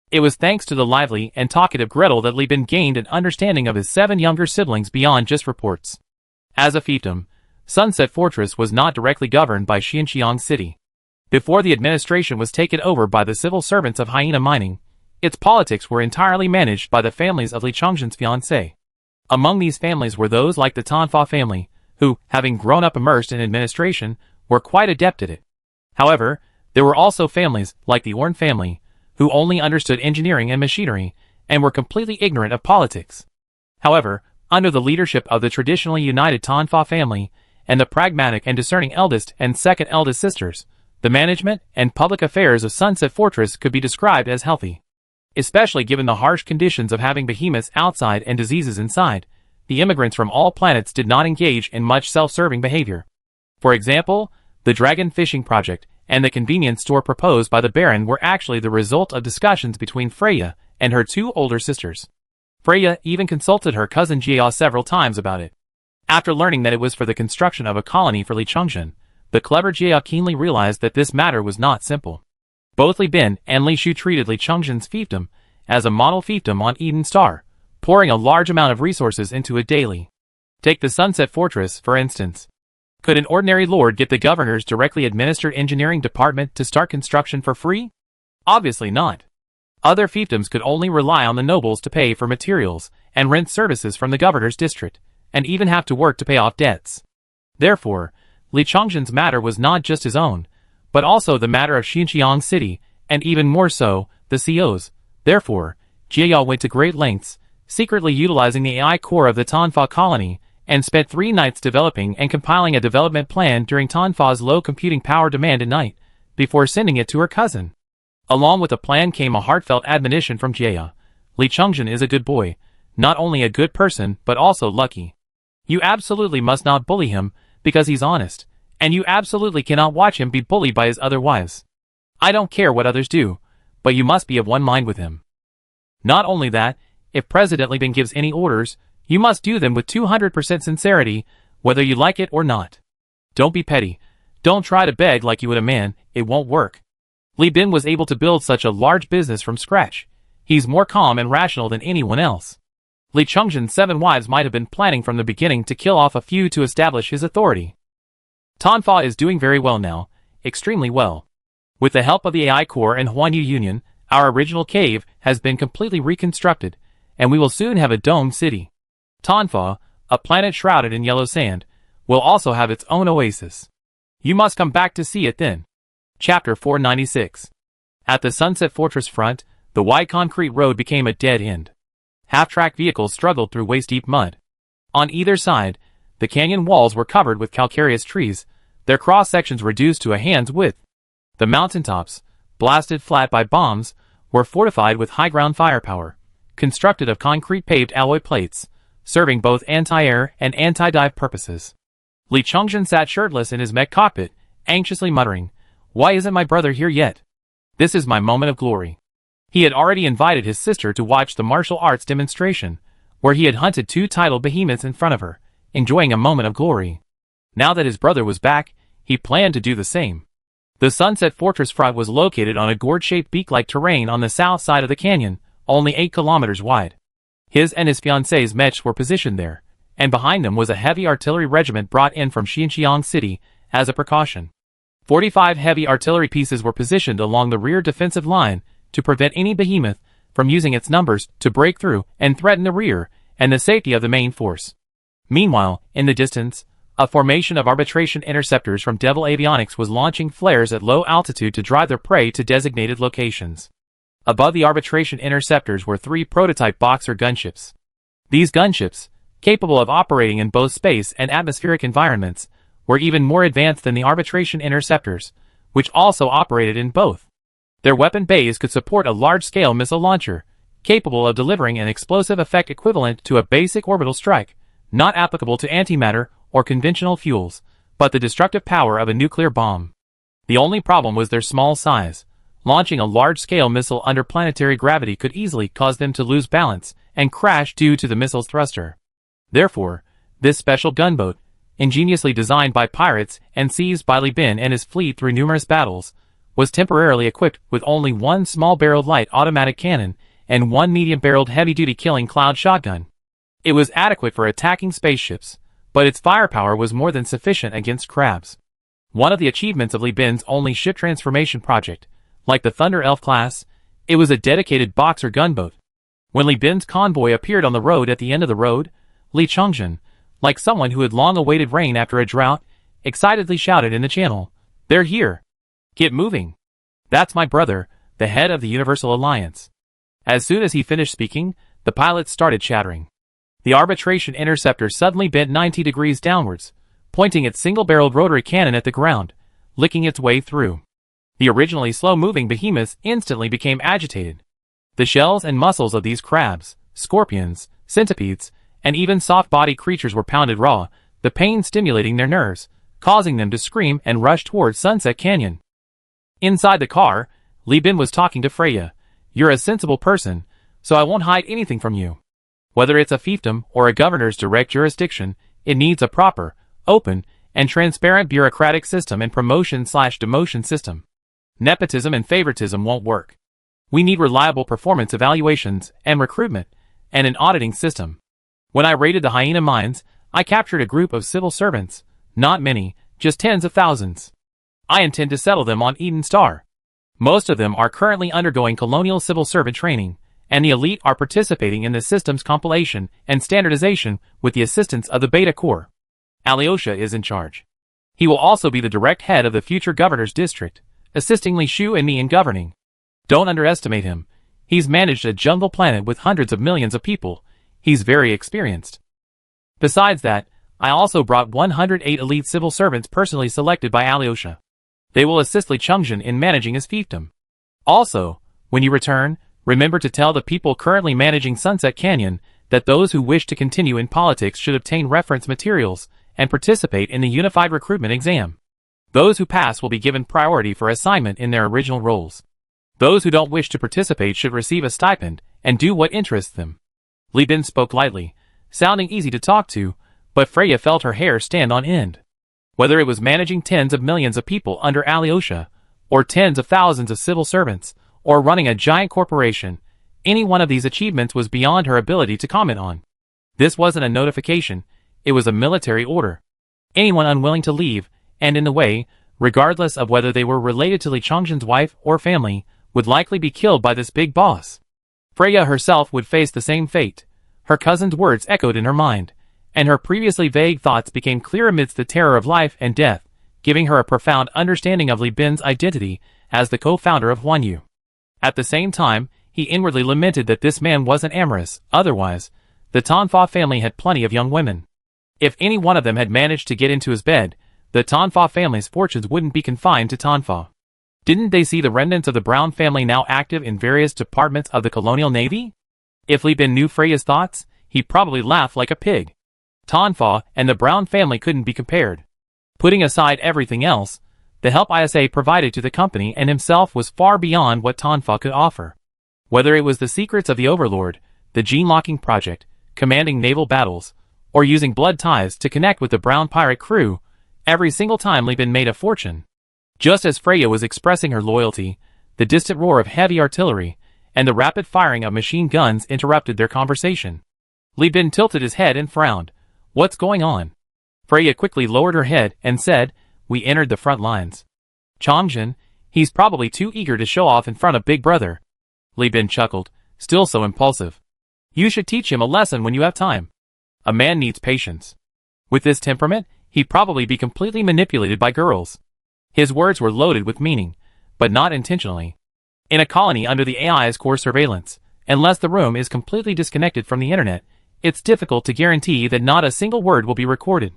It was thanks to the lively and talkative Gretel that Li Bin gained an understanding of his 7 younger siblings beyond just reports. As a fiefdom, Sunset Fortress was not directly governed by Xinjiang City. Before the administration was taken over by the civil servants of Hyena Mining, its politics were entirely managed by the families of Li Chongzhen's fiancé. Among these families were those like the Tanfa family, who, having grown up immersed in administration, were quite adept at it. However, there were also families, like the Orn family, who only understood engineering and machinery, and were completely ignorant of politics. However, under the leadership of the traditionally united Tanfa family, and the pragmatic and discerning eldest and second eldest sisters, the management and public affairs of Sunset Fortress could be described as healthy. Especially given the harsh conditions of having behemoths outside and diseases inside, the immigrants from all planets did not engage in much self-serving behavior. For example, the dragon fishing project and the convenience store proposed by the Baron were actually the result of discussions between Freya and her 2 older sisters. Freya even consulted her cousin Jia several times about it. After learning that it was for the construction of a colony for Li Chongzhen, the clever Jia keenly realized that this matter was not simple. Both Li Bin and Li Shu treated Li Chongzhen's fiefdom as a model fiefdom on Eden Star, pouring a large amount of resources into it daily. Take the Sunset Fortress, for instance. Could an ordinary lord get the governor's directly administered engineering department to start construction for free? Obviously not. Other fiefdoms could only rely on the nobles to pay for materials and rent services from the governor's district, and even have to work to pay off debts. Therefore, Li Chongzhen's matter was not just his own, but also the matter of Xinjiang City, and even more so, the CO's. Therefore, Jia went to great lengths, secretly utilizing the AI core of the Tanfa colony, and spent 3 nights developing and compiling a development plan during Tanfa's low computing power demand at night, before sending it to her cousin. Along with the plan came a heartfelt admonition from Jia. Li Chongzhen is a good boy, not only a good person but also lucky. You absolutely must not bully him, because he's honest, and you absolutely cannot watch him be bullied by his other wives. I don't care what others do, but you must be of one mind with him. Not only that, if President Li Bin gives any orders, you must do them with 200% sincerity, whether you like it or not. Don't be petty. Don't try to beg like you would a man, it won't work. Li Bin was able to build such a large business from scratch. He's more calm and rational than anyone else. Li Chongzhen's 7 wives might have been planning from the beginning to kill off a few to establish his authority. Tanfa is doing very well now, extremely well. With the help of the AI core and Huanyu Union, our original cave has been completely reconstructed, and we will soon have a domed city. Tanfa, a planet shrouded in yellow sand, will also have its own oasis. You must come back to see it then. Chapter 496. At the Sunset Fortress front, the wide concrete road became a dead end. Half-track vehicles struggled through waist-deep mud. On either side, the canyon walls were covered with calcareous trees, their cross-sections reduced to a hand's width. The mountaintops, blasted flat by bombs, were fortified with high-ground firepower, constructed of concrete-paved alloy plates, serving both anti-air and anti-dive purposes. Li Chongzhen sat shirtless in his mech cockpit, anxiously muttering, "Why isn't my brother here yet? This is my moment of glory." He had already invited his sister to watch the martial arts demonstration, where he had hunted 2 tidal behemoths in front of her, enjoying a moment of glory. Now that his brother was back, he planned to do the same. The Sunset Fortress front was located on a gourd-shaped beak-like terrain on the south side of the canyon, only 8 kilometers wide. His and his fiancée's mechs were positioned there, and behind them was a heavy artillery regiment brought in from Xinjiang City as a precaution. 45 heavy artillery pieces were positioned along the rear defensive line to prevent any behemoth from using its numbers to break through and threaten the rear and the safety of the main force. Meanwhile, in the distance, a formation of arbitration interceptors from Devil Avionics was launching flares at low altitude to drive their prey to designated locations. Above the arbitration interceptors were 3 prototype Boxer gunships. These gunships, capable of operating in both space and atmospheric environments, were even more advanced than the arbitration interceptors, which also operated in both. Their weapon bays could support a large-scale missile launcher, capable of delivering an explosive effect equivalent to a basic orbital strike, not applicable to antimatter or conventional fuels, but the destructive power of a nuclear bomb. The only problem was their small size. Launching a large-scale missile under planetary gravity could easily cause them to lose balance and crash due to the missile's thruster. Therefore, this special gunboat, ingeniously designed by pirates and seized by Li Bin and his fleet through numerous battles, was temporarily equipped with only one small-barreled light automatic cannon and one medium-barreled heavy-duty killing cloud shotgun. It was adequate for attacking spaceships, but its firepower was more than sufficient against crabs. One of the achievements of Li Bin's only ship transformation project, like the Thunder Elf class, it was a dedicated boxer gunboat. When Li Bin's convoy appeared on the road at the end of the road, Li Chongzhen, like someone who had long awaited rain after a drought, excitedly shouted in the channel, "They're here! Get moving! That's my brother, the head of the Universal Alliance." As soon as he finished speaking, the pilots started chattering. The arbitration interceptor suddenly bent 90 degrees downwards, pointing its single-barreled rotary cannon at the ground, licking its way through. The originally slow-moving behemoths instantly became agitated. The shells and muscles of these crabs, scorpions, centipedes, and even soft-bodied creatures were pounded raw, the pain stimulating their nerves, causing them to scream and rush towards Sunset Canyon. Inside the car, Li Bin was talking to Freya. "You're a sensible person, so I won't hide anything from you. Whether it's a fiefdom or a governor's direct jurisdiction, it needs a proper, open, and transparent bureaucratic system and promotion/demotion system. Nepotism and favoritism won't work. We need reliable performance evaluations and recruitment, and an auditing system. When I raided the Hyena mines, I captured a group of civil servants, not many, just tens of thousands. I intend to settle them on Eden Star. Most of them are currently undergoing colonial civil servant training, and the elite are participating in the system's compilation and standardization with the assistance of the Beta Corps. Alyosha is in charge. He will also be the direct head of the future governor's district, assisting Li Shu and me in governing. Don't underestimate him. He's managed a jungle planet with hundreds of millions of people. He's very experienced. Besides that, I also brought 108 elite civil servants personally selected by Alyosha. They will assist Li Chongzhen in managing his fiefdom. Also, when you return, remember to tell the people currently managing Sunset Canyon that those who wish to continue in politics should obtain reference materials and participate in the Unified Recruitment Exam. Those who pass will be given priority for assignment in their original roles. Those who don't wish to participate should receive a stipend and do what interests them." Li Bin spoke lightly, sounding easy to talk to, but Freya felt her hair stand on end. Whether it was managing tens of millions of people under Alyosha, or tens of thousands of civil servants, or running a giant corporation, any one of these achievements was beyond her ability to comment on. This wasn't a notification, it was a military order. Anyone unwilling to leave, and in the way, regardless of whether they were related to Li Chongzhen's wife or family, would likely be killed by this big boss. Freya herself would face the same fate. Her cousin's words echoed in her mind, and her previously vague thoughts became clear amidst the terror of life and death, giving her a profound understanding of Li Bin's identity as the co-founder of Huanyu. At the same time, he inwardly lamented that this man wasn't amorous. Otherwise, the Tanfa family had plenty of young women. If any one of them had managed to get into his bed, the Tanfa family's fortunes wouldn't be confined to Tanfa. Didn't they see the remnants of the Brown family now active in various departments of the colonial navy? If Li Bin knew Freya's thoughts, he'd probably laugh like a pig. Tanfa and the Brown family couldn't be compared. Putting aside everything else, the help ISA provided to the company and himself was far beyond what Tanfa could offer. Whether it was the secrets of the Overlord, the gene-locking project, commanding naval battles, or using blood ties to connect with the Brown pirate crew, every single time Li Bin made a fortune. Just as Freya was expressing her loyalty, the distant roar of heavy artillery and the rapid firing of machine guns interrupted their conversation. Li Bin tilted his head and frowned. "What's going on?" Freya quickly lowered her head and said, "We entered the front lines. Chongzhen, he's probably too eager to show off in front of Big Brother." Li Bin chuckled, still so impulsive. "You should teach him a lesson when you have time. A man needs patience. With this temperament, he'd probably be completely manipulated by girls." His words were loaded with meaning, but not intentionally. In a colony under the AI's core surveillance, unless the room is completely disconnected from the internet, it's difficult to guarantee that not a single word will be recorded.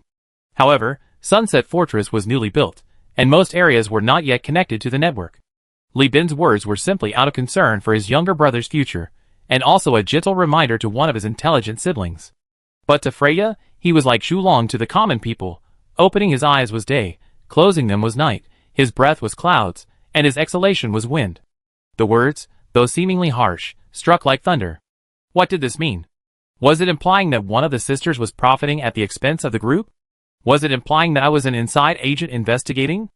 However, Sunset Fortress was newly built, and most areas were not yet connected to the network. Li Bin's words were simply out of concern for his younger brother's future, and also a gentle reminder to one of his intelligent siblings. But to Freya, he was like Xulong to the common people. Opening his eyes was day, closing them was night, his breath was clouds, and his exhalation was wind. The words, though seemingly harsh, struck like thunder. What did this mean? Was it implying that one of the sisters was profiting at the expense of the group? Was it implying that I was an inside agent investigating?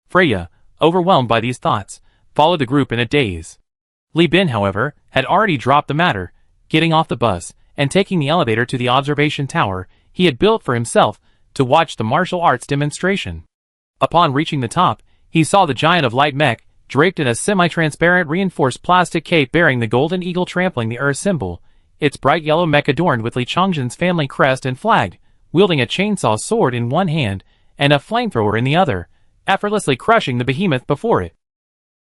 Freya, overwhelmed by these thoughts, followed the group in a daze. Li Bin, however, had already dropped the matter, getting off the bus and taking the elevator to the observation tower he had built for himself to watch the martial arts demonstration. Upon reaching the top, he saw the giant of light mech, draped in a semi-transparent reinforced plastic cape bearing the golden eagle trampling the Earth symbol, its bright yellow mech adorned with Li Changzhen's family crest and flag, wielding a chainsaw sword in one hand and a flamethrower in the other, effortlessly crushing the behemoth before it.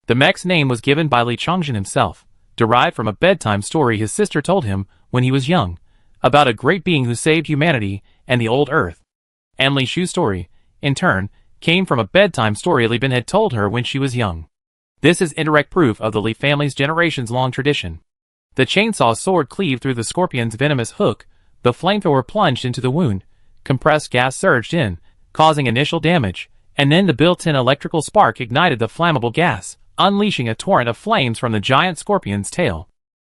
The mech's name was given by Li Changzhen himself, derived from a bedtime story his sister told him when he was young, about a great being who saved humanity and the old Earth. And Li Shu's story, in turn, came from a bedtime story Li Bin had told her when she was young. This is indirect proof of the Li family's generations-long tradition. The chainsaw sword cleaved through the scorpion's venomous hook, the flamethrower plunged into the wound, compressed gas surged in, causing initial damage, and then the built-in electrical spark ignited the flammable gas, unleashing a torrent of flames from the giant scorpion's tail.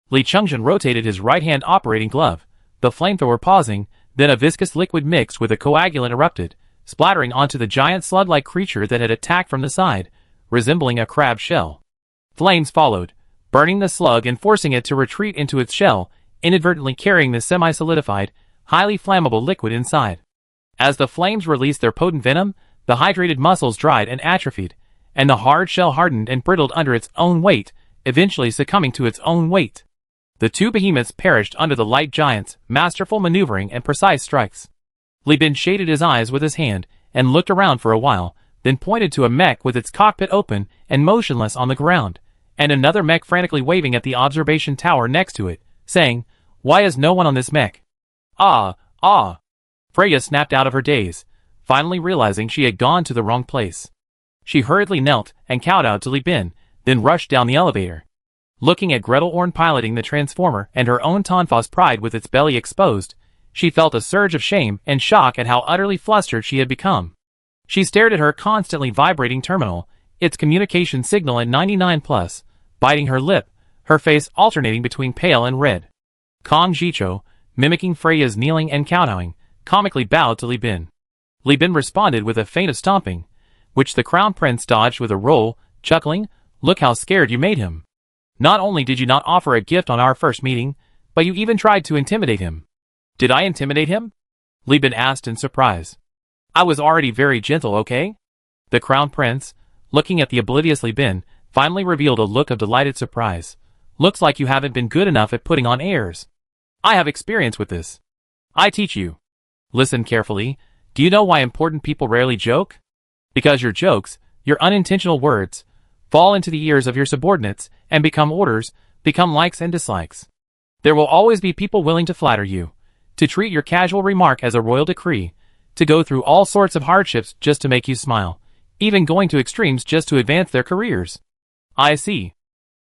Li Changzhen rotated his right-hand operating glove, the flamethrower pausing, then a viscous liquid mixed with a coagulant erupted, splattering onto the giant slug-like creature that had attacked from the side, resembling a crab shell. Flames followed, burning the slug and forcing it to retreat into its shell, inadvertently carrying the semi-solidified, highly flammable liquid inside. As the flames released their potent venom, the hydrated muscles dried and atrophied, and the hard shell hardened and brittled under its own weight, eventually succumbing to its own weight. The two behemoths perished under the light giant's masterful maneuvering and precise strikes. Li Bin shaded his eyes with his hand and looked around for a while, then pointed to a mech with its cockpit open and motionless on the ground, and another mech frantically waving at the observation tower next to it, saying, "Why is no one on this mech?" "Ah, ah!" Freya snapped out of her daze, finally realizing she had gone to the wrong place. She hurriedly knelt and kowtowed to Li Bin, then rushed down the elevator. Looking at Gretel Orn piloting the transformer and her own Tonfa's pride with its belly exposed, she felt a surge of shame and shock at how utterly flustered she had become. She stared at her constantly vibrating terminal, its communication signal at 99+, biting her lip, her face alternating between pale and red. Kong Jicho, mimicking Freya's kneeling and kowtowing, comically bowed to Li Bin. Li Bin responded with a feint of stomping, which the Crown Prince dodged with a roll, chuckling, "Look how scared you made him. Not only did you not offer a gift on our first meeting, but you even tried to intimidate him." "Did I intimidate him?" Li Bin asked in surprise. "I was already very gentle, okay?" The Crown Prince, looking at the oblivious Li Bin, finally revealed a look of delighted surprise. "Looks like you haven't been good enough at putting on airs. I have experience with this. I teach you. Listen carefully. Do you know why important people rarely joke? Because your jokes, your unintentional words, fall into the ears of your subordinates and become orders, become likes and dislikes. There will always be people willing to flatter you, to treat your casual remark as a royal decree, to go through all sorts of hardships just to make you smile, even going to extremes just to advance their careers." "I see."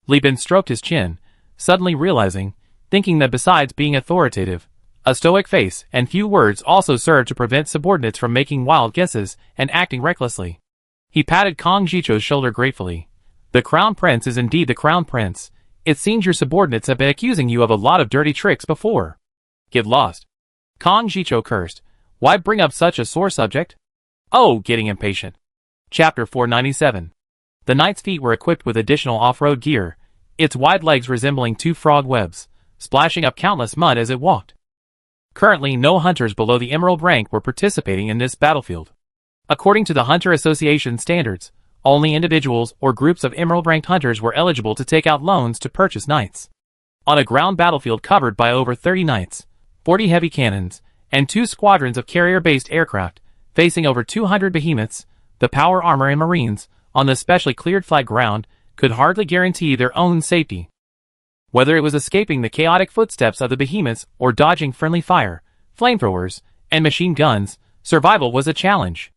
Li Bin stroked his chin, suddenly realizing, thinking that besides being authoritative, a stoic face and few words also served to prevent subordinates from making wild guesses and acting recklessly. He patted Kong Jicho's shoulder gratefully. "The Crown Prince is indeed the Crown Prince. It seems your subordinates have been accusing you of a lot of dirty tricks before." "Get lost." Kong Jicho cursed. "Why bring up such a sore subject?" "Oh, getting impatient." Chapter 497. The knight's feet were equipped with additional off-road gear, its wide legs resembling two frog webs, splashing up countless mud as it walked. Currently, no hunters below the Emerald rank were participating in this battlefield. According to the Hunter Association standards, only individuals or groups of Emerald-ranked hunters were eligible to take out loans to purchase knights. On a ground battlefield covered by over 30 knights, 40 heavy cannons, and 2 squadrons of carrier-based aircraft, facing over 200 behemoths, the power armor and marines, on the specially cleared flag ground, could hardly guarantee their own safety. Whether it was escaping the chaotic footsteps of the behemoths or dodging friendly fire, flamethrowers, and machine guns, survival was a challenge.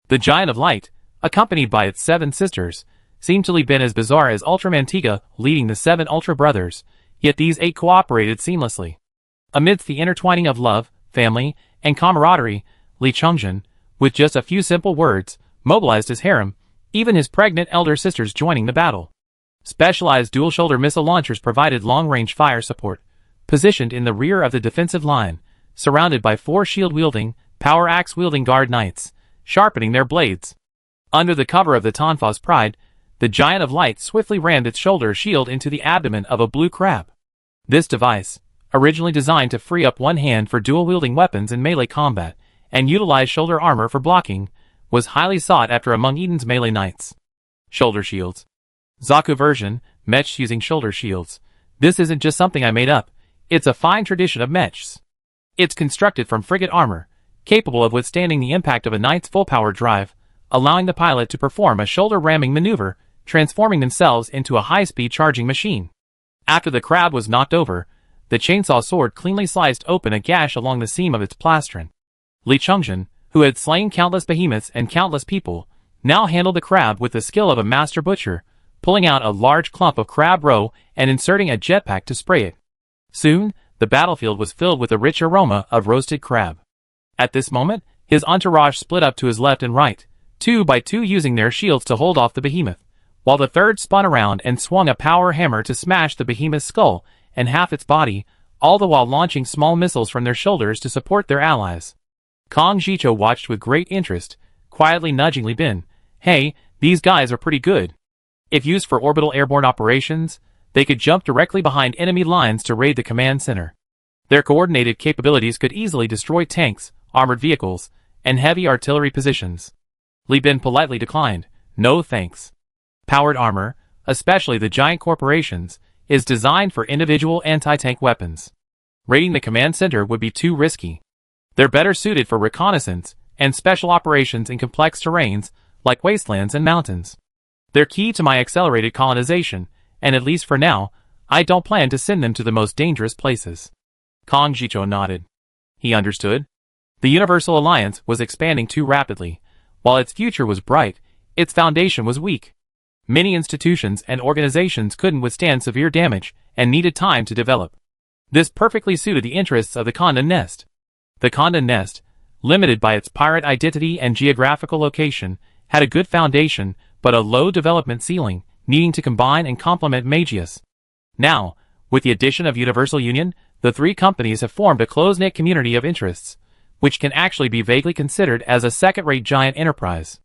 The Giant of Light, accompanied by its 7 sisters, seemed to have been as bizarre as Ultramantiga leading the 7 Ultra Brothers, yet these 8 cooperated seamlessly. Amidst the intertwining of love, family, and camaraderie, Li Chongjin, with just a few simple words, mobilized his harem, even his pregnant elder sisters joining the battle. Specialized dual-shoulder missile launchers provided long-range fire support, positioned in the rear of the defensive line, surrounded by 4 shield-wielding, power axe-wielding guard knights, sharpening their blades. Under the cover of the Tonfa's pride, the Giant of Light swiftly rammed its shoulder shield into the abdomen of a blue crab. This device, originally designed to free up one hand for dual-wielding weapons in melee combat, and utilize shoulder armor for blocking, was highly sought after among Eden's melee knights. Shoulder shields. Zaku version, mechs using shoulder shields. This isn't just something I made up, it's a fine tradition of mechs. It's constructed from frigate armor, capable of withstanding the impact of a knight's full-power drive, allowing the pilot to perform a shoulder-ramming maneuver, transforming themselves into a high-speed charging machine. After the crab was knocked over, the chainsaw sword cleanly sliced open a gash along the seam of its plastron. Li Chongjin, who had slain countless behemoths and countless people, now handled the crab with the skill of a master butcher, pulling out a large clump of crab roe and inserting a jetpack to spray it. Soon, the battlefield was filled with a rich aroma of roasted crab. At this moment, his entourage split up to his left and right, 2 by 2 using their shields to hold off the behemoth, while the third spun around and swung a power hammer to smash the behemoth's skull and half its body, all the while launching small missiles from their shoulders to support their allies. Kong Jicho watched with great interest, quietly nudging Li Bin. Hey, these guys are pretty good. If used for orbital airborne operations, they could jump directly behind enemy lines to raid the command center. Their coordinated capabilities could easily destroy tanks, armored vehicles, and heavy artillery positions. Li Bin politely declined. No thanks. Powered armor, especially the giant corporations, is designed for individual anti-tank weapons. Raiding the command center would be too risky. They're better suited for reconnaissance and special operations in complex terrains like wastelands and mountains. They're key to my accelerated colonization, and at least for now, I don't plan to send them to the most dangerous places. Kong Jicho nodded. He understood. The Universal Alliance was expanding too rapidly. While its future was bright, its foundation was weak. Many institutions and organizations couldn't withstand severe damage and needed time to develop. This perfectly suited the interests of the Condon Nest. The Condon Nest, limited by its pirate identity and geographical location, had a good foundation but a low development ceiling, needing to combine and complement Magius. Now, with the addition of Universal Union, the 3 companies have formed a close-knit community of interests, which can actually be vaguely considered as a second-rate giant enterprise.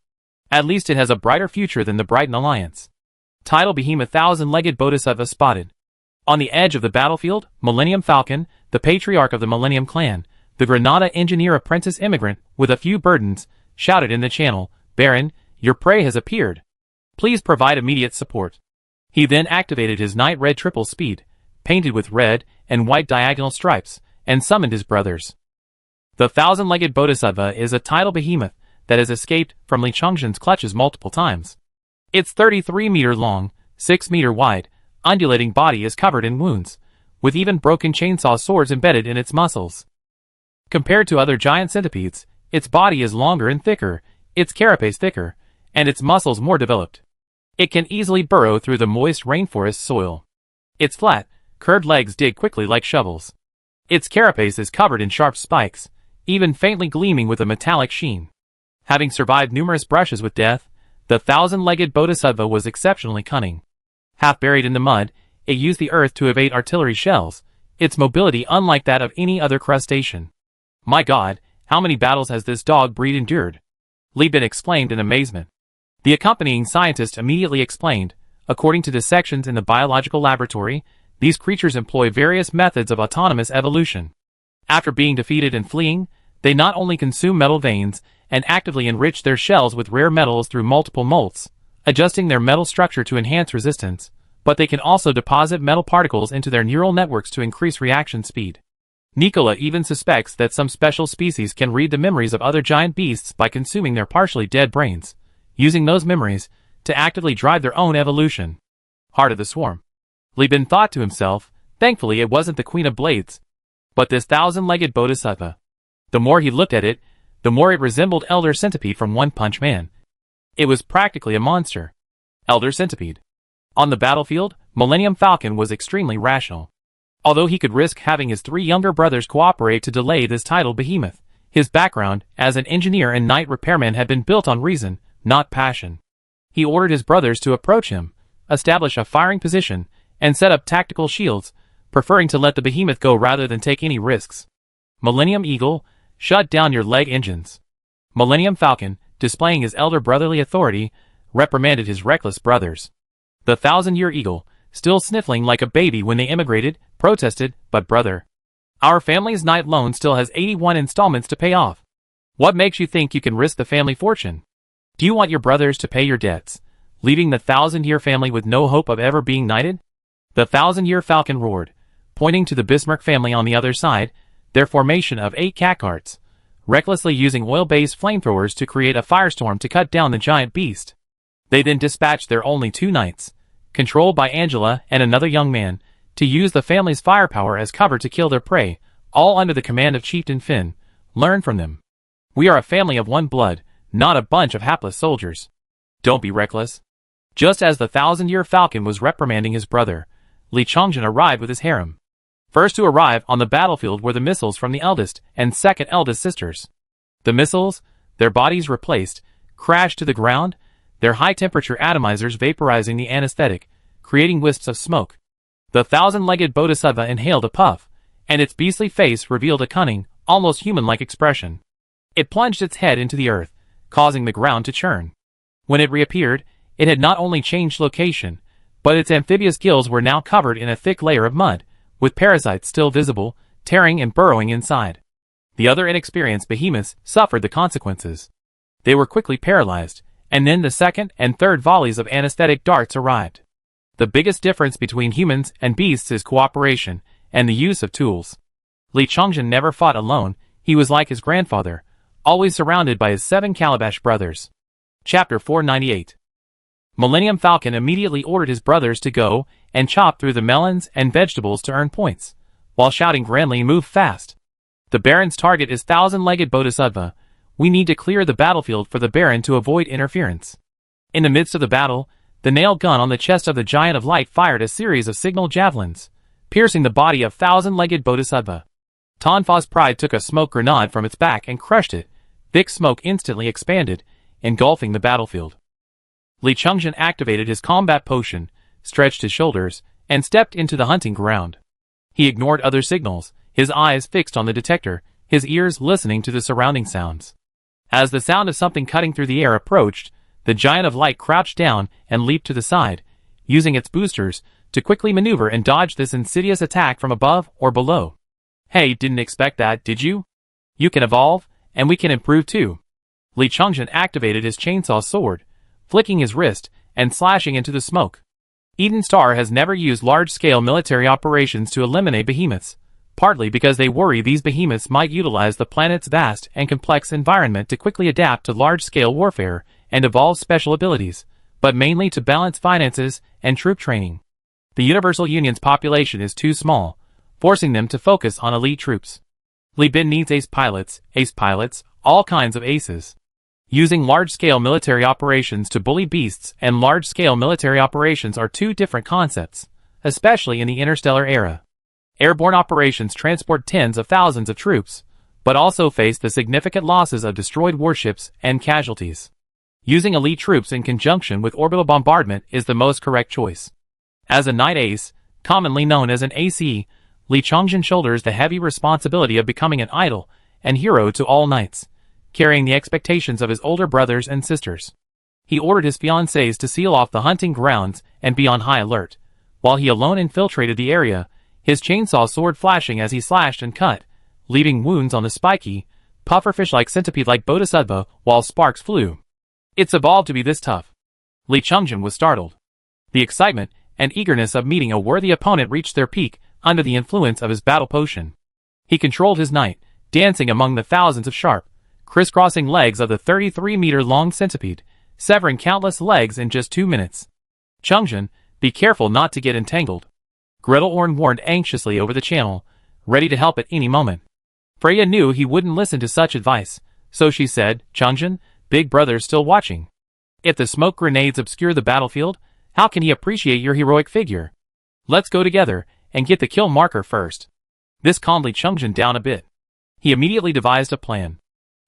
At least it has a brighter future than the Brighton Alliance. Tidal Behemoth 1,000-legged Bodhisattva spotted. On the edge of the battlefield, Millennium Falcon, the patriarch of the Millennium Clan, the Granada engineer apprentice immigrant with a few burdens, shouted in the channel, Baron, your prey has appeared. Please provide immediate support. He then activated his night red triple speed, painted with red and white diagonal stripes, and summoned his brothers. The 1,000-legged Bodhisattva is a tidal behemoth that has escaped from Li Chongjin's clutches multiple times. Its 33-meter long, 6-meter wide, undulating body is covered in wounds, with even broken chainsaw swords embedded in its muscles. Compared to other giant centipedes, its body is longer and thicker, its carapace thicker, and its muscles more developed. It can easily burrow through the moist rainforest soil. Its flat, curved legs dig quickly like shovels. Its carapace is covered in sharp spikes, even faintly gleaming with a metallic sheen. Having survived numerous brushes with death, the 1,000-legged Bodhisattva was exceptionally cunning. Half buried in the mud, it used the earth to evade artillery shells, its mobility unlike that of any other crustacean. My God, how many battles has this dog breed endured? Li Bin exclaimed in amazement. The accompanying scientist immediately explained, according to dissections in the biological laboratory, these creatures employ various methods of autonomous evolution. After being defeated and fleeing, they not only consume metal veins and actively enrich their shells with rare metals through multiple molts, adjusting their metal structure to enhance resistance, but they can also deposit metal particles into their neural networks to increase reaction speed. Nicola even suspects that some special species can read the memories of other giant beasts by consuming their partially dead brains, using those memories to actively drive their own evolution. Heart of the swarm. Li Bin thought to himself, thankfully it wasn't the Queen of Blades, but this 1,000-legged Bodhisattva. The more he looked at it, the more it resembled Elder Centipede from One Punch Man. It was practically a monster. Elder Centipede. On the battlefield, Millennium Falcon was extremely rational. Although he could risk having his 3 younger brothers cooperate to delay this titled behemoth, his background as an engineer and night repairman had been built on reason, not passion. He ordered his brothers to approach him, establish a firing position, and set up tactical shields, preferring to let the behemoth go rather than take any risks. Millennium Eagle, shut down your leg engines. Millennium Falcon, displaying his elder brotherly authority, reprimanded his reckless brothers. The 1,000-Year Eagle, still sniffling like a baby when they immigrated, protested, "But brother, our family's night loan still has 81 installments to pay off. What makes you think you can risk the family fortune? Do you want your brothers to pay your debts, leaving the 1,000-Year family with no hope of ever being knighted?" The 1,000-Year Falcon roared, pointing to the Bismarck family on the other side, their formation of 8 cat carts, recklessly using oil-based flamethrowers to create a firestorm to cut down the giant beast. They then dispatched their only 2 knights, controlled by Angela and another young man, to use the family's firepower as cover to kill their prey, all under the command of Chieftain Finn. Learn from them. We are a family of one blood, not a bunch of hapless soldiers. Don't be reckless. Just as the 1,000-Year Falcon was reprimanding his brother, Li Chongjin arrived with his harem. First to arrive on the battlefield were the missiles from the eldest and second eldest sisters. The missiles, their bodies replaced, crashed to the ground, their high-temperature atomizers vaporizing the anesthetic, creating wisps of smoke. The 1,000-legged Bodhisattva inhaled a puff, and its beastly face revealed a cunning, almost human-like expression. It plunged its head into the earth, causing the ground to churn. When it reappeared, it had not only changed location, but its amphibious gills were now covered in a thick layer of mud, with parasites still visible, tearing and burrowing inside. The other inexperienced behemoths suffered the consequences. They were quickly paralyzed, and then the second and third volleys of anesthetic darts arrived. The biggest difference between humans and beasts is cooperation and the use of tools. Li Chongjin never fought alone. He was like his grandfather, always surrounded by his 7 Calabash brothers. Chapter 498. Millennium Falcon immediately ordered his brothers to go and chop through the melons and vegetables to earn points, while shouting grandly, "Move fast! The Baron's target is 1,000-legged Bodhisattva. We need to clear the battlefield for the Baron to avoid interference." In the midst of the battle, the nailed gun on the chest of the Giant of Light fired a series of signal javelins, piercing the body of 1,000-legged Bodhisattva. Tonfa's pride took a smoke grenade from its back and crushed it. Thick smoke instantly expanded, engulfing the battlefield. Li Chongjin activated his combat potion, stretched his shoulders, and stepped into the hunting ground. He ignored other signals, his eyes fixed on the detector, his ears listening to the surrounding sounds. As the sound of something cutting through the air approached, the Giant of Light crouched down and leaped to the side, using its boosters to quickly maneuver and dodge this insidious attack from above or below. "Hey, didn't expect that, did you? You can evolve, and we can improve too." Li Chongjin activated his chainsaw sword, flicking his wrist and slashing into the smoke. Eden Star has never used large-scale military operations to eliminate behemoths, partly because they worry these behemoths might utilize the planet's vast and complex environment to quickly adapt to large-scale warfare and evolve special abilities, but mainly to balance finances and troop training. The Universal Union's population is too small, forcing them to focus on elite troops. Li Bin needs ace pilots, all kinds of aces. Using large-scale military operations to bully beasts and large-scale military operations are two different concepts, especially in the Interstellar era. Airborne operations transport tens of thousands of troops, but also face the significant losses of destroyed warships and casualties. Using elite troops in conjunction with orbital bombardment is the most correct choice. As a Knight Ace, commonly known as an AC, Li Chongjin shoulders the heavy responsibility of becoming an idol and hero to all knights, carrying the expectations of his older brothers and sisters. He ordered his fiancées to seal off the hunting grounds and be on high alert, while he alone infiltrated the area, his chainsaw sword flashing as he slashed and cut, leaving wounds on the spiky, pufferfish-like centipede-like Bodhisattva while sparks flew. It's evolved to be this tough. Li Chongjin was startled. The excitement and eagerness of meeting a worthy opponent reached their peak under the influence of his battle potion. He controlled his knight, dancing among the thousands of sharp, crisscrossing legs of the 33-meter-long centipede, severing countless legs in just 2 minutes. "Chongjin, be careful not to get entangled." Gretel Orn warned anxiously over the channel, ready to help at any moment. Freya knew he wouldn't listen to such advice, So she said, Chungjin, Big Brother's still watching. If the smoke grenades obscure the battlefield, how can he appreciate your heroic figure? Let's go together and get the kill marker first. This calmed Li Chungjin down a bit. He immediately devised a plan.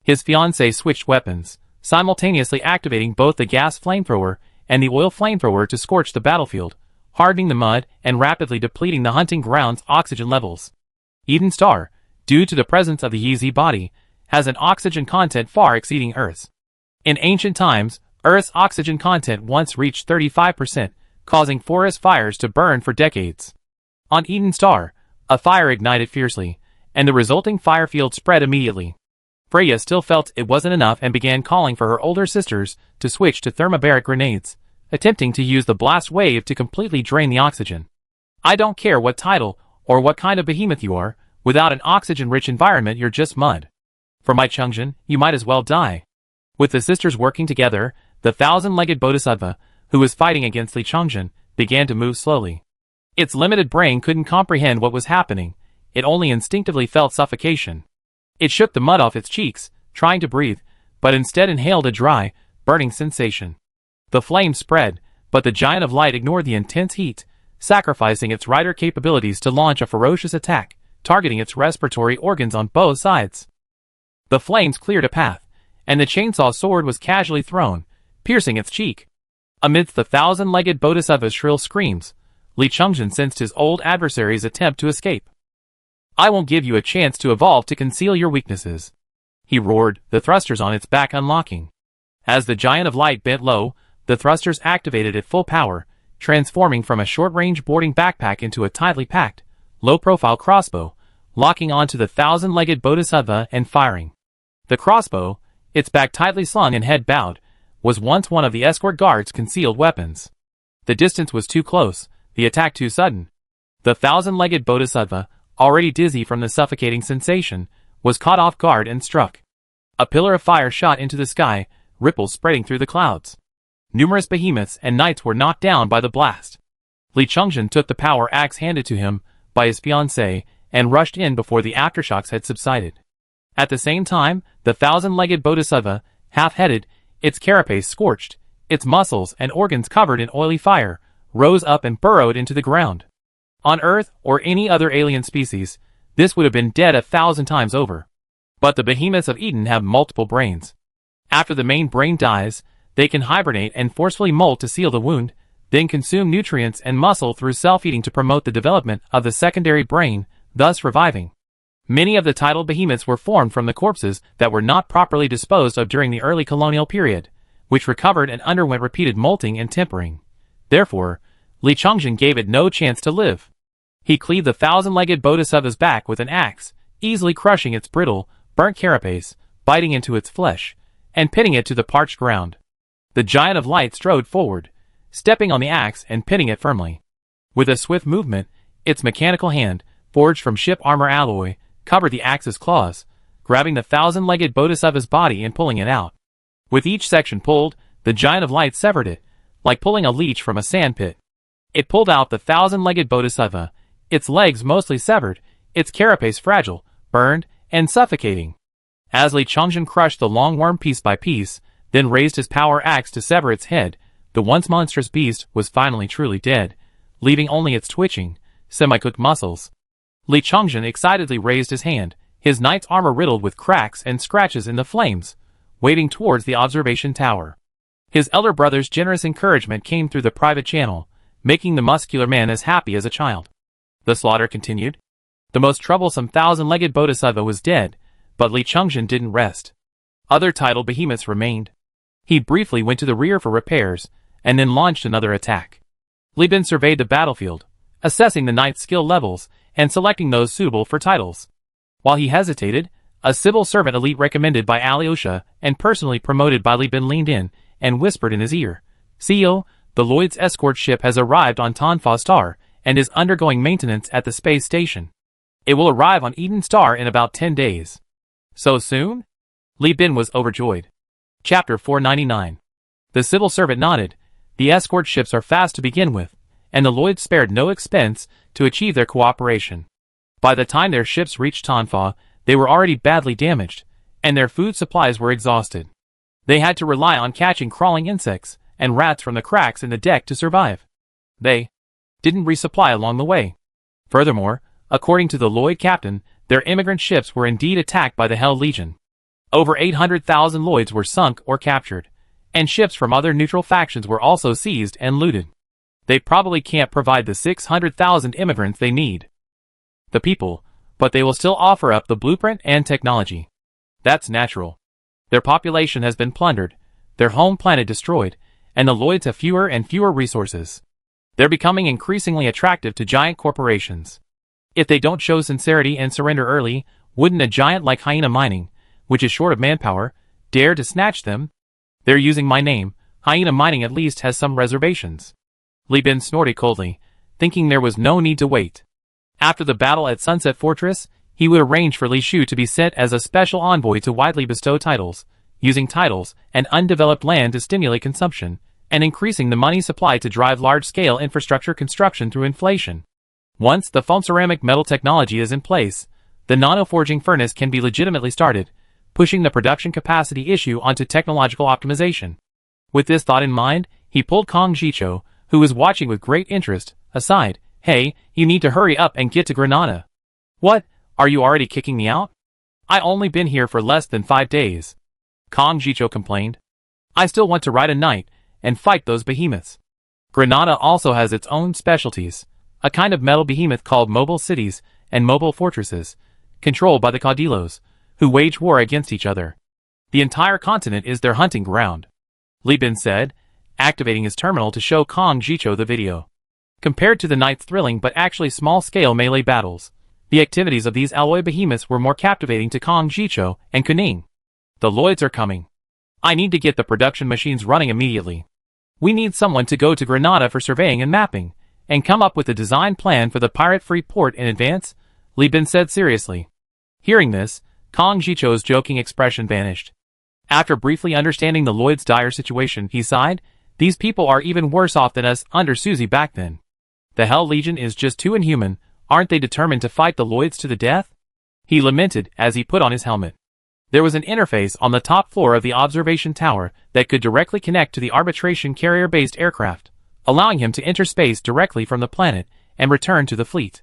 His fiancée switched weapons, simultaneously activating both the gas flamethrower and the oil flamethrower to scorch the battlefield, hardening the mud and rapidly depleting the hunting ground's oxygen levels. Eden Star, due to the presence of the Yeezy body, has an oxygen content far exceeding Earth's. In ancient times, Earth's oxygen content once reached 35%, causing forest fires to burn for decades. On Eden Star, a fire ignited fiercely, and the resulting fire field spread immediately. Freya still felt it wasn't enough and began calling for her older sisters to switch to thermobaric grenades, attempting to use the blast wave to completely drain the oxygen. I don't care what title or what kind of behemoth you are, without an oxygen-rich environment you're just mud. For my Chungjin, you might as well die. With the sisters working together, the thousand-legged bodhisattva, who was fighting against Li Chungjin, began to move slowly. Its limited brain couldn't comprehend what was happening, it only instinctively felt suffocation. It shook the mud off its cheeks, trying to breathe, but instead inhaled a dry, burning sensation. The flame spread, but the Giant of Light ignored the intense heat, sacrificing its rider capabilities to launch a ferocious attack, targeting its respiratory organs on both sides. The flames cleared a path, and the chainsaw sword was casually thrown, piercing its cheek. Amidst the thousand-legged bodhisattva's shrill screams, Li Chungjin sensed his old adversary's attempt to escape. I won't give you a chance to evolve to conceal your weaknesses, he roared, the thrusters on its back unlocking. As the Giant of Light bent low, the thrusters activated at full power, transforming from a short-range boarding backpack into a tightly packed, low-profile crossbow, locking onto the thousand-legged bodhisattva and firing. The crossbow, its back tightly slung and head bowed, was once one of the escort guard's concealed weapons. The distance was too close, the attack too sudden. The thousand-legged bodhisattva, already dizzy from the suffocating sensation, was caught off guard and struck. A pillar of fire shot into the sky, ripples spreading through the clouds. Numerous behemoths and knights were knocked down by the blast. Li Chungjin took the power axe handed to him by his fiancée and rushed in before the aftershocks had subsided. At the same time, the thousand-legged bodhisattva, half-headed, its carapace scorched, its muscles and organs covered in oily fire, rose up and burrowed into the ground. On Earth or any other alien species, this would have been dead 1,000 times over. But the behemoths of Eden have multiple brains. After the main brain dies, they can hibernate and forcefully molt to seal the wound, then consume nutrients and muscle through self-eating to promote the development of the secondary brain, thus reviving. Many of the tidal behemoths were formed from the corpses that were not properly disposed of during the early colonial period, which recovered and underwent repeated molting and tempering. Therefore, Li Chungjin gave it no chance to live. He cleaved the thousand-legged bodhisattva's back with an axe, easily crushing its brittle, burnt carapace, biting into its flesh, and pinning it to the parched ground. The Giant of Light strode forward, stepping on the axe and pinning it firmly. With a swift movement, its mechanical hand, forged from ship armor alloy, covered the axe's claws, grabbing the thousand-legged bodhisattva's body and pulling it out. With each section pulled, the Giant of Light severed it, like pulling a leech from a sandpit. It pulled out the thousand-legged bodhisattva, its legs mostly severed, its carapace fragile, burned, and suffocating. As Li Chungjin crushed the long worm piece by piece, then raised his power axe to sever its head, the once monstrous beast was finally truly dead, leaving only its twitching, semi-cooked muscles. Li Chungjin excitedly raised his hand, his knight's armor riddled with cracks and scratches in the flames, waving towards the observation tower. His elder brother's generous encouragement came through the private channel, making the muscular man as happy as a child. The slaughter continued. The most troublesome thousand-legged bodhisattva was dead, but Li Chungjin didn't rest. Other tidal behemoths remained. He briefly went to the rear for repairs, and then launched another attack. Li Bin surveyed the battlefield, assessing the knight's skill levels, and selecting those suitable for titles. While he hesitated, a civil servant elite recommended by Alyosha and personally promoted by Li Bin leaned in and whispered in his ear, "CEO, the Lloyd's escort ship has arrived on Tanfa Star and is undergoing maintenance at the space station. It will arrive on Eden Star in about 10 days. So soon?" Li Bin was overjoyed. Chapter 499. The civil servant nodded. The escort ships are fast to begin with, and the Lloyds spared no expense to achieve their cooperation. By the time their ships reached Tanfa, they were already badly damaged, and their food supplies were exhausted. They had to rely on catching crawling insects and rats from the cracks in the deck to survive. They didn't resupply along the way. Furthermore, according to the Lloyd captain, their immigrant ships were indeed attacked by the Hell Legion. Over 800,000 Lloyds were sunk or captured, and ships from other neutral factions were also seized and looted. They probably can't provide the 600,000 immigrants they need. The people, but they will still offer up the blueprint and technology. That's natural. Their population has been plundered, their home planet destroyed, and the Lloyds have fewer and fewer resources. They're becoming increasingly attractive to giant corporations. If they don't show sincerity and surrender early, wouldn't a giant like Hyena Mining, which is short of manpower, dare to snatch them? They're using my name. Hyena Mining at least has some reservations. Li Bin snorted coldly, thinking there was no need to wait. After the battle at Sunset Fortress, he would arrange for Li Shu to be sent as a special envoy to widely bestow titles, using titles and undeveloped land to stimulate consumption, and increasing the money supply to drive large-scale infrastructure construction through inflation. Once the foam ceramic metal technology is in place, the nano-forging furnace can be legitimately started, pushing the production capacity issue onto technological optimization. With this thought in mind, he pulled Kong Jicho, who was watching with great interest, aside. Hey, you need to hurry up and get to Granada. What, are you already kicking me out? I only been here for less than 5 days. Kong Jicho complained. I still want to ride a knight and fight those behemoths. Granada also has its own specialties, a kind of metal behemoth called mobile cities and mobile fortresses, controlled by the Caudillos, who wage war against each other. The entire continent is their hunting ground. Li Bin said, activating his terminal to show Kong Jicho the video. Compared to the knight's thrilling but actually small-scale melee battles, the activities of these alloy behemoths were more captivating to Kong Jicho and Kuning. The Lloyds are coming. I need to get the production machines running immediately. We need someone to go to Granada for surveying and mapping, and come up with a design plan for the pirate-free port in advance, Li Bin said seriously. Hearing this, Kong Jicho's joking expression vanished. After briefly understanding the Lloyds' dire situation, he sighed, these people are even worse off than us under Susie back then. The Hell Legion is just too inhuman, aren't they determined to fight the Lloyds to the death? He lamented as he put on his helmet. There was an interface on the top floor of the observation tower that could directly connect to the arbitration carrier-based aircraft, allowing him to enter space directly from the planet and return to the fleet.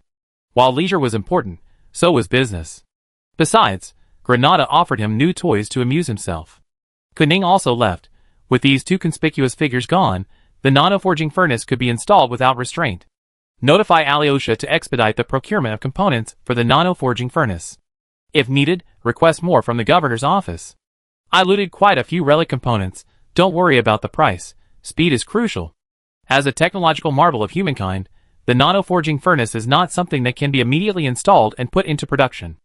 While leisure was important, so was business. Besides, Granada offered him new toys to amuse himself. Kuning also left. With these two conspicuous figures gone, the nano-forging furnace could be installed without restraint. Notify Alyosha to expedite the procurement of components for the nano-forging furnace. If needed, request more from the governor's office. I looted quite a few relic components, don't worry about the price, speed is crucial. As a technological marvel of humankind, the nano-forging furnace is not something that can be immediately installed and put into production.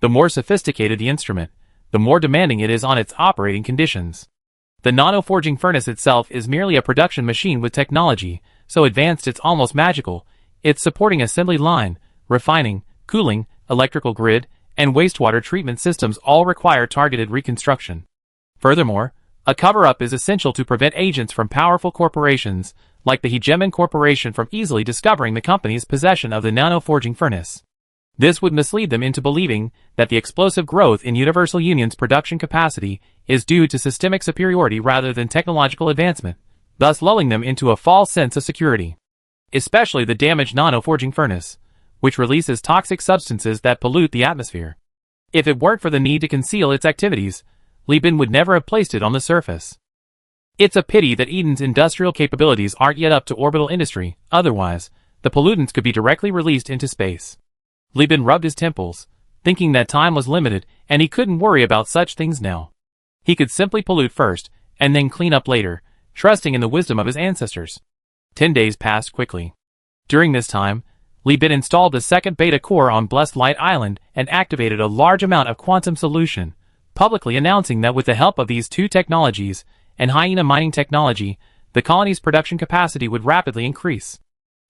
The more sophisticated the instrument, the more demanding it is on its operating conditions. The nano-forging furnace itself is merely a production machine with technology, so advanced it's almost magical. Its supporting assembly line, refining, cooling, electrical grid, and wastewater treatment systems all require targeted reconstruction. Furthermore, a cover-up is essential to prevent agents from powerful corporations, like the Hegemon Corporation, from easily discovering the company's possession of the nano-forging furnace. This would mislead them into believing that the explosive growth in Universal Union's production capacity is due to systemic superiority rather than technological advancement, thus lulling them into a false sense of security. Especially the damaged nano-forging furnace, which releases toxic substances that pollute the atmosphere. If it weren't for the need to conceal its activities, Li Bin would never have placed it on the surface. It's a pity that Eden's industrial capabilities aren't yet up to orbital industry, otherwise, the pollutants could be directly released into space. Li Bin rubbed his temples, thinking that time was limited and he couldn't worry about such things now. He could simply pollute first, and then clean up later, trusting in the wisdom of his ancestors. 10 days passed quickly. During this time, Li Bin installed the second beta core on Blessed Light Island and activated a large amount of quantum solution, publicly announcing that with the help of these two technologies and Hyena mining technology, the colony's production capacity would rapidly increase.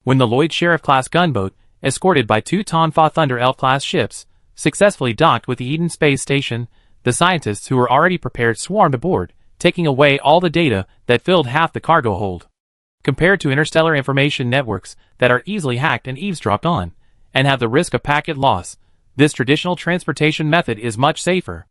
When the Lloyd Sheriff-class gunboat, escorted by 2 Tonfa Thunder Elf-class ships, successfully docked with the Eden space station, the scientists who were already prepared swarmed aboard, taking away all the data that filled half the cargo hold. Compared to interstellar information networks that are easily hacked and eavesdropped on, and have the risk of packet loss, this traditional transportation method is much safer.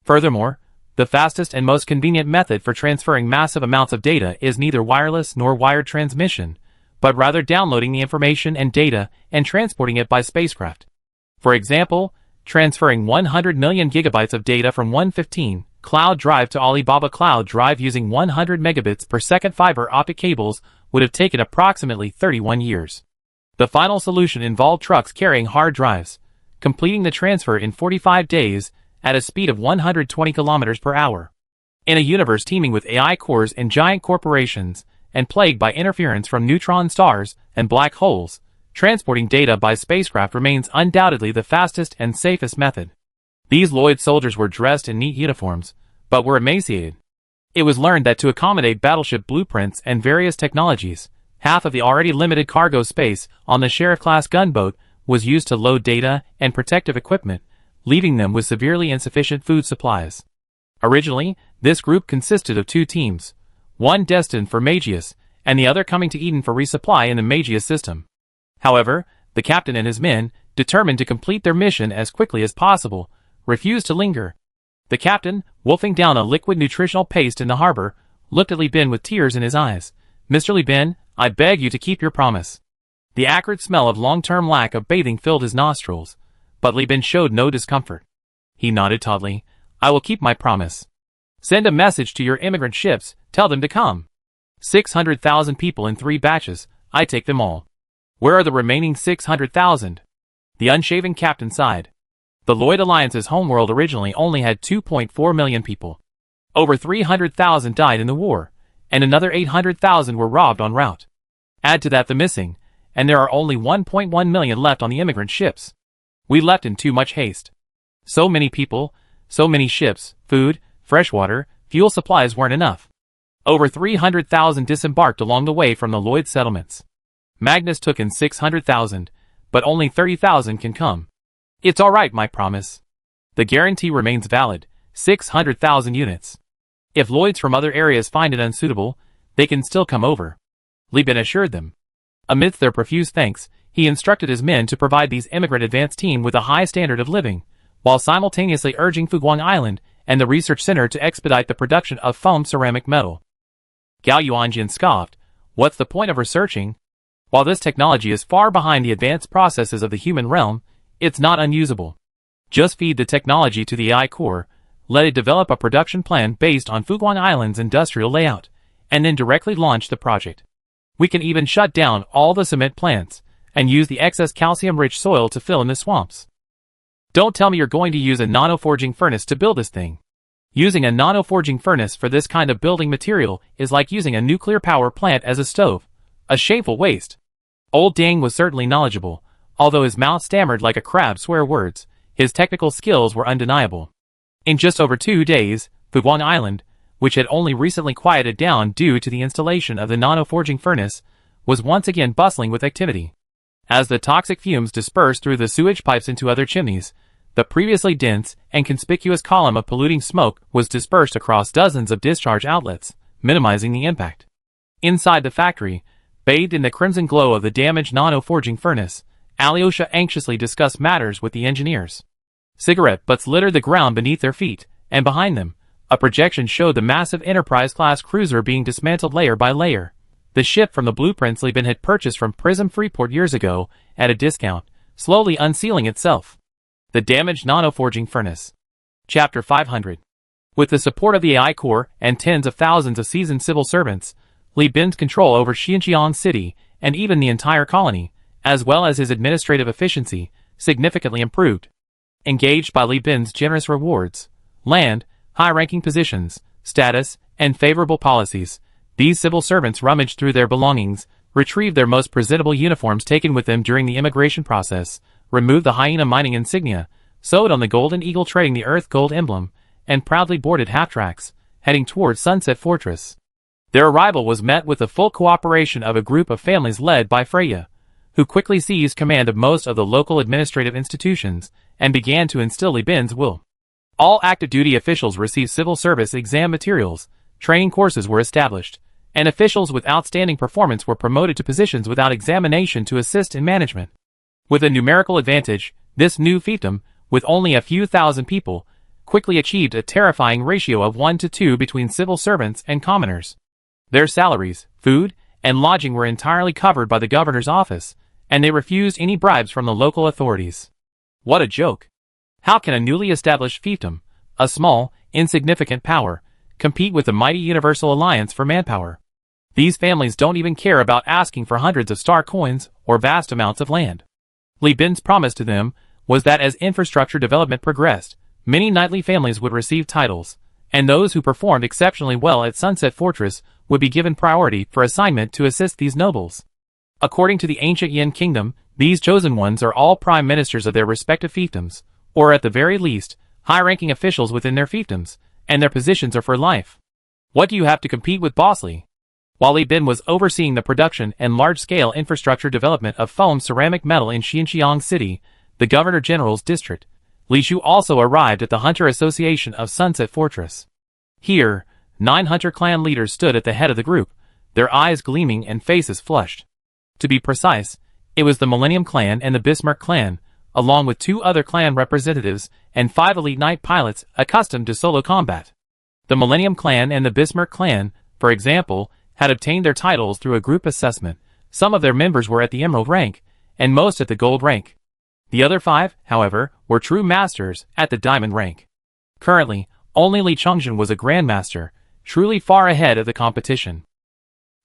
Furthermore, the fastest and most convenient method for transferring massive amounts of data is neither wireless nor wired transmission, but rather downloading the information and data and transporting it by spacecraft. For example, transferring 100 million gigabytes of data from 115 cloud drive to Alibaba Cloud Drive using 100 megabits per second fiber optic cables would have taken approximately 31 years. The final solution involved trucks carrying hard drives, completing the transfer in 45 days at a speed of 120 kilometers per hour. In a universe teeming with AI cores and giant corporations, and plagued by interference from neutron stars and black holes, transporting data by spacecraft remains undoubtedly the fastest and safest method. These Lloyd soldiers were dressed in neat uniforms, but were emaciated. It was learned that to accommodate battleship blueprints and various technologies, half of the already limited cargo space on the Sheriff-class gunboat was used to load data and protective equipment, leaving them with severely insufficient food supplies. Originally, this group consisted of two teams, one destined for Magius, and the other coming to Eden for resupply in the Magius system. However, the captain and his men, determined to complete their mission as quickly as possible, refused to linger. The captain, wolfing down a liquid nutritional paste in the harbor, looked at Li Bin with tears in his eyes. "Mr. Li Bin, I beg you to keep your promise." The acrid smell of long-term lack of bathing filled his nostrils, but Li Bin showed no discomfort. He nodded tautly. "I will keep my promise. Send a message to your immigrant ships, tell them to come. 600,000 people in 3 batches, I take them all." "Where are the remaining 600,000? The unshaven captain sighed. The Lloyd Alliance's homeworld originally only had 2.4 million people. Over 300,000 died in the war, and another 800,000 were robbed en route. Add to that the missing, and there are only 1.1 million left on the immigrant ships. We left in too much haste. So many people, so many ships, food, fresh water, fuel supplies weren't enough. Over 300,000 disembarked along the way from the Lloyd settlements. Magnus took in 600,000, but only 30,000 can come. It's all right, my promise. The guarantee remains valid, 600,000 units. If Lloyds from other areas find it unsuitable, they can still come over." Li Bin assured them. Amidst their profuse thanks, he instructed his men to provide these immigrant advance team with a high standard of living, while simultaneously urging Fuguang Island and the research center to expedite the production of foam ceramic metal. Gao Yuanjin scoffed, "What's the point of researching? While this technology is far behind the advanced processes of the human realm, it's not unusable. Just feed the technology to the AI core, let it develop a production plan based on Fuguang Island's industrial layout, and then directly launch the project. We can even shut down all the cement plants, and use the excess calcium-rich soil to fill in the swamps. Don't tell me you're going to use a nano-forging furnace to build this thing. Using a nano-forging furnace for this kind of building material is like using a nuclear power plant as a stove. A shameful waste." Old Dang was certainly knowledgeable, although his mouth stammered like a crab swear words. His technical skills were undeniable. In just over 2 days, Fuguang Island, which had only recently quieted down due to the installation of the nano-forging furnace, was once again bustling with activity. As the toxic fumes dispersed through the sewage pipes into other chimneys, the previously dense and conspicuous column of polluting smoke was dispersed across dozens of discharge outlets, minimizing the impact. Inside the factory, bathed in the crimson glow of the damaged nano-forging furnace, Alyosha anxiously discussed matters with the engineers. Cigarette butts littered the ground beneath their feet, and behind them, a projection showed the massive Enterprise-class cruiser being dismantled layer by layer. The ship from the blueprints Li Bin had purchased from Prism Freeport years ago, at a discount, slowly unsealing itself. The damaged nano-forging furnace. Chapter 500. With the support of the AI core and tens of thousands of seasoned civil servants, Li Bin's control over Xinjiang City, and even the entire colony, as well as his administrative efficiency, significantly improved. Engaged by Li Bin's generous rewards, land, high-ranking positions, status, and favorable policies, these civil servants rummaged through their belongings, retrieved their most presentable uniforms taken with them during the immigration process, removed the hyena mining insignia, sewed on the Golden Eagle trading the Earth Gold emblem, and proudly boarded half-tracks, heading towards Sunset Fortress. Their arrival was met with the full cooperation of a group of families led by Freya, who quickly seized command of most of the local administrative institutions, and began to instill Li Bin's will. All active duty officials received civil service exam materials, training courses were established, and officials with outstanding performance were promoted to positions without examination to assist in management. With a numerical advantage, this new fiefdom, with only a few thousand people, quickly achieved a terrifying ratio of 1 to 2 between civil servants and commoners. Their salaries, food, and lodging were entirely covered by the governor's office, and they refused any bribes from the local authorities. What a joke! How can a newly established fiefdom, a small, insignificant power, compete with the mighty Universal Alliance for manpower? These families don't even care about asking for hundreds of star coins or vast amounts of land. Li Bin's promise to them was that as infrastructure development progressed, many knightly families would receive titles, and those who performed exceptionally well at Sunset Fortress would be given priority for assignment to assist these nobles. According to the ancient Yin kingdom, these chosen ones are all prime ministers of their respective fiefdoms, or at the very least, high-ranking officials within their fiefdoms, and their positions are for life. What do you have to compete with Boss Li? While Li Bin was overseeing the production and large-scale infrastructure development of foam ceramic metal in Xinjiang City, the Governor-General's district, Li Shu also arrived at the Hunter Association of Sunset Fortress. Here, 9 Hunter clan leaders stood at the head of the group, their eyes gleaming and faces flushed. To be precise, it was the Millennium Clan and the Bismarck Clan, along with 2 other clan representatives and 5 elite knight pilots accustomed to solo combat. The Millennium Clan and the Bismarck Clan, for example, had obtained their titles through a group assessment. Some of their members were at the Emerald rank, and most at the Gold rank. The other 5, however, were true masters at the Diamond rank. Currently, only Li Chongjin was a Grandmaster, truly far ahead of the competition.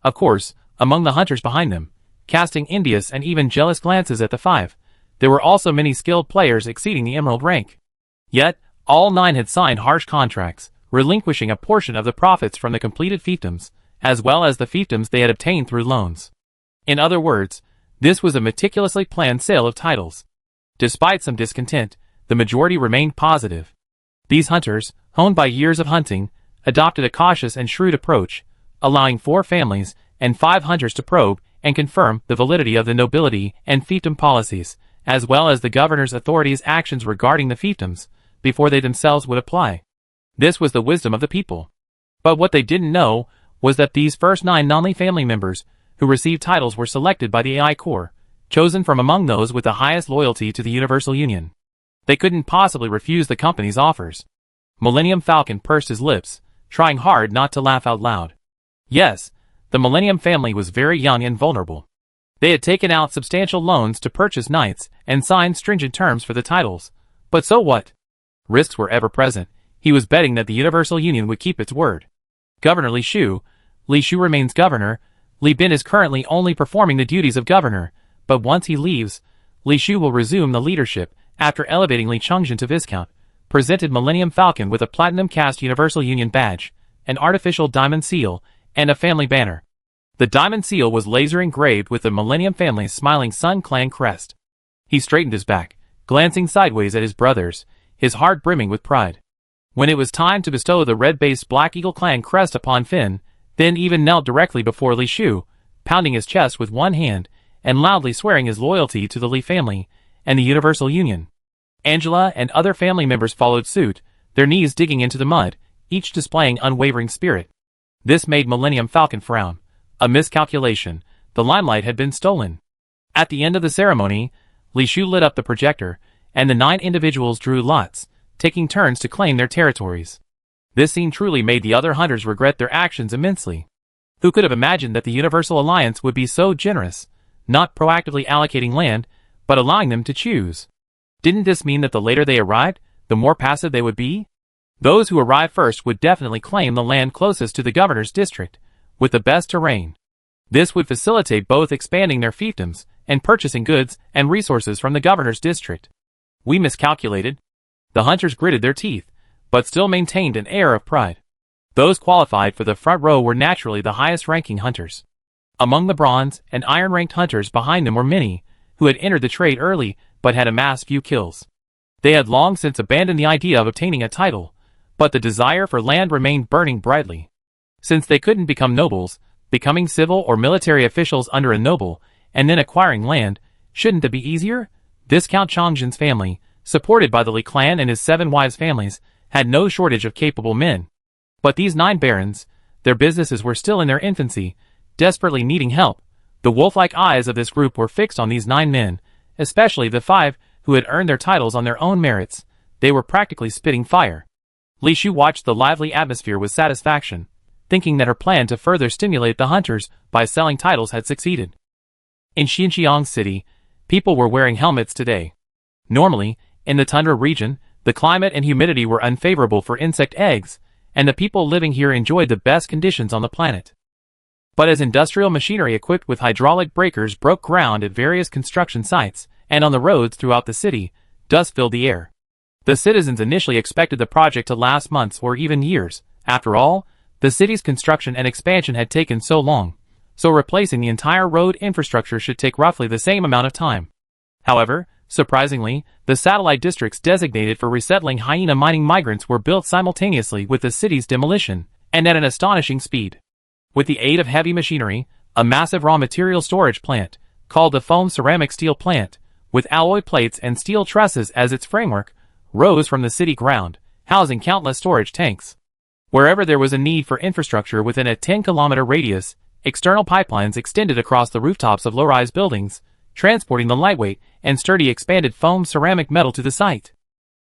Of course, among the hunters behind them, casting envious and even jealous glances at the 5, there were also many skilled players exceeding the Emerald rank. Yet, all 9 had signed harsh contracts, relinquishing a portion of the profits from the completed fiefdoms, as well as the fiefdoms they had obtained through loans. In other words, this was a meticulously planned sale of titles. Despite some discontent, the majority remained positive. These hunters, honed by years of hunting, adopted a cautious and shrewd approach, allowing 4 families and 5 hunters to probe and confirm the validity of the nobility and fiefdom policies, as well as the governor's authorities' actions regarding the fiefdoms, before they themselves would apply. This was the wisdom of the people. But what they didn't know was that these first 9 non-Li family members who received titles were selected by the AI Corps, chosen from among those with the highest loyalty to the Universal Union. They couldn't possibly refuse the company's offers. Millennium Falcon pursed his lips, trying hard not to laugh out loud. Yes, the Millennium family was very young and vulnerable. They had taken out substantial loans to purchase knights and signed stringent terms for the titles. But so what? Risks were ever present. He was betting that the Universal Union would keep its word. Governor Li Shu remains governor. Li Bin is currently only performing the duties of governor, but once he leaves, Li Shu will resume the leadership after elevating Li Chongjin to Viscount, presented Millennium Falcon with a platinum cast Universal Union badge, an artificial diamond seal, and a family banner. The diamond seal was laser engraved with the Millennium family's smiling Sun Clan crest. He straightened his back, glancing sideways at his brothers, his heart brimming with pride. When it was time to bestow the red-based Black Eagle Clan crest upon Finn even knelt directly before Li Shu, pounding his chest with one hand and loudly swearing his loyalty to the Li family and the Universal Union. Angela and other family members followed suit, their knees digging into the mud, each displaying unwavering spirit. This made Millennium Falcon frown. A miscalculation. The limelight had been stolen. At the end of the ceremony, Li Shu lit up the projector, and the 9 individuals drew lots, taking turns to claim their territories. This scene truly made the other hunters regret their actions immensely. Who could have imagined that the Universal Alliance would be so generous, not proactively allocating land, but allowing them to choose? Didn't this mean that the later they arrived, the more passive they would be? Those who arrived first would definitely claim the land closest to the governor's district, with the best terrain. This would facilitate both expanding their fiefdoms and purchasing goods and resources from the governor's district. We miscalculated. The hunters gritted their teeth, but still maintained an air of pride. Those qualified for the front row were naturally the highest-ranking hunters. Among the bronze and iron-ranked hunters behind them were many who had entered the trade early but had amassed few kills. They had long since abandoned the idea of obtaining a title, but the desire for land remained burning brightly. Since they couldn't become nobles, becoming civil or military officials under a noble, and then acquiring land, shouldn't it be easier? Viscount Chongjin's family, supported by the Li clan and his 7 wives' families, had no shortage of capable men. But these 9 barons, their businesses were still in their infancy, desperately needing help. The wolf-like eyes of this group were fixed on these 9 men, especially the 5 who had earned their titles on their own merits. They were practically spitting fire. Li Shu watched the lively atmosphere with satisfaction, thinking that her plan to further stimulate the hunters by selling titles had succeeded. In Xinjiang City, people were wearing helmets today. Normally, in the tundra region, the climate and humidity were unfavorable for insect eggs, and the people living here enjoyed the best conditions on the planet. But as industrial machinery equipped with hydraulic breakers broke ground at various construction sites and on the roads throughout the city, dust filled the air. The citizens initially expected the project to last months or even years. After all, the city's construction and expansion had taken so long, so replacing the entire road infrastructure should take roughly the same amount of time. However, surprisingly, the satellite districts designated for resettling hyena mining migrants were built simultaneously with the city's demolition, and at an astonishing speed. With the aid of heavy machinery, a massive raw material storage plant, called the foam ceramic steel plant, with alloy plates and steel trusses as its framework, rose from the city ground, housing countless storage tanks. Wherever there was a need for infrastructure within a 10-kilometer radius, external pipelines extended across the rooftops of low-rise buildings, transporting the lightweight and sturdy expanded foam ceramic metal to the site.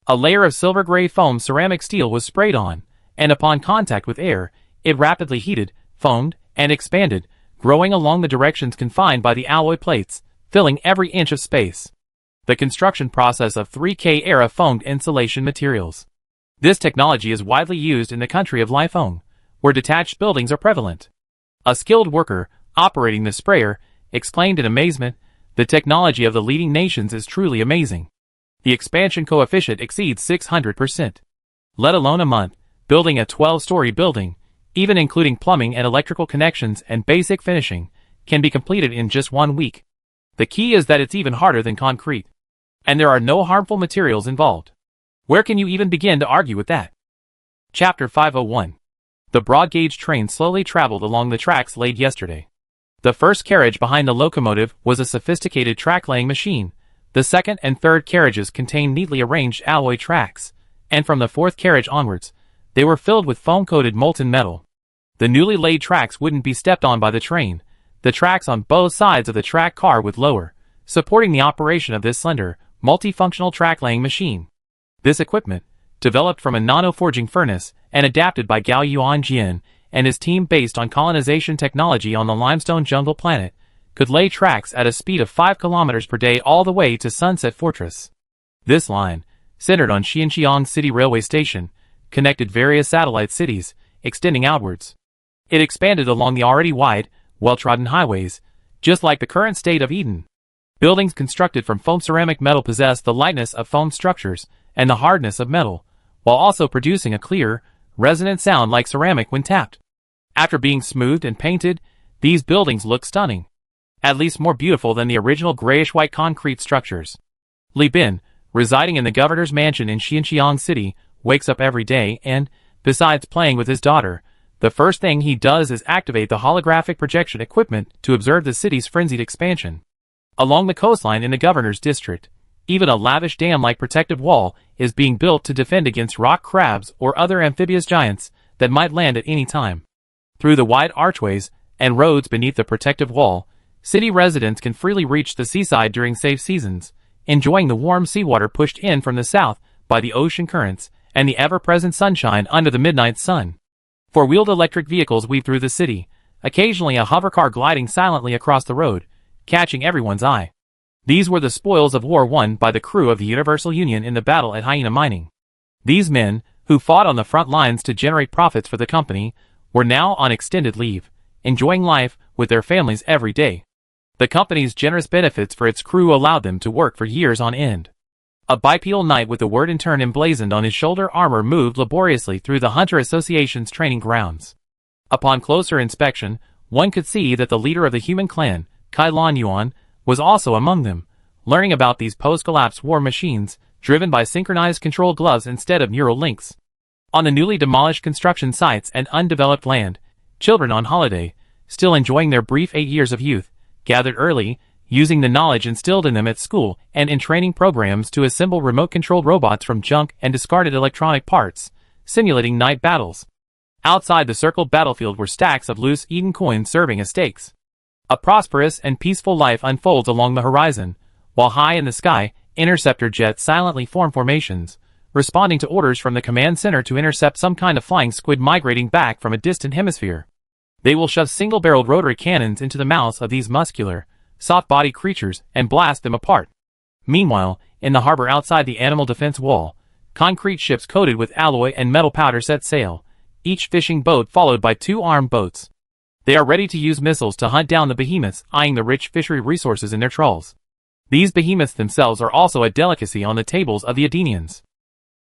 A layer of silver-gray foam ceramic steel was sprayed on, and upon contact with air, it rapidly heated, foamed, and expanded, growing along the directions confined by the alloy plates, filling every inch of space. The construction process of 3K-era foamed insulation materials. This technology is widely used in the country of Lifeng, where detached buildings are prevalent. A skilled worker, operating the sprayer, exclaimed in amazement, "The technology of the leading nations is truly amazing. The expansion coefficient exceeds 600%. Let alone a month, building a 12-story building, even including plumbing and electrical connections and basic finishing, can be completed in just 1 week. The key is that it's even harder than concrete. And there are no harmful materials involved. Where can you even begin to argue with that?" Chapter 501. The broad-gauge train slowly traveled along the tracks laid yesterday. The first carriage behind the locomotive was a sophisticated track-laying machine. The second and third carriages contained neatly arranged alloy tracks, and from the fourth carriage onwards, they were filled with foam-coated molten metal. The newly laid tracks wouldn't be stepped on by the train. The tracks on both sides of the track car would lower, supporting the operation of this slender, multifunctional track-laying machine. This equipment, developed from a nano-forging furnace and adapted by Gao Yuanjian and his team based on colonization technology on the limestone jungle planet, could lay tracks at a speed of 5 kilometers per day all the way to Sunset Fortress. This line, centered on Xinjiang City Railway Station, connected various satellite cities, extending outwards. It expanded along the already wide, well-trodden highways, just like the current state of Eden. Buildings constructed from foam ceramic metal possess the lightness of foam structures and the hardness of metal, while also producing a clear, resonant sound like ceramic when tapped. After being smoothed and painted, these buildings look stunning. At least more beautiful than the original grayish-white concrete structures. Li Bin, residing in the governor's mansion in Xinjiang City, wakes up every day and, besides playing with his daughter, the first thing he does is activate the holographic projection equipment to observe the city's frenzied expansion. Along the coastline in the governor's district, even a lavish dam-like protective wall is being built to defend against rock crabs or other amphibious giants that might land at any time. Through the wide archways and roads beneath the protective wall, city residents can freely reach the seaside during safe seasons, enjoying the warm seawater pushed in from the south by the ocean currents and the ever-present sunshine under the midnight sun. Four-wheeled electric vehicles weave through the city, occasionally a hovercar gliding silently across the road, catching everyone's eye. These were the spoils of war won by the crew of the Universal Union in the battle at hyena mining. These men, who fought on the front lines to generate profits for the company, were now on extended leave, enjoying life with their families every day. The company's generous benefits for its crew allowed them to work for years on end. A bipedal knight with the word in turn emblazoned on his shoulder armor moved laboriously through the Hunter Association's training grounds. Upon closer inspection, one could see that the leader of the human clan, Kai Lan Yuan, was also among them, learning about these post-collapse war machines, driven by synchronized control gloves instead of neural links. On the newly demolished construction sites and undeveloped land, children on holiday, still enjoying their brief 8 years of youth, gathered early, using the knowledge instilled in them at school and in training programs to assemble remote-controlled robots from junk and discarded electronic parts, simulating night battles. Outside the circled battlefield were stacks of loose Eden coins serving as stakes. A prosperous and peaceful life unfolds along the horizon, while high in the sky, interceptor jets silently form formations, responding to orders from the command center to intercept some kind of flying squid migrating back from a distant hemisphere. They will shove single-barreled rotary cannons into the mouths of these muscular, soft-bodied creatures and blast them apart. Meanwhile, in the harbor outside the animal defense wall, concrete ships coated with alloy and metal powder set sail, each fishing boat followed by 2 armed boats. They are ready to use missiles to hunt down the behemoths eyeing the rich fishery resources in their trawls. These behemoths themselves are also a delicacy on the tables of the Edenians.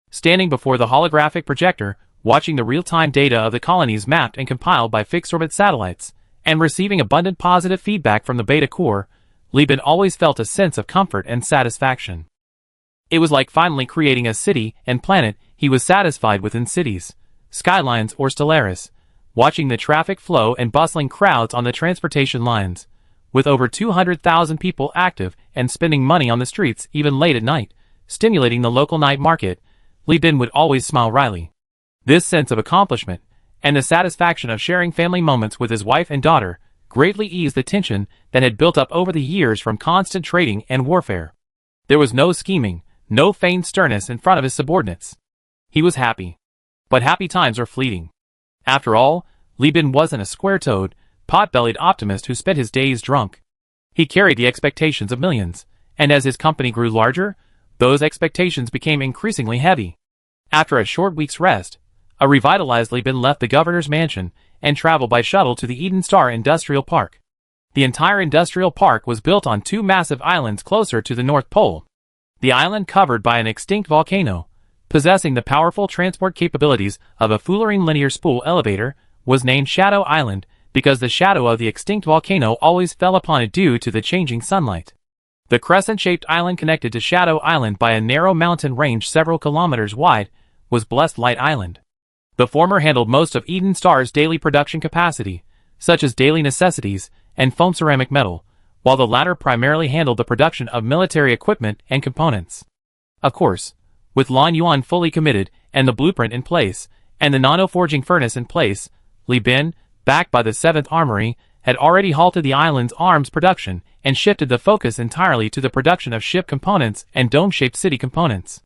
Standing before the holographic projector, watching the real-time data of the colonies mapped and compiled by fixed-orbit satellites, and receiving abundant positive feedback from the Beta Core, Lieben always felt a sense of comfort and satisfaction. It was like finally creating a city and planet he was satisfied with in cities, skylines or Stellaris, watching the traffic flow and bustling crowds on the transportation lines, with over 200,000 people active and spending money on the streets even late at night, stimulating the local night market. Lieben would always smile wryly. This sense of accomplishment, and the satisfaction of sharing family moments with his wife and daughter, greatly eased the tension that had built up over the years from constant trading and warfare. There was no scheming, no feigned sternness in front of his subordinates. He was happy. But happy times are fleeting. After all, Lieben wasn't a square-toed, pot-bellied optimist who spent his days drunk. He carried the expectations of millions, and as his company grew larger, those expectations became increasingly heavy. After a short week's rest, a revitalized Lieben left the governor's mansion and traveled by shuttle to the Eden Star Industrial Park. The entire industrial park was built on 2 massive islands closer to the North Pole. The island covered by an extinct volcano, possessing the powerful transport capabilities of a Fullerene linear spool elevator, was named Shadow Island because the shadow of the extinct volcano always fell upon it due to the changing sunlight. The crescent-shaped island connected to Shadow Island by a narrow mountain range several kilometers wide was Blessed Light Island. The former handled most of Eden Star's daily production capacity, such as daily necessities and foam ceramic metal, while the latter primarily handled the production of military equipment and components. Of course, with Lan Yuan fully committed and the blueprint in place, and the nano-forging furnace in place, Lieben, backed by the 7th Armory, had already halted the island's arms production and shifted the focus entirely to the production of ship components and dome-shaped city components.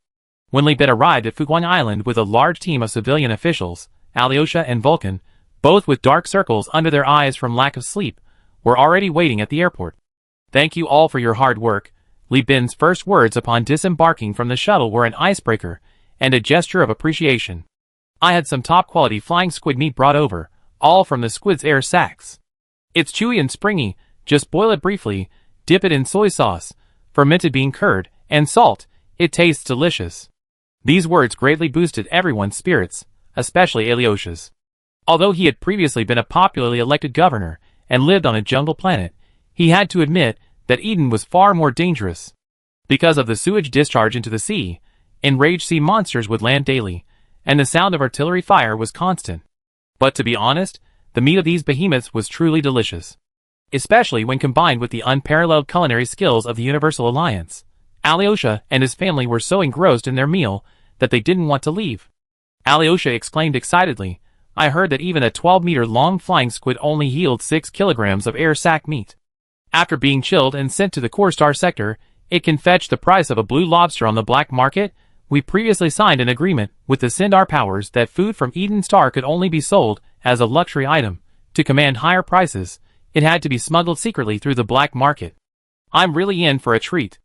When Lieben arrived at Fuguang Island with a large team of civilian officials, Alyosha and Vulcan, both with dark circles under their eyes from lack of sleep, were already waiting at the airport. "Thank you all for your hard work." Lieben's first words upon disembarking from the shuttle were an icebreaker and a gesture of appreciation. "I had some top-quality flying squid meat brought over, all from the squid's air sacs. It's chewy and springy, just boil it briefly, dip it in soy sauce, fermented bean curd, and salt. It tastes delicious." These words greatly boosted everyone's spirits, especially Alyosha's. Although he had previously been a popularly elected governor and lived on a jungle planet, he had to admit that Eden was far more dangerous. Because of the sewage discharge into the sea, enraged sea monsters would land daily, and the sound of artillery fire was constant. But to be honest, the meat of these behemoths was truly delicious. Especially when combined with the unparalleled culinary skills of the Universal Alliance. Alyosha and his family were so engrossed in their meal that they didn't want to leave. Alyosha exclaimed excitedly, "I heard that even a 12-meter-long flying squid only yields 6 kilograms of air sac meat. After being chilled and sent to the Core Star sector, it can fetch the price of a blue lobster on the black market. We previously signed an agreement with the Sindar powers that food from Eden Star could only be sold as a luxury item. To command higher prices, it had to be smuggled secretly through the black market. I'm really in for a treat."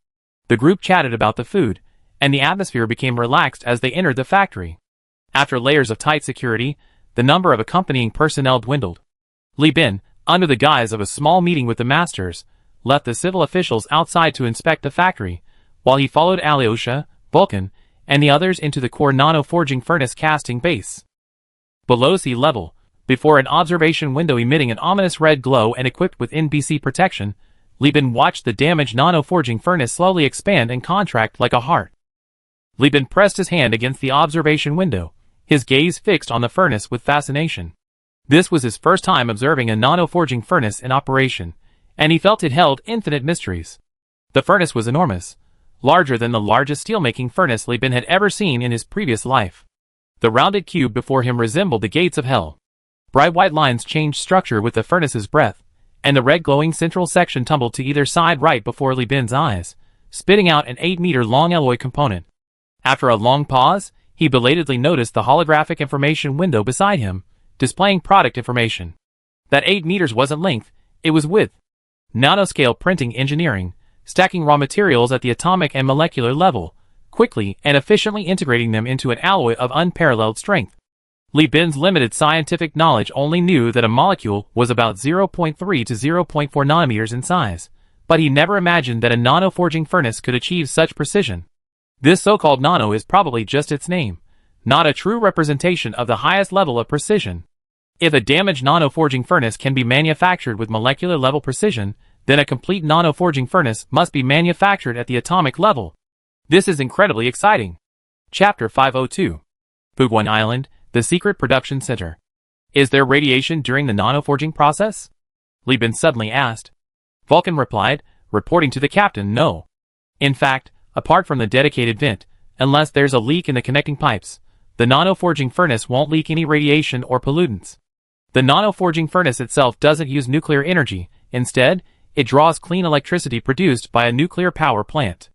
The group chatted about the food, and the atmosphere became relaxed as they entered the factory. After layers of tight security, the number of accompanying personnel dwindled. Lieben, under the guise of a small meeting with the masters, left the civil officials outside to inspect the factory, while he followed Alyosha, Vulcan, and the others into the core nano-forging furnace casting base. Below sea level, before an observation window emitting an ominous red glow and equipped with NBC protection, Lieben watched the damaged nano-forging furnace slowly expand and contract like a heart. Lieben pressed his hand against the observation window, his gaze fixed on the furnace with fascination. This was his first time observing a nano-forging furnace in operation, and he felt it held infinite mysteries. The furnace was enormous, larger than the largest steelmaking furnace Lieben had ever seen in his previous life. The rounded cube before him resembled the gates of hell. Bright white lines changed structure with the furnace's breath, and the red glowing central section tumbled to either side right before Lieben's eyes, spitting out an 8-meter-long alloy component. After a long pause, he belatedly noticed the holographic information window beside him, displaying product information. That 8 meters wasn't length, it was width. Nanoscale printing engineering, stacking raw materials at the atomic and molecular level, quickly and efficiently integrating them into an alloy of unparalleled strength. Li Bin's limited scientific knowledge only knew that a molecule was about 0.3 to 0.4 nanometers in size, but he never imagined that a nanoforging furnace could achieve such precision. This so-called nano is probably just its name, not a true representation of the highest level of precision. If a damaged nanoforging furnace can be manufactured with molecular level precision, then a complete nanoforging furnace must be manufactured at the atomic level. This is incredibly exciting. Chapter 502. Puguan Island, the secret production center. Is there radiation during the nanoforging process? Li Bin suddenly asked. Vulcan replied, reporting to the captain, no. In fact, apart from the dedicated vent, unless there's a leak in the connecting pipes, the nanoforging furnace won't leak any radiation or pollutants. The nanoforging furnace itself doesn't use nuclear energy, instead, it draws clean electricity produced by a nuclear power plant.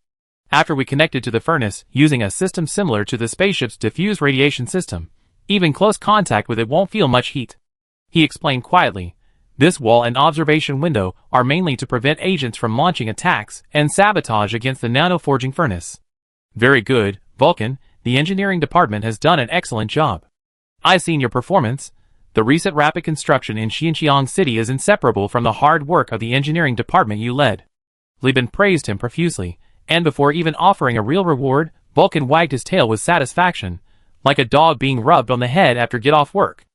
After we connected to the furnace using a system similar to the spaceship's diffuse radiation system, even close contact with it won't feel much heat. He explained quietly, this wall and observation window are mainly to prevent agents from launching attacks and sabotage against the nanoforging furnace. Very good, Vulcan, the engineering department has done an excellent job. I've seen your performance. The recent rapid construction in Xinjiang City is inseparable from the hard work of the engineering department you led. Li Bin praised him profusely, and before even offering a real reward, Vulcan wagged his tail with satisfaction, like a dog being rubbed on the head after get off work.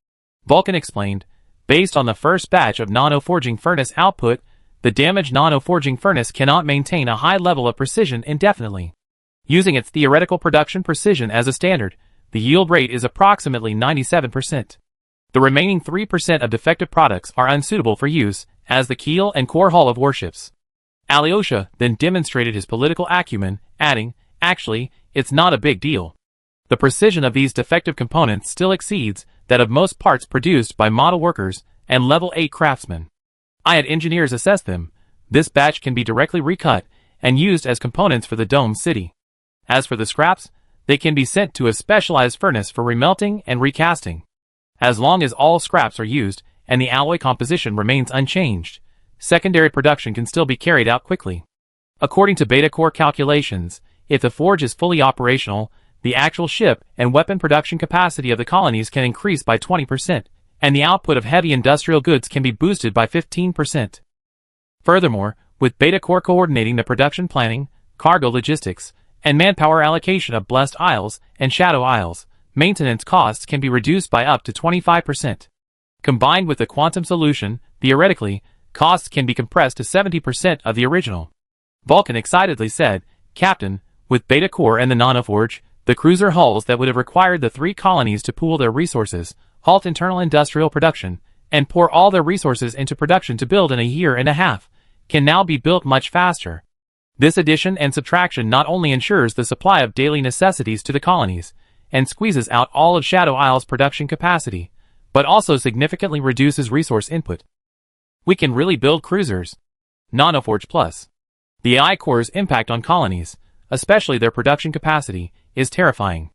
Vulcan explained, based on the first batch of nanoforging furnace output, the damaged nanoforging furnace cannot maintain a high level of precision indefinitely. Using its theoretical production precision as a standard, the yield rate is approximately 97%. The remaining 3% of defective products are unsuitable for use as the keel and core hull of warships. Alyosha then demonstrated his political acumen, adding, actually, it's not a big deal. The precision of these defective components still exceeds that of most parts produced by model workers and level 8 craftsmen. I had engineers assess them. This batch can be directly recut and used as components for the dome city. As for the scraps, they can be sent to a specialized furnace for remelting and recasting. As long as all scraps are used and the alloy composition remains unchanged, secondary production can still be carried out quickly. According to Beta Core calculations, if the forge is fully operational, the actual ship and weapon production capacity of the colonies can increase by 20%, and the output of heavy industrial goods can be boosted by 15%. Furthermore, with Beta Core coordinating the production planning, cargo logistics, and manpower allocation of Blessed Isles and Shadow Isles, maintenance costs can be reduced by up to 25%. Combined with the quantum solution, theoretically, costs can be compressed to 70% of the original. Vulcan excitedly said, Captain, with Beta Core and the Nanoforge, the cruiser hulls that would have required the 3 colonies to pool their resources, halt internal industrial production, and pour all their resources into production to build in a year and a half, can now be built much faster. This addition and subtraction not only ensures the supply of daily necessities to the colonies, and squeezes out all of Shadow Isle's production capacity, but also significantly reduces resource input. We can really build cruisers. Nanoforge Plus. The AI Core's impact on colonies, especially their production capacity, is terrifying.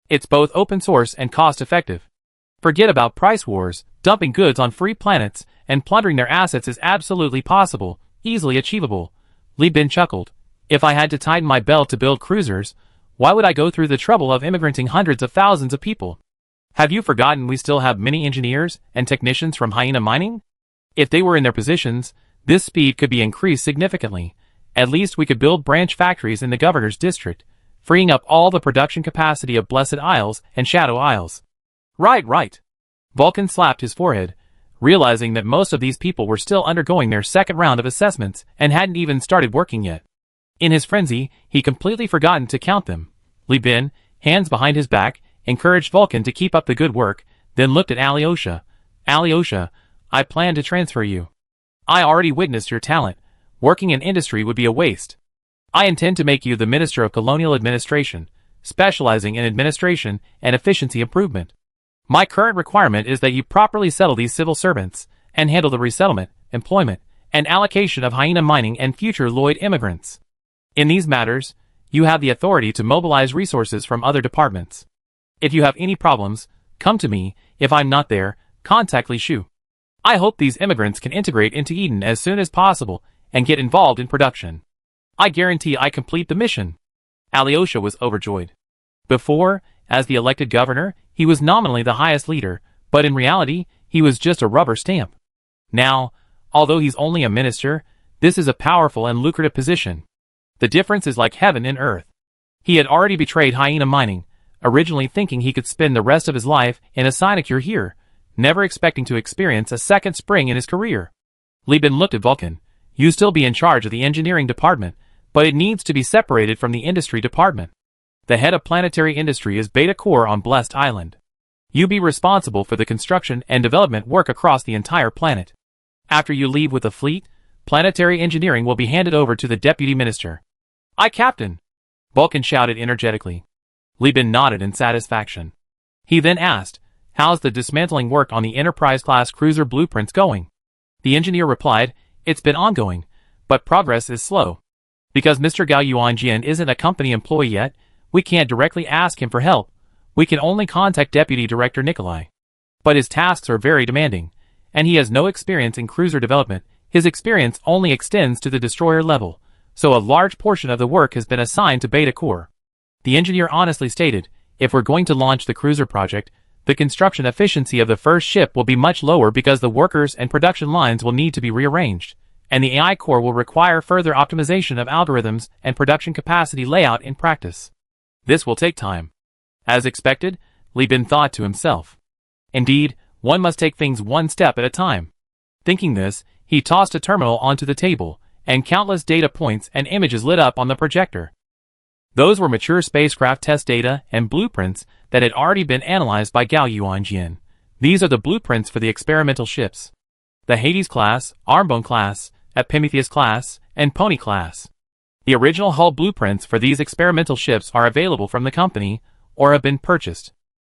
It's both open source and cost-effective. Forget about price wars, dumping goods on free planets, and plundering their assets is absolutely possible, easily achievable. Li Bin chuckled. If I had to tighten my belt to build cruisers, why would I go through the trouble of immigranting hundreds of thousands of people? Have you forgotten we still have many engineers and technicians from Hyena Mining? If they were in their positions, this speed could be increased significantly. At least we could build branch factories in the governor's district, freeing up all the production capacity of Blessed Isles and Shadow Isles. Right. Vulcan slapped his forehead, realizing that most of these people were still undergoing their second round of assessments and hadn't even started working yet. In his frenzy, he completely forgotten to count them. Li Bin, hands behind his back, encouraged Vulcan to keep up the good work, then looked at Alyosha. Alyosha, I plan to transfer you. I already witnessed your talent. Working in industry would be a waste. I intend to make you the Minister of Colonial Administration, specializing in administration and efficiency improvement. My current requirement is that you properly settle these civil servants, and handle the resettlement, employment, and allocation of Hyena Mining and future Lloyd immigrants. In these matters, You have the authority to mobilize resources from other departments. If you have any problems, come to me. If I'm not there, contact Li Shu. I hope these immigrants can integrate into Eden as soon as possible and get involved in production. I guarantee I complete the mission. Alyosha was overjoyed. Before, as the elected governor, he was nominally the highest leader, but in reality, he was just a rubber stamp. Now, although he's only a minister, this is a powerful and lucrative position. The difference is like heaven and earth. He had already betrayed Hyena Mining, originally thinking he could spend the rest of his life in a sinecure here, never expecting to experience a second spring in his career. Li Bin looked at Vulcan. You still be in charge of the engineering department, but it needs to be separated from the industry department. The head of planetary industry is Beta Core on Blessed Island. You be responsible for the construction and development work across the entire planet. After you leave with the fleet, planetary engineering will be handed over to the deputy minister. Aye, Captain! Vulcan shouted energetically. Li Bin nodded in satisfaction. He then asked, how's the dismantling work on the Enterprise-class cruiser blueprints going? The engineer replied, it's been ongoing, but progress is slow. Because Mr. Gao Yuanjian isn't a company employee yet, we can't directly ask him for help. We can only contact Deputy Director Nikolai. But his tasks are very demanding, and he has no experience in cruiser development. His experience only extends to the destroyer level, so a large portion of the work has been assigned to Beta Core. The engineer honestly stated, if we're going to launch the cruiser project, the construction efficiency of the first ship will be much lower because the workers and production lines will need to be rearranged, and the AI core will require further optimization of algorithms and production capacity layout in practice. This will take time. As expected, Li Bin thought to himself. Indeed, one must take things one step at a time. Thinking this, he tossed a terminal onto the table, and countless data points and images lit up on the projector. Those were mature spacecraft test data and blueprints that had already been analyzed by Gao Yuanjian. These are the blueprints for the experimental ships. The Hades class, Armbone class, Epimetheus class, and Pony class. The original hull blueprints for these experimental ships are available from the company, or have been purchased.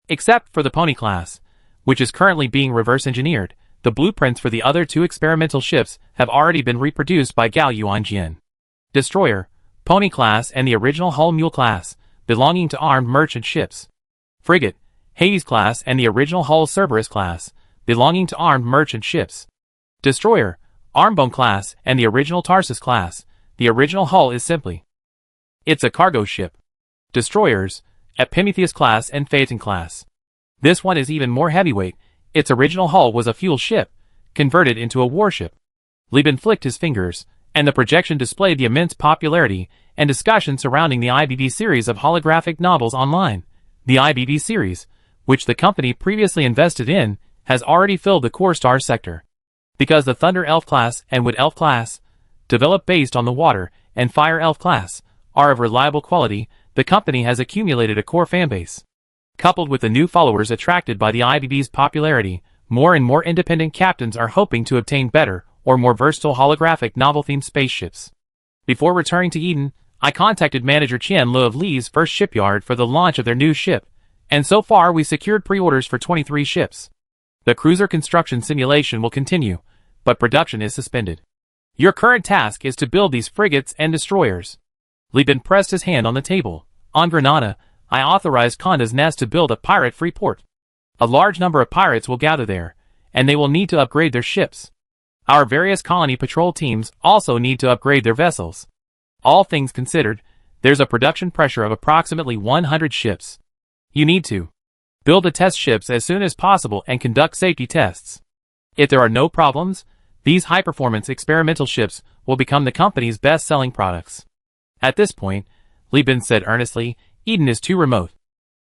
Except for the Pony class, which is currently being reverse engineered, the blueprints for the other two experimental ships have already been reproduced by Gao Yuanjian. Destroyer, Pony class and the original hull Mule class, belonging to armed merchant ships. Frigate, Hades class and the original hull Cerberus class, belonging to armed merchant ships. Destroyer, Armbone class and the original Tarsus class, the original hull is simply. It's a cargo ship. Destroyers, Epimetheus class and Phaeton class. This one is even more heavyweight. Its original hull was a fuel ship, converted into a warship. Li Bin flicked his fingers, and the projection displayed the immense popularity and discussion surrounding the IBB series of holographic novels online. The IBB series, which the company previously invested in, has already filled the core star sector. Because the Thunder Elf class and Wood Elf class, developed based on the Water and Fire Elf class, are of reliable quality, the company has accumulated a core fanbase. Coupled with the new followers attracted by the IBB's popularity, more and more independent captains are hoping to obtain better or more versatile holographic novel-themed spaceships. Before returning to Eden, I contacted manager Qian Lu of Li's first shipyard for the launch of their new ship, and so far we secured pre-orders for 23 ships. The cruiser construction simulation will continue, but production is suspended. Your current task is to build these frigates and destroyers. Li Bin pressed his hand on the table. On Granada, I authorized Conda's Nest to build a pirate-free port. A large number of pirates will gather there, and they will need to upgrade their ships. Our various colony patrol teams also need to upgrade their vessels. All things considered, there's a production pressure of approximately 100 ships. You need to build the test ships as soon as possible and conduct safety tests. If there are no problems, these high-performance experimental ships will become the company's best-selling products. At this point, Li Bin said earnestly, Eden is too remote.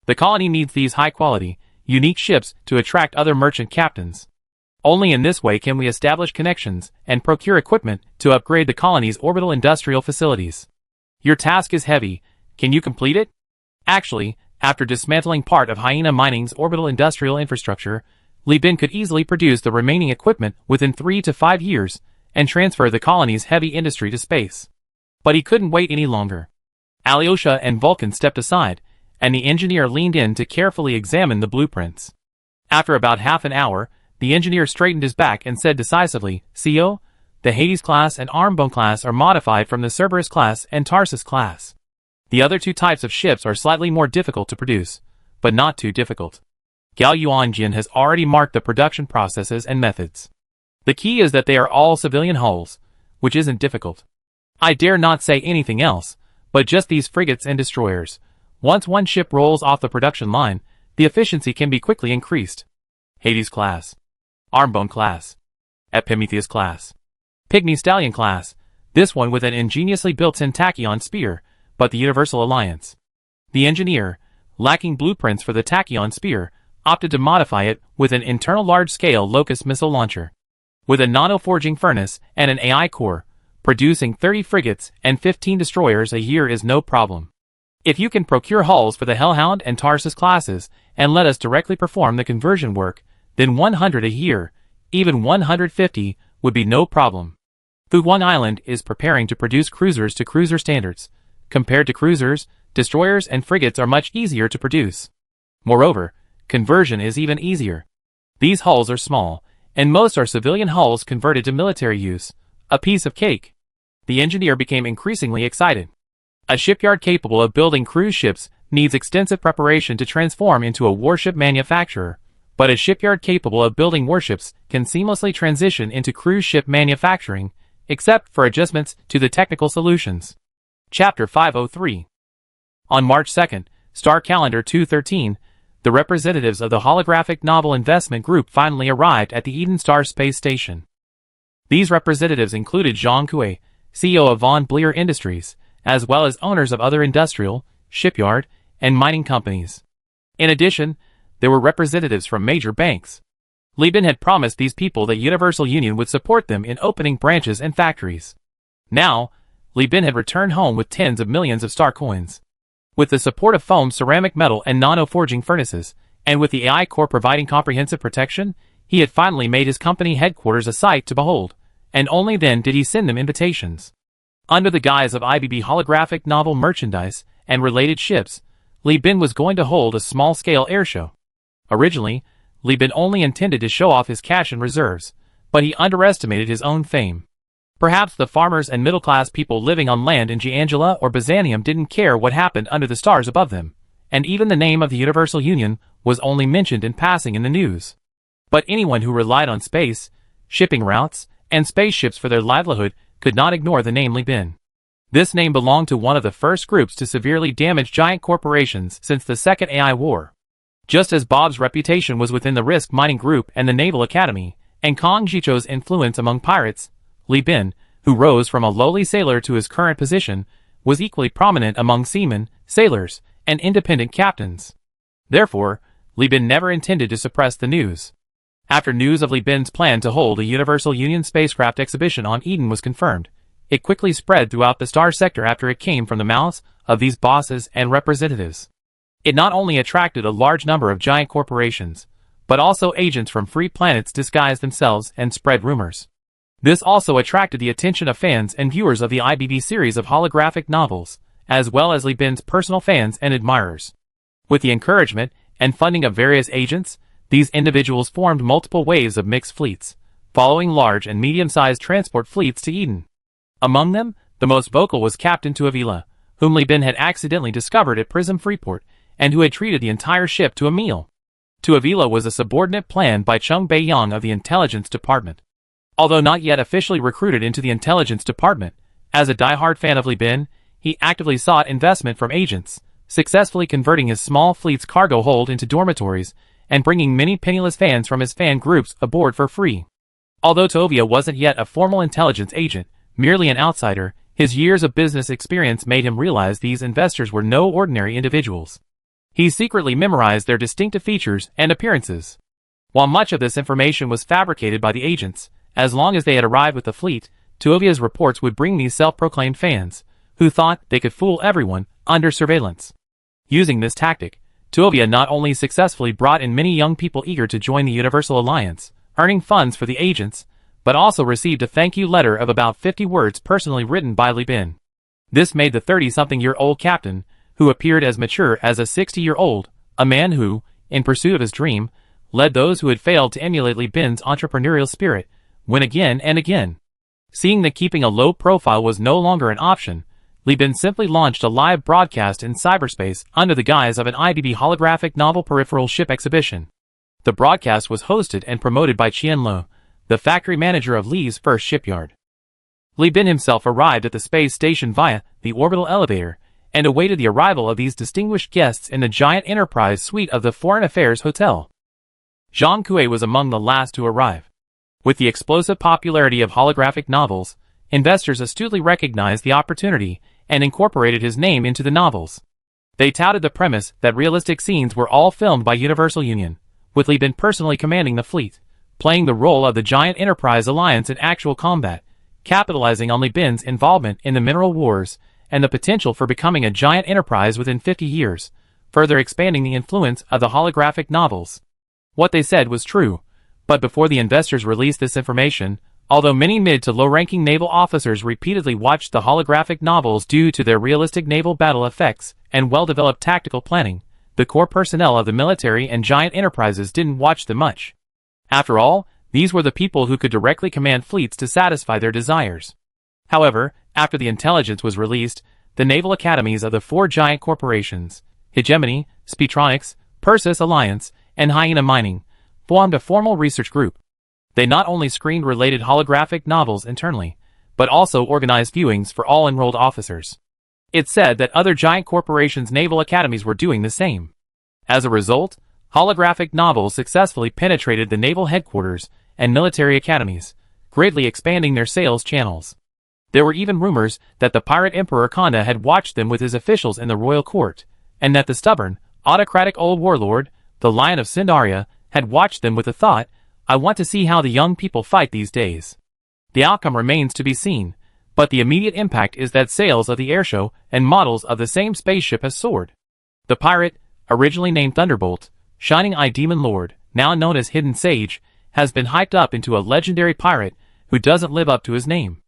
The colony needs these high-quality, unique ships to attract other merchant captains. Only in this way can we establish connections and procure equipment to upgrade the colony's orbital industrial facilities. Your task is heavy. Can you complete it? Actually, after dismantling part of Hyena Mining's orbital industrial infrastructure, Li Bin could easily produce the remaining equipment within 3 to 5 years and transfer the colony's heavy industry to space. But he couldn't wait any longer. Alyosha and Vulcan stepped aside, and the engineer leaned in to carefully examine the blueprints. After about half an hour, the engineer straightened his back and said decisively, CO, the Hades class and Armbone class are modified from the Cerberus class and Tarsus class. The other two types of ships are slightly more difficult to produce, but not too difficult. Gao Yuanjin has already marked the production processes and methods. The key is that they are all civilian hulls, which isn't difficult. I dare not say anything else, but just these frigates and destroyers. Once one ship rolls off the production line, the efficiency can be quickly increased. Hades class, Armbone class, Epimetheus class, Pygmy Stallion class, this one with an ingeniously built-in tachyon spear, but the Universal Alliance. The engineer, lacking blueprints for the tachyon spear, opted to modify it with an internal large-scale Locust missile launcher. With a nano-forging furnace and an AI core, producing 30 frigates and 15 destroyers a year is no problem. If you can procure hulls for the Hellhound and Tarsus classes and let us directly perform the conversion work, then 100 a year, even 150, would be no problem. Fuguang Island is preparing to produce cruisers to cruiser standards. Compared to cruisers, destroyers and frigates are much easier to produce. Moreover, conversion is even easier. These hulls are small, and most are civilian hulls converted to military use. A piece of cake. The engineer became increasingly excited. A shipyard capable of building cruise ships needs extensive preparation to transform into a warship manufacturer, but a shipyard capable of building warships can seamlessly transition into cruise ship manufacturing, except for adjustments to the technical solutions. Chapter 503. On March 2nd, Star Calendar 213, the representatives of the Holographic Novel Investment Group finally arrived at the Eden Star Space Station. These representatives included Zhang Kui, CEO of Von Bleer Industries, as well as owners of other industrial, shipyard, and mining companies. In addition, there were representatives from major banks. Li Bin had promised these people that Universal Union would support them in opening branches and factories. Now, Li Bin had returned home with tens of millions of star coins. With the support of foam ceramic metal and nano-forging furnaces, and with the AI core providing comprehensive protection, he had finally made his company headquarters a sight to behold, and only then did he send them invitations. Under the guise of IBB holographic novel merchandise and related ships, Li Bin was going to hold a small-scale airshow. Originally, Li Bin only intended to show off his cash and reserves, but he underestimated his own fame. Perhaps the farmers and middle-class people living on land in Giangela or Byzantium didn't care what happened under the stars above them, and even the name of the Universal Union was only mentioned in passing in the news. But anyone who relied on space, shipping routes, and spaceships for their livelihood could not ignore the name Li Bin. This name belonged to one of the first groups to severely damage giant corporations since the Second AI War. Just as Bob's reputation was within the Risk Mining Group and the Naval Academy, and Kong Jicho's influence among pirates, Li Bin, who rose from a lowly sailor to his current position, was equally prominent among seamen, sailors, and independent captains. Therefore, Li Bin never intended to suppress the news. After news of Li Bin's plan to hold a Universal Union spacecraft exhibition on Eden was confirmed, it quickly spread throughout the star sector after it came from the mouths of these bosses and representatives. It not only attracted a large number of giant corporations, but also agents from free planets disguised themselves and spread rumors. This also attracted the attention of fans and viewers of the IBB series of holographic novels, as well as Li Bin's personal fans and admirers. With the encouragement and funding of various agents, these individuals formed multiple waves of mixed fleets, following large and medium-sized transport fleets to Eden. Among them, the most vocal was Captain Tuavila, whom Li Bin had accidentally discovered at Prism Freeport, and who had treated the entire ship to a meal. Tuavila was a subordinate planned by Chung Beiyang of the Intelligence Department. Although not yet officially recruited into the Intelligence Department, as a die-hard fan of Li Bin, he actively sought investment from agents, successfully converting his small fleet's cargo hold into dormitories, and bringing many penniless fans from his fan groups aboard for free. Although Tovia wasn't yet a formal intelligence agent, merely an outsider, his years of business experience made him realize these investors were no ordinary individuals. He secretly memorized their distinctive features and appearances. While much of this information was fabricated by the agents, as long as they had arrived with the fleet, Tuovia's reports would bring these self-proclaimed fans, who thought they could fool everyone, under surveillance. Using this tactic, Tuovia not only successfully brought in many young people eager to join the Universal Alliance, earning funds for the agents, but also received a thank-you letter of about 50 words personally written by Li Bin. This made the 30-something-year-old captain, who appeared as mature as a 60-year-old, a man who, in pursuit of his dream, led those who had failed to emulate Li Bin's entrepreneurial spirit, win again and again. Seeing that keeping a low profile was no longer an option, Li Bin simply launched a live broadcast in cyberspace under the guise of an IBB holographic novel peripheral ship exhibition. The broadcast was hosted and promoted by Qian Lo, the factory manager of Li's first shipyard. Li Bin himself arrived at the space station via the orbital elevator and awaited the arrival of these distinguished guests in the giant enterprise suite of the Foreign Affairs Hotel. Zhang Kui was among the last to arrive. With the explosive popularity of holographic novels, investors astutely recognized the opportunity and incorporated his name into the novels. They touted the premise that realistic scenes were all filmed by Universal Union, with Li Bin personally commanding the fleet, playing the role of the giant enterprise alliance in actual combat, capitalizing on Li Bin's involvement in the mineral wars and the potential for becoming a giant enterprise within 50 years, further expanding the influence of the holographic novels. What they said was true, but before the investors released this information, although many mid to low-ranking naval officers repeatedly watched the holographic novels due to their realistic naval battle effects and well-developed tactical planning, the core personnel of the military and giant enterprises didn't watch them much. After all, these were the people who could directly command fleets to satisfy their desires. However, after the intelligence was released, the naval academies of the four giant corporations, Hegemony, Speedtronics, Persis Alliance, and Hyena Mining, formed a formal research group. They not only screened related holographic novels internally, but also organized viewings for all enrolled officers. It's said that other giant corporations' naval academies were doing the same. As a result, holographic novels successfully penetrated the naval headquarters and military academies, greatly expanding their sales channels. There were even rumors that the pirate Emperor Kanda had watched them with his officials in the royal court, and that the stubborn, autocratic old warlord, the Lion of Sindaria, had watched them with the thought, "I want to see how the young people fight these days." The outcome remains to be seen, but the immediate impact is that sales of the airshow and models of the same spaceship has soared. The pirate, originally named Thunderbolt, Shining Eye Demon Lord, now known as Hidden Sage, has been hyped up into a legendary pirate who doesn't live up to his name.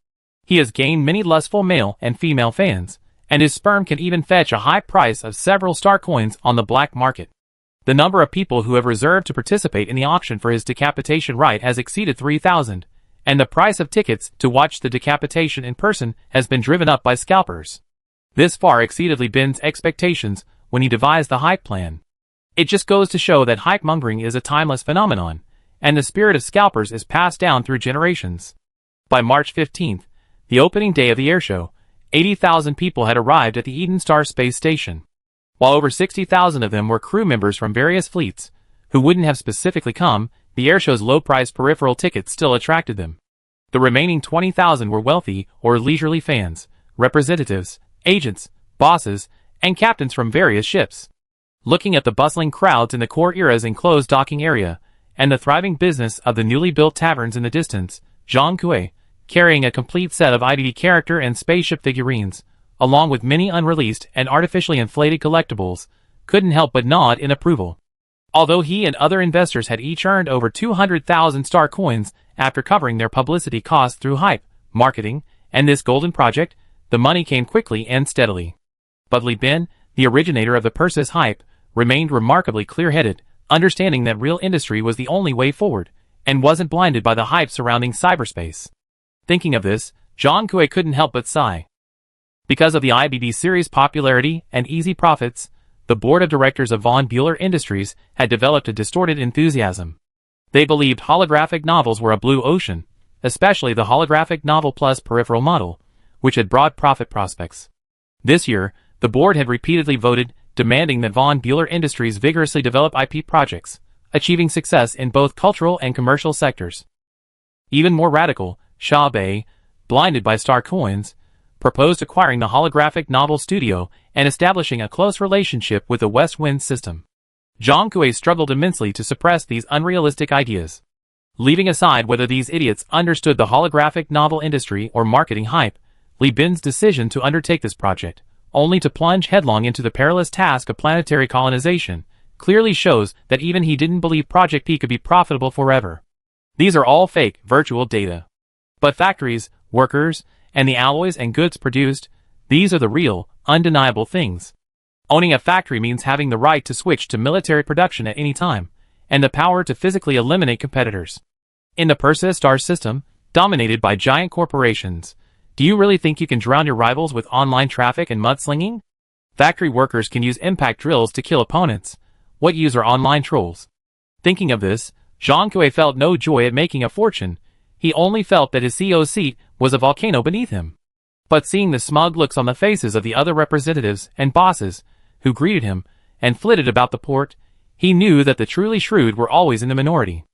He has gained many lustful male and female fans, and his sperm can even fetch a high price of several star coins on the black market. The number of people who have reserved to participate in the auction for his decapitation rite has exceeded 3,000, and the price of tickets to watch the decapitation in person has been driven up by scalpers. This far exceeded Li Bin's expectations when he devised the hype plan. It just goes to show that hype mongering is a timeless phenomenon, and the spirit of scalpers is passed down through generations. By March 15th, the opening day of the airshow, 80,000 people had arrived at the Eden Star space station. While over 60,000 of them were crew members from various fleets, who wouldn't have specifically come, the airshow's low-priced peripheral tickets still attracted them. The remaining 20,000 were wealthy or leisurely fans, representatives, agents, bosses, and captains from various ships. Looking at the bustling crowds in the core era's enclosed docking area, and the thriving business of the newly built taverns in the distance, Zhang Kui, carrying a complete set of IDD character and spaceship figurines, along with many unreleased and artificially inflated collectibles, couldn't help but nod in approval. Although he and other investors had each earned over 200,000 star coins after covering their publicity costs through hype, marketing, and this golden project, the money came quickly and steadily. But Li Bin, the originator of the Persis hype, remained remarkably clear-headed, understanding that real industry was the only way forward, and wasn't blinded by the hype surrounding cyberspace. Thinking of this, Zhang Kui couldn't help but sigh. Because of the IBD series' popularity and easy profits, the board of directors of Von Buehler Industries had developed a distorted enthusiasm. They believed holographic novels were a blue ocean, especially the holographic novel plus peripheral model, which had broad profit prospects. This year, the board had repeatedly voted, demanding that Von Buehler Industries vigorously develop IP projects, achieving success in both cultural and commercial sectors. Even more radical, Xia Bei, blinded by star coins, proposed acquiring the holographic novel studio and establishing a close relationship with the West Wind system. Zhang Kui struggled immensely to suppress these unrealistic ideas. Leaving aside whether these idiots understood the holographic novel industry or marketing hype, Li Bin's decision to undertake this project, only to plunge headlong into the perilous task of planetary colonization, clearly shows that even he didn't believe Project P could be profitable forever. These are all fake, virtual data. But factories, workers, and the alloys and goods produced, these are the real, undeniable things. Owning a factory means having the right to switch to military production at any time, and the power to physically eliminate competitors. In the Persis star system, dominated by giant corporations, Do you really think you can drown your rivals with online traffic and mudslinging? Factory workers can use impact drills to kill opponents. What use are online trolls? Thinking of this, Jean Coué felt no joy at making a fortune. He only felt that his CEO's seat was a volcano beneath him. But seeing the smug looks on the faces of the other representatives and bosses who greeted him and flitted about the port, he knew that the truly shrewd were always in the minority.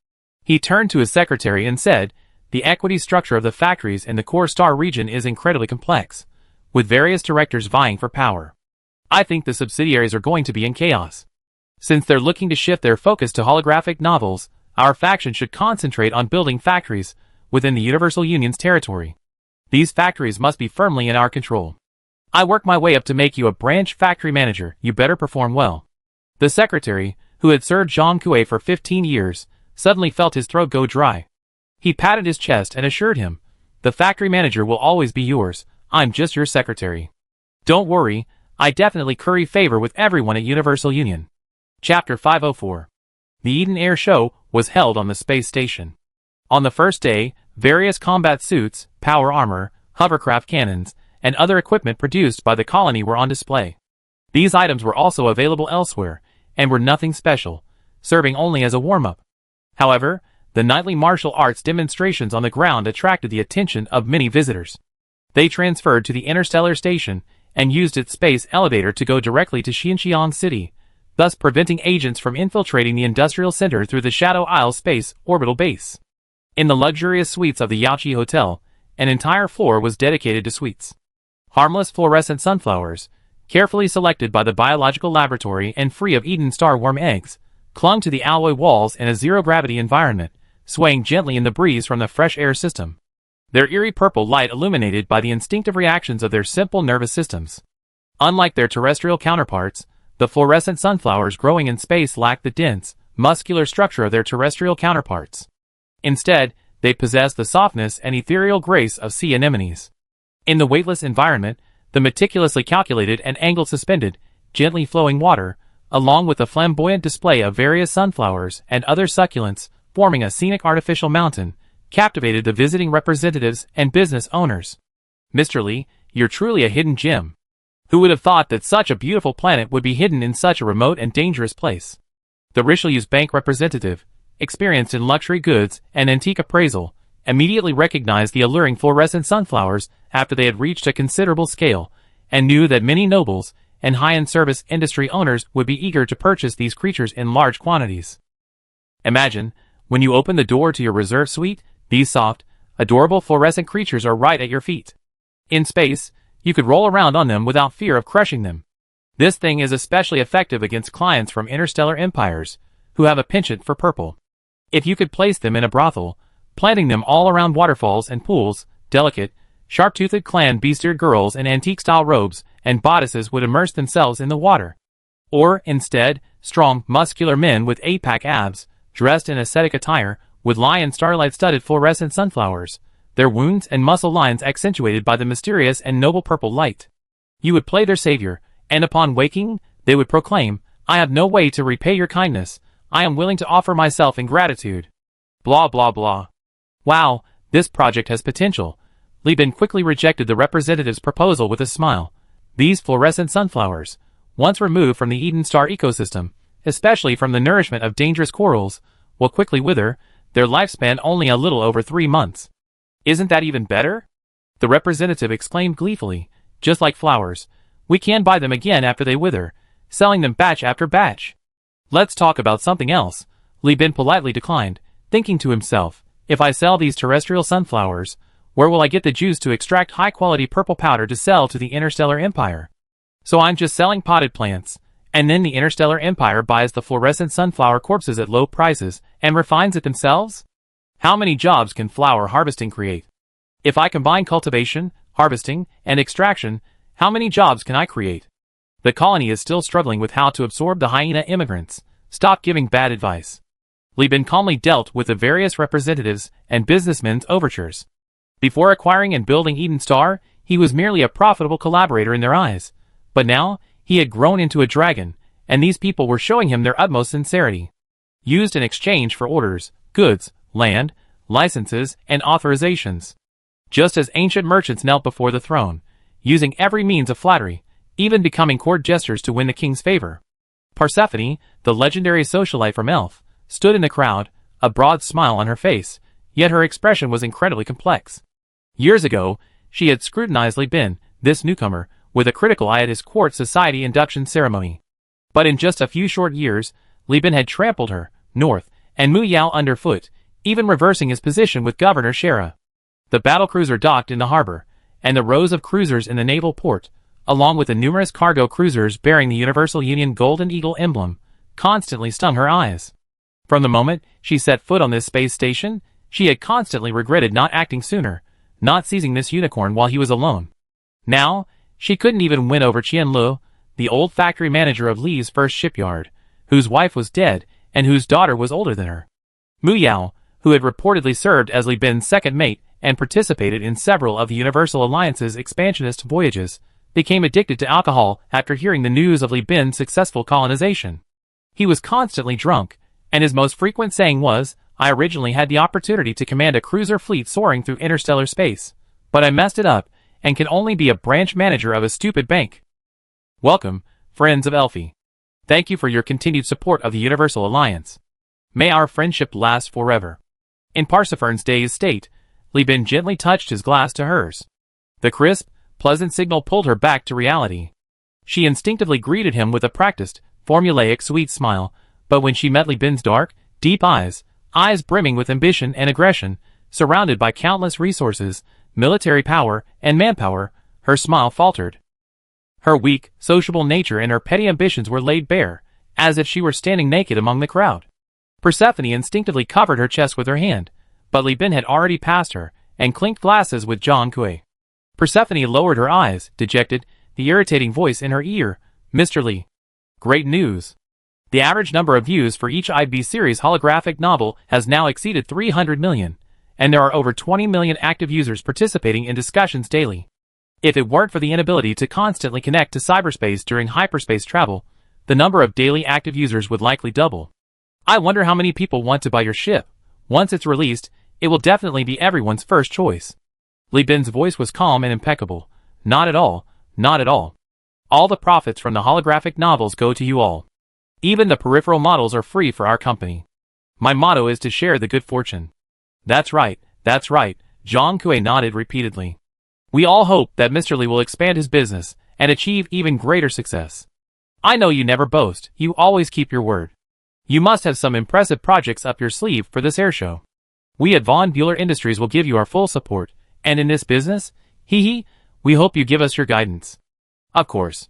He turned to his secretary and said, "The equity structure of the factories in the core star region is incredibly complex, with various directors vying for power. I think the subsidiaries are going to be in chaos. Since they're looking to shift their focus to holographic novels, our faction should concentrate on building factories within the Universal Union's territory. These factories must be firmly in our control. I work my way up to make you a branch factory manager. You better perform well." The secretary, who had served Jean Coué for 15 years, suddenly felt his throat go dry. He patted his chest and assured him, "The factory manager will always be yours. I'm just your secretary. Don't worry, I definitely curry favor with everyone at Universal Union." Chapter 504. The Eden Air Show was held on the space station. On the first day, various combat suits, power armor, hovercraft cannons, and other equipment produced by the colony were on display. These items were also available elsewhere, and were nothing special, serving only as a warm-up. However, the nightly martial arts demonstrations on the ground attracted the attention of many visitors. They transferred to the Interstellar station and used its space elevator to go directly to Xinjiang City, thus preventing agents from infiltrating the industrial center through the Shadow Isle space orbital base. In the luxurious suites of the Yaoqi Hotel, an entire floor was dedicated to sweets. Harmless fluorescent sunflowers, carefully selected by the biological laboratory and free of Eden star worm eggs, clung to the alloy walls in a zero-gravity environment, swaying gently in the breeze from the fresh air system. Their eerie purple light illuminated by the instinctive reactions of their simple nervous systems. Unlike their terrestrial counterparts, the fluorescent sunflowers growing in space lacked the dense, muscular structure of their terrestrial counterparts. Instead, they possessed the softness and ethereal grace of sea anemones. In the weightless environment, the meticulously calculated and angled suspended, gently flowing water, along with the flamboyant display of various sunflowers and other succulents, forming a scenic artificial mountain, captivated the visiting representatives and business owners. "Mr. Lee, you're truly a hidden gem. Who would have thought that such a beautiful planet would be hidden in such a remote and dangerous place?" The Richelieu's bank representative, experienced in luxury goods and antique appraisal, immediately recognized the alluring fluorescent sunflowers after they had reached a considerable scale, and knew that many nobles and high-end service industry owners would be eager to purchase these creatures in large quantities. Imagine, when you open the door to your reserve suite, these soft, adorable fluorescent creatures are right at your feet. In space, you could roll around on them without fear of crushing them. This thing is especially effective against clients from interstellar empires, who have a penchant for purple. If you could place them in a brothel, planting them all around waterfalls and pools, delicate, sharp-toothed clan beast-eared girls in antique-style robes and bodices would immerse themselves in the water. Or, instead, strong, muscular men with eight-pack abs, dressed in ascetic attire, would lie in starlight-studded fluorescent sunflowers, their wounds and muscle lines accentuated by the mysterious and noble purple light. You would play their savior, and upon waking, they would proclaim, "I have no way to repay your kindness. I am willing to offer myself in gratitude." Blah blah blah. Wow, this project has potential. Li Bin quickly rejected the representative's proposal with a smile. These fluorescent sunflowers, once removed from the Eden Star ecosystem, especially from the nourishment of dangerous corals, will quickly wither, their lifespan only a little over 3 months. "Isn't that even better?" the representative exclaimed gleefully. "Just like flowers, we can buy them again after they wither, selling them batch after batch." "Let's talk about something else," Li Bin politely declined, thinking to himself, "If I sell these terrestrial sunflowers, where will I get the juice to extract high-quality purple powder to sell to the Interstellar Empire? So I'm just selling potted plants, and then the Interstellar Empire buys the fluorescent sunflower corpses at low prices and refines it themselves? How many jobs can flower harvesting create? If I combine cultivation, harvesting, and extraction, how many jobs can I create?" The colony is still struggling with how to absorb the hyena immigrants. Stop giving bad advice. Li Bin calmly dealt with the various representatives and businessmen's overtures. Before acquiring and building Eden Star, he was merely a profitable collaborator in their eyes. But now, he had grown into a dragon, and these people were showing him their utmost sincerity. Used in exchange for orders, goods, land, licenses, and authorizations. just as ancient merchants knelt before the throne, using every means of flattery, even becoming court jesters to win the king's favor. Persephone, the legendary socialite from Elf, stood in the crowd, a broad smile on her face, yet her expression was incredibly complex. Years ago, she had scrutinized Li Bin, this newcomer, with a critical eye at his court society induction ceremony. But in just a few short years, Li Bin had trampled her, North, and Mu Yao underfoot, even reversing his position with Governor Shera. The battlecruiser docked in the harbor, and the rows of cruisers in the naval port, along with the numerous cargo cruisers bearing the Universal Union Golden Eagle emblem, constantly stung her eyes. From the moment she set foot on this space station, she had constantly regretted not acting sooner, not seizing this unicorn while he was alone. Now, she couldn't even win over Qian Lu, the old factory manager of Li's first shipyard, whose wife was dead and whose daughter was older than her. Mu Yao, who had reportedly served as Li Bin's second mate and participated in several of the Universal Alliance's expansionist voyages, became addicted to alcohol after hearing the news of Li Bin's successful colonization. He was constantly drunk, and his most frequent saying was, "I originally had the opportunity to command a cruiser fleet soaring through interstellar space, but I messed it up, and can only be a branch manager of a stupid bank." Welcome, friends of Elfie. Thank you for your continued support of the Universal Alliance. May our friendship last forever. In Parsifern's dazed state, Li Bin gently touched his glass to hers. The crisp, pleasant signal pulled her back to reality. She instinctively greeted him with a practiced, formulaic sweet smile, but when she met Li Bin's dark, deep eyes brimming with ambition and aggression, surrounded by countless resources, military power, and manpower, her smile faltered. Her weak, sociable nature and her petty ambitions were laid bare, as if she were standing naked among the crowd. Persephone instinctively covered her chest with her hand, but Li Bin had already passed her, and clinked glasses with Zhang Kui. Persephone lowered her eyes, dejected, the irritating voice in her ear, "Mr. Li. Great news. The average number of views for each IB series holographic novel has now exceeded 300 million, and there are over 20 million active users participating in discussions daily. If it weren't for the inability to constantly connect to cyberspace during hyperspace travel, the number of daily active users would likely double. I wonder how many people want to buy your ship. Once it's released, it will definitely be everyone's first choice." Li Bin's voice was calm and impeccable. "Not at all, not at all. All the profits from the holographic novels go to you all. Even the peripheral models are free for our company. My motto is to share the good fortune." That's right, Zhang Kui nodded repeatedly. "We all hope that Mr. Li will expand his business and achieve even greater success. I know you never boast, you always keep your word. You must have some impressive projects up your sleeve for this airshow. We at Von Bueller Industries will give you our full support, and in this business, we hope you give us your guidance." "Of course."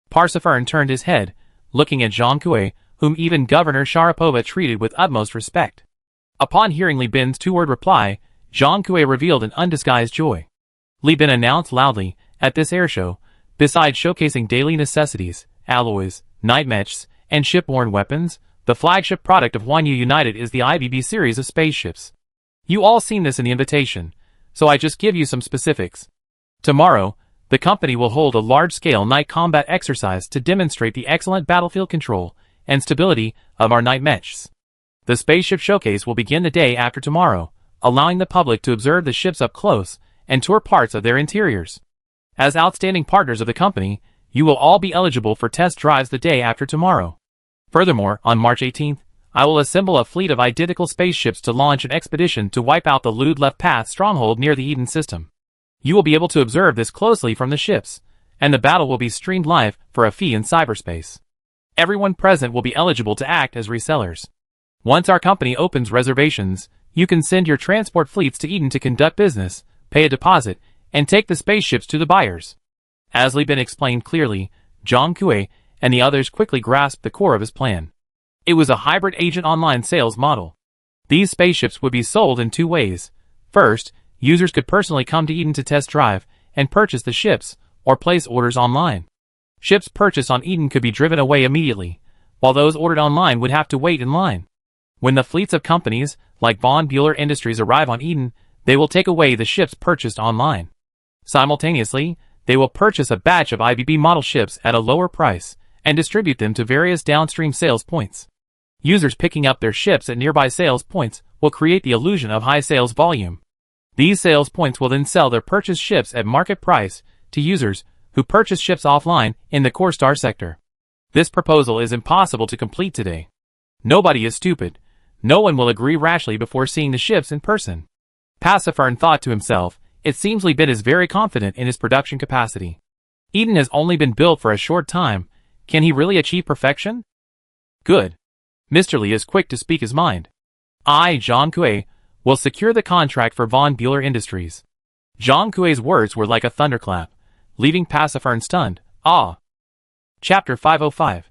Parsifern turned his head, looking at Zhang Kui, whom even Governor Sharapova treated with utmost respect. Upon hearing Li Bin's two-word reply, Zhang Kui revealed an undisguised joy. Li Bin announced loudly, at this airshow, besides showcasing daily necessities, alloys, night mechs, and shipborne weapons, the flagship product of Huanyu United is the IBB series of spaceships. You all seen this in the invitation, so I just give you some specifics. Tomorrow, the company will hold a large-scale night combat exercise to demonstrate the excellent battlefield control and stability of our night mechs. The spaceship showcase will begin the day after tomorrow, allowing the public to observe the ships up close and tour parts of their interiors. As outstanding partners of the company, you will all be eligible for test drives the day after tomorrow. Furthermore, on March 18th, I will assemble a fleet of identical spaceships to launch an expedition to wipe out the Lud-Left Path stronghold near the Eden system. You will be able to observe this closely from the ships, and the battle will be streamed live for a fee in cyberspace. Everyone present will be eligible to act as resellers. Once our company opens reservations, you can send your transport fleets to Eden to conduct business, pay a deposit, and take the spaceships to the buyers." As Li Bin explained clearly, Zhang Kui and the others quickly grasped the core of his plan. It was a hybrid agent online sales model. These spaceships would be sold in two ways. First, users could personally come to Eden to test drive and purchase the ships, or place orders online. Ships purchased on Eden could be driven away immediately, while those ordered online would have to wait in line. When the fleets of companies, like Von Bueller Industries, arrive on Eden, they will take away the ships purchased online. Simultaneously, they will purchase a batch of IBB model ships at a lower price and distribute them to various downstream sales points. Users picking up their ships at nearby sales points will create the illusion of high sales volume. These sales points will then sell their purchased ships at market price to users who purchase ships offline in the core star sector. This proposal is impossible to complete today. Nobody is stupid. No one will agree rashly before seeing the ships in person. Pasiphae thought to himself, it seems Li Bin is very confident in his production capacity. Eden has only been built for a short time. Can he really achieve perfection? Good. Mr. Li is quick to speak his mind. I, Zhang Kui, will secure the contract for Von Bueller Industries. Zhang Kui's words were like a thunderclap, leaving Pasiphae stunned. Ah. Chapter 505.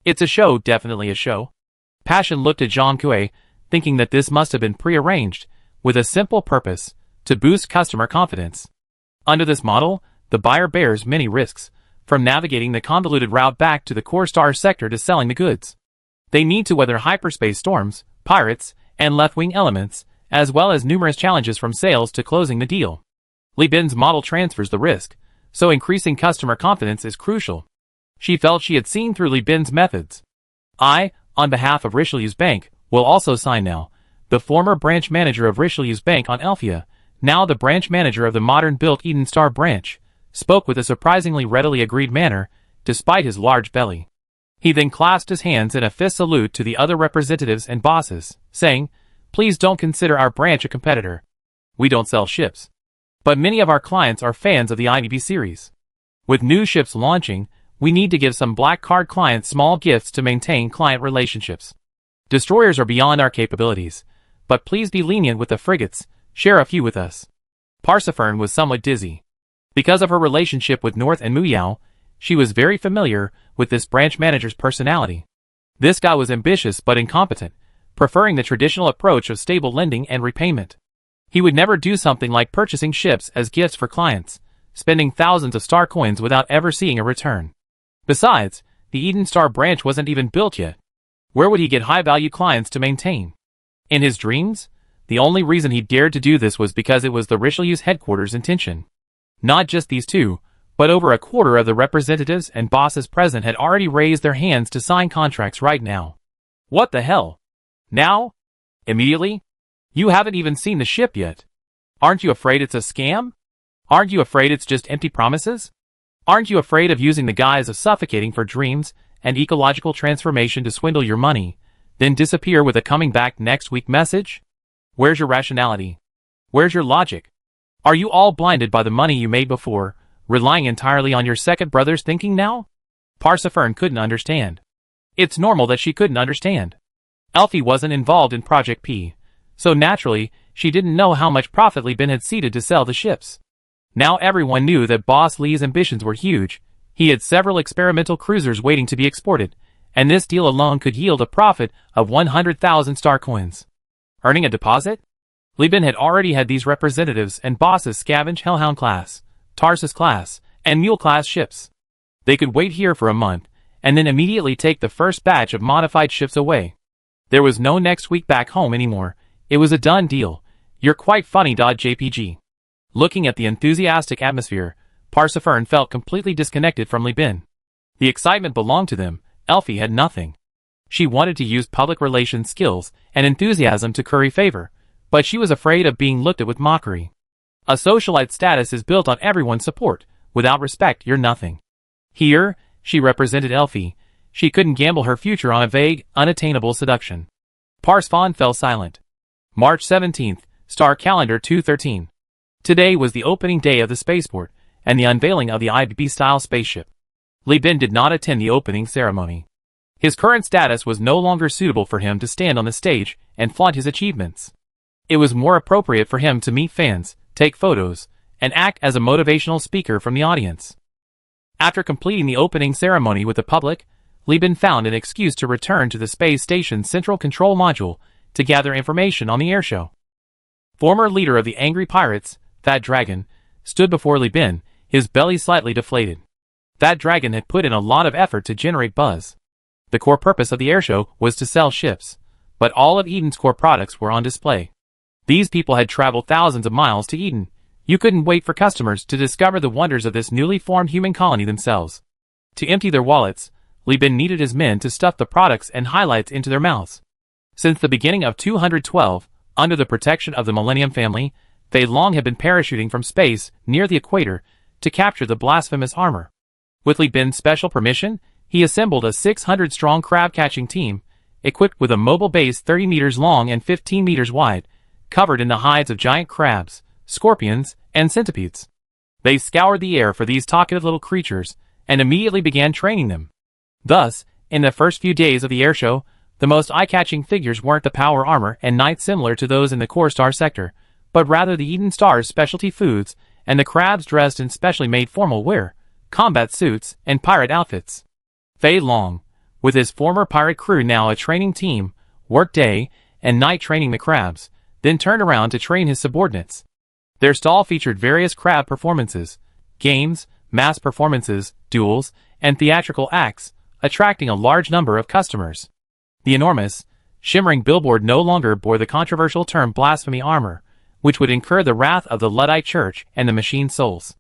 It's a show, definitely a show. Passion looked at Zhang Kui, thinking that this must have been prearranged, with a simple purpose, to boost customer confidence. Under this model, the buyer bears many risks, from navigating the convoluted route back to the core star sector to selling the goods. They need to weather hyperspace storms, pirates, and left-wing elements, as well as numerous challenges from sales to closing the deal. Li Bin's model transfers the risk, so increasing customer confidence is crucial. She felt she had seen through Li Bin's methods. I, on behalf of Richelieu's Bank, will also sign now. The former branch manager of Richelieu's Bank on Elphia, now the branch manager of the modern-built Eden Star branch, spoke with a surprisingly readily agreed manner, despite his large belly. He then clasped his hands in a fist salute to the other representatives and bosses, saying, please don't consider our branch a competitor. We don't sell ships. But many of our clients are fans of the IBB series. With new ships launching, we need to give some black card clients small gifts to maintain client relationships. Destroyers are beyond our capabilities, but please be lenient with the frigates, share a few with us. Pasiphae was somewhat dizzy. Because of her relationship with North and Muyao, she was very familiar with this branch manager's personality. This guy was ambitious but incompetent, preferring the traditional approach of stable lending and repayment. He would never do something like purchasing ships as gifts for clients, spending thousands of star coins without ever seeing a return. Besides, the Eden Star branch wasn't even built yet. Where would he get high-value clients to maintain? In his dreams, the only reason he dared to do this was because it was the Richelieu's headquarters' intention. Not just these two, but over a quarter of the representatives and bosses present had already raised their hands to sign contracts right now. What the hell? Now? Immediately? You haven't even seen the ship yet. Aren't you afraid it's a scam? Aren't you afraid it's just empty promises? Aren't you afraid of using the guise of suffocating for dreams and ecological transformation to swindle your money, then disappear with a coming back next week message? Where's your rationality? Where's your logic? Are you all blinded by the money you made before, relying entirely on your second brother's thinking now? Pasiphae couldn't understand. It's normal that she couldn't understand. Elfie wasn't involved in Project P, so naturally, she didn't know how much profit Li Bin had ceded to sell the ships. Now everyone knew that Boss Li's ambitions were huge. He had several experimental cruisers waiting to be exported, and this deal alone could yield a profit of 100,000 star coins. Earning a deposit? Li Bin had already had these representatives and bosses scavenge Hellhound class, Tarsus class, and Mule class ships. They could wait here for a month, and then immediately take the first batch of modified ships away. There was no next week back home anymore. It was a done deal. You're quite funny. JPG. Looking at the enthusiastic atmosphere, Pasiphae felt completely disconnected from Li Bin. The excitement belonged to them. Elfie had nothing. She wanted to use public relations skills and enthusiasm to curry favor, but she was afraid of being looked at with mockery. A socialite status is built on everyone's support. Without respect, you're nothing. Here, she represented Elfie. She couldn't gamble her future on a vague, unattainable seduction. Pasiphae fell silent. March 17th, Star Calendar 213. Today was the opening day of the spaceport, and the unveiling of the IBB-style spaceship. Li Bin did not attend the opening ceremony. His current status was no longer suitable for him to stand on the stage and flaunt his achievements. It was more appropriate for him to meet fans, take photos, and act as a motivational speaker from the audience. After completing the opening ceremony with the public, Li Bin found an excuse to return to the space station's central control module to gather information on the airshow. Former leader of the Angry Pirates, Fat Dragon, stood before Li Bin, his belly slightly deflated. Fat Dragon had put in a lot of effort to generate buzz. The core purpose of the airshow was to sell ships, but all of Eden's core products were on display. These people had traveled thousands of miles to Eden. You couldn't wait for customers to discover the wonders of this newly formed human colony themselves. To empty their wallets, Li Bin needed his men to stuff the products and highlights into their mouths. Since the beginning of 212, under the protection of the Millennium family, Fei Long had been parachuting from space near the equator to capture the blasphemous armor. With Li Bin's special permission, he assembled a 600-strong crab-catching team, equipped with a mobile base 30 meters long and 15 meters wide, covered in the hides of giant crabs, scorpions, and centipedes. They scoured the air for these talkative little creatures and immediately began training them. Thus, in the first few days of the airshow, the most eye-catching figures weren't the power armor and knights similar to those in the Core Star sector, but rather the Eden Star's specialty foods and the crabs dressed in specially made formal wear, combat suits, and pirate outfits. Fei Long, with his former pirate crew now a training team, worked day and night training the crabs, then turned around to train his subordinates. Their stall featured various crab performances, games, mass performances, duels, and theatrical acts, attracting a large number of customers. The enormous, shimmering billboard no longer bore the controversial term blasphemy armor, which would incur the wrath of the Luddite Church and the machine souls.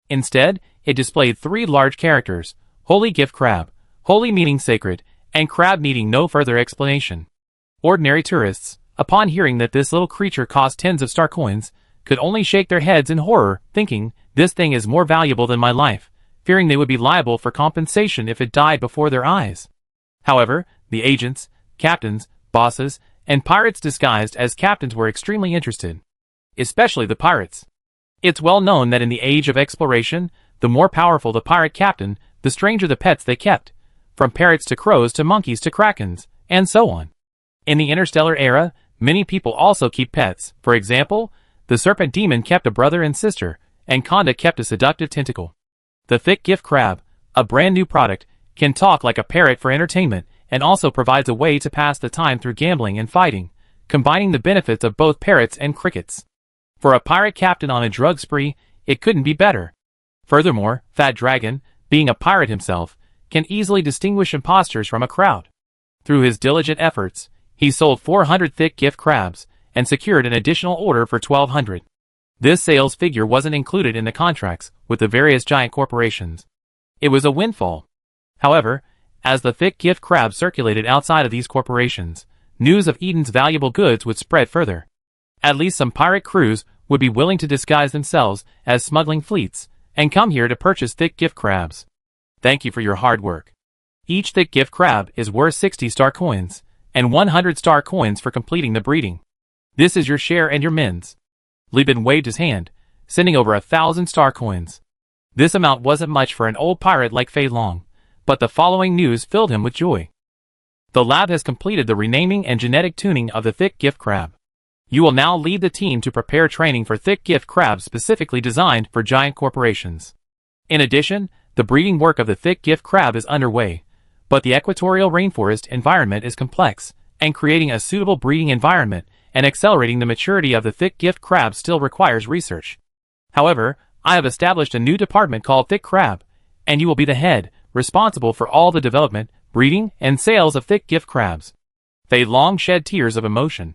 Instead, it displayed three large characters: Holy Gift Crab, holy meaning sacred, and crab needing no further explanation. Ordinary tourists, upon hearing that this little creature cost tens of star coins, could only shake their heads in horror, thinking, "This thing is more valuable than my life," fearing they would be liable for compensation if it died before their eyes. However, the agents, captains, bosses, and pirates disguised as captains were extremely interested. Especially the pirates. It's well known that in the age of exploration, the more powerful the pirate captain, the stranger the pets they kept, from parrots to crows to monkeys to krakens, and so on. In the Interstellar era, many people also keep pets. For example, the serpent demon kept a brother and sister, and Conda kept a seductive tentacle. The thick gift crab, a brand new product, can talk like a parrot for entertainment and also provides a way to pass the time through gambling and fighting, combining the benefits of both parrots and crickets. For a pirate captain on a drug spree, it couldn't be better. Furthermore, Fat Dragon, being a pirate himself, can easily distinguish imposters from a crowd. Through his diligent efforts, he sold 400 thick gift crabs and secured an additional order for 1,200. This sales figure wasn't included in the contracts with the various giant corporations. It was a windfall. However, as the thick gift crabs circulated outside of these corporations, news of Eden's valuable goods would spread further. At least some pirate crews would be willing to disguise themselves as smuggling fleets and come here to purchase thick gift crabs. Thank you for your hard work. Each thick gift crab is worth 60 star coins and 100 star coins for completing the breeding. This is your share and your men's. Li Bin waved his hand, sending over 1,000 star coins. This amount wasn't much for an old pirate like Fei Long, but the following news filled him with joy. The lab has completed the renaming and genetic tuning of the thick gift crab. You will now lead the team to prepare training for thick gift crabs specifically designed for giant corporations. In addition, the breeding work of the thick gift crab is underway, but the equatorial rainforest environment is complex, and creating a suitable breeding environment and accelerating the maturity of the thick gift crab still requires research. However, I have established a new department called Thick Crab, and you will be the head, responsible for all the development, breeding, and sales of thick gift crabs. Fei Long shed tears of emotion.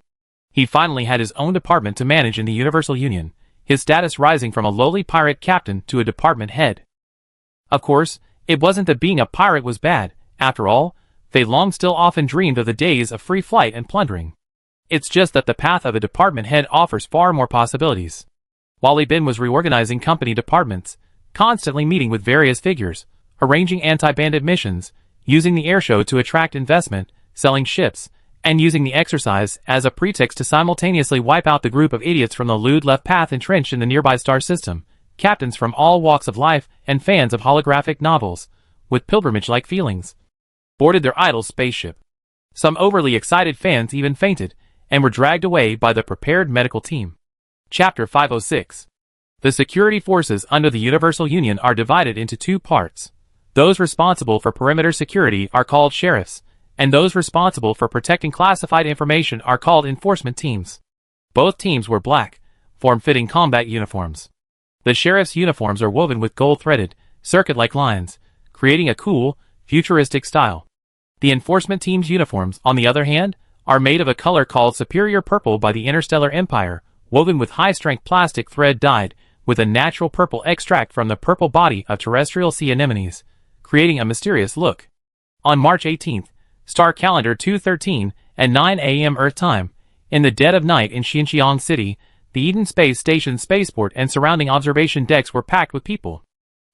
He finally had his own department to manage in the Universal Union, his status rising from a lowly pirate captain to a department head. Of course, it wasn't that being a pirate was bad. After all, Fei Long still often dreamed of the days of free flight and plundering. It's just that the path of a department head offers far more possibilities. While Li Bin was reorganizing company departments, constantly meeting with various figures, arranging anti-bandit missions, using the airshow to attract investment, selling ships, and using the exercise as a pretext to simultaneously wipe out the group of idiots from the lewd left path entrenched in the nearby star system, captains from all walks of life and fans of holographic novels, with pilgrimage-like feelings, boarded their idle spaceship. Some overly excited fans even fainted, and were dragged away by the prepared medical team. Chapter 506. The security forces under the Universal Union are divided into two parts. Those responsible for perimeter security are called sheriffs, and those responsible for protecting classified information are called enforcement teams. Both teams were black, form-fitting combat uniforms. The sheriff's uniforms are woven with gold-threaded, circuit-like lines, creating a cool, futuristic style. The enforcement team's uniforms, on the other hand, are made of a color called Superior Purple by the Interstellar Empire, woven with high-strength plastic thread dyed with a natural purple extract from the purple body of terrestrial sea anemones, creating a mysterious look. On March 18th, Star Calendar 213, at 9 a.m. Earth time, in the dead of night in Xinjiang City, the Eden Space Station spaceport and surrounding observation decks were packed with people.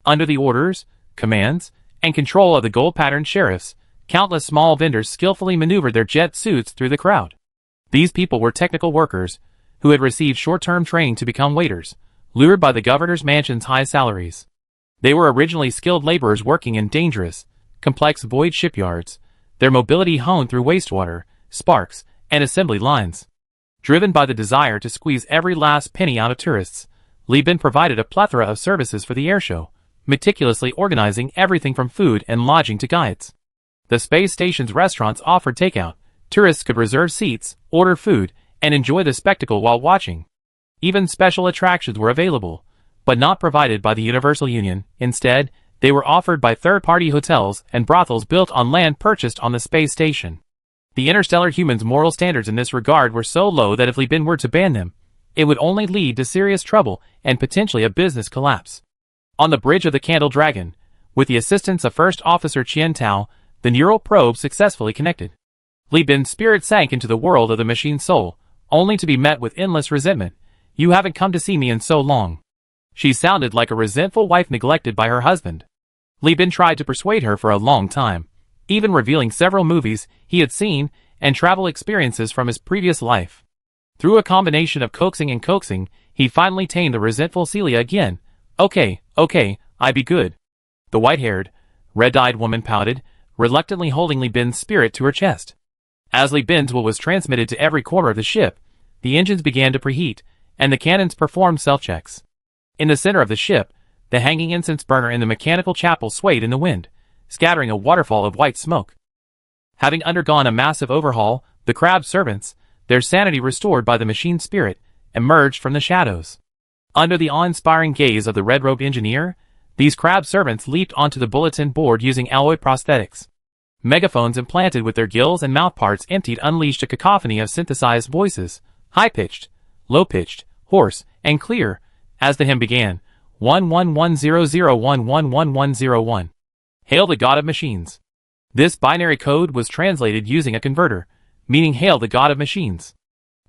Under the orders, commands, and control of the gold-patterned sheriffs, countless small vendors skillfully maneuvered their jet suits through the crowd. These people were technical workers, who had received short-term training to become waiters, lured by the governor's mansion's high salaries. They were originally skilled laborers working in dangerous, complex void shipyards, their mobility honed through wastewater, sparks, and assembly lines. Driven by the desire to squeeze every last penny out of tourists, Li Bin provided a plethora of services for the airshow, meticulously organizing everything from food and lodging to guides. The space station's restaurants offered takeout. Tourists could reserve seats, order food, and enjoy the spectacle while watching. Even special attractions were available, but not provided by the Universal Union. Instead, they were offered by third-party hotels and brothels built on land purchased on the space station. The interstellar humans' moral standards in this regard were so low that if Li Bin were to ban them, it would only lead to serious trouble and potentially a business collapse. On the bridge of the Candle Dragon, with the assistance of First Officer Qian Tao, the neural probe successfully connected. Li Bin's spirit sank into the world of the machine soul, only to be met with endless resentment. "You haven't come to see me in so long." She sounded like a resentful wife neglected by her husband. Li Bin tried to persuade her for a long time, even revealing several movies he had seen and travel experiences from his previous life. Through a combination of coaxing and coaxing, he finally tamed the resentful Celia again. Okay, I be good." The white-haired, red-eyed woman pouted, reluctantly holding Li Bin's spirit to her chest. As Li Bin's will was transmitted to every corner of the ship, the engines began to preheat, and the cannons performed self-checks. In the center of the ship, the hanging incense burner in the mechanical chapel swayed in the wind, scattering a waterfall of white smoke. Having undergone a massive overhaul, the crab servants, their sanity restored by the machine spirit, emerged from the shadows. Under the awe-inspiring gaze of the red-robed engineer, these crab servants leaped onto the bulletin board using alloy prosthetics. Megaphones implanted with their gills and mouthparts emptied unleashed a cacophony of synthesized voices, high-pitched, low-pitched, hoarse, and clear, as the hymn began, 111001111101. Hail the God of Machines. This binary code was translated using a converter, meaning Hail the God of Machines.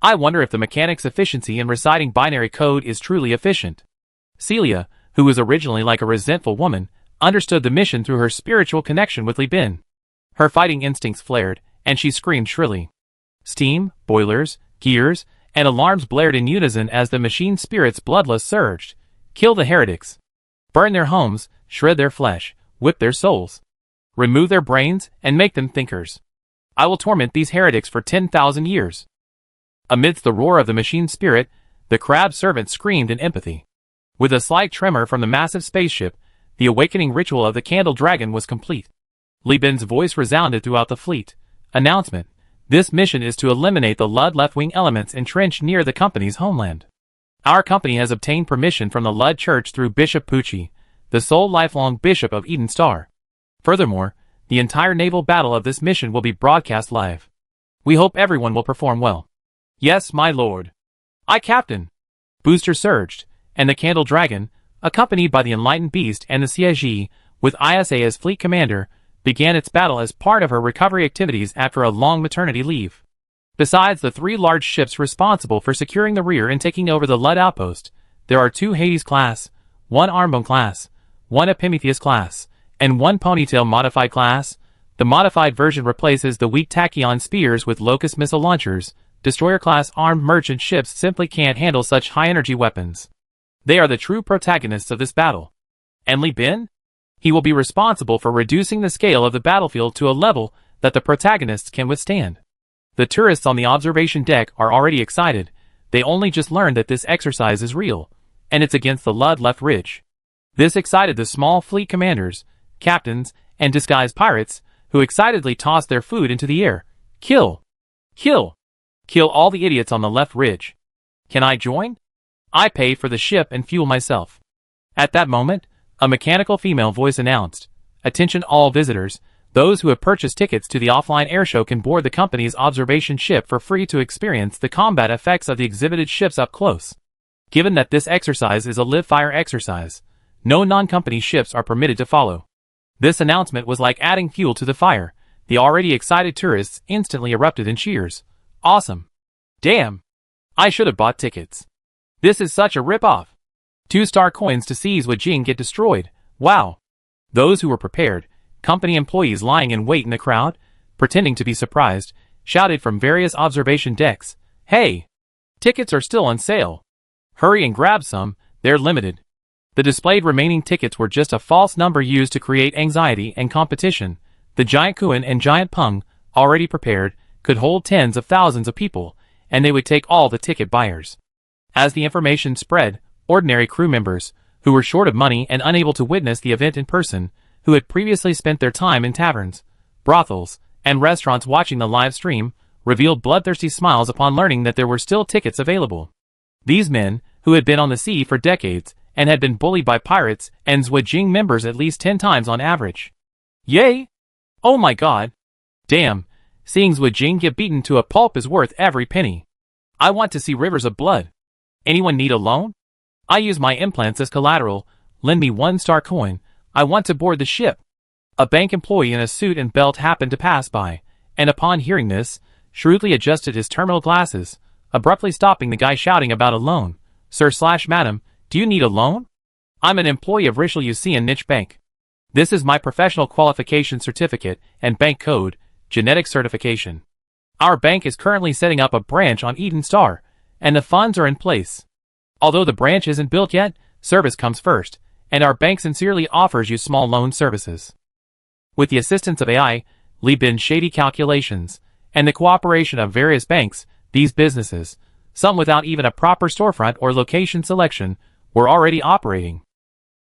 I wonder if the mechanic's efficiency in reciting binary code is truly efficient. Celia, who was originally like a resentful woman, understood the mission through her spiritual connection with Li Bin. Her fighting instincts flared, and she screamed shrilly. Steam, boilers, gears, and alarms blared in unison as the machine spirit's bloodlust surged. Kill the heretics. Burn their homes, shred their flesh, whip their souls. Remove their brains, and make them thinkers. I will torment these heretics for 10,000 years. Amidst the roar of the machine spirit, the crab servant screamed in empathy. With a slight tremor from the massive spaceship, the awakening ritual of the Candle Dragon was complete. Li Bin's voice resounded throughout the fleet. Announcement. This mission is to eliminate the Lud left-wing elements entrenched near the company's homeland. Our company has obtained permission from the Lud Church through Bishop Pucci, the sole lifelong bishop of Eden Star. Furthermore, the entire naval battle of this mission will be broadcast live. We hope everyone will perform well. Yes, my lord. Aye, Captain. Booster surged, and the Candle Dragon, accompanied by the Enlightened Beast and the Siege, with ISA as fleet commander, began its battle as part of her recovery activities after a long maternity leave. Besides the 3 large ships responsible for securing the rear and taking over the Lud outpost, there are 2 Hades class, 1 Armbone class, 1 Epimetheus class, and 1 Ponytail modified class. The modified version replaces the weak Tachyon spears with Locust missile launchers. Destroyer-class armed merchant ships simply can't handle such high-energy weapons. They are the true protagonists of this battle. And Li Bin? He will be responsible for reducing the scale of the battlefield to a level that the protagonists can withstand. The tourists on the observation deck are already excited. They only just learned that this exercise is real, and it's against the Lud left ridge. This excited the small fleet commanders, captains, and disguised pirates, who excitedly tossed their food into the air. Kill! Kill! Kill all the idiots on the left ridge. Can I join? I pay for the ship and fuel myself. At that moment, a mechanical female voice announced, "Attention all visitors, those who have purchased tickets to the offline airshow can board the company's observation ship for free to experience the combat effects of the exhibited ships up close. Given that this exercise is a live-fire exercise, no non-company ships are permitted to follow." This announcement was like adding fuel to the fire. The already excited tourists instantly erupted in cheers. Awesome. Damn. I should have bought tickets. This is such a rip-off. 2-star coins to seize would Jing get destroyed. Wow. Those who were prepared, company employees lying in wait in the crowd, pretending to be surprised, shouted from various observation decks, "Hey! Tickets are still on sale. Hurry and grab some, they're limited." The displayed remaining tickets were just a false number used to create anxiety and competition. The giant Kuan and giant Peng, already prepared, could hold tens of thousands of people, and they would take all the ticket buyers. As the information spread, ordinary crew members, who were short of money and unable to witness the event in person, who had previously spent their time in taverns, brothels, and restaurants watching the live stream, revealed bloodthirsty smiles upon learning that there were still tickets available. These men, who had been on the sea for decades, and had been bullied by pirates and Zhujiang members at least 10 times on average. Yay! Oh my god! Damn, seeing Zhujiang get beaten to a pulp is worth every penny. I want to see rivers of blood. Anyone need a loan? I use my implants as collateral, lend me 1-star coin, I want to board the ship. A bank employee in a suit and belt happened to pass by, and upon hearing this, shrewdly adjusted his terminal glasses, abruptly stopping the guy shouting about a loan. "Sir/Madam, do you need a loan? I'm an employee of Richelieu and Niche Bank. This is my professional qualification certificate and bank code, genetic certification. Our bank is currently setting up a branch on Eden Star, and the funds are in place. Although the branch isn't built yet, service comes first, and our bank sincerely offers you small loan services." With the assistance of AI, Li Bin's shady calculations, and the cooperation of various banks, these businesses, some without even a proper storefront or location selection, were already operating.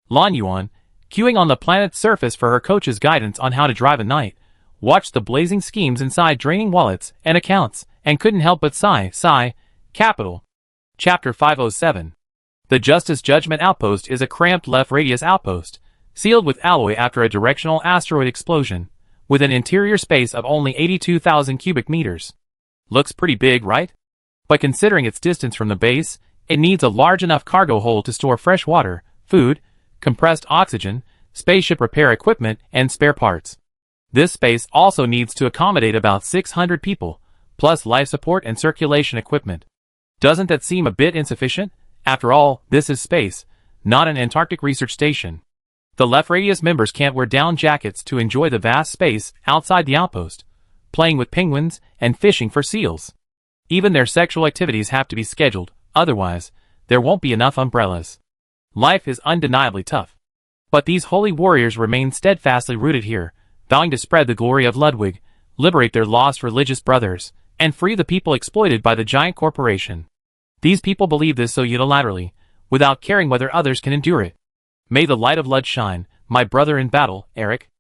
Lan Yuan, queuing on the planet's surface for her coach's guidance on how to drive at night, watched the blazing schemes inside draining wallets and accounts, and couldn't help but sigh. Capital. Chapter 507. The Justice Judgment Outpost is a cramped left-radius outpost, sealed with alloy after a directional asteroid explosion, with an interior space of only 82,000 cubic meters. Looks pretty big, right? But considering its distance from the base, it needs a large enough cargo hold to store fresh water, food, compressed oxygen, spaceship repair equipment, and spare parts. This space also needs to accommodate about 600 people, plus life support and circulation equipment. Doesn't that seem a bit insufficient? After all, this is space, not an Antarctic research station. The Left Radius members can't wear down jackets to enjoy the vast space outside the outpost, playing with penguins and fishing for seals. Even their sexual activities have to be scheduled, otherwise, there won't be enough umbrellas. Life is undeniably tough. But these holy warriors remain steadfastly rooted here, vowing to spread the glory of Ludwig, liberate their lost religious brothers, and free the people exploited by the giant corporation. These people believe this so unilaterally, without caring whether others can endure it. May the light of Lud shine, my brother in battle, Eric.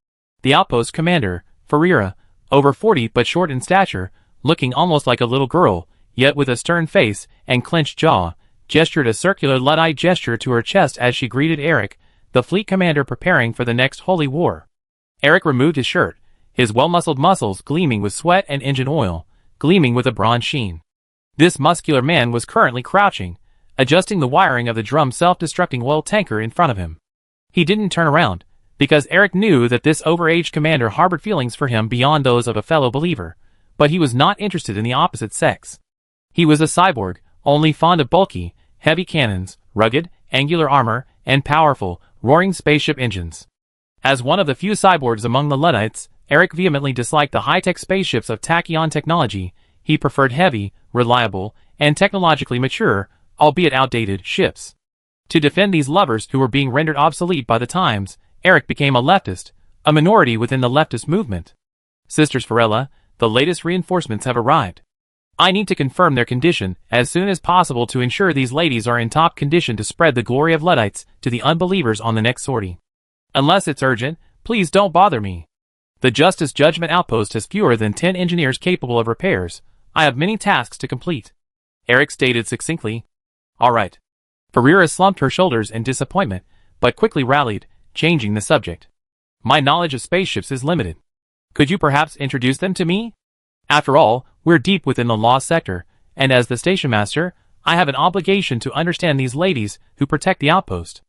The outpost commander, Ferreira, over 40 but short in stature, looking almost like a little girl, yet with a stern face and clenched jaw, gestured a circular Luddite gesture to her chest as she greeted Eric, the fleet commander preparing for the next holy war. Eric removed his shirt, his well-muscled muscles gleaming with sweat and engine oil, gleaming with a bronze sheen. This muscular man was currently crouching, adjusting the wiring of the drum self-destructing oil tanker in front of him. He didn't turn around, because Eric knew that this overaged commander harbored feelings for him beyond those of a fellow believer, but he was not interested in the opposite sex. He was a cyborg, only fond of bulky, heavy cannons, rugged, angular armor, and powerful, roaring spaceship engines. As one of the few cyborgs among the Luddites, Eric vehemently disliked the high-tech spaceships of tachyon technology. He preferred heavy, reliable, and technologically mature, albeit outdated, ships. To defend these lovers who were being rendered obsolete by the times, Eric became a leftist, a minority within the leftist movement. Sisters Farella, the latest reinforcements have arrived. I need to confirm their condition as soon as possible to ensure these ladies are in top condition to spread the glory of Luddites to the unbelievers on the next sortie. Unless it's urgent, please don't bother me. The Justice Judgment Outpost has fewer than 10 engineers capable of repairs. I have many tasks to complete. Eric stated succinctly. All right. Ferreira slumped her shoulders in disappointment, but quickly rallied, changing the subject. My knowledge of spaceships is limited. Could you perhaps introduce them to me? After all, we're deep within the law sector, and as the station master, I have an obligation to understand these ladies who protect the outpost.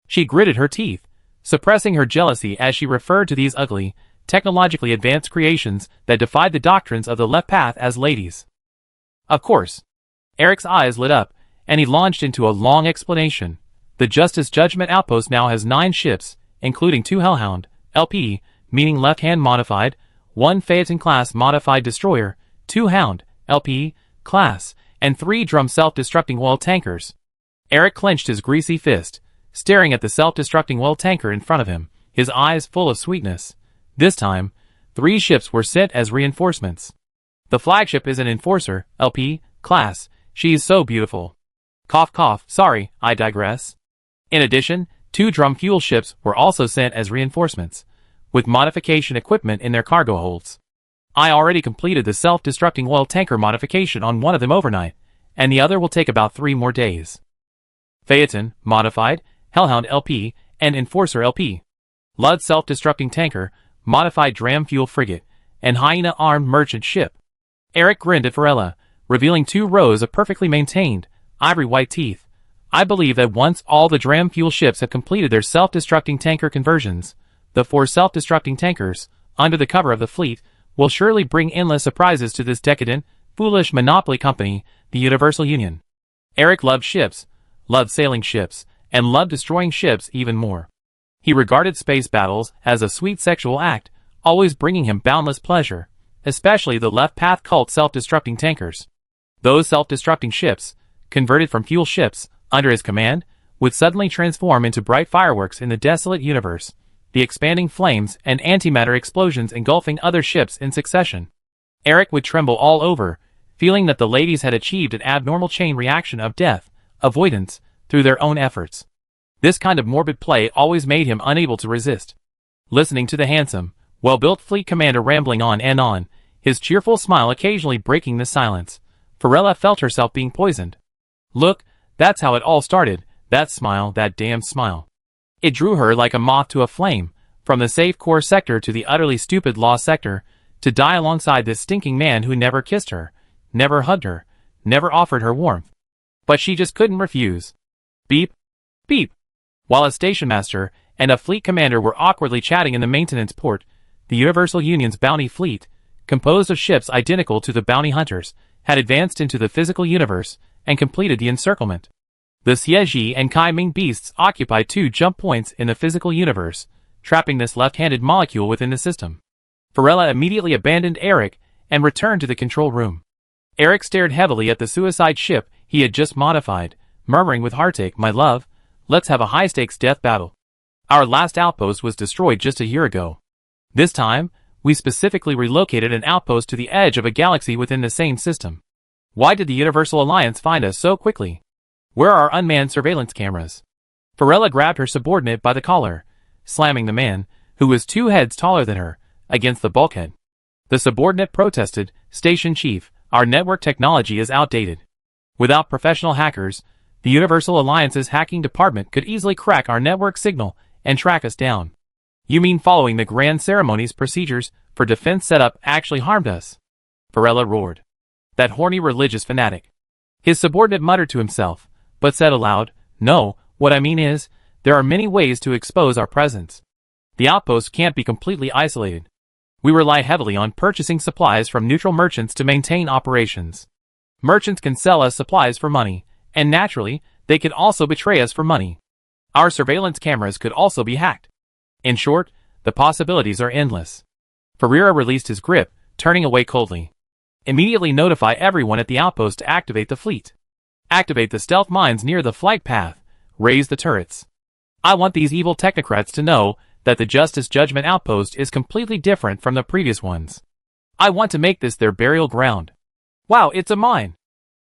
She gritted her teeth, suppressing her jealousy as she referred to these ugly, technologically advanced creations that defied the doctrines of the left path as ladies. Of course. Eric's eyes lit up, and he launched into a long explanation. The Justice Judgment Outpost now has 9 ships, including 2 Hellhound, LP, meaning left-hand modified, 1 Phaeton-class modified destroyer, 2 Hound, LP, class, and 3 drum self-destructing oil tankers. Eric clenched his greasy fist, staring at the self-destructing oil tanker in front of him, his eyes full of sweetness. This time, 3 ships were sent as reinforcements. The flagship is an Enforcer, LP, class. She is so beautiful. Cough cough, sorry, I digress. In addition, 2 drum fuel ships were also sent as reinforcements, with modification equipment in their cargo holds. I already completed the self-destructing oil tanker modification on one of them overnight, and the other will take about 3 more days. Phaeton, modified, Hellhound LP, and Enforcer LP. Lud self-destructing tanker, modified dram fuel frigate, and Hyena armed merchant ship. Eric grinned at Varela, revealing 2 rows of perfectly maintained, ivory-white teeth. I believe that once all the dram fuel ships have completed their self-destructing tanker conversions, the 4 self-destructing tankers, under the cover of the fleet, will surely bring endless surprises to this decadent, foolish monopoly company, the Universal Union. Eric loved ships, loved sailing ships, and loved destroying ships even more. He regarded space battles as a sweet sexual act, always bringing him boundless pleasure, especially the left-path cult self-destructing tankers. Those self-destructing ships, converted from fuel ships, under his command, would suddenly transform into bright fireworks in the desolate universe, the expanding flames and antimatter explosions engulfing other ships in succession. Eric would tremble all over, feeling that the ladies had achieved an abnormal chain reaction of death, avoidance, through their own efforts. This kind of morbid play always made him unable to resist. Listening to the handsome, well-built fleet commander rambling on and on, his cheerful smile occasionally breaking the silence, Varela felt herself being poisoned. Look, that's how it all started, that smile, that damn smile. It drew her like a moth to a flame, from the safe core sector to the utterly stupid law sector, to die alongside this stinking man who never kissed her, never hugged her, never offered her warmth. But she just couldn't refuse. Beep. Beep. While a station master and a fleet commander were awkwardly chatting in the maintenance port, the Universal Union's bounty fleet, composed of ships identical to the bounty hunters, had advanced into the physical universe and completed the encirclement. The Xieji and Kai Ming beasts occupied 2 jump points in the physical universe, trapping this left-handed molecule within the system. Varela immediately abandoned Eric and returned to the control room. Eric stared heavily at the suicide ship he had just modified, murmuring with heartache, "My love, let's have a high-stakes death battle. Our last outpost was destroyed just a year ago. This time, we specifically relocated an outpost to the edge of a galaxy within the same system. Why did the Universal Alliance find us so quickly? Where are our unmanned surveillance cameras?" Varela grabbed her subordinate by the collar, slamming the man, who was 2 heads taller than her, against the bulkhead. The subordinate protested, "Station Chief, our network technology is outdated. Without professional hackers, the Universal Alliance's hacking department could easily crack our network signal and track us down." "You mean following the grand ceremonies procedures for defense setup actually harmed us?" Varela roared. "That horny religious fanatic." His subordinate muttered to himself, but said aloud, "No, what I mean is, there are many ways to expose our presence. The outpost can't be completely isolated. We rely heavily on purchasing supplies from neutral merchants to maintain operations. Merchants can sell us supplies for money, and naturally, they can also betray us for money. Our surveillance cameras could also be hacked. In short, the possibilities are endless." Ferreira released his grip, turning away coldly. "Immediately notify everyone at the outpost to activate the fleet. Activate the stealth mines near the flight path. Raise the turrets. I want these evil technocrats to know that the Justice Judgment Outpost is completely different from the previous ones. I want to make this their burial ground." "Wow, it's a mine!"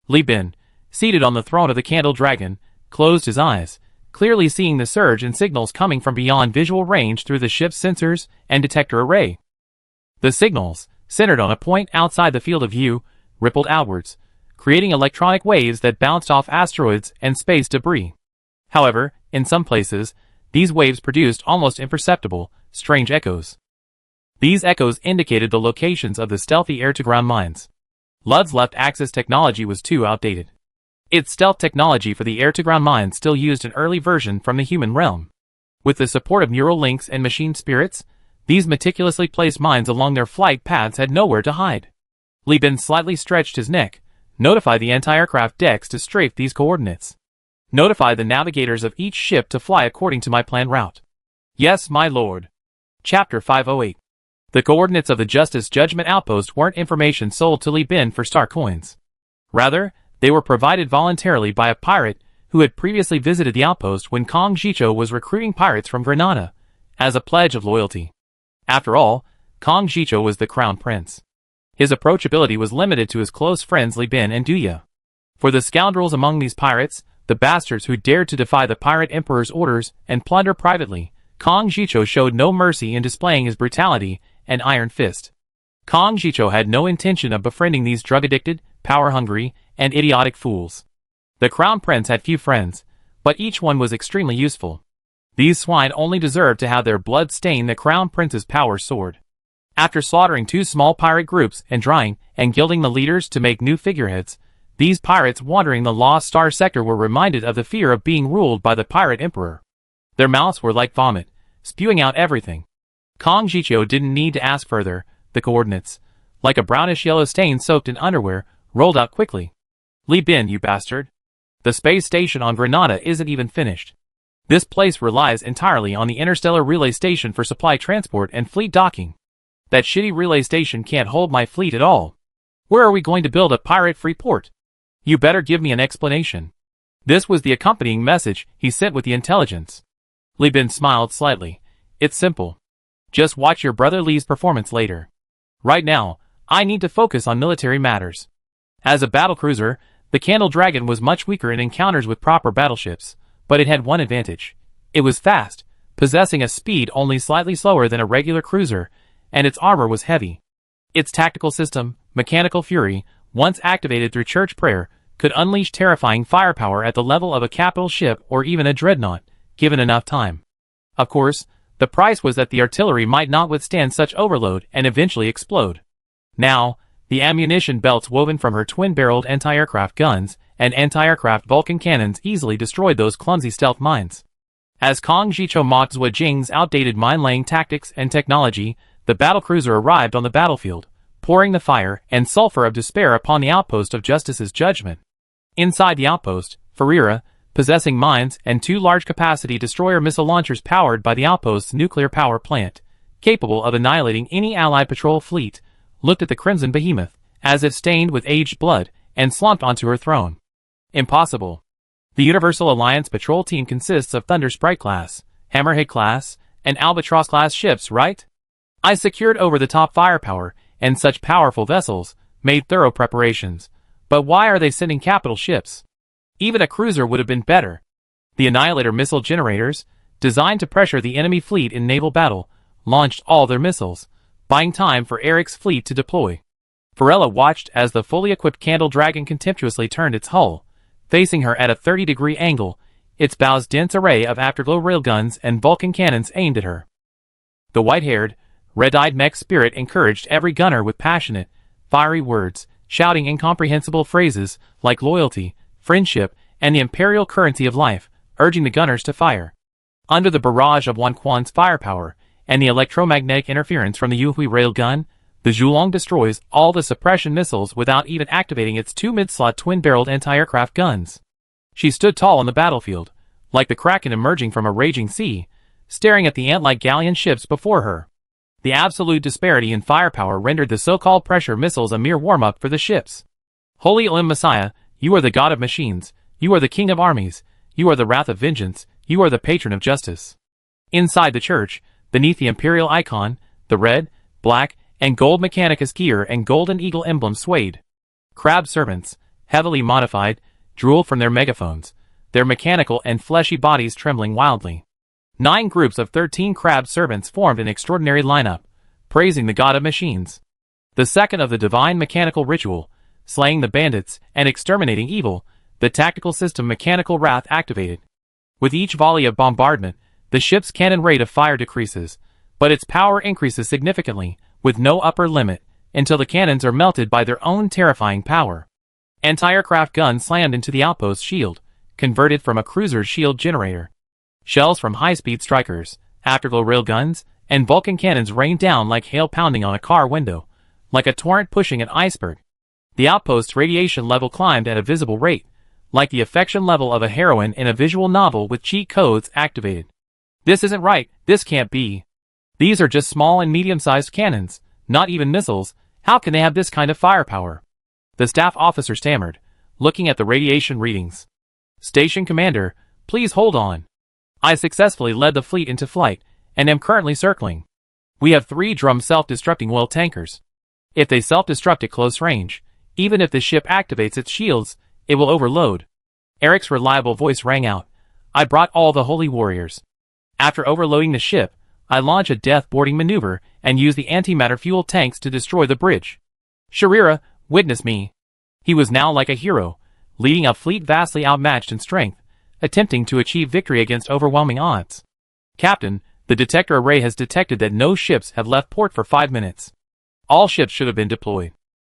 Li Bin, seated on the throne of the Candle Dragon, closed his eyes, clearly seeing the surge in signals coming from beyond visual range through the ship's sensors and detector array. The signals, centered on a point outside the field of view, rippled outwards, creating electronic waves that bounced off asteroids and space debris. However, in some places, these waves produced almost imperceptible, strange echoes. These echoes indicated the locations of the stealthy air-to-ground mines. Lud's left-axis technology was too outdated. Its stealth technology for the air-to-ground mines still used an early version from the human realm. With the support of neural links and machine spirits, these meticulously placed mines along their flight paths had nowhere to hide. Li Bin slightly stretched his neck, Notify the anti-aircraft decks to strafe these coordinates. Notify the navigators of each ship to fly according to my planned route. Yes, my lord. Chapter 508. The coordinates of the Justice Judgment Outpost weren't information sold to Li Bin for star coins. Rather, they were provided voluntarily by a pirate who had previously visited the outpost when Kong Jicho was recruiting pirates from Granada, as a pledge of loyalty. After all, Kong Jicho was the crown prince. His approachability was limited to his close friends Li Bin and Duya. For the scoundrels among these pirates, the bastards who dared to defy the pirate emperor's orders and plunder privately, Kong Jicho showed no mercy in displaying his brutality and iron fist. Kong Jicho had no intention of befriending these drug-addicted, power-hungry, and idiotic fools. The crown prince had few friends, but each one was extremely useful. These swine only deserved to have their blood stain the crown prince's power sword. After slaughtering 2 small pirate groups and drying and gilding the leaders to make new figureheads, these pirates wandering the Lost Star sector were reminded of the fear of being ruled by the pirate emperor. Their mouths were like vomit, spewing out everything. Kong Jicho didn't need to ask further. The coordinates, like a brownish-yellow stain soaked in underwear, rolled out quickly. Li Bin, you bastard. The space station on Granada isn't even finished. This place relies entirely on the Interstellar relay station for supply transport and fleet docking. That shitty relay station can't hold my fleet at all. Where are we going to build a pirate-free port? You better give me an explanation. This was the accompanying message he sent with the intelligence. Li Bin smiled slightly. It's simple. Just watch your brother Li's performance later. Right now, I need to focus on military matters. As a battlecruiser, the Candle Dragon was much weaker in encounters with proper battleships, but it had one advantage. It was fast, possessing a speed only slightly slower than a regular cruiser, and its armor was heavy. Its tactical system, Mechanical Fury, once activated through church prayer, could unleash terrifying firepower at the level of a capital ship or even a dreadnought, given enough time. Of course, the price was that the artillery might not withstand such overload and eventually explode. Now, the ammunition belts woven from her twin-barreled anti-aircraft guns and anti-aircraft Vulcan cannons easily destroyed those clumsy stealth mines. As Kong Jicho mocked Zhua Jing's outdated mine-laying tactics and technology, the battlecruiser arrived on the battlefield, pouring the fire and sulfur of despair upon the outpost of Justice's Judgment. Inside the outpost, Ferreira, possessing mines and 2 large-capacity destroyer missile launchers powered by the outpost's nuclear power plant, capable of annihilating any Allied patrol fleet, looked at the crimson behemoth, as if stained with aged blood, and slumped onto her throne. Impossible. The Universal Alliance patrol team consists of Thunder Sprite-class, Hammerhead-class, and Albatross-class ships, right? I secured over-the-top firepower, and such powerful vessels, made thorough preparations. But why are they sending capital ships? Even a cruiser would have been better. The Annihilator missile generators, designed to pressure the enemy fleet in naval battle, launched all their missiles, buying time for Eric's fleet to deploy. Varela watched as the fully equipped Candle Dragon contemptuously turned its hull, facing her at a 30-degree angle, its bow's dense array of afterglow railguns and Vulcan cannons aimed at her. The white-haired, red-eyed mech spirit encouraged every gunner with passionate, fiery words, shouting incomprehensible phrases like loyalty, friendship, and the imperial currency of life, urging the gunners to fire. Under the barrage of Wan Quan's firepower and the electromagnetic interference from the Yuhui railgun, the Zhulong destroys all the suppression missiles without even activating its 2 mid-slot twin-barreled anti-aircraft guns. She stood tall on the battlefield, like the Kraken emerging from a raging sea, staring at the ant-like galleon ships before her. The absolute disparity in firepower rendered the so-called pressure missiles a mere warm-up for the ships. Holy Olim Messiah, you are the god of machines, you are the king of armies, you are the wrath of vengeance, you are the patron of justice. Inside the church, beneath the imperial icon, the red, black, and gold Mechanicus gear and golden eagle emblem swayed. Crab servants, heavily modified, drooled from their megaphones, their mechanical and fleshy bodies trembling wildly. 9 groups of 13 crab servants formed an extraordinary lineup, praising the god of machines. The second of the divine mechanical ritual, slaying the bandits and exterminating evil, the tactical system Mechanical Wrath activated. With each volley of bombardment, the ship's cannon rate of fire decreases, but its power increases significantly, with no upper limit, until the cannons are melted by their own terrifying power. Anti-aircraft guns slammed into the outpost shield, converted from a cruiser's shield generator. Shells from high-speed strikers, afterglow railguns, and Vulcan cannons rained down like hail pounding on a car window, like a torrent pushing an iceberg. The outpost's radiation level climbed at a visible rate, like the affection level of a heroine in a visual novel with cheat codes activated. This isn't right, this can't be. These are just small and medium-sized cannons, not even missiles. How can they have this kind of firepower? The staff officer stammered, looking at the radiation readings. Station commander, please hold on. I successfully led the fleet into flight, and am currently circling. We have 3 drum self-destructing oil tankers. If they self-destruct at close range, even if the ship activates its shields, it will overload. Eric's reliable voice rang out. I brought all the holy warriors. After overloading the ship, I launch a death boarding maneuver and use the antimatter fuel tanks to destroy the bridge. Sharira, witness me. He was now like a hero, leading a fleet vastly outmatched in strength, attempting to achieve victory against overwhelming odds. Captain, the detector array has detected that no ships have left port for 5 minutes. All ships should have been deployed.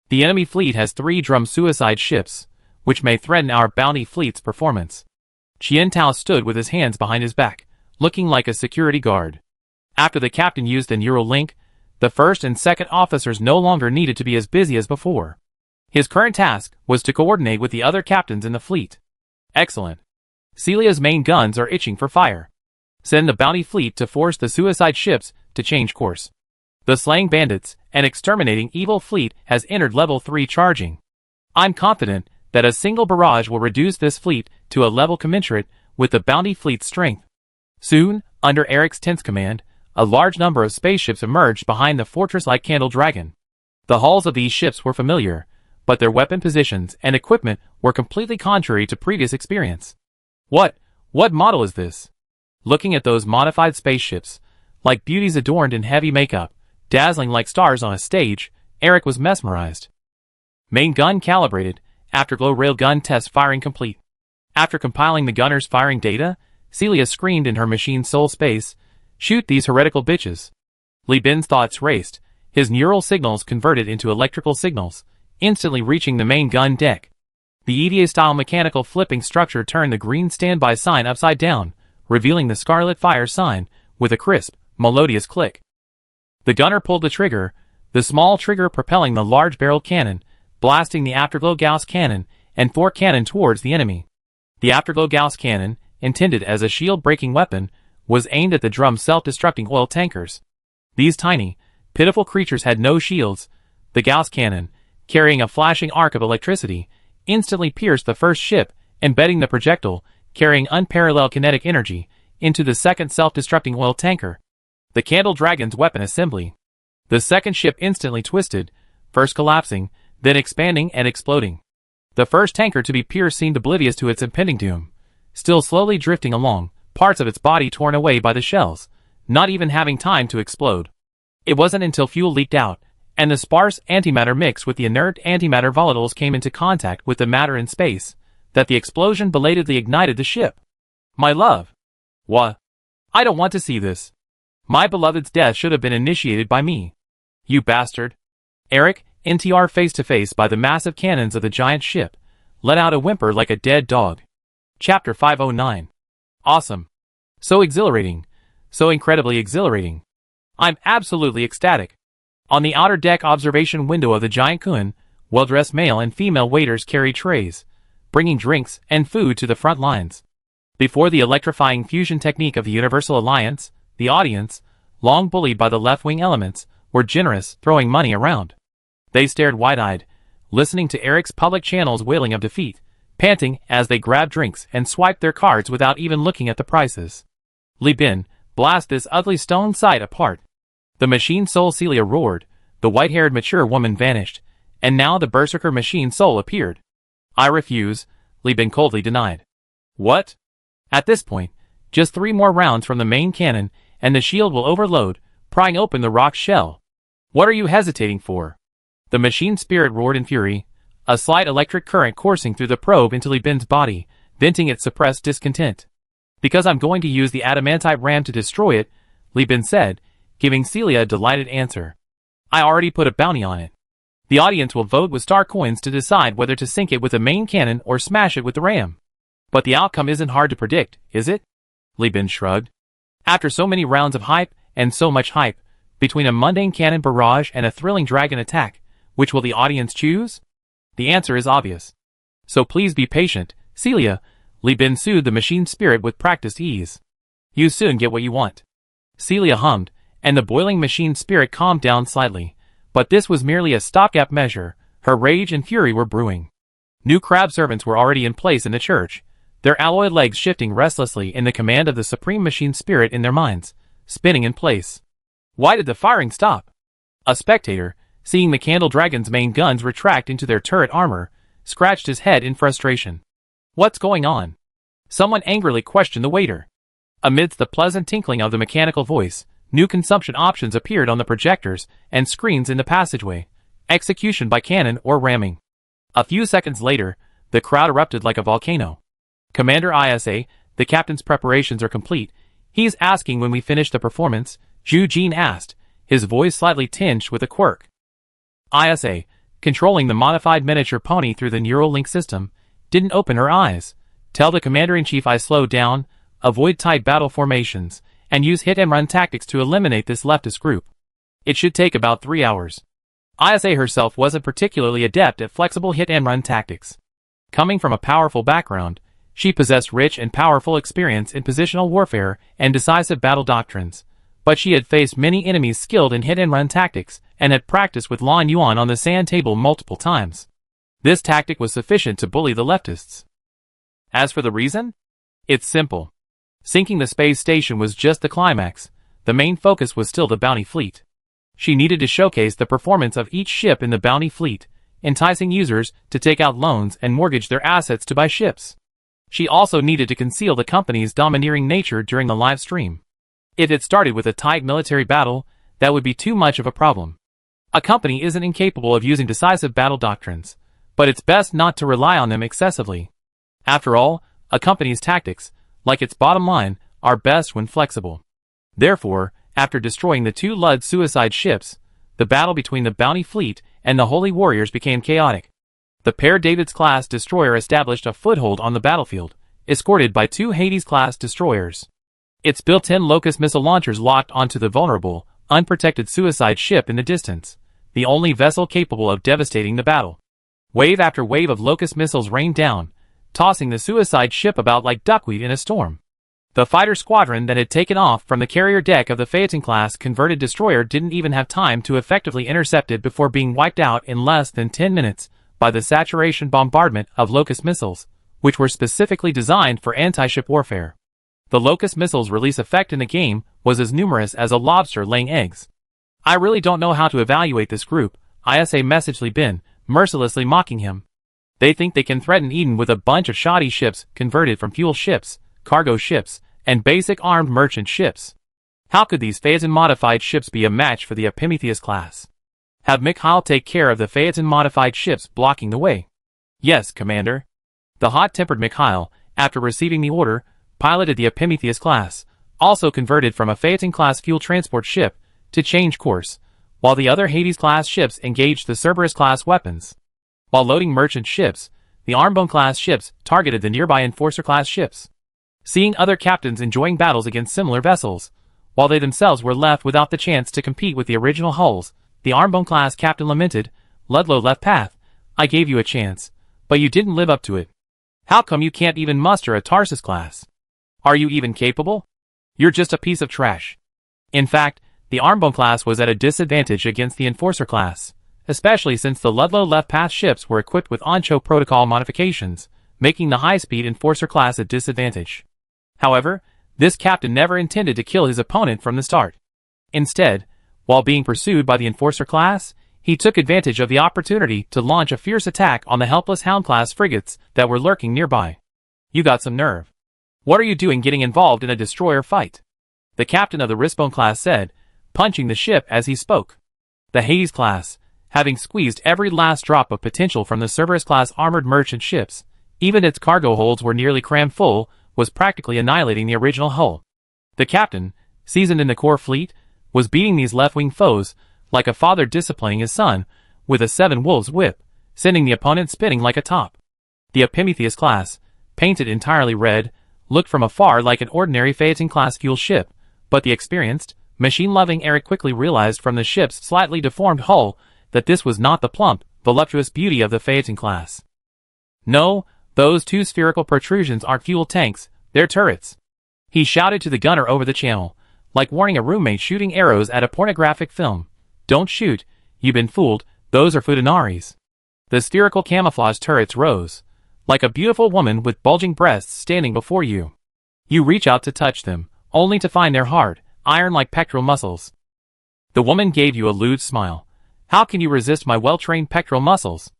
The enemy fleet has 3 drum suicide ships, which may threaten our bounty fleet's performance. Qian Tao stood with his hands behind his back, looking like a security guard. After the captain used the neural link, the first and second officers no longer needed to be as busy as before. His current task was to coordinate with the other captains in the fleet. Excellent. Celia's main guns are itching for fire. Send the bounty fleet to force the suicide ships to change course. The slaying bandits and exterminating evil fleet has entered level 3 charging. I'm confident that a single barrage will reduce this fleet to a level commensurate with the bounty fleet's strength. Soon, under Eric's tense command, a large number of spaceships emerged behind the fortress-like Candle Dragon. The hulls of these ships were familiar, but their weapon positions and equipment were completely contrary to previous experience. What model is this? Looking at those modified spaceships, like beauties adorned in heavy makeup, dazzling like stars on a stage, Eric was mesmerized. Main gun calibrated, afterglow railgun test firing complete. After compiling the gunner's firing data, Celia screamed in her machine soul space, "Shoot these heretical bitches." Li Bin's thoughts raced, his neural signals converted into electrical signals, instantly reaching the main gun deck. The EDA-style mechanical flipping structure turned the green standby sign upside down, revealing the scarlet fire sign, with a crisp, melodious click. The gunner pulled the trigger, the small trigger propelling the large-barreled cannon, blasting the afterglow Gauss cannon and 4 cannon towards the enemy. The afterglow Gauss cannon, intended as a shield-breaking weapon, was aimed at the drum's self-destructing oil tankers. These tiny, pitiful creatures had no shields. The Gauss cannon, carrying a flashing arc of electricity, instantly pierced the first ship, embedding the projectile, carrying unparalleled kinetic energy, into the second self-destructing oil tanker. The Candle Dragon's weapon assembly. The second ship instantly twisted, first collapsing, then expanding and exploding. The first tanker to be pierced seemed oblivious to its impending doom, still slowly drifting along, parts of its body torn away by the shells, not even having time to explode. It wasn't until fuel leaked out, and the sparse antimatter mixed with the inert antimatter volatiles came into contact with the matter in space, that the explosion belatedly ignited the ship. My love. What? I don't want to see this. My beloved's death should have been initiated by me. You bastard. Eric, NTR face to face by the massive cannons of the giant ship, let out a whimper like a dead dog. Chapter 509. Awesome. So exhilarating. So incredibly exhilarating. I'm absolutely ecstatic. On the outer deck observation window of the giant Kun, well-dressed male and female waiters carry trays, bringing drinks and food to the front lines. Before the electrifying fusion technique of the Universal Alliance, the audience, long bullied by the left-wing elements, were generous, throwing money around. They stared wide-eyed, listening to Eric's public channels wailing of defeat, panting as they grabbed drinks and swiped their cards without even looking at the prices. Li Bin, blast this ugly stone sight apart. The machine soul Celia roared, the white-haired mature woman vanished, and now the berserker machine soul appeared. I refuse, Li Bin coldly denied. What? At this point, just 3 more rounds from the main cannon, and the shield will overload, prying open the rock shell. What are you hesitating for? The machine spirit roared in fury, a slight electric current coursing through the probe into Li Bin's body, venting its suppressed discontent. Because I'm going to use the adamantite ram to destroy it, Li Bin said, giving Celia a delighted answer. I already put a bounty on it. The audience will vote with star coins to decide whether to sink it with the main cannon or smash it with the ram. But the outcome isn't hard to predict, is it? Li Bin shrugged. After so many rounds of hype, and so much hype, between a mundane cannon barrage and a thrilling dragon attack, which will the audience choose? The answer is obvious. So please be patient, Celia. Li Bin soothed the machine spirit with practiced ease. You soon get what you want. Celia hummed, and the boiling machine spirit calmed down slightly. But this was merely a stopgap measure. Her rage and fury were brewing. New crab servants were already in place in the church, their alloy legs shifting restlessly in the command of the supreme machine spirit in their minds, spinning in place. Why did the firing stop? A spectator, seeing the Candle Dragon's main guns retract into their turret armor, scratched his head in frustration. What's going on? Someone angrily questioned the waiter. Amidst the pleasant tinkling of the mechanical voice, new consumption options appeared on the projectors and screens in the passageway. Execution by cannon or ramming. A few seconds later, the crowd erupted like a volcano. Commander Isa, the captain's preparations are complete. He's asking when we finish the performance, Zhu Jin asked, his voice slightly tinged with a quirk. Isa, controlling the modified miniature pony through the neural link system, didn't open her eyes. Tell the commander-in-chief I slowed down, avoid tight battle formations, and use hit-and-run tactics to eliminate this leftist group. It should take about 3 hours. Isa herself wasn't particularly adept at flexible hit-and-run tactics. Coming from a powerful background, she possessed rich and powerful experience in positional warfare and decisive battle doctrines, but she had faced many enemies skilled in hit-and-run tactics and had practiced with Lan Yuan on the sand table multiple times. This tactic was sufficient to bully the leftists. As for the reason? It's simple. Sinking the space station was just the climax. The main focus was still the bounty fleet. She needed to showcase the performance of each ship in the bounty fleet, enticing users to take out loans and mortgage their assets to buy ships. She also needed to conceal the company's domineering nature during the live stream. If it started with a tight military battle, that would be too much of a problem. A company isn't incapable of using decisive battle doctrines, but it's best not to rely on them excessively. After all, a company's tactics, like its bottom line, are best when flexible. Therefore, after destroying the 2 Lud suicide ships, the battle between the bounty fleet and the Holy Warriors became chaotic. The pair Davids-class destroyer established a foothold on the battlefield, escorted by 2 Hades-class destroyers. Its built-in Locust missile launchers locked onto the vulnerable, unprotected suicide ship in the distance, the only vessel capable of devastating the battle. Wave after wave of Locust missiles rained down, tossing the suicide ship about like duckweed in a storm. The fighter squadron that had taken off from the carrier deck of the Phaeton-class converted destroyer didn't even have time to effectively intercept it before being wiped out in less than 10 minutes by the saturation bombardment of Locust missiles, which were specifically designed for anti-ship warfare. The Locust missiles' release effect in the game was as numerous as a lobster laying eggs. I really don't know how to evaluate this group, Isa messaged Li Bin, mercilessly mocking him. They think they can threaten Eden with a bunch of shoddy ships converted from fuel ships, cargo ships, and basic armed merchant ships. How could these Phaeton-modified ships be a match for the Epimetheus class? Have Mikhail take care of the Phaeton-modified ships blocking the way. Yes, Commander. The hot-tempered Mikhail, after receiving the order, piloted the Epimetheus class, also converted from a Phaeton-class fuel transport ship, to change course, while the other Hades-class ships engaged the Cerberus-class weapons. While loading merchant ships, the Armbone-class ships targeted the nearby Enforcer-class ships. Seeing other captains enjoying battles against similar vessels, while they themselves were left without the chance to compete with the original hulls, the Armbone-class captain lamented, Ludlow left path. I gave you a chance, but you didn't live up to it. How come you can't even muster a Tarsus class? Are you even capable? You're just a piece of trash. In fact, the Armbone class was at a disadvantage against the Enforcer class, especially since the Ludlow left path ships were equipped with Ancho protocol modifications, making the high-speed Enforcer class a disadvantage. However, this captain never intended to kill his opponent from the start. Instead, while being pursued by the Enforcer class, he took advantage of the opportunity to launch a fierce attack on the helpless Hound-class frigates that were lurking nearby. You got some nerve. What are you doing getting involved in a destroyer fight? The captain of the Wristbone class said, punching the ship as he spoke. The Hades class, having squeezed every last drop of potential from the Cerberus-class armored merchant ships, even its cargo holds were nearly crammed full, was practically annihilating the original hull. The captain, seasoned in the core fleet, was beating these left-wing foes, like a father disciplining his son, with a 7 wolves whip, sending the opponent spinning like a top. The Epimetheus class, painted entirely red, looked from afar like an ordinary Phaeton-class fuel ship, but the experienced, machine-loving Eric quickly realized from the ship's slightly deformed hull that this was not the plump, voluptuous beauty of the Phaeton class. No, those two spherical protrusions aren't fuel tanks, they're turrets. He shouted to the gunner over the channel, like warning a roommate shooting arrows at a pornographic film. Don't shoot, you've been fooled, those are Fudenaris. The spherical camouflage turrets rose, like a beautiful woman with bulging breasts standing before you. You reach out to touch them, only to find they're hard, iron-like pectoral muscles. The woman gave you a lewd smile. How can you resist my well-trained pectoral muscles?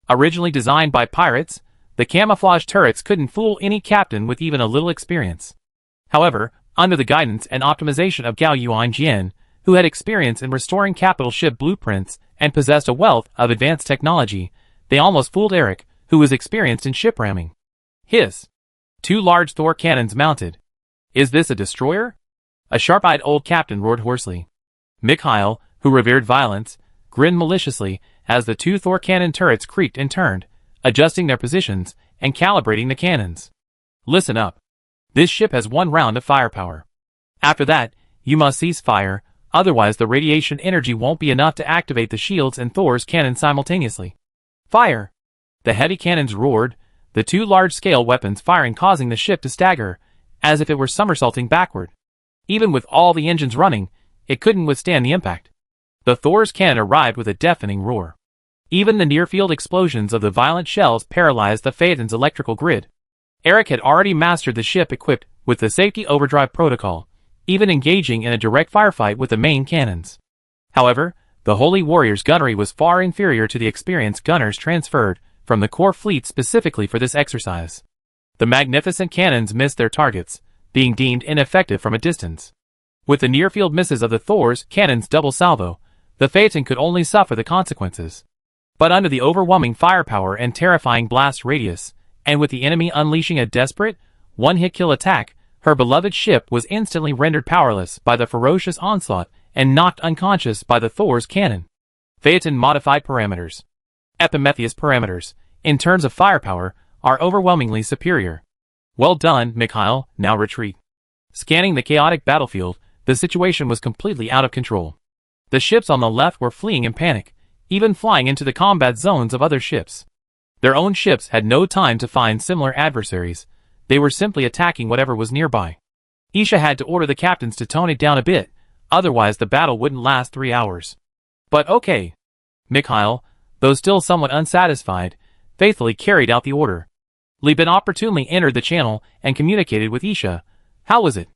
Originally designed by pirates, the camouflage turrets couldn't fool any captain with even a little experience. However, under the guidance and optimization of Gao Yuanjian, who had experience in restoring capital ship blueprints and possessed a wealth of advanced technology, they almost fooled Eric, who was experienced in ship ramming. Hiss! 2 large Thor cannons mounted. Is this a destroyer? A sharp-eyed old captain roared hoarsely. Mikhail, who revered violence, grinned maliciously as the 2 Thor cannon turrets creaked and turned, adjusting their positions and calibrating the cannons. Listen up. This ship has 1 round of firepower. After that, you must cease fire, otherwise the radiation energy won't be enough to activate the shields and Thor's cannons simultaneously. Fire! The heavy cannons roared, the 2 large-scale weapons firing causing the ship to stagger, as if it were somersaulting backward. Even with all the engines running, it couldn't withstand the impact. The Thor's cannon arrived with a deafening roar. Even the near-field explosions of the violent shells paralyzed the Phaeton's electrical grid. Eric had already mastered the ship equipped with the safety overdrive protocol, even engaging in a direct firefight with the main cannons. However, the Holy Warrior's gunnery was far inferior to the experienced gunners transferred from the core fleet specifically for this exercise. The magnificent cannons missed their targets, being deemed ineffective from a distance. With the near-field misses of the Thor's cannons double salvo, the Phaeton could only suffer the consequences. But under the overwhelming firepower and terrifying blast radius, and with the enemy unleashing a desperate, one-hit kill attack, her beloved ship was instantly rendered powerless by the ferocious onslaught and knocked unconscious by the Thor's cannon. Phaeton modified parameters. Epimetheus parameters, in terms of firepower, are overwhelmingly superior. Well done, Mikhail, now retreat. Scanning the chaotic battlefield, the situation was completely out of control. The ships on the left were fleeing in panic, even flying into the combat zones of other ships. Their own ships had no time to find similar adversaries, they were simply attacking whatever was nearby. Isha had to order the captains to tone it down a bit, otherwise the battle wouldn't last 3 hours. But okay. Mikhail, though still somewhat unsatisfied, faithfully carried out the order. Li Bin opportunely entered the channel and communicated with Isha. How was it?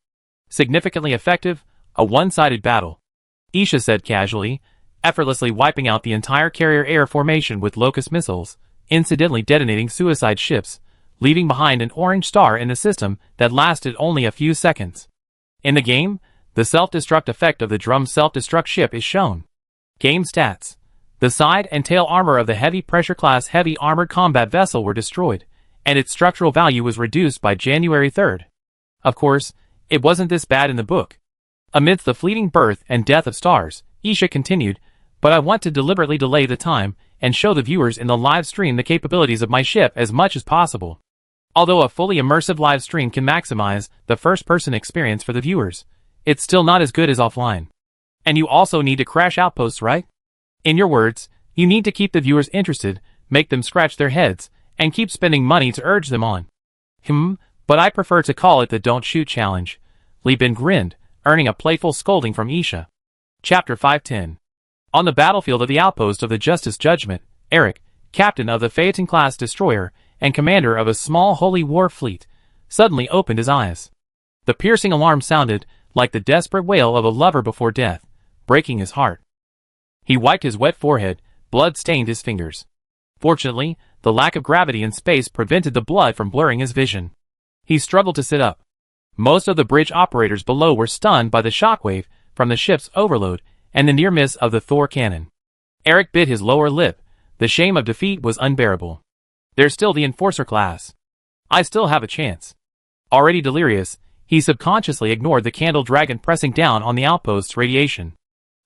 Significantly effective, a one-sided battle. Isha said casually, effortlessly wiping out the entire carrier air formation with locust missiles, incidentally detonating suicide ships, leaving behind an orange star in the system that lasted only a few seconds. In the game, the self-destruct effect of the drum self-destruct ship is shown. Game stats. The side and tail armor of the heavy pressure class heavy armored combat vessel were destroyed, and its structural value was reduced by January 3rd. Of course, it wasn't this bad in the book. Amidst the fleeting birth and death of stars, Isha continued, but I want to deliberately delay the time and show the viewers in the live stream the capabilities of my ship as much as possible. Although a fully immersive live stream can maximize the first-person experience for the viewers, it's still not as good as offline. And you also need to crash outposts, right? In your words, you need to keep the viewers interested, make them scratch their heads, and keep spending money to urge them on. But I prefer to call it the Don't Shoot Challenge. Li Bin grinned, earning a playful scolding from Isha. Chapter 510. On the battlefield of the outpost of the Justice Judgment, Eric, captain of the Phaeton-class destroyer and commander of a small holy war fleet, suddenly opened his eyes. The piercing alarm sounded like the desperate wail of a lover before death, breaking his heart. He wiped his wet forehead, blood stained his fingers. Fortunately, the lack of gravity in space prevented the blood from blurring his vision. He struggled to sit up. Most of the bridge operators below were stunned by the shockwave from the ship's overload and the near miss of the Thor cannon. Eric bit his lower lip. The shame of defeat was unbearable. There's still the Enforcer class. I still have a chance. Already delirious, he subconsciously ignored the candle dragon pressing down on the outpost's radiation.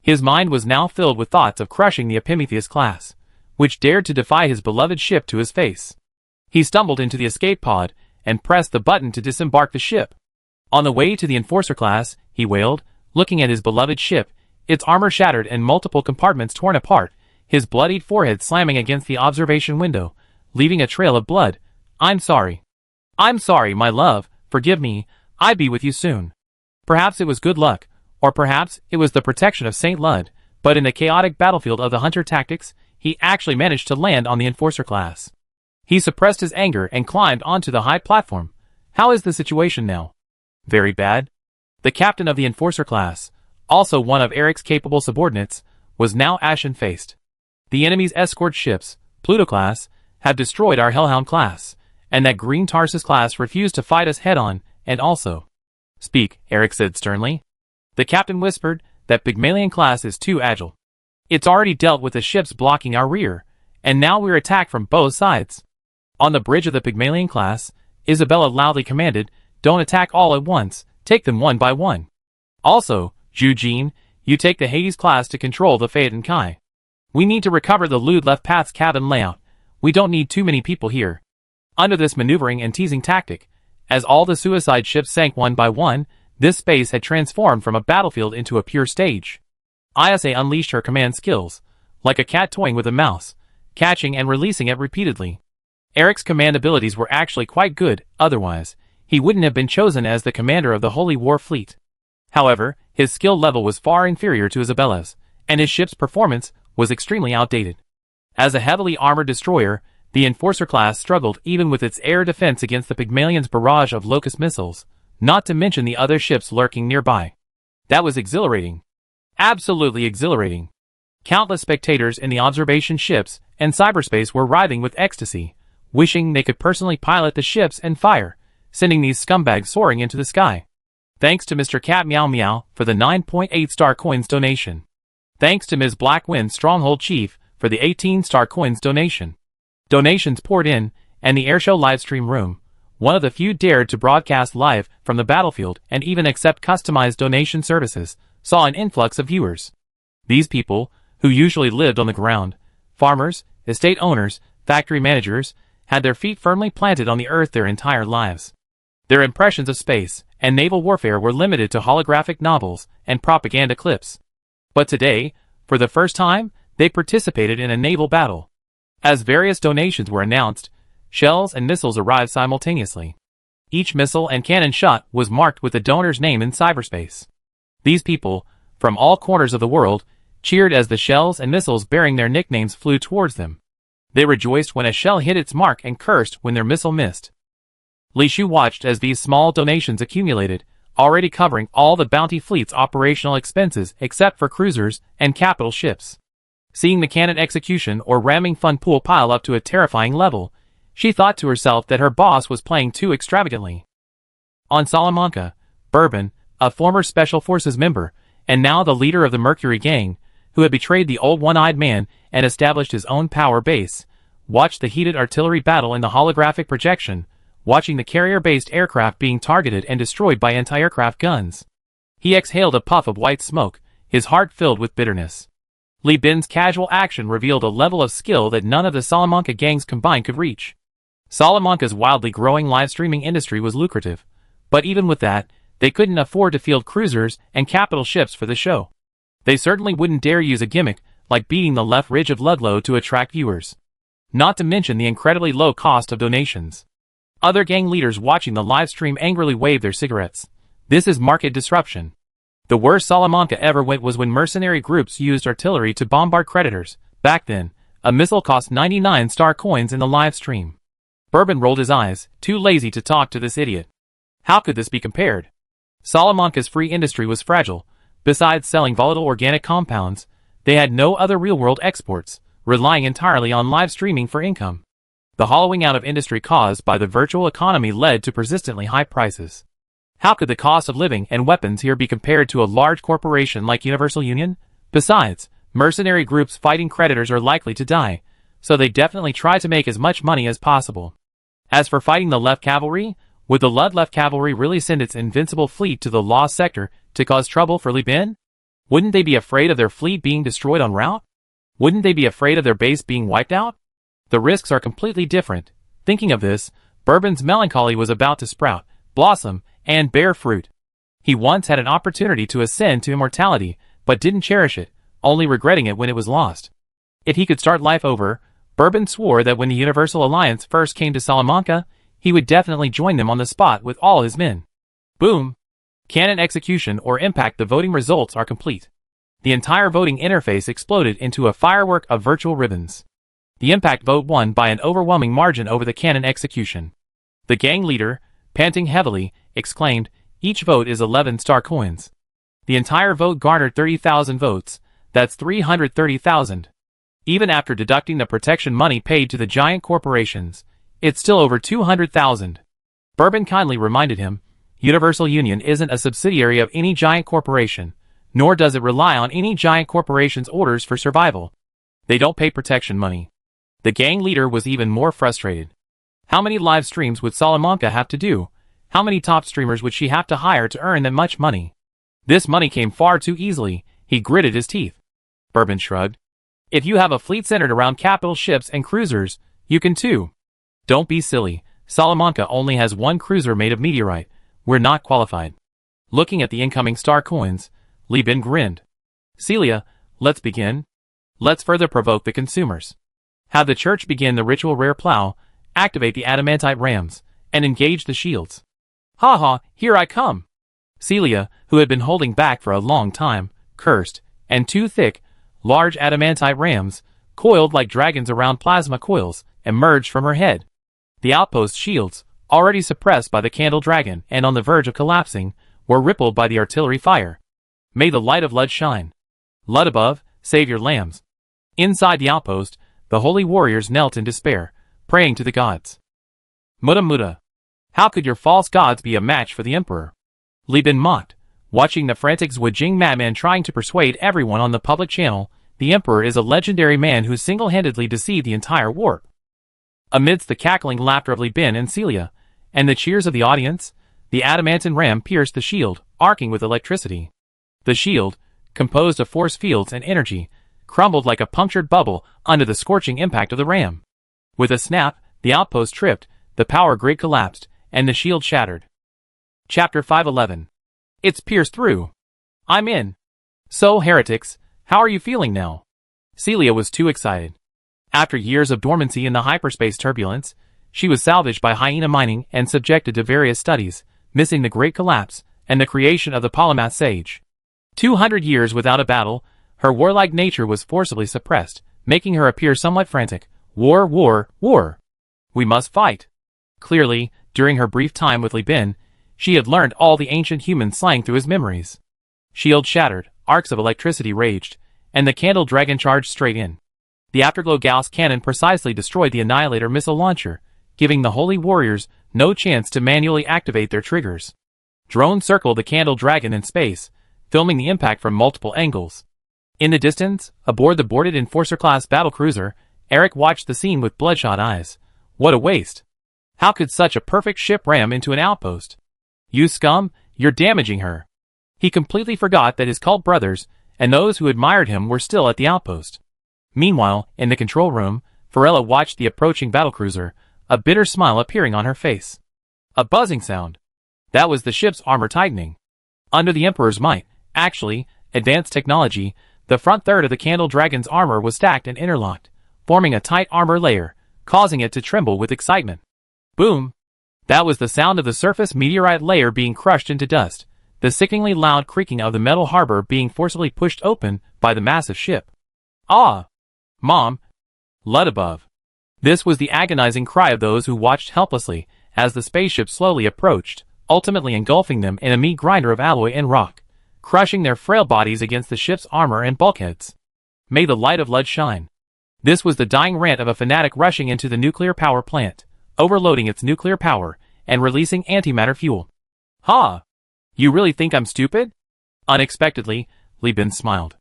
His mind was now filled with thoughts of crushing the Epimetheus class, which dared to defy his beloved ship to his face. He stumbled into the escape pod and pressed the button to disembark the ship. On the way to the Enforcer class, he wailed, looking at his beloved ship, its armor shattered and multiple compartments torn apart, his bloodied forehead slamming against the observation window, leaving a trail of blood. I'm sorry. I'm sorry, my love, forgive me, I'll be with you soon. Perhaps it was good luck, or perhaps it was the protection of St. Lud, but in the chaotic battlefield of the hunter tactics, he actually managed to land on the enforcer class. He suppressed his anger and climbed onto the high platform. How is the situation now? Very bad. The captain of the enforcer class, also one of Eric's capable subordinates, was now ashen-faced. The enemy's escort ships, Pluto class, have destroyed our Hellhound class, and that Green Tarsus class refused to fight us head-on, and also... Speak, Eric said sternly. The captain whispered that Pygmalion class is too agile. It's already dealt with the ships blocking our rear, and now we're attacked from both sides. On the bridge of the Pygmalion class, Isabella loudly commanded, don't attack all at once, take them one by one. Also, Eugene, you take the Hades class to control the Phaeton Kai. We need to recover the Lude left path's cabin layout. We don't need too many people here. Under this maneuvering and teasing tactic, as all the suicide ships sank one by one, this space had transformed from a battlefield into a pure stage. ISA unleashed her command skills, like a cat toying with a mouse, catching and releasing it repeatedly. Eric's command abilities were actually quite good, otherwise, he wouldn't have been chosen as the commander of the Holy War Fleet. However, his skill level was far inferior to Isabella's, and his ship's performance was extremely outdated. As a heavily armored destroyer, the Enforcer class struggled even with its air defense against the Pygmalion's barrage of Locust missiles, not to mention the other ships lurking nearby. That was exhilarating. Absolutely exhilarating. Countless spectators in the observation ships and cyberspace were writhing with ecstasy, wishing they could personally pilot the ships and fire, sending these scumbags soaring into the sky. Thanks to Mr. Cat Meow Meow for the 9.8-star coins donation. Thanks to Ms. Blackwind Stronghold Chief for the 18-star coins donation. Donations poured in, and the airshow livestream room, one of the few dared to broadcast live from the battlefield and even accept customized donation services, saw an influx of viewers. These people, who usually lived on the ground, farmers, estate owners, factory managers, had their feet firmly planted on the earth their entire lives. Their impressions of space and naval warfare were limited to holographic novels and propaganda clips. But today, for the first time, they participated in a naval battle. As various donations were announced, shells and missiles arrived simultaneously. Each missile and cannon shot was marked with the donor's name in cyberspace. These people, from all corners of the world, cheered as the shells and missiles bearing their nicknames flew towards them. They rejoiced when a shell hit its mark and cursed when their missile missed. Li Shu watched as these small donations accumulated, already covering all the Bounty Fleet's operational expenses except for cruisers and capital ships. Seeing the cannon execution or ramming fund pool pile up to a terrifying level, she thought to herself that her boss was playing too extravagantly. On Salamanca, Bourbon, a former Special Forces member, and now the leader of the Mercury Gang, who had betrayed the old one-eyed man and established his own power base, watched the heated artillery battle in the holographic projection, watching the carrier-based aircraft being targeted and destroyed by anti-aircraft guns. He exhaled a puff of white smoke, his heart filled with bitterness. Li Bin's casual action revealed a level of skill that none of the Salamanca gangs combined could reach. Salamanca's wildly growing live-streaming industry was lucrative, but even with that, they couldn't afford to field cruisers and capital ships for the show. They certainly wouldn't dare use a gimmick like beating the left ridge of Ludlow to attract viewers. Not to mention the incredibly low cost of donations. Other gang leaders watching the live stream angrily waved their cigarettes. This is market disruption. The worst Salamanca ever went was when mercenary groups used artillery to bombard creditors. Back then, a missile cost 99-star coins in the live stream. Bourbon rolled his eyes, too lazy to talk to this idiot. How could this be compared? Salamanca's free industry was fragile. Besides selling volatile organic compounds, they had no other real-world exports, relying entirely on live streaming for income. The hollowing out of industry caused by the virtual economy led to persistently high prices. How could the cost of living and weapons here be compared to a large corporation like Universal Union? Besides, mercenary groups fighting creditors are likely to die, so they definitely try to make as much money as possible. As for fighting the left cavalry, would the Lud left cavalry really send its invincible fleet to the lost sector to cause trouble for Li Bin? Wouldn't they be afraid of their fleet being destroyed en route? Wouldn't they be afraid of their base being wiped out? The risks are completely different. Thinking of this, Bourbon's melancholy was about to sprout, blossom, and bear fruit. He once had an opportunity to ascend to immortality, but didn't cherish it, only regretting it when it was lost. If he could start life over, Bourbon swore that when the Universal Alliance first came to Salamanca, he would definitely join them on the spot with all his men. Boom! Cannon execution or impact. The voting results are complete. The entire voting interface exploded into a firework of virtual ribbons. The impact vote won by an overwhelming margin over the cannon execution. The gang leader, panting heavily, exclaimed, "Each vote is 11 star coins." The entire vote garnered 30,000 votes. That's 330,000. Even after deducting the protection money paid to the giant corporations, it's still over 200,000. Bourbon kindly reminded him, Universal Union isn't a subsidiary of any giant corporation, nor does it rely on any giant corporation's orders for survival. They don't pay protection money. The gang leader was even more frustrated. How many live streams would Salamanca have to do? How many top streamers would she have to hire to earn that much money? This money came far too easily. He gritted his teeth. Bourbon shrugged. If you have a fleet centered around capital ships and cruisers, you can too. Don't be silly. Salamanca only has one cruiser made of meteorite. We're not qualified. Looking at the incoming star coins, Li Bin grinned. Celia, let's begin. Let's further provoke the consumers. Have the church begin the ritual rare plow, activate the adamantite rams, and engage the shields. Ha, here I come. Celia, who had been holding back for a long time, cursed, and two thick, large adamantite rams, coiled like dragons around plasma coils, emerged from her head. The outpost shields, already suppressed by the candle dragon and on the verge of collapsing, were rippled by the artillery fire. May the light of Lud shine. Lud above, save your lambs. Inside the outpost, the holy warriors knelt in despair, praying to the gods. Muda. How could your false gods be a match for the emperor? Li Bin mocked, watching the frantic Zhuijing madman trying to persuade everyone on the public channel. The emperor is a legendary man who single-handedly deceived the entire warp. Amidst the cackling laughter of Li Bin and Celia, and the cheers of the audience, the adamantine ram pierced the shield, arcing with electricity. The shield, composed of force fields and energy, crumbled like a punctured bubble under the scorching impact of the ram. With a snap, the outpost tripped, the power grid collapsed, and the shield shattered. Chapter 511. It's pierced through. I'm in. So, heretics, how are you feeling now? Celia was too excited. After years of dormancy in the hyperspace turbulence, she was salvaged by hyena mining and subjected to various studies, missing the Great Collapse and the creation of the Polymath Sage. 200 years without a battle, her warlike nature was forcibly suppressed, making her appear somewhat frantic. War. We must fight. Clearly, during her brief time with Li Bin, she had learned all the ancient human slang through his memories. Shield shattered, arcs of electricity raged, and the candle dragon charged straight in. The Afterglow Gauss cannon precisely destroyed the Annihilator missile launcher, giving the holy warriors no chance to manually activate their triggers. Drones circled the candle dragon in space, filming the impact from multiple angles. In the distance, aboard the boarded Enforcer-class battlecruiser, Eric watched the scene with bloodshot eyes. What a waste. How could such a perfect ship ram into an outpost? You scum, you're damaging her. He completely forgot that his cult brothers, and those who admired him were still at the outpost. Meanwhile, in the control room, Farella watched the approaching battlecruiser, a bitter smile appearing on her face. A buzzing sound. That was the ship's armor tightening. Under the Emperor's might, actually, advanced technology, the front third of the Candle Dragon's armor was stacked and interlocked, forming a tight armor layer, causing it to tremble with excitement. Boom! That was the sound of the surface meteorite layer being crushed into dust, the sickeningly loud creaking of the metal harbor being forcibly pushed open by the massive ship. Ah! Mom! Lud above. This was the agonizing cry of those who watched helplessly as the spaceship slowly approached, ultimately engulfing them in a meat grinder of alloy and rock, crushing their frail bodies against the ship's armor and bulkheads. May the light of Lud shine. This was the dying rant of a fanatic rushing into the nuclear power plant, overloading its nuclear power, and releasing antimatter fuel. Ha! You really think I'm stupid? Unexpectedly, Li Bin smiled.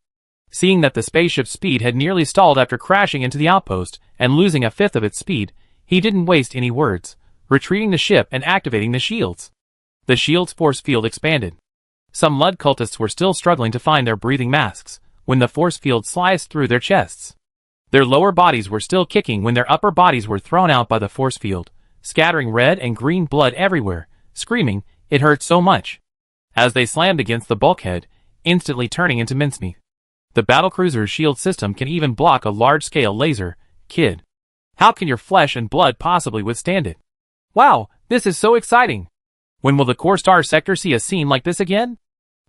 Seeing that the spaceship's speed had nearly stalled after crashing into the outpost and losing a fifth of its speed, he didn't waste any words, retreating the ship and activating the shields. The shield's force field expanded. Some Lud cultists were still struggling to find their breathing masks when the force field sliced through their chests. Their lower bodies were still kicking when their upper bodies were thrown out by the force field, scattering red and green blood everywhere, screaming, "It hurt so much!" as they slammed against the bulkhead, instantly turning into mincemeat. The battlecruiser's shield system can even block a large-scale laser. Kid, how can your flesh and blood possibly withstand it? Wow, this is so exciting! When will the core star sector see a scene like this again?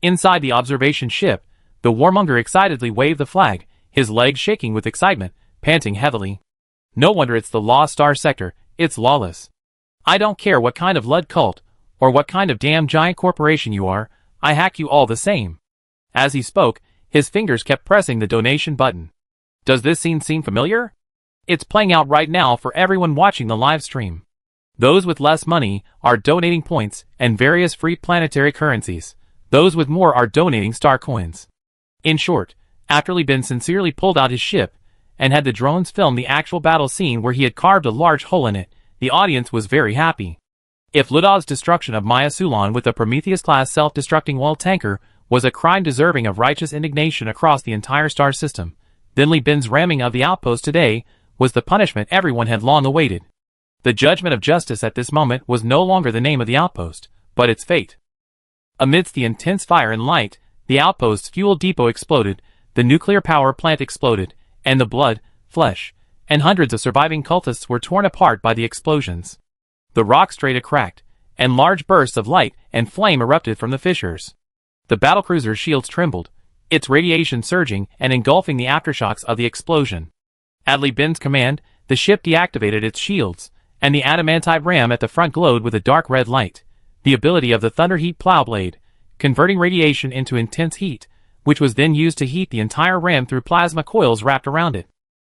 Inside the observation ship, the warmonger excitedly waved the flag, his legs shaking with excitement, panting heavily. No wonder it's the lost star sector, it's lawless. I don't care what kind of Lud cult, or what kind of damn giant corporation you are, I hack you all the same. As he spoke, his fingers kept pressing the donation button. Does this scene seem familiar? It's playing out right now for everyone watching the live stream. Those with less money are donating points and various free planetary currencies. Those with more are donating star coins. In short, after Li Bin sincerely pulled out his ship and had the drones film the actual battle scene where he had carved a large hole in it, the audience was very happy. If Ludov's destruction of Maya Sulan with a Prometheus-class self-destructing oil tanker was a crime deserving of righteous indignation across the entire star system, then Li Bin's ramming of the outpost today was the punishment everyone had long awaited. The judgment of justice at this moment was no longer the name of the outpost, but its fate. Amidst the intense fire and light, the outpost's fuel depot exploded, the nuclear power plant exploded, and the blood, flesh, and hundreds of surviving cultists were torn apart by the explosions. The rock strata cracked, and large bursts of light and flame erupted from the fissures. The battlecruiser's shields trembled, its radiation surging and engulfing the aftershocks of the explosion. At Li Bin's command, the ship deactivated its shields, and the adamantite ram at the front glowed with a dark red light, the ability of the Thunderheat plowblade, converting radiation into intense heat, which was then used to heat the entire ram through plasma coils wrapped around it.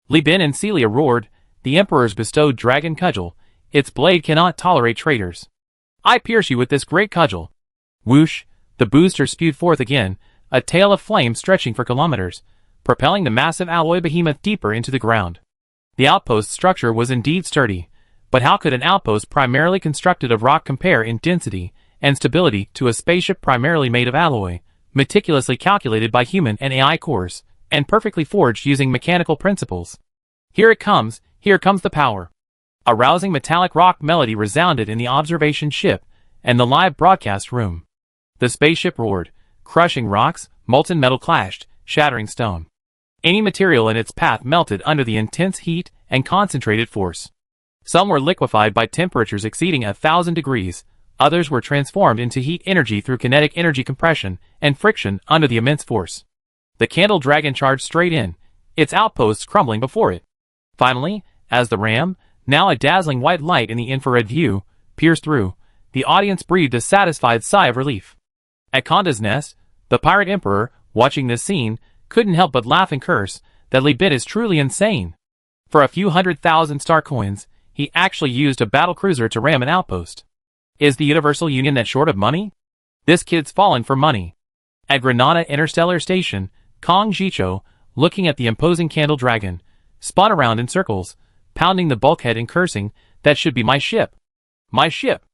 Li Bin and Celia roared, the Emperor's bestowed dragon cudgel, its blade cannot tolerate traitors. I pierce you with this great cudgel. Whoosh, the booster spewed forth again, a tail of flame stretching for kilometers, propelling the massive alloy behemoth deeper into the ground. The outpost's structure was indeed sturdy, but how could an outpost primarily constructed of rock compare in density and stability to a spaceship primarily made of alloy, meticulously calculated by human and AI cores, and perfectly forged using mechanical principles? Here comes the power. A rousing metallic rock melody resounded in the observation ship and the live broadcast room. The spaceship roared, crushing rocks, molten metal clashed, shattering stone. Any material in its path melted under the intense heat and concentrated force. Some were liquefied by temperatures exceeding 1,000 degrees, others were transformed into heat energy through kinetic energy compression and friction under the immense force. The Candle Dragon charged straight in, its outposts crumbling before it. Finally, as the ram, now a dazzling white light in the infrared view, pierced through, the audience breathed a satisfied sigh of relief. At Conda's nest, the pirate emperor, watching this scene, couldn't help but laugh and curse that Li Bin is truly insane. For a few 100,000 star coins, he actually used a battlecruiser to ram an outpost. Is the Universal Union that short of money? This kid's fallen for money. At Granada Interstellar Station, Kong Jicho, looking at the imposing Candle Dragon, spun around in circles, pounding the bulkhead and cursing, that should be my ship. My ship.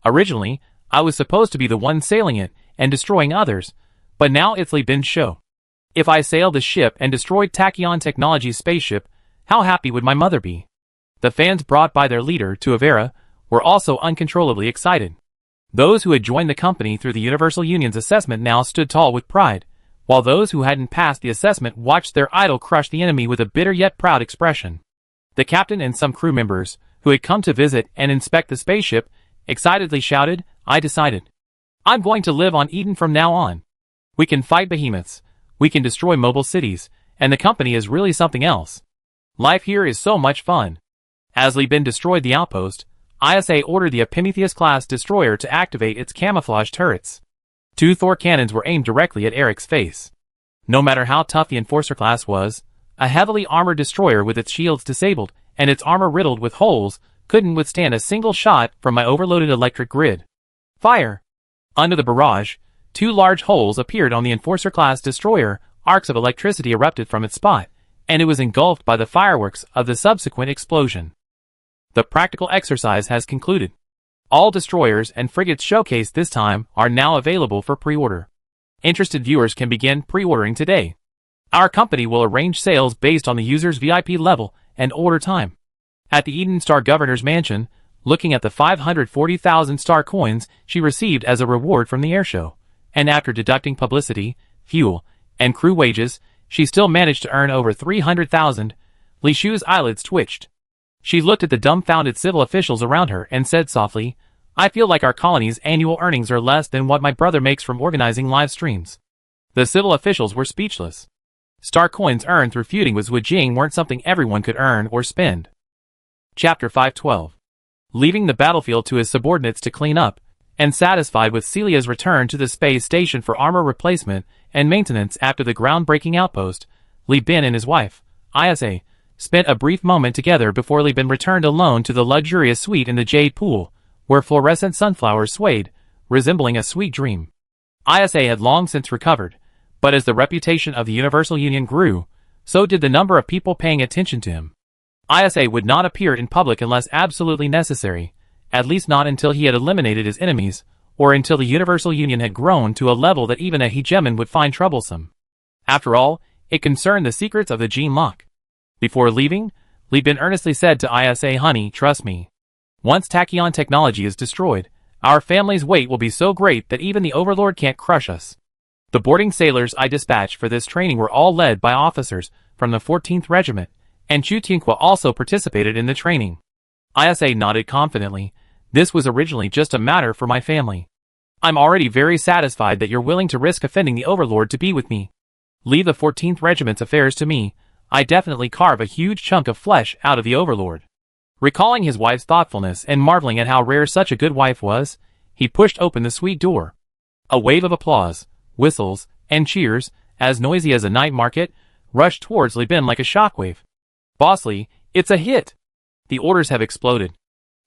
Originally, I was supposed to be the one sailing it and destroying others, but now it's Li Bin's show. If I sailed the ship and destroyed Tachyon Technology's spaceship, how happy would my mother be? The fans brought by their leader to Avera were also uncontrollably excited. Those who had joined the company through the Universal Union's assessment now stood tall with pride, while those who hadn't passed the assessment watched their idol crush the enemy with a bitter yet proud expression. The captain and some crew members, who had come to visit and inspect the spaceship, excitedly shouted, I decided. I'm going to live on Eden from now on. We can fight behemoths, we can destroy mobile cities, and the company is really something else. Life here is so much fun. As Li Bin destroyed the outpost, ISA ordered the Prometheus-class destroyer to activate its camouflage turrets. 2 Thor cannons were aimed directly at Eric's face. No matter how tough the Enforcer class was, a heavily armored destroyer with its shields disabled and its armor riddled with holes couldn't withstand a single shot from my overloaded electric grid. Fire! Under the barrage, 2 large holes appeared on the Enforcer-class destroyer, arcs of electricity erupted from its spot, and it was engulfed by the fireworks of the subsequent explosion. The practical exercise has concluded. All destroyers and frigates showcased this time are now available for pre-order. Interested viewers can begin pre-ordering today. Our company will arrange sales based on the user's VIP level and order time. At the Eden Star Governor's Mansion, looking at the 540,000 star coins she received as a reward from the airshow, and after deducting publicity, fuel, and crew wages, she still managed to earn over 300,000. Li Shu's eyelids twitched. She looked at the dumbfounded civil officials around her and said softly, I feel like our colony's annual earnings are less than what my brother makes from organizing live streams. The civil officials were speechless. Star coins earned through feuding with Wujing weren't something everyone could earn or spend. Chapter 512. Leaving the battlefield to his subordinates to clean up, and satisfied with Celia's return to the space station for armor replacement and maintenance after the groundbreaking outpost, Li Bin and his wife, Isa, spent a brief moment together before Li Bin returned alone to the luxurious suite in the Jade Pool, where fluorescent sunflowers swayed, resembling a sweet dream. Isa had long since recovered, but as the reputation of the Universal Union grew, so did the number of people paying attention to him. Isa would not appear in public unless absolutely necessary, at least not until he had eliminated his enemies, or until the Universal Union had grown to a level that even a hegemon would find troublesome. After all, it concerned the secrets of the gene lock. Before leaving, Li Bin earnestly said to Isa, honey, trust me. Once tachyon technology is destroyed, our family's weight will be so great that even the Overlord can't crush us. The boarding sailors I dispatched for this training were all led by officers from the 14th Regiment, and Chu Tianqua also participated in the training. Isa nodded confidently. This was originally just a matter for my family. I'm already very satisfied that you're willing to risk offending the Overlord to be with me. Leave the 14th Regiment's affairs to me. I definitely carve a huge chunk of flesh out of the Overlord. Recalling his wife's thoughtfulness and marveling at how rare such a good wife was, he pushed open the suite door. A wave of applause, whistles, and cheers, as noisy as a night market, rushed towards Li Bin like a shockwave. Boss Li, it's a hit! The orders have exploded.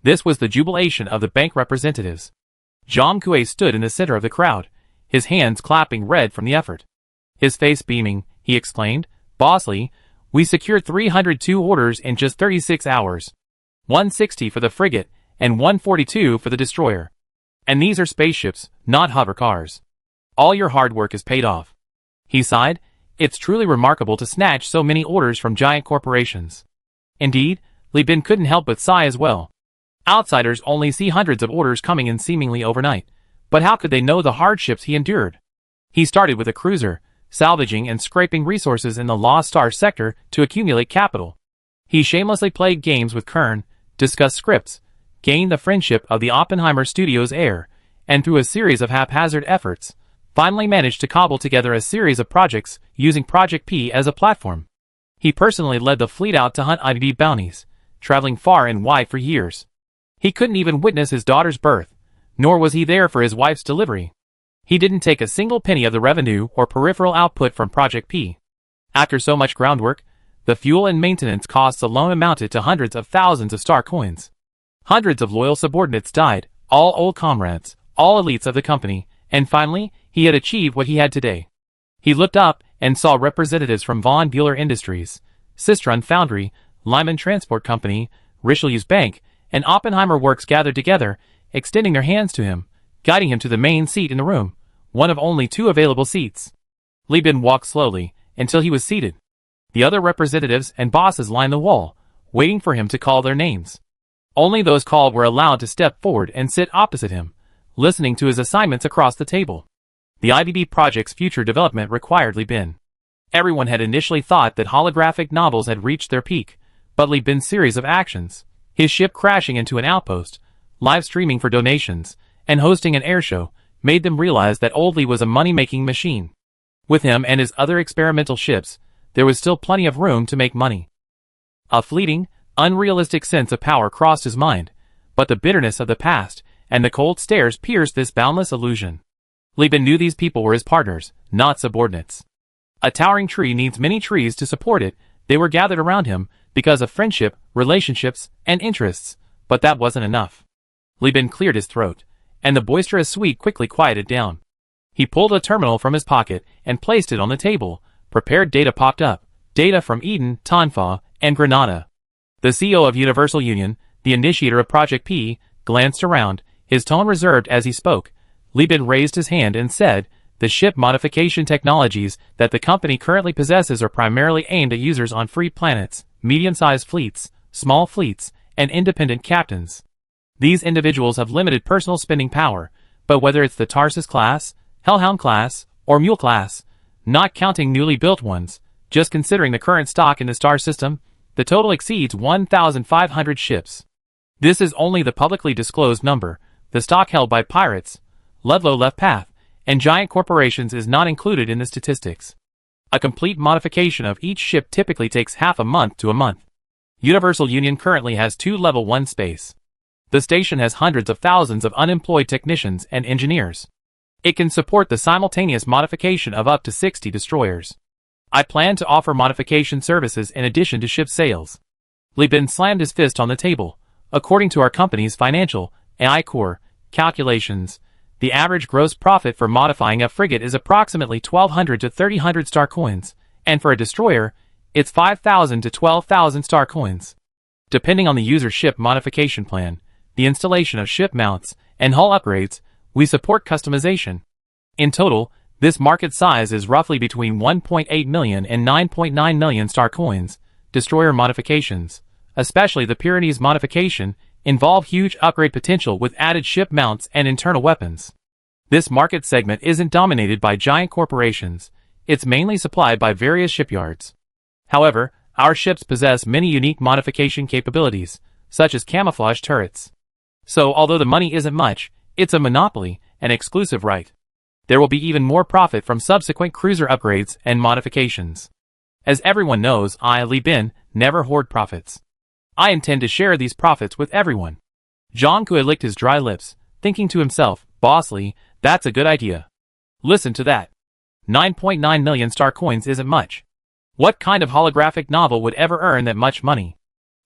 This was the jubilation of the bank representatives. Zhang Kui stood in the center of the crowd, his hands clapping red from the effort. His face beaming, he exclaimed, Boss Li, we secured 302 orders in just 36 hours. 160 for the frigate, and 142 for the destroyer. And these are spaceships, not hover cars. All your hard work is paid off. He sighed, it's truly remarkable to snatch so many orders from giant corporations. Indeed, Li Bin couldn't help but sigh as well. Outsiders only see hundreds of orders coming in seemingly overnight, but how could they know the hardships he endured? He started with a cruiser, salvaging and scraping resources in the Lost Star sector to accumulate capital. He shamelessly played games with Kern, discussed scripts, gained the friendship of the Oppenheimer Studios heir, and through a series of haphazard efforts, finally managed to cobble together a series of projects using Project P as a platform. He personally led the fleet out to hunt IBB bounties, traveling far and wide for years. He couldn't even witness his daughter's birth, nor was he there for his wife's delivery. He didn't take a single penny of the revenue or peripheral output from Project P. After so much groundwork, the fuel and maintenance costs alone amounted to hundreds of thousands of star coins. Hundreds of loyal subordinates died, all old comrades, all elites of the company, and finally, he had achieved what he had today. He looked up and saw representatives from Von Bueller Industries, Sistron Foundry, Lyman Transport Company, Richelieu's Bank, and Oppenheimer Works gathered together, extending their hands to him, guiding him to the main seat in the room, one of only 2 available seats. Li Bin walked slowly, until he was seated. The other representatives and bosses lined the wall, waiting for him to call their names. Only those called were allowed to step forward and sit opposite him, listening to his assignments across the table. The IBB project's future development required Li Bin. Everyone had initially thought that holographic novels had reached their peak, but Li Bin's series of actions, his ship crashing into an outpost, live streaming for donations, and hosting an airshow, made them realize that Old Li was a money-making machine. With him and his other experimental ships, there was still plenty of room to make money. A fleeting, unrealistic sense of power crossed his mind, but the bitterness of the past and the cold stares pierced this boundless illusion. Li Bin knew these people were his partners, not subordinates. A towering tree needs many trees to support it. They were gathered around him because of friendship, relationships, and interests, but that wasn't enough. Li Bin cleared his throat, and the boisterous suite quickly quieted down. He pulled a terminal from his pocket and placed it on the table. Prepared data popped up, data from Eden, Tanfa, and Granada. The CEO of Universal Union, the initiator of Project P, glanced around, his tone reserved as he spoke. Li Bin raised his hand and said, the ship modification technologies that the company currently possesses are primarily aimed at users on free planets, medium-sized fleets, small fleets, and independent captains. These individuals have limited personal spending power, but whether it's the Tarsus class, Hellhound class, or Mule class, not counting newly built ones, Just considering the current stock in the star system, the total exceeds 1,500 ships. This is only the publicly disclosed number. The stock held by pirates, Ludlow left path, and giant corporations is not included in the statistics. A complete modification of each ship typically takes half a month to a month. Universal Union currently has 2 Level 1 space. The station has hundreds of thousands of unemployed technicians and engineers. It can support the simultaneous modification of up to 60 destroyers. I plan to offer modification services in addition to ship sales. Li Bin slammed his fist on the table. According to our company's financial, AI core, calculations, the average gross profit for modifying a frigate is approximately 1,200 to 3,000 star coins, and for a destroyer, it's 5,000 to 12,000 star coins. Depending on the user ship modification plan, the installation of ship mounts, and hull upgrades, we support customization. In total, this market size is roughly between 1.8 million and 9.9 million star coins. Destroyer modifications, especially the Pyrenees modification, involve huge upgrade potential with added ship mounts and internal weapons. This market segment isn't dominated by giant corporations, it's mainly supplied by various shipyards. However, our ships possess many unique modification capabilities, such as camouflage turrets. So although the money isn't much, it's a monopoly, an exclusive right. There will be even more profit from subsequent cruiser upgrades and modifications. As everyone knows, I, Li Bin, never hoard profits. I intend to share these profits with everyone. Zhang Kui licked his dry lips, thinking to himself, Boss Li, that's a good idea. Listen to that. 9.9 million star coins isn't much. What kind of holographic novel would ever earn that much money?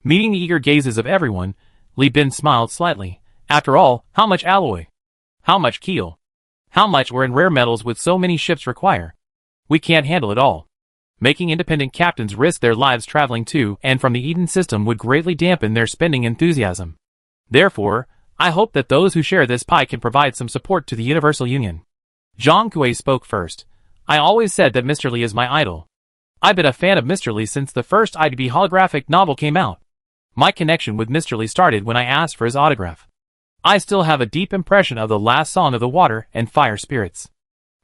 Meeting the eager gazes of everyone, Li Bin smiled slightly. After all, how much alloy? How much keel? How much were in rare metals would so many ships require? We can't handle it all. Making independent captains risk their lives traveling to and from the Eden system would greatly dampen their spending enthusiasm. Therefore, I hope that those who share this pie can provide some support to the Universal Union. Zhang Kui spoke first. I always said that Mr. Li is my idol. I've been a fan of Mr. Li since the first IDB holographic novel came out. My connection with Mr. Li started when I asked for his autograph. I still have a deep impression of the last song of the water and fire spirits.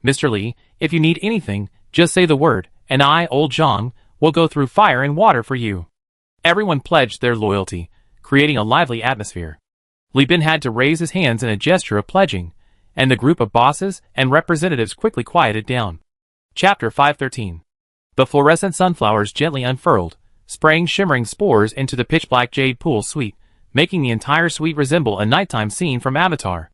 Mr. Li, if you need anything, just say the word, and I, old Zhang, will go through fire and water for you. Everyone pledged their loyalty, creating a lively atmosphere. Li Bin had to raise his hands in a gesture of pledging, and the group of bosses and representatives quickly quieted down. Chapter 513. The fluorescent sunflowers gently unfurled, spraying shimmering spores into the pitch-black jade pool suite, making the entire suite resemble a nighttime scene from Avatar.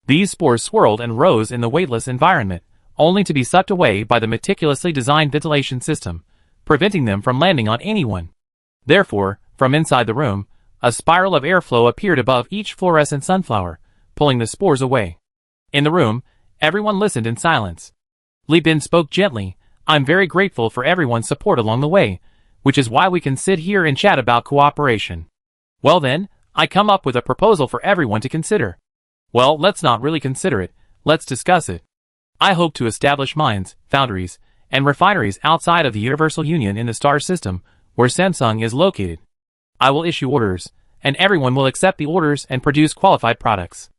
These spores swirled and rose in the weightless environment, only to be sucked away by the meticulously designed ventilation system, preventing them from landing on anyone. Therefore, from inside the room, a spiral of airflow appeared above each fluorescent sunflower, pulling the spores away. In the room, everyone listened in silence. Li Bin spoke gently, I'm very grateful for everyone's support along the way, which is why we can sit here and chat about cooperation. Well then, I come up with a proposal for everyone to consider. Well, let's not really consider it, let's discuss it. I hope to establish mines, foundries, and refineries outside of the Universal Union in the star system, where Samsung is located. I will issue orders, and everyone will accept the orders and produce qualified products.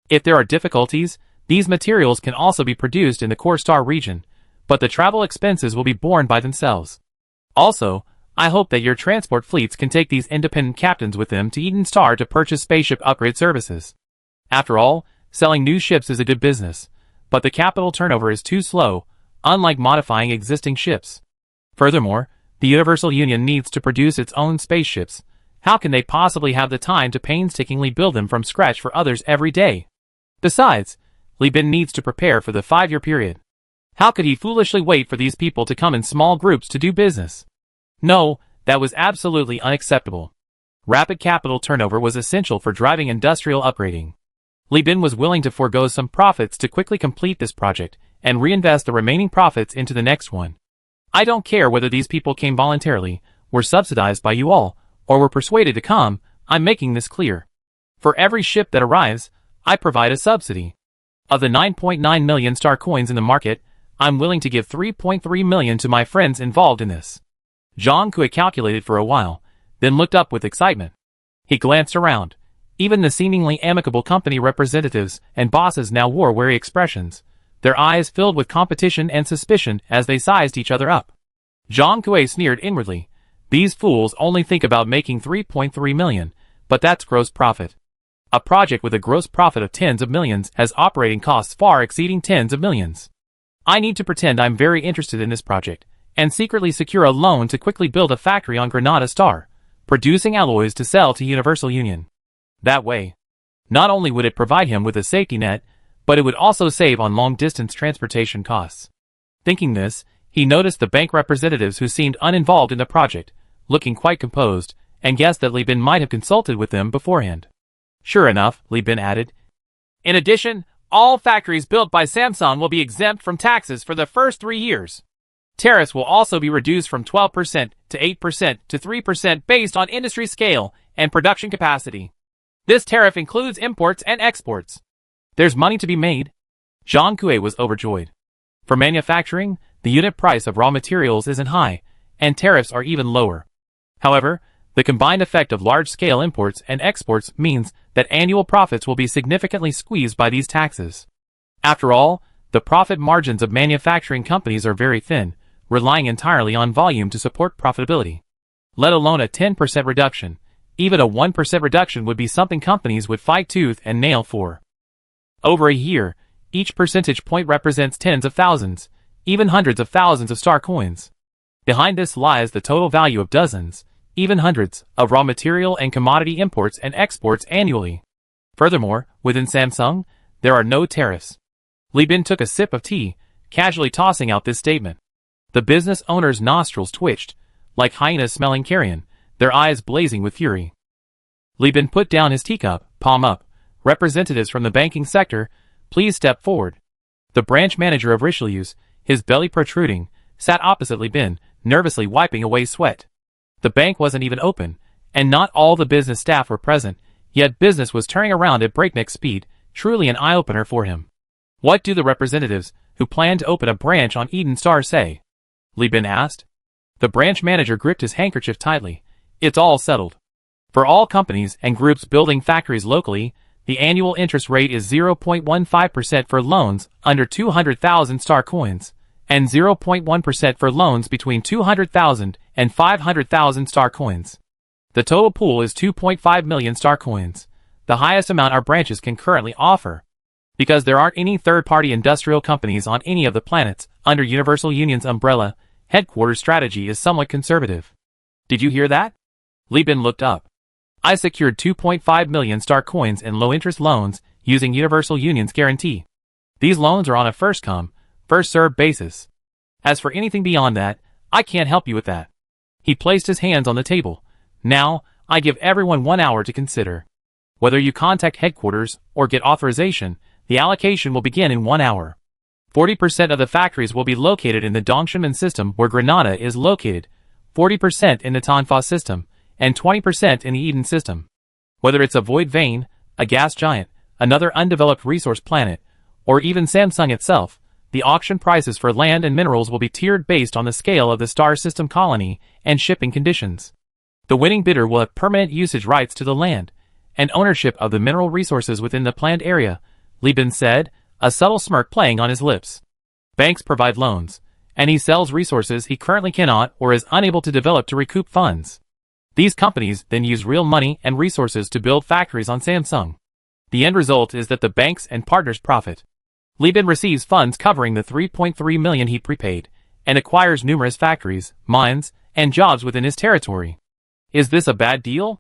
If there are difficulties, these materials can also be produced in the core star region, but the travel expenses will be borne by themselves. Also, I hope that your transport fleets can take these independent captains with them to Eden Star to purchase spaceship upgrade services. After all, selling new ships is a good business, but the capital turnover is too slow, unlike modifying existing ships. Furthermore, the Universal Union needs to produce its own spaceships. How can they possibly have the time to painstakingly build them from scratch for others every day? Besides, Li Bin needs to prepare for the 5-year period. How could he foolishly wait for these people to come in small groups to do business? No, that was absolutely unacceptable. Rapid capital turnover was essential for driving industrial upgrading. Li Bin was willing to forego some profits to quickly complete this project and reinvest the remaining profits into the next one. I don't care whether these people came voluntarily, were subsidized by you all, or were persuaded to come, I'm making this clear. For every ship that arrives, I provide a subsidy. Of the 9.9 million star coins in the market, I'm willing to give 3.3 million to my friends involved in this. Zhang Kui calculated for a while, then looked up with excitement. He glanced around. Even the seemingly amicable company representatives and bosses now wore wary expressions, their eyes filled with competition and suspicion as they sized each other up. Zhang Kuei sneered inwardly. These fools only think about making 3.3 million, but that's gross profit. A project with a gross profit of tens of millions has operating costs far exceeding tens of millions. I need to pretend I'm very interested in this project, and secretly secure a loan to quickly build a factory on Granada Star, producing alloys to sell to Universal Union. That way, not only would it provide him with a safety net, but it would also save on long-distance transportation costs. Thinking this, he noticed the bank representatives who seemed uninvolved in the project, looking quite composed, and guessed that Li Bin might have consulted with them beforehand. Sure enough, Li Bin added, in addition, all factories built by Samsung will be exempt from taxes for the first 3 years. Tariffs will also be reduced from 12% to 8% to 3% based on industry scale and production capacity. This tariff includes imports and exports. There's money to be made. Zhang Kuei was overjoyed. For manufacturing, the unit price of raw materials isn't high, and tariffs are even lower. However, the combined effect of large-scale imports and exports means that annual profits will be significantly squeezed by these taxes. After all, the profit margins of manufacturing companies are very thin, relying entirely on volume to support profitability. Let alone a 10% reduction. Even a 1% reduction would be something companies would fight tooth and nail for. Over a year, each percentage point represents tens of thousands, even hundreds of thousands of star coins. Behind this lies the total value of dozens, even hundreds, of raw material and commodity imports and exports annually. Furthermore, within Samsung, there are no tariffs. Li Bin took a sip of tea, casually tossing out this statement. The business owner's nostrils twitched, like hyenas smelling carrion, their eyes blazing with fury. Li Bin put down his teacup, palm up. Representatives from the banking sector, please step forward. The branch manager of Richelieu's, his belly protruding, sat opposite Li Bin, nervously wiping away sweat. The bank wasn't even open, and not all the business staff were present, yet business was turning around at breakneck speed, truly an eye-opener for him. What do the representatives, who plan to open a branch on Eden Star say? Li Bin asked. The branch manager gripped his handkerchief tightly. It's all settled. For all companies and groups building factories locally, the annual interest rate is 0.15% for loans under 200,000 star coins, and 0.1% for loans between 200,000 and 500,000 star coins. The total pool is 2.5 million star coins, the highest amount our branches can currently offer. Because there aren't any third-party industrial companies on any of the planets under Universal Union's umbrella, headquarters strategy is somewhat conservative. Did you hear that? Li Bin looked up. I secured 2.5 million star coins in low-interest loans using Universal Union's guarantee. These loans are on a first-come, first-served basis. As for anything beyond that, I can't help you with that. He placed his hands on the table. Now, I give everyone 1 hour to consider. Whether you contact headquarters or get authorization, the allocation will begin in 1 hour. 40% of the factories will be located in the Dongshanmen system where Granada is located, 40% in the Tanfa system, and 20% in the Eden system. Whether it's a void vein, a gas giant, another undeveloped resource planet, or even Samsung itself, the auction prices for land and minerals will be tiered based on the scale of the star system colony and shipping conditions. The winning bidder will have permanent usage rights to the land, and ownership of the mineral resources within the planned area, Li Bin said, a subtle smirk playing on his lips. Banks provide loans, and he sells resources he currently cannot or is unable to develop to recoup funds. These companies then use real money and resources to build factories on Samsung. The end result is that the banks and partners profit. Li Bin receives funds covering the 3.3 million he prepaid, and acquires numerous factories, mines, and jobs within his territory. Is this a bad deal?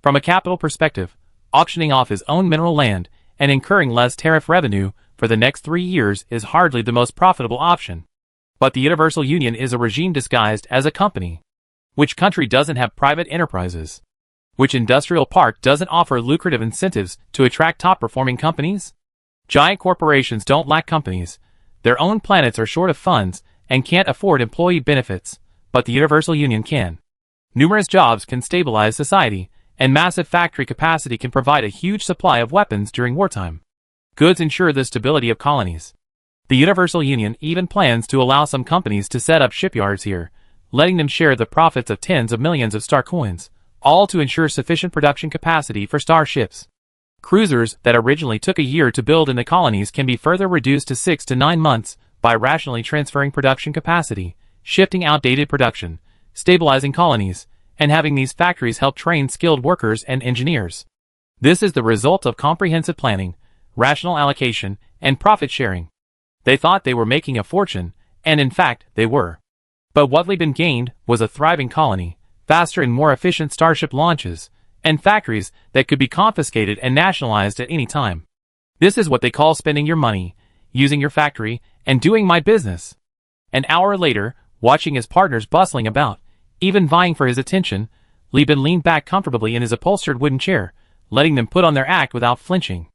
From a capital perspective, auctioning off his own mineral land and incurring less tariff revenue for the next 3 years is hardly the most profitable option. But the Universal Union is a regime disguised as a company. Which country doesn't have private enterprises? Which industrial park doesn't offer lucrative incentives to attract top-performing companies? Giant corporations don't lack companies. Their own planets are short of funds and can't afford employee benefits, but the Universal Union can. Numerous jobs can stabilize society, and massive factory capacity can provide a huge supply of weapons during wartime. Goods ensure the stability of colonies. The Universal Union even plans to allow some companies to set up shipyards here, letting them share the profits of tens of millions of star coins, all to ensure sufficient production capacity for star ships. Cruisers that originally took a year to build in the colonies can be further reduced to 6 to 9 months by rationally transferring production capacity, shifting outdated production, stabilizing colonies, and having these factories help train skilled workers and engineers. This is the result of comprehensive planning, rational allocation, and profit sharing. They thought they were making a fortune, and in fact, they were. But what Liban gained was a thriving colony, faster and more efficient starship launches, and factories that could be confiscated and nationalized at any time. This is what they call spending your money, using your factory, and doing my business. An hour later, watching his partners bustling about, even vying for his attention, Liban leaned back comfortably in his upholstered wooden chair, letting them put on their act without flinching.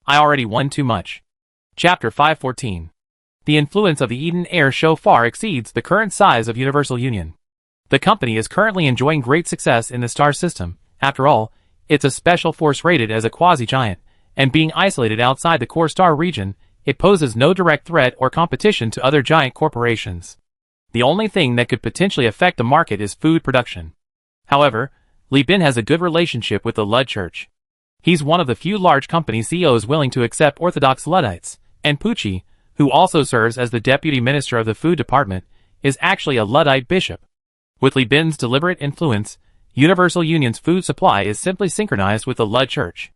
I already won too much. Chapter 514. The influence of the Eden Air show far exceeds the current size of Universal Union. The company is currently enjoying great success in the star system. After all, it's a special force rated as a quasi-giant, and being isolated outside the core star region, it poses no direct threat or competition to other giant corporations. The only thing that could potentially affect the market is food production. However, Liban has a good relationship with the Ludd Church. He's one of the few large company CEOs willing to accept Orthodox Luddites, and Pucci, who also serves as the deputy minister of the food department, is actually a Luddite bishop. With Liban's deliberate influence, Universal Union's food supply is simply synchronized with the Ludd Church.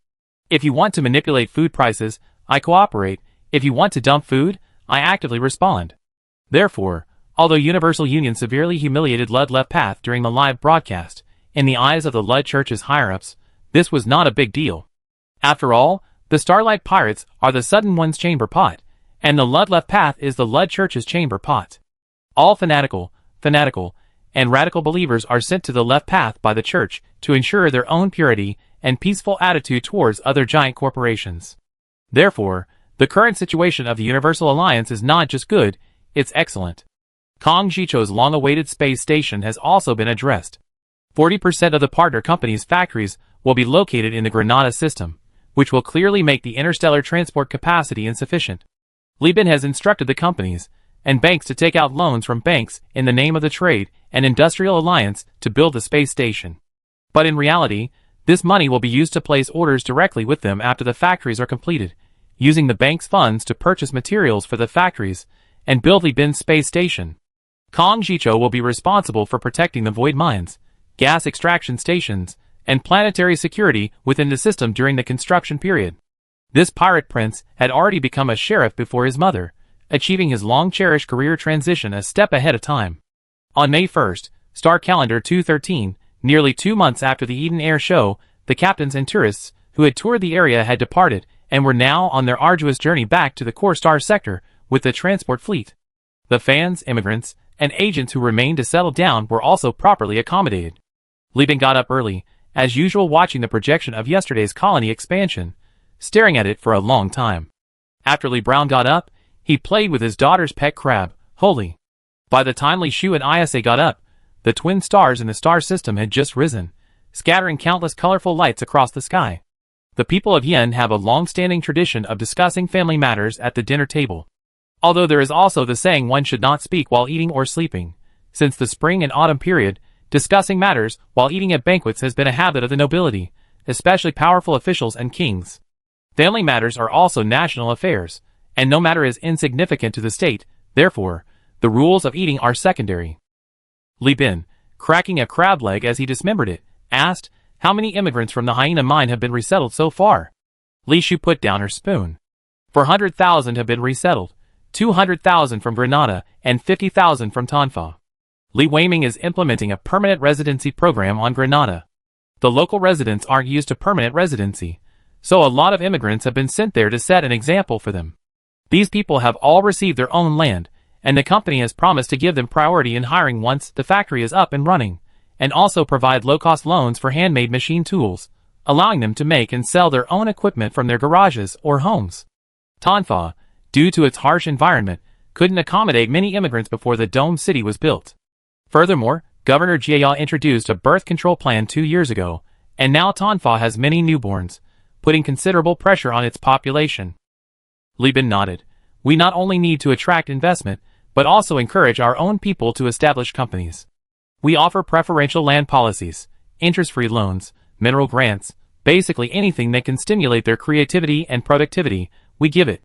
If you want to manipulate food prices, I cooperate. If you want to dump food, I actively respond. Therefore, although Universal Union severely humiliated Ludd left path during the live broadcast, in the eyes of the Ludd Church's higher-ups, this was not a big deal. After all, the Starlight Pirates are the Sudden One's chamber pot, and the Ludd left path is the Ludd Church's chamber pot. All fanatical, and radical believers are sent to the left path by the Church to ensure their own purity and peaceful attitude towards other giant corporations. Therefore, the current situation of the Universal Alliance is not just good, it's excellent. Kong Jicho's long-awaited space station has also been addressed. 40% of the partner company's factories will be located in the Granada system, which will clearly make the interstellar transport capacity insufficient. Liban has instructed the companies and banks to take out loans from banks in the name of the Trade and Industrial Alliance to build the space station. But in reality, this money will be used to place orders directly with them after the factories are completed, using the bank's funds to purchase materials for the factories and build Liban's space station. Kong Jicho will be responsible for protecting the void mines, gas extraction stations, and planetary security within the system during the construction period. This pirate prince had already become a sheriff before his mother, achieving his long-cherished career transition a step ahead of time. On May 1st, Star Calendar 213, nearly 2 months after the Eden Air show, the captains and tourists who had toured the area had departed and were now on their arduous journey back to the core star sector with the transport fleet. The fans, immigrants, and agents who remained to settle down were also properly accommodated. Liban got up early, as usual, watching the projection of yesterday's colony expansion, staring at it for a long time. After Lee Brown got up, he played with his daughter's pet crab, Holy. By the time Li Shu and Isa got up, the twin stars in the star system had just risen, scattering countless colorful lights across the sky. The people of Yen have a long-standing tradition of discussing family matters at the dinner table. Although there is also the saying one should not speak while eating or sleeping. Since the spring and autumn period, discussing matters while eating at banquets has been a habit of the nobility, especially powerful officials and kings. Family matters are also national affairs, and no matter is insignificant to the state, therefore, the rules of eating are secondary. Li Bin, cracking a crab leg as he dismembered it, asked, "How many immigrants from the hyena mine have been resettled so far?" Li Shu put down her spoon. 400,000 have been resettled, 200,000 from Granada, and 50,000 from Tanfa. Li Weiming is implementing a permanent residency program on Granada. The local residents aren't used to permanent residency, so a lot of immigrants have been sent there to set an example for them. These people have all received their own land, and the company has promised to give them priority in hiring once the factory is up and running, and also provide low-cost loans for handmade machine tools, allowing them to make and sell their own equipment from their garages or homes. Tanfa, due to its harsh environment, couldn't accommodate many immigrants before the Dome City was built. Furthermore, Governor Jia introduced a birth control plan 2 years ago, and now Tanfa has many newborns, putting considerable pressure on its population. Li Bin nodded. We not only need to attract investment, but also encourage our own people to establish companies. We offer preferential land policies, interest-free loans, mineral grants, basically anything that can stimulate their creativity and productivity, we give it.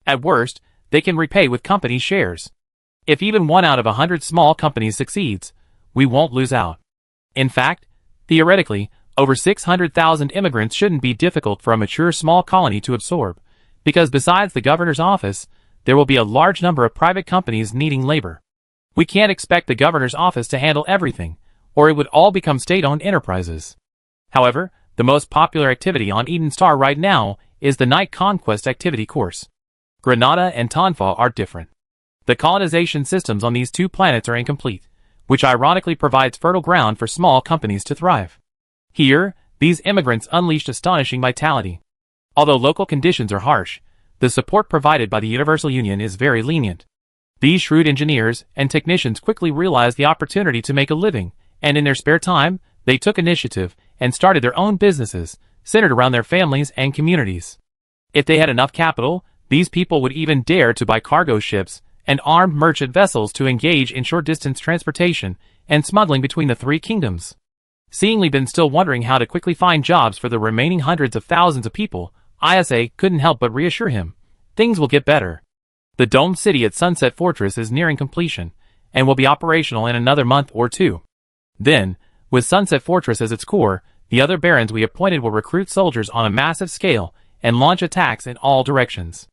At worst, they can repay with company shares. If even 1 out of 100 small companies succeeds, we won't lose out. In fact, theoretically, over 600,000 immigrants shouldn't be difficult for a mature small colony to absorb, because besides the governor's office, there will be a large number of private companies needing labor. We can't expect the governor's office to handle everything, or it would all become state-owned enterprises. However, the most popular activity on Eden Star right now is the Night Conquest activity course. Granada and Tonfa are different. The colonization systems on these 2 planets are incomplete, which ironically provides fertile ground for small companies to thrive. Here, these immigrants unleashed astonishing vitality. Although local conditions are harsh, the support provided by the Universal Union is very lenient. These shrewd engineers and technicians quickly realized the opportunity to make a living, and in their spare time, they took initiative and started their own businesses, centered around their families and communities. If they had enough capital, these people would even dare to buy cargo ships and armed merchant vessels to engage in short-distance transportation and smuggling between the 3 kingdoms. Seeing Li Bin still wondering how to quickly find jobs for the remaining hundreds of thousands of people, Isa couldn't help but reassure him. Things will get better. The domed city at Sunset Fortress is nearing completion, and will be operational in another month or 2. Then, with Sunset Fortress as its core, the other barons we appointed will recruit soldiers on a massive scale and launch attacks in all directions.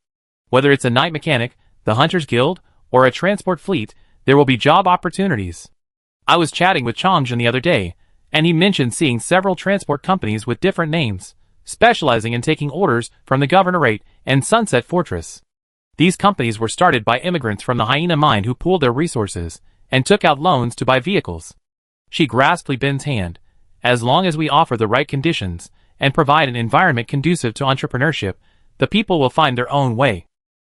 Whether it's a night mechanic, the Hunters Guild, or a transport fleet, there will be job opportunities. I was chatting with Changzhen the other day, and he mentioned seeing several transport companies with different names, specializing in taking orders from the Governorate and Sunset Fortress. These companies were started by immigrants from the Hyena Mine who pooled their resources and took out loans to buy vehicles. She grasped Li Bin's hand. As long as we offer the right conditions and provide an environment conducive to entrepreneurship, the people will find their own way.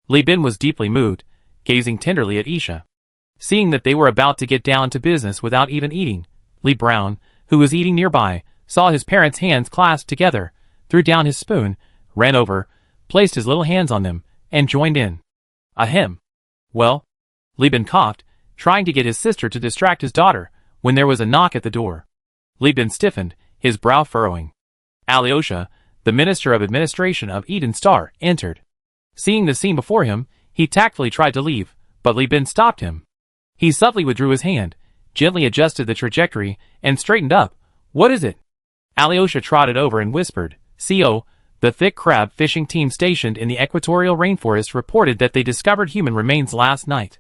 Li Bin was deeply moved, gazing tenderly at Isha. Seeing that they were about to get down to business without even eating, Lee Brown, who was eating nearby, saw his parents' hands clasped together, threw down his spoon, ran over, placed his little hands on them, and joined in. Ahem. Well, Li Bin coughed, trying to get his sister to distract his daughter, when there was a knock at the door. Li Bin stiffened, his brow furrowing. Alyosha, the Minister of Administration of Eden Star, entered. Seeing the scene before him, he tactfully tried to leave, but Li Bin stopped him. He subtly withdrew his hand, gently adjusted the trajectory, and straightened up. What is it? Alyosha trotted over and whispered. CO, the thick crab fishing team stationed in the equatorial rainforest reported that they discovered human remains last night.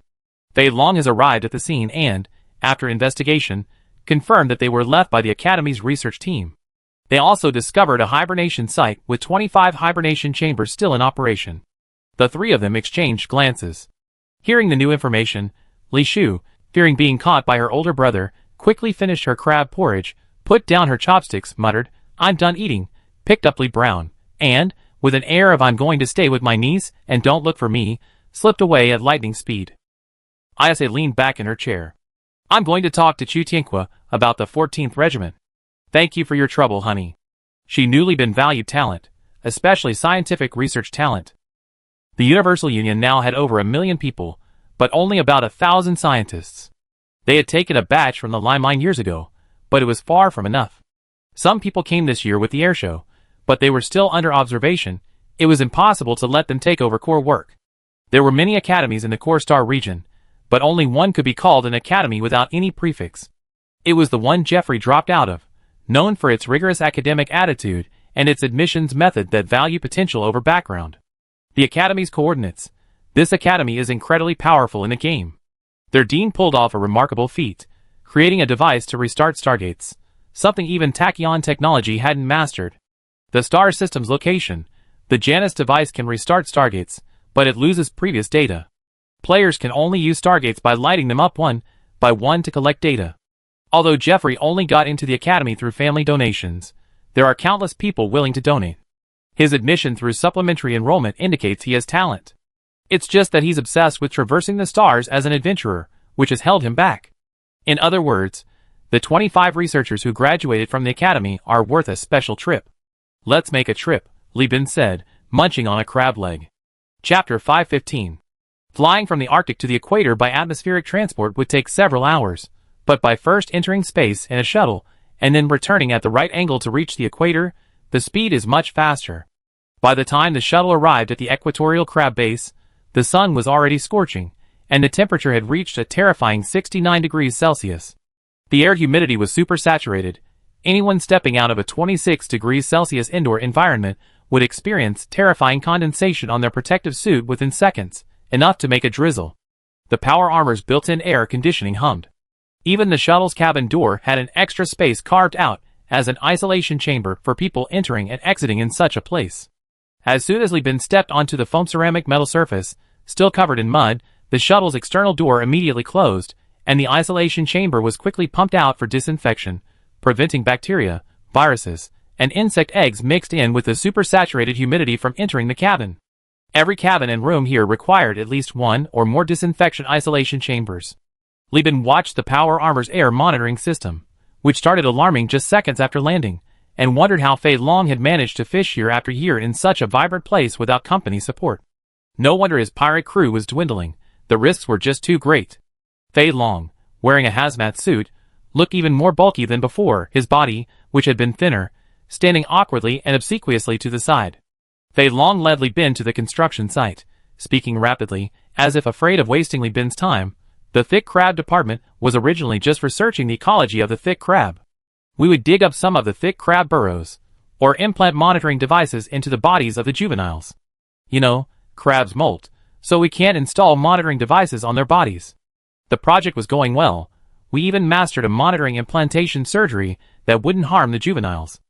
Fei Long has arrived at the scene and, after investigation, confirmed that they were left by the Academy's research team. They also discovered a hibernation site with 25 hibernation chambers still in operation. The 3 of them exchanged glances. Hearing the new information, Li Shu, fearing being caught by her older brother, quickly finished her crab porridge, put down her chopsticks, muttered, I'm done eating, picked up Li Brown, and, with an air of I'm going to stay with my niece and don't look for me, slipped away at lightning speed. Ayase leaned back in her chair. I'm going to talk to Chu Tianqua about the 14th Regiment. Thank you for your trouble, honey. She knew Li Bin valued talent, especially scientific research talent. The Universal Union now had over 1 million people, but only about 1,000 scientists. They had taken a batch from the Lime Mine years ago, but it was far from enough. Some people came this year with the airshow, but they were still under observation. It was impossible to let them take over core work. There were many academies in the Core Star region, but only one could be called an academy without any prefix. It was the one Jeffrey dropped out of, known for its rigorous academic attitude and its admissions method that value potential over background. The academy's coordinates. This academy is incredibly powerful in the game. Their dean pulled off a remarkable feat, creating a device to restart stargates, something even tachyon technology hadn't mastered. The star system's location. The Janus device can restart stargates, but it loses previous data. Players can only use stargates by lighting them up one by one to collect data. Although Jeffrey only got into the academy through family donations, there are countless people willing to donate. His admission through supplementary enrollment indicates he has talent. It's just that he's obsessed with traversing the stars as an adventurer, which has held him back. In other words, the 25 researchers who graduated from the academy are worth a special trip. Let's make a trip, Li Bin said, munching on a crab leg. Chapter 515. Flying from the Arctic to the equator by atmospheric transport would take several hours, but by first entering space in a shuttle and then returning at the right angle to reach the equator, the speed is much faster. By the time the shuttle arrived at the equatorial crab base, the sun was already scorching, and the temperature had reached a terrifying 69 degrees Celsius. The air humidity was supersaturated. Anyone stepping out of a 26 degrees Celsius indoor environment would experience terrifying condensation on their protective suit within seconds, enough to make a drizzle. The power armor's built-in air conditioning hummed. Even the shuttle's cabin door had an extra space carved out as an isolation chamber for people entering and exiting in such a place. As soon as Li Bin stepped onto the foam ceramic metal surface, still covered in mud, the shuttle's external door immediately closed, and the isolation chamber was quickly pumped out for disinfection, preventing bacteria, viruses, and insect eggs mixed in with the supersaturated humidity from entering the cabin. Every cabin and room here required at least one or more disinfection isolation chambers. Li Bin watched the power armor's air monitoring system, which started alarming just seconds after landing, and wondered how Fei Long had managed to fish year after year in such a vibrant place without company support. No wonder his pirate crew was dwindling. The risks were just too great. Fei Long, wearing a hazmat suit, looked even more bulky than before, his body, which had been thinner, standing awkwardly and obsequiously to the side. Fei Long led Li Bin to the construction site, speaking rapidly, as if afraid of wasting Li Bin's time. The thick crab department was originally just researching the ecology of the thick crab. We would dig up some of the thick crab burrows, or implant monitoring devices into the bodies of the juveniles. You know, crabs molt, so we can't install monitoring devices on their bodies. The project was going well. We even mastered a monitoring implantation surgery that wouldn't harm the juveniles.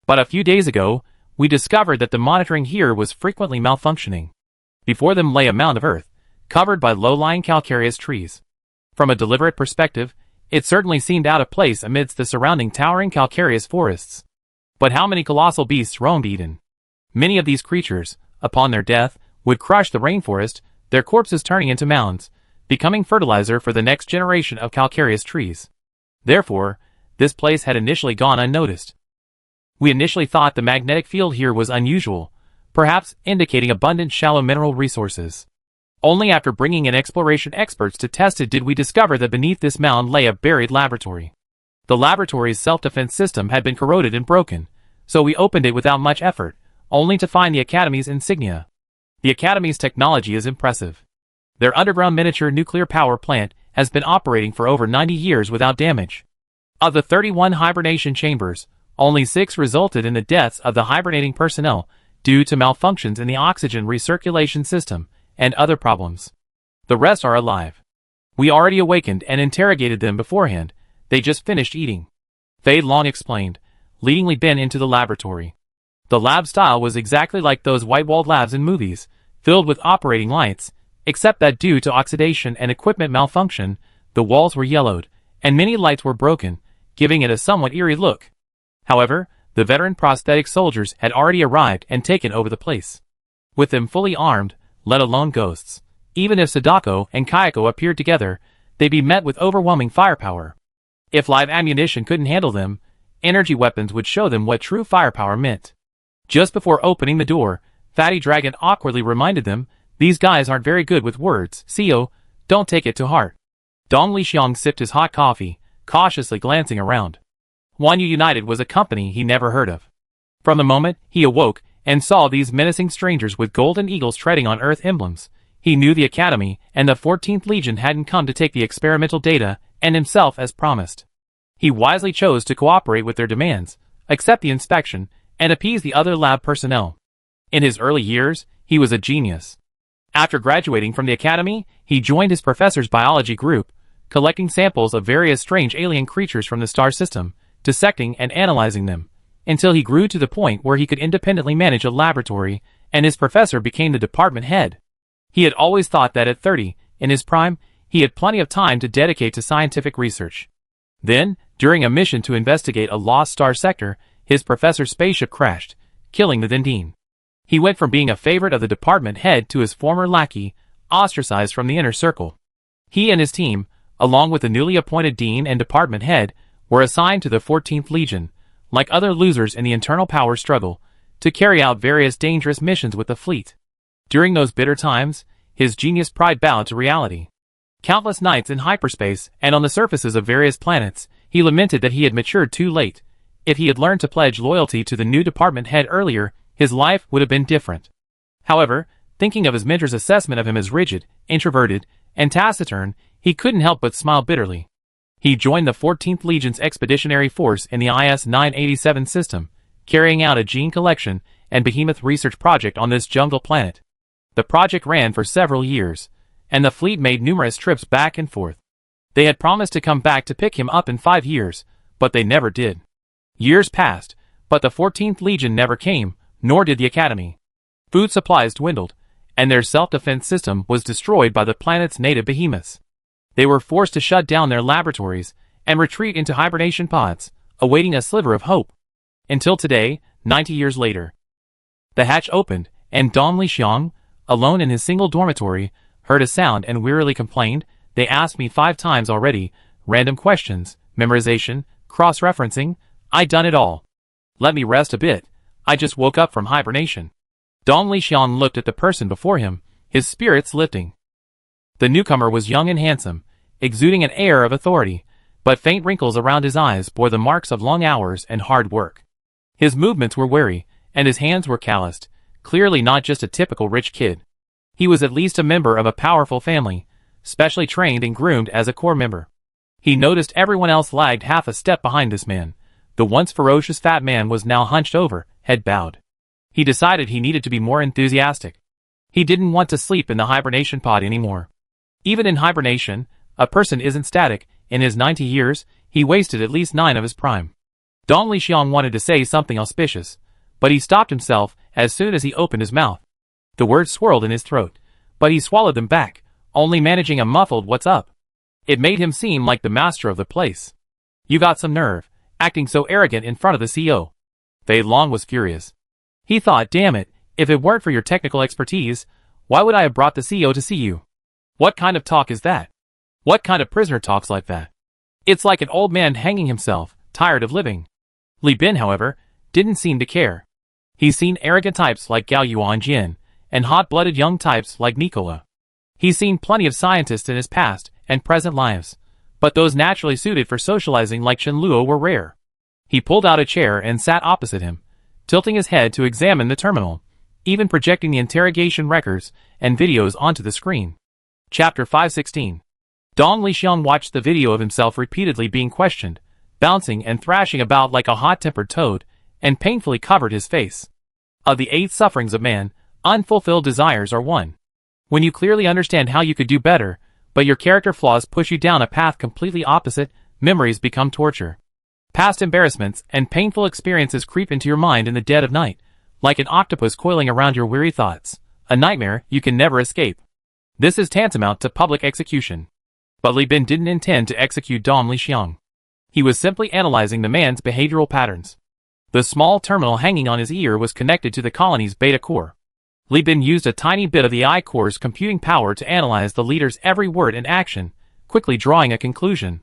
But a few days ago, we discovered that the monitoring here was frequently malfunctioning. Before them lay a mound of earth, covered by low-lying calcareous trees. From a deliberate perspective, it certainly seemed out of place amidst the surrounding towering calcareous forests. But how many colossal beasts roamed Eden? Many of these creatures, upon their death, would crush the rainforest, their corpses turning into mounds, becoming fertilizer for the next generation of calcareous trees. Therefore, this place had initially gone unnoticed. We initially thought the magnetic field here was unusual, perhaps indicating abundant shallow mineral resources. Only after bringing in exploration experts to test it did we discover that beneath this mound lay a buried laboratory. The laboratory's self-defense system had been corroded and broken, so we opened it without much effort, only to find the Academy's insignia. The Academy's technology is impressive. Their underground miniature nuclear power plant has been operating for over 90 years without damage. Of the 31 hibernation chambers, only 6 resulted in the deaths of the hibernating personnel due to malfunctions in the oxygen recirculation system and other problems. The rest are alive. We already awakened and interrogated them beforehand. They just finished eating. Fei Long explained, leading Li Bin into the laboratory. The lab style was exactly like those white-walled labs in movies, filled with operating lights, except that due to oxidation and equipment malfunction, the walls were yellowed, and many lights were broken, giving it a somewhat eerie look. However, the veteran prosthetic soldiers had already arrived and taken over the place. With them fully armed, let alone ghosts, even if Sadako and Kayako appeared together, they'd be met with overwhelming firepower. If live ammunition couldn't handle them, energy weapons would show them what true firepower meant. Just before opening the door, Fatty Dragon awkwardly reminded them, "These guys aren't very good with words, Seo, don't take it to heart." Dong Lixiang sipped his hot coffee, cautiously glancing around. Wanyu United was a company he never heard of. From the moment he awoke and saw these menacing strangers with golden eagles treading on Earth emblems, he knew the Academy and the 14th Legion hadn't come to take the experimental data and himself as promised. He wisely chose to cooperate with their demands, accept the inspection, and appease the other lab personnel. In his early years, he was a genius. After graduating from the Academy, he joined his professor's biology group, collecting samples of various strange alien creatures from the star system, dissecting and analyzing them, until he grew to the point where he could independently manage a laboratory, and his professor became the department head. He had always thought that at 30, in his prime, he had plenty of time to dedicate to scientific research. Then, during a mission to investigate a lost star sector, his professor's spaceship crashed, killing the Dindine. He went from being a favorite of the department head to his former lackey, ostracized from the inner circle. He and his team, along with the newly appointed dean and department head, were assigned to the 14th Legion, like other losers in the internal power struggle, to carry out various dangerous missions with the fleet. During those bitter times, his genius pride bowed to reality. Countless nights in hyperspace and on the surfaces of various planets, he lamented that he had matured too late. If he had learned to pledge loyalty to the new department head earlier, his life would have been different. However, thinking of his mentor's assessment of him as rigid, introverted, and taciturn, he couldn't help but smile bitterly. He joined the 14th Legion's expeditionary force in the IS-987 system, carrying out a gene collection and behemoth research project on this jungle planet. The project ran for several years, and the fleet made numerous trips back and forth. They had promised to come back to pick him up in 5 years, but they never did. Years passed, but the 14th Legion never came, nor did the Academy. Food supplies dwindled, and their self-defense system was destroyed by the planet's native behemoths. They were forced to shut down their laboratories and retreat into hibernation pods, awaiting a sliver of hope. Until today, 90 years later. The hatch opened, and Dong Lixiang, alone in his single dormitory, heard a sound and wearily complained, "They asked me 5 times already, random questions, memorization, cross-referencing, I done it all. Let me rest a bit, I just woke up from hibernation." Dong Lixiang looked at the person before him, his spirits lifting. The newcomer was young and handsome, exuding an air of authority, but faint wrinkles around his eyes bore the marks of long hours and hard work. His movements were wary, and his hands were calloused, clearly not just a typical rich kid. He was at least a member of a powerful family, specially trained and groomed as a core member. He noticed everyone else lagged half a step behind this man. The once ferocious fat man was now hunched over, head bowed. He decided he needed to be more enthusiastic. He didn't want to sleep in the hibernation pod anymore. Even in hibernation, a person isn't static. In his 90 years, he wasted at least 9 of his prime. Dong Lixiang wanted to say something auspicious, but he stopped himself as soon as he opened his mouth. The words swirled in his throat, but he swallowed them back, only managing a muffled "what's up?" It made him seem like the master of the place. "You got some nerve, acting so arrogant in front of the CEO." Fei Long was furious. He thought, damn it, if it weren't for your technical expertise, why would I have brought the CEO to see you? What kind of talk is that? What kind of prisoner talks like that? It's like an old man hanging himself, tired of living. Li Bin, however, didn't seem to care. He's seen arrogant types like Gao Yuanjin, and hot-blooded young types like Nicola. He's seen plenty of scientists in his past and present lives, but those naturally suited for socializing like Chen Luo were rare. He pulled out a chair and sat opposite him, tilting his head to examine the terminal, even projecting the interrogation records and videos onto the screen. Chapter 516. Dong Lixiang watched the video of himself repeatedly being questioned, bouncing and thrashing about like a hot-tempered toad, and painfully covered his face. Of the 8 sufferings of man, unfulfilled desires are one. When you clearly understand how you could do better, but your character flaws push you down a path completely opposite, memories become torture. Past embarrassments and painful experiences creep into your mind in the dead of night, like an octopus coiling around your weary thoughts, a nightmare you can never escape. This is tantamount to public execution. But Li Bin didn't intend to execute Dong Lixiang. He was simply analyzing the man's behavioral patterns. The small terminal hanging on his ear was connected to the colony's beta core. Li Bin used a tiny bit of the I core's computing power to analyze the leader's every word and action, quickly drawing a conclusion.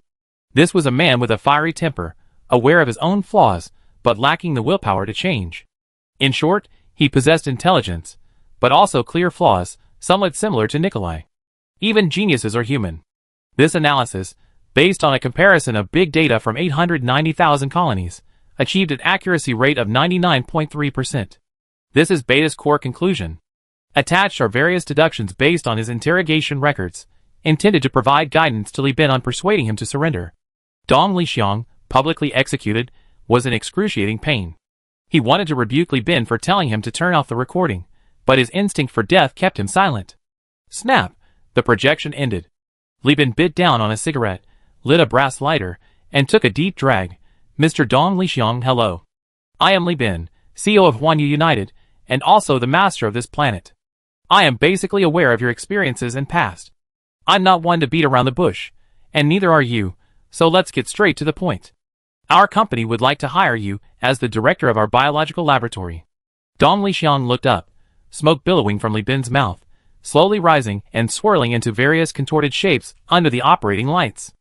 This was a man with a fiery temper, aware of his own flaws, but lacking the willpower to change. In short, he possessed intelligence, but also clear flaws, somewhat similar to Nikolai. Even geniuses are human. This analysis, based on a comparison of big data from 890,000 colonies, achieved an accuracy rate of 99.3%. This is Beta's core conclusion. Attached are various deductions based on his interrogation records, intended to provide guidance to Li Bin on persuading him to surrender. Dong Lixiang, publicly executed, was in excruciating pain. He wanted to rebuke Li Bin for telling him to turn off the recording, but his instinct for death kept him silent. Snap! The projection ended. Li Bin bit down on a cigarette, lit a brass lighter, and took a deep drag. "Mr. Dong Lixiang, hello. I am Li Bin, CEO of Huanyu United, and also the master of this planet. I am basically aware of your experiences and past. I'm not one to beat around the bush, and neither are you, so let's get straight to the point. Our company would like to hire you as the director of our biological laboratory." Dong Lixiang looked up, smoke billowing from Li Bin's mouth, slowly rising and swirling into various contorted shapes under the operating lights.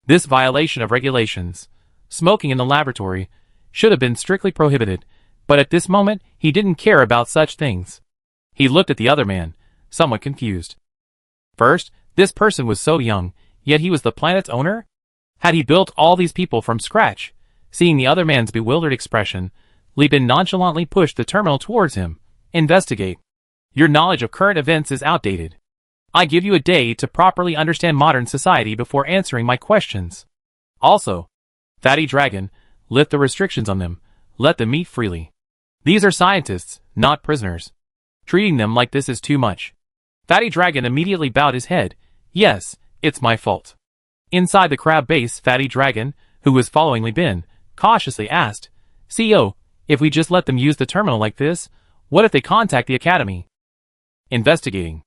This violation of regulations, smoking in the laboratory, should have been strictly prohibited, but at this moment he didn't care about such things. He looked at the other man, somewhat confused. First, this person was so young, yet he was the planet's owner? Had he built all these people from scratch? Seeing the other man's bewildered expression, Li Bin nonchalantly pushed the terminal towards him. "Investigate. Your knowledge of current events is outdated." I give you a day to properly understand modern society before answering my questions. Also, Fatty Dragon, lift the restrictions on them. Let them eat freely. These are scientists, not prisoners. Treating them like this is too much. Fatty Dragon immediately bowed his head. Yes, it's my fault. Inside the crab base, Fatty Dragon, who was following Li Bin, cautiously asked, CEO, if we just let them use the terminal like this, what if they contact the Academy? Investigating.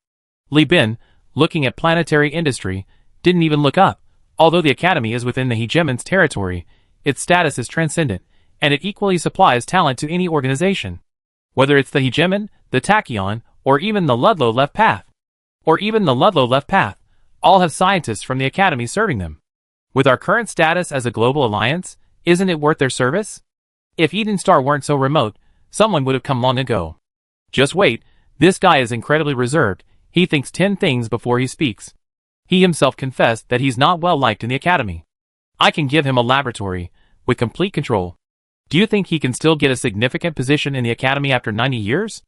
Li Bin, looking at planetary industry, didn't even look up. Although the Academy is within the hegemon's territory, its status is transcendent, and it equally supplies talent to any organization. Whether it's the hegemon, the tachyon, or even the Ludlow Left Path. All have scientists from the Academy serving them. With our current status as a global alliance, isn't it worth their service? If Eden Star weren't so remote, someone would have come long ago. Just wait, this guy is incredibly reserved. He thinks 10 things before he speaks. He himself confessed that he's not well liked in the Academy. I can give him a laboratory, with complete control. Do you think he can still get a significant position in the Academy after 90 years?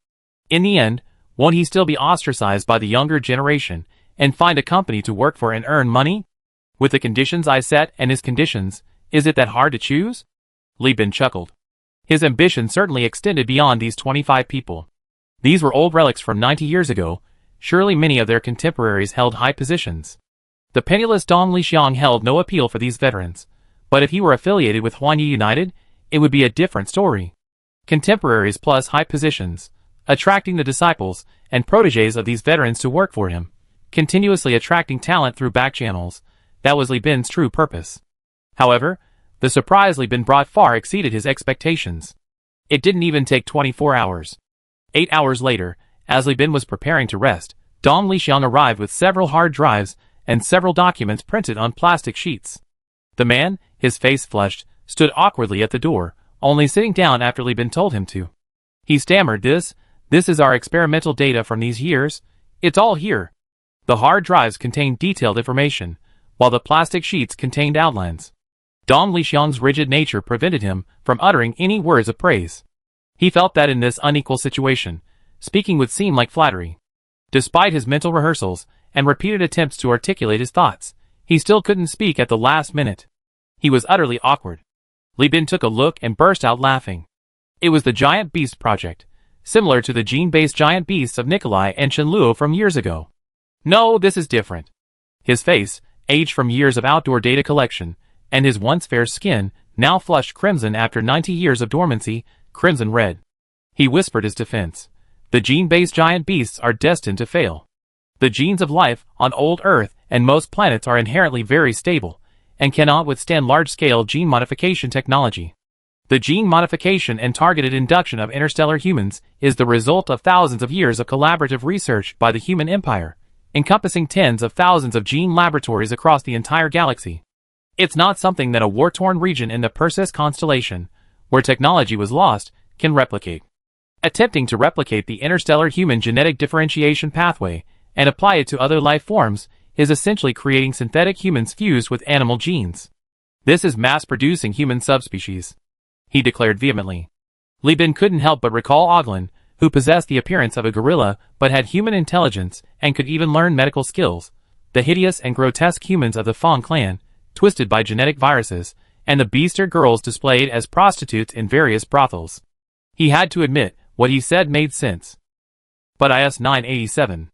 In the end, won't he still be ostracized by the younger generation, and find a company to work for and earn money? With the conditions I set and his conditions, is it that hard to choose? Li Bin chuckled. His ambition certainly extended beyond these 25 people. These were old relics from 90 years ago. Surely many of their contemporaries held high positions. The penniless Dong Lixiang held no appeal for these veterans, but if he were affiliated with Huanyi United, it would be a different story. Contemporaries plus high positions, attracting the disciples and protégés of these veterans to work for him, continuously attracting talent through back channels, that was Li Bin's true purpose. However, the surprise Li Bin brought far exceeded his expectations. It didn't even take 24 hours. 8 hours later, as Li Bin was preparing to rest, Dong Lixiang arrived with several hard drives and several documents printed on plastic sheets. The man, his face flushed, stood awkwardly at the door, only sitting down after Li Bin told him to. He stammered, This is our experimental data from these years. It's all here. The hard drives contained detailed information, while the plastic sheets contained outlines. Dong Lixiang's rigid nature prevented him from uttering any words of praise. He felt that in this unequal situation, speaking would seem like flattery. Despite his mental rehearsals and repeated attempts to articulate his thoughts, he still couldn't speak at the last minute. He was utterly awkward. Li Bin took a look and burst out laughing. It was the Giant Beast Project, similar to the gene-based giant beasts of Nikolai and Shenluo from years ago. No, this is different. His face, aged from years of outdoor data collection, and his once fair skin, now flushed crimson after 90 years of dormancy, crimson red. He whispered his defense. The gene-based giant beasts are destined to fail. The genes of life on old Earth and most planets are inherently very stable, and cannot withstand large-scale gene modification technology. The gene modification and targeted induction of interstellar humans is the result of thousands of years of collaborative research by the human empire, encompassing tens of thousands of gene laboratories across the entire galaxy. It's not something that a war-torn region in the Perseus constellation, where technology was lost, can replicate. Attempting to replicate the interstellar human genetic differentiation pathway and apply it to other life forms is essentially creating synthetic humans fused with animal genes. This is mass-producing human subspecies, he declared vehemently. Li Bin couldn't help but recall Oglin, who possessed the appearance of a gorilla but had human intelligence and could even learn medical skills, the hideous and grotesque humans of the Fang clan, twisted by genetic viruses, and the beaster girls displayed as prostitutes in various brothels. He had to admit, what he said made sense. But IS-987.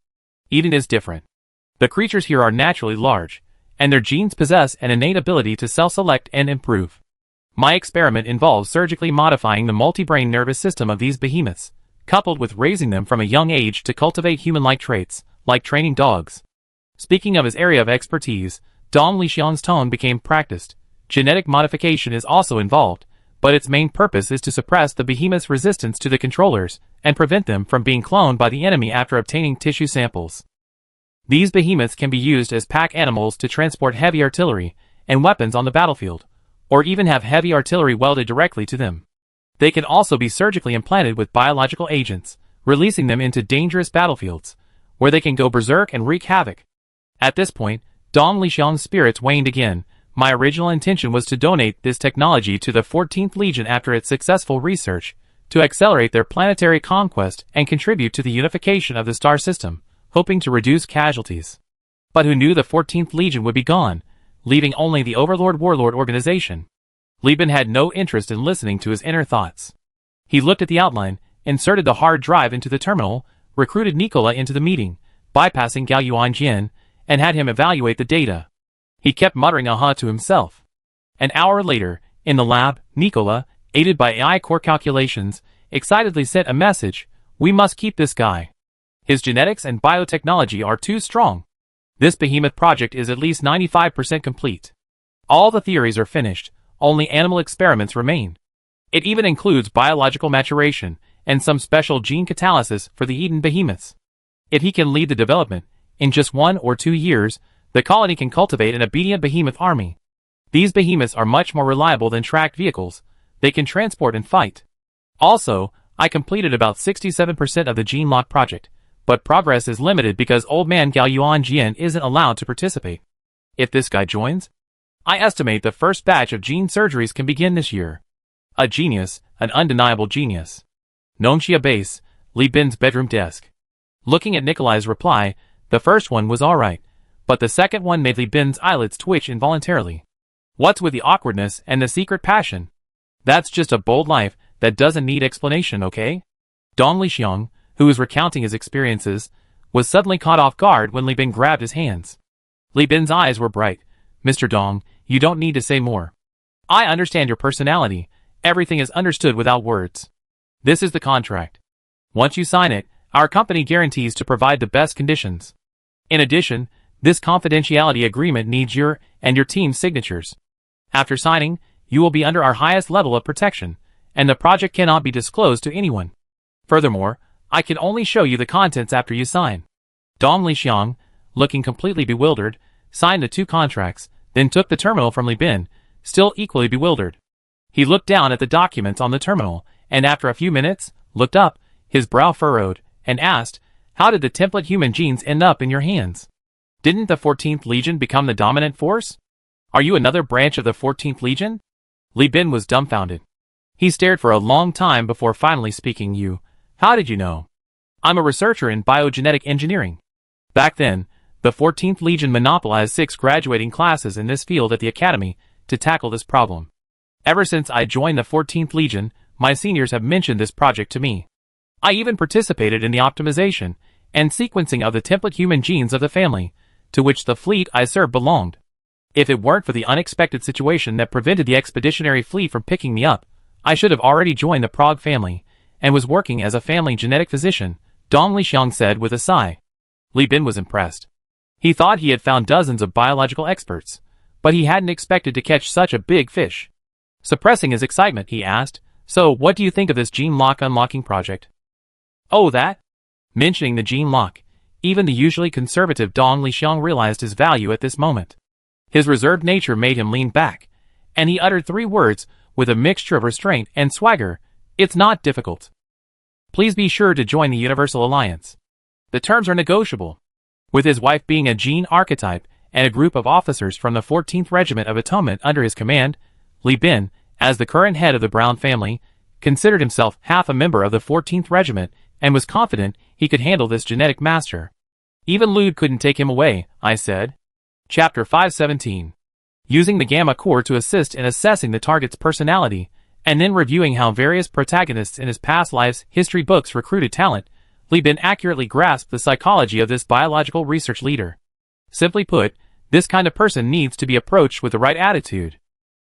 Eden is different. The creatures here are naturally large, and their genes possess an innate ability to self-select and improve. My experiment involves surgically modifying the multi-brain nervous system of these behemoths, coupled with raising them from a young age to cultivate human-like traits, like training dogs. Speaking of his area of expertise, Dong Lixiang's tone became practiced. Genetic modification is also involved, but its main purpose is to suppress the behemoth's resistance to the controllers and prevent them from being cloned by the enemy after obtaining tissue samples. These behemoths can be used as pack animals to transport heavy artillery and weapons on the battlefield, or even have heavy artillery welded directly to them. They can also be surgically implanted with biological agents, releasing them into dangerous battlefields, where they can go berserk and wreak havoc. At this point, Dong Lixiang's spirits waned again. My original intention was to donate this technology to the 14th Legion after its successful research, to accelerate their planetary conquest and contribute to the unification of the star system, hoping to reduce casualties. But who knew the 14th Legion would be gone, leaving only the Overlord Warlord organization? Li Bin had no interest in listening to his inner thoughts. He looked at the outline, inserted the hard drive into the terminal, recruited Nicola into the meeting, bypassing Gao Yuanjian, and had him evaluate the data. He kept muttering aha to himself. An hour later, in the lab, Nicola, aided by AI core calculations, excitedly sent a message: "We must keep this guy. His genetics and biotechnology are too strong. This behemoth project is at least 95% complete. All the theories are finished, only animal experiments remain. It even includes biological maturation and some special gene catalysis for the Eden behemoths. If he can lead the development, in just 1 or 2 years, the colony can cultivate an obedient behemoth army. These behemoths are much more reliable than tracked vehicles. They can transport and fight. Also, I completed about 67% of the gene lock project, but progress is limited because old man Gao Yuanjian isn't allowed to participate. If this guy joins, I estimate the first batch of gene surgeries can begin this year." A genius, an undeniable genius. Nongxia Base, Li Bin's bedroom desk. Looking at Nikolai's reply, the first one was alright, but the second one made Li Bin's eyelids twitch involuntarily. What's with the awkwardness and the secret passion? That's just a bold life that doesn't need explanation, okay? Dong Lixiang, who was recounting his experiences, was suddenly caught off guard when Li Bin grabbed his hands. Li Bin's eyes were bright. "Mr. Dong, you don't need to say more. I understand your personality. Everything is understood without words. This is the contract. Once you sign it, our company guarantees to provide the best conditions. In addition, this confidentiality agreement needs your and your team's signatures. After signing, you will be under our highest level of protection, and the project cannot be disclosed to anyone. Furthermore, I can only show you the contents after you sign." Dong Lixiang, looking completely bewildered, signed the 2 contracts, then took the terminal from Li Bin, still equally bewildered. He looked down at the documents on the terminal, and after a few minutes, looked up, his brow furrowed, and asked, "How did the template human genes end up in your hands? Didn't the 14th Legion become the dominant force? Are you another branch of the 14th Legion?" Li Bin was dumbfounded. He stared for a long time before finally speaking. How did you know?" "I'm a researcher in biogenetic engineering. Back then, the 14th Legion monopolized 6 graduating classes in this field at the Academy to tackle this problem. Ever since I joined the 14th Legion, my seniors have mentioned this project to me. I even participated in the optimization and sequencing of the template human genes of the family, to which the fleet I served belonged. If it weren't for the unexpected situation that prevented the expeditionary fleet from picking me up, I should have already joined the Prague family, and was working as a family genetic physician," Dong Lixiang said with a sigh. Li Bin was impressed. He thought he had found dozens of biological experts, but he hadn't expected to catch such a big fish. Suppressing his excitement, he asked, "So, what do you think of this gene lock unlocking project?" "Oh, that?" Mentioning the gene lock, even the usually conservative Dong Lixiang realized his value at this moment. His reserved nature made him lean back, and he uttered 3 words with a mixture of restraint and swagger: "It's not difficult. Please be sure to join the Universal Alliance. The terms are negotiable." With his wife being a gene archetype and a group of officers from the 14th Regiment of Atonement under his command, Li Bin, as the current head of the Brown family, considered himself half a member of the 14th Regiment and was confident he could handle this genetic master. "Even Lude couldn't take him away," I said. Chapter 517. Using the Gamma Core to assist in assessing the target's personality, and then reviewing how various protagonists in his past lives' history books recruited talent, Li Bin accurately grasped the psychology of this biological research leader. Simply put, this kind of person needs to be approached with the right attitude.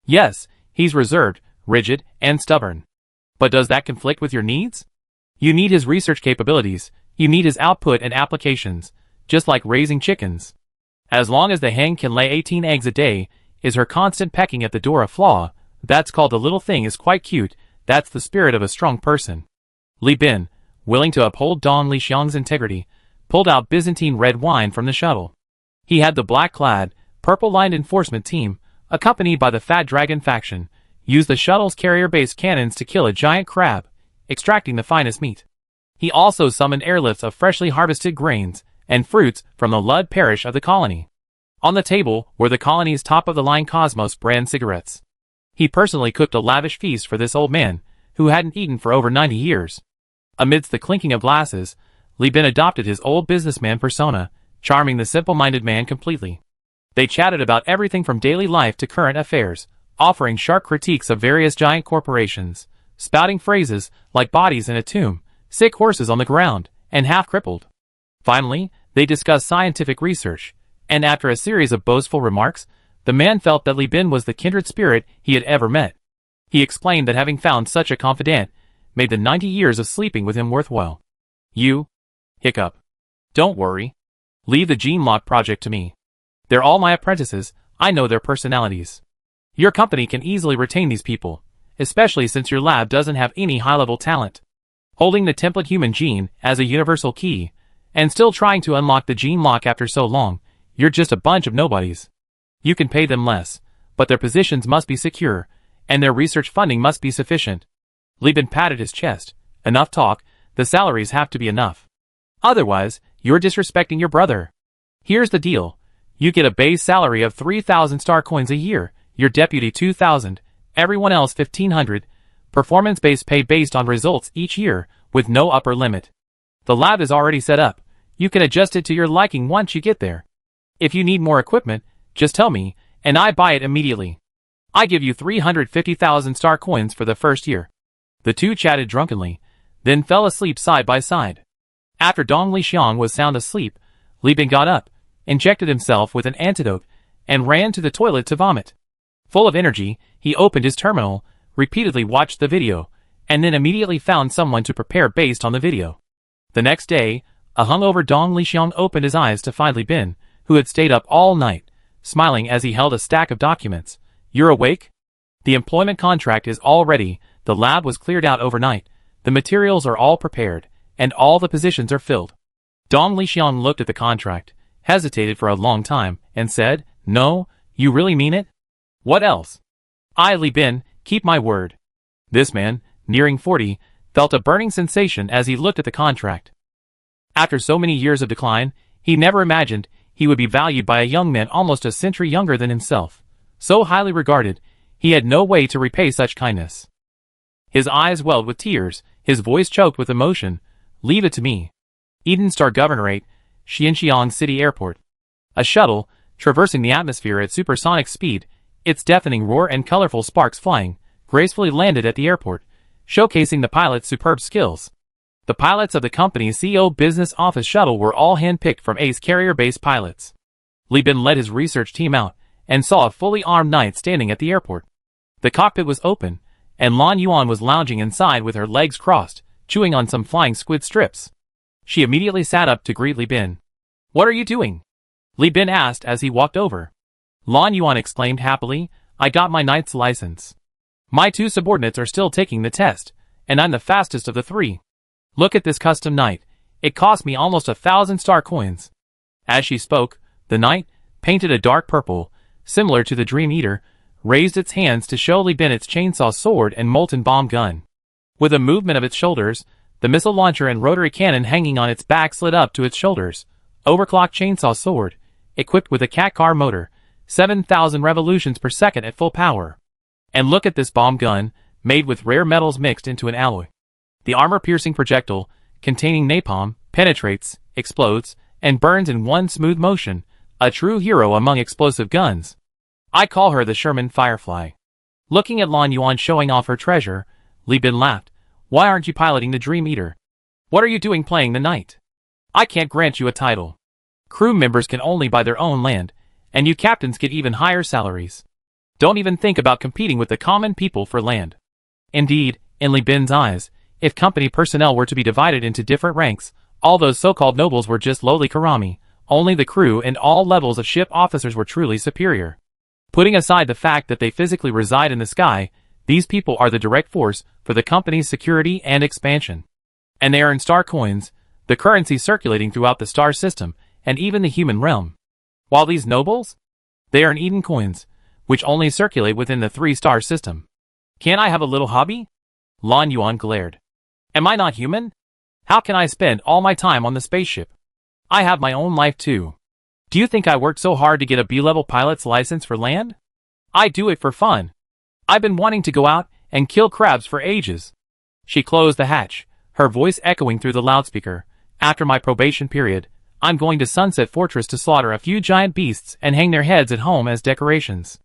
Yes, he's reserved, rigid, and stubborn. But does that conflict with your needs? You need his research capabilities, you need his output and applications, just like raising chickens. As long as the hen can lay 18 eggs a day, is her constant pecking at the door a flaw? That's called the little thing is quite cute, that's the spirit of a strong person. Li Bin, willing to uphold Dong Lixiang's integrity, pulled out Byzantine red wine from the shuttle. He had the black-clad, purple-lined enforcement team, accompanied by the Fat Dragon faction, use the shuttle's carrier-based cannons to kill a giant crab, extracting the finest meat. He also summoned airlifts of freshly harvested grains and fruits from the Lud parish of the colony. On the table were the colony's top-of-the-line Cosmos brand cigarettes. He personally cooked a lavish feast for this old man, who hadn't eaten for over 90 years. Amidst the clinking of glasses, Li Bin adopted his old businessman persona, charming the simple-minded man completely. They chatted about everything from daily life to current affairs, offering sharp critiques of various giant corporations, spouting phrases like bodies in a tomb, sick horses on the ground, and half-crippled. Finally, they discussed scientific research, and after a series of boastful remarks, the man felt that Li Bin was the kindred spirit he had ever met. He explained that having found such a confidant made the 90 years of sleeping with him worthwhile. You? Hiccup. Don't worry. Leave the gene lock project to me. They're all my apprentices, I know their personalities. Your company can easily retain these people, especially since your lab doesn't have any high-level talent. Holding the template human gene as a universal key, and still trying to unlock the gene lock after so long, you're just a bunch of nobodies. You can pay them less, but their positions must be secure, and their research funding must be sufficient. Li Bin patted his chest. Enough talk, the salaries have to be enough. Otherwise, you're disrespecting your brother. Here's the deal. You get a base salary of 3,000 star coins a year, your deputy 2,000, everyone else 1,500, performance-based pay based on results each year, with no upper limit. The lab is already set up. You can adjust it to your liking once you get there. If you need more equipment, just tell me, and I buy it immediately. I give you 350,000 star coins for the first year. The two chatted drunkenly, then fell asleep side by side. After Dong Lixiang was sound asleep, Li Bin got up, injected himself with an antidote, and ran to the toilet to vomit. Full of energy, he opened his terminal, repeatedly watched the video, and then immediately found someone to prepare based on the video. The next day, a hungover Dong Lixiang opened his eyes to find Li Bin, who had stayed up all night, smiling as he held a stack of documents. You're awake? The employment contract is all ready, the lab was cleared out overnight, the materials are all prepared, and all the positions are filled. Dong Lixiang looked at the contract, hesitated for a long time, and said, No, you really mean it? What else? I, Li Bin, keep my word. This man, nearing 40, felt a burning sensation as he looked at the contract. After so many years of decline, he never imagined he would be valued by a young man almost a century younger than himself. So highly regarded, he had no way to repay such kindness. His eyes welled with tears, his voice choked with emotion. Leave it to me. Eden Star Governorate, Xianxiang City Airport. A shuttle, traversing the atmosphere at supersonic speed, its deafening roar and colorful sparks flying, gracefully landed at the airport, showcasing the pilot's superb skills. The pilots of the company's CEO business office shuttle were all handpicked from ace carrier-based pilots. Li Bin led his research team out, and saw a fully armed knight standing at the airport. The cockpit was open, and Lan Yuan was lounging inside with her legs crossed, chewing on some flying squid strips. She immediately sat up to greet Li Bin. What are you doing? Li Bin asked as he walked over. Lan Yuan exclaimed happily, I got my knight's license. My two subordinates are still taking the test, and I'm the fastest of the three. Look at this custom knight. It cost me almost 1,000 star coins. As she spoke, the knight, painted a dark purple, similar to the Dream Eater, raised its hands to show Li Bin its chainsaw sword and molten bomb gun. With a movement of its shoulders, the missile launcher and rotary cannon hanging on its back slid up to its shoulders. Overclocked chainsaw sword, equipped with a cat car motor, 7,000 revolutions per second at full power. And look at this bomb gun, made with rare metals mixed into an alloy. The armor-piercing projectile, containing napalm, penetrates, explodes, and burns in one smooth motion, a true hero among explosive guns. I call her the Sherman Firefly. Looking at Lan Yuan showing off her treasure, Li Bin laughed. Why aren't you piloting the Dream Eater? What are you doing playing the knight? I can't grant you a title. Crew members can only buy their own land, and you captains get even higher salaries. Don't even think about competing with the common people for land. Indeed, in Li Bin's eyes, if company personnel were to be divided into different ranks, all those so-called nobles were just lowly karami, only the crew and all levels of ship officers were truly superior. Putting aside the fact that they physically reside in the sky, these people are the direct force for the company's security and expansion. And they earn star coins, the currency circulating throughout the star system, and even the human realm. While these nobles? They earn Eden coins, which only circulate within the 3-star system. Can't I have a little hobby? Lan Yuan glared. Am I not human? How can I spend all my time on the spaceship? I have my own life too. Do you think I worked so hard to get a B-level pilot's license for land? I do it for fun. I've been wanting to go out and kill crabs for ages. She closed the hatch, her voice echoing through the loudspeaker. After my probation period, I'm going to Sunset Fortress to slaughter a few giant beasts and hang their heads at home as decorations.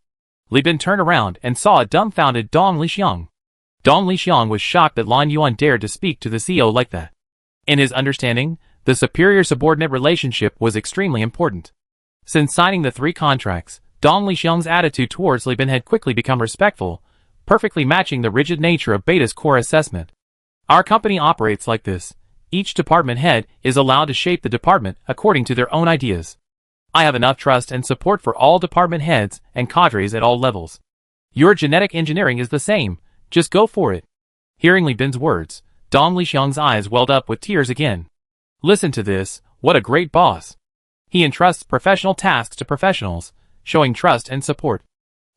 Li Bin turned around and saw a dumbfounded Dong Lixiang. Dong Lixiang was shocked that Lan Yuan dared to speak to the CEO like that. In his understanding, the superior-subordinate relationship was extremely important. Since signing the 3 contracts, Dong Lixiang's attitude towards Li Bin had quickly become respectful, perfectly matching the rigid nature of Beta's core assessment. Our company operates like this. Each department head is allowed to shape the department according to their own ideas. I have enough trust and support for all department heads and cadres at all levels. Your genetic engineering is the same, just go for it. Hearing Li Bin's words, Dong Lixiang's eyes welled up with tears again. Listen to this, what a great boss. He entrusts professional tasks to professionals, showing trust and support.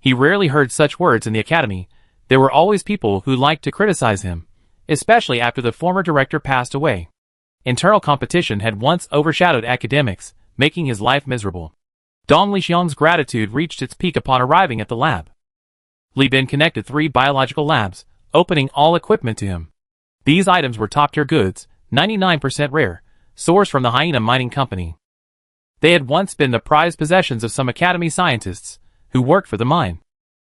He rarely heard such words in the academy. There were always people who liked to criticize him, especially after the former director passed away. Internal competition had once overshadowed academics, making his life miserable. Dong Lixiang's gratitude reached its peak upon arriving at the lab. Li Bin connected 3 biological labs, opening all equipment to him. These items were top-tier goods, 99% rare, sourced from the Hyena Mining Company. They had once been the prized possessions of some academy scientists who worked for the mine.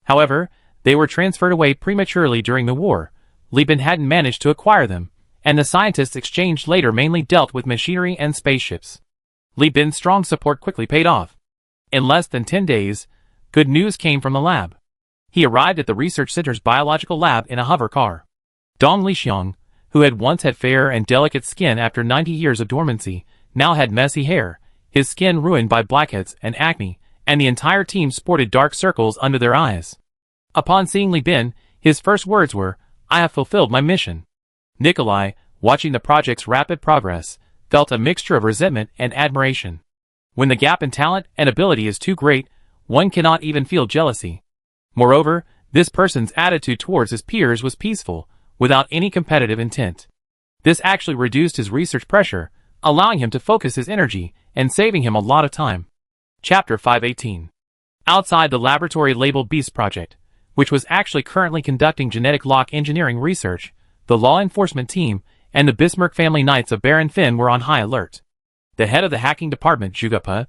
However, they were transferred away prematurely during the war. Li Bin hadn't managed to acquire them, and the scientists exchanged later mainly dealt with machinery and spaceships. Li Bin's strong support quickly paid off. In less than 10 days, good news came from the lab. He arrived at the research center's biological lab in a hover car. Dong Lixiang, who had once had fair and delicate skin after 90 years of dormancy, now had messy hair, his skin ruined by blackheads and acne, and the entire team sported dark circles under their eyes. Upon seeing Li Bin, his first words were, "I have fulfilled my mission." Nikolai, watching the project's rapid progress, felt a mixture of resentment and admiration. When the gap in talent and ability is too great, one cannot even feel jealousy. Moreover, this person's attitude towards his peers was peaceful, without any competitive intent. This actually reduced his research pressure, allowing him to focus his energy and saving him a lot of time. Chapter 518. Outside the laboratory labeled Beast Project, which was actually currently conducting genetic lock engineering research, the law enforcement team and the Bismarck family Knights of Baron Finn were on high alert. The head of the hacking department, Zhuge,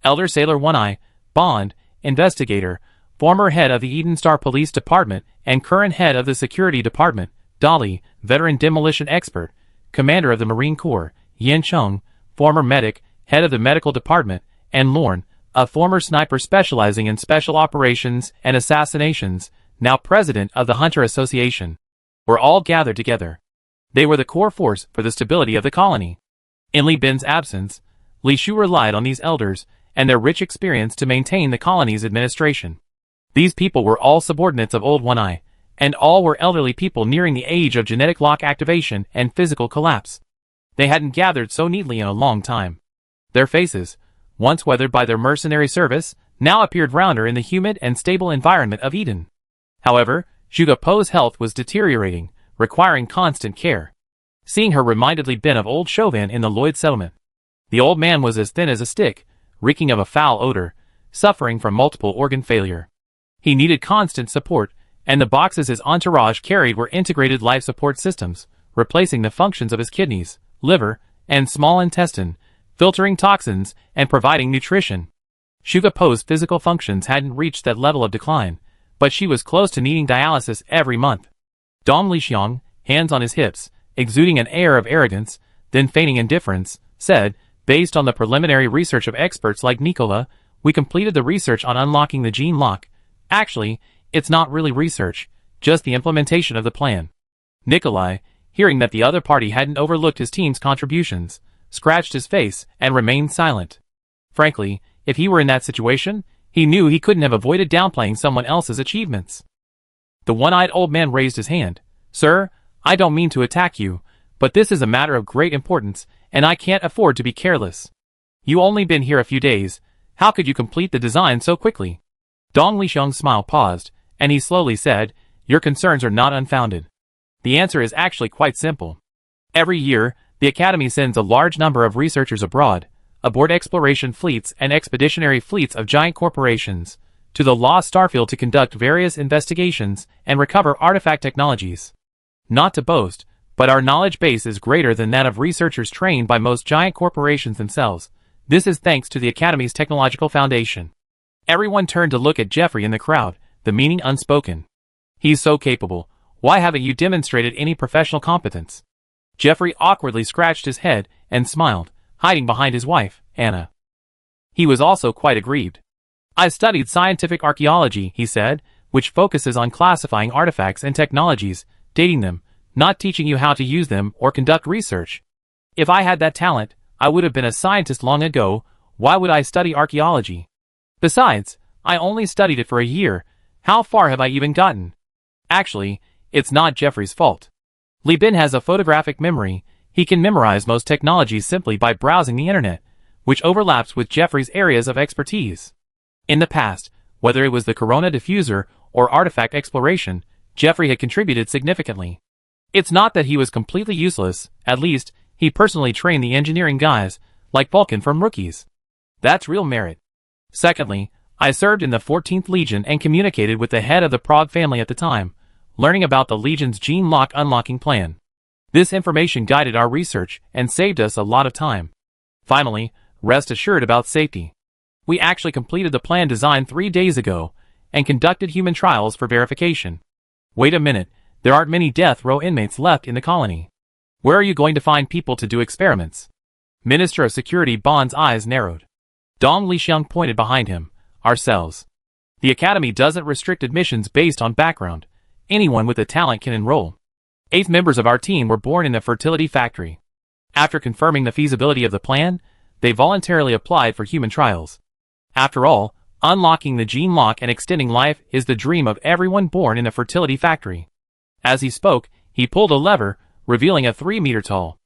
Elder Sailor One-Eye, Bond, investigator, former head of the Eden Star Police Department and current head of the Security Department, Dolly, veteran demolition expert, commander of the Marine Corps, Yin Chung, former medic, head of the medical department, and Lorne, a former sniper specializing in special operations and assassinations, now president of the Hunter Association, were all gathered together. They were the core force for the stability of the colony. In Li Bin's absence, Li Shu relied on these elders and their rich experience to maintain the colony's administration. These people were all subordinates of Old One-Eye, and all were elderly people nearing the age of genetic lock activation and physical collapse. They hadn't gathered so neatly in a long time. Their faces, once weathered by their mercenary service, now appeared rounder in the humid and stable environment of Eden. However, Zhuge Po's health was deteriorating, requiring constant care. Seeing her reminded Li Bin of old Chauvin in the Lloyd settlement. The old man was as thin as a stick, reeking of a foul odor, suffering from multiple organ failure. He needed constant support, and the boxes his entourage carried were integrated life support systems, replacing the functions of his kidneys, liver, and small intestine, filtering toxins, and providing nutrition. Zhuge Po's physical functions hadn't reached that level of decline, but she was close to needing dialysis every month. Dong Lixiang, hands on his hips, exuding an air of arrogance, then feigning indifference, said, "Based on the preliminary research of experts like Nicola, we completed the research on unlocking the gene lock. Actually, it's not really research, just the implementation of the plan." Nikolai, hearing that the other party hadn't overlooked his team's contributions, scratched his face and remained silent. Frankly, if he were in that situation, he knew he couldn't have avoided downplaying someone else's achievements. The one-eyed old man raised his hand. "Sir, I don't mean to attack you, but this is a matter of great importance, and I can't afford to be careless. You only been here a few days. How could you complete the design so quickly?" Dong Lixiang's smile paused, and he slowly said, "Your concerns are not unfounded. The answer is actually quite simple. Every year, the Academy sends a large number of researchers abroad, aboard exploration fleets and expeditionary fleets of giant corporations, to the Lost Starfield to conduct various investigations and recover artifact technologies. Not to boast, But our knowledge base is greater than that of researchers trained by most giant corporations themselves. This is thanks to the Academy's technological foundation. Everyone turned to look at Jeffrey in the crowd, the meaning unspoken. He's so capable. Why haven't you demonstrated any professional competence? Jeffrey awkwardly scratched his head and smiled, hiding behind his wife, Anna. He was also quite aggrieved. I studied scientific archaeology, he said, which focuses on classifying artifacts and technologies, dating them, not teaching you how to use them or conduct research. If I had that talent, I would have been a scientist long ago. Why would I study archaeology? Besides, I only studied it for a year. How far have I even gotten? Actually, it's not Jeffrey's fault. Li Bin has a photographic memory. He can memorize most technologies simply by browsing the internet, which overlaps with Jeffrey's areas of expertise. In the past, whether it was the corona diffuser or artifact exploration, Jeffrey had contributed significantly. It's not that he was completely useless, at least, he personally trained the engineering guys, like Vulcan from Rookies. That's real merit. Secondly, I served in the 14th Legion and communicated with the head of the Prague family at the time, learning about the Legion's gene lock unlocking plan. This information guided our research and saved us a lot of time. Finally, rest assured about safety. We actually completed the plan design 3 days ago and conducted human trials for verification. Wait a minute, there aren't many death row inmates left in the colony. Where are you going to find people to do experiments? Minister of Security Bond's eyes narrowed. Dong Lixiang pointed behind him. Our cells. The Academy doesn't restrict admissions based on background. Anyone with a talent can enroll. 8 members of our team were born in a fertility factory. After confirming the feasibility of the plan, they voluntarily applied for human trials. After all, unlocking the gene lock and extending life is the dream of everyone born in a fertility factory. As he spoke, he pulled a lever, revealing a 3-meter-tall.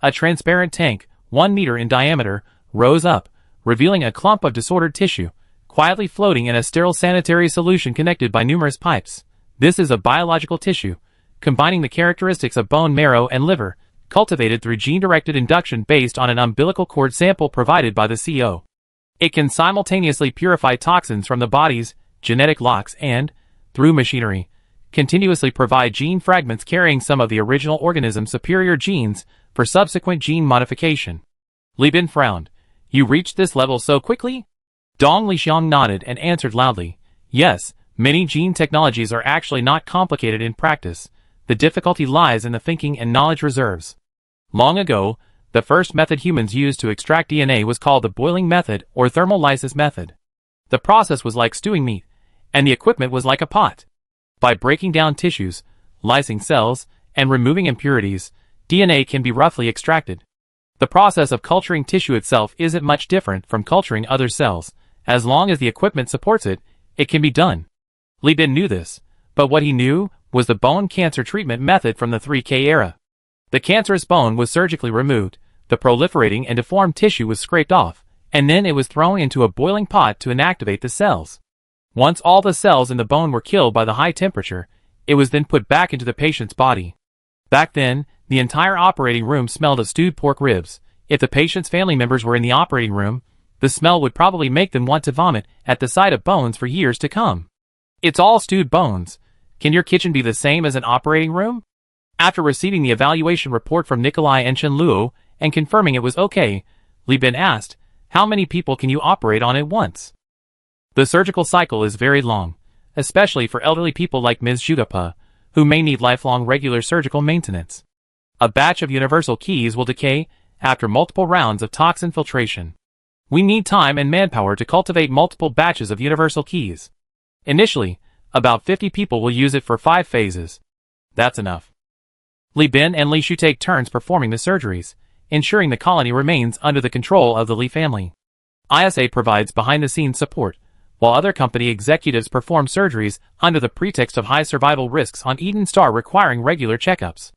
A transparent tank, 1 meter in diameter, rose up, revealing a clump of disordered tissue, quietly floating in a sterile sanitary solution connected by numerous pipes. This is a biological tissue, combining the characteristics of bone marrow and liver, cultivated through gene-directed induction based on an umbilical cord sample provided by the CO. It can simultaneously purify toxins from the body's genetic locks and, through machinery, continuously provide gene fragments carrying some of the original organism's superior genes for subsequent gene modification. Li Bin frowned. You reached this level so quickly? Dong Lixiang nodded and answered loudly. Yes, many gene technologies are actually not complicated in practice. The difficulty lies in the thinking and knowledge reserves. Long ago, the first method humans used to extract DNA was called the boiling method or thermal lysis method. The process was like stewing meat, and the equipment was like a pot. By breaking down tissues, lysing cells, and removing impurities, DNA can be roughly extracted. The process of culturing tissue itself isn't much different from culturing other cells. As long as the equipment supports it, it can be done. Li Bin knew this, but what he knew was the bone cancer treatment method from the 3K era. The cancerous bone was surgically removed, the proliferating and deformed tissue was scraped off, and then it was thrown into a boiling pot to inactivate the cells. Once all the cells in the bone were killed by the high temperature, it was then put back into the patient's body. Back then, the entire operating room smelled of stewed pork ribs. If the patient's family members were in the operating room, the smell would probably make them want to vomit at the sight of bones for years to come. It's all stewed bones. Can your kitchen be the same as an operating room? After receiving the evaluation report from Nikolai and Chen Luo, and confirming it was okay, Li Bin asked, how many people can you operate on at once? The surgical cycle is very long, especially for elderly people like Ms. Zhugapa, who may need lifelong regular surgical maintenance. A batch of universal keys will decay after multiple rounds of toxin filtration. We need time and manpower to cultivate multiple batches of universal keys. Initially, about 50 people will use it for 5 phases. That's enough. Li Bin and Li Shu take turns performing the surgeries, ensuring the colony remains under the control of the Li family. ISA provides behind-the-scenes support, while other company executives perform surgeries under the pretext of high survival risks on Eden Star requiring regular checkups.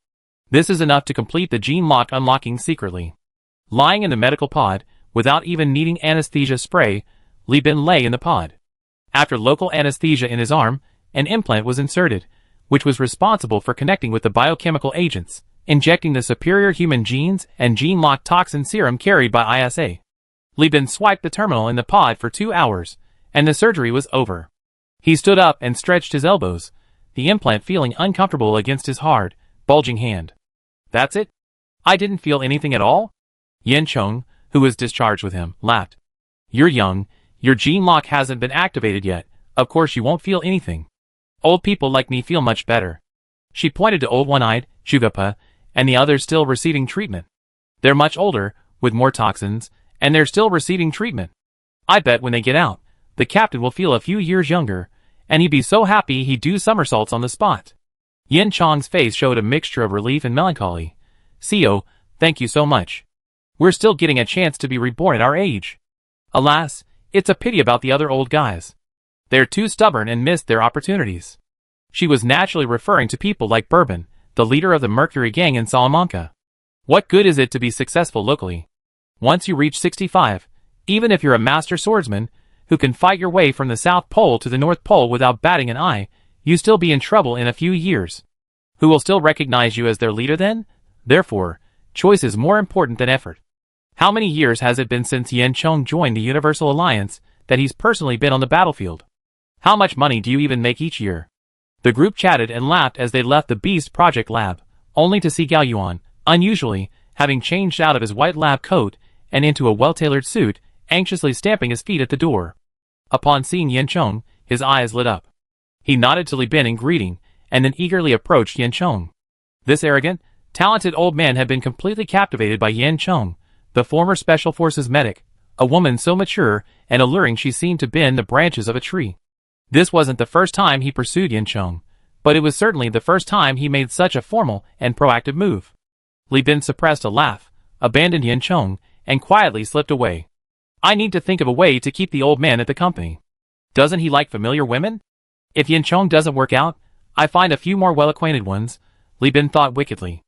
This is enough to complete the gene lock unlocking secretly. Lying in the medical pod, without even needing anesthesia spray, Li Bin lay in the pod. After local anesthesia in his arm, an implant was inserted, which was responsible for connecting with the biochemical agents, injecting the superior human genes and gene-lock toxin serum carried by ISA. Li Bin swiped the terminal in the pod for 2 hours, and the surgery was over. He stood up and stretched his elbows, the implant feeling uncomfortable against his hard, bulging hand. That's it? I didn't feel anything at all? Yen Chong, who was discharged with him, laughed. You're young, your gene lock hasn't been activated yet, of course you won't feel anything. Old people like me feel much better. She pointed to old one-eyed, Shugapa, and the others still receiving treatment. They're much older, with more toxins, and they're still receiving treatment. I bet when they get out, the captain will feel a few years younger, and he'd be so happy he'd do somersaults on the spot. Yen Chong's face showed a mixture of relief and melancholy. CO, thank you so much. We're still getting a chance to be reborn at our age. Alas, it's a pity about the other old guys. They're too stubborn and missed their opportunities. She was naturally referring to people like Bourbon, the leader of the Mercury gang in Salamanca. What good is it to be successful locally? Once you reach 65, even if you're a master swordsman, who can fight your way from the South Pole to the North Pole without batting an eye, you still be in trouble in a few years. Who will still recognize you as their leader then? Therefore, choice is more important than effort. How many years has it been since Yen Chong joined the Universal Alliance that he's personally been on the battlefield? How much money do you even make each year? The group chatted and laughed as they left the Beast Project Lab, only to see Gao Yuan, unusually, having changed out of his white lab coat and into a well-tailored suit, anxiously stamping his feet at the door. Upon seeing Yen Chong, his eyes lit up. He nodded to Li Bin in greeting, and then eagerly approached Yen Chong. This arrogant, talented old man had been completely captivated by Yen Chong, the former Special Forces medic, a woman so mature and alluring she seemed to bend the branches of a tree. This wasn't the first time he pursued Yen Chong, but it was certainly the first time he made such a formal and proactive move. Li Bin suppressed a laugh, abandoned Yen Chong, and quietly slipped away. I need to think of a way to keep the old man at the company. Doesn't he like familiar women? If Yen Chong doesn't work out, I find a few more well-acquainted ones, Li Bin thought wickedly.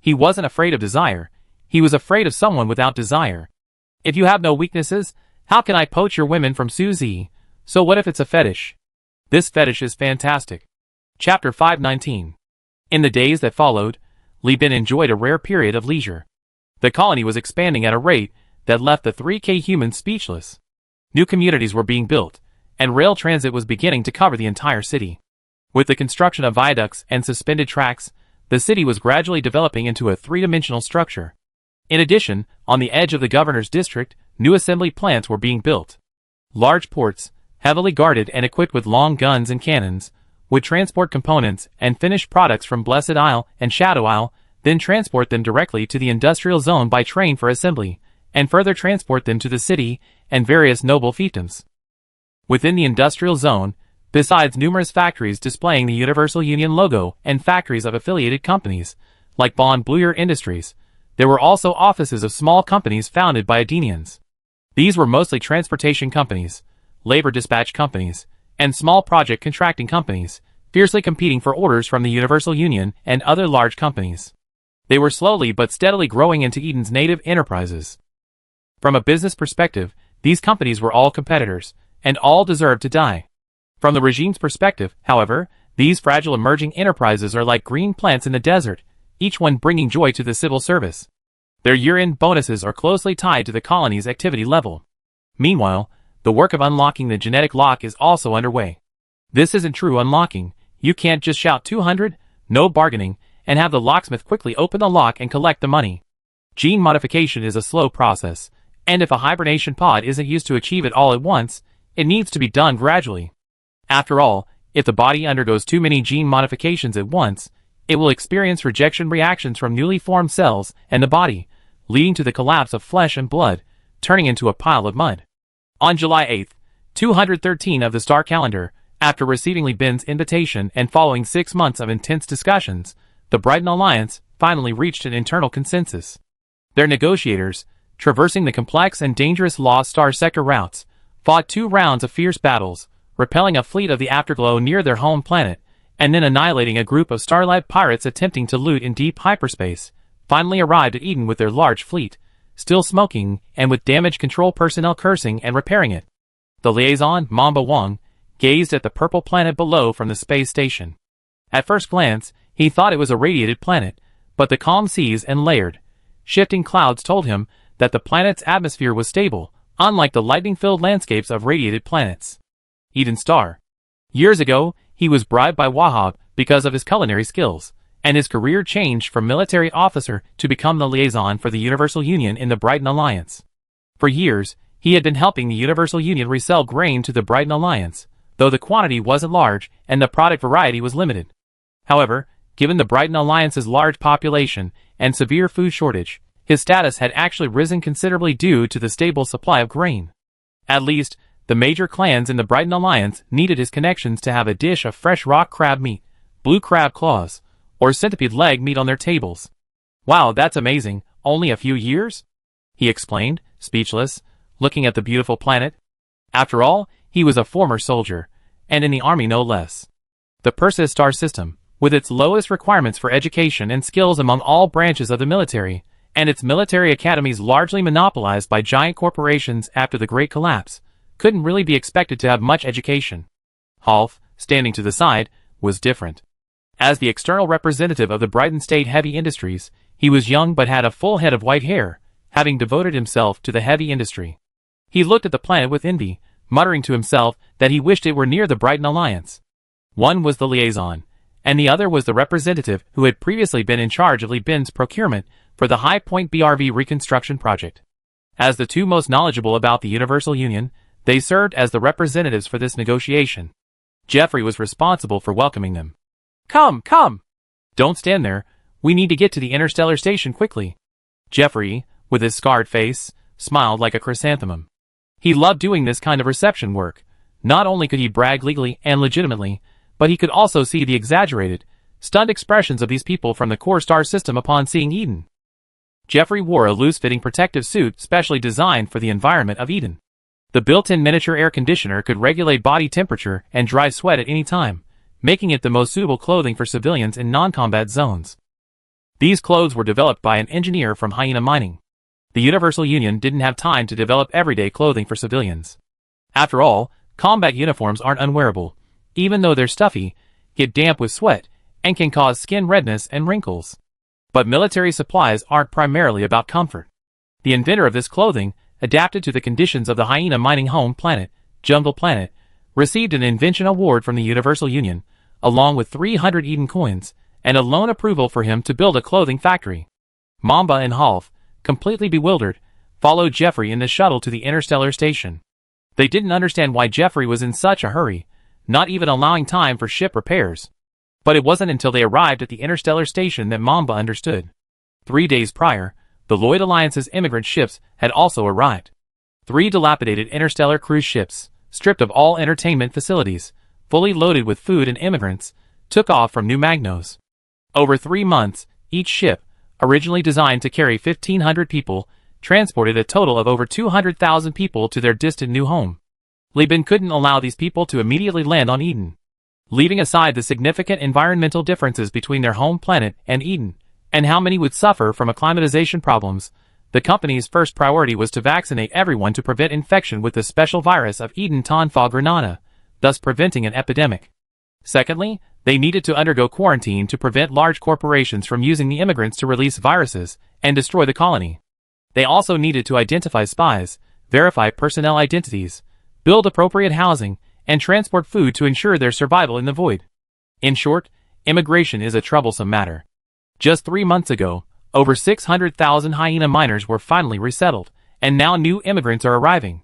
He wasn't afraid of desire, he was afraid of someone without desire. If you have no weaknesses, how can I poach your women from Suzy? So what if it's a fetish? This fetish is fantastic. Chapter 519. In the days that followed, Li Bin enjoyed a rare period of leisure. The colony was expanding at a rate that left the 3K humans speechless. New communities were being built, and rail transit was beginning to cover the entire city. With the construction of viaducts and suspended tracks, the city was gradually developing into a three-dimensional structure. In addition, on the edge of the governor's district, new assembly plants were being built. Large ports, heavily guarded and equipped with long guns and cannons, would transport components and finished products from Blessed Isle and Shadow Isle, then transport them directly to the industrial zone by train for assembly, and further transport them to the city and various noble fiefdoms. Within the industrial zone, besides numerous factories displaying the Universal Union logo and factories of affiliated companies, like Bond Bluyer Industries, there were also offices of small companies founded by Adenians. These were mostly transportation companies, labor dispatch companies, and small project contracting companies, fiercely competing for orders from the Universal Union and other large companies. They were slowly but steadily growing into Eden's native enterprises. From a business perspective, these companies were all competitors, and all deserved to die. From the regime's perspective, however, these fragile emerging enterprises are like green plants in the desert, each one bringing joy to the civil service. Their year-end bonuses are closely tied to the colony's activity level. Meanwhile, the work of unlocking the genetic lock is also underway. This isn't true unlocking. You can't just shout 200, no bargaining, and have the locksmith quickly open the lock and collect the money. Gene modification is a slow process, and if a hibernation pod isn't used to achieve it all at once, it needs to be done gradually. After all, if the body undergoes too many gene modifications at once, it will experience rejection reactions from newly formed cells and the body, leading to the collapse of flesh and blood, turning into a pile of mud. On July 8, 213 of the star calendar, after receiving Li Bin's invitation and following 6 months of intense discussions, the Brighton Alliance finally reached an internal consensus. Their negotiators, traversing the complex and dangerous Lost Star sector routes, fought 2 rounds of fierce battles, repelling a fleet of the Afterglow near their home planet, and then annihilating a group of Starlight pirates attempting to loot in deep hyperspace, finally arrived at Eden with their large fleet, still smoking and with damage control personnel cursing and repairing it. The liaison, Mamba Wang, gazed at the purple planet below from the space station. At first glance, he thought it was a radiated planet, but the calm seas and layered, shifting clouds told him that the planet's atmosphere was stable, unlike the lightning-filled landscapes of radiated planets. Eden Star. Years ago, he was bribed by Wahab because of his culinary skills, and his career changed from military officer to become the liaison for the Universal Union in the Brighton Alliance. For years, he had been helping the Universal Union resell grain to the Brighton Alliance, though the quantity wasn't large and the product variety was limited. However, given the Brighton Alliance's large population and severe food shortage, his status had actually risen considerably due to the stable supply of grain. At least, the major clans in the Brighton Alliance needed his connections to have a dish of fresh rock crab meat, blue crab claws, or centipede leg meat on their tables. "Wow, that's amazing, only a few years?" he explained, speechless, looking at the beautiful planet. After all, he was a former soldier, and in the army no less. The Persis star system, with its lowest requirements for education and skills among all branches of the military, and its military academies largely monopolized by giant corporations after the Great Collapse, couldn't really be expected to have much education. Half, standing to the side, was different. As the external representative of the Brighton State Heavy Industries, he was young but had a full head of white hair, having devoted himself to the heavy industry. He looked at the planet with envy, muttering to himself that he wished it were near the Brighton Alliance. One was the liaison, and the other was the representative who had previously been in charge of Lee Bin's procurement for the High Point BRV reconstruction project. As the two most knowledgeable about the Universal Union, they served as the representatives for this negotiation. Jeffrey was responsible for welcoming them. "Come, come! Don't stand there, we need to get to the Interstellar station quickly." Jeffrey, with his scarred face, smiled like a chrysanthemum. He loved doing this kind of reception work. Not only could he brag legally and legitimately, but he could also see the exaggerated, stunned expressions of these people from the core star system upon seeing Eden. Jeffrey wore a loose-fitting protective suit specially designed for the environment of Eden. The built-in miniature air conditioner could regulate body temperature and dry sweat at any time, making it the most suitable clothing for civilians in non-combat zones. These clothes were developed by an engineer from Hyena Mining. The Universal Union didn't have time to develop everyday clothing for civilians. After all, combat uniforms aren't unwearable, even though they're stuffy, get damp with sweat, and can cause skin redness and wrinkles. But military supplies aren't primarily about comfort. The inventor of this clothing, adapted to the conditions of the Hyena Mining home planet, Jungle Planet, received an invention award from the Universal Union, along with 300 Eden coins, and a loan approval for him to build a clothing factory. Mamba and Half, completely bewildered, followed Jeffrey in the shuttle to the Interstellar station. They didn't understand why Jeffrey was in such a hurry, not even allowing time for ship repairs. But it wasn't until they arrived at the Interstellar station that Mamba understood. 3 days prior, the Lloyd Alliance's immigrant ships had also arrived. 3 dilapidated interstellar cruise ships, stripped of all entertainment facilities, fully loaded with food and immigrants, took off from New Magnos. Over 3 months, each ship, originally designed to carry 1,500 people, transported a total of over 200,000 people to their distant new home. Lee Bin couldn't allow these people to immediately land on Eden. Leaving aside the significant environmental differences between their home planet and Eden, and how many would suffer from acclimatization problems, the company's first priority was to vaccinate everyone to prevent infection with the special virus of Eden Tonfa Granada, thus preventing an epidemic. Secondly, they needed to undergo quarantine to prevent large corporations from using the immigrants to release viruses and destroy the colony. They also needed to identify spies, verify personnel identities, build appropriate housing, and transport food to ensure their survival in the void. In short, immigration is a troublesome matter. Just 3 months ago, over 600,000 Hyena miners were finally resettled, and now new immigrants are arriving.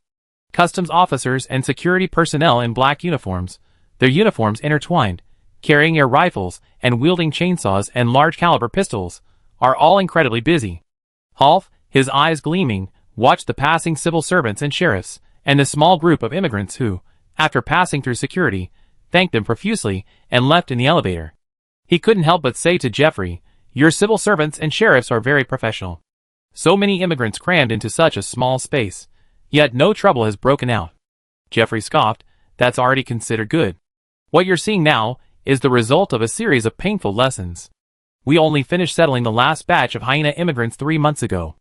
Customs officers and security personnel in black uniforms, their uniforms intertwined, carrying air rifles and wielding chainsaws and large-caliber pistols, are all incredibly busy. Half, his eyes gleaming, watched the passing civil servants and sheriffs, and the small group of immigrants who, after passing through security, thanked them profusely and left in the elevator. He couldn't help but say to Jeffrey, "Your civil servants and sheriffs are very professional." So many immigrants crammed into such a small space, yet no trouble has broken out. Jeffrey scoffed, "That's already considered good. What you're seeing now is the result of a series of painful lessons. We only finished settling the last batch of Hyena immigrants 3 months ago.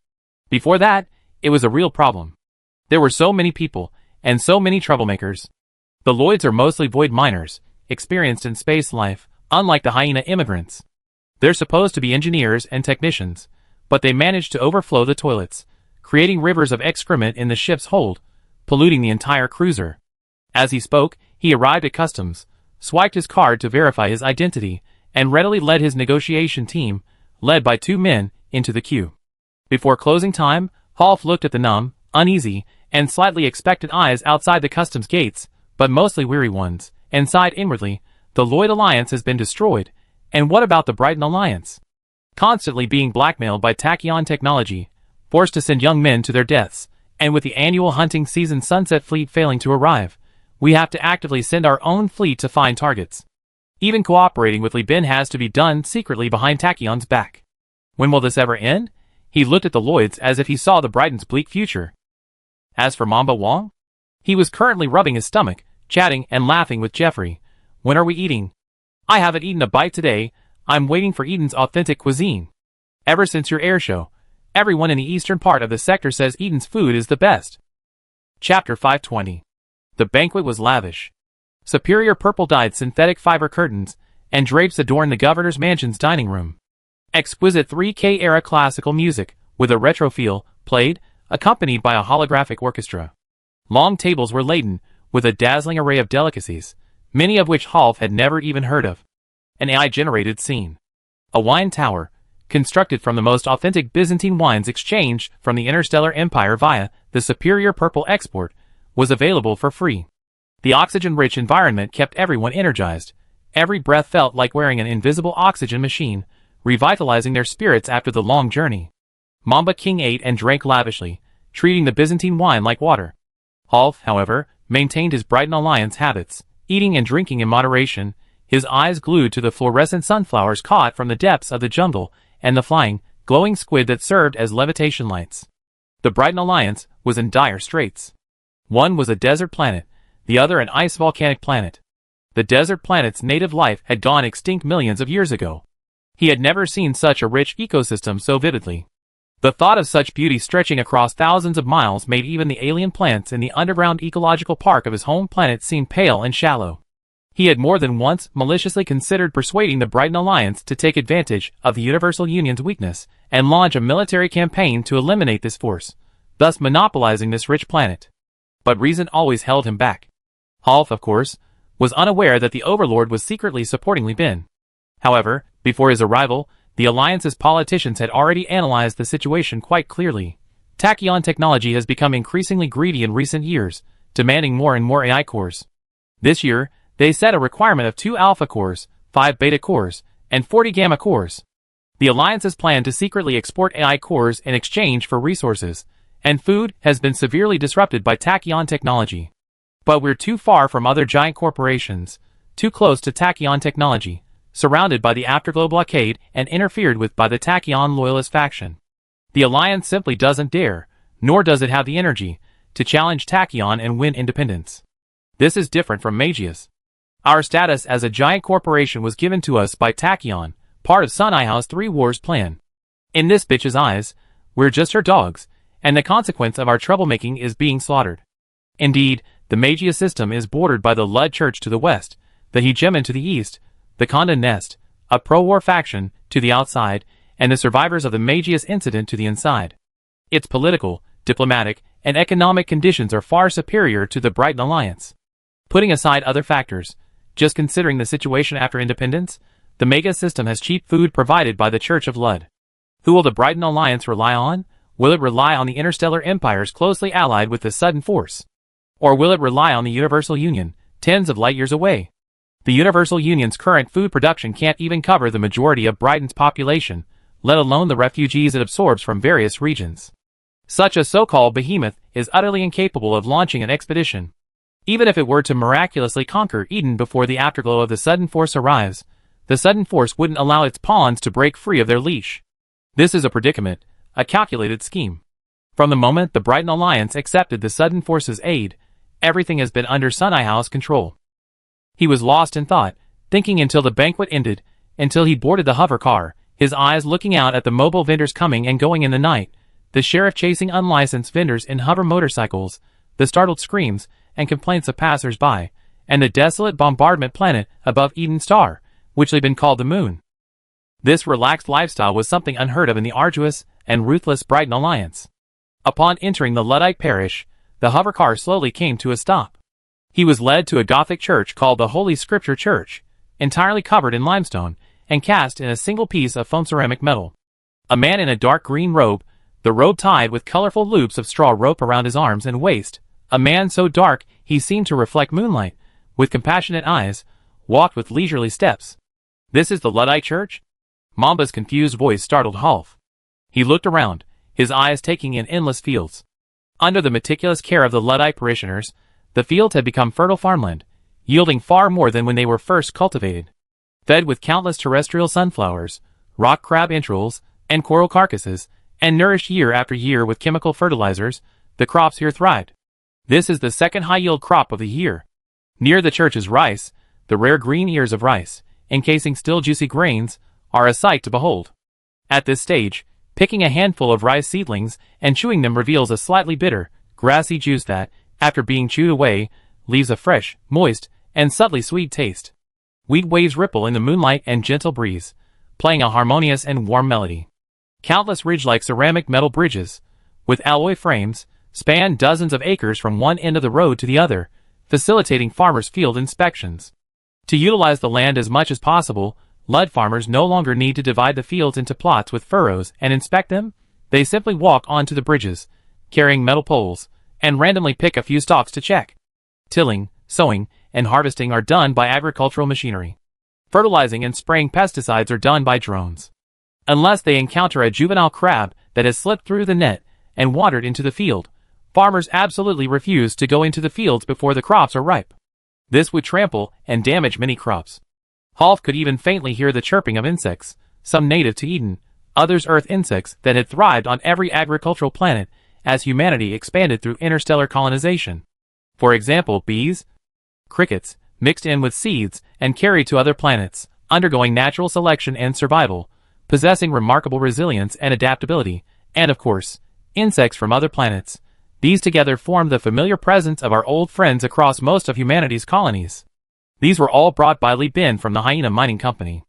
Before that, it was a real problem. There were so many people, and so many troublemakers. The Lloyds are mostly void miners, experienced in space life, unlike the Hyena immigrants. They're supposed to be engineers and technicians, but they managed to overflow the toilets, creating rivers of excrement in the ship's hold, polluting the entire cruiser." As he spoke, he arrived at customs, swiped his card to verify his identity, and readily led his negotiation team, led by 2 men, into the queue. Before closing time, Rolf looked at the numb, uneasy, and slightly expectant eyes outside the customs gates, but mostly weary ones, and sighed inwardly, the Lloyd Alliance has been destroyed, and what about the Brighton Alliance? Constantly being blackmailed by Tachyon technology, forced to send young men to their deaths, and with the annual hunting season Sunset Fleet failing to arrive, we have to actively send our own fleet to find targets. Even cooperating with Li Bin has to be done secretly behind Tachyon's back. When will this ever end? He looked at the Lloyds as if he saw the Brighton's bleak future. As for Mamba Wong? He was currently rubbing his stomach, chatting and laughing with Jeffrey. When are we eating? I haven't eaten a bite today. I'm waiting for Eden's authentic cuisine. Ever since your air show, everyone in the eastern part of the sector says Eden's food is the best. Chapter 520. The banquet was lavish. Superior purple-dyed synthetic fiber curtains and drapes adorned the governor's mansion's dining room. Exquisite 3K-era classical music, with a retro feel, played, accompanied by a holographic orchestra. Long tables were laden with a dazzling array of delicacies, many of which Rolf had never even heard of. An AI-generated scene. A wine tower, constructed from the most authentic Byzantine wines exchanged from the Interstellar Empire via the superior purple export, was available for free. The oxygen-rich environment kept everyone energized. Every breath felt like wearing an invisible oxygen machine, revitalizing their spirits after the long journey. Mamba King ate and drank lavishly, treating the Byzantine wine like water. Rolf, however, maintained his Brighton Alliance habits, eating and drinking in moderation, his eyes glued to the fluorescent sunflowers caught from the depths of the jungle and the flying, glowing squid that served as levitation lights. The Brighton Alliance was in dire straits. One was a desert planet, the other an ice volcanic planet. The desert planet's native life had gone extinct millions of years ago. He had never seen such a rich ecosystem so vividly. The thought of such beauty stretching across thousands of miles made even the alien plants in the underground ecological park of his home planet seem pale and shallow. He had more than once maliciously considered persuading the Brighton Alliance to take advantage of the Universal Union's weakness and launch a military campaign to eliminate this force, thus monopolizing this rich planet. But reason always held him back. Rolf, of course, was unaware that the Overlord was secretly supporting Li Bin. However, before his arrival, the Alliance's politicians had already analyzed the situation quite clearly. Tachyon technology has become increasingly greedy in recent years, demanding more and more AI cores. This year, they set a requirement of 2 alpha cores, 5 beta cores, and 40 gamma cores. The Alliance's plan to secretly export AI cores in exchange for resources and food has been severely disrupted by Tachyon technology. But we're too far from other giant corporations, too close to Tachyon technology, surrounded by the Afterglow blockade and interfered with by the Tachyon loyalist faction. The Alliance simply doesn't dare, nor does it have the energy, to challenge Tachyon and win independence. This is different from Magius. Our status as a giant corporation was given to us by Tachyon, part of Sun Ihouse 3 Wars plan. In this bitch's eyes, we're just her dogs, and the consequence of our troublemaking is being slaughtered. Indeed, the Magius system is bordered by the Lud Church to the west, the Hegemon to the east, the Condon Nest, a pro-war faction, to the outside, and the survivors of the Magius incident to the inside. Its political, diplomatic, and economic conditions are far superior to the Brighton Alliance. Putting aside other factors, just considering the situation after independence, the Mega system has cheap food provided by the Church of Lud. Who will the Brighton Alliance rely on? Will it rely on the interstellar empires closely allied with the Sudden Force? Or will it rely on the Universal Union, tens of light years away? The Universal Union's current food production can't even cover the majority of Brighton's population, let alone the refugees it absorbs from various regions. Such a so-called behemoth is utterly incapable of launching an expedition. Even if it were to miraculously conquer Eden before the afterglow of the Sudden Force arrives, the Sudden Force wouldn't allow its pawns to break free of their leash. This is a predicament, a calculated scheme. From the moment the Brighton Alliance accepted the Sudden Force's aid, everything has been under Sun Ihouse control. He was lost in thought, thinking until the banquet ended, until he boarded the hover car, his eyes looking out at the mobile vendors coming and going in the night, the sheriff chasing unlicensed vendors in hover motorcycles, the startled screams and complaints of passers-by, and the desolate bombardment planet above Eden Star, which had been called the Moon. This relaxed lifestyle was something unheard of in the arduous and ruthless Brighton Alliance. Upon entering the Luddite parish, the hover car slowly came to a stop. He was led to a Gothic church called the Holy Scripture Church, entirely covered in limestone, and cast in a single piece of foam ceramic metal. A man in a dark green robe, the robe tied with colorful loops of straw rope around his arms and waist, a man so dark he seemed to reflect moonlight, with compassionate eyes, walked with leisurely steps. "This is the Luddite church?" Mamba's confused voice startled Rolf. He looked around, his eyes taking in endless fields. Under the meticulous care of the Luddite parishioners, the fields had become fertile farmland, yielding far more than when they were first cultivated. Fed with countless terrestrial sunflowers, rock crab entrails, and coral carcasses, and nourished year after year with chemical fertilizers, the crops here thrived. This is the second high-yield crop of the year. Near the church's rice, the rare green ears of rice, encasing still juicy grains, are a sight to behold. At this stage, picking a handful of rice seedlings and chewing them reveals a slightly bitter, grassy juice that, after being chewed away, leaves a fresh, moist, and subtly sweet taste. Wheat waves ripple in the moonlight and gentle breeze, playing a harmonious and warm melody. Countless ridge-like ceramic metal bridges, with alloy frames, span dozens of acres from one end of the road to the other, facilitating farmers' field inspections. To utilize the land as much as possible, Ludd farmers no longer need to divide the fields into plots with furrows and inspect them. They simply walk onto the bridges, carrying metal poles, and randomly pick a few stalks to check. Tilling, sowing, and harvesting are done by agricultural machinery. Fertilizing and spraying pesticides are done by drones. Unless they encounter a juvenile crab that has slipped through the net and wandered into the field, farmers absolutely refuse to go into the fields before the crops are ripe. This would trample and damage many crops. Rolf could even faintly hear the chirping of insects, some native to Eden, others earth insects that had thrived on every agricultural planet as humanity expanded through interstellar colonization. For example, bees, crickets, mixed in with seeds and carried to other planets, undergoing natural selection and survival, possessing remarkable resilience and adaptability, and of course, insects from other planets. These together formed the familiar presence of our old friends across most of humanity's colonies. These were all brought by Li Bin from the Hyena Mining Company.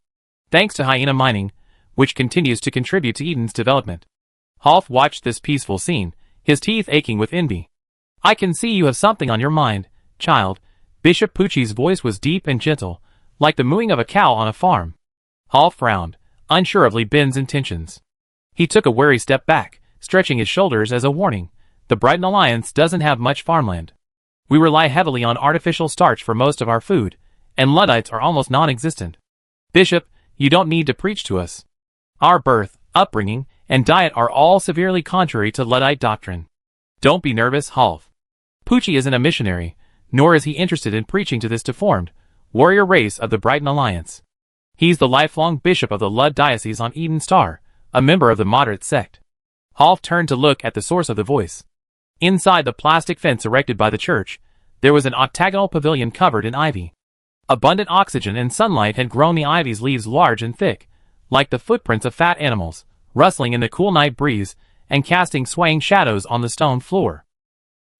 Thanks to Hyena Mining, which continues to contribute to Eden's development. Rolf watched this peaceful scene, his teeth aching with envy. "I can see you have something on your mind, child." Bishop Pucci's voice was deep and gentle, like the mooing of a cow on a farm. Rolf frowned, unsure of Li Bin's intentions. He took a wary step back, stretching his shoulders as a warning. "The Brighton Alliance doesn't have much farmland. We rely heavily on artificial starch for most of our food, and Luddites are almost non-existent. Bishop, you don't need to preach to us. Our birth, upbringing, and diet are all severely contrary to Luddite doctrine. Don't be nervous, Rolf. Pucci isn't a missionary, nor is he interested in preaching to this deformed, warrior race of the Brighton Alliance. He's the lifelong bishop of the Ludd Diocese on Eden Star, a member of the moderate sect." Rolf turned to look at the source of the voice. Inside the plastic fence erected by the church, there was an octagonal pavilion covered in ivy. Abundant oxygen and sunlight had grown the ivy's leaves large and thick, like the footprints of fat animals, rustling in the cool night breeze and casting swaying shadows on the stone floor.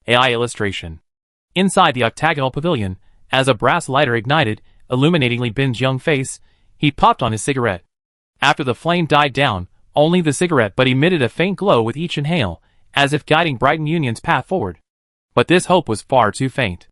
AI illustration. Inside the octagonal pavilion, as a brass lighter ignited, illuminating Li Bin's young face, he popped on his cigarette. After the flame died down, only the cigarette but emitted a faint glow with each inhale, as if guiding Brighton Union's path forward. But this hope was far too faint.